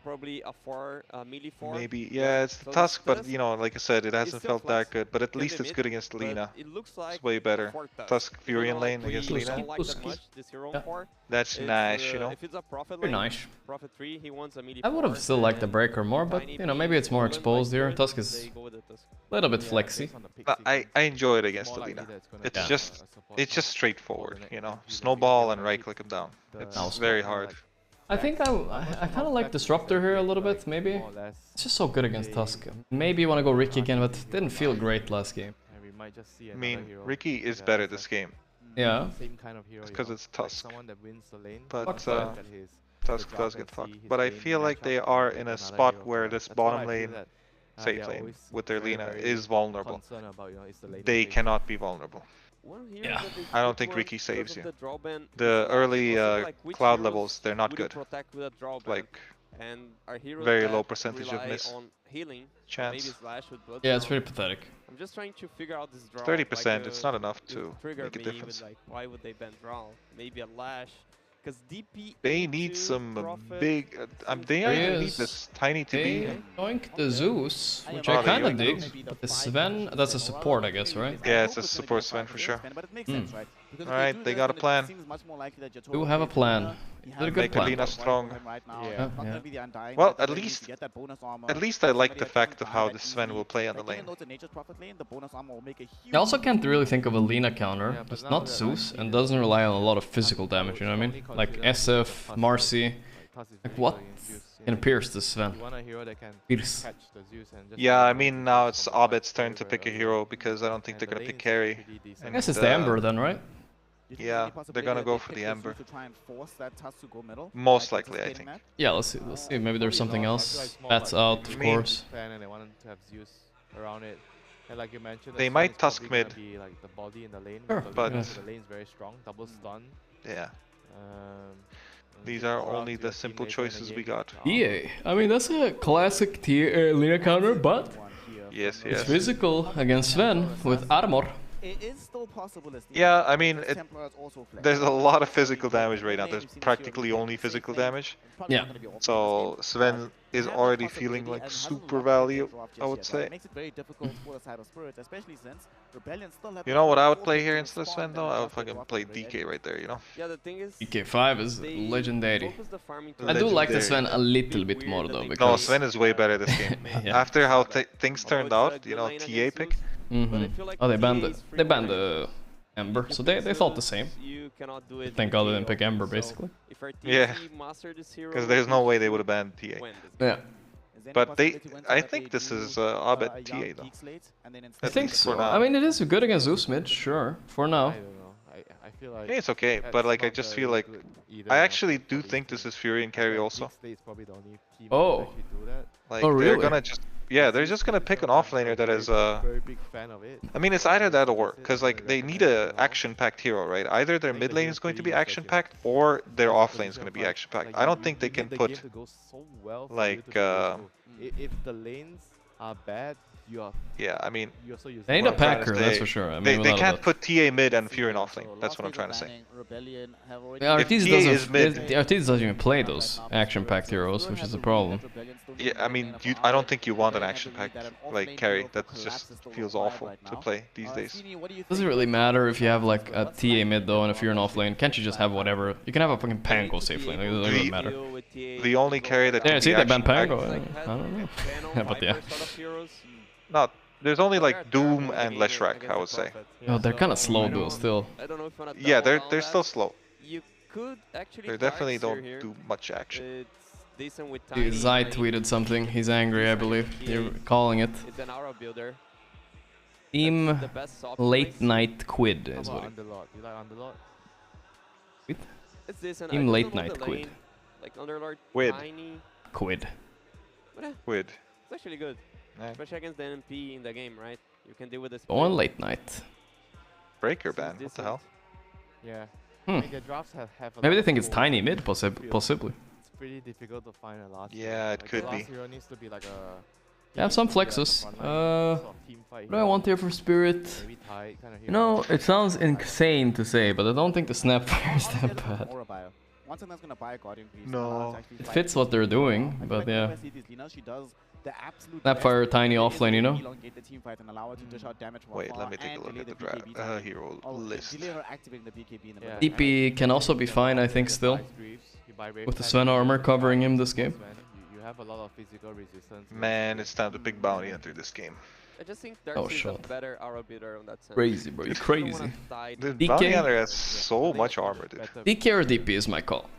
Probably a 4, melee 4. maybe, yeah, it's the Tusk, but you know, like I said, it hasn't felt that good. But at least it's good against Lina. It looks like It's way better. Tusk Furion lane against we Lina. don't like that much this hero Yeah. 4. That's It's, nice, you know. If it's a Prophet Very lane, nice. Prophet 3, he wants a melee I would have 4, still liked the and Breaker more, but tiny you know, maybe it's more Golem exposed like here. Spirit, Tusk is they go with the Tusk. a little bit flexy. But I enjoy it against the Lina. It's just straightforward, you know. Snowball and right click him down. It's very hard. I think I kind of like Disruptor here a little bit, maybe. It's just so good against Tusk. Maybe you want to go Ricky again, but didn't feel great last game. I mean, Ricky is better this game. Yeah. Because it's Tusk. But Fuck Tusk does get fucked. But I feel like they are in a spot where this bottom lane, safe lane, with their Lina is vulnerable. They cannot be vulnerable. Yeah. I don't think Ricky saves you. The early cloud levels, they're not good. Like, very low percentage of miss chance. Yeah, it's pretty pathetic. I'm just trying to figure out this draw. 30%, it's not enough to trigger make a me difference. with, like, why would they ban draw? Maybe a lash. Because DP. They need some big. They either need this tiny to be. Going the Zeus, which I kind of dig. But the Sven, that's a support, I guess, right? Yeah, it's a support Sven for sure. Alright, they got a plan. Do have a plan. Is it a good Make plan? Alina strong. Yeah. Well, at least I like the fact of how the Sven will play on the lane. I also can't really think of a Lina counter. It's not Zeus and doesn't rely on a lot of physical damage, you know what I mean? Like SF, Marcy. Like what can pierce this Sven? Pierce. Yeah, I mean now it's Abed's turn to pick a hero because I don't think they're gonna pick carry. I guess it's the Ember then, right? Yeah, they're gonna go for the Ember. Most likely, I think. Yeah, let's see. Let's see. Maybe there's something else. Bats out, of course. They might Tusk mid. Sure, but yeah. yeah. These are only the simple choices we got. EA. I mean, that's a classic tier Lina counter, but Yes, it's yes. physical against Sven with armor. It is still possible. Yeah, I mean, there's a lot of physical damage right now. There's practically only physical damage. Yeah. So Sven is already feeling like super value, I would say. It makes it very difficult for the side of Spirits, especially since Rebellion still have. You know what I would play here instead of Sven though? I would fucking play DK right there, you know? Yeah, the thing is, DK5 is legendary. I do like the Sven a little bit more though, because... No, Sven is way better this game. Yeah. After how things turned out, you know, TA pick. Oh, they banned the Ember, so they thought the same. Thank God they didn't pick Ember, basically. Yeah, because there's no way they would have banned TA. Yeah. But I think this is Abed TA though. I think so. I mean, it is good against Zeus mid, sure, for now. I feel like yeah, it's okay, but like I just feel like I actually do think this is Fury and carry also. Oh. Like oh, really? They're gonna just they're just gonna pick an offlaner that is very big fan of it. I mean, it's either that or because like they need a action-packed hero, right? Either their mid lane is going to be action-packed or their off lane is going to be action-packed. I don't think they can put like if the lanes are bad, you are I mean they need a packer, that's for sure. I mean, they can't put TA mid and Fury in off lane. That's what I'm trying to say. Yeah, Artiz doesn't even play those action-packed heroes, which is the problem. Yeah, I mean, I don't think you want an action-packed like carry. That just feels awful to play these days. Doesn't really matter if you have like a TA mid though, and if you're in off lane, can't you just have whatever? You can have a fucking Pango safe lane. It doesn't matter. The only carry that see that ban Pango. I don't know. Yeah, but yeah. Not. There's only like Doom and Leshrac, I would say. Oh, they're kind of slow though still. Yeah, they're still slow. You could actually they definitely don't do much action. Dude, Zai tweeted something. He's angry, I believe. You're calling it. It's an aura builder. Team Late Night Quid is what. You like Underlord? Quid? It's this and Team Late Night Quid. Like Underlord, Quid. tiny. Quid. Quid. It's actually good. Especially against the NP in the game, right? You can deal with this. On Late Night. Breaker ban, what the hell? Yeah. I mean, the drafts have maybe they think it's tiny mid, possibly. It's pretty difficult to find a last hero. It could be. Last hero needs to be like a... They have some flexes. What do I want here for Spirit? You know, it sounds insane to say, but I don't think the Snapfire is that bad. No. It fits what they're doing, but yeah. Snapfire tiny offlane, you know? Wait, let me take a look at the draft hero list. DP can also be fine, I think, still. With the Sven armor covering him this game. You have a lot of physical resistance. Man, it's time to pick bounty hunter this game. I just think Darkseid is a better aura builder on that sense. Crazy, bro, you're crazy. Dude, bounty hunter has so much armor, dude. DK or DP is my call.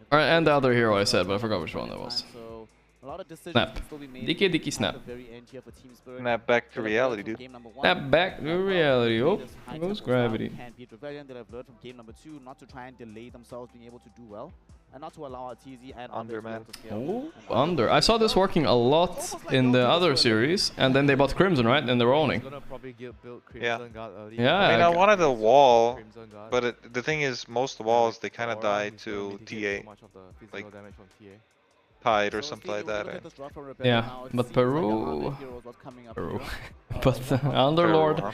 Alright, and the other hero I said, but I forgot which one that was. Snap. DK, snap. Snap back to reality, dude. Snap back to reality. Oh, goes gravity. Under, man. Oh, under. I saw this working a lot in the other series, and then they bought Crimson, right? And they're owning. Yeah. Yeah. I mean, I wanted a wall, but the thing is, most walls, they kind of die to TA. Like, Tide or something like that. Yeah, but Peru... but Underlord...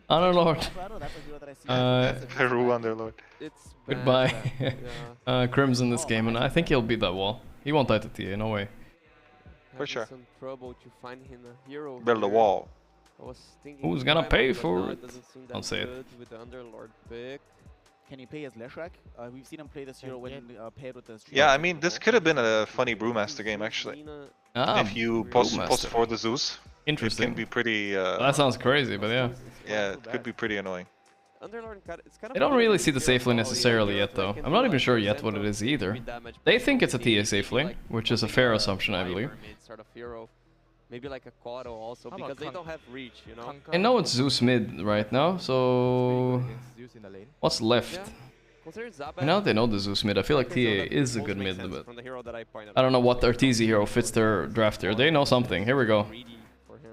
Underlord... Peru Underlord. Goodbye. Crimson this game, and I think he'll beat that wall. He won't die to TA, no way. For sure. Build a wall. Who's gonna pay for it? Don't say it. Can he play as Leshrac? We've seen him play this hero when paired with the... Yeah, I mean, this could have been a funny Brewmaster game, actually. If you post for the Zeus. Interesting. It can be pretty... that sounds crazy, but yeah. Yeah, it could be pretty annoying. I don't really see the safe lane necessarily yet, though. I'm not even sure yet what it is either. They think it's a TA safe lane, which is a fair assumption, I believe. Maybe like a Quado also, because they don't have reach, you know? I know it's Zeus mid right now, so... What's left? Now that they know the Zeus mid, I feel like TA is a good mid, but... I don't know what Arteezy hero fits their draft here. They know something. Here we go.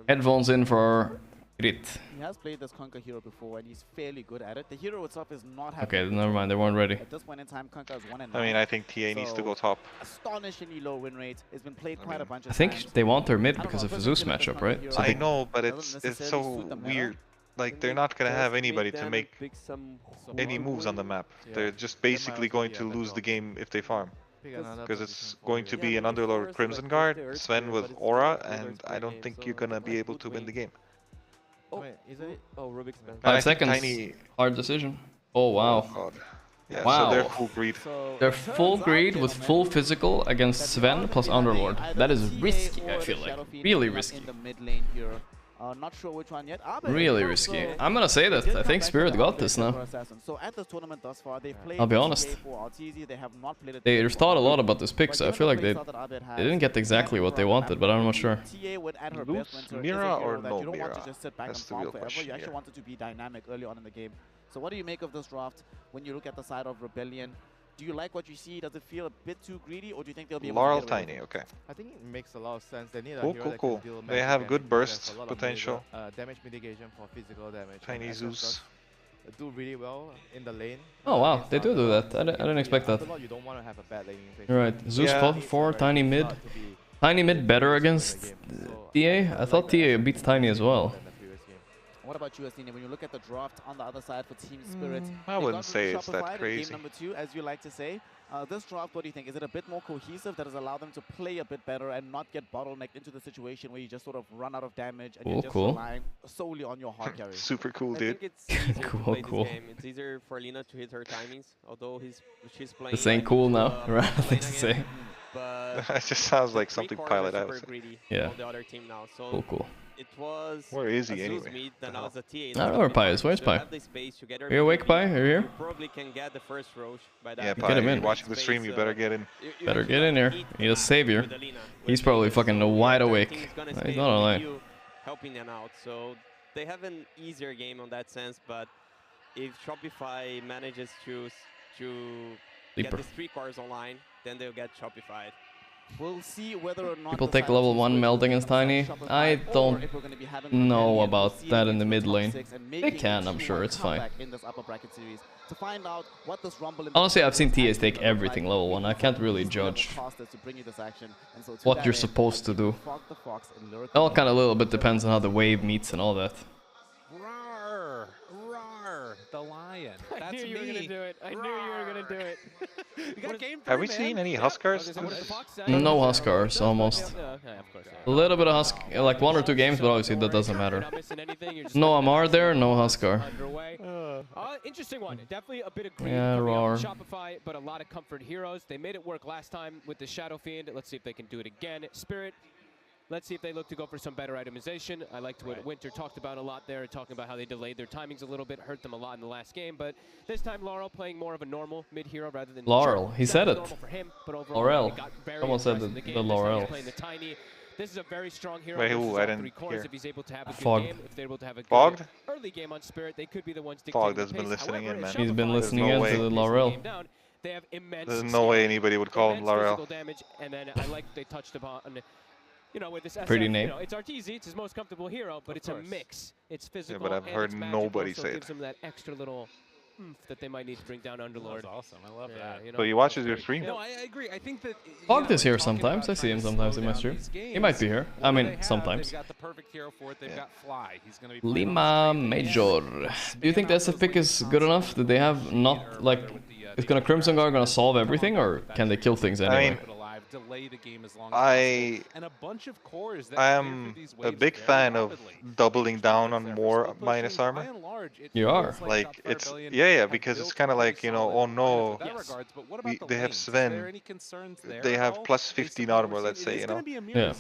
Headphones in for Grit. He has played this Conquer hero before, and he's fairly good at it. The hero itself is not having... Okay, never mind, they weren't ready. At this point in time, Conquer is 1-9. I mean, I think TA needs to go top. Astonishingly low win rate. It's been played quite a bunch of I think times. they want their mid because of the Zeus matchup, right? So I know, but it's so weird. like they're not gonna have anybody to make any moves on the map. They're just basically going to lose the game if they farm. Because it's going to be an Underlord Crimson Guard, Sven with Aura, and I don't think you're gonna be able to win the game. Oh, Rubik's band. 5 seconds. Hard decision. Oh wow. God. Yeah, wow. So they're full greed. They're full greed with full physical against Sven plus Underlord. That is risky, I feel like. Really risky. Not sure which one yet. Really risky. I'm gonna say that. I think Spirit got this now. So at this tournament thus far, they've played I'll be honest. They thought a lot about this pick, so I feel like they didn't get exactly what they wanted, but I'm not sure. Mira or no Mira? That's the real question. You actually wanted to be dynamic early on in the game. So what do you make of this draft when you look at the side of Rebellion? Do you like what you see? Does it feel a bit too greedy, or do you think they'll be able Laurel to get away Tiny, okay. I think it makes a lot of sense. They need a Cool, hero cool, that cool. can deal They have good damage, burst a lot of potential. Damage mitigation for physical damage. Tiny Zeus. Do really well in the lane. Oh wow, they do that. I didn't expect that. You don't want to have a bad laning phase. You're right. Zeus 4, Tiny mid. Tiny mid better against TA? I thought TA beats Tiny as well. What about you, Astine? When you look at the draft on the other side for Team Spirit, I wouldn't say it's that crazy. Game number 2, as you like to say. This draft, what do you think? Is it a bit more cohesive that has allowed them to play a bit better and not get bottlenecked into the situation where you just sort of run out of damage and you're just relying solely on your hard carry? Super cool, dude. I think it's easier to play this game. It's easier for Lina to hit her timings, although she's playing. This ain't cool now, right? Thing to say. But it just sounds like something Pilot has. Yeah. The other team now. So cool, cool. It was where is he anyway? I don't know where Pi is. Where's Pi? Are you awake, Pi? Are you here? Probably can get the first Roche by that. Yeah, Pi, get him in. You're watching the stream, you better get in. Better get in here. Need a savior. He's probably fucking wide awake. He's not online. Helping them out, so they have an easier game on that sense. But if Shopify manages to get the 3 cores online, then they'll get Shopify. We'll see whether or not people take level 1 meld against Tiny. I don't know about that in the mid lane. They can, I'm sure, it's fine. Honestly, I've seen TAs take everything level 1. I can't really judge what you're supposed to do. It all kind of a little bit depends on how the wave meets and all that. The lion. I knew you were gonna do it. I knew you were gonna do it. Have we seen any Huskars? No Huskars, almost. A little bit of Husk, like 1 or 2 games, but obviously that doesn't matter. No Amar there, no Huskar. Interesting one. Definitely a bit of greed coming out from Shopify, but a lot of comfort heroes. They made it work last time with the Shadow Fiend. Let's see if they can do it again. Spirit. Let's see if they look to go for some better itemization. I liked what Winter talked about a lot there, talking about how they delayed their timings a little bit, hurt them a lot in the last game. But this time, Laurel playing more of a normal mid-hero rather than... Laurel, he said it. Laurel. Someone said the Laurel. This is a very strong hero. Wait, who? I didn't hear. If he's able to have a good Fogged. game, if they're able to have a good Fogged? early game on Spirit, they could be the ones Fogged has been listening in, man. He's been listening in to the Laurel. They have immense There's no way anybody would call him Laurel. Damage, and then I like they touched upon, you know, with this SF, pretty name. You know, it's Arteezy, it's his most comfortable hero, but it's a mix. It's physical. Yeah, but I've heard nobody say it. Gives him that extra little that they might need to bring down Underlord. That's awesome. I love that. You know, so he watches your stream? No, I agree. I think that Fogged is here sometimes. I see him sometimes in my stream. He might be here. I mean, sometimes. They've got the perfect hero for it. They've got Fly. He's going to be Lima Major. Do you think the SF pick is good enough? Did they have not like? Is gonna Crimson Guard gonna solve everything, or can they kill things anyway? Delay the game as long as and a bunch of cores that I am a big fan of doubling down on more minus armor. You are? Like, it's, yeah, because it's kind of like, you know, oh no, they have Sven, they have plus 15 armor, let's say, you know. Yeah.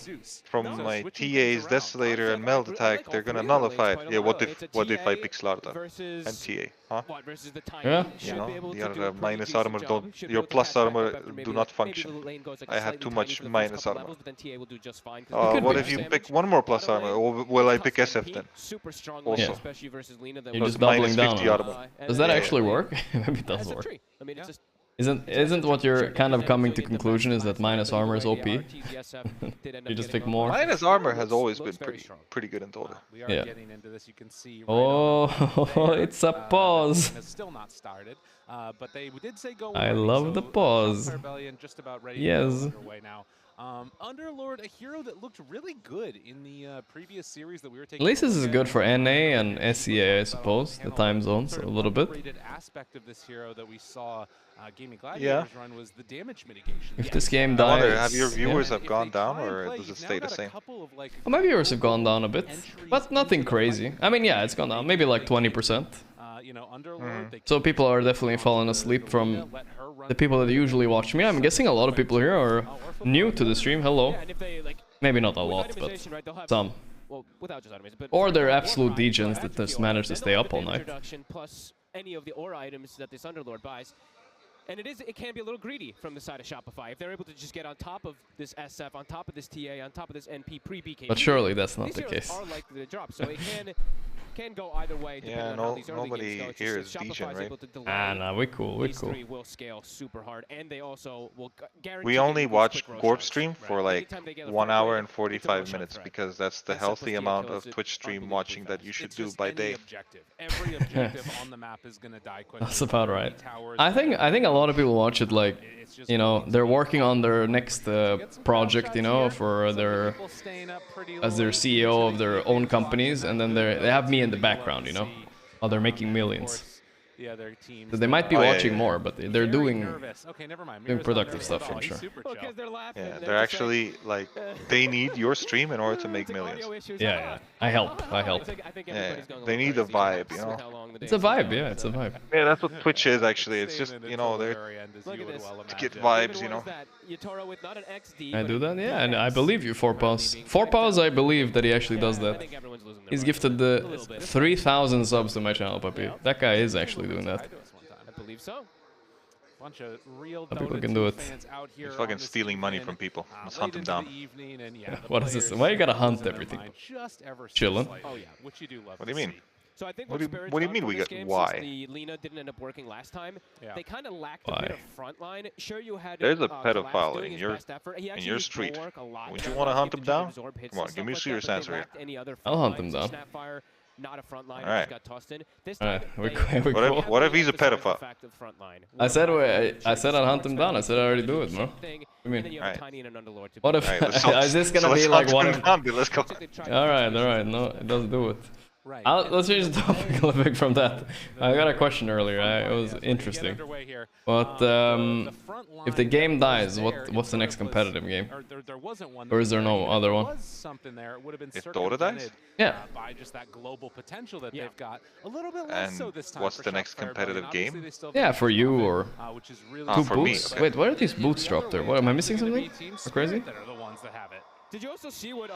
From my TA's Desolator and Meld attack, they're gonna nullify it. Yeah, what if I pick Slarda and TA, huh? Yeah. You know, the other minus armor don't, your plus armor do not function. I had too much minus armor. What if you pick 1 more plus armor, or will I pick SF then? Also. Yeah. You're just doubling down. Armor. Does that actually work? Maybe it does work. Isn't what you're kind of coming to conclusion is that minus armor is OP? You just pick more. Minus armor has always been pretty good in total. Yeah. Oh, it's a pause. Still not started, but they did say go. I love the pause. Just about ready yes. now. Underlord, a hero that looked really good in the previous series that we were taking. At least this is good for NA and SEA, I suppose. The time zones a little bit. Aspect of this hero that we saw Gaming Gladiators run was the damage mitigation. If this game dies, I wonder, have your viewers have gone down, or does it stay the same? Well, my viewers have gone down a bit, but nothing crazy. I mean, yeah, it's gone down, maybe like 20%. So people are definitely falling asleep from the people that usually watch me. I'm guessing a lot of people here are new to the stream. Hello. Maybe not a lot, but some. Or they're absolute degens that just manage to stay up all night. Plus any of the aura items that this Underlord buys. And it can be a little greedy from the side of Shopify. If they're able to just get on top of this SF, on top of this TA, on top of this NP pre-BK. But surely that's not the case. Are likely to drop, so it can go either way. Yeah, nobody here is degen, right? Nah, we cool, we cool. Will scale super hard, and they also will guarantee. We only watch Gorgc stream for like 1 hour and 45 minutes because that's the healthy amount of Twitch stream watching that you should do by day. Every objective on the map is gonna die quickly. That's about right. I think a lot of people watch it like, you know, they're working on their next project, you know, for their as their CEO of their own companies, and then they have me in the background, you know, while they're making millions. So they might be watching more, but they're doing productive stuff, I'm sure. Yeah, they're actually like, they need your stream in order to make millions. Yeah, I help. Yeah, they need a vibe, you know. It's a vibe, yeah, it's a vibe. Yeah, that's what Twitch is actually. It's just, you know, they're to get vibes, you know. I do that, yeah, and I believe you, 4Paws. 4Paws, I believe that he actually does that. He's gifted the 3,000 subs to my channel, puppy. That guy is actually doing that. I believe so. Bunch of real people can do it. He's fucking stealing money from people. Let's hunt him down. What is this? Why you gotta hunt everything? Chillin'. What do you mean? So I think what do you mean we got why? The Lina didn't end up working last time. They kind of lacked a bit of front line. Sure, you had there's a pedophile in your street. Would you want to hunt him down? Come on, give me a serious answer here. I'll hunt him down. Not a front line. Alright. Got tossed in. What if he's a pedophile? I said I'd hunt him down. I said I already do it, bro. What do you mean? What if is this gonna be like one? Let's go. All right. No, it doesn't do it. Let's change the topic a little bit from that. I got a question earlier. It was interesting. But if the game dies, what's the next competitive game? Or is there no other one? If Dota dies? Yeah. By just that global potential that they've got. A little bit less so this time. What's the next competitive game? Yeah, for you or two for boots. Me. Wait, where are these boots dropped there? What am I missing something? Or crazy? Did you also see what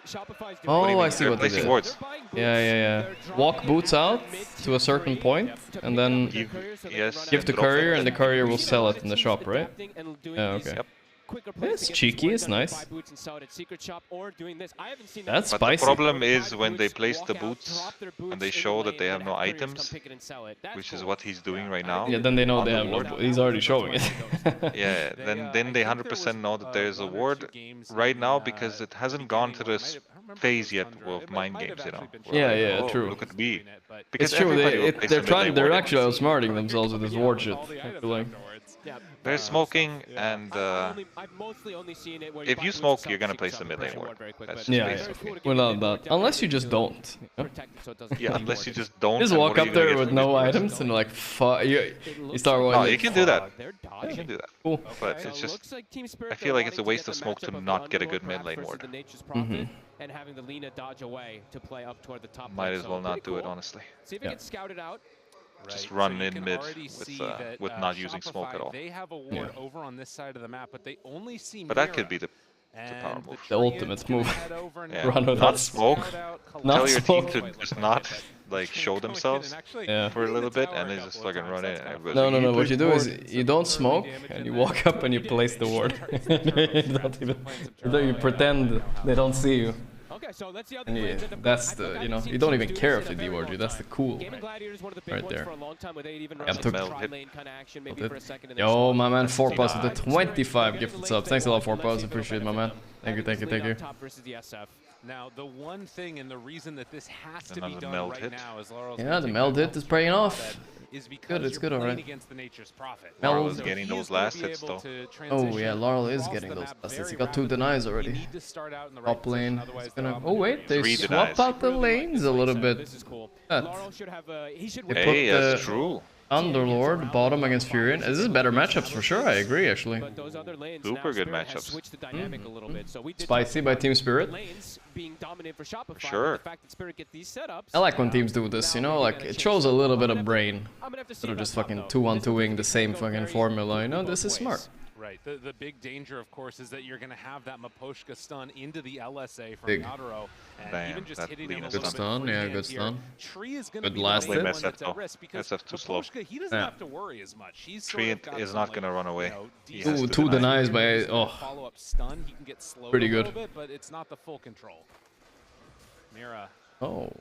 Shopify's doing? Oh, I see what they did. Wards. Yeah. Walk boots out to a certain point, and then give to courier, and the courier will sell it in the shop, right? Yeah, okay. Yep. It's cheeky, it's nice. That's spicy. But the problem is when they place the boots and they show that they have no items, which is what he's doing right now. Yeah, then they know they have no. He's already showing it. Yeah, then they 100% know that there's a ward right now because it hasn't gone to this phase yet of mind games, you know. Yeah, true. Look at me. It's true. They're actually outsmarting themselves with this ward shit. I feel like. They're smoking, and if you smoke, you're gonna place the mid lane ward. That's without that. Unless you just don't. You know? Yeah, unless you just don't. Just walk up there with no items and like, you start walking. Oh, you can do that. You can do that. Cool. But it's just, I feel like it's a waste of smoke to not get a good mid lane ward. And having the Lina dodge away to play up toward the top. Might as well not do it, honestly. See if it gets scouted out. Just run in mid with not using smoke at all. They have a ward over on this side of the map, but they only see But that could be the power move. The ultimate move. Yeah. Run with not us. Smoke. Not Tell your smoke. team to just not like show themselves for a little bit, and they just fucking run in. No. What you do is you don't smoke, and you walk up and you place the ward. You pretend they don't see you. Okay, so let's see how that's the, you know, you don't even care if they deward you. That's the cool right there. Yo, my man, 4Paws with the 25 gifted subs. Thanks a lot, 4Paws. Appreciate it, my man. Thank you. Now, the one thing and the reason that this has to be done right now is yeah, the meld hit is paying off. is because you're playing against the Nature's Prophet. Laurel is getting those last hits though. Oh yeah, Laurel is getting those last hits. He got 2 denies already. Top lane. Oh wait, they swap out the lanes a little bit. This is cool. Laurel should have Hey, that's true. Underlord, bottom against Furion. This is better matchups for sure, I agree actually. Super good matchups. Spicy by Team Spirit. Sure. I like when teams do this, you know, like it shows a little bit of brain. Instead of just fucking 2-on-2ing the same fucking formula, you know, this is smart. Right. The big danger, of course, is that you're going to have that Miposhka stun into the LSA from Big. Yadro. And Damn, even just hitting him a Good little stun, bit yeah, good stun. Tree is going to Good be last the hit. one that's at risk because SF too slow. Miposhka, he doesn't have to worry as much. He's Tree is not going to run away. Ooh, 2 denies by... Oh, follow-up stun. He can get slowed pretty a good. little bit, but it's not the full control. Mira. Oh.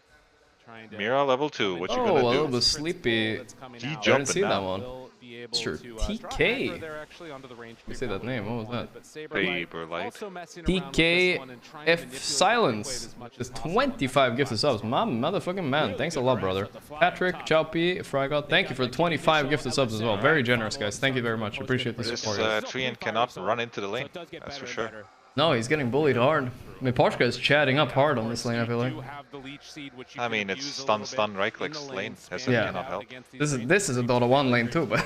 Mira level 2, what you Oh, gonna a do? little bit sleepy. He I didn't jumping see that now. one. Mr. TK. You say that name, what was that? Saberlight. TK F Silence. There's 25 gifted subs. My motherfucking man. Thanks a lot, brother. Patrick, Chowpy, Frygod, thank you for 25 gifted subs as well. Very generous, guys. Thank you very much. Appreciate the support. This Treant cannot run into the lane, that's for sure. No, he's getting bullied hard. I mean, Poshka is chatting up hard on this lane, I feel like. I mean, it's stun, right-click lane. That's cannot help. This is a Dota 1 lane too, but I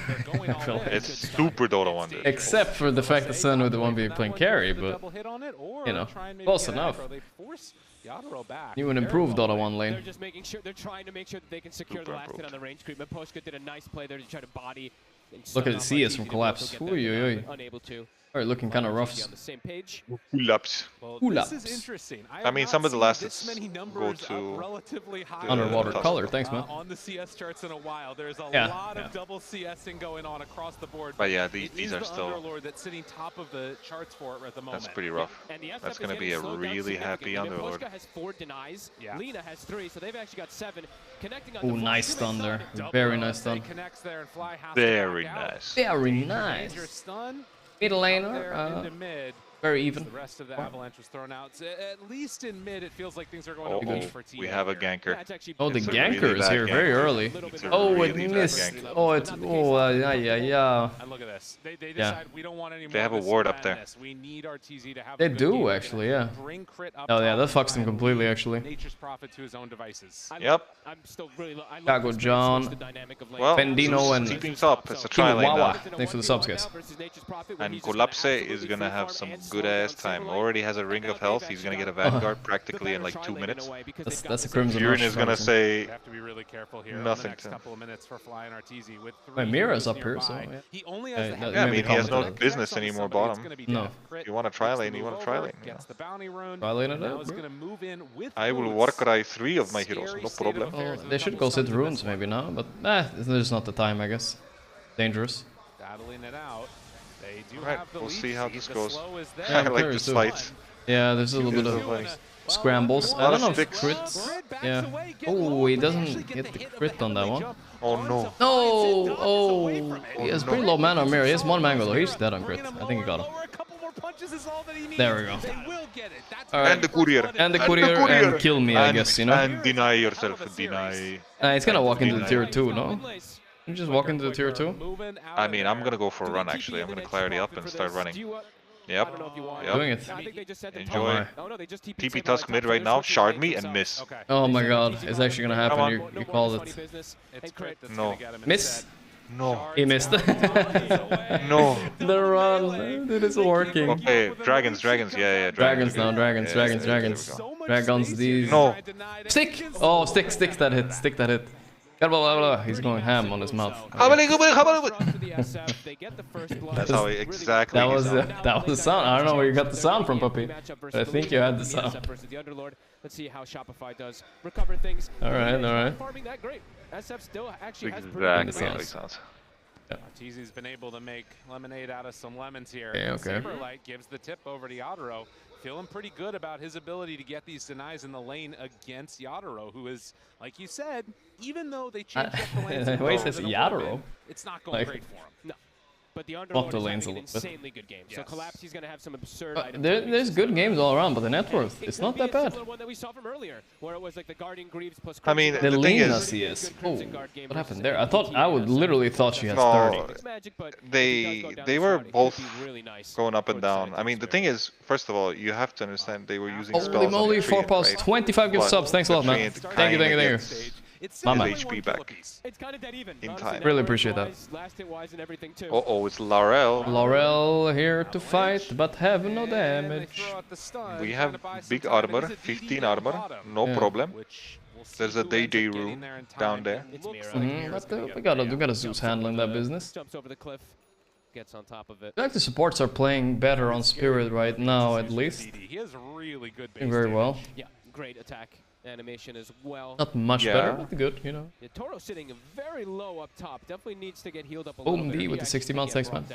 feel like it's super Dota 1. Dude. Except for the fact that Sen with the 1v playing carry, but you know, close enough. New and improved Dota 1 lane. They're trying to make sure that they can secure the last hit on the range creep. Miposhka did a nice play there to try to body. Look at the CS from collapse. Unable to. Alright, looking kind of rough. Pull-ups. This is interesting. I mean, some of the last hits go to relatively high underwater color. Thanks, man. On the CS charts in a while. There's a lot of double CSing going on across the board. But yeah, these are still. Underlord that's sitting top of the charts for it at the moment. That's pretty rough. That's going to be a really happy Underlord. Miposhka has 4 denies. Yeah. Lina has 3, so they've actually got 7. Connecting on Oh, nice stun there. Very nice stun. Very nice. Very nice. Mid laner, very even. The rest of the avalanche was thrown out. So at least in mid, it feels like things are going okay for team. We have a ganker. Oh, the ganker is here very early. Oh, it missed. Oh, it's yeah. And look at this. They decide we don't want any more. They have a ward up there. We need RTZ to have. They do actually, yeah. Oh yeah, that fucks them completely actually. Nature's Prophet to his own devices. Yep. I'm still really. Chicago John, well, Bendino and keeping top. It's a tri lane now. Thanks for the subs, guys. And Collapse is gonna have some good ass time. Already has a ring of health. He's gonna get a Vanguard practically in like 2 minutes. That's a Crimson Furin is gonna say have to be really careful here nothing. The next couple of minutes for Fly and RTZ with 3 Wait, Mira's up here, so yeah. He only has yeah, I mean, he has no business anymore bottom. No. If you want a tri lane, you want a tri lane. Gets the bounty rune. Tri lane it up, I will Warcry 3 of my heroes, no problem. Oh, they should go sit runes maybe now, but there's not the time, I guess. Dangerous. Battling it out. They do right, have the we'll see how this goes. Yeah, I like this fight. Yeah, there's a little bit of scrambles. I don't know if crits. Yeah. Oh, he doesn't get the crit on that one. Oh no. No! Oh, he has pretty low mana on Mirror. He has 1 mango though. He's dead on crit. I think he got him. There we go. Right. And the courier. And the courier and kill me, I guess, you know? And deny yourself, deny. He's gonna walk into the tier 2, no? You just walk into the tier 2? I mean, I'm gonna go for a run actually. I'm gonna clarity up and start running. Yep. Doing it. Enjoy. TP Tusk mid right now, shard me and miss. Oh my god, it's actually gonna happen. You called it. No. Miss? No. He missed. No. The run. It is working. Okay, dragons, yeah. Dragons now, dragons. Dragons, these. No. Stick! Oh, stick that hit. He's going ham on his mouth. That's how he exactly. That was the sound. I don't know where you got the sound from, puppy. But I think you had the sound. Let's see how Shopify does. Recover things. All right. Farming that great. SF still actually has exactly sounds. TZ's been able to make lemonade out of some lemons here. Okay. Saberlight gives the tip over to Yadro. Feeling pretty good about his ability to get these denies in the lane against Yadro, who is, like you said, even though they changed up the lanes, wait, says Yadro. It's not going great for him. No. But the Off the Underlord is lanes having a an little bit. insanely good game. So Collapse, he's going to have some absurd items. There's good games all around, but the net worth, it's not that bad. One that we saw from earlier, where it was like the Guardian Greaves plus I mean, the thing Lina is, CS. Oh, what happened there? I would literally thought she has 30. They were both going up and down. I mean, the thing is, first of all, you have to understand they were using spells. Holy moly, 4 pulse, right? 25 gift subs. Thanks a lot, man. Thank you. Mama. HP back it's kind of dead even. in time. Really appreciate that. Last hit wise and everything too. Oh, it's Laurel. Laurel here to fight, but have no damage. We have big armor, 15 armor, no problem. There's a day room down there. But we gotta Zeus handling that business. Jumps over the cliff, gets on top of it. I feel like the supports are playing better on Spirit right now, at least. He has really good Doing very well. Yeah, great attack animation as well. Not much better, but good, you know. Yeah, Toro sitting very low up top. Definitely needs to get healed up a little bit. Boom D with the 60 months, thanks, man.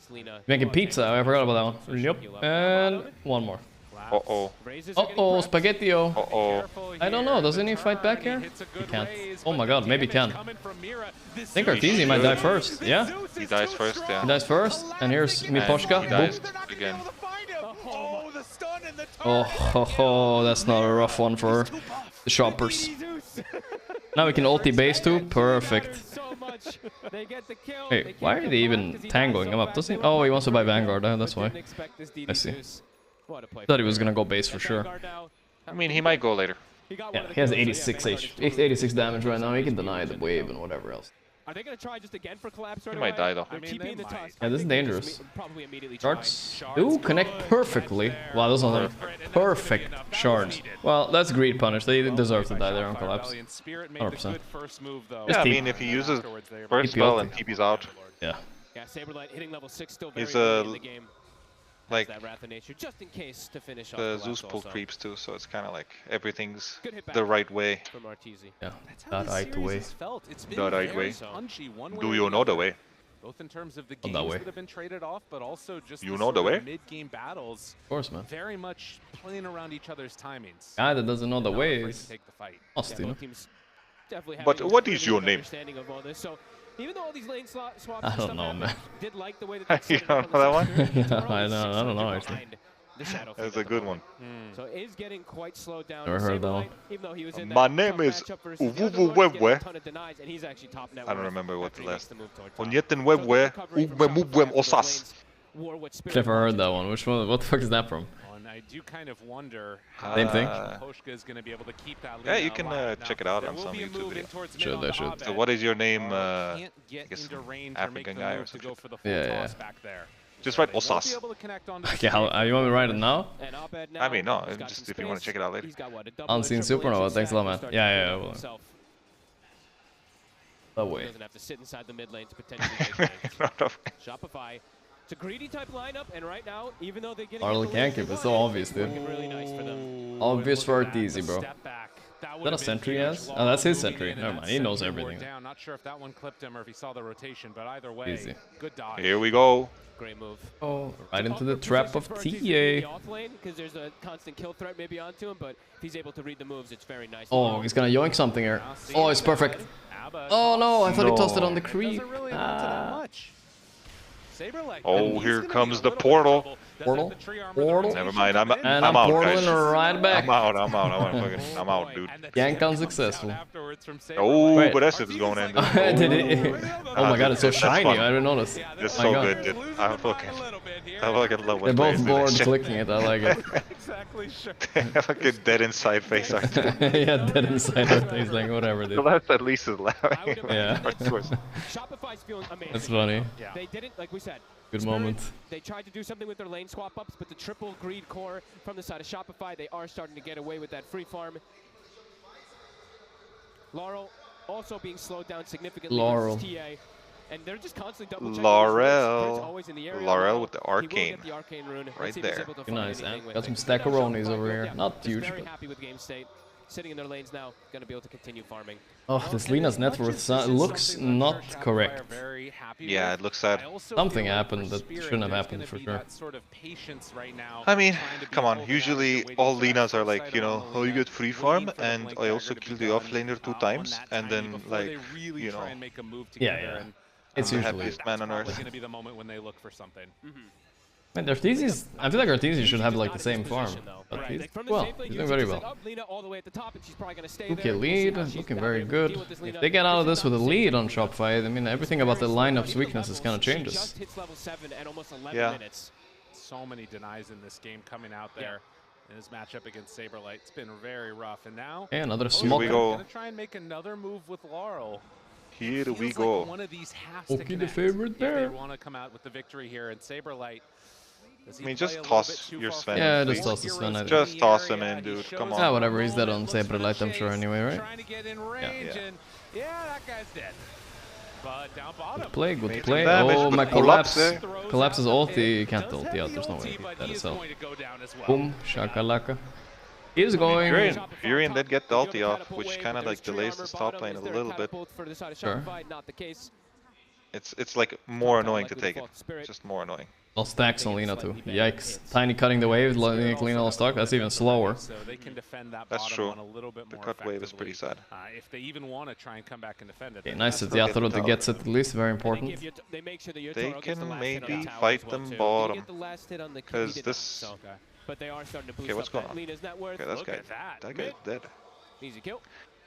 Selena Making pizza, I forgot about that one. Yep. And one more. Uh-oh. Uh-oh, Spaghettio. Uh-oh. I don't know, doesn't he fight back here? He can't. Oh my god, maybe he can. I think Arteezy might die first, yeah? He dies first, yeah. He dies first, and here's Miposhka. He dies again. Oh, that's not a rough one for the shoppers. Now we can ulti base too, perfect. Hey, why are they even tangoing him up? Doesn't he? Oh, he wants to buy Vanguard, that's why. I see. Thought he was gonna go base for sure. I mean, he might go later. Yeah, he has 86 damage right now. He can deny the wave and whatever else. Are they going to try just again for Collapse right He might die though. Yeah, this is dangerous. Shards do connect perfectly. Wow, those are perfect shards. Well, that's greed punish. They deserve to die there on Collapse. 100%. Yeah, I mean, if he uses first spell and TP's out. Yeah. Yeah, Saberlight hitting level 6 still very He's in the game. Like that Wrath of Nature just in case to finish off the Zeus pull creeps too, so it's kind of like everything's the right way. From Arteezy. Yeah, that right way. The right way. Do you know the way? Both in terms of the games that have been traded off, but also just you know the way. Mid-game battles. Of course, man. Very much playing around each other's timings. Guy that doesn't know the way is Austin. But what is your name? Even though all these lane swaps I don't know, man. did like the way that you don't know that one? I don't know actually. That's a good one. So is getting quite slowed down. Never heard that one. Even though he was in My name is Uwuwuwewe. I don't remember what the last. Onyetenwewe Uwemubwem Osas. Never heard that one. Which one? What the fuck is that from? I do kind of wonder Same thing. Poshka is going to be able to keep that yeah, you can check it out on some YouTube video. Should, I should. So what is your name? I guess African guy or something. Yeah. Just write Osas. Okay, you want me to write it now? I mean, no, just if you want to check it out later. Unseen Supernova, thanks a lot, man. Yeah, well. That way. Doesn't have to sit inside the mid lane to potentially Shopify. It's a greedy type lineup, and right now, even though they're getting Arlo can't keep it, so obvious, dude. Really nice for them. Obvious for Arteezy, bro. Is that a sentry he has? Oh, that's his sentry. Never mind, he knows everything. Not sure if that one clipped him or if he saw the rotation, but either way, easy. Good dodge. Here we go. Great move. Oh, right into the trap of TA. Because there's a constant kill threat maybe onto him, but if he's able to read the moves, it's very nice. Oh, he's gonna yoink something here. Oh, it's perfect. Oh no, I thought he tossed it on the creep. Oh, here comes the portal. Portal? Never mind, I'm out, guys. Right back. I'm out, dude. Gank unsuccessful. Oh, wait. But that's going in. Did it? Oh my god, it's so shiny. I didn't notice. It's so good, dude. I fucking love it. They're both bored clicking it. I like it. Exactly, sure. They have like a dead inside face. Yeah, dead inside. He's like, whatever, dude. Well, that's at least is laughing. Yeah. Shopify's feeling amazing. That's funny. Yeah. They didn't, like we said. Good moment. They tried to do something with their lane swap ups, but the triple greed core from the side of Shopify, they are starting to get away with that free farm. Laurel also being slowed down significantly. Laurel. TA, and they're just constantly double checking. Laurel with the arcane. The arcane rune. Right there. Nice, man. Got some stackaronis over here. Not huge. Very happy with game state. Sitting in their lanes now, going to be able to continue farming. Oh, this Lina's net worth looks not correct. Yeah, it looks sad. Something happened that shouldn't have happened for sure. I mean, come on. Usually all Linas are like, you know, oh, you get free farm, and I also kill the offlaner 2 times, and then like, you know. Yeah. It's I'm the usually happiest man on earth. Going to be the moment when they look for something. Man, Arteezy's, I feel like Arteezy should have like the same farm. But he's, well, he's doing very well. 2k lead, looking very good. If they get out of this with a lead on Shopify, I mean, everything about the lineup's weaknesses kind of changes. Yeah. So many denies in this game coming out there in his matchup against Saberlight. It's been very rough. And now, yeah, another smoke. Here we go. Gonna try and make another move with Laurel. Here we go. Like one of these has to Okay, the connect favorite there. if they want to come out with the victory here. And Saberlight, I mean, just toss your Sven. Yeah, please. just toss the Sven. Just toss him in, dude. Come on. Yeah, whatever. He's dead on Saberlight, I'm sure, anyway, right? Trying to get in range, and yeah, that guy's dead. But down bottom. Good play, good play. Damage, Oh, my collapse. Collapses ulti. Can't ulti out. There's no way. That is hell. Boom, shakalaka. He's going. Furion did get the ulti off, which kind of like delays this top lane a little bit. Sure. It's like more annoying to take it. Just more annoying. All stacks on Lina too. Yikes. Tiny cutting the wave, letting Lina all stock. That's even slower. So they can defend that That's true. a little bit The more cut wave is pretty sad. If they even want to try and come back and defend it. Okay, nice that Yatoro gets it at least. Very important. They can maybe fight them bottom. Because this... Okay, what's going on? Okay, that's guy. That guy's dead. Easy kill.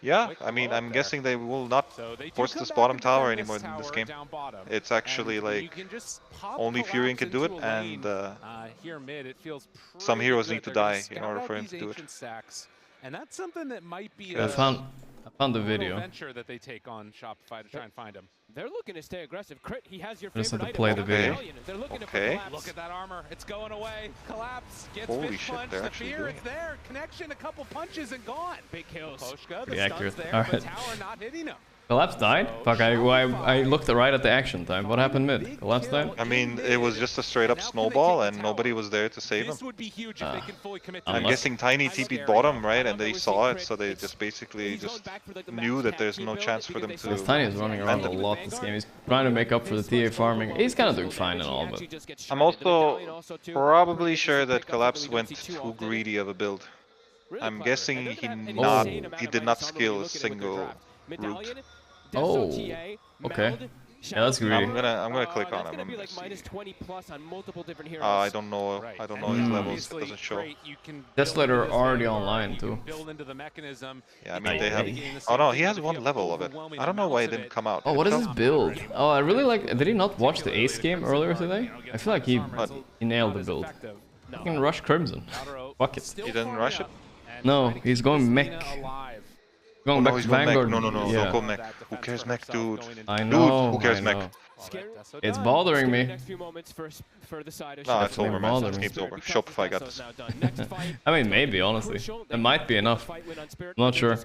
Yeah, I mean, I'm guessing they will not force this bottom tower anymore in this game. It's actually like only Furion can do it, and some heroes need to die in order for him to do it. And that's something that might be I found the video. Venture that they take on Shopify to try and find him. They're looking to stay aggressive. Crit, he has your I just favorite had to play the video. Okay. Look at that armor. It's going away. Collapse. Gets Holy fist shit, punched. they're The actually fear doing is it. there. Connection, a couple punches and gone. Big kills. Poshka, Pretty the accurate. stun's there, All but right. Tower not hitting him. Collapse died? Fuck, I looked right at the action time. What happened mid? Collapse died? I mean, it was just a straight up snowball, and nobody was there to save him. I'm guessing Tiny TP'd bottom, right? And they saw it, so they just basically just knew that there's no chance for them to. Because Tiny is running around a lot this game. He's trying to make up for the TA farming. He's kind of doing fine and all, but I'm also probably sure that Collapse went too greedy of a build. I'm guessing he did not skill a single route. Oh, okay. Yeah, that's greedy. I'm gonna click on him. I'm gonna see. I don't know. I don't know his levels. It doesn't show. Desolator already online too. Yeah, I mean they have. Oh no, he has one level of it. I don't know why it didn't come out. Oh, what is his build? Oh, I really like. Did he not watch the Ace game earlier today? I feel like he nailed the build. Fucking rush Crimson. Fuck it. He didn't rush it. No, he's going mech. Going back to Vanguard. No, Yeah. don't go mech. Who cares mech, dude? I know. Dude, who cares I mech? know. It's bothering me. No, it's over, man. This game's over. Shopify got this. I mean, maybe, honestly. It might be enough. I'm not sure.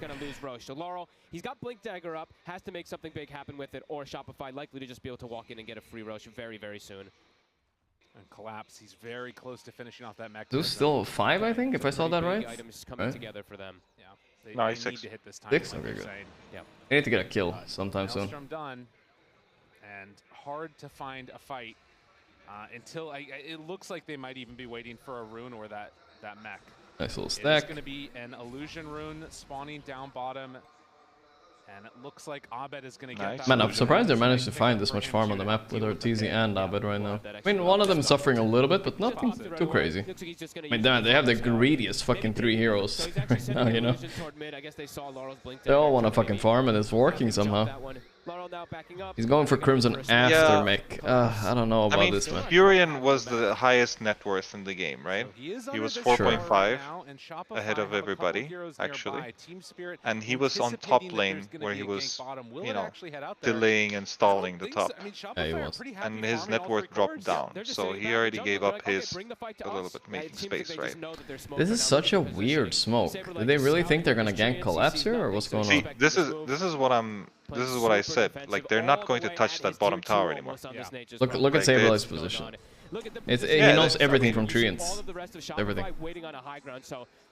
So Laurel, he's got Blink Dagger up, has to make something big happen with it, or Shopify likely to just be able to walk in and get a free Rosh very, very soon. And Collapse, he's very close to finishing off that mech. This is still 5, I think, if I saw that right. Items coming together for them. Yeah. They No, need he's 6. to hit this time. 6? Okay, good. Yeah. I need to get a kill sometime soon. Maelstrom done, and hard to find a fight until it looks like they might even be waiting for a rune or that mech. Nice little It's stack. going to be an illusion rune spawning down bottom, and it looks like Abed is going to get that. Man, I'm surprised they managed to find this much farm on the map with Ortiz and Abed right now. I mean, one of them is suffering a little bit, but nothing too crazy. I mean, damn, they have the greediest fucking 3 heroes right now, you know? They all want to fucking farm, and it's working somehow. He's going for Crimson after mech. I don't know about this, man. Furion was the highest net worth in the game, right? He was 4.5 ahead of everybody, actually. And he was on top lane, where he was, you know, delaying and stalling the top. Yeah, he was. And his net worth dropped down, so he already gave up his a little bit, making space, right? This is such a weird smoke. Do they really think they're gonna gank Collapse here, or what's going on? See, this is what I said. Like, they're not going to touch that bottom tower anymore. Look at Saberlight's position. He knows everything from treants. Everything.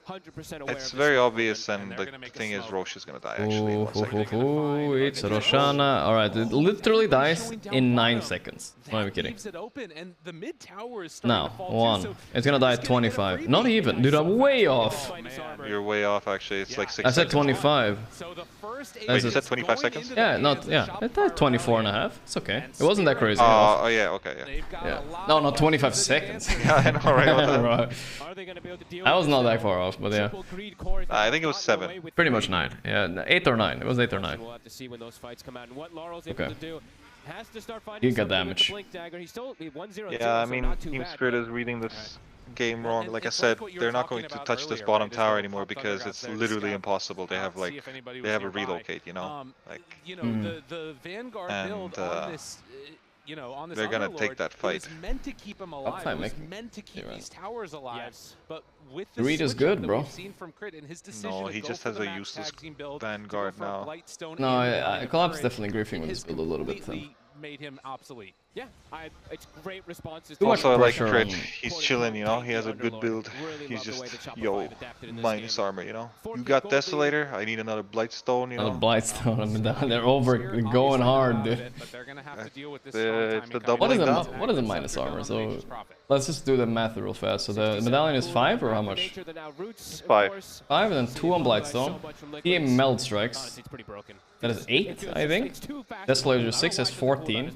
100% aware. It's very obvious, and the thing is, Roche is gonna die actually. It's Roshana. Alright, it literally dies in 9 seconds. Not even kidding. No, 1. It's gonna die at 25. Not even. Dude, I'm way off. You're way off actually. It's like 6 I said seconds. 25. Wait, you said 25 seconds? Yeah, it died 24 and a half. It's okay. It wasn't that crazy. Oh, yeah, okay, yeah. No, not 25 seconds. Yeah, I know, right? Right. I was not that far off, but yeah. I think it was 7. Pretty much 9. Yeah, 8 or 9. It was 8 or 9. We'll have to see when those fights come out and what Laurel's Okay. able to do. Has to start finding Giga something with the damage. blink dagger. He's still 1-0. Yeah, I so mean, not too Team bad, Spirit but- is reading this game wrong. Like I said, they're not going to touch this bottom tower anymore because it's literally impossible. They have like, they have a relocate, you know? Like, the Vanguard build on this, on this they're gonna Underlord, take that fight. It was meant to keep him alive. It was meant to keep these towers alive. But with the Reed is switch good, up that bro. we've seen from Crit and his decision no, to he go just for has the a max useless tag team build, Vanguard now. No, Collapse definitely griefing with this build a little bit then. Made him obsolete. Yeah, it's great responses. Also, I like Crit. on- He's chilling, you know? He has a good build. He's just, yo, minus armor, you know? You got Desolator, I need another Blightstone, you know? Another Blightstone. I mean, they're over going hard, dude. It's the doubling down. What is a minus armor? So let's just do the math real fast. So the medallion is 5 or how much? 5. 5 and then 2 on Blightstone. He meld strikes. That is 8, I think. Desolator 6 is 14.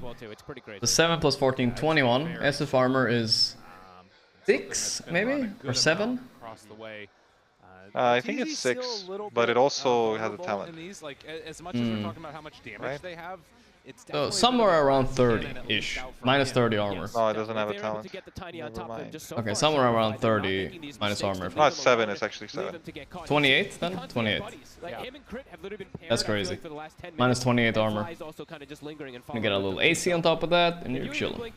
The 7 plus 14, 21. SF armor is 6, maybe? Or 7? I think it's 6, but it also has a talent. Like, as much as we're talking about how much damage they have, it's So somewhere around 30-ish. Minus 30 armor. No, it doesn't have a talent. Never mind. Okay, somewhere around 30 minus armor. No, it's 7, it's actually 7. 28 then? 28. That's crazy. Minus 28 armor. You get a little AC on top of that, and you're chilling.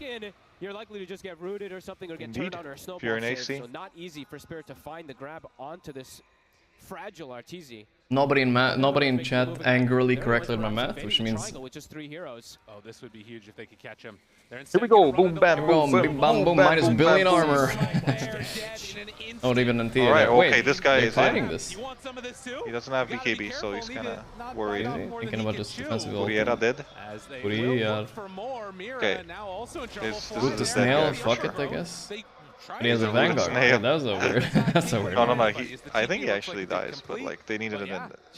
You're likely to just get rooted or something or get Indeed. turned on or a snowball If you're an save, AC. so not easy for Spirit to find the grab onto this fragile Arteezy. Nobody in chat angrily corrected my math, which means... With just 3 heroes. Oh, this would be huge if they could catch him. Here we go, boom, bam, boom, Big bam, boom, minus billion armor. Not even in theater. Alright, okay, Wait, this guy they're is fighting in. this. He doesn't have BKB, so he's kinda worried. Thinking about just defensive ult. Uriera dead. Uriera. Okay. Root the snail, fuck it, I guess. But he has a Vanguard. Snail. That was a weird. That's a weird. No. I think he actually dies, but like they needed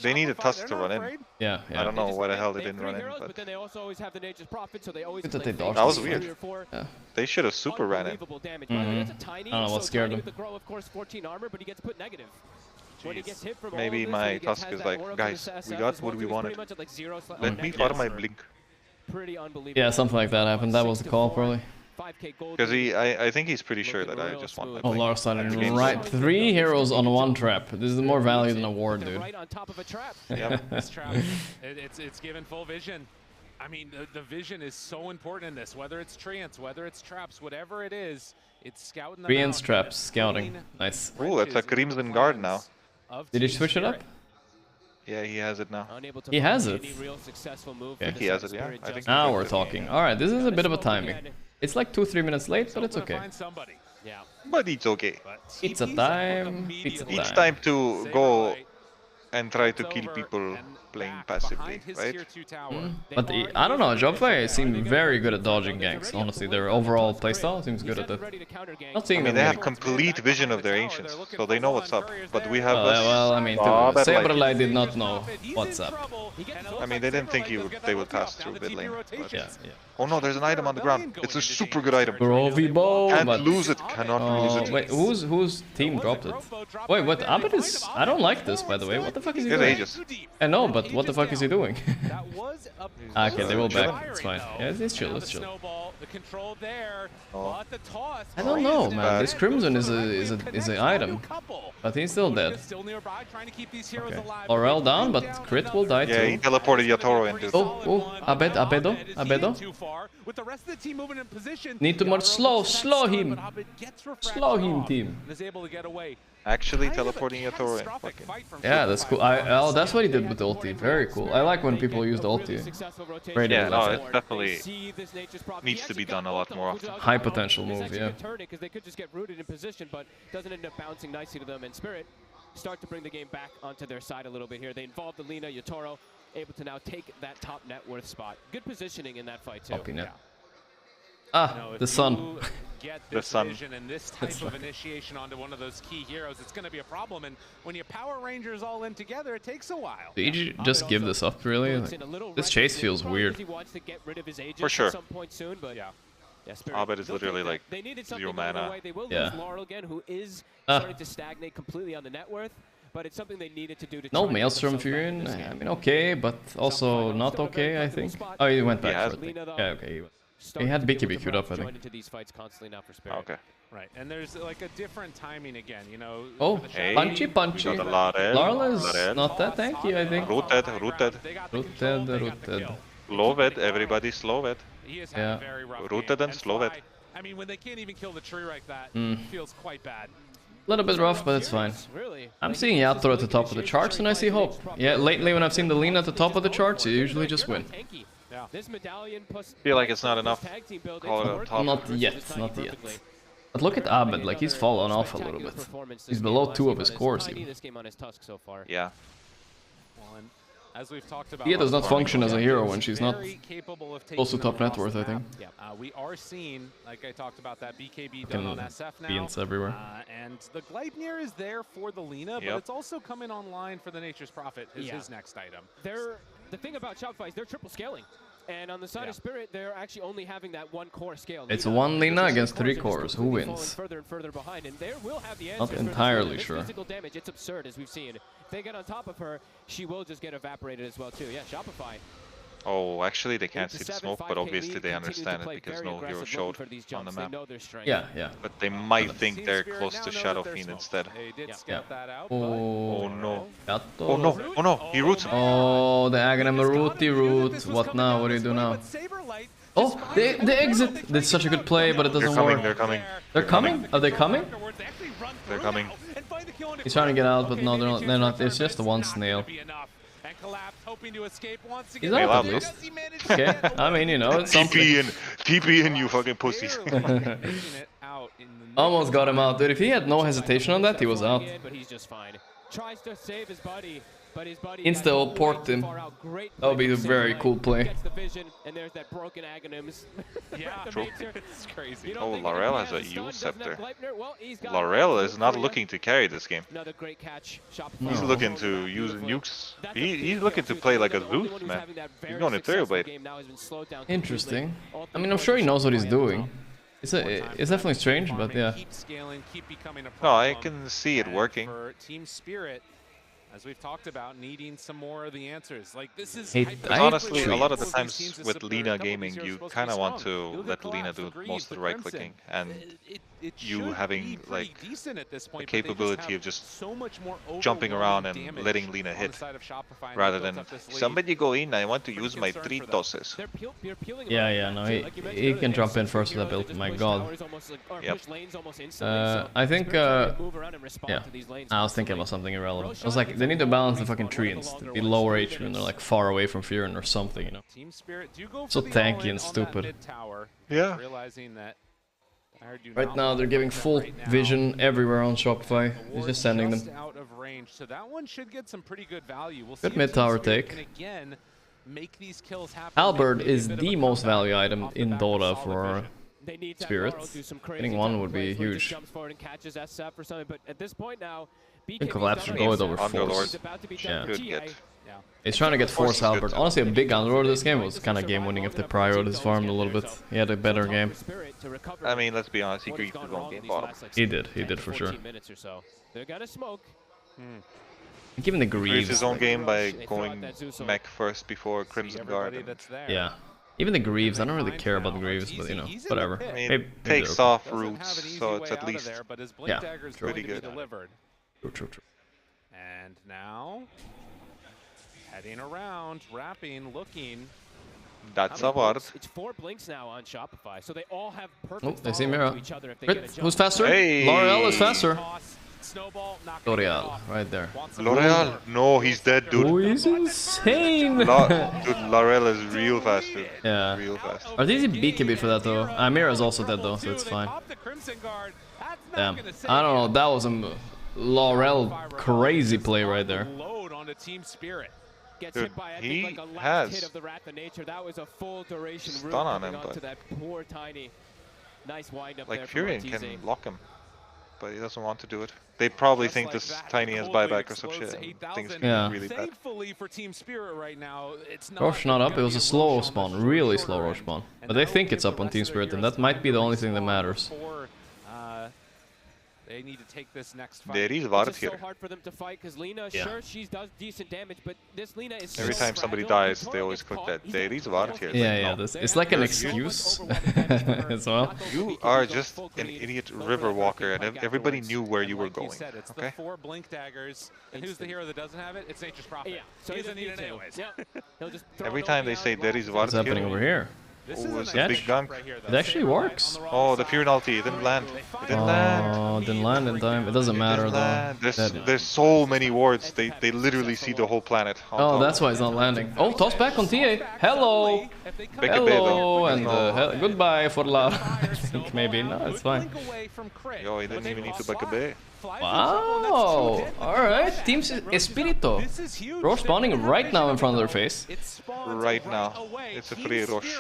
they needed Tusk to run in. Yeah. I don't know why the hell they didn't run in, but Then they also always have the Nature's Prophet, so they always Good that they dodged. that was weird. Yeah. They should have super ran in. I don't know what scared him. Of course, 14 armor, but he gets put negative. When he gets hit from all Maybe of this, my when he gets Tusk has is that like, aura from guys, his we SF got as what well, we so he's wanted. pretty much at like 0 Let me follow my blink. Pretty unbelievable. Yeah, something like that happened. That was the call, probably. 5K gold. Because I think he's pretty sure that I just won my Oh, blink. Lars started right. 3 heroes on 1 trap. This is more value than a ward, dude. Right on top of a trap. Yep. This trap, it's given full vision. I mean, the vision is so important in this. Whether it's treants, whether it's traps, whatever it is, it's scouting them Treants, out. traps, scouting. Nice. Ooh, it's a Crimson Guard now. Did he switch it up? Yeah, he has it now. He has it. Yeah, he has it, yeah. I think Now we're talking. Alright, this is a bit of a timing. It's like 2-3 minutes late, but it's okay. Yeah. But it's okay. Pizza time. Pizza time. It's time to go and try to kill people playing passively, right? But I don't know, Shopify seem very good at dodging ganks, honestly. Their overall playstyle seems good at it. Not seeing they them have really- complete vision of their ancients, so they know what's up. But we have well, I mean, Saberlight did not know what's up. I mean, they didn't think they would pass through mid lane. But... Yeah. Oh no, there's an item on the ground. It's a super good item. Grovy bow, Can't but... lose it. Cannot lose it. Wait, whose team dropped it? Wait, what? Abed is... I don't like this, by the way. What the fuck is he He has doing? Aegis. I know, but what the fuck is he doing? Okay, they will back. It's fine. Yeah, it's chill. It's chill. I don't know, man. This Crimson is an item, but he's still dead. Okay. Laurel down, but Crit will die too. Yeah, he teleported Yatoro into. Oh, Abedo. Need too much slow him. Slow him, team. Actually teleporting Yatoro in. Fucking. Yeah, that's cool. Oh, that's what he did with the ulti. Very cool. I like when people use the ulti. Great Yeah, no, idea. it definitely needs to be done a lot more often. High potential move, yeah. Because they could just get rooted in position, but doesn't end up bouncing nicely to them in Spirit. start to bring the game back onto their side a little bit here. They involved Alina, Yotaro, able to now take that top net worth spot. Good positioning in that fight, too. Yeah. Ah, the sun. Get this vision and this type of initiation onto one of those key heroes, it's going to be a problem. And when you Power Rangers all in together, it takes a while. Did you just give this up, really? Like, this chase feels weird. For sure. Yeah. Abed is literally like 0 mana. They will lose Laurel again, who is starting to stagnate completely on the net worth. But it's something they needed to do to no Maelstrom Furin. I mean, okay, but also not okay, I think. Oh, he went back for it. Yeah, okay. He had BKB queued up, I think. Okay. Right, and there's like a different timing again, you know. Oh, hey, punchy. Laurel is not that tanky, I think. Rooted. Slowed, everybody slowed. He has had a very rough Rooted and slowed. I mean, when they can't even kill the tree like that, it feels quite bad. A little bit rough, but it's fine. I'm seeing Yatoro at the top of the charts, and I see hope. Yeah, lately when I've seen the Lina at the top of the charts, you usually just win. Feel like it's not enough. Call it top. Not yet. But look at Abed, like he's fallen off a little bit. He's below 2 of his cores even. Yeah. As we've talked about, Dia does not function as a hero when she's not close to top net worth, I think. Yeah, we are seeing, like I talked about, that BKB done on SF now. Beans everywhere. And the Gleipnir is there for the Lina, but it's also coming online for the Nature's Prophet, is his next item. The thing about Shopify is they're triple scaling. And on the side of Spirit, they're actually only having that 1 core scale. It's 1 Lina against 3 cores. Who wins? Further and further behind, and there will have the not entirely sure. Physical damage, it's absurd, as we've seen. If they get on top of her, she will just get evaporated as well, too. Yeah, Shopify. Oh, actually, they can't see the smoke, but obviously they understand it because no hero showed on the map. Yeah. But they might think they're close to Shadow Fiend instead. Oh no. Oh no. Oh no. He roots him. Oh, the Aghanim root. What now? What do you do now? Oh, they exit. That's such a good play, but it doesn't work. They're coming. They're coming? Are they coming? They're coming. He's trying to get out, but no, they're not. It's just the one snail. He's out at least. Okay, I mean, you know, it's something. TP in, you fucking pussies. Almost got him out, dude. If he had no hesitation on that, he was out. But he's just fine. Tries to save his buddy, but his buddy insta port him. That would be a very cool play. Gets the vision, and there's that broken Aghanims. Yeah, it's crazy. Oh, Laurel has a Yule Scepter. Laurel is not looking to carry this game. Another great catch. He's looking to use nukes. He's looking to play like a Zeus, man. He's going to Ethereal Blade. Interesting. I mean, I'm sure he knows what he's doing. It's definitely strange, but yeah. No, I can see it working. For Team Spirit, as we've talked about, needing some more of the answers. Like this is honestly, a lot of the times with Lina gaming, you kind of want to let Lina do most of the right clicking, and you having like the capability of just jumping around and letting Lina hit, rather than somebody go in. I want to use my 3 tosses. Yeah, no, he can jump in first with that build. My God. Yep. I think. Yeah, I was thinking about something irrelevant. I was like, they need to balance the fucking treants to be lower HP when they're like far away from Furin or something, you know. So tanky and stupid. Yeah. Right now they're giving full vision everywhere on Shopify. He's just sending them. Out of range, so that one should get some pretty good value. We'll good mid tower take. Make these kills happen. Halberd is the most value item in Dota for Spirit. Getting 1 would be huge. I think Collapse should go with over Force. Yeah. Good get. He's trying to get Force Halberd. Honestly, a big Underlord this game was kind of game winning if they prioritized his farm a little bit. He had a better game. I mean, let's be honest, he griefed his own game bottom. He did for sure. They're gonna smoke. Even the Greaves. His own game by going mech first before Crimson Guard. Yeah. Even the Greaves, I don't really care about the Greaves, but you know, whatever. I mean, it takes off roots, so it's at least pretty good. True. And now, heading around, wrapping, looking. That's a word. It's 4 blinks now on Shopify, so they all have perfect they see Mira. each other if they get a who's faster? Hey. L'Oreal is faster. L'Oreal, right there. L'Oreal? No, he's dead, dude. Oh, he's insane! Dude, L'Oreal is real fast, dude. Yeah. Real fast. Are these BKB for that, though? Mira's also dead, though, so it's fine. Damn. I don't know, that was Laurel crazy play right there. Load onto Team Spirit. Gets Dude, hit by, I he think, like a last has hit of the Rat the Nature. That was a full duration root stun on coming him, onto but that poor Tiny. Nice wind up like there from Furion Arteezy. can lock him, but he doesn't want to do it. They probably think this Tiny has buyback or some shit. Things Yeah. really bad. Thankfully for Team Spirit right now, it's not Rosh not up, it was a slow spawn, really slow Rosh spawn. But they think it's up on Team Spirit, and that might be the only thing that matters. They need to take this next fight. There is It's Vart just so here. hard for them to fight because Lina, Yeah. sure, she does decent damage, but this Lina is Every so time somebody fragile. dies, they always click that. There is Vart here. Yeah, yeah, it's like an excuse as well. You are just an idiot river walker, and everybody knew where you were going. It's Okay. the 4 blink daggers, and who's the hero that doesn't have it? It's Nature's Prophet. Yeah, so he he doesn't need it to. anyways. He'll just throw Every it time over they the say alley, there is walk Vart What's happening here. over here? Oh, it's a Catch? big gunk. It actually works. Oh, the Furion ulti, it didn't land. It didn't land. Oh, didn't land in time. It doesn't matter though. There's so many wards. They literally see the whole planet. Oh, that's why it's not landing. Oh, toss back on TA. Hello. Hello and goodbye for la. I think maybe no, it's fine. Yo, he didn't even need to back a bay. Wow. All right, Team Espirito. Rosh spawning right now in front of their face. Right now, it's a free Rosh.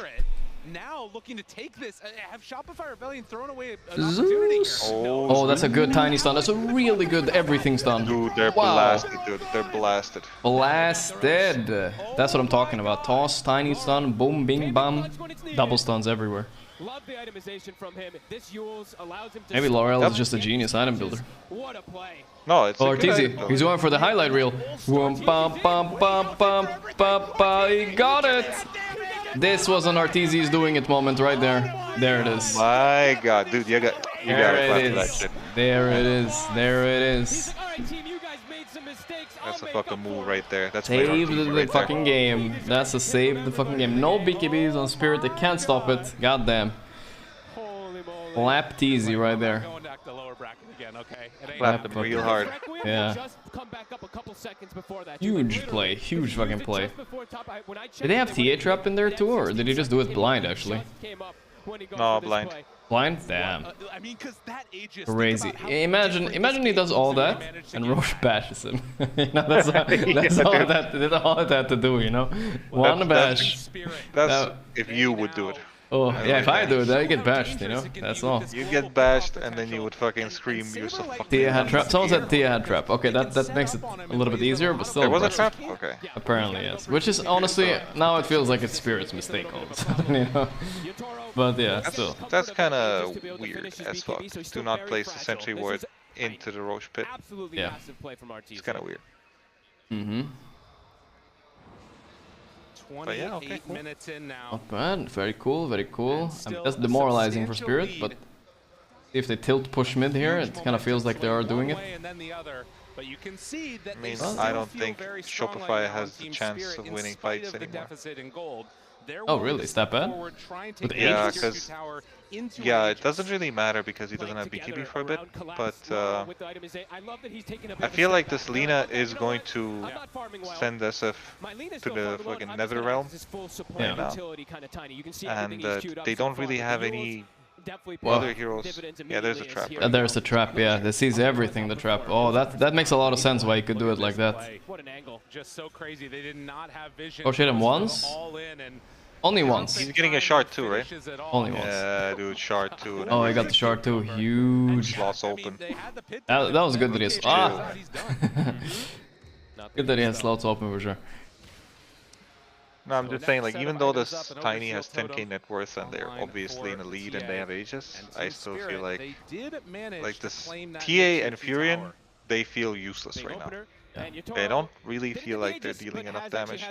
Now looking to take this, have Shopify Rebellion thrown away an opportunity here. Oh, that's a good tiny stun. That's a really good everything stun. Dude, they're blasted, dude. They're blasted. Blasted. That's what I'm talking about. Toss, tiny stun, boom, bing, bam. Double stuns everywhere. Love the itemization from him. This Yules allows him to Maybe Laurel is just a genius item builder. What a play. No, it's Oh, Arteezy. He's going for the highlight reel. Boom, bum, bum, bum, bum, bum, bum. He got it. This was an Arteezy's doing it moment right there. There it is. My God, dude, you got There it. it is. There it is. There it is. That's a fucking move right there. That's Save the fucking game. That's a save the fucking game. No BKBs on Spirit. They can't stop it. Goddamn. Lap teasy right there. Slapped him real hard. Yeah. Huge play. Huge fucking play. Did they have TA trap in there too, or did he just do it blind actually? No, blind. Blind? Damn. I mean, because that ages. Crazy. Imagine he does all that and Rosh bashes him. You know, that's all it had to do, you know? One bash. That's if you would do it. Oh, yeah, if I do it, I get bashed, you know? That's all. You get bashed and then you would fucking scream, you're so fucking... Tia had trap. Someone said Tia had trap. Okay, that makes it a little bit easier, but still. There was a impressive. trap? Okay. Apparently, yes. Which is honestly, now it feels like it's Spirit's mistake all of a sudden, you know? But yeah, still. That's kind of weird as fuck. Do not place the sentry ward into the Roche pit. Yeah. It's kind of weird. Mm-hmm. 28 minutes in now. Not bad. Very cool, very cool. That's demoralizing for Spirit, but if they tilt push mid here, it kind of feels like they are doing it. But you can see that I mean, I don't think Shopify has the chance of winning fights anymore. Oh, really? Is that bad? Yeah, because it doesn't really matter because he doesn't have BKB for a bit, but I feel like this Lina is going to send SF to the fucking Nether Realm right now, and they don't really have any other heroes. Yeah, there's a trap. Right? There's a trap, yeah. They sees everything, the trap. Oh, that makes a lot of sense why you could do it like that. What an angle. Just so crazy. They did not have vision. Oh, shit him once? Only once. He's getting a shard too, right? Only once. Yeah, dude, shard too. Oh, I got the shard too. Huge. Slots open. That was good that he has... Ah! Good that he has slots open for sure. No, I'm just saying, like, even though this Tiny has 10k net worth and they're obviously in the lead and they have Aegis, I still feel like this TA and Furion, they feel useless right now. Yeah. They don't really feel like they're dealing enough damage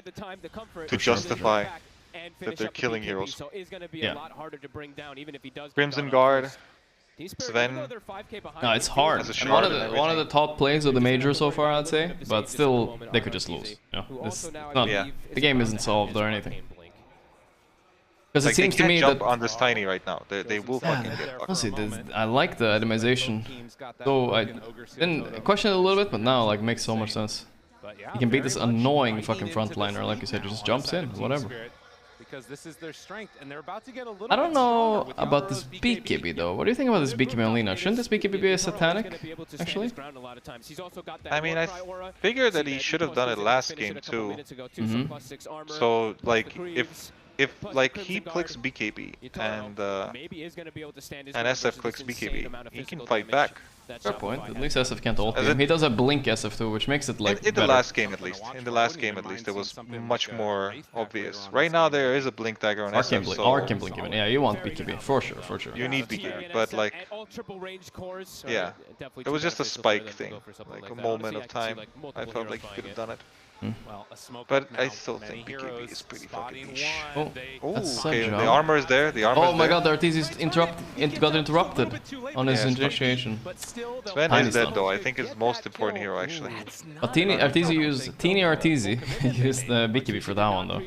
to justify that they're killing heroes. Yeah. Crimson Guard, Sven. No, it's hard. One of the top plays of the major so far, I'd say, but still, they could just lose. You know, the game isn't solved or anything. Because like, it seems they to me jump that on this Tiny right now. They will fucking get fucked. honestly, I like the itemization. So I didn't question it a little bit, but now like makes so much sense. He can beat this annoying fucking frontliner, like you said. He just jumps in, whatever. because this is their strength, and they're about to get a little. I don't know about this BKB though. What do you think about this BKB on Lina? Shouldn't this BKB be a satanic, actually? I mean, I figured that he should have done it last game too. So, like, if like he clicks BKB and SF clicks BKB, he can fight back. Fair point. At least SF can't ult him. He does a blink SF too, which makes it like in the last game at least. In the last game at least, it was much more obvious. Right now there is a blink dagger on SF. So Arc can blink even. Yeah, you want BKB for sure, for sure. You need BKB, but like, yeah, it was just a spike thing, like a moment of time. I felt like he could have done it. But I still think BKB is pretty fucking niche. Oh, okay, the armor is there. The armor. Oh my god, the Arteezy got interrupted on his initiation. Sven is dead though. I think it's the most important hero actually. But Teeny Arteezy used the BKB for that one though.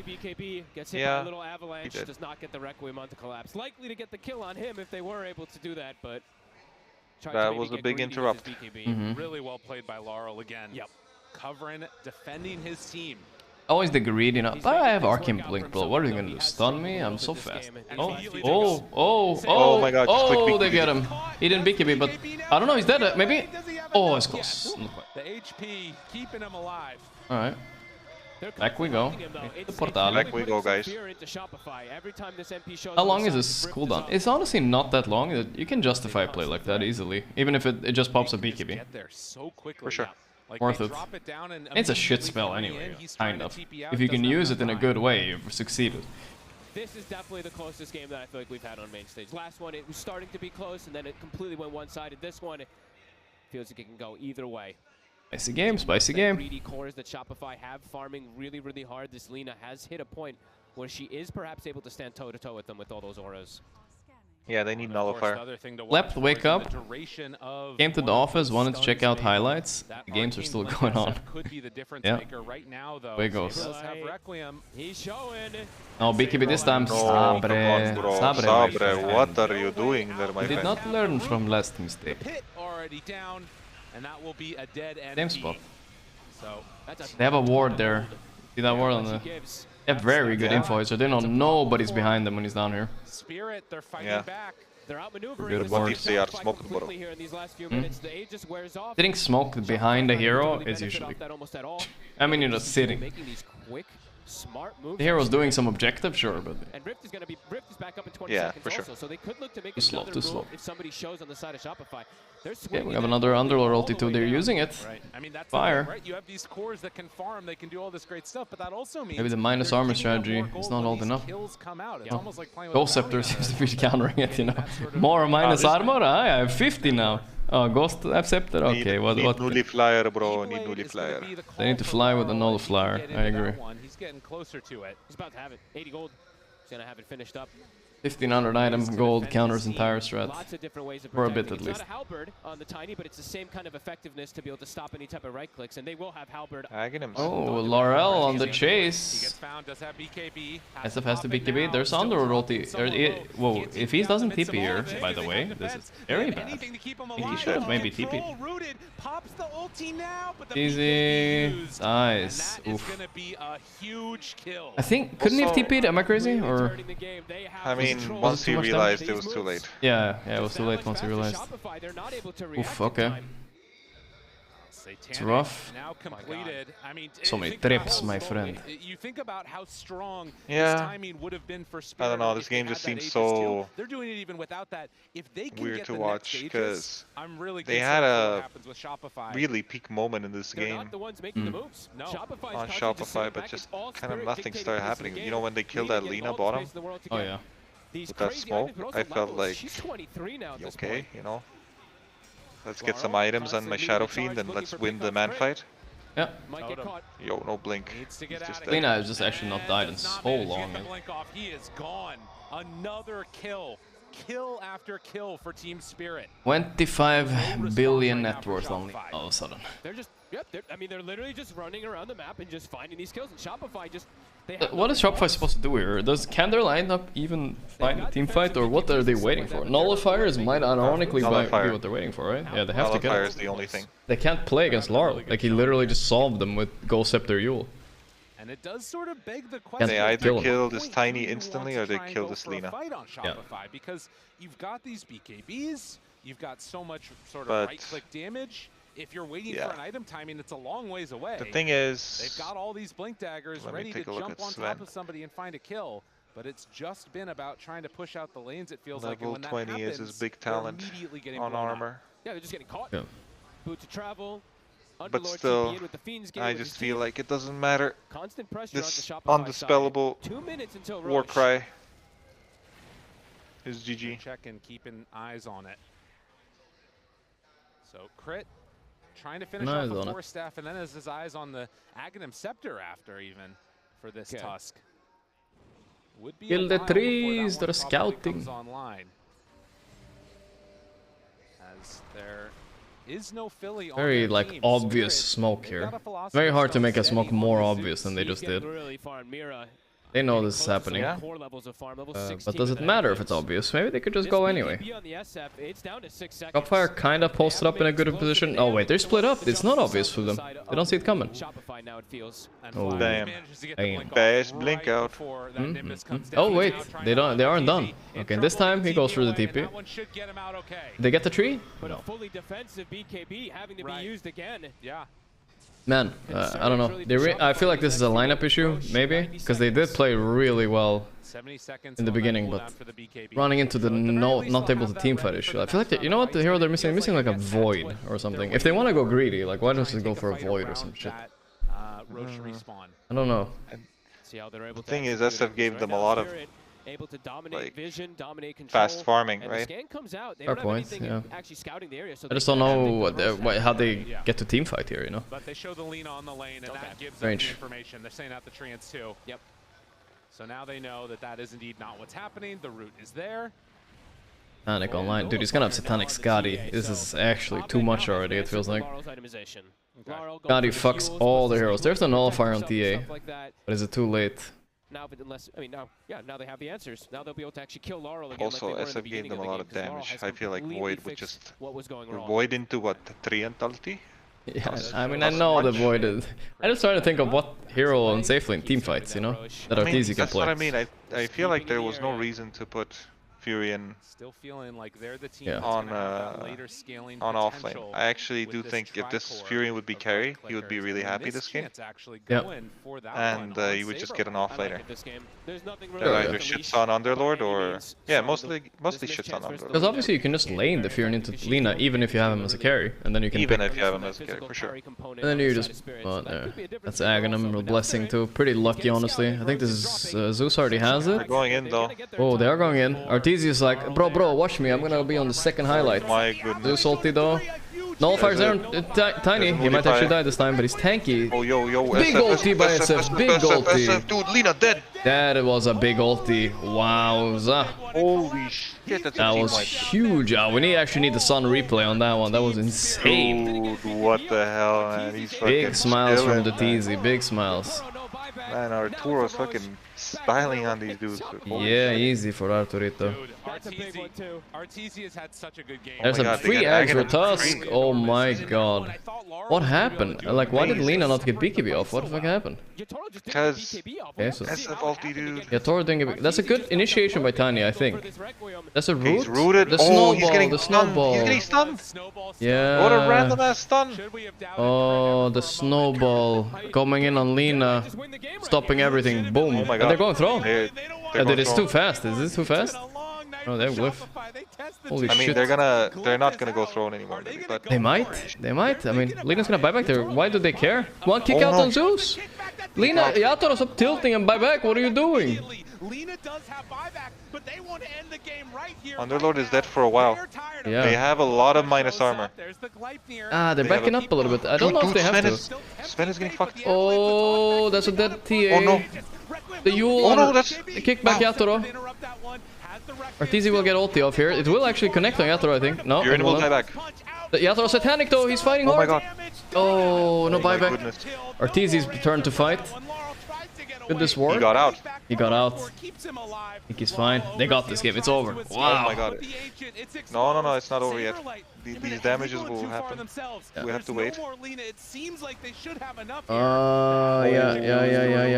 Yeah, he did. Does not get the Requiem onto collapse. Likely to get the kill on him if they were able to do that, but that was a big interrupt. Really well played by Laurel again. Yep. Covering, defending his team. Always the greed, you know. But I have Arcane Blink, bro. What are you gonna do? Stun me? I'm so fast. Oh my god, oh, they get him. He didn't BKB, but I don't know, he's dead. Maybe? Oh, it's close. The HP keeping him alive. Alright. Back we go. Back we go, guys. How long is this cooldown? It's honestly not that long. You can justify a play like that easily. Even if it just pops a BKB. For sure. Worth it. It's a shit spell anyway, kind of. If you can use it in a good way, you've succeeded. This is definitely the closest game that I feel like we've had on main stage. Last one, it was starting to be close, and then it completely went one-sided. This one, it feels like it can go either way. Spicy game, spicy game. Greedy cores that Shopify have farming really, really hard. This Lina has hit a point where she is perhaps able to stand toe-to-toe with them with all those auras. Yeah, they need Nullifier. Left, wake up. Came to the office, wanted to check out highlights. The games are still going on. Yeah. Way goes. No, BKB this time. Sabre. Sabre, what are you doing there, my friend? Did not learn from last mistake. Same spot. They have a ward there. See that ward on the... They have very good info, so they know nobody's behind them when he's down here. Spirit, they're fighting back. They're outmaneuvering. What if they are smoking the bottom? Sitting smoke behind a hero is usually... I mean, you're just sitting. The hero's doing some objective, sure, but... And Rift is going to be back up in 20 yeah, seconds for sure. Also, so they could look to make too slow. if somebody shows on the side of Shopify. Okay, we have another Underlord ulti too. They're using it. Right. I mean, that's fire. Right? You have these cores that can farm, they can do all this great stuff, but that also means maybe the minus armor strategy is not old enough. Ghost Scepter seems to be countering it, you know. More minus armor? I have 50 now. Oh, Ghost Scepter? Okay, what? Nullifier, bro. Need Nullifier. They need to fly with a Nullifier. I agree. He's getting closer to it. He's about to have it. 80 gold. He's going to have it finished up. 1500 item gold counters entire strat. For a bit at least. Not a halberd on the tiny, but it's the same kind of effectiveness to be able to stop any type of right clicks, and they will have halberd. Oh, Laurel on the chase. He gets found, does have BKB. SF has to BKB. There's Underlord ulti. Whoa, if he doesn't TP here, by the way, this is very bad. I think he should have maybe TP. Easy. Nice. Oof. I think, couldn't he have TP'd? Am I crazy? Or? I mean, once he realized it was too late. Yeah, it was too late once he realized. Oof, okay. It's rough. Now completed. I mean, so many trips, my friend. You think about how strong his timing would have been for Spirit. I don't know, this game just seems so they're doing it even without that. If they can weird get to the watch because really they had a really peak moment in this game on Shopify, but just kind of nothing started happening. You know, when they killed that Lina bottom? Oh yeah. With that smoke, I felt like, okay, you know. Let's get some items on my Shadow Fiend and let's win the man fight. Yeah. Yo, no blink. Lina has just actually not died in so long. He is gone. Another kill. Kill after kill for Team Spirit. 25 billion net worth only all of a sudden. They're just, I mean, they're literally just running around the map and just finding these kills. And Shopify just, what is Shopify supposed to do here? Can their lineup even find a team fight, or what are they waiting for? Nullifiers might ironically be what they're waiting for, right? Yeah, they have to get it. Nullifier is the only thing. They can't play against Laurel. Like, he literally just solved them with Ghost Scepter Yule. And it does sort of beg the question. They either kill this Tiny instantly or they kill this Lina. Fight on Shopify because you've got these BKBs, you've got so much sort of right-click damage. If you're waiting for an item timing, it's a long ways away. The thing is, they've got all these blink daggers ready to jump on top of somebody and find a kill. But it's just been about trying to push out the lanes, it feels like. And when that happens, Level 20 is his big talent on armor. Yeah, they're just getting caught. Yeah. Boot to travel. But still, I just feel like it doesn't matter. Constant pressure this on the undispellable 2 minutes until war cry is GG. Checking, keeping eyes on it. So Crit trying to finish off a Force Staff, and then has his eyes on the Aghanim Scepter after even for this Tusk. Would be kill the trees, they're scouting. Online. As there is no Philly very on like team. obvious smoke here. Very hard to make a smoke more obvious than they just did. They know this is happening. But does it matter if it's obvious? Maybe they could just go anyway. Shopify kind of posted up in a good position. Oh wait, they're split up. It's not obvious for them. They don't see it coming. Oh damn! Best blink out. Oh wait, they aren't done. Okay, this time he goes for the TP. They get the tree? No. Fully defensive BKB having to be used again. Yeah. Man, I don't know. I feel like this is a lineup issue, maybe, because they did play really well in the beginning, but running into the not able to teamfight issue. I feel like you know what the hero they're missing? They're missing like a void or something. If they want to go greedy, like why don't they go for a void or some shit? I don't know. The thing is, SF gave them a lot of able to dominate vision, dominate control, fast farming, right? The scan comes out. They Fair don't point, have anything actually scouting the area, so I just don't know how they get to team fight here, you know? But they show the Lina on the lane, and that gives them the information. They're saying out the treants too. Yep. So now they know that that is indeed not what's happening. The route is there. Satanic online. Dude, he's gonna have Satanic Scotty. This is actually too much already, it feels like. Scotty fucks all the heroes. There's a nullifier on TA, but is it too late? Now, but unless, I mean, now they have the answers. Now they'll be able to actually kill Laurel again. Also, like SF gave them a lot of damage. I feel like Void would just what was going wrong. Void into what, the Treant ulti? Yeah, I mean, I know the Void is. I just try to think of what hero on safe lane team fights, you know, that Arteezy can play. That's what I mean. I feel like there was no reason to put Furion still feeling like they're the team on offlane. I actually do think if this Furion would be carry, he would be really happy this game. Yeah. And you would just get an offlaner. Either shits on Underlord or mostly shits on Underlord. Because obviously you can just lane the Furion into Lina even if you have him as a carry, and then you can if you have him as a carry for sure. And then you just that's Aghanim or Blessing too. Pretty lucky honestly. I think this is Zeus already has it. They're going in though. Oh, they are going in. Arteezy is like, bro, watch me. I'm gonna be on the second highlight. My goodness. Zeus ulti though. Nullifier's there. Tiny. He might actually die this time, but he's tanky. Oh, yo. Big ulti by SF. Big ulti. Dude, Lina dead. That was a big ulti. Wowza. Holy shit, that was huge. We actually need the Sun replay on that one. That was insane. Dude, what the hell, man. He's big smiles from the TZ. Big smiles. Man, Arturo's fucking styling on these dudes. Yeah, easy for Arturito. Arteezy has had such a good game. There's a free aggro Tusk. Oh my god. What happened? Like, why did Lina not get BKB off? What the fuck happened? Because SF ulti, dude. Yeah, Toro didn't get. That's a good initiation by Tiny, I think. That's a root. He's rooted. The snowball. The snowball. He's getting stunned. Yeah. What a random ass stun. Oh, the snowball coming in on Lina, stopping everything. Boom. Oh my god. And they're going throne. Dude, it's too fast. Is this too fast? Oh, they whiff. Holy shit. They're not gonna go throne anymore, maybe, but they might. I mean, Lina's gonna buy back there. Why do they care? One kick out on Zeus. Lina, Yatoro, stop tilting and buy back. What are you doing? Lina does have buyback, but they want to end the game right here. Underlord is dead for a while. Yeah. They have a lot of minus armor. They're backing up a little bit. I don't know if they have to. Sven is getting fucked. Oh, that's a dead TA. Oh no. The Yule. Oh no, that's the kickback Yatoro. Arteezy will get ulti off here. It will actually connect on Yatoro, I think. No, you're in will die back. Yatoro Satanic though, he's fighting hard. Oh my god. Oh, no buyback. Arteezy's turn to fight. With this ward? He got out. He got out. I think he's fine. They got this game. It's over. Wow. Oh my god. No, it's not over yet. These damages will happen. We have to wait.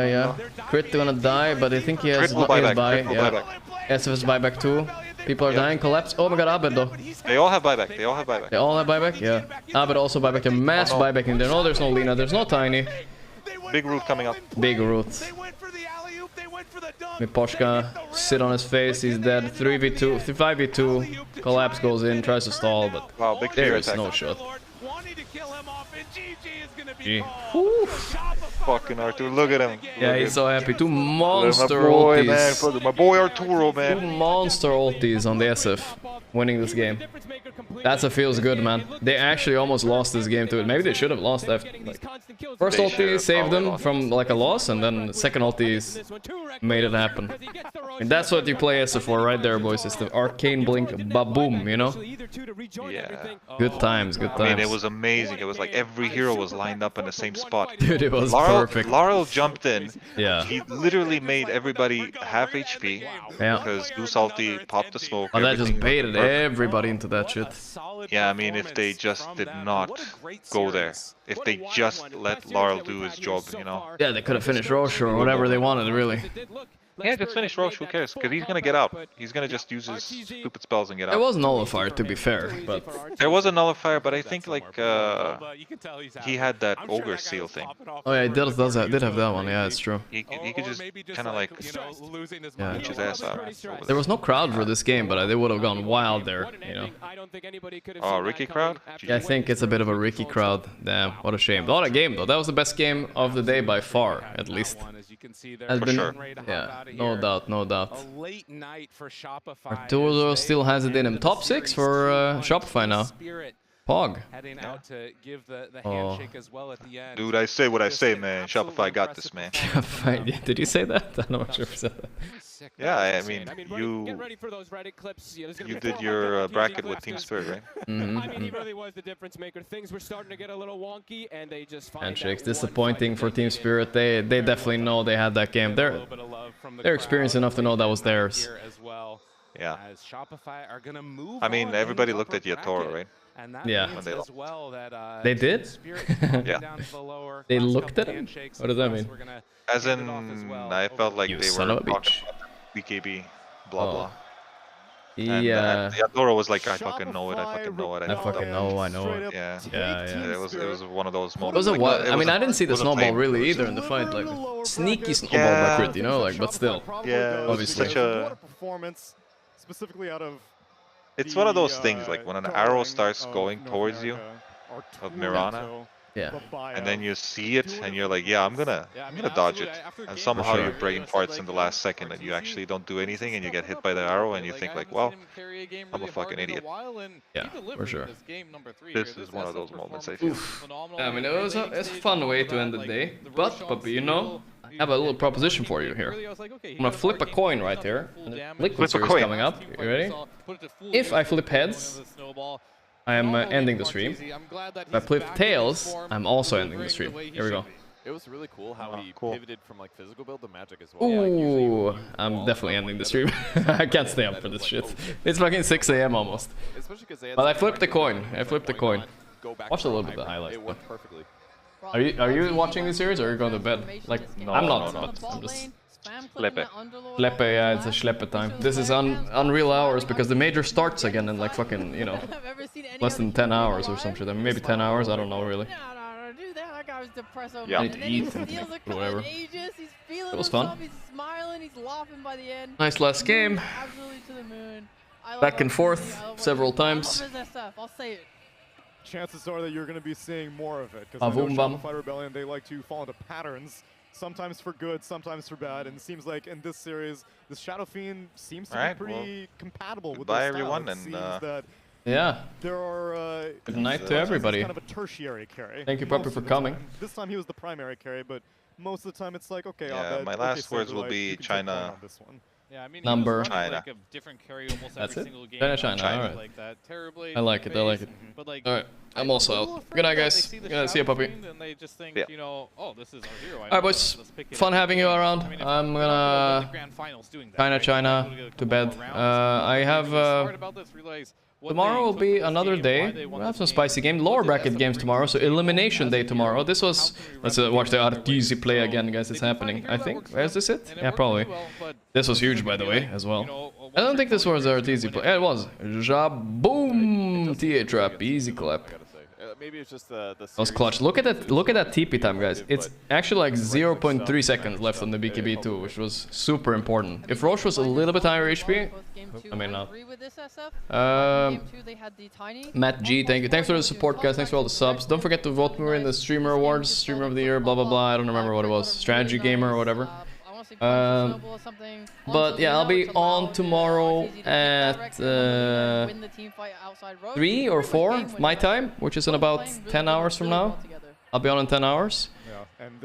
Yeah. Crit gonna die, but I think he has buy. Yeah. SF has buyback too. People are dying. Collapse. Oh my god, Abed though. They all have buyback. They all have buyback? Yeah. Abed also buyback. A mass buyback in there. No, there's no Lina. There's no Tiny. Big root coming up. Big root. Miposhka sit on his face. He's dead. 3v2. 5v2. Collapse goes in. Tries to stall, but wow, big there is no shot. G. Fucking Artur, look at him. Yeah, he's so happy. Two monster ultis. Man, my boy Arturo, man. Two monster ultis on the SF, winning this game. That's what feels good, man. They actually almost lost this game to it. Maybe they should have lost after. Like, first ulti saved them from like a loss, and then the second ulti made it happen. And that's what you play SF for right there, boys. It's the arcane blink baboom, you know? Yeah. Good times, good times. I mean, it was amazing. It was like every hero was lined up in the same spot. Dude, it was perfect. Laurel jumped in. Yeah. He literally made everybody half HP. Yeah. Because Goose ulti popped the smoke. Oh, that just baited everybody into that shit. Yeah, I mean, if they just did not go there. If they just let Laurel do his job, you know? Yeah, they could have finished Roche or whatever they wanted, really. Yeah, just finish Roche, who cares? Because he's gonna get out. He's gonna just use his stupid spells and get out. There was nullifier, to be fair, but... There was a nullifier, but I think, like, he had that Ogre seal thing. Oh yeah, he did have that one, yeah, it's true. He could just kind of, like, yeah. reach his ass out. There was no crowd for this game, but they would have gone wild there, you know? Oh, Ricky crowd? Yeah, I think it's a bit of a Ricky crowd. Damn, what a shame. What a game, though. That was the best game of the day by far, at least. Has been, yeah, no doubt, no doubt. Arturo still has it in him. Top 6 for Shopify now. Pog. Oh. Dude, I say what I say, man. Shopify got this, man. Did you say that? I'm not sure if you said that. Yeah, I mean, you did your bracket with Team Spirit, right? I mean, he really was the difference maker. Things were starting to get a little wonky, and they just Handshakes, disappointing for Team Spirit. They definitely know they had that game. They're experienced enough to know that was theirs. Yeah. I mean, everybody looked at Yatoro, right? Yeah. When they lost. They did? Yeah. They looked at him? What does that mean? As in, I felt like they were talking about BKB, blah blah. And Yatoro was like, I fucking know it, I fucking know it, I fucking know, I know it. Yeah. Yeah. It was one of those moments. Was it what? I mean, I didn't see the snowball really either in the fight. Like, sneaky snowball by crit, you know? Like, but still. Yeah, obviously. Such a performance, specifically out of. It's one of those things, like when an arrow starts going towards you, of Mirana, yeah, and then you see it, and you're like, yeah, I'm gonna dodge it, and somehow you're breaking parts in the last second, and you actually don't do anything, and you get hit by the arrow, and you think like, well, I'm a fucking idiot. Yeah, for sure. This is one of those moments, I feel. I mean, it's a fun way to end the day, but you know, I have a little proposition for you here. I'm gonna flip a coin right here. Liquid Series coming up. You ready? If I flip heads, I am ending the stream. If I flip tails, I'm also ending the stream. Here we go. It was really cool how he pivoted from like physical build to magic as well. Ooh, I'm definitely ending the stream. I can't stay up for this shit. It's fucking 6 AM almost. But I flipped the coin. Watch a little bit of the highlights. Are you watching this series or are you going to bed? Like, no, I'm not, but I'm just... Schleppe. Schleppe, yeah, it's a Schleppe time. This is unreal hours because the major starts again in like fucking, you know, less than 10 hours or some shit. I mean, maybe 10 hours, I don't know really. Yeah. I need to eat and whatever. It was fun. Nice last game. Back and forth several times. Chances are that you're going to be seeing more of it because Shopify Rebellion, they like to fall into patterns. Sometimes for good, sometimes for bad, and it seems like in this series, the Shadow Fiend seems to be pretty compatible with bye their style. everyone, and yeah. There are good night to everybody. Kind of a tertiary carry. Thank you, Puppy, for coming. This time he was the primary carry, but most of the time it's like, okay, yeah, my last words will be China Yeah, I mean, number. Like a different carry almost That's every it? single game. China, alright. Like that terribly I like it, I like it. But like, alright, I'm also out. Good night, guys. See you, puppy. And they just think, you know, oh, this is our hero. Alright, boys. Fun having you around. I'm gonna China to bed. I have tomorrow will be another day. We'll have some spicy game. Lower bracket games tomorrow, so elimination day tomorrow. This was... Let's watch the Arteezy play again, guys. It's happening, I think. Is this it? Yeah, probably. This was huge, by the way, as well. I don't think this was Arteezy play. Yeah, it was. Jaboom! TA trap. Easy clap. Maybe it's just the that was clutch. Look at that TP time, guys. It's actually like 0.3 seconds left on the BKB2, which was super important. If Roche was a little bit higher HP, I mean not. Matt G, thank you. Thanks for the support, guys. Thanks for all the subs. Don't forget to vote me in the Streamer Awards, Streamer of the Year, blah blah blah. I don't remember what it was. Strategy Gamer or whatever. But yeah, I'll be on tomorrow at 3 or 4 my time, which is in about 10 hours from now. I'll be on in 10 hours.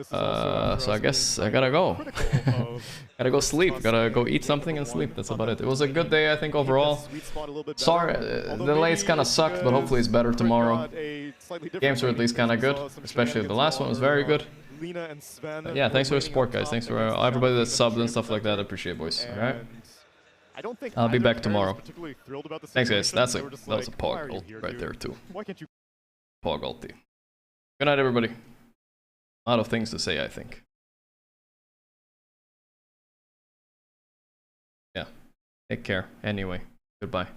So I guess I gotta go. Gotta go sleep. Gotta go eat something and sleep. That's about it. It was a good day, I think, overall. Sorry, the delays kind of sucked, but hopefully it's better tomorrow. Games were at least kind of good, especially the last one was very good. Yeah, thanks for the support, guys. Thanks for everybody that subbed and stuff like that. I appreciate it, boys. Alright? I'll be back tomorrow. Thanks, guys. That was a Pog ult right there, too. Pog ulti. Good night, everybody. A lot of things to say, I think. Yeah. Take care. Anyway, goodbye.